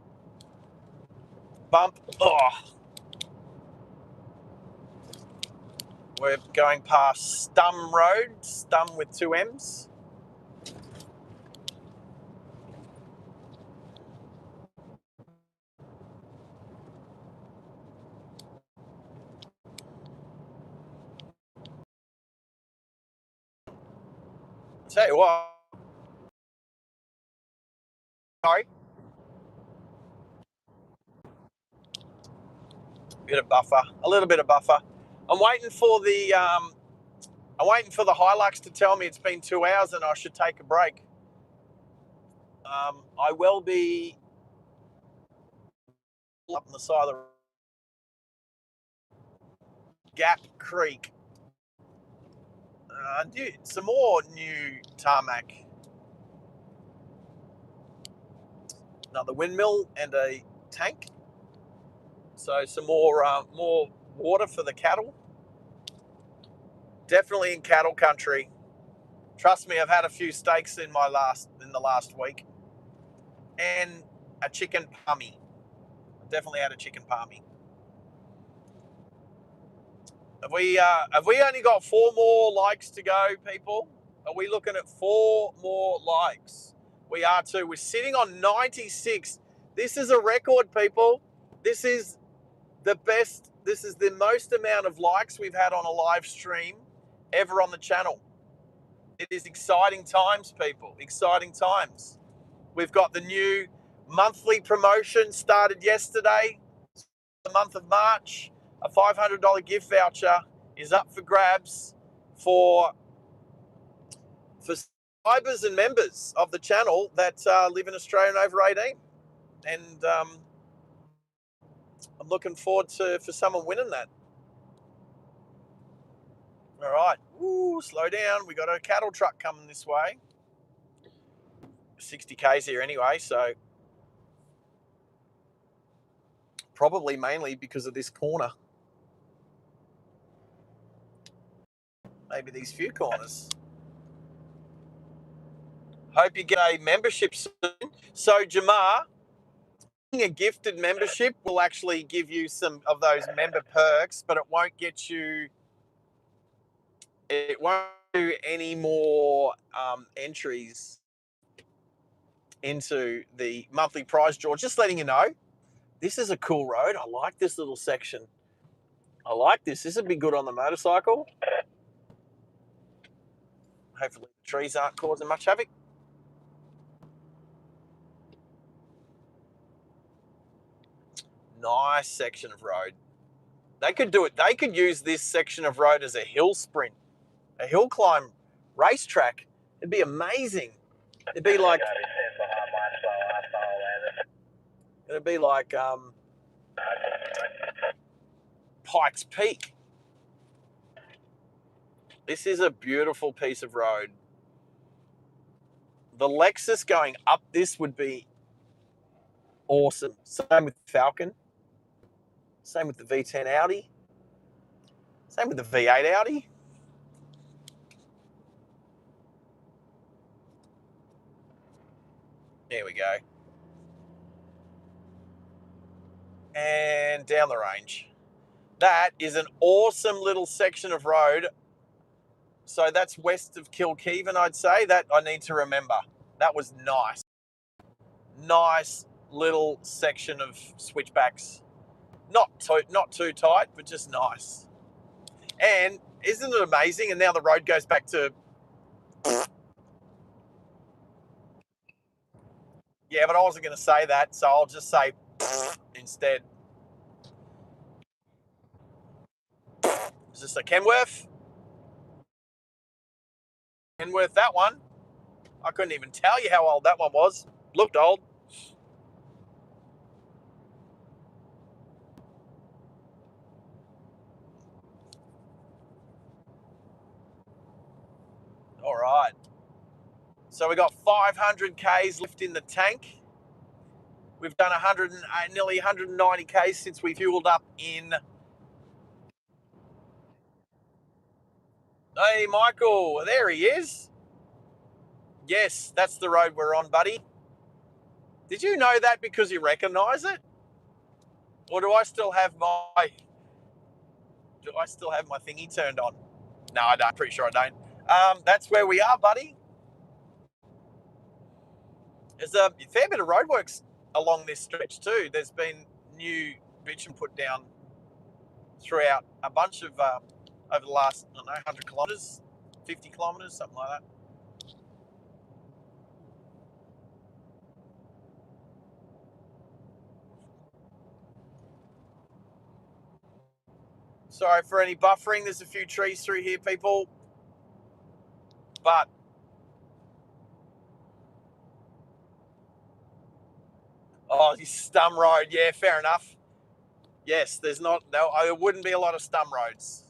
Bump. Oh. We're going past Stum Road. Stum with two M's. Tell you what. Sorry. Bit of buffer. A little bit of buffer. I'm waiting for the Hilux to tell me it's been 2 hours and I should take a break. I will be up on the side of the Gap Creek. Some more new tarmac. Another windmill and a tank. So some more water for the cattle. Definitely in cattle country. Trust me, I've had a few steaks in the last week, and a chicken palmy. Definitely had a chicken palmy. Have we only got 4 more likes to go, people? Are we looking at 4 more likes? We are too. We're sitting on 96. This is a record, people. This is the best. This is the most amount of likes we've had on a live stream ever on the channel. It is exciting times, people. Exciting times. We've got the new monthly promotion started yesterday, the month of March. A $500 gift voucher is up for grabs for subscribers and members of the channel that live in Australia and over 18. And I'm looking forward for someone winning that. All right. Ooh, slow down. We got a cattle truck coming this way. 60 Ks here anyway, so probably mainly because of this corner. Maybe these few corners. Hope you get a membership soon. So Jamar, a gifted membership will actually give you some of those member perks, but it won't get you. It won't do any more entries into the monthly prize draw. Just letting you know, this is a cool road. I like this little section. I like this. This would be good on the motorcycle. Hopefully the trees aren't causing much havoc. Nice section of road. They could do it. They could use this section of road as a hill sprint, a hill climb racetrack. It'd be amazing. It'd be like Pikes Peak. This is a beautiful piece of road. The Lexus going up this would be awesome. Same with Falcon. Same with the V10 Audi. Same with the V8 Audi. There we go. And down the range. That is an awesome little section of road. So that's west of Kilkevin, I'd say. That I need to remember. That was nice. Nice little section of switchbacks. Not too tight, but just nice. And isn't it amazing? And now the road goes back to... Yeah, but I wasn't going to say that, so I'll just say instead. Is this a Kenworth? Kenworth, that one. I couldn't even tell you how old that one was. Looked old. All right. So we got 500 Ks left in the tank. We've done nearly 190 Ks since we fueled up in... Hey, Michael, there he is. Yes, that's the road we're on, buddy. Did you know that because you recognise it? Or do I still have my thingy turned on? No, I don't. Pretty sure I don't. That's where we are, buddy. There's a fair bit of roadworks along this stretch too. There's been new bitumen put down throughout a bunch of over the last, I don't know, 100 kilometres, 50 kilometres, something like that. Sorry for any buffering. There's a few trees through here, people. But Stum Road. Yeah, fair enough. Yes, there wouldn't be a lot of Stum Roads.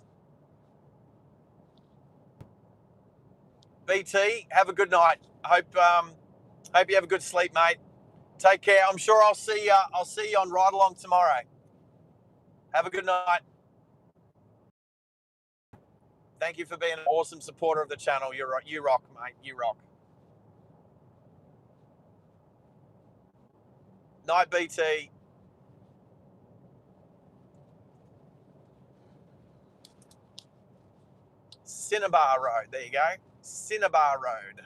BT, have a good night. Hope you have a good sleep, mate. Take care. I'm sure I'll see you on Ride Along tomorrow. Have a good night. Thank you for being an awesome supporter of the channel. You rock, mate. You rock. Night, BT. Cinnabar Road. There you go. Cinnabar Road.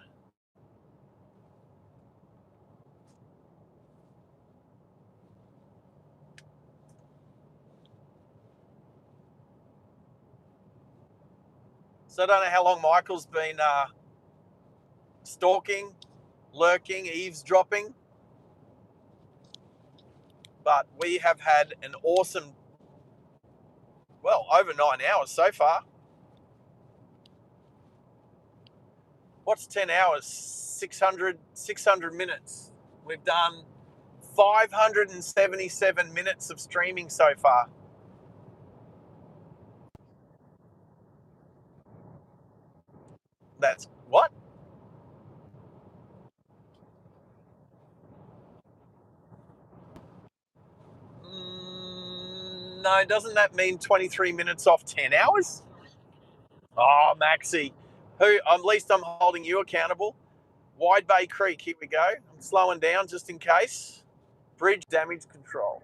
So I don't know how long Michael's been stalking, lurking, eavesdropping, but we have had an awesome, well, over 9 hours so far. What's 10 hours? 600 minutes. We've done 577 minutes of streaming so far. That's what? No, doesn't that mean 23 minutes off 10 hours? Oh, Maxi, who? At least I'm holding you accountable. Wide Bay Creek, here we go. I'm slowing down just in case. Bridge damage control.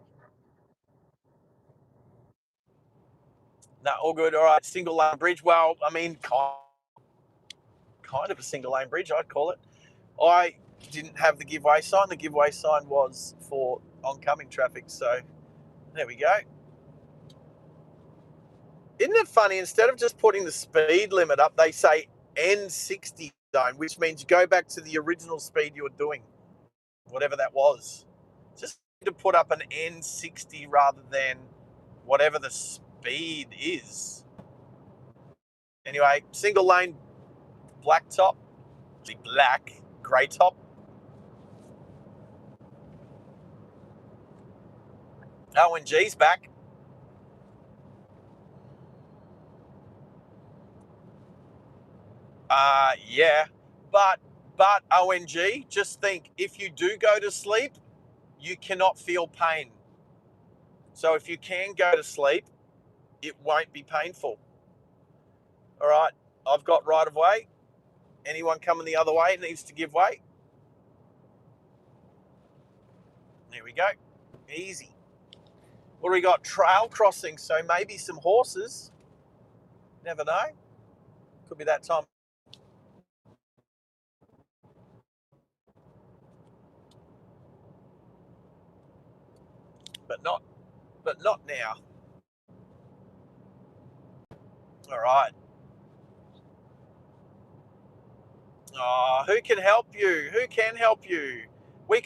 No, all good. All right, single lane bridge. Well, I mean, kind of a single lane bridge, I'd call it. I didn't have the giveaway sign. The giveaway sign was for oncoming traffic. So there we go. Isn't it funny? Instead of just putting the speed limit up, they say N60 zone, which means go back to the original speed you were doing, whatever that was. Just to put up an N60 rather than whatever the speed is. Anyway, single lane, black top, black, grey top. ONG's back. Yeah, but ONG, just think, if you do go to sleep, you cannot feel pain. So if you can go to sleep, it won't be painful. All right, I've got right of way. Anyone coming the other way needs to give way. There we go. Easy. What do we got? Trail crossing, so maybe some horses. Never know. Could be that time. But not now. All right. Oh, who can help you? Who can help you?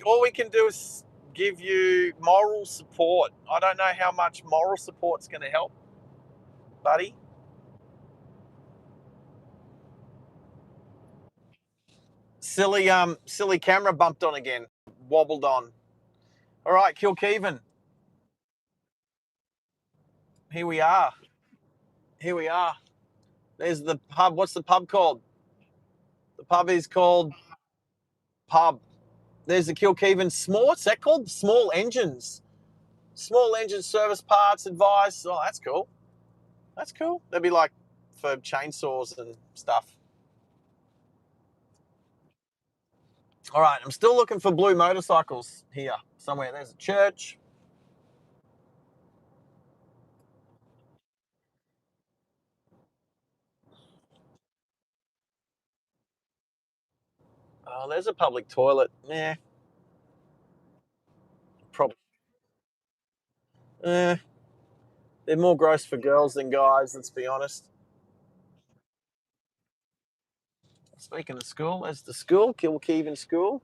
All we can do is give you moral support. I don't know how much moral support's going to help, buddy. Silly camera bumped on again, wobbled on. All right, Kilkeven. Here we are. Here we are. There's the pub. What's the pub called? The pub is called Pub. There's the Kilkeven Small. What's that called? Small Engines. Small engine service parts advice. Oh, that's cool. That's cool. That'd be like for chainsaws and stuff. All right, I'm still looking for blue motorcycles here somewhere. There's a church. Oh, there's a public toilet. Yeah, probably. Eh, they're more gross for girls than guys, let's be honest. Speaking of school, there's the school, Kilkeven School.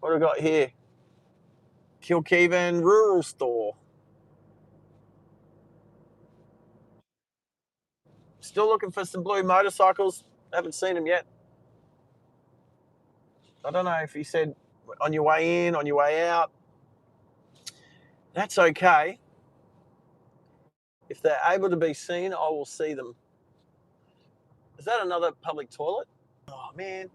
What have we got here? Kilkeven Rural Store. Still looking for some blue motorcycles. Haven't seen them yet. I don't know if he said on your way in, on your way out. That's okay. If they're able to be seen, I will see them. Is that another public toilet? Oh, man.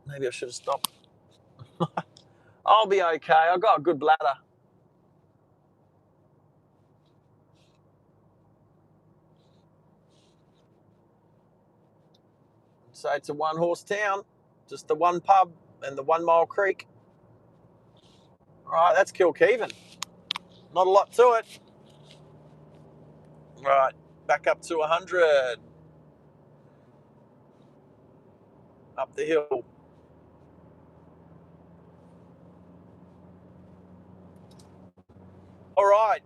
Maybe I should have stopped. I'll be okay. I've got a good bladder. So it's a one-horse town. Just the one pub and the 1 mile creek. All right, that's Kilkeven. Not a lot to it. All right. Back up to 100. Up the hill. All right.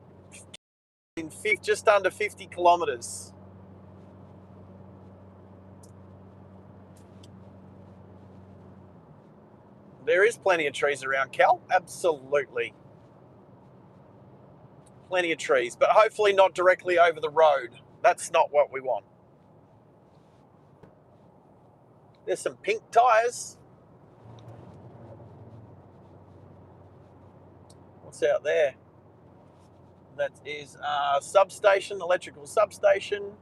In just under 50 kilometres. There is plenty of trees around, Cal. Absolutely. Plenty of trees, but hopefully not directly over the road. That's not what we want. There's some pink tyres. What's out there? That is a substation, electrical substation.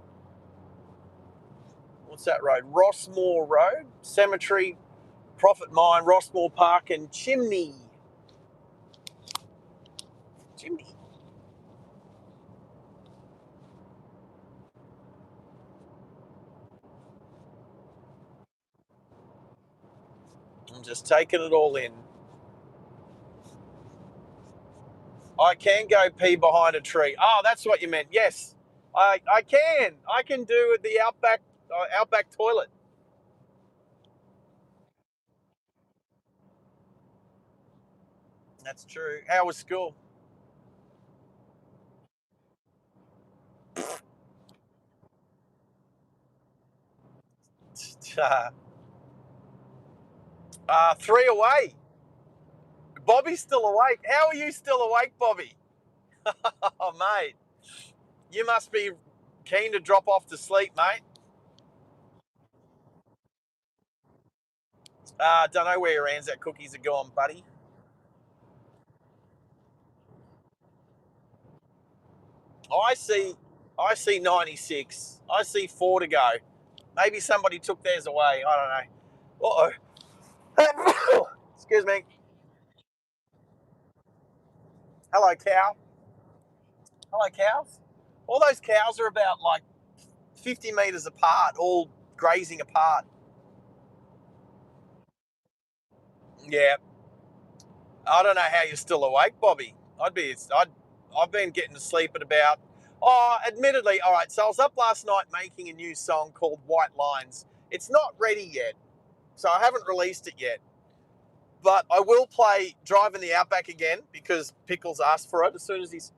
What's that road? Rossmore Road, Cemetery, Profit Mine, Rossmore Park, and Chimney. Chimney. I'm just taking it all in. I can go pee behind a tree. Oh, that's what you meant. Yes, I can. I can do the Outback toilet. That's true. How was school? 3 away. Bobby's still awake. How are you still awake, Bobby? Oh, mate. You must be keen to drop off to sleep, mate. Don't know where your Anzac cookies are gone, buddy. I see 96. I see 4 to go. Maybe somebody took theirs away. I don't know. Uh-oh. Excuse me. Hello, cow. Hello, cows. All those cows are about like 50 metres apart, all grazing apart. Yeah. I don't know how you're still awake, Bobby. I've been getting to sleep at about, admittedly, all right, so I was up last night making a new song called White Lines. It's not ready yet, so I haven't released it yet. But I will play Driving the Outback again because Pickles asked for it as soon as he's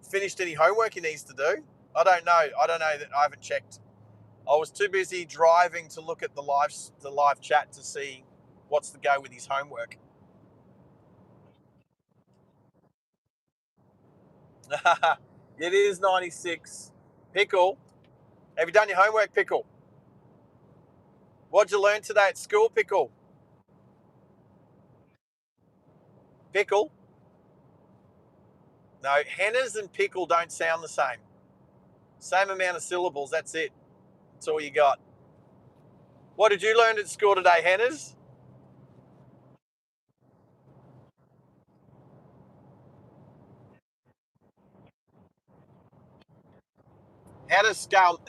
finished any homework he needs to do. I don't know. I haven't checked. I was too busy driving to look at the live chat to see what's the go with his homework. It is 96. Pickle, have you done your homework, Pickle? What'd you learn today at school, Pickle? Pickle? No, Hannah's and Pickle don't sound the same. Same amount of syllables, that's it. That's all you got. What did you learn at school today, Hannah's?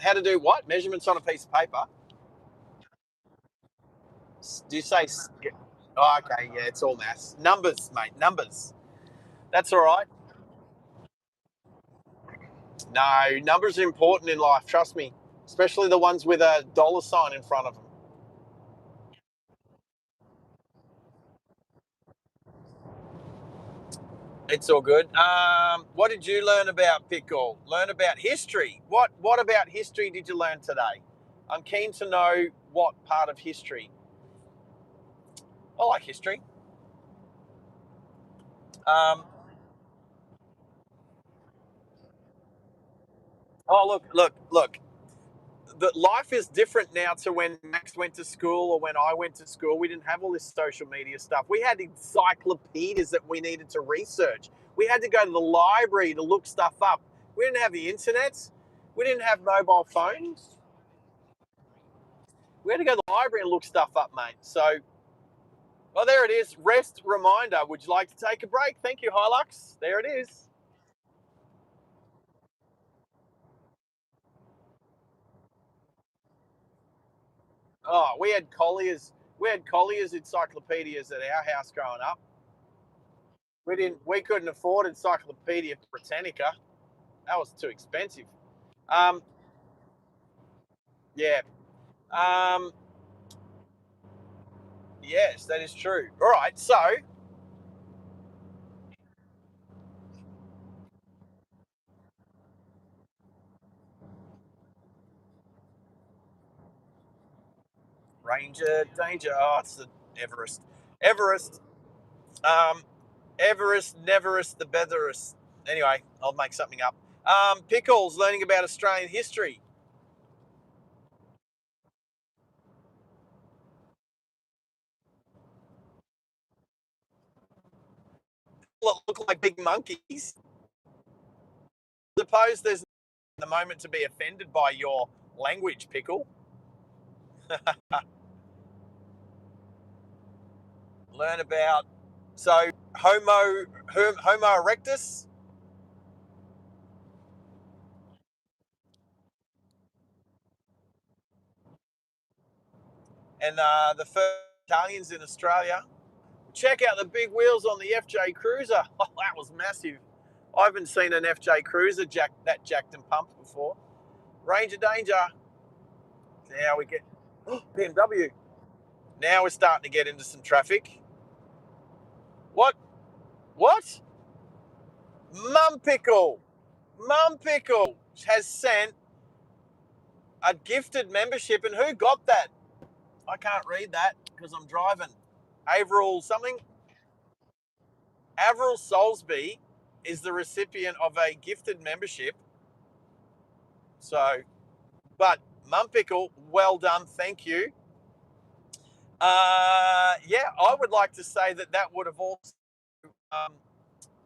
How to do what? Measurements on a piece of paper? Do you say, oh, okay, yeah, it's all maths. Numbers, mate, numbers. That's all right. No, numbers are important in life, trust me. Especially the ones with a dollar sign in front of them. It's all good. What did you learn about pickle? Learn about history. What about history did you learn today? I'm keen to know what part of history. I like history. Um, look. The life is different now to when Max went to school or when I went to school. We didn't have all this social media stuff. We had encyclopedias that we needed to research. We had to go to the library to look stuff up. We didn't have the internet. We didn't have mobile phones. We had to go to the library and look stuff up, mate. So, well, there it is. Rest reminder. Would you like to take a break? Thank you, Hilux. There it is. Oh, we had Collier's. We had Collier's encyclopedias at our house growing up. We didn't. We couldn't afford Encyclopedia Britannica. That was too expensive. Yeah. Yes, that is true. All right, so Ranger Danger. Oh, it's the Everest. Everest. Um, Everest, Neverest, the Betherest. Anyway, I'll make something up. Pickles, learning about Australian history. Look like big monkeys. Suppose there's the moment to be offended by your language, Pickle. Learn about Homo erectus and the first Italians in Australia. Check out the big wheels on the FJ Cruiser. Oh, that was massive. I haven't seen an FJ Cruiser that jacked and pumped before. Ranger Danger. Now we get BMW. Now we're starting to get into some traffic. What? What? Mum Pickle. Mum Pickle has sent a gifted membership, and who got that? I can't read that because I'm driving. Averill something. Averill Soulsby is the recipient of a gifted membership. So, but Mum Pickle, well done, thank you. Yeah, I would like to say that would have also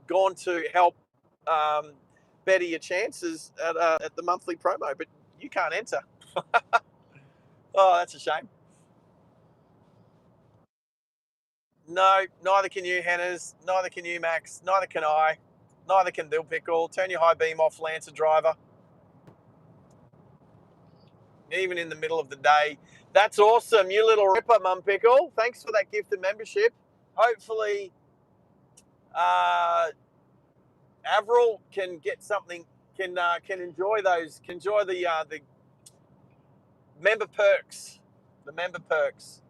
gone to help better your chances at the monthly promo, but you can't enter. Oh, that's a shame. No, neither can you, Hannahs. Neither can you, Max. Neither can I. Neither can Bill Pickle. Turn your high beam off, Lancer driver. Even in the middle of the day. That's awesome. You little ripper, Mum Pickle. Thanks for that gifted membership. Hopefully, Averill can get something. Can enjoy those. Can enjoy the member perks. The member perks.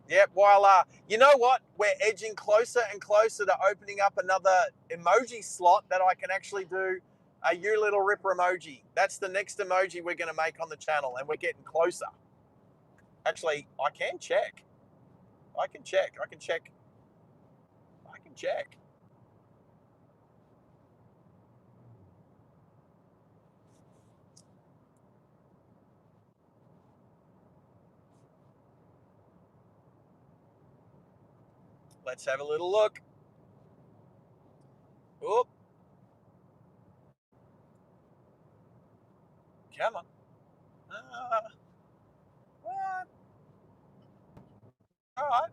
Yep. While you know what, we're edging closer and closer to opening up another emoji slot that I can actually do a you little ripper emoji. That's the next emoji we're going to make on the channel, and we're getting closer. Actually, I can check. I can check. I can check. I can check. Let's have a little look. Oop. Come on. What? All right.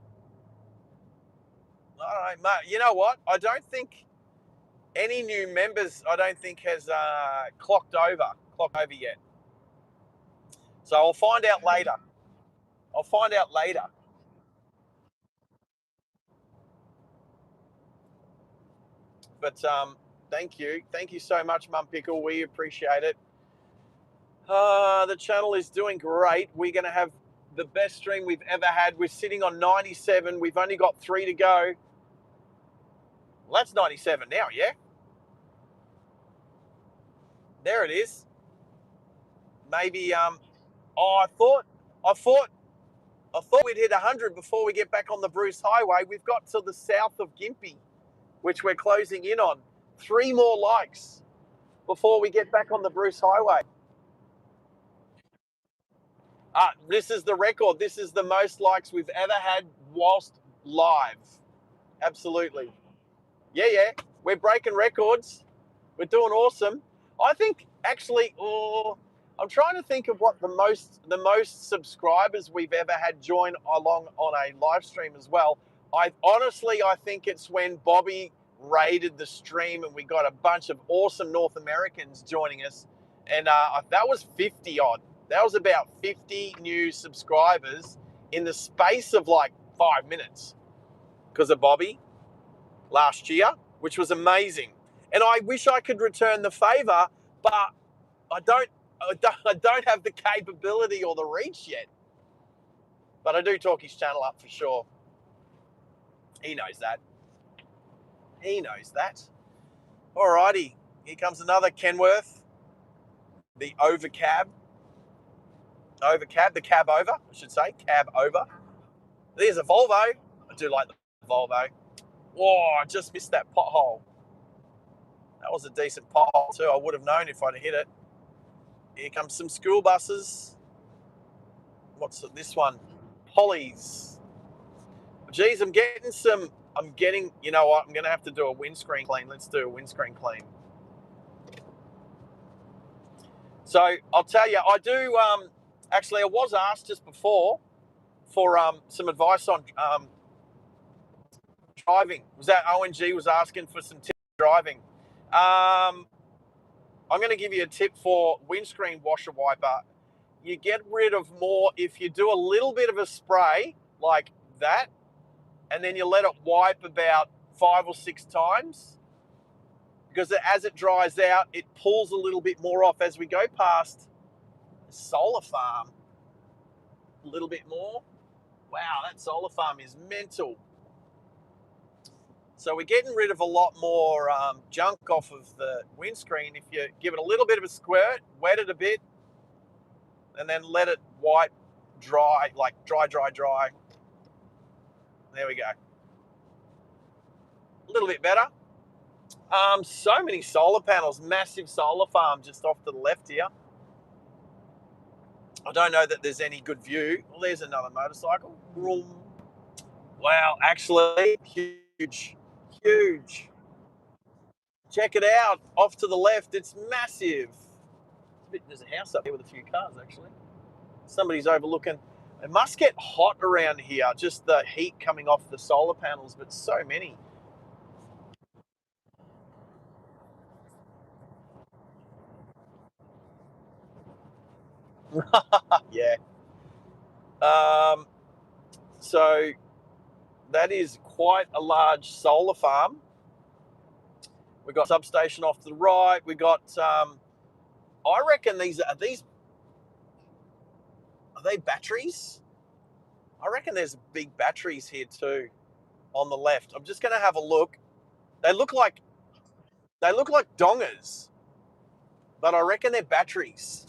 All right, mate. You know what? I don't think any new members, I don't think has clocked over yet. So I'll find out later. I'll find out later. But thank you so much, Mum Pickle. We appreciate it. The channel is doing great. We're going to have the best stream we've ever had. We're sitting on 97. We've only got 3 to go. Well, that's 97 now, yeah? There it is. Maybe I thought we'd hit 100 before we get back on the Bruce Highway. We've got to the south of Gympie, which we're closing in on. 3 more likes before we get back on the Bruce Highway. This is the record. This is the most likes we've ever had whilst live. Absolutely. Yeah. We're breaking records. We're doing awesome. I think actually, I'm trying to think of what the most subscribers we've ever had join along on a live stream as well. I think it's when Bobby raided the stream and we got a bunch of awesome North Americans joining us, and that was 50 odd. That was about 50 new subscribers in the space of like 5 minutes because of Bobby last year, which was amazing. And I wish I could return the favour, but I don't have the capability or the reach yet. But I do talk his channel up for sure. He knows that. He knows that. Alrighty, here comes another Kenworth. The over cab. The cab over, I should say. Cab over. There's a Volvo. I do like the Volvo. Whoa, I just missed that pothole. That was a decent pothole too. I would have known if I'd hit it. Here comes some school buses. What's this one? Polly's. Geez, I'm getting, you know what? I'm going to have to do a windscreen clean. Let's do a windscreen clean. So I'll tell you, I do, actually I was asked just before for some advice on driving. Was that ONG was asking for some tips on driving? I'm going to give you a tip for windscreen washer wiper. You get rid of more if you do a little bit of a spray like that, and then you let it wipe about 5 or 6 times, because as it dries out, it pulls a little bit more off. As we go past the solar farm, a little bit more. Wow, that solar farm is mental. So we're getting rid of a lot more junk off of the windscreen if you give it a little bit of a squirt, wet it a bit, and then let it wipe dry, like dry. There we go. A little bit better. So many solar panels, massive solar farm just off to the left here. I don't know that there's any good view. Well, there's another motorcycle. Wow, actually, huge. Check it out, off to the left, it's massive. There's a house up here with a few cars, actually. Somebody's overlooking. It must get hot around here, just the heat coming off the solar panels, but so many. Yeah. So that is quite a large solar farm. We've got substation off to the right. We got, I reckon are they batteries? I reckon there's big batteries here too on the left. I'm just going to have a look. They look like dongers, but I reckon they're batteries.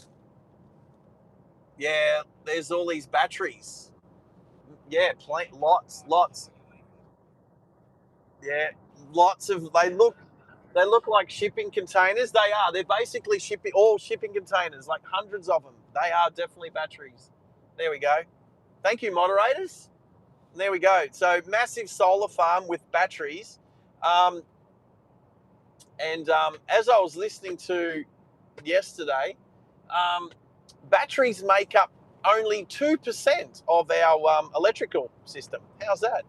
Yeah, there's all these batteries. Yeah, lots. Yeah, lots of. They look like shipping containers. They are. They're basically all shipping containers, like hundreds of them. They are definitely batteries. There we go. Thank you, moderators. And there we go. So massive solar farm with batteries. As I was listening to yesterday, batteries make up only 2% of our electrical system. How's that?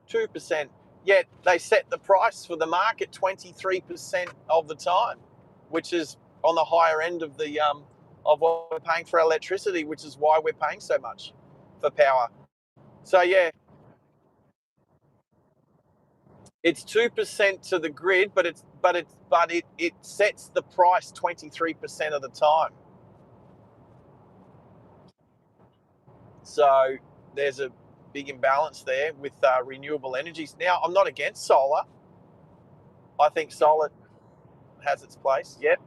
2%. Yet they set the price for the market 23% of the time, which is on the higher end of the of what we're paying for electricity, which is why we're paying so much for power. So yeah, it's 2% to the grid, but it sets the price 23% of the time. So there's a big imbalance there with renewable energies. Now, I'm not against solar. I think solar has its place. Yep.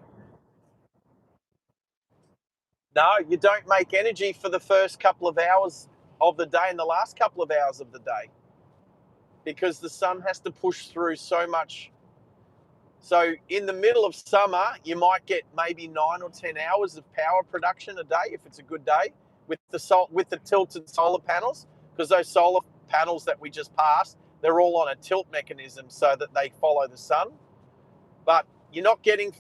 No, you don't make energy for the first couple of hours of the day and the last couple of hours of the day, because the sun has to push through so much. So in the middle of summer, you might get maybe 9 or 10 hours of power production a day if it's a good day with the tilted solar panels, because those solar panels that we just passed, they're all on a tilt mechanism so that they follow the sun. But you're not getting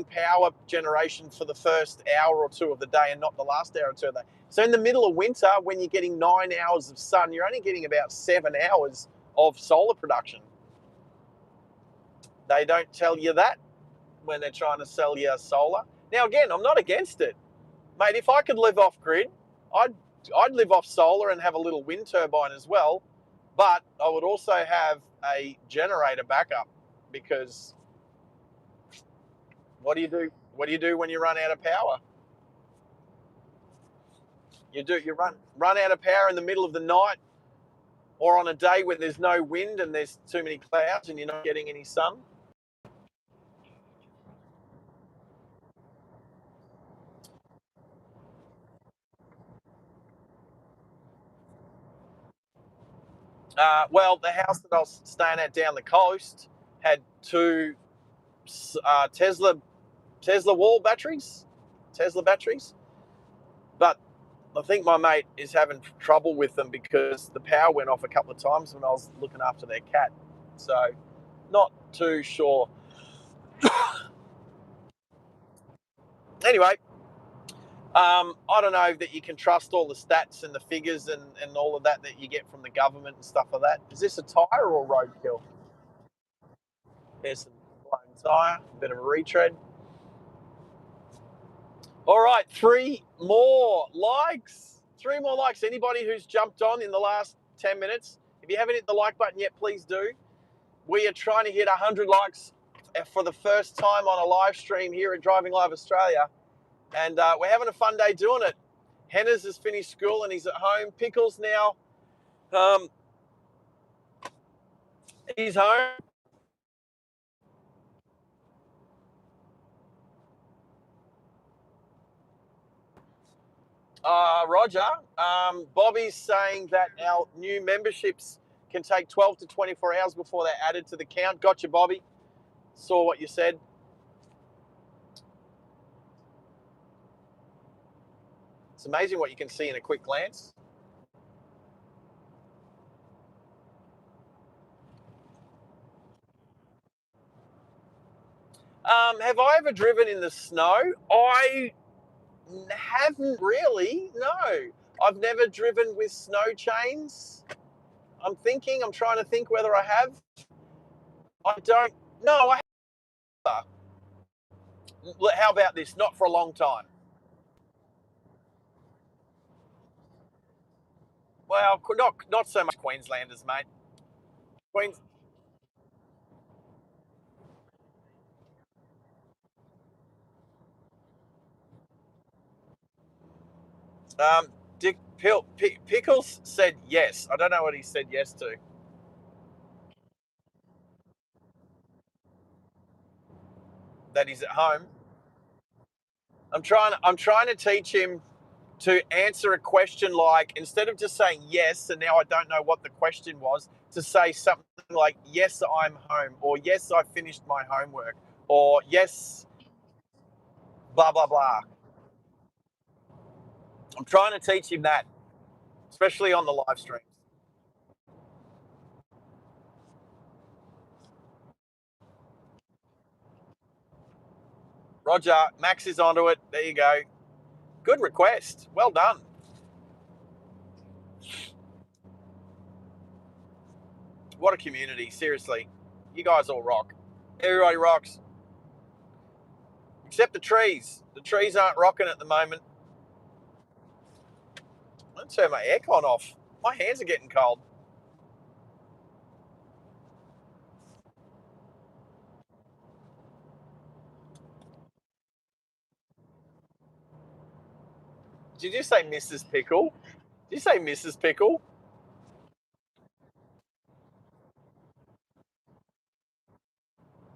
power generation for the first hour or two of the day and not the last hour or two of the day. So in the middle of winter, when you're getting 9 hours of sun, you're only getting about 7 hours of solar production. They don't tell you that when they're trying to sell you solar. Now, again, I'm not against it. Mate, if I could live off grid, I'd live off solar and have a little wind turbine as well. But I would also have a generator backup, because what do you do? What do you do when you run out of power? You run out of power in the middle of the night, or on a day when there's no wind and there's too many clouds and you're not getting any sun. Well, the house that I was staying at down the coast had two Tesla batteries, but I think my mate is having trouble with them because the power went off a couple of times when I was looking after their cat. So, not too sure. Anyway, I don't know that you can trust all the stats and the figures and all of that you get from the government and stuff like that. Is this a tyre or roadkill? There's some blown tyre, a bit of a retread. All right, 3 more likes. 3 more likes. Anybody who's jumped on in the last 10 minutes, if you haven't hit the like button yet, please do. We are trying to hit 100 likes for the first time on a live stream here at Driving Live Australia. And we're having a fun day doing it. Hennes has finished school and he's at home. Pickles now, he's home. Roger, Bobby's saying that our new memberships can take 12 to 24 hours before they're added to the count. Gotcha, Bobby. Saw what you said. It's amazing what you can see in a quick glance. Have I ever driven in the snow? I haven't really, no. I've never driven with snow chains. I'm trying to think whether I have. I don't, no, I haven't. How about this? Not for a long time. Well, not so much Queenslanders, mate. Queens, um, Pickles said yes. I don't know what he said yes to. That he's at home. I'm trying to teach him to answer a question like, instead of just saying yes and now I don't know what the question was, to say something like, yes, I'm home, or yes, I finished my homework, or yes, blah blah blah. I'm trying to teach him that, especially on the live streams. Roger, Max is onto it. There you go. Good request. Well done. What a community, seriously. You guys all rock. Everybody rocks. Except the trees. The trees aren't rocking at the moment. Let's turn my aircon off. My hands are getting cold. Did you say Mrs. Pickle? Did you say Mrs. Pickle?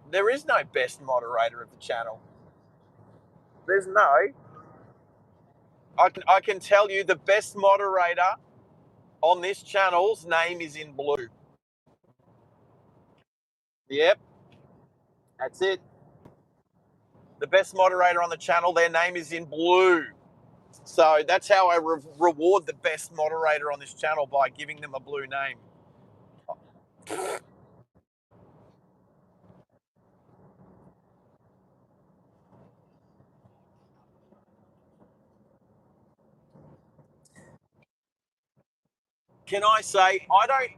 There is no best moderator of the channel. There's no. I can tell you the best moderator on this channel's name is in blue. Yep, that's it. The best moderator on the channel, their name is in blue. So that's how I reward the best moderator on this channel, by giving them a blue name. Can I say, I don't.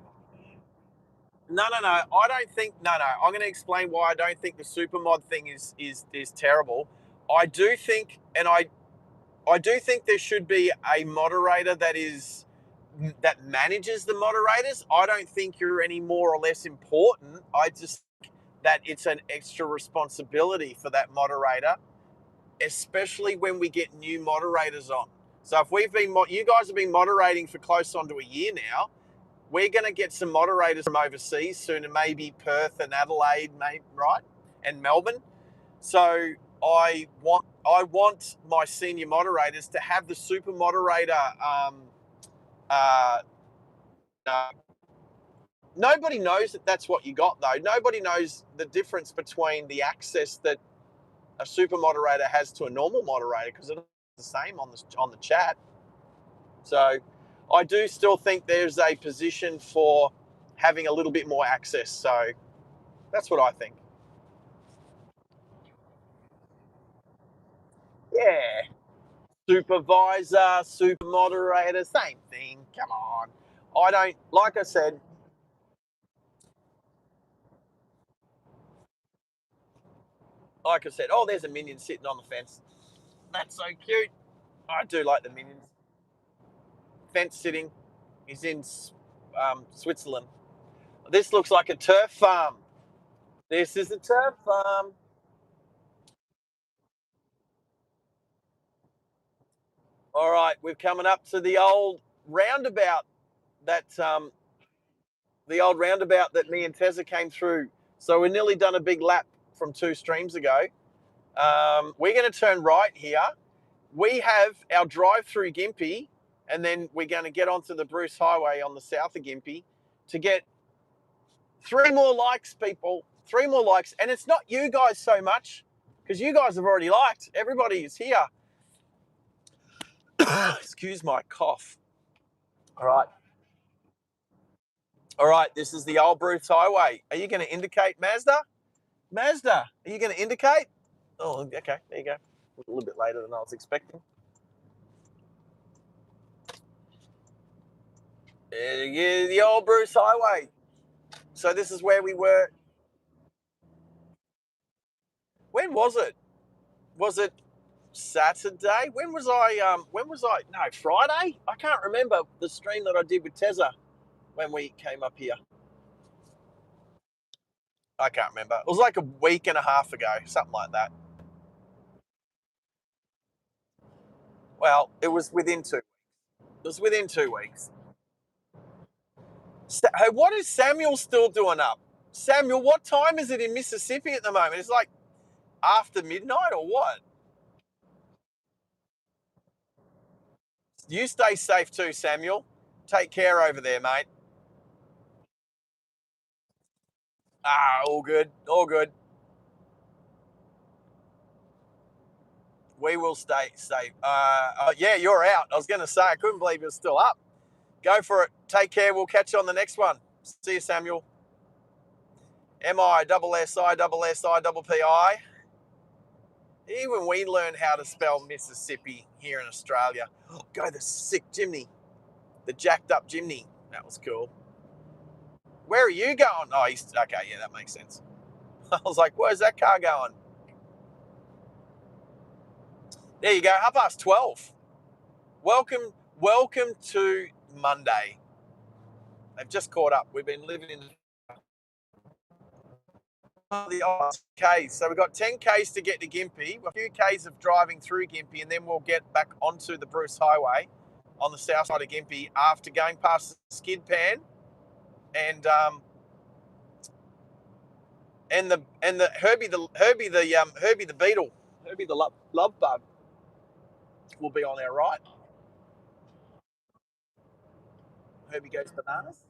No. I don't think. No. I'm going to explain why I don't think the supermod thing is terrible. I do think, and I do think there should be a moderator that is that manages the moderators, I don't think you're any more or less important. I just think that it's an extra responsibility for that moderator, especially when we get new moderators on. So if you guys have been moderating for close on to a year now, we're going to get some moderators from overseas soon, and maybe Perth and Adelaide, right, and Melbourne. So I want my senior moderators to have the super moderator. Uh, Nobody knows that that's what you got, though. Nobody knows the difference between the access that a super moderator has to a normal moderator, because it's the same on the chat. So I do still think there's a position for having a little bit more access. So that's what I think. Yeah. Supervisor, super moderator, same thing. Come on. I don't, like I said, oh, there's a minion sitting on the fence. That's so cute. I do like the minions. Fence sitting. He's in Switzerland. This looks like a turf farm. This is a turf farm. All right, we're coming up to the old roundabout that me and Tessa came through. So we're nearly done a big lap from 2 streams ago. We're going to turn right here. We have our drive-through Gympie, and then we're going to get onto the Bruce Highway on the south of Gympie to get 3 more likes, people. 3 more likes. And it's not you guys so much, because you guys have already liked. Everybody is here. Excuse my cough. All right. All right, this is the old Bruce Highway. Are you going to indicate, Mazda? Mazda, are you going to indicate? Oh, okay, there you go. A little bit later than I was expecting. The old Bruce Highway. So this is where we were. When was it? Was it Saturday? When was I? No, Friday. I can't remember the stream that I did with Tezza when we came up here. I can't remember. It was like a week and a half ago, something like that. Well, it was within 2. It was within 2 weeks. Hey, what is Samuel still doing up? Samuel, what time is it in Mississippi at the moment? It's like after midnight or what? You stay safe too, Samuel. Take care over there, mate. All good. All good. We will stay safe. Yeah, you're out. I was going to say, I couldn't believe you're still up. Go for it. Take care. We'll catch you on the next one. See you, Samuel. MISSISSIPPI. Even we learn how to spell Mississippi here in Australia. Oh, go the sick chimney. The jacked up chimney. That was cool. Where are you going? Oh, okay. Yeah, that makes sense. I was like, where's that car going? There you go. 12:30. Welcome to Monday. They've just caught up. We've been living in the Ks. So we've got 10 Ks to get to Gympie, a few Ks of driving through Gympie, and then we'll get back onto the Bruce Highway on the south side of Gympie after going past the skid pan and the Herbie the beetle, Herbie the love bug will be on our right. Herbie goes bananas.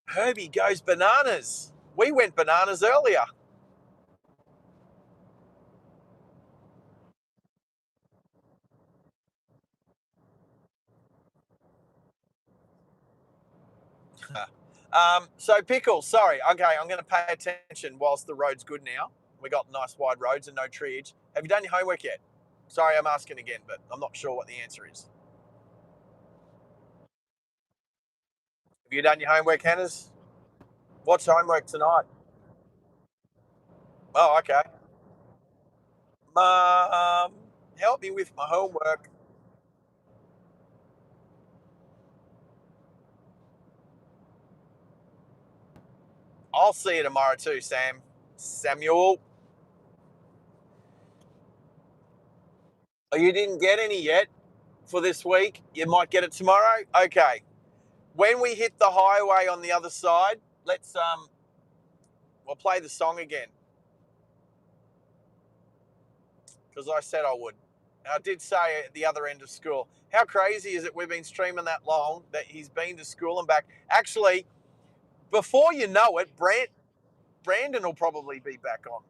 Herbie goes bananas. We went bananas earlier. So Pickle, sorry. Okay, I'm going to pay attention whilst the road's good now. We got nice wide roads and no treeage. Have you done your homework yet? Sorry, I'm asking again, but I'm not sure what the answer is. Have you done your homework, Hannah's? What's homework tonight? Oh, okay. Help me with my homework. I'll see you tomorrow too, Samuel. Oh, you didn't get any yet for this week? You might get it tomorrow? Okay. When we hit the highway on the other side, we'll play the song again. Because I said I would. And I did say at the other end of school. How crazy is it we've been streaming that long that he's been to school and back? Actually, before you know it, Brandon will probably be back on.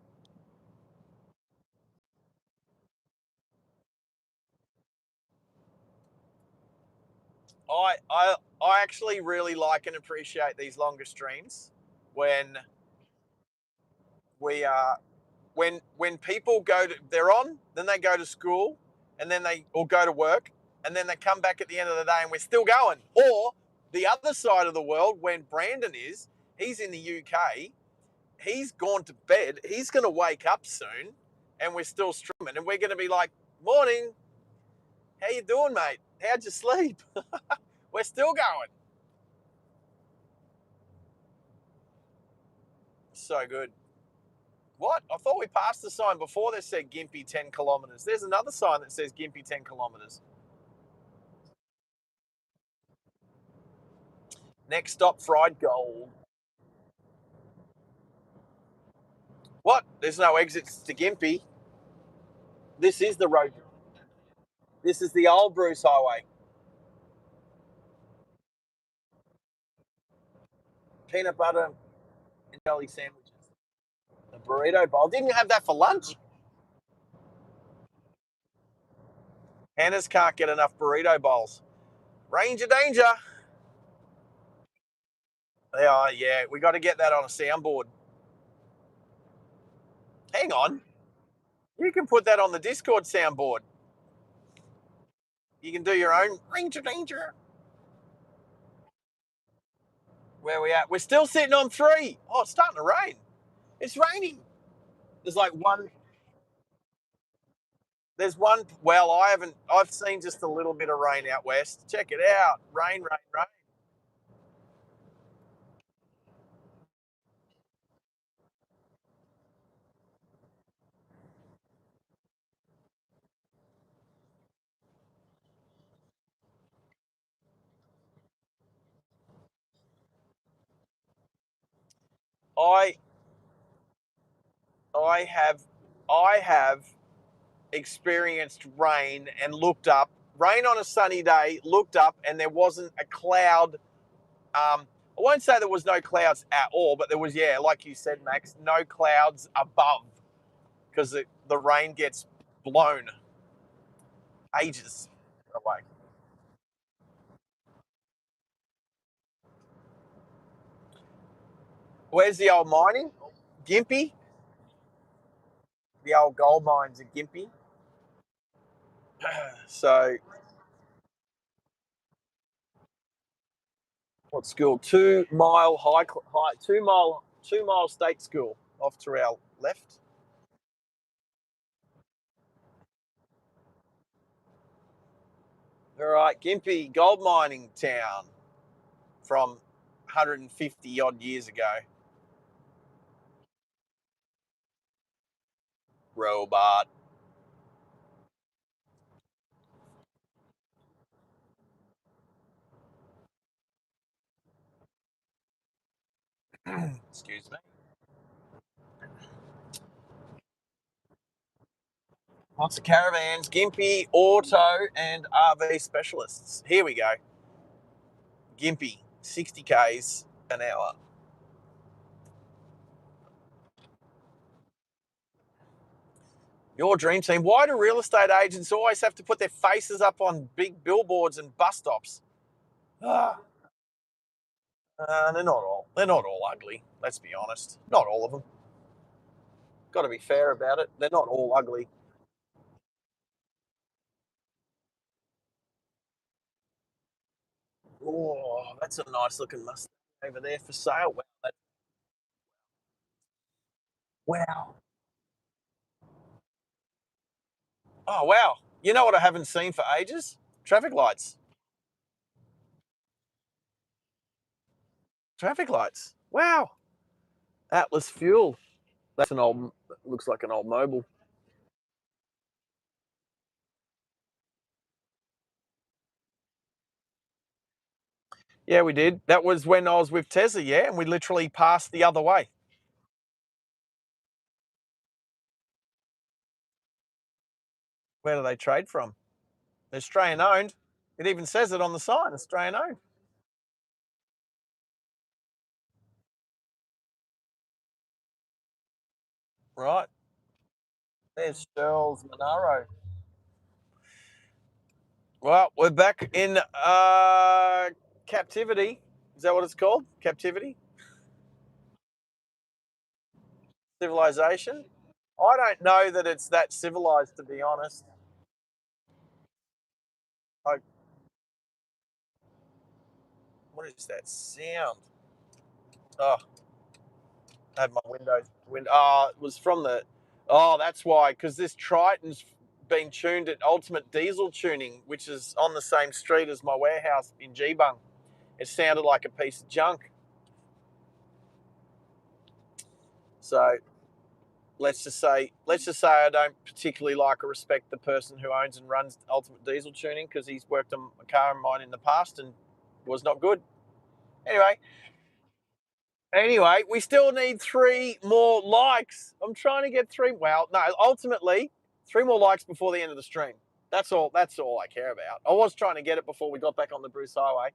I actually really like and appreciate these longer streams when we when people they're on, then they go to school, and then they or go to work, and then they come back at the end of the day and we're still going. Or the other side of the world, when Brandon he's in the UK, he's gone to bed, he's going to wake up soon, and we're still streaming, and we're going to be like, morning, how you doing, mate? How'd you sleep? We're still going. So good. What? I thought we passed the sign before that said Gympie 10 kilometres. There's another sign that says Gympie 10 kilometres. Next stop, fried gold. What? There's no exits to Gympie. This is the road. This is the old Bruce Highway. Peanut butter and jelly sandwiches. A burrito bowl. Didn't you have that for lunch? Hannah's can't get enough burrito bowls. Ranger danger. They are, yeah. We got to get that on a soundboard. Hang on. You can put that on the Discord soundboard. You can do your own Ranger danger. Where are we at? We're still sitting on 3. Oh, it's starting to rain. It's raining. There's like one. There's one. Well, I've seen just a little bit of rain out west. Check it out. Rain, rain, rain. I I have I have experienced rain and looked up. Rain on a sunny day, looked up, and there wasn't a cloud. I won't say there was no clouds at all, but there was, yeah, like you said, Max, no clouds above because the rain gets blown ages away. Where's the old mining? Gympie? The old gold mines at Gympie. So, what school? 2 mile high 2 mile state school off to our left. All right, Gympie, gold mining town from 150 odd years ago. Robot. Excuse me. Lots of caravans, Gympie, auto, and RV specialists. Here we go. Gympie, 60 k's an hour. Your dream team. Why do real estate agents always have to put their faces up on big billboards and bus stops? Ah, they're not all ugly. Let's be honest. Not all of them. Got to be fair about it. They're not all ugly. Oh, that's a nice looking Mustang over there for sale. Wow. Oh, wow. You know what I haven't seen for ages? Traffic lights. Traffic lights. Wow. Atlas Fuel. That's an old, looks like an old mobile. Yeah, we did. That was when I was with Tezza, yeah, and we literally passed the other way. Where do they trade from? They're Australian owned. It even says it on the sign, Australian owned. Right. There's Shell's Monaro. Well, we're back in captivity. Is that what it's called? Captivity? Civilization? I don't know that it's that civilized, to be honest. I, what is that sound? Oh, I had my windows. Oh, it was from the. Oh, that's why. Because this Triton's been tuned at Ultimate Diesel Tuning, which is on the same street as my warehouse in Geebung. It sounded like a piece of junk. So let's just say I don't particularly like or respect the person who owns and runs Ultimate Diesel Tuning because he's worked on a car of mine in the past and was not good. Anyway, we still need 3 more likes. I'm trying to get 3. Well, no, ultimately 3 more likes before the end of the stream. That's all. That's all I care about. I was trying to get it before we got back on the Bruce Highway,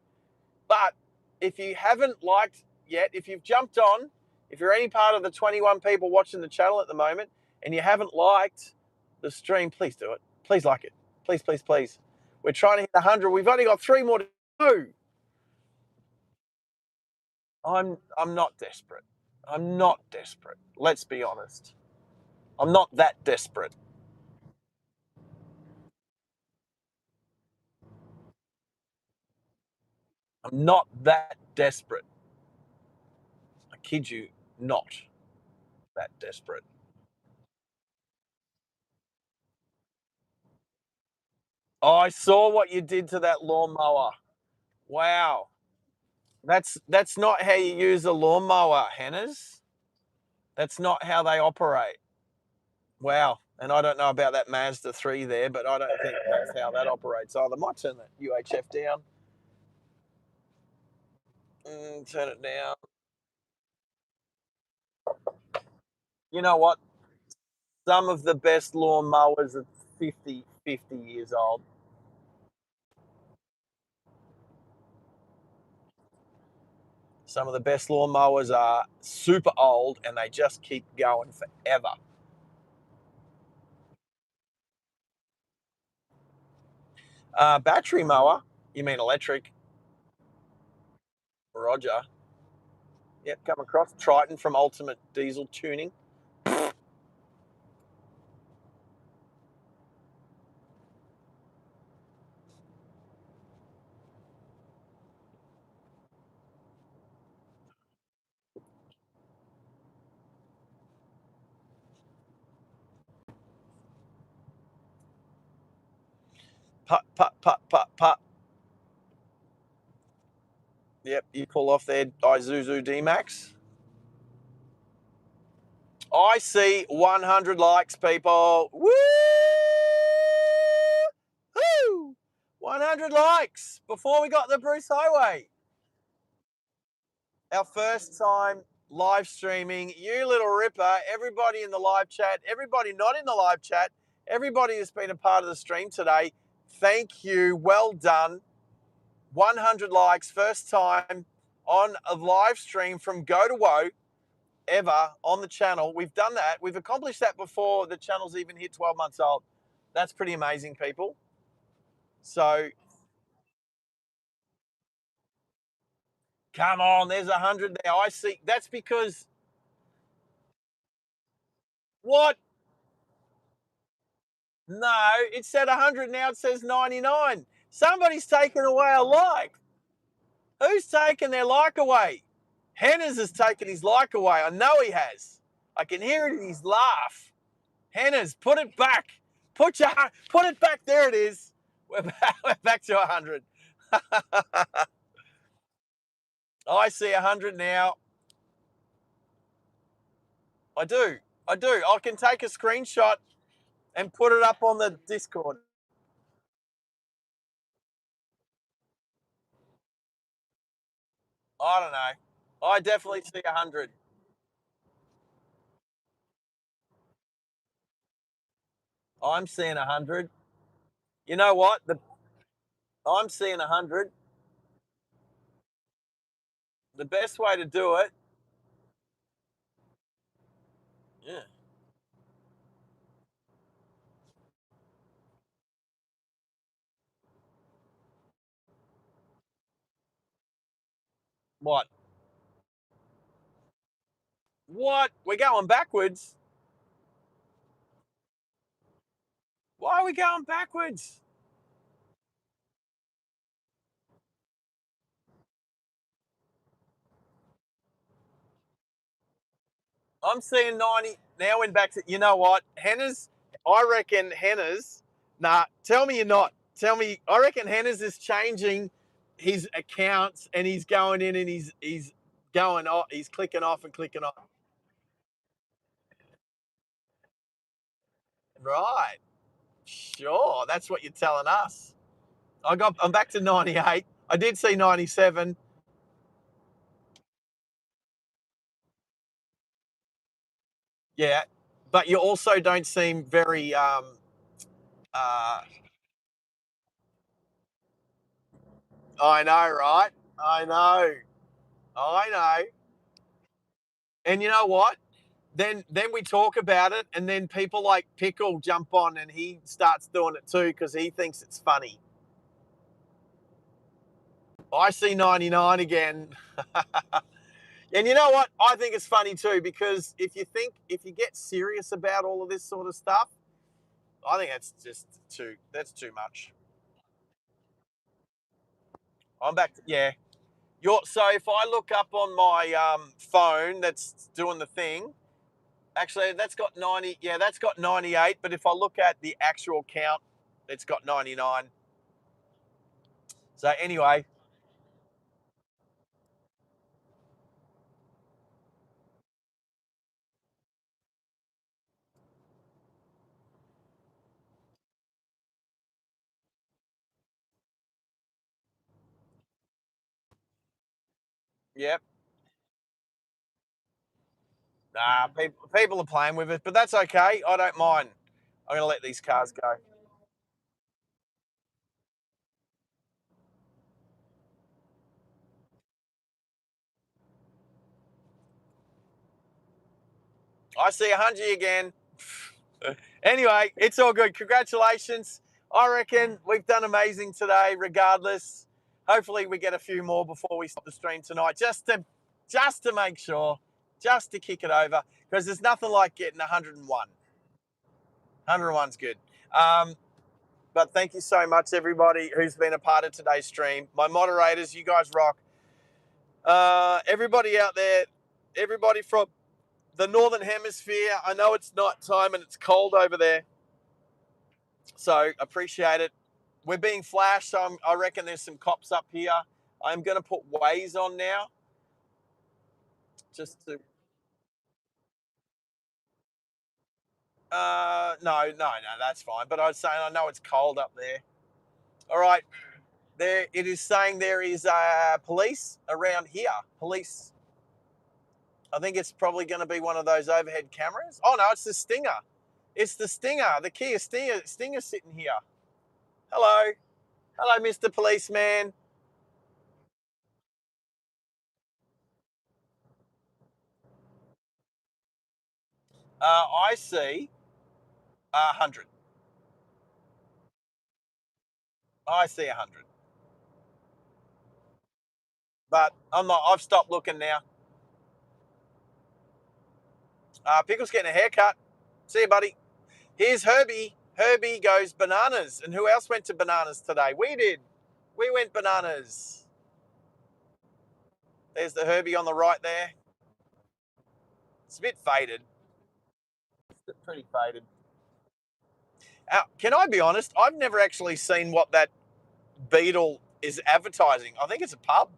but if you haven't liked yet, if you've jumped on, if you're any part of the 21 people watching the channel at the moment and you haven't liked the stream, please do it. Please like it. Please, please, please. We're trying to hit 100. We've only got 3 more to go. I'm not desperate. I'm not desperate. Let's be honest. I'm not that desperate. I'm not that desperate. I kid you not that desperate. Oh, I saw what you did to that lawnmower. Wow. That's not how you use a lawnmower, Hannahs. That's not how they operate. Wow. And I don't know about that Mazda 3 there, but I don't think that's how that operates either. Might turn that UHF down. Turn it down. You know what? Some of the best lawnmowers are 50 years old. Some of the best lawnmowers are super old and they just keep going forever. Battery mower, you mean electric? Roger. Yep, come across Triton from Ultimate Diesel Tuning. Put, put, put, put, put. Yep, you pull off there, Isuzu D-Max. I see 100 likes, people. Woo! Woo! 100 likes before we got the Bruce Highway. Our first time live streaming. You little ripper, everybody in the live chat, everybody not in the live chat, everybody that's been a part of the stream today, thank you. Well done. 100 likes, first time on a live stream from Go to Woe ever on the channel. We've done that. We've accomplished that before the channel's even hit 12 months old. That's pretty amazing, people. So, come on, there's 100 there. I see. That's because, what? No, it said 100, now it says 99. Somebody's taken away a like. Who's taken their like away? Henners has taken his like away. I know he has. I can hear it in his laugh. Henners, put it back. Put it back. There it is. We're back to 100. I see 100 now. I do. I can take a screenshot and put it up on the Discord. I don't know. I definitely see 100. I'm seeing 100. You know what? I'm seeing 100. The best way to do it, yeah. What? What? We're going backwards. Why are we going backwards? I'm seeing 90. Now we're back to, you know what? Henna's, I reckon Henna's, nah, tell me you're not. Tell me, I reckon Henna's is changing his accounts and he's going in and he's going off, he's clicking off and clicking off. Right. Sure. That's what you're telling us. I'm back to 98. I did see 97. Yeah. But you also don't seem very uh I know, right? I know. I know. And you know what? Then we talk about it, and then people like Pickle jump on, and he starts doing it too because he thinks it's funny. I see 99 again, and you know what? I think it's funny too because if you get serious about all of this sort of stuff, I think that's too much. I'm back. Yeah. So if I look up on my phone that's doing the thing, actually that's got 90. Yeah, that's got 98. But if I look at the actual count, it's got 99. So anyway, yep. Nah, people are playing with it, but that's okay. I don't mind. I'm going to let these cars go. I see 100 again. Anyway, it's all good. Congratulations. I reckon we've done amazing today, regardless. Hopefully, we get a few more before we stop the stream tonight, just to make sure, just to kick it over, because there's nothing like getting 101. 101's good. But thank you so much, everybody who's been a part of today's stream. My moderators, you guys rock. Everybody out there, everybody from the Northern Hemisphere. I know it's night time and it's cold over there, so appreciate it. We're being flashed, so I reckon there's some cops up here. I'm going to put Waze on now, just to. No, that's fine. But I was saying I know it's cold up there. All right, there it is saying there is police around here. Police. I think it's probably going to be one of those overhead cameras. Oh no, it's the Stinger. It's the Stinger, the Kia Stinger. Stinger sitting here. Hello. Hello, Mr. Policeman. I see 100. I see 100. But I'm not. I've stopped looking now. Pickle's getting a haircut. See you, buddy. Here's Herbie. Herbie goes bananas. And who else went to bananas today? We did. We went bananas. There's the Herbie on the right there. It's a bit faded. It's pretty faded. Can I be honest? I've never actually seen what that Beetle is advertising. I think it's a pub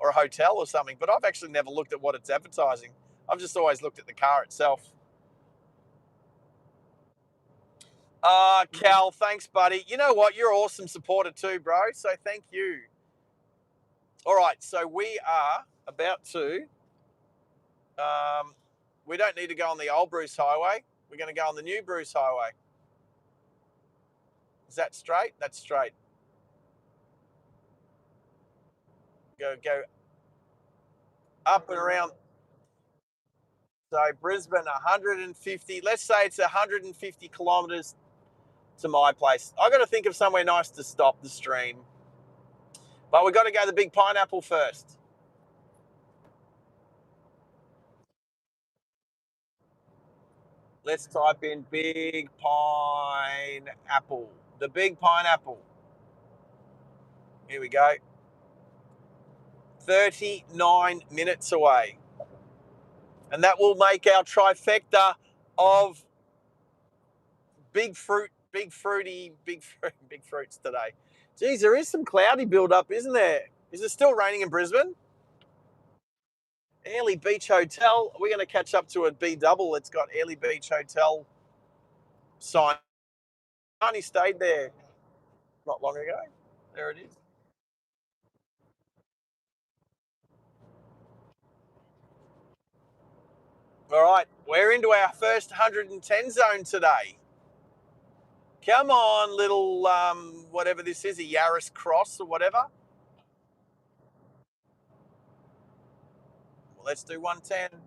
or a hotel or something, but I've actually never looked at what it's advertising. I've just always looked at the car itself. Cal, thanks, buddy. You know what? You're an awesome supporter too, bro. So thank you. All right, so we are about to. We don't need to go on the old Bruce Highway. We're going to go on the new Bruce Highway. Is that straight? That's straight. Go up and around. So Brisbane, 150. Let's say it's 150 kilometres to my place. I got to think of somewhere nice to stop the stream, but we got to go to the Big Pineapple first. Let's type in Big Pineapple. The Big Pineapple. Here we go. 39 minutes away. And that will make our trifecta of big fruits today. Geez, there is some cloudy build up, isn't there? Is it still raining in Brisbane? Airlie Beach Hotel. We're going to catch up to a B double. It's got Airlie Beach Hotel sign. I only stayed there not long ago. There it is. All right, we're into our first 110 zone today. Come on, little whatever this is, a Yaris Cross or whatever. Well, let's do 110.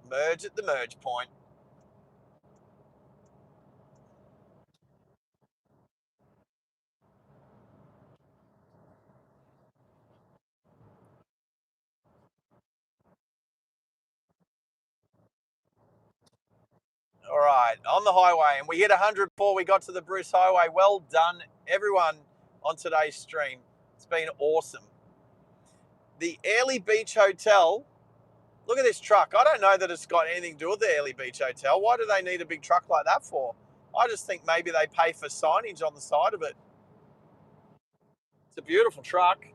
Merge at the merge point. All right, on the highway, and we hit 100 before we got to the Bruce Highway. Well done, everyone, on today's stream. It's been awesome. The Airlie Beach Hotel. Look at this truck. I don't know that it's got anything to do with the Airlie Beach Hotel. Why do they need a big truck like that for? I just think maybe they pay for signage on the side of it. It's a beautiful truck.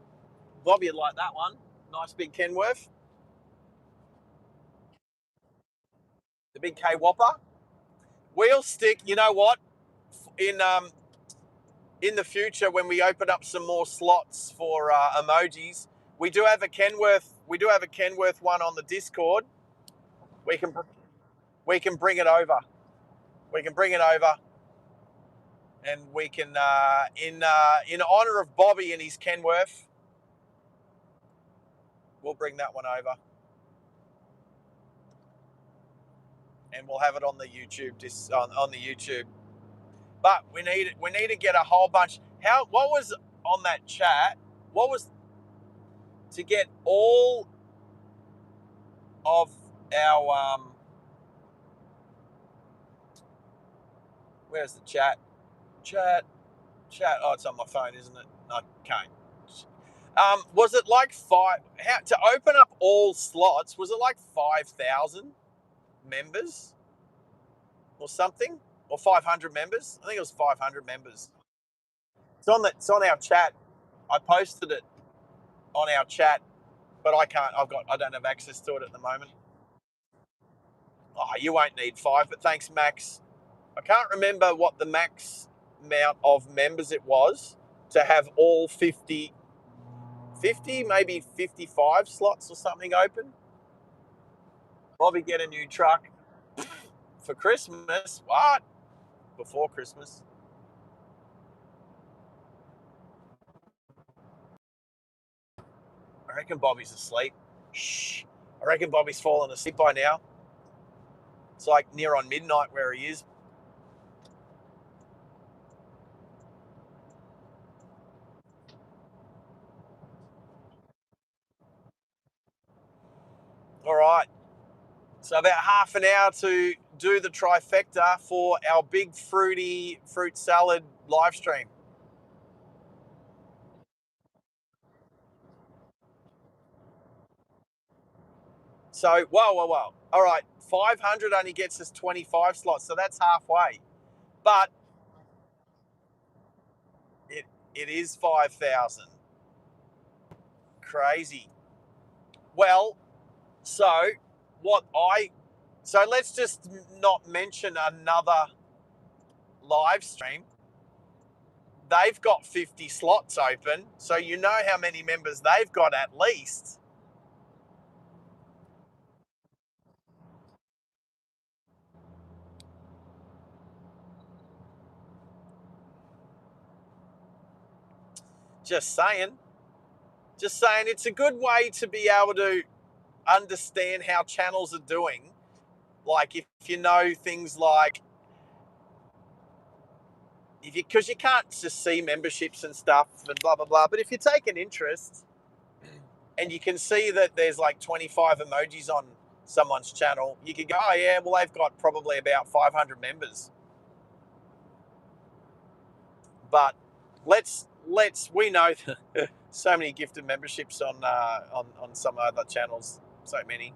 Bobby would like that one. Nice big Kenworth. The big K Whopper. Wheel stick. You know what? In the future, when we open up some more slots for emojis, we do have a Kenworth. We do have a Kenworth one on the Discord. We can bring it over. We can bring it over, and we can in honor of Bobby and his Kenworth, we'll bring that one over, and we'll have it on the YouTube on the YouTube. But we need to get a whole bunch. What was on that chat? What was to get all of our where's the chat? Chat. Oh, it's on my phone, isn't it? I can't. Was it like to open up all slots? Was it like 5,000 members or something, or 500 members? I think it was 500 members. It's on our chat. I posted it on our chat, but I can't. I don't have access to it at the moment. Oh, you won't need 5, but thanks, Max. I can't remember what the max amount of members it was to have all 50, maybe 55 slots or something open. Bobby get a new truck for Christmas. What? Before Christmas. I reckon Bobby's asleep. Shh. I reckon Bobby's fallen asleep by now. It's like near on midnight where he is. All right. So about half an hour to do the trifecta for our big fruity fruit salad live stream. So, whoa. All right, 500 only gets us 25 slots, so that's halfway. But it is 5,000. Crazy. Well, so let's just not mention another live stream. They've got 50 slots open, so you know how many members they've got at least. Just saying. Just saying, it's a good way to be able to understand how channels are doing. Like if you know things like, because you can't just see memberships and stuff and blah, blah, blah. But if you take an interest and you can see that there's like 25 emojis on someone's channel, you could go, oh yeah, well, they've got probably about 500 members. But we know so many gifted memberships on some other channels, so many.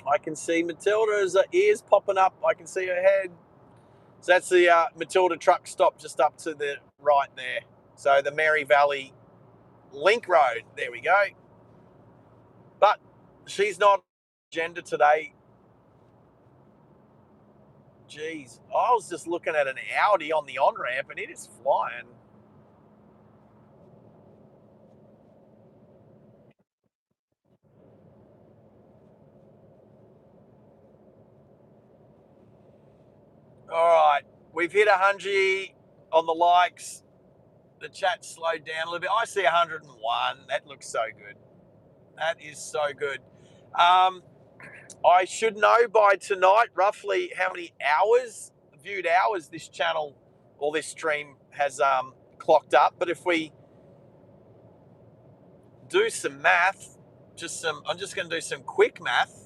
I can see Matilda's ears popping up. I can see her head. So that's the Matilda truck stop just up to the right there. So the Mary Valley Link Road. There we go. But she's not on the agenda today. Jeez, I was just looking at an Audi on the on-ramp and it is flying. All right, we've hit 100 on the likes. The chat slowed down a little bit. I see 101. That looks so good. That is so good. I should know by tonight roughly how many viewed hours this channel or this stream has clocked up. But if we do some math, I'm just going to do some quick math.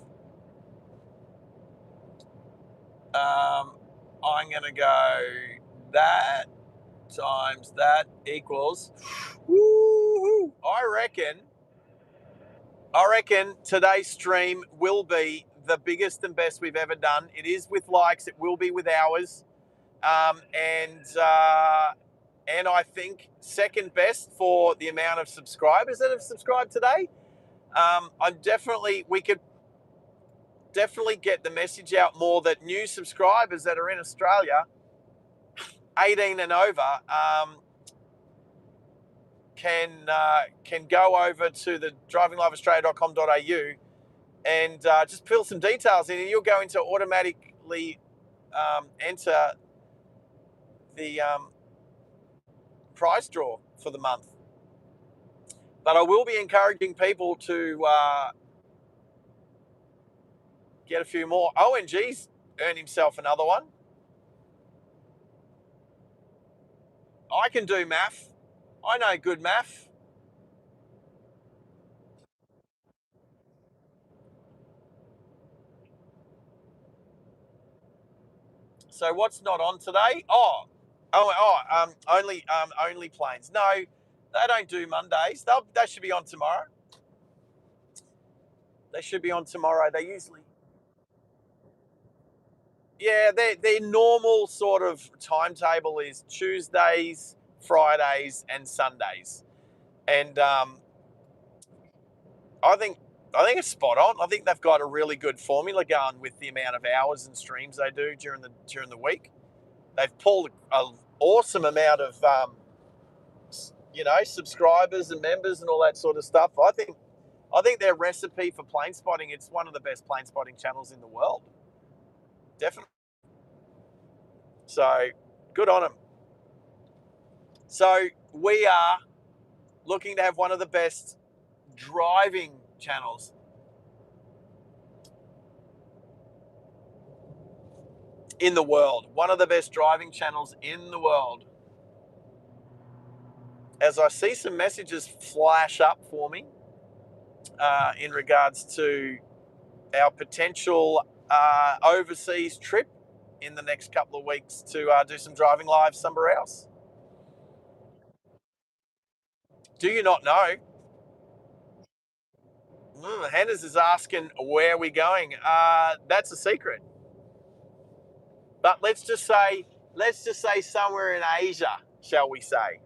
I'm going to go that times that equals. Woo-hoo, I reckon today's stream will be the biggest and best we've ever done. It is with likes. It will be with hours. And I think second best for the amount of subscribers that have subscribed today. We could definitely get the message out more that new subscribers that are in Australia, 18 and over, can go over to the drivingliveaustralia.com.au and just fill some details in, and you'll go into automatically enter the prize draw for the month. But I will be encouraging people to get a few more. ONG's earned himself another one. I can do math. I know good math. So what's not on today? Only planes. No, they don't do Mondays. They should be on tomorrow. They should be on tomorrow. They usually, yeah, their normal sort of timetable is Tuesdays, Fridays, and Sundays, and I think it's spot on. I think they've got a really good formula going with the amount of hours and streams they do during the week. They've pulled an awesome amount of subscribers and members and all that sort of stuff. I think their recipe for plane spotting, it's one of the best plane spotting channels in the world. Definitely. So good on them. So we are looking to have one of the best driving channels in the world. One of the best driving channels in the world. As I see some messages flash up for me in regards to our potential overseas trip in the next couple of weeks to do some driving live somewhere else. Do you not know? Hannah's is asking where we're going. That's a secret. But let's just say somewhere in Asia, shall we say?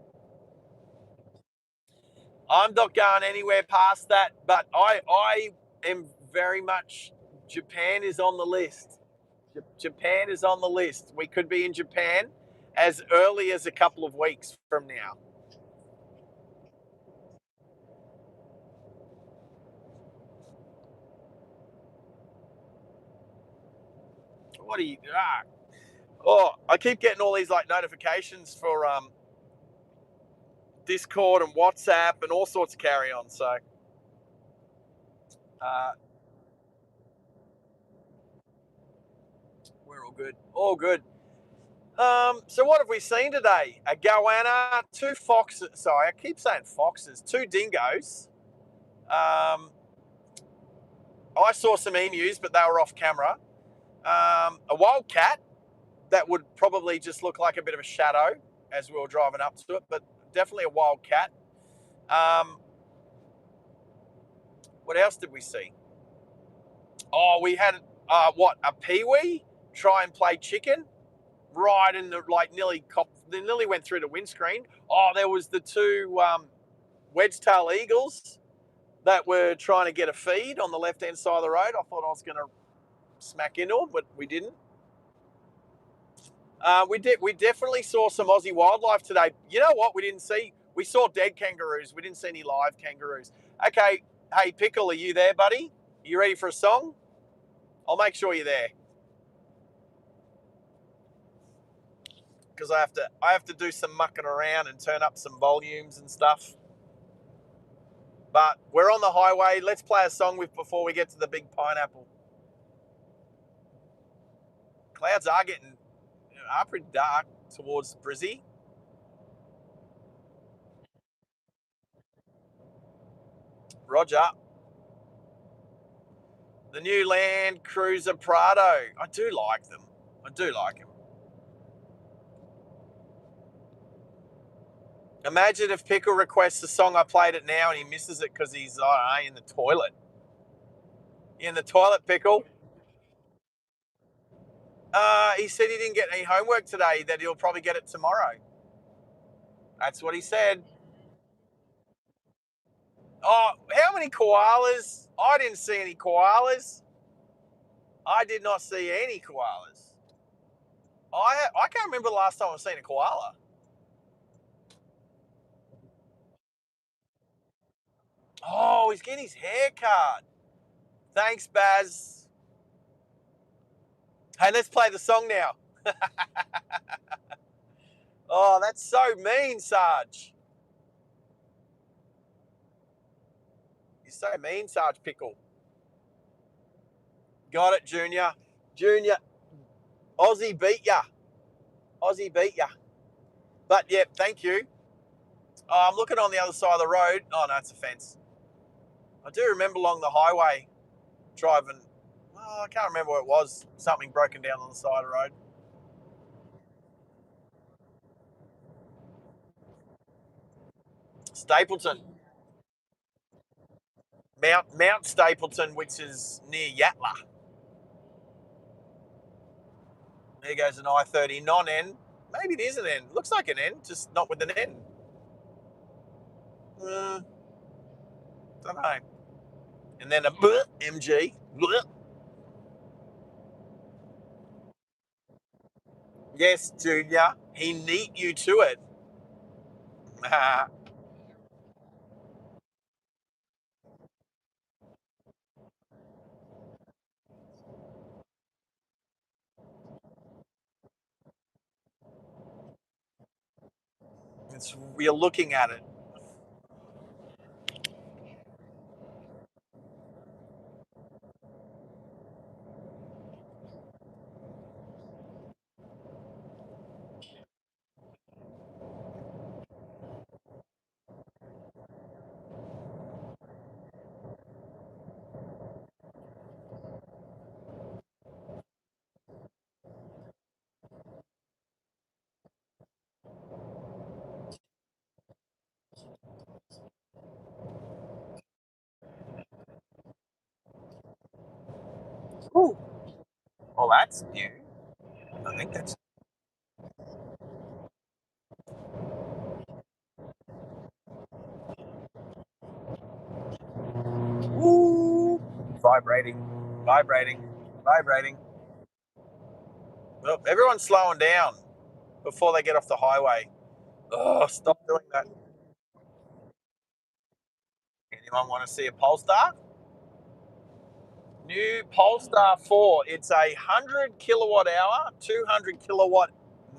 I'm not going anywhere past that, but I am very much. Japan is on the list. Japan is on the list. We could be in Japan as early as a couple of weeks from now. What are you? Oh, I keep getting all these like notifications for Discord and WhatsApp and all sorts of carry on. So uh, we're all good. All good. So what have we seen today? A goanna, two foxes. Sorry, I keep saying foxes. Two dingoes. I saw some emus, but they were off camera. A wild cat that would probably just look like a bit of a shadow as we were driving up to it, but definitely a wild cat. What else did we see? Oh, we had a peewee try and play chicken right in the nearly went through the windscreen. Oh, there was the two wedge-tail eagles that were trying to get a feed on the left-hand side of the road. I thought I was going to smack into them, but we didn't. We did. We definitely saw some Aussie wildlife today. You know what? We didn't see. We saw dead kangaroos. We didn't see any live kangaroos. Okay. Hey, Pickle, are you there, buddy? You ready for a song? I'll make sure you're there because I have to do some mucking around and turn up some volumes and stuff. But we're on the highway. Let's play a song before we get to the big pineapple. Clouds are pretty dark towards Brizzy. Roger. The new Land Cruiser Prado. I do like them. I do like them. Imagine if Pickle requests a song, I played it now, and he misses it because he's, I don't know, in the toilet. You in the toilet, Pickle? He said he didn't get any homework today, that he'll probably get it tomorrow. That's what he said. Oh, how many koalas? I didn't see any koalas. I did not see any koalas. I can't remember the last time I've seen a koala. Oh, he's getting his hair cut. Thanks, Baz. Hey, let's play the song now. Oh, that's so mean, Sarge. You're so mean, Sarge Pickle. Got it, Junior. Junior, Aussie beat ya. Aussie beat ya. But, yeah, thank you. Oh, I'm looking on the other side of the road. Oh, no, it's a fence. I do remember along the highway driving. Oh, I can't remember what it was. Something broken down on the side of the road. Stapleton. Mount Stapleton, which is near Yatla. There goes an I-30 non-N. Maybe it is an N. Looks like an N, just not with an N. Don't know. And then a MG. Yes, Junior. He neat you to it. You're looking at it. Ooh. Well, that's new. I think that's. Ooh. Vibrating, vibrating, vibrating. Well, everyone's slowing down before they get off the highway. Oh, stop doing that. Anyone want to see a Polestar? New Polestar 4. It's a 100 kilowatt hour, 200 kilowatt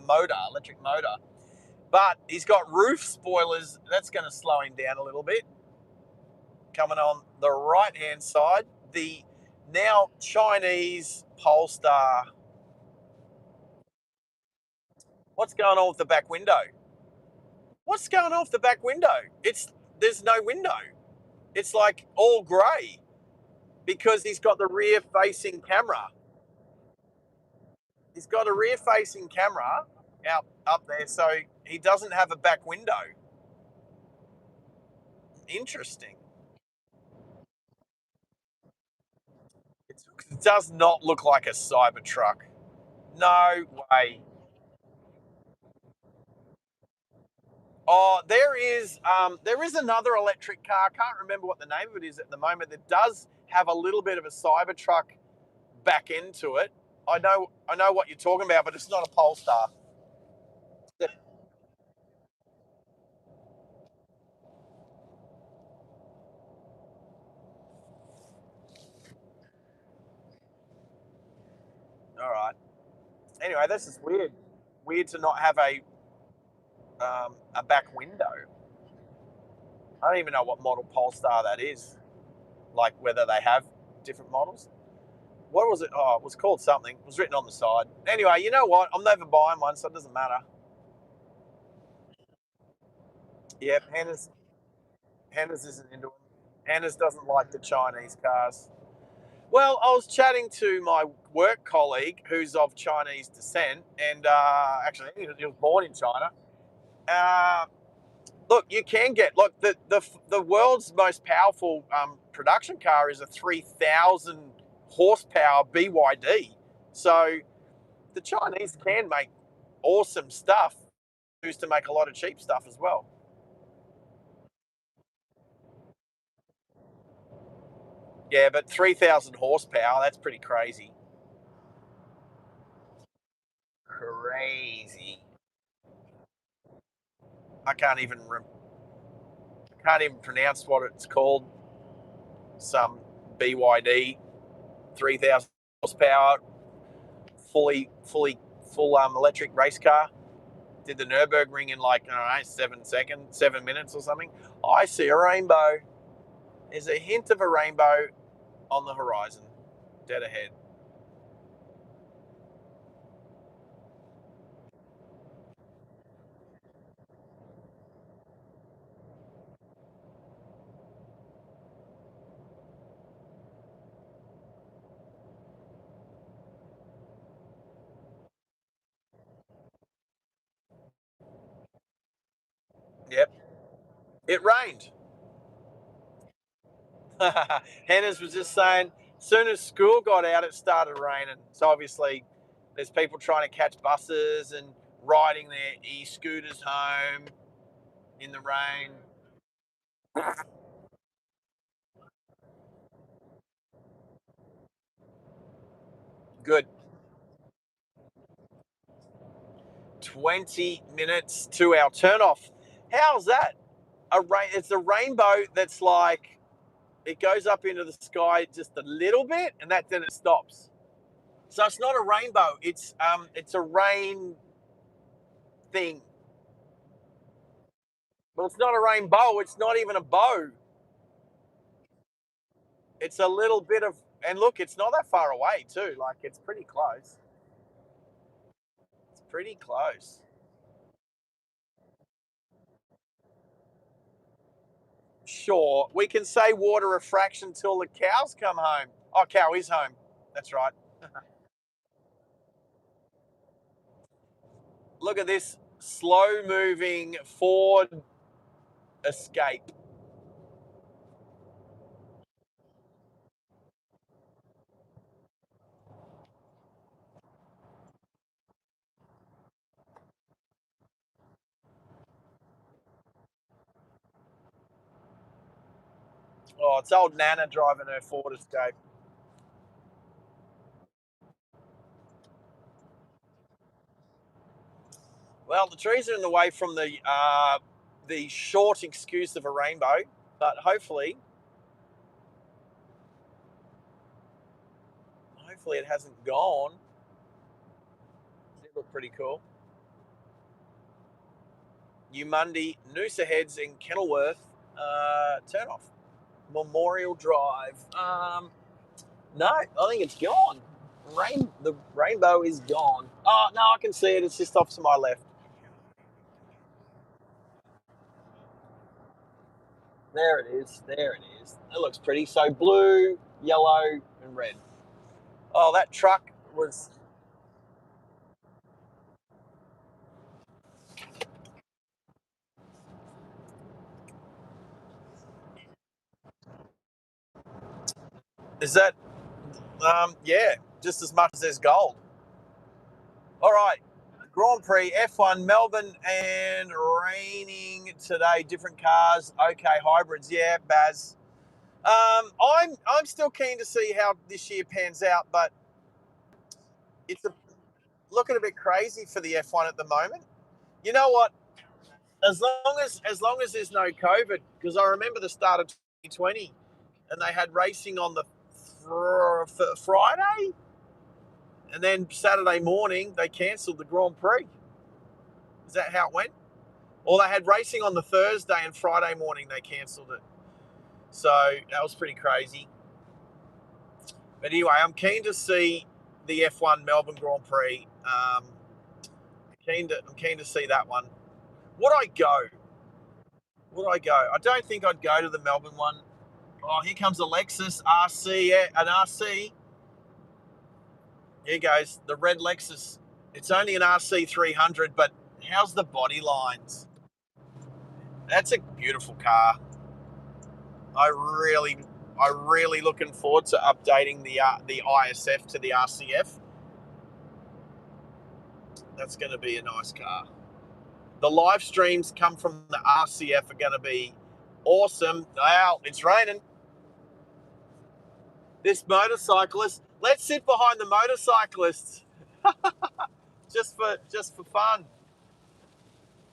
motor, electric motor. But he's got roof spoilers. That's going to slow him down a little bit. Coming on the right hand side, the now Chinese Polestar. What's going on with the back window? What's going on with the back window? There's no window. It's like all grey because he's got the rear facing camera. He's got a rear facing camera out up there, so he doesn't have a back window. Interesting. It does not look like a Cybertruck. No way. Oh, there is another electric car. I can't remember what the name of it is at the moment. That does have a little bit of a Cybertruck back into it. I know what you're talking about, but it's not a Polestar. All right. Anyway, this is weird. Weird to not have a back window. I don't even know what model Polestar that is. Like whether they have different models. What was it? Oh, it was called something. It was written on the side. Anyway, you know what? I'm never buying one, so it doesn't matter. Yep, Hannah's isn't into them. Hannah's doesn't like the Chinese cars. Well, I was chatting to my work colleague who's of Chinese descent, and actually he was born in China. Uh, look, you can get the world's most powerful production car is a 3,000 horsepower BYD. So the Chinese can make awesome stuff. Used to make a lot of cheap stuff as well. Yeah, but 3,000 horsepower—that's pretty crazy. Crazy. I can't even pronounce what it's called. Some BYD 3,000 horsepower, fully full electric race car. Did the Nürburgring in like, I don't know, 7 minutes or something. I see a rainbow. There's a hint of a rainbow on the horizon, dead ahead. Yep, it rained. Hannah's was just saying, as soon as school got out, it started raining. So obviously, there's people trying to catch buses and riding their e-scooters home in the rain. Good. 20 minutes to our turnoff. How's that? It's a rainbow that's like it goes up into the sky just a little bit, and then it stops. So it's not a rainbow. It's a rain thing. Well, it's not a rainbow. It's not even a bow. It's a little bit of, and look, it's not that far away too. Like it's pretty close. It's pretty close. Sure, we can say water a fraction till the cows come home. Oh, cow is home. That's right. Look at this slow moving Ford Escape. Oh, it's old Nana driving her Ford Escape. Well, the trees are in the way from the short excuse of a rainbow, but hopefully it hasn't gone. It look pretty cool. New Monday, Noosa Heads in Kenilworth, turn off. Memorial Drive. No, I think it's gone. The rainbow is gone. Oh no, I can see it. It's just off to my left. There it is. There it is. It looks pretty. So blue, yellow, and red. Oh, that truck was. Is that? Yeah, just as much as there's gold. All right, Grand Prix F1 Melbourne and raining today. Different cars. Okay, hybrids. Yeah, Baz. I'm still keen to see how this year pans out, but looking a bit crazy for the F1 at the moment. You know what? As long as there's no COVID, because I remember the start of 2020, and they had racing on the Friday, and then Saturday morning they cancelled the Grand Prix. Is that how it went? Or they had racing on the Thursday and Friday morning they cancelled it. So that was pretty crazy. But anyway, I'm keen to see the F1 Melbourne Grand Prix. I'm keen to see that one. Would I go? I don't think I'd go to the Melbourne one. Oh, here comes a Lexus RC, yeah, an RC. Here goes the red Lexus. It's only an RC 300, but how's the body lines? That's a beautiful car. I really looking forward to updating the ISF to the RCF. That's going to be a nice car. The live streams come from the RCF are going to be awesome. Wow, it's raining. This motorcyclist. Let's sit behind the motorcyclists, just for fun.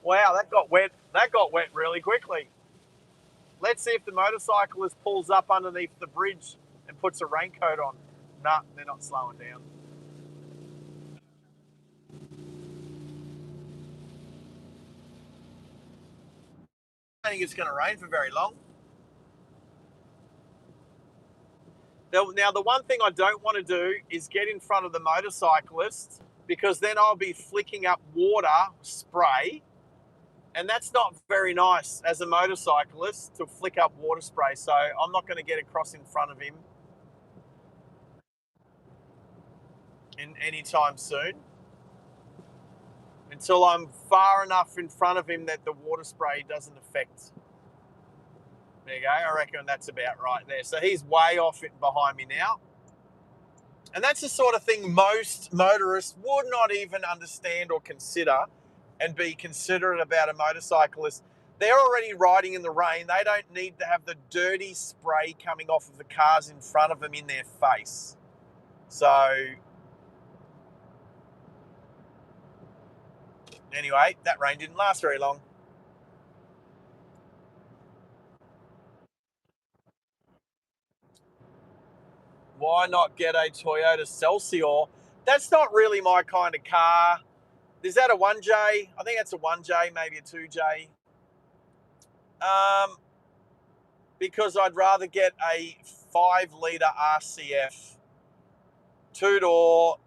Wow, that got wet. That got wet really quickly. Let's see if the motorcyclist pulls up underneath the bridge and puts a raincoat on. Nah, they're not slowing down. I don't think it's going to rain for very long. Now, the one thing I don't want to do is get in front of the motorcyclist, because then I'll be flicking up water spray, and that's not very nice as a motorcyclist to flick up water spray. So I'm not going to get across in front of him anytime soon until I'm far enough in front of him that the water spray doesn't affect. There you go. I reckon that's about right there. So he's way off it behind me now. And that's the sort of thing most motorists would not even understand or consider and be considerate about a motorcyclist. They're already riding in the rain. They don't need to have the dirty spray coming off of the cars in front of them in their face. So anyway, that rain didn't last very long. Why not get a Toyota Celsior? That's not really my kind of car. Is that a 1J? I think that's a 1J, maybe a 2J. Because I'd rather get a 5-litre RCF, 2-door,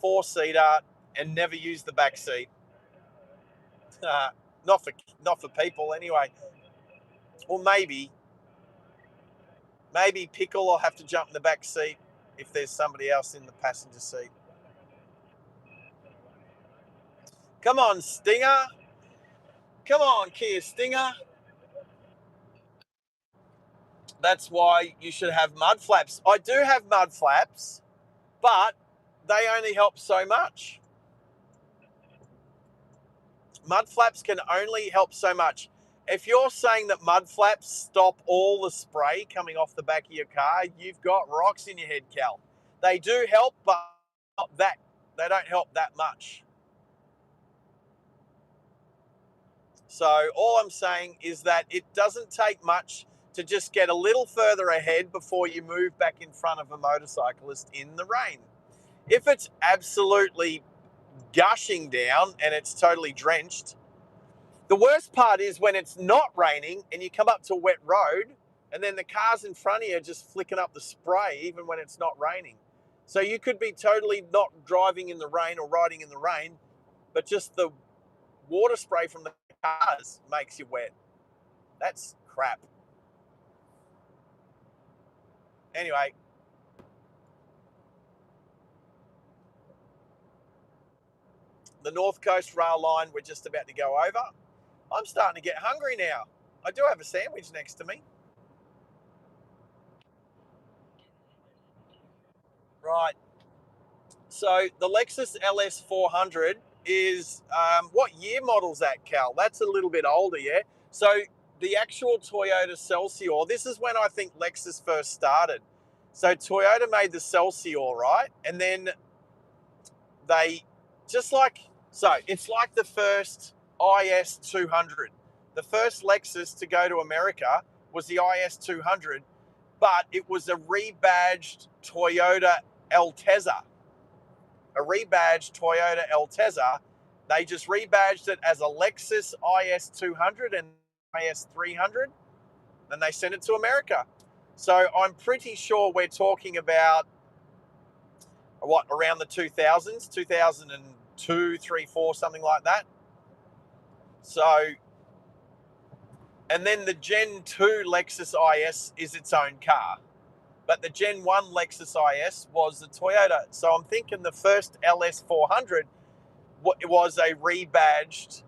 4-seater, and never use the back seat. Not for people anyway. Or maybe Pickle will have to jump in the back seat if there's somebody else in the passenger seat. Come on, Stinger. Come on, Kia Stinger. That's why you should have mud flaps. I do have mud flaps, but they only help so much. Mud flaps can only help so much. if you're saying that mud flaps stop all the spray coming off the back of your car, you've got rocks in your head, Cal. They do help, but not that. They don't help that much. So all I'm saying is that it doesn't take much to just get a little further ahead before you move back in front of a motorcyclist in the rain. If it's absolutely gushing down and it's totally drenched, the worst part is when it's not raining and you come up to a wet road and then the cars in front of you are just flicking up the spray even when it's not raining. So you could be totally not driving in the rain or riding in the rain, but just the water spray from the cars makes you wet. That's crap. Anyway, the North Coast rail line we're just about to go over. I'm starting to get hungry now. I do have a sandwich next to me. Right. So the Lexus LS 400 is, what year model's that, Cal? That's a little bit older, yeah? So the actual Toyota Celsior, this is when I think Lexus first started. So Toyota made the Celsior, right? And then they so it's like the first IS 200. The first Lexus to go to America was the IS 200, but it was a rebadged Toyota Altezza. A rebadged Toyota Altezza. They just rebadged it as a Lexus IS 200 and IS 300, and they sent it to America. So I'm pretty sure we're talking about what, around the 2000s, 2002, 3, 4, something like that. So, and then the Gen 2 Lexus IS is its own car. But the Gen 1 Lexus IS was the Toyota. So I'm thinking the first LS 400 was a rebadged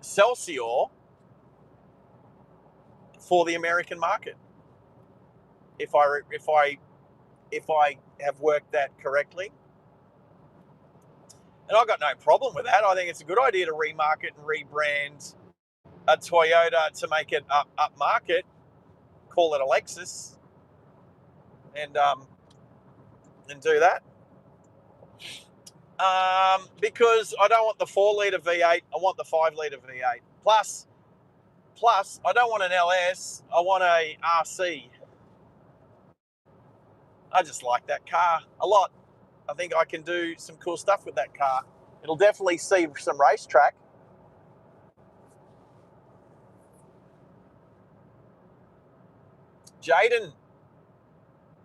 Celsior for the American market. If I have worked that correctly. And I've got no problem with that. I think it's a good idea to remarket and rebrand a Toyota to make it up market, call it a Lexus, and do that. Because I don't want the 4-litre V8, I want the 5-litre V8. Plus, I don't want an LS, I want a RC. I just like that car a lot. I think I can do some cool stuff with that car. It'll definitely see some racetrack. Jaden,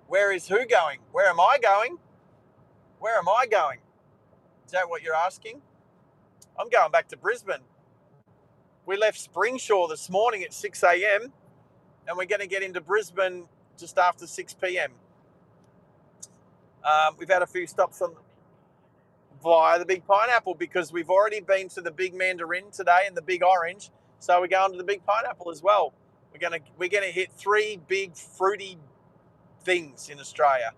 where is who going? Where am I going? Where am I going? Is that what you're asking? I'm going back to Brisbane. We left Springsure this morning at 6 a.m. and we're going to get into Brisbane just after 6 p.m. We've had a few stops via the Big Pineapple because we've already been to the Big Mandarin today and the Big Orange, so we're going to the Big Pineapple as well. We're gonna hit 3 big fruity things in Australia.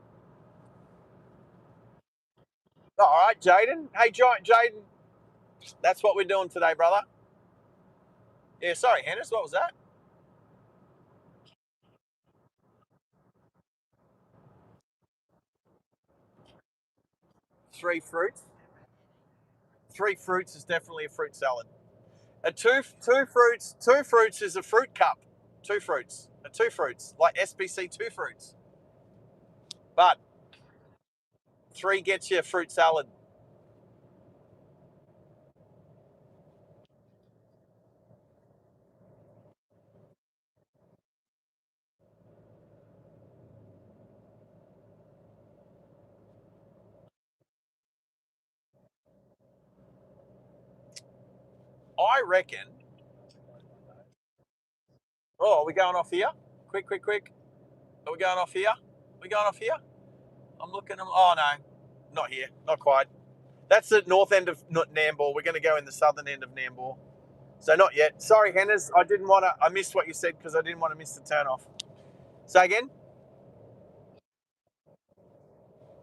All right, Jaden. Hey, Jaden. That's what we're doing today, brother. Yeah, sorry, Hennis. What was that? 3 fruits. 3 fruits is definitely a fruit salad. Two fruits is a fruit cup. 2 fruits. 2 fruits, like SBC 2 fruits. But 3 gets you a fruit salad. I reckon. Oh, are we going off here? Quick, quick, quick. Are we going off here? Are we going off here? I'm looking. Oh, no. Not here. Not quite. That's the north end of Nambour. We're going to go in the southern end of Nambour. So not yet. Sorry, Henners. I missed what you said because I didn't want to miss the turn off. Say again?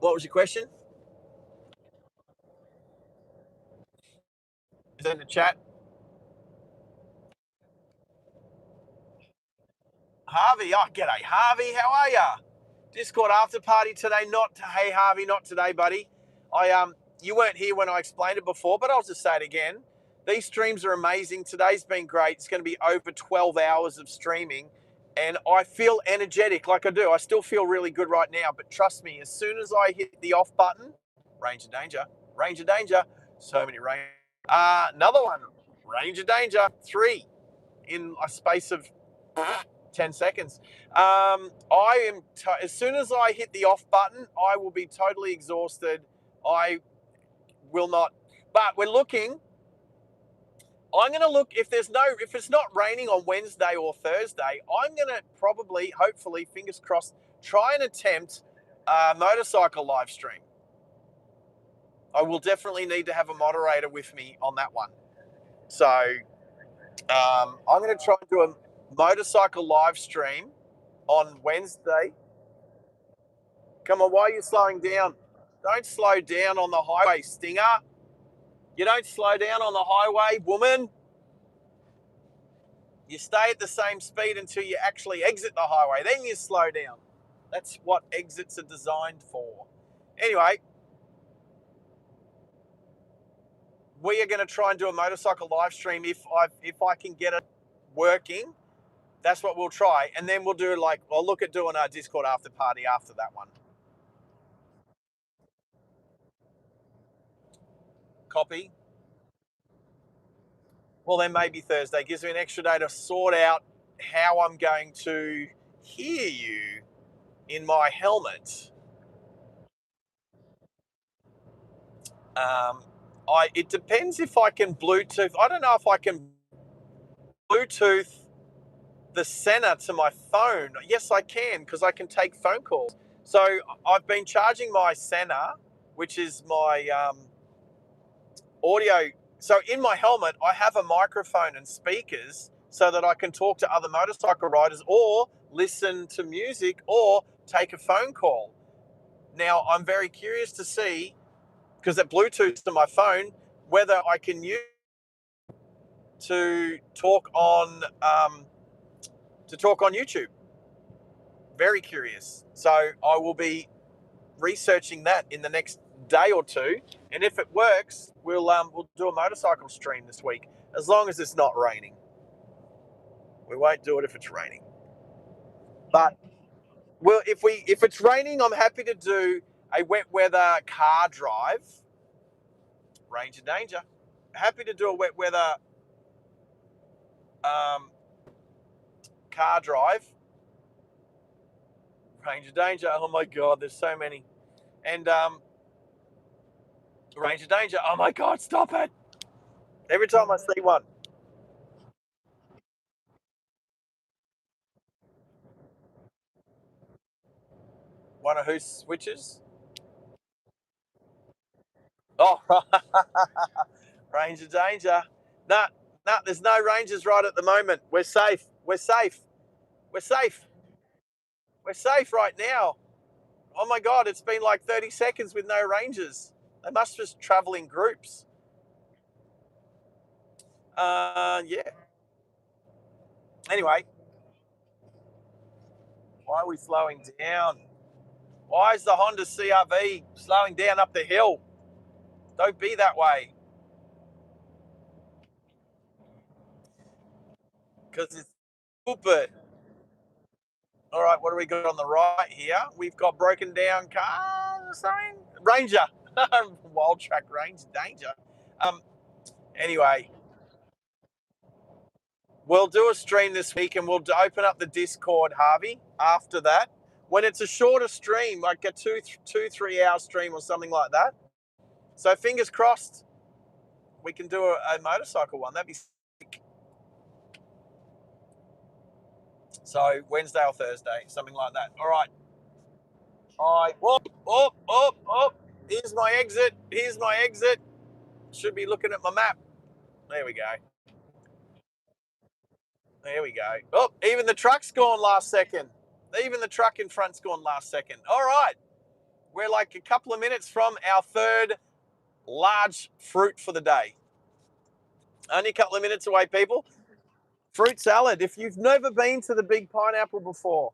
What was your question? Is that in the chat? Harvey. Oh, g'day, Harvey. How are ya? Discord after party today. Not hey Harvey, not today, buddy. You weren't here when I explained it before, but I'll just say it again. These streams are amazing. Today's been great. It's going to be over 12 hours of streaming, and I feel energetic like I do. I still feel really good right now, but trust me, as soon as I hit the off button, range of danger, range of danger. So many range. Another one, range of danger. 3 in a space of 10 seconds. As soon as I hit the off button, I will be totally exhausted. I will not, but we're looking. I'm going to look if it's not raining on Wednesday or Thursday, I'm going to probably, hopefully, fingers crossed, try and attempt a motorcycle live stream. I will definitely need to have a moderator with me on that one. So I'm going to try and do a motorcycle live stream on Wednesday. Come on, why are you slowing down? Don't slow down on the highway, Stinger. You don't slow down on the highway, woman. You stay at the same speed until you actually exit the highway. Then you slow down. That's what exits are designed for. Anyway, we are going to try and do a motorcycle live stream if I can get it working. That's what we'll try, and then we'll do I'll look at doing a Discord after party after that one. Copy. Well, then maybe Thursday gives me an extra day to sort out how I'm going to hear you in my helmet. It depends if I can Bluetooth. I don't know if I can Bluetooth the center to my phone. Yes, I can, because I can take phone calls. So I've been charging my center, which is my audio. So in my helmet, I have a microphone and speakers so that I can talk to other motorcycle riders or listen to music or take a phone call. Now, I'm very curious to see, because it Bluetooths to my phone, whether I can use to talk on YouTube. Very curious. So I will be researching that in the next day or two, and if it works, we'll do a motorcycle stream this week, as long as it's not raining. We won't do it if it's raining. But well, if it's raining, I'm happy to do a wet weather car drive. Range of danger. Happy to do a wet weather car drive. Range of danger. Oh my God, there's so many. And range of danger. Oh my God, stop it. Every time I see one. One of whose switches? Oh, range of danger. Nah, there's no rangers right at the moment. We're safe. We're safe. We're safe. We're safe right now. Oh my God, it's been like 30 seconds with no rangers. They must just travel in groups. Yeah. Anyway, why are we slowing down? Why is the Honda CRV slowing down up the hill? Don't be that way. Because it's stupid. All right, what do we got on the right here? We've got broken down cars or something. Ranger. Wild track range danger. Anyway, we'll do a stream this week and we'll open up the Discord, Harvey, after that. When it's a shorter stream, like a 3 hour stream or something like that. So fingers crossed we can do a motorcycle one. That'd be sick. So Wednesday or Thursday, something like that. All right. Oh. Here's my exit. Here's my exit. Should be looking at my map. There we go. There we go. Oh, even the truck's gone last second. Even the truck in front's gone last second. All right. We're like a couple of minutes from our third large fruit for the day. Only a couple of minutes away, people. Fruit salad. If you've never been to the Big Pineapple before.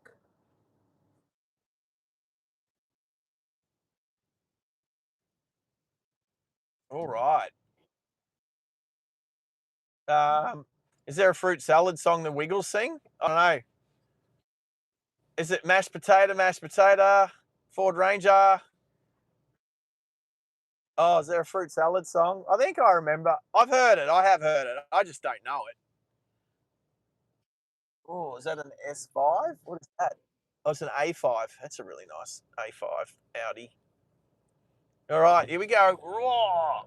All right. Is there a fruit salad song the Wiggles sing? I don't know. Is it mashed potato, Ford Ranger? Oh, is there a fruit salad song? I think I remember. I've heard it. I have heard it. I just don't know it. Oh, is that an S5? What is that? Oh, it's an A5. That's a really nice A5 Audi. All right, here we go. Raw.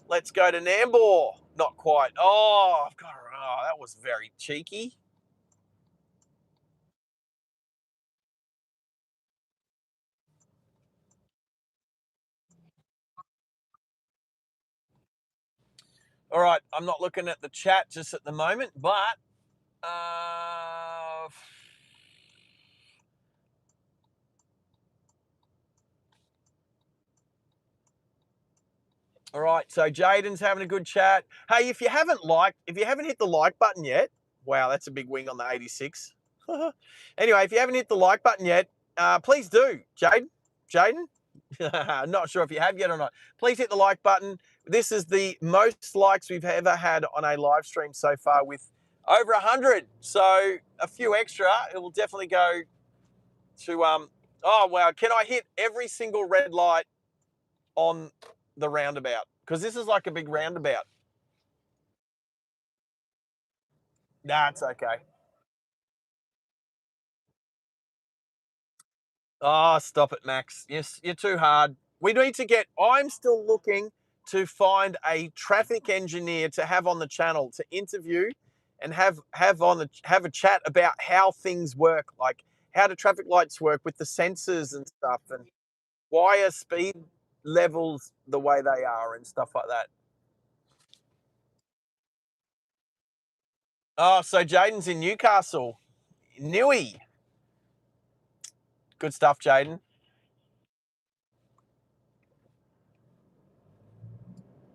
Let's go to Nambour. Not quite. Oh, I've got. Oh, that was very cheeky. All right, I'm not looking at the chat just at the moment, but all right, so Jaden's having a good chat. Hey, if you haven't hit the like button yet, wow, that's a big wing on the 86. Anyway, if you haven't hit the like button yet, please do. Jaden, I'm not sure if you have yet or not. Please hit the like button. This is the most likes we've ever had on a live stream so far, with over 100. So a few extra, it will definitely go to Oh wow, can I hit every single red light on the roundabout? Because this is like a big roundabout. Nah, it's okay. Oh, stop it, Max. Yes, you're too hard. We need to get. I'm still looking to find a traffic engineer to have on the channel to interview and have a chat about how things work, like how do traffic lights work with the sensors and stuff, and why are speed levels the way they are and stuff like that. Oh, so Jaden's in Newcastle. Newey. Good stuff, Jaden.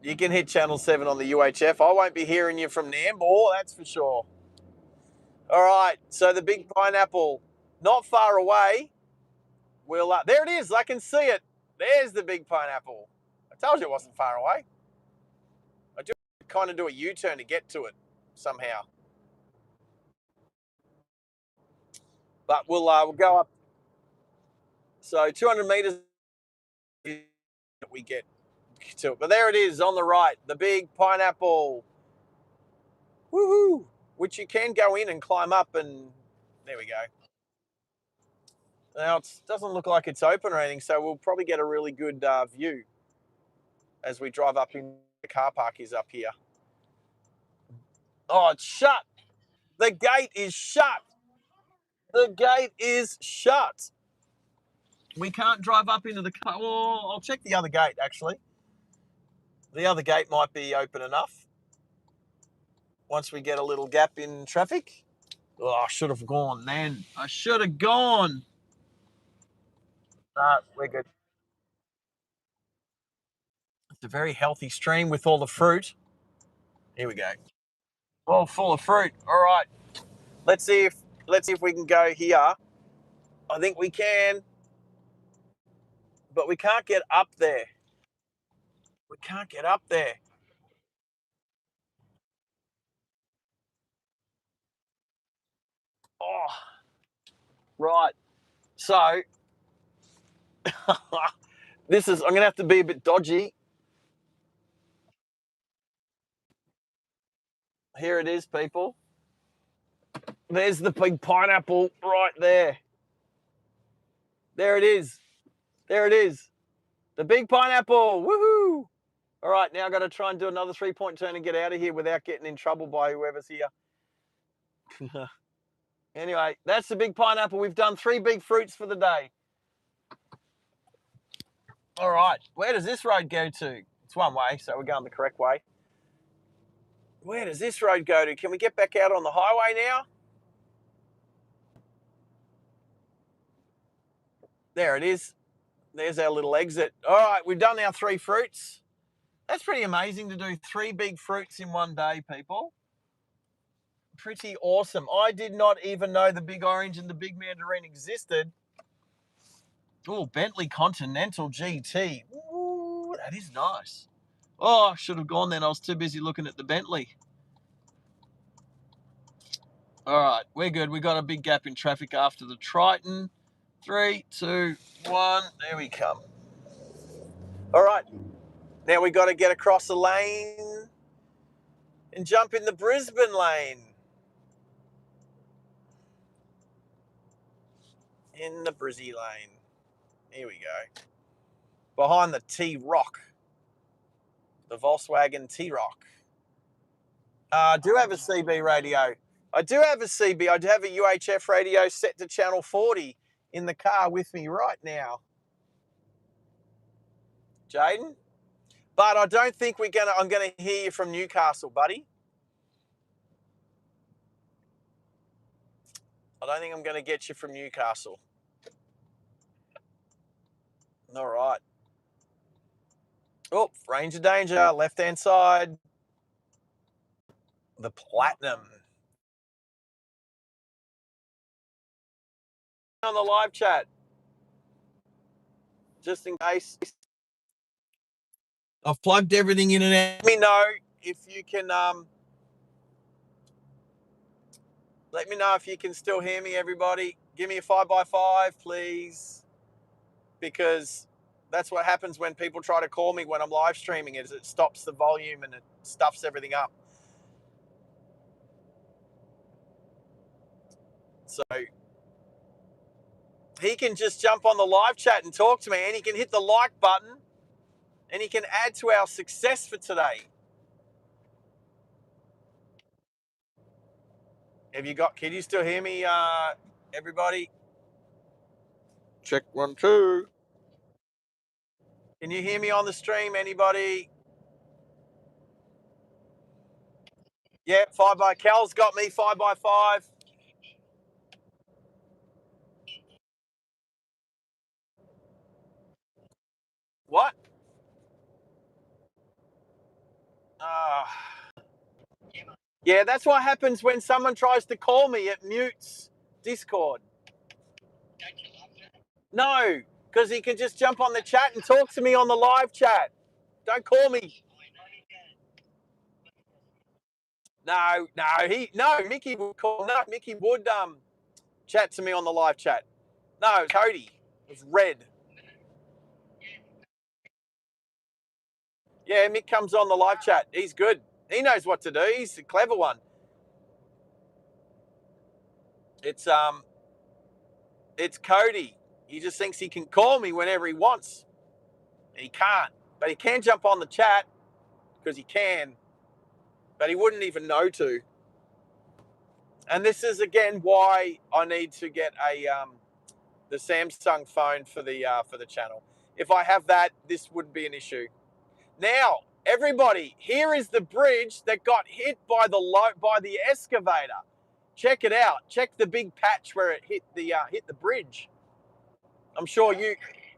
You can hit Channel 7 on the UHF. I won't be hearing you from Nambour, that's for sure. All right, so the Big Pineapple, not far away. There it is, I can see it. There's the Big Pineapple. I told you it wasn't far away. I do kind of do a U-turn to get to it somehow. But we'll go up. So 200 meters we get to it. But there it is on the right, the Big Pineapple. Woohoo! Which you can go in and climb up, and there we go. Now it doesn't look like it's open or anything, so we'll probably get a really good view as we drive up in the car park is up here. Oh, it's shut. The gate is shut. The gate is shut. We can't drive up into the car. Well, I'll check the other gate, actually. The other gate might be open enough once we get a little gap in traffic. Oh, I should have gone then. I should have gone. We're good. It's a very healthy stream with all the fruit. Here we go. All full of fruit. All right. Let's see if we can go here. I think we can, but we can't get up there. We can't get up there. Oh, right. So I'm gonna have to be a bit dodgy. Here it is, people. There's the Big Pineapple right there. There it is. There it is. The Big Pineapple. Woohoo! All right, now I've got to try and do another 3-point turn and get out of here without getting in trouble by whoever's here. Anyway, that's the Big Pineapple. We've done 3 big fruits for the day. All right, where does this road go to? It's one way, so we're going the correct way. Where does this road go to? Can we get back out on the highway now? There it is. There's our little exit. All right, we've done our 3 fruits. That's pretty amazing to do 3 big fruits in one day, people. pretty awesome. I did not even know the Big Orange and the Big Mandarin existed. Oh, Bentley Continental GT. Ooh, that is nice. Oh, I should have gone then. I was too busy looking at the Bentley. All right, we're good. We got a big gap in traffic after the Triton. 3, 2, 1. There we come. All right. Now we got to get across the lane and jump in the Brisbane lane. In the Brizzy lane. Here we go. Behind the T-Rock. The Volkswagen T-Rock. I do have a CB radio. I do have a CB. I do have a UHF radio set to channel 40 in the car with me right now. Jaden? But I don't think I'm gonna hear you from Newcastle, buddy. I don't think I'm gonna get you from Newcastle. All right. Oh, range of danger, left-hand side. The Platinum. On the live chat. Just in case. I've plugged everything in and out. Let me know if you can let me know if you can still hear me, everybody. Give me a 5x5, please. Because that's what happens when people try to call me when I'm live streaming, is it stops the volume and it stuffs everything up. So he can just jump on the live chat and talk to me, and he can hit the like button, and he can add to our success for today. Can you still hear me, everybody? Check 1, 2. Can you hear me on the stream, anybody? Yeah, 5x. Cal's got me 5x5. What? Yeah, that's what happens when someone tries to call me. It mutes Discord. No, because he can just jump on the chat and talk to me on the live chat. Don't call me. No, Mickey would call. No, Mickey would chat to me on the live chat. No, Cody. It's red. Yeah, Mick comes on the live chat. He's good. He knows what to do. He's a clever one. It's Cody. He just thinks he can call me whenever he wants. And he can't. But he can jump on the chat because he can. But he wouldn't even know to. And this is again why I need to get the Samsung phone for the channel. If I have that, this wouldn't be an issue. Now, everybody, here is the bridge that got hit by the excavator. Check it out. Check the big patch where it hit the bridge. I'm sure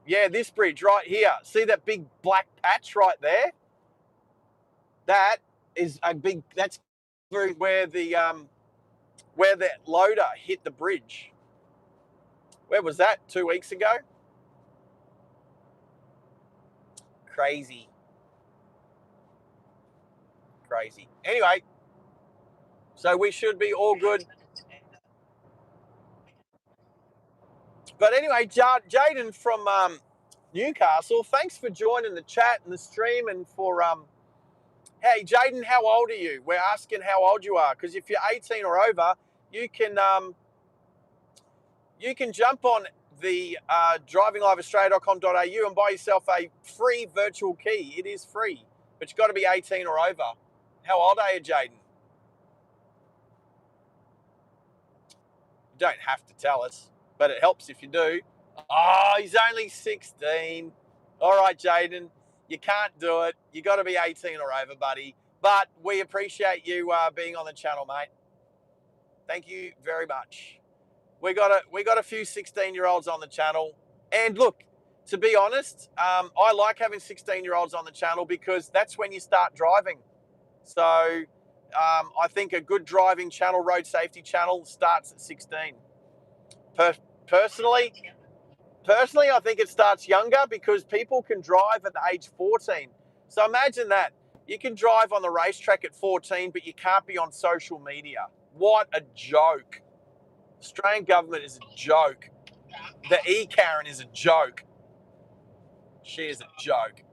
this bridge right here. See that big black patch right there? That is that's where the loader hit the bridge. Where was that? 2 weeks ago? Crazy. Anyway, so we should be all good. But anyway, Jaden from Newcastle, thanks for joining the chat and the stream, and for hey Jaden, how old are you? We're asking how old you are, because if you're 18 or over, you can jump on the drivingliveaustralia.com.au and buy yourself a free virtual key. It is free, but you've got to be 18 or over. How old are you, Jaden? You don't have to tell us, but it helps if you do. Oh, he's only 16. All right, Jaden, you can't do it. You got to be 18 or over, buddy. But we appreciate you being on the channel, mate. Thank you very much. We got a few 16-year-olds on the channel, and look, to be honest, I like having 16-year-olds on the channel because that's when you start driving. So I think a good driving channel, road safety channel, starts at 16. Personally, I think it starts younger because people can drive at the age 14. So imagine that. You can drive on the racetrack at 14, but you can't be on social media. What a joke. Australian government is a joke. The E-Karen is a joke. She is a joke.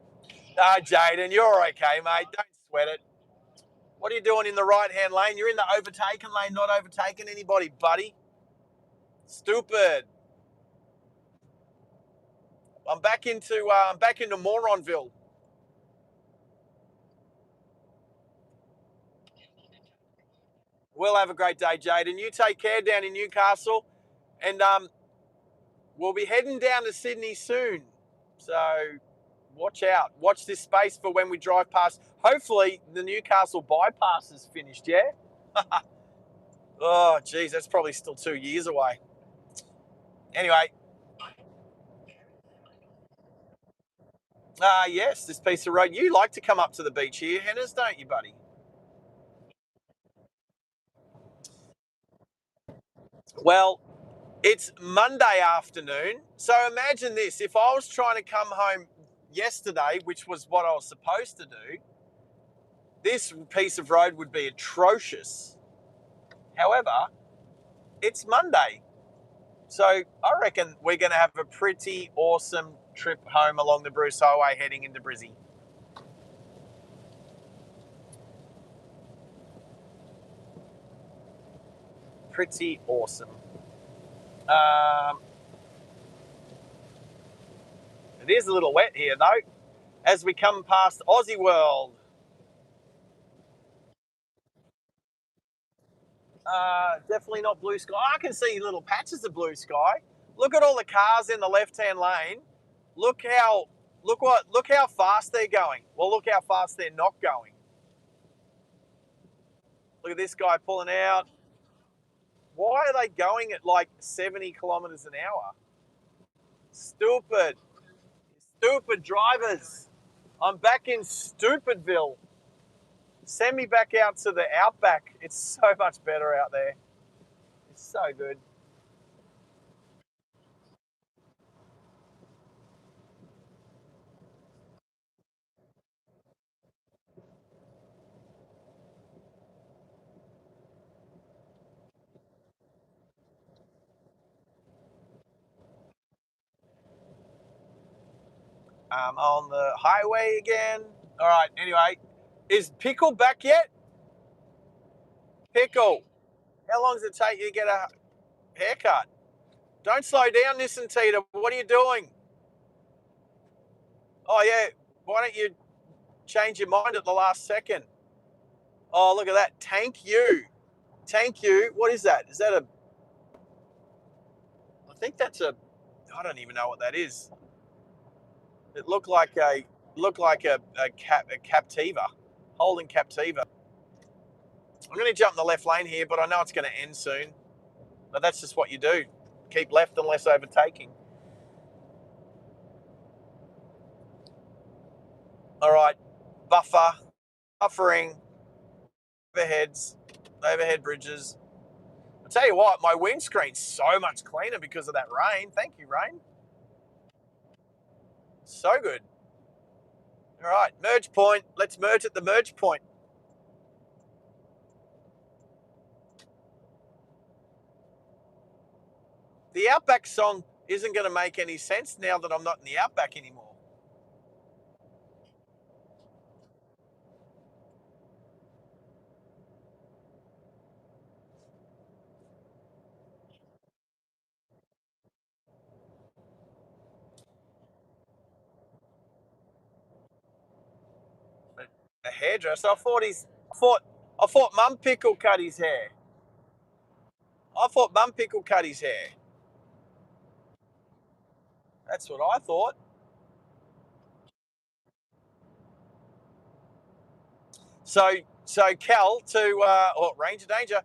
Jaden, you're okay, mate. Don't sweat it. What are you doing in the right-hand lane? You're in the overtaken lane, not overtaking anybody, buddy. Stupid. I'm back into Moronville. We'll have a great day, Jaden. You take care down in Newcastle, and we'll be heading down to Sydney soon. So watch out. Watch this space for when we drive past. Hopefully, the Newcastle bypass is finished. Yeah. Oh, geez, that's probably still 2 years away. Anyway, yes, this piece of road. You like to come up to the beach here, Hennes, don't you, buddy? Well, it's Monday afternoon. So imagine this. If I was trying to come home yesterday, which was what I was supposed to do, this piece of road would be atrocious. However, it's Monday. So I reckon we're going to have a pretty awesome trip home along the Bruce Highway heading into Brisbane. Pretty awesome. It is a little wet here, though, as we come past Aussie World. Definitely not blue sky. I can see little patches of blue sky. Look at all the cars in the left-hand lane. Look how fast they're going. Well, look how fast they're not going. Look at this guy pulling out. Why are they going at like 70 kilometers an hour? Stupid drivers. I'm back in Stupidville. Send me back out to the Outback. It's so much better out there. It's so good. On the highway again. All right, anyway. Is Pickle back yet? Pickle, how long does it take you to get a haircut? Don't slow down, Nissan Tita. What are you doing? Oh, yeah. Why don't you change your mind at the last second? Oh, look at that. Thank you. Thank you. What is that? Is that a... I think that's a... I don't even know what that is. It looked like a Captiva. Holding Captiva. I'm going to jump in the left lane here, but I know it's going to end soon. But that's just what you do. Keep left unless overtaking. All right. Buffering. Overhead bridges. I'll tell you what, my windscreen's so much cleaner because of that rain. Thank you, rain. So good. All right, merge point. Let's merge at the merge point. The Outback song isn't going to make any sense now that I'm not in the Outback anymore. A hairdresser. I thought Mum Pickle cut his hair. That's what I thought. So Cal Ranger Danger.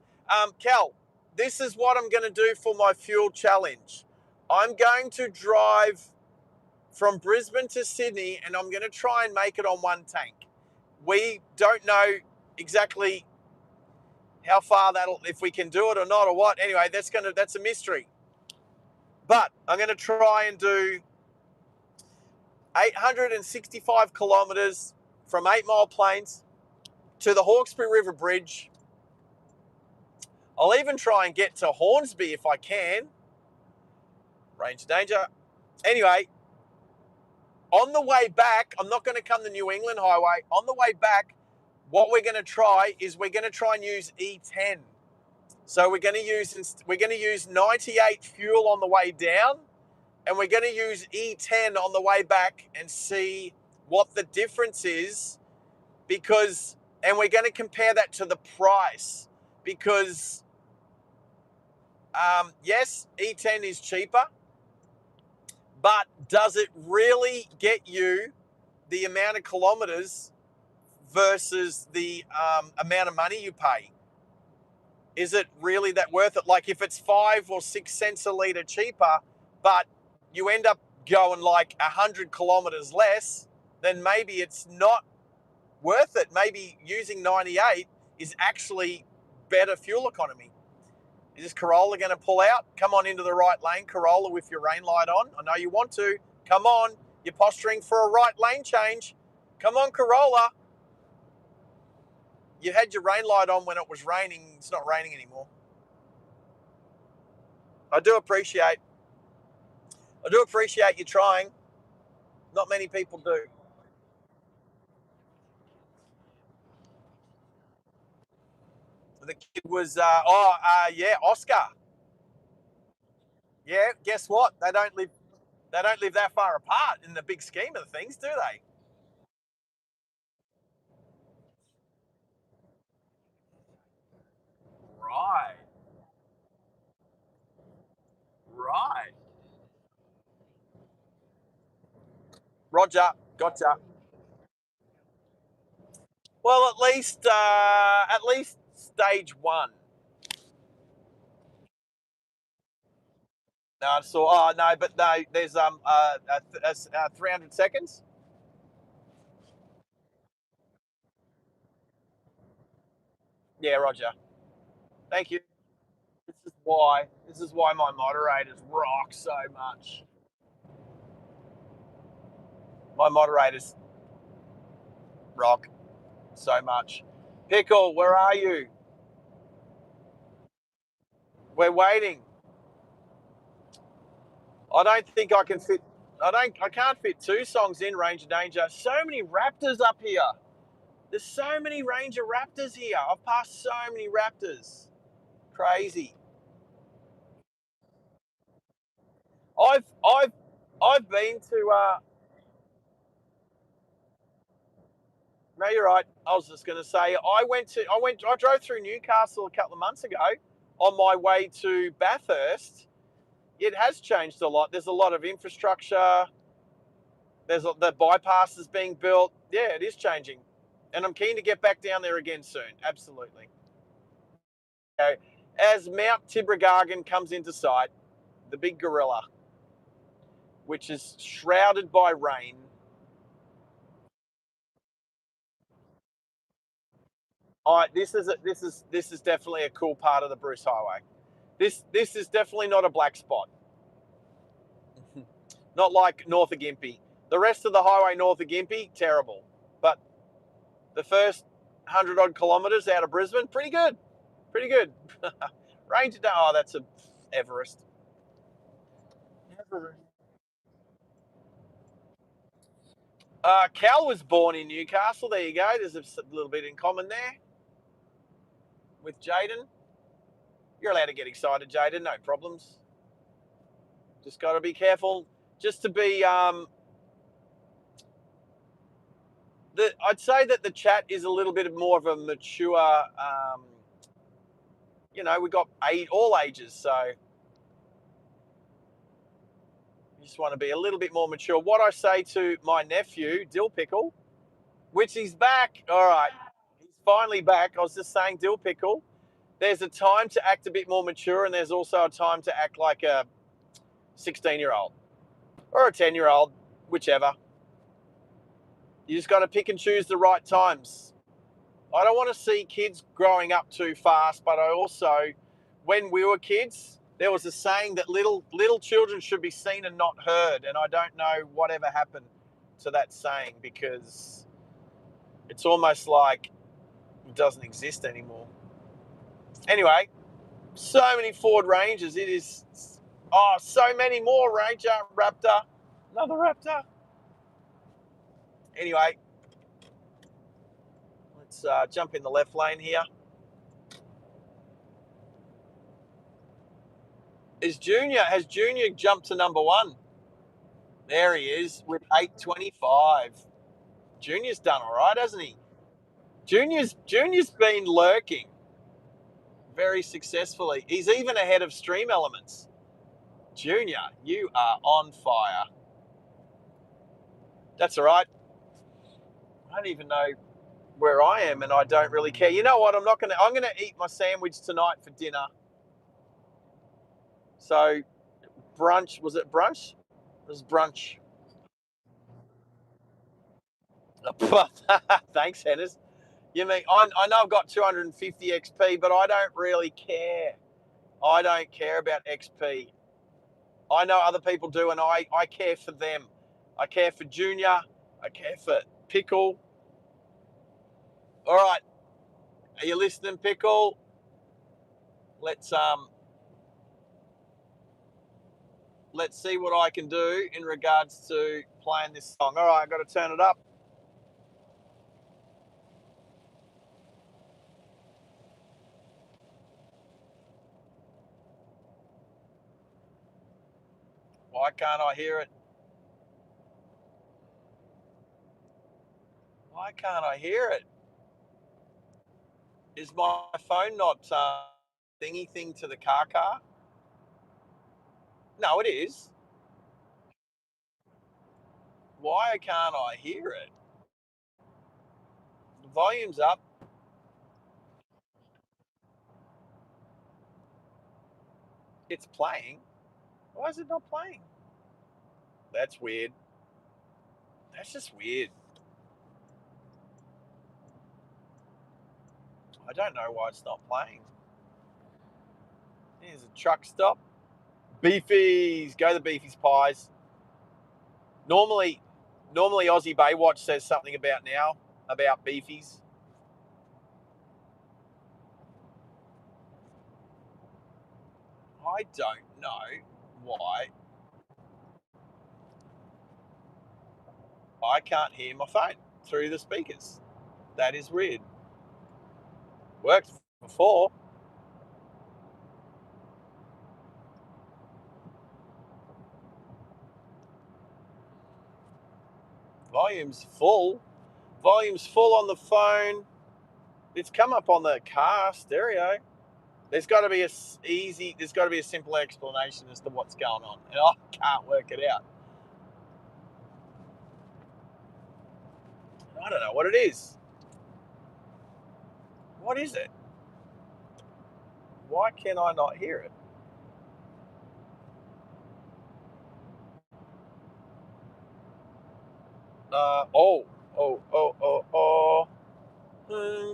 Cal, this is what I'm going to do for my fuel challenge. I'm going to drive from Brisbane to Sydney, and I'm going to try and make it on one tank. We don't know exactly How far if we can do it or not or what. Anyway, that's a mystery. But I'm going to try and do 865 kilometres from 8 Mile Plains to the Hawkesbury River Bridge. I'll even try and get to Hornsby if I can. Range of danger. Anyway, on the way back, I'm not going to come the New England Highway. On the way back, what we're going to try is we're going to try and use E10. So we're going to use 98 fuel on the way down, and we're going to use E10 on the way back and see what the difference is, and we're going to compare that to the price, because yes, E10 is cheaper, but does it really get you the amount of kilometers versus the amount of money you pay? Is it really that worth it? Like if it's 5 or 6 cents a litre cheaper, but you end up going like 100 kilometres less, then maybe it's not worth it. Maybe using 98 is actually better fuel economy. Is this Corolla going to pull out? Come on into the right lane, Corolla, with your rain light on. I know you want to. Come on. You're posturing for a right lane change. Come on, Corolla. You had your rain light on when it was raining. It's not raining anymore. I do appreciate you trying. Not many people do. The kid was, yeah, Oscar. Yeah, guess what? They don't live that far apart in the big scheme of things, do they? Right, right. Roger, gotcha. Well, at least stage one. No, so no, but no, there's 300 seconds. Yeah, Roger. Thank you. This is why my moderators rock so much. My moderators rock so much. Pickle, where are you? We're waiting. I don't think I can fit. I can't fit 2 songs in Range of Danger. So many raptors up here. There's so many Ranger raptors here. I've passed so many raptors. Crazy. I've I've I've been to. No, you're right. I was just going to say I drove through Newcastle a couple of months ago on my way to Bathurst. It has changed a lot. There's a lot of infrastructure. The bypass is being built. Yeah, it is changing, and I'm keen to get back down there again soon. Absolutely. Okay. As Mount Tibrogargan comes into sight, the big gorilla, which is shrouded by rain. This is definitely a cool part of the Bruce Highway. This is definitely not a black spot. Not like north of Gympie. The rest of the highway north of Gympie, terrible. But the first 100 odd kilometres out of Brisbane, pretty good. Pretty good. Range of Danger. Oh, that's a Everest. Everest. Cal was born in Newcastle. There you go. There's a little bit in common there with Jaden. You're allowed to get excited, Jaden. No problems. Just got to be careful. Just to be, I'd say that the chat is a little bit more of a mature. We got all ages, so you just want to be a little bit more mature. What I say to my nephew, Dill Pickle, which he's back. All right, he's finally back. I was just saying, Dill Pickle, there's a time to act a bit more mature, and there's also a time to act like a 16-year-old or a 10-year-old, whichever. You just got to pick and choose the right times. I don't want to see kids growing up too fast, but I also, when we were kids, there was a saying that little children should be seen and not heard, and I don't know whatever happened to that saying, because it's almost like it doesn't exist anymore. Anyway, so many Ford Rangers. It is, so many more Ranger, Raptor, another Raptor. Anyway, let's jump in the left lane here. Has Junior jumped to number one? There he is with 825. Junior's done all right, hasn't he? Junior's been lurking very successfully. He's even ahead of Stream Elements. Junior, you are on fire. That's all right. I don't even know where I am, and I don't really care. You know what? I'm gonna eat my sandwich tonight for dinner. So brunch, was it brunch? It was brunch. Thanks, Hennes. You mean I know I've got 250 XP, but I don't really care. I don't care about XP. I know other people do, and I care for them. I care for Junior. I care for Pickle. All right, are you listening, Pickle? Let's see what I can do in regards to playing this song. All right, I've got to turn it up. Why can't I hear it? Why can't I hear it? Is my phone not thingy thing to the car? No, it is. Why can't I hear it? The volume's up. It's playing. Why is it not playing? That's weird. That's just weird. I don't know why it's not playing. Here's a truck stop. Beefies. Go the Beefies pies. Normally Aussie Baywatch says something about Beefies. I don't know why I can't hear my phone through the speakers. That is weird. Worked before. Volume's full. Volume's full on the phone. It's come up on the car stereo. There's got to be a simple explanation as to what's going on, and I can't work it out. I don't know what it is. What is it? Why can I not hear it? Hmm.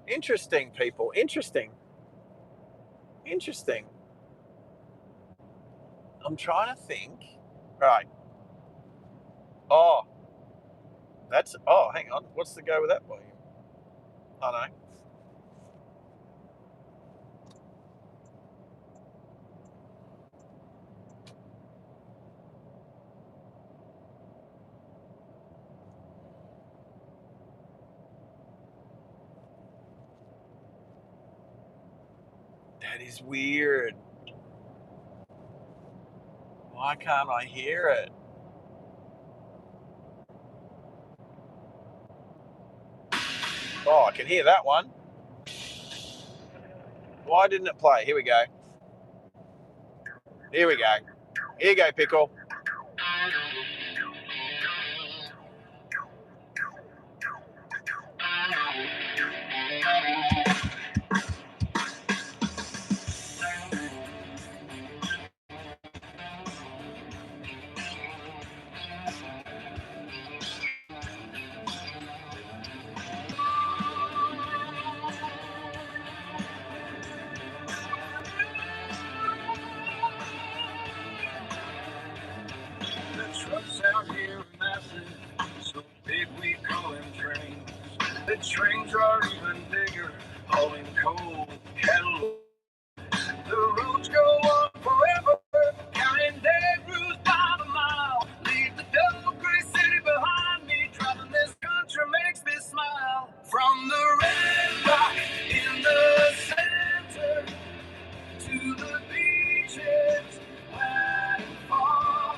Interesting, people. Interesting. I'm trying to think. Right. Oh, hang on. What's the go with that volume? Oh, no. That is weird. Why can't I hear it? Oh, I can hear that one. Why didn't it play? Here we go. Here we go. Here you go, Pickle. trains are even bigger, hauling coal, cattle. The roads go on forever, counting dead roofs by the mile. Leave the dull gray city behind me, driving this country makes me smile. From the red rock in the center to the beaches wide and far.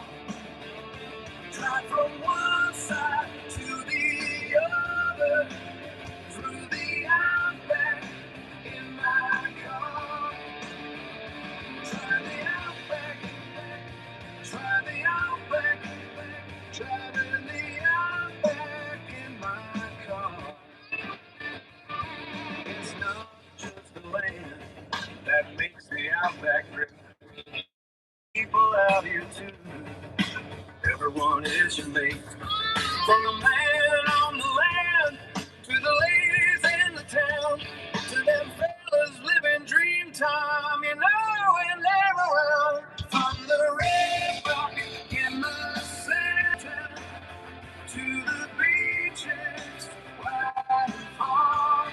Drive from one side to the other, through the Outback in my car. Try the Outback, try the Outback, driving the Outback in my car. It's not just the land that makes the Outback great. People out here too, everyone is your mate. From the man on the land to the ladies in the town, to them fellas living dream time, you know, and they're around. From the red rock in the center to the beaches wide and far.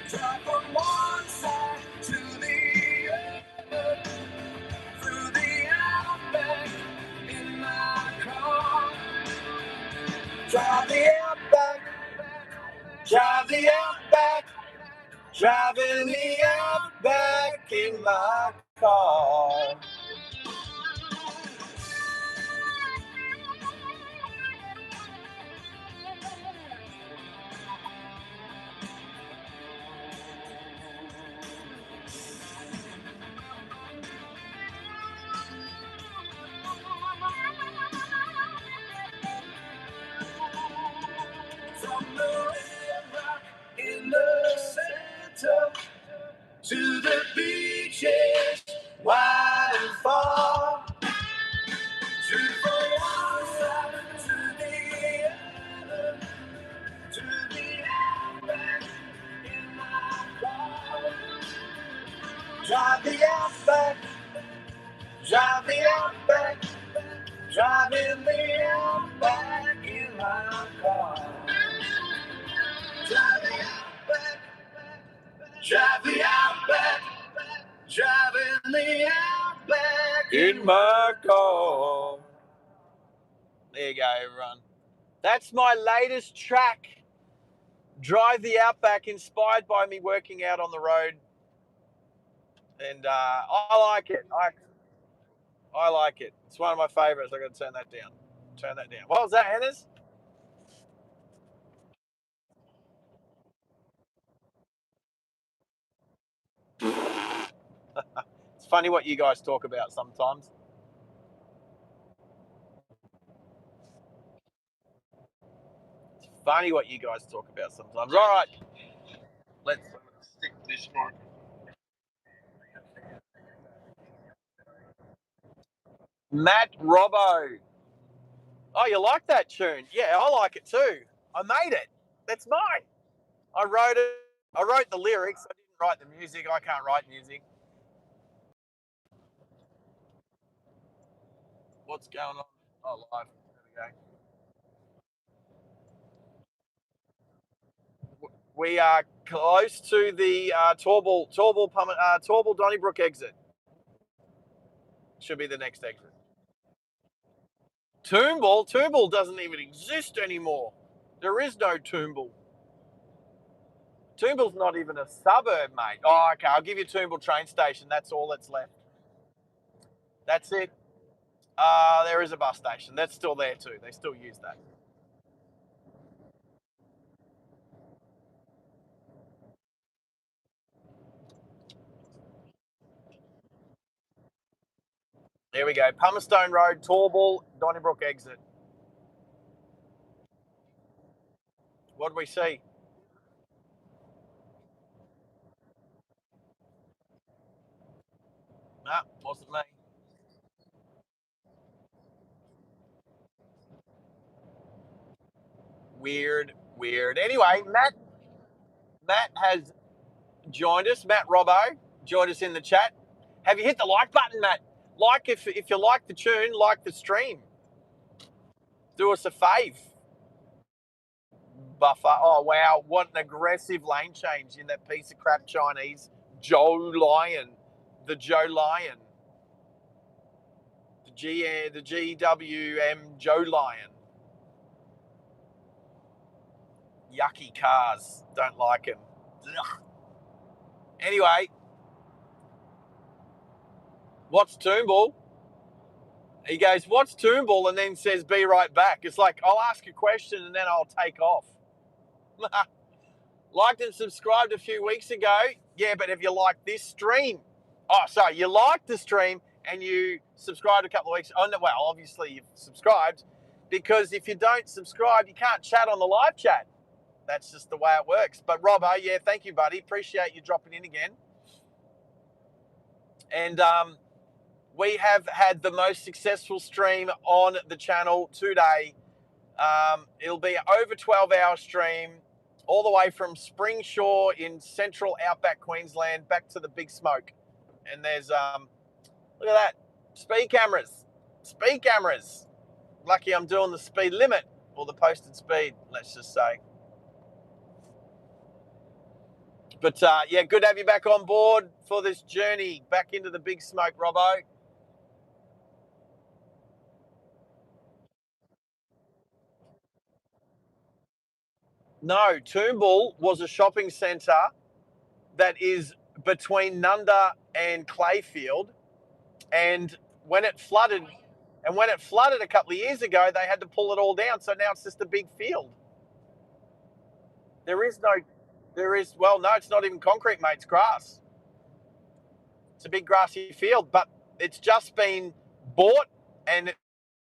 Drive from one side to the other, through the Outback in my car. Drive the Outback, drive the Outback, driving the Outback in my car. From the red rock in the center to the beaches wide and far. Drive from one side to the other, to the Outback in my car. Drive the Outback, drive the Outback, driving the Outback in my car. Drive the Outback, drive the Outback, driving the Outback in my car. There you go, everyone. That's my latest track. Drive the Outback, inspired by me working out on the road. And I like it. I like it. It's one of my favourites. I've got to turn that down. Turn that down. What was that, Hannah's? It's funny what you guys talk about sometimes. It's funny what you guys talk about sometimes. All right. Let's stick this one. Matt Robbo. Oh, you like that tune? Yeah, I like it too. I made it. That's mine. I wrote it. I wrote the lyrics. I didn't write the music. I can't write music. What's going on? Oh, live. There we go. We are close to the Torval Donnybrook exit. Should be the next exit. Toombul doesn't even exist anymore. There is no Toombul. Toombul's not even a suburb, mate. Oh, okay. I'll give you Toombul train station. That's all that's left. That's it. There is a bus station. That's still there too. They still use that. There we go. Pumerstone Road, Torval, Donnybrook exit. What do we see? Nah, wasn't me. Weird. Anyway, Matt has joined us. Matt Robbo joined us in the chat. Have you hit the like button, Matt? Like if you like the tune, like the stream. Do us a fave. buffer. Oh, wow. What an aggressive lane change in that piece of crap Chinese. Joe Lion. The Joe Lion. The GWM Joe Lion. Yucky cars. Don't like them. Ugh. Anyway, what's Toombul? He goes, what's Toombul? And then says, be right back. It's like, I'll ask a question and then I'll take off. Liked and subscribed a few weeks ago. Yeah, but have you liked this stream? Oh, sorry, you liked the stream and you subscribed a couple of weeks. Oh, no, well, obviously you've subscribed, because if you don't subscribe, you can't chat on the live chat. That's just the way it works. But Robbo, yeah, thank you, buddy. Appreciate you dropping in again. And we have had the most successful stream on the channel today. It'll be an over 12-hour stream all the way from Springsure in central Outback Queensland back to the Big Smoke. And there's, look at that, speed cameras. Speed cameras. Lucky I'm doing the speed limit, or the posted speed, let's just say. But yeah, good to have you back on board for this journey back into the Big Smoke, Robbo. No, Toombul was a shopping centre that is between Nunda and Clayfield, and when it flooded a couple of years ago, they had to pull it all down, so now it's just a big field. Well, no, it's not even concrete, mate, it's grass. It's a big grassy field, but it's just been bought and it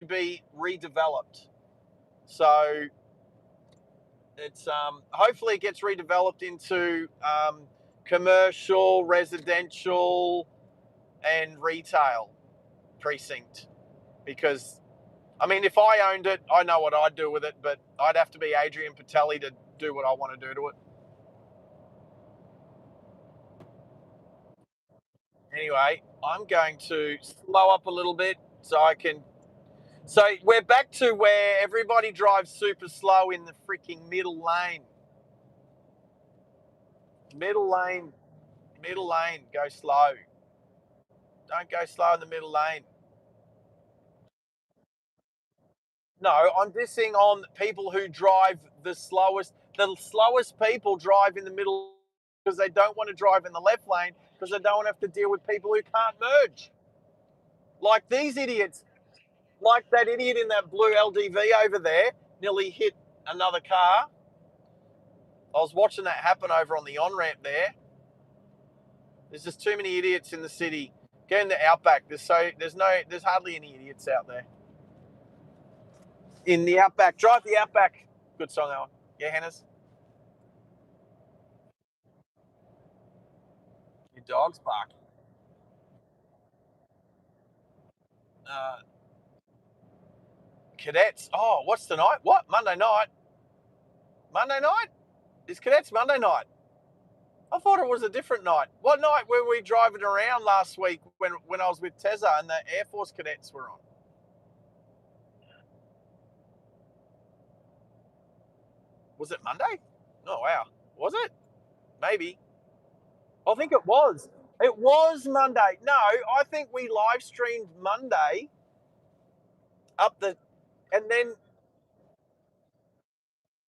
will be redeveloped. So it's hopefully it gets redeveloped into commercial, residential, and retail precinct. Because, I mean, if I owned it, I know what I'd do with it, but I'd have to be Adrian Patelli to do what I want to do to it. Anyway, I'm going to slow up a little bit so I can. So we're back to where everybody drives super slow in the freaking middle lane. Middle lane, go slow. Don't go slow in the middle lane. No, I'm dissing on people who drive the slowest. The slowest people drive in the middle because they don't want to drive in the left lane because they don't want to have to deal with people who can't merge. Like these idiots, like that idiot in that blue LDV over there, nearly hit another car. I was watching that happen over on the on-ramp there. There's just too many idiots in the city. Get in the Outback. There's hardly any idiots out there. In the Outback, drive the Outback. Good song, that one. Yeah, Hannah's. Your dog's barking. Cadets. Oh, what's tonight? What? Monday night? Monday night? Is Cadets Monday night? I thought it was a different night. What night were we driving around last week when I was with Tezza and the Air Force cadets were on? Was it Monday? Oh, wow. Was it? Maybe. I think it was. It was Monday. No, I think we live streamed Monday and then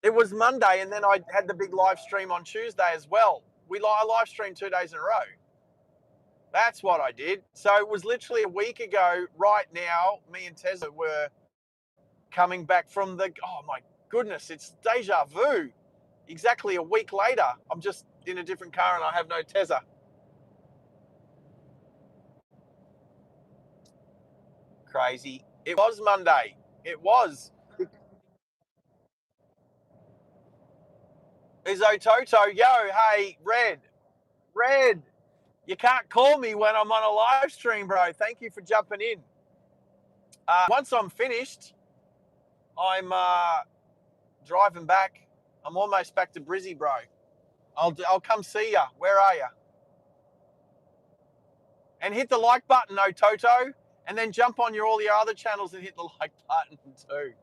it was Monday, and then I had the big live stream on Tuesday as well. I live streamed 2 days in a row. That's what I did. So it was literally a week ago right now, me and Tezza were coming back from oh my goodness, it's deja vu. Exactly a week later, I'm just in a different car and I have no Tezza. Crazy. It was Monday. It was. Is Ototo, yo, hey, Red, you can't call me when I'm on a live stream, bro. Thank you for jumping in. Once I'm finished, I'm driving back. I'm almost back to Brizzy, bro. I'll come see ya. Where are ya? And hit the like button, Ototo, and then jump on all your other channels and hit the like button too.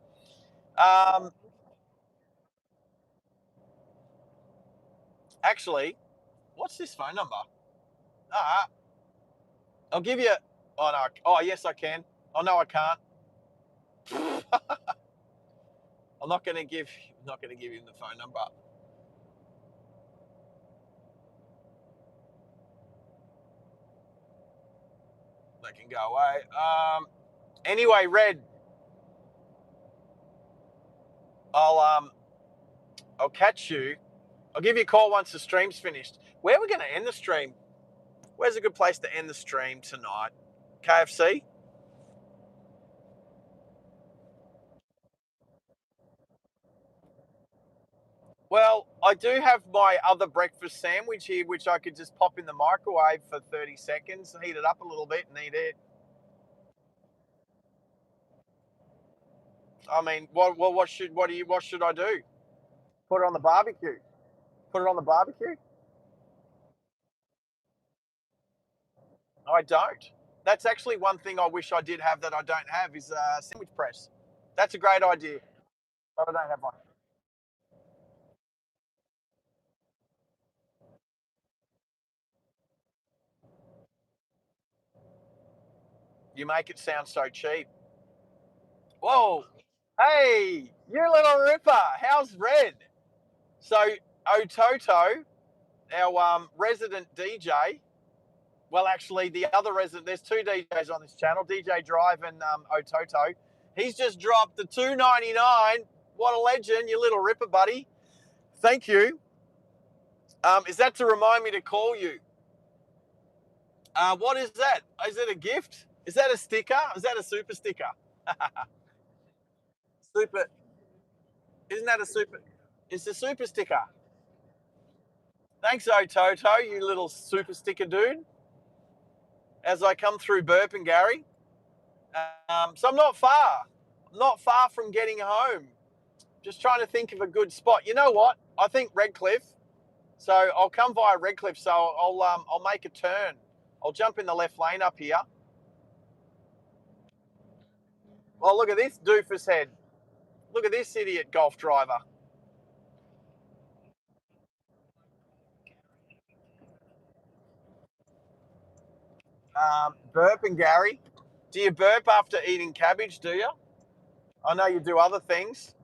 Actually, what's this phone number? Ah, I'll give you. Oh no. Oh yes, I can. Oh no, I can't. I'm not going to give. Not going to give him the phone number. That can go away. Anyway, Red, I'll catch you. I'll give you a call once the stream's finished. Where are we going to end the stream? Where's a good place to end the stream tonight? KFC? Well, I do have my other breakfast sandwich here, which I could just pop in the microwave for 30 seconds, heat it up a little bit, and eat it. I mean, what should I do? Put it on the barbecue. Put it on the barbecue? I don't. That's actually one thing I wish I did have that I don't have is a sandwich press. That's a great idea, but I don't have one. You make it sound so cheap. Whoa. Hey, you little ripper. How's Red? So, Ototo, our resident DJ, well, actually, the other resident, there's two DJs on this channel, DJ Drive and Ototo. He's just dropped the $2.99. What a legend, you little ripper, buddy. Thank you. Is that to remind me to call you? What is that? Is it a gift? Is that a sticker? Is that a super sticker? Super. Isn't that a super? It's a super sticker. Thanks, Ototo, you little super sticker dude. As I come through Burp and Gary. So I'm not far. I'm not far from getting home. Just trying to think of a good spot. You know what? I think Redcliffe. So I'll come via Redcliffe. So I'll make a turn. I'll jump in the left lane up here. Oh, look at this doofus head. Look at this idiot golf driver. Burp and Gary. Do you burp after eating cabbage, do you? I know you do other things.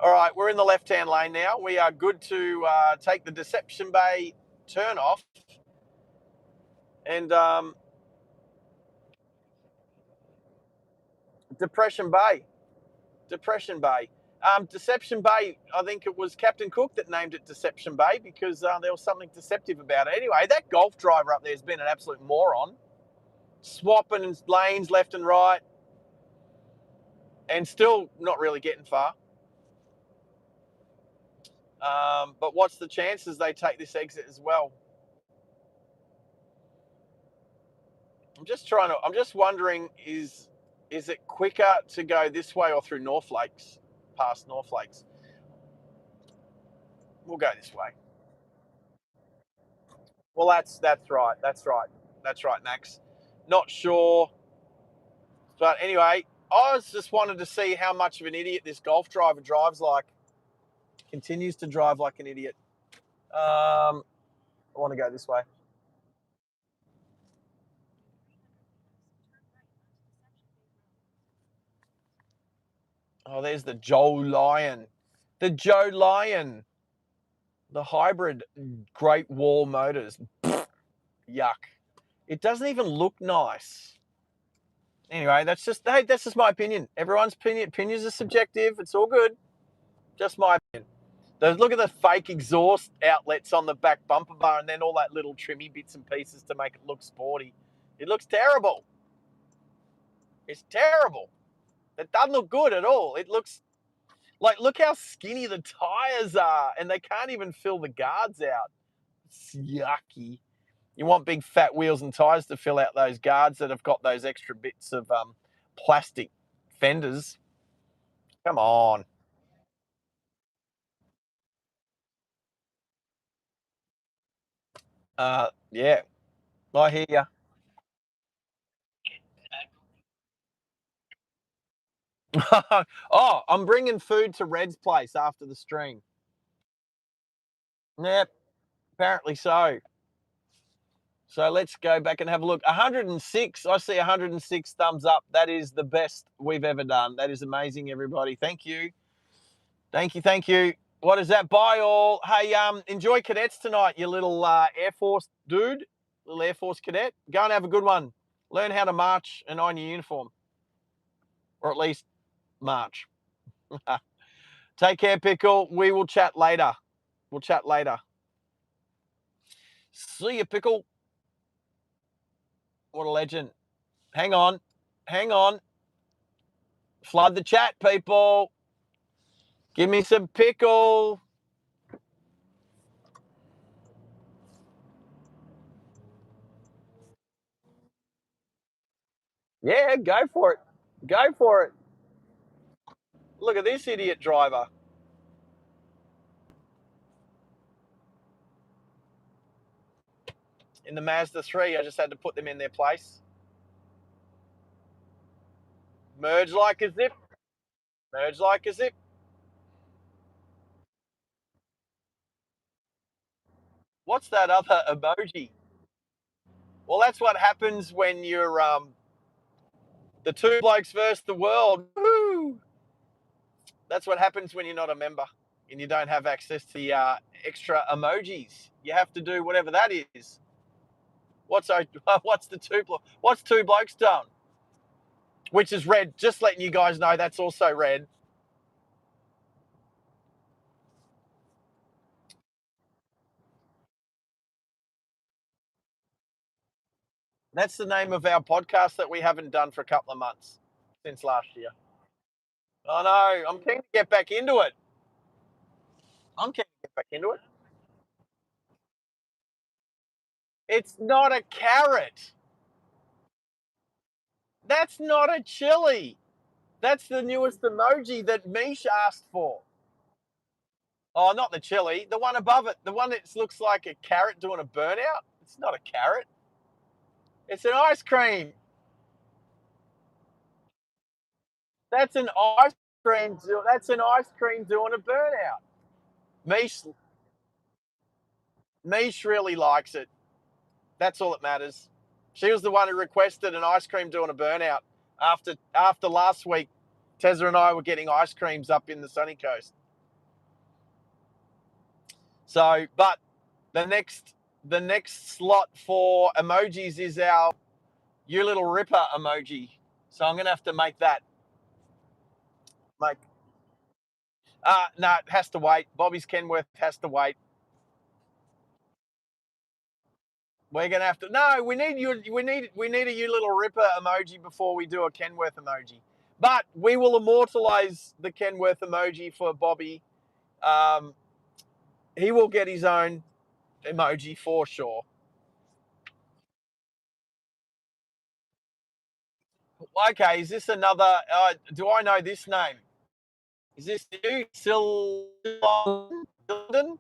All right, we're in the left-hand lane now. We are good to take the Deception Bay turn off. And Depression Bay. Depression Bay. Deception Bay, I think it was Captain Cook that named it Deception Bay because there was something deceptive about it. Anyway, that golf driver up there has been an absolute moron. Swapping lanes left and right and still not really getting far. But what's the chances they take this exit as well? I'm just wondering, is it quicker to go this way or through North Lakes, past North Lakes? We'll go this way. Well, that's right. That's right. That's right, Max. Not sure. But anyway, I was just wanted to see how much of an idiot this golf driver drives like. Continues to drive like an idiot. I want to go this way. Oh, there's the Joe Lion. The Joe Lion. The hybrid Great Wall Motors. Yuck. It doesn't even look nice. Anyway, that's just my opinion. Everyone's opinions are subjective. It's all good. Just my opinion. Look at the fake exhaust outlets on the back bumper bar and then all that little trimmy bits and pieces to make it look sporty. It looks terrible. It's terrible. It doesn't look good at all. It looks like, look how skinny the tires are and they can't even fill the guards out. It's yucky. You want big fat wheels and tires to fill out those guards that have got those extra bits of plastic fenders. Come on. Yeah, I hear you. Oh, I'm bringing food to Red's place after the stream. Yep, apparently so. So let's go back and have a look. 106. I see 106 thumbs up. That is the best we've ever done. That is amazing, everybody. Thank you. Thank you. Thank you. What is that? Bye all. Hey, enjoy cadets tonight, you little Air Force dude, little Air Force cadet. Go and have a good one. Learn how to march and iron your uniform, or at least march. Take care, Pickle. We will chat later. We'll chat later. See you, Pickle. What a legend. Hang on. Hang on. Flood the chat, people. Give me some Pickle. Yeah, go for it. Go for it. Look at this idiot driver. In the Mazda 3, I just had to put them in their place. Merge like a zip. Merge like a zip. What's that other emoji? Well, that's what happens when you're the two blokes versus the world. Woo! That's what happens when you're not a member and you don't have access to the extra emojis. You have to do whatever that is. What's two blokes done? Which is red. Just letting you guys know that's also red. That's the name of our podcast that we haven't done for a couple of months since last year. I know. I'm keen to get back into it. I'm keen to get back into it. It's not a carrot. That's not a chili. That's the newest emoji that Mish asked for. Oh, not the chili. The one above it. The one that looks like a carrot doing a burnout. It's not a carrot. It's an ice cream. That's an ice cream. That's an ice cream doing a burnout. Mish, Mish really likes it. That's all that matters. She was the one who requested an ice cream doing a burnout after last week. Tezza and I were getting ice creams up in the sunny coast. So, but the next slot for emojis is our "you little ripper" emoji. So I'm gonna have to make that. Make no, it has to wait. Bobby's Kenworth has to wait. We're gonna have to. No, we need you. We need a "you little ripper" emoji before we do a Kenworth emoji. But we will immortalize the Kenworth emoji for Bobby. Um, he will get his own emoji for sure. Okay, is this another? Do I know this name? Is this you? London?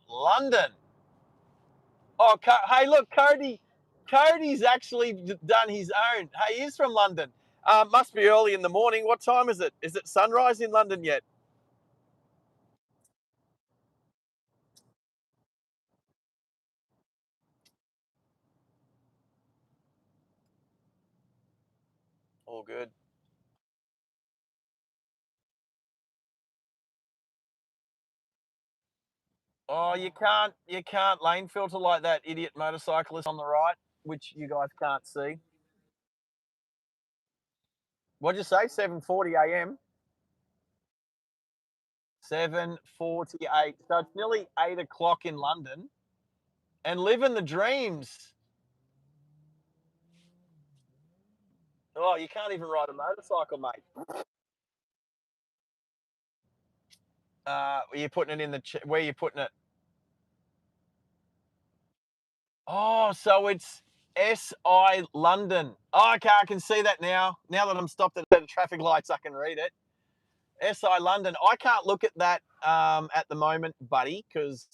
London. Oh, hey, look, Cody. Cody's actually done his own. Hey, he's from London. Must be early in the morning. What time is it? Is it sunrise in London yet? All good. Oh, you can't lane filter like that idiot motorcyclist on the right, which you guys can't see. What'd you say? 7:40 a.m. 7:48. So it's nearly 8 o'clock in London, and living the dreams. Oh, you can't even ride a motorcycle, mate. You're putting it in the where you putting it? Oh, so it's SI London. Oh, okay, I can see that now. Now that I'm stopped at the traffic lights, I can read it. SI London. I can't look at that at the moment, buddy, because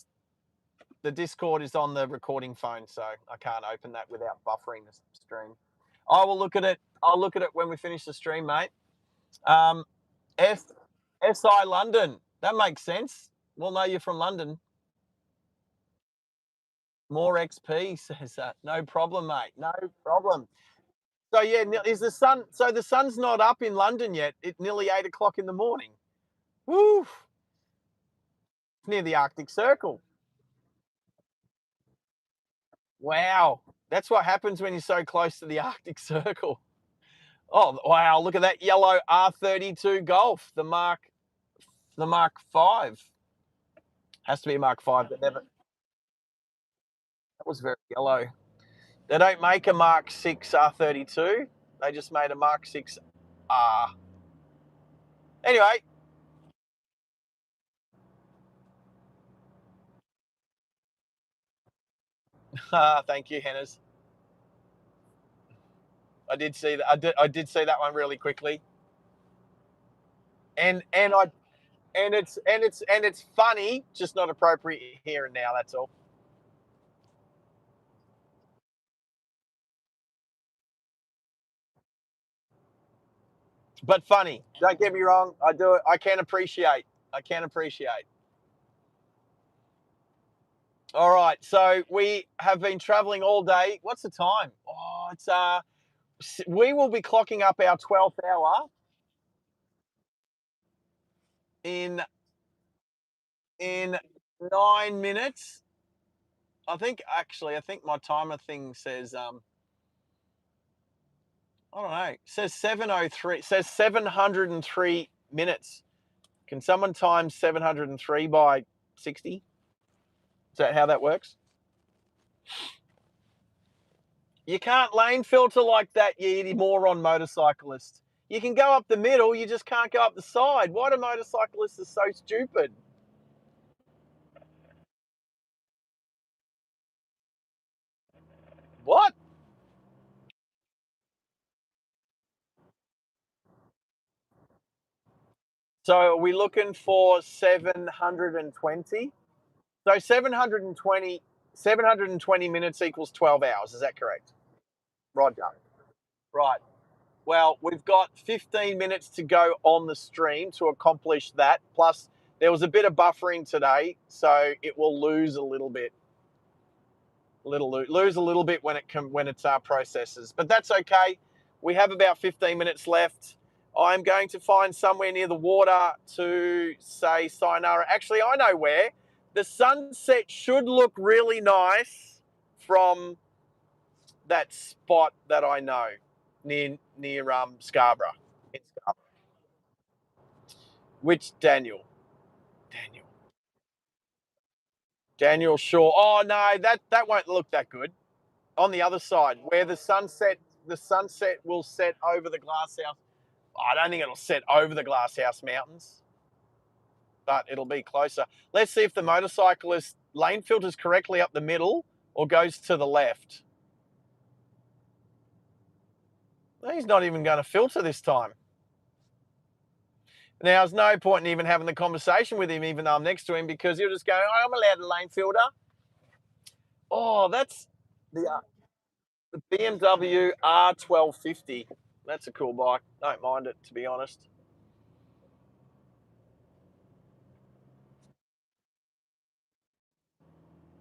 the Discord is on the recording phone, so I can't open that without buffering the stream. I will look at it. I'll look at it when we finish the stream, mate. Um, SI London. That makes sense. We'll know you're from London. More XP says that. No problem, mate. No problem. So yeah, is the sun? So the sun's not up in London yet. It's nearly 8 o'clock in the morning. Woo! Near the Arctic Circle. Wow, that's what happens when you're so close to the Arctic Circle. Oh wow! Look at that yellow R32 Golf, the Mark 5. Has to be a Mark 5. That was very yellow. They don't make a Mark 6 R32. They just made a Mark 6 R. Anyway, thank you, Hennas. I did see that. I did see that one really quickly, and it's funny, just not appropriate here and now. That's all. But funny. Don't get me wrong. I do it. I can appreciate. I can appreciate. All right. So we have been traveling all day. What's the time? Oh, it's we will be clocking up our 12th hour in 9 minutes. I think my timer thing says I don't know. It says 703. It says 703 minutes. Can someone times 703 by 60? Is that how that works? You can't lane filter like that, you moron motorcyclist. You can go up the middle, you just can't go up the side. Why do motorcyclists are so stupid? What? So are we looking for 720? So 720 minutes equals 12 hours. Is that correct? Roger. Right. Well, we've got 15 minutes to go on the stream to accomplish that. Plus, there was a bit of buffering today, so it will lose a little bit. Lose a little bit when it processes, but that's okay. We have about 15 minutes left. I'm going to find somewhere near the water to say sayonara. Actually, I know where. The sunset should look really nice from that spot that I know near Scarborough. In Scarborough. Which Daniel? Daniel. Daniel Shaw. Oh no, that won't look that good. On the other side, where the sunset will set over the glasshouse. I don't think it'll set over the glasshouse mountains, but it'll be closer. Let's see if the motorcyclist lane filters correctly up the middle or goes to the left. He's not even going to filter this time. Now, there's no point in even having the conversation with him, even though I'm next to him, because he'll just go, oh, I'm allowed a lane filter. Oh, that's the BMW R1250. That's a cool bike. Don't mind it, to be honest.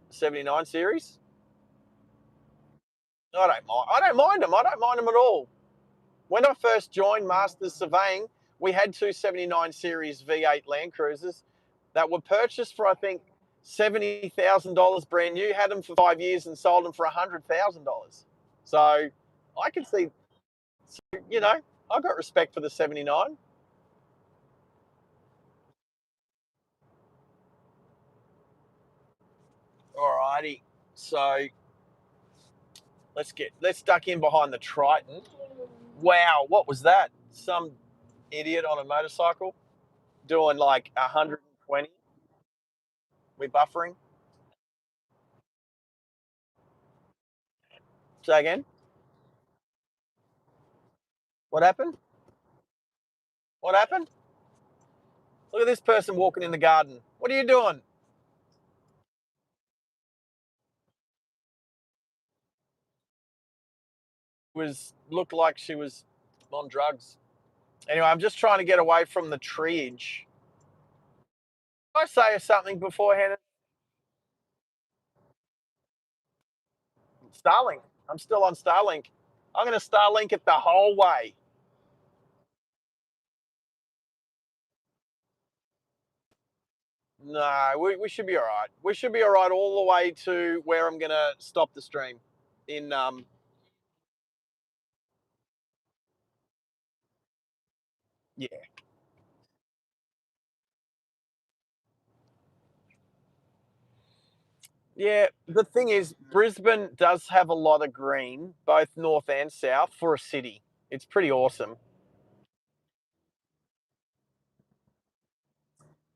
79 series. I don't mind. I don't mind them. I don't mind them at all. When I first joined Masters Surveying, we had two 79 series V8 Land Cruisers that were purchased for, I think, $70,000 brand new. Had them for 5 years and sold them for $100,000. So I can see, I've got respect for the 79. Alrighty. So let's duck in behind the Triton. Wow, what was that? Some idiot on a motorcycle doing like 120 with buffering. Say again. What happened? What happened? Look at this person walking in the garden. What are you doing? looked like she was on drugs. Anyway, I'm just trying to get away from the treeage. Did I say something beforehand? Starlink. I'm still on Starlink. I'm going to Starlink it the whole way. No, we should be all right. We should be all right all the way to where I'm going to stop the stream. Yeah. Yeah, the thing is, Brisbane does have a lot of green, both north and south, for a city. It's pretty awesome.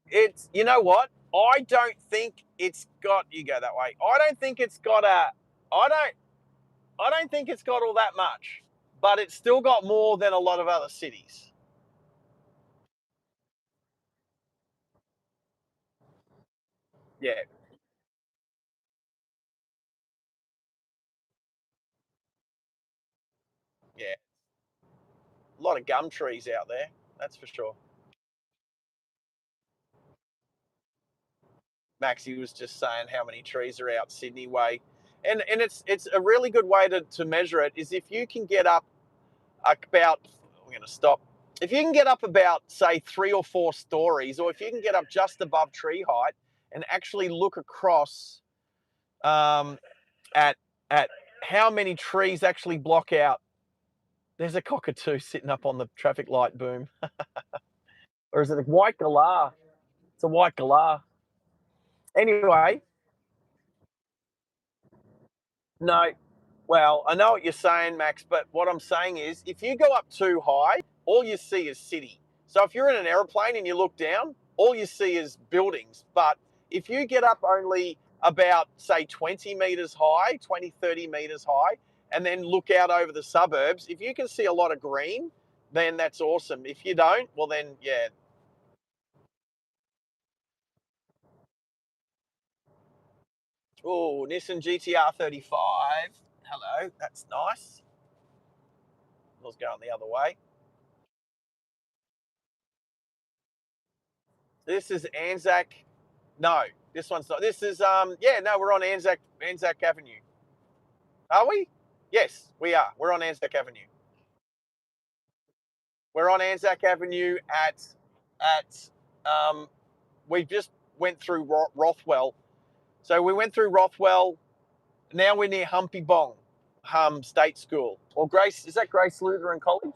It's, you know what? I don't think it's got. You go that way. I don't think it's got a. I don't. I don't think it's got all that much, but it's still got more than a lot of other cities. Yeah, yeah. A lot of gum trees out there. That's for sure. Maxie was just saying how many trees are out Sydney way, and it's a really good way to measure it is if you can get up about. I'm going to stop. If you can get up about say 3 or 4 stories, or if you can get up just above tree height and actually look across um, at at how many trees actually block out. There's a cockatoo sitting up on the traffic light boom, or is it a white galah? It's a white galah. Anyway, no. Well, I know what you're saying, Max, but what I'm saying is if you go up too high, all you see is city. So if you're in an aeroplane and you look down, all you see is buildings. But if you get up only about, say, 20 meters high, 20, 30 meters high, and then look out over the suburbs, if you can see a lot of green, then that's awesome. If you don't, well, then, yeah. Oh, Nissan GTR 35. Hello, that's nice. I was going the other way. This is Anzac. No, this one's not. This is yeah, no, we're on Anzac Avenue. Are we? Yes, we are. We're on Anzac Avenue. We're on Anzac Avenue at we just went through Rothwell. So we went through Rothwell. Now we're near Humpy Bong, State School. Or Grace, is that Grace Lutheran College?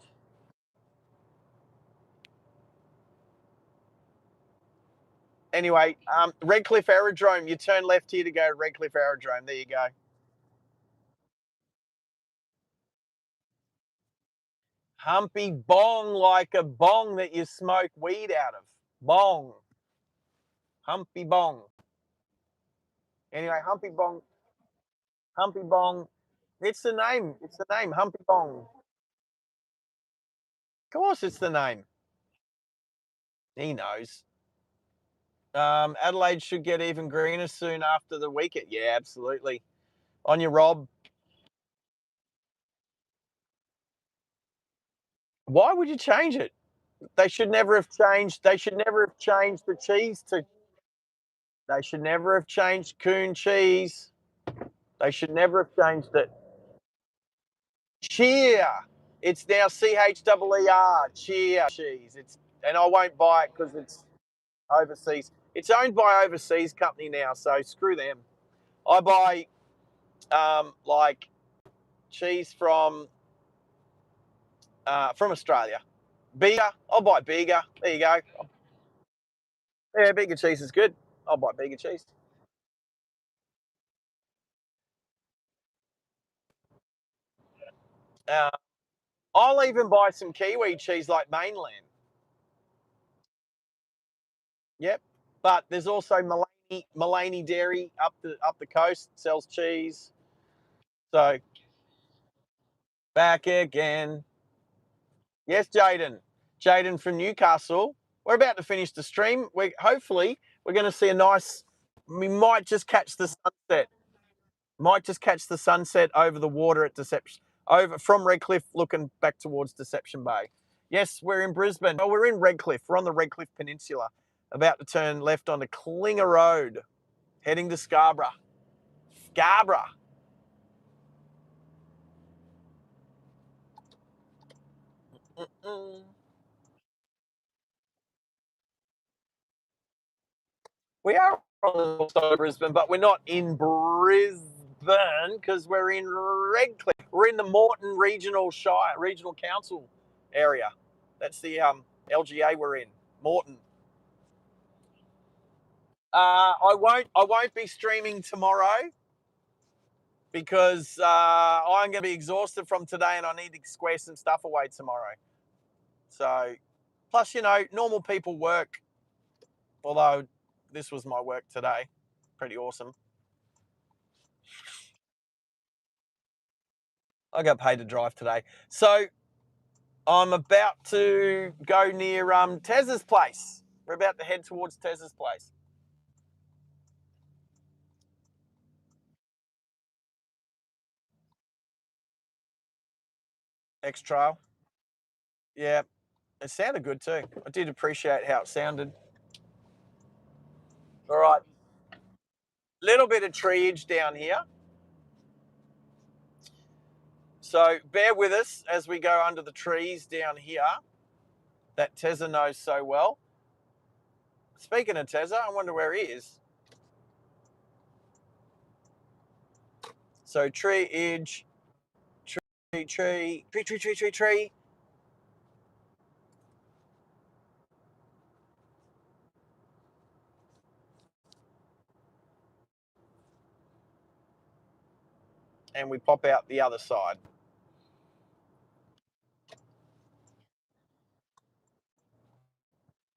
Anyway, Redcliffe Aerodrome. You turn left here to go to Redcliffe Aerodrome. There you go. Humpy Bong, like a bong that you smoke weed out of. Bong. Humpy Bong. Anyway, Humpy Bong. Humpy Bong. It's the name. It's the name. Humpy Bong. Of course, it's the name. He knows. Adelaide should get even greener soon after the weekend. Yeah, absolutely. On your Rob. Why would you change it? They should never have changed. They should never have changed the cheese to. They should never have changed coon cheese. They should never have changed it. Cheer. It's now CHEER. Cheer cheese. It's and I won't buy it because it's overseas. It's owned by overseas company now, so screw them. I buy like cheese from Australia. Bega. I'll buy Bega. There you go. Yeah, Bega cheese is good. I'll buy Bega cheese. Uh, I'll even buy some Kiwi cheese like Mainland. Yep. But there's also Mullaney Dairy up the coast sells cheese. So back again. Yes, Jaden. Jaden from Newcastle. We're about to finish the stream. We're going to see a nice. We might just catch the sunset. Might just catch the sunset over the water at Deception. over from Redcliffe, looking back towards Deception Bay. Yes, we're in Brisbane. Oh, we're in Redcliffe. We're on the Redcliffe Peninsula, about to turn left onto Klinger Road, heading to Scarborough. Scarborough. Mm-mm. We are on the north side of Brisbane, but we're not in Brisbane because we're in Redcliffe. We're in the Moreton Regional Shire, Regional Council area. That's the LGA we're in, Moreton. I won't be streaming tomorrow because I'm going to be exhausted from today and I need to square some stuff away tomorrow. So, plus, normal people work, although this was my work today. Pretty awesome. I got paid to drive today. So, I'm about to go near Tez's place. We're about to head towards Tez's place. X Trail. Yeah, it sounded good too. I did appreciate how it sounded. All right, little bit of treeage down here. So bear with us as we go under the trees down here that Tezza knows so well. Speaking of Tezza, I wonder where he is. So treeage, tree. And we pop out the other side.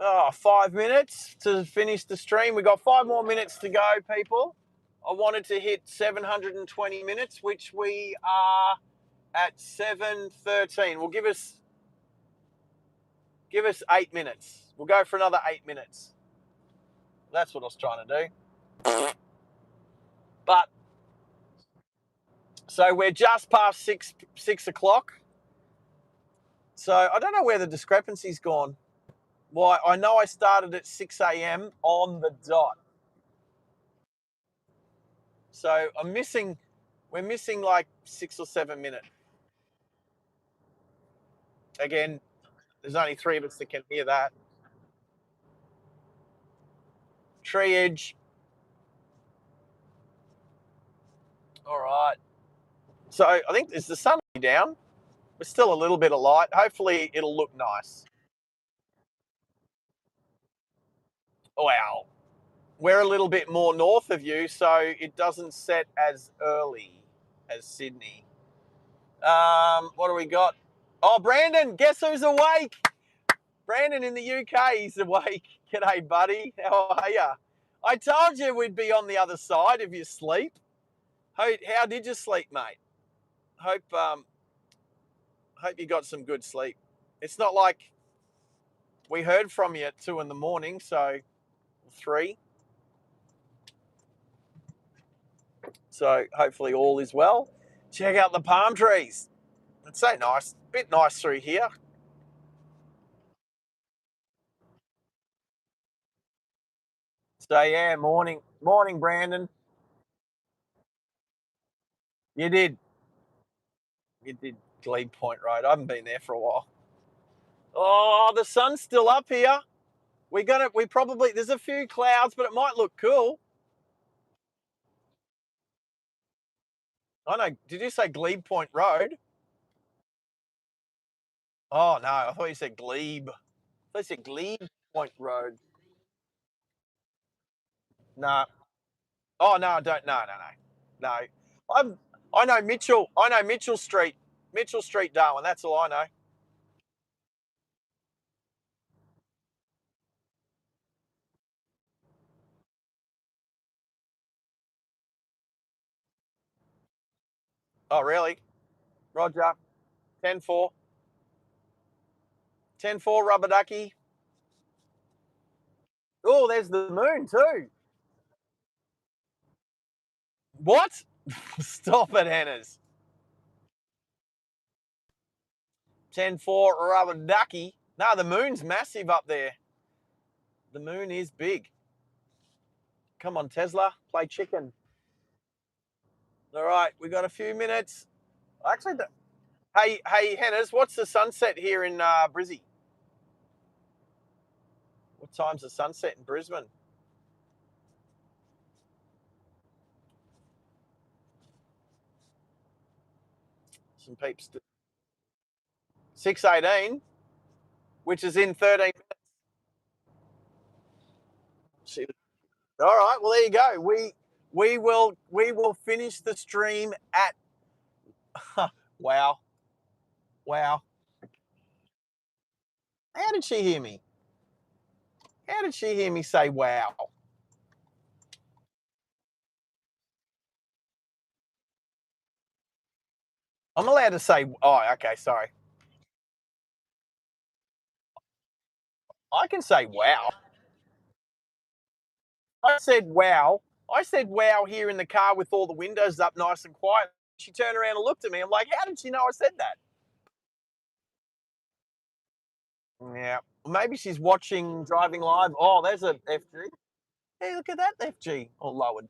Oh, 5 minutes to finish the stream. We got 5 more minutes to go, people. I wanted to hit 720 minutes, which we are at 7:13. We'll give us 8 minutes. We'll go for another 8 minutes. That's what I was trying to do. But so we're just past six o'clock. So I don't know where the discrepancy's gone. Why? I know I started at 6 a.m. on the dot. So we're missing like 6 or 7 minutes. Again, there's only 3 of us that can hear that. Treeage. All right. So I think is the sun down? We're still a little bit of light. Hopefully it'll look nice. Wow. We're a little bit more north of you, so it doesn't set as early as Sydney. What do we got? Oh, Brandon, guess who's awake? Brandon in the UK, he's awake. G'day, buddy. How are you? I told you we'd be on the other side of your sleep. How did you sleep, mate? Hope you got some good sleep. It's not like we heard from you at 2 a.m, so 3. So hopefully all is well. Check out the palm trees. It's so nice. A bit nice through here. So yeah, morning, Brandon. You did. Glebe Point Road. I haven't been there for a while. Oh, the sun's still up here. We probably there's a few clouds, but it might look cool. I know. Did you say Glebe Point Road? Oh no, I thought you said Glebe. I thought you said Glebe Point Road. No. Oh no, I don't. No. No. I know Mitchell. I know Mitchell Street. Mitchell Street, Darwin. That's all I know. Oh really? Roger. 10-4. 10-4, rubber ducky. Oh, there's the moon too. What? Stop it, Hannah's. 10-4, rubber ducky. No, the moon's massive up there. The moon is big. Come on, Tesla, play chicken. All right, we got a few minutes. Actually, hey, Henners, what's the sunset here in Brizzy? What time's the sunset in Brisbane? Some peeps. 6:18, which is in 13 minutes. All right, well there you go. We will finish the stream at wow. Wow. How did she hear me? How did she hear me say wow? I'm allowed to say oh, okay, sorry. I can say wow. I said wow. I said wow here in the car with all the windows up nice and quiet. She turned around and looked at me. I'm like, how did she know I said that? Yeah. Maybe she's watching driving live. Oh, there's a FG. Hey, look at that FG. Or lowered.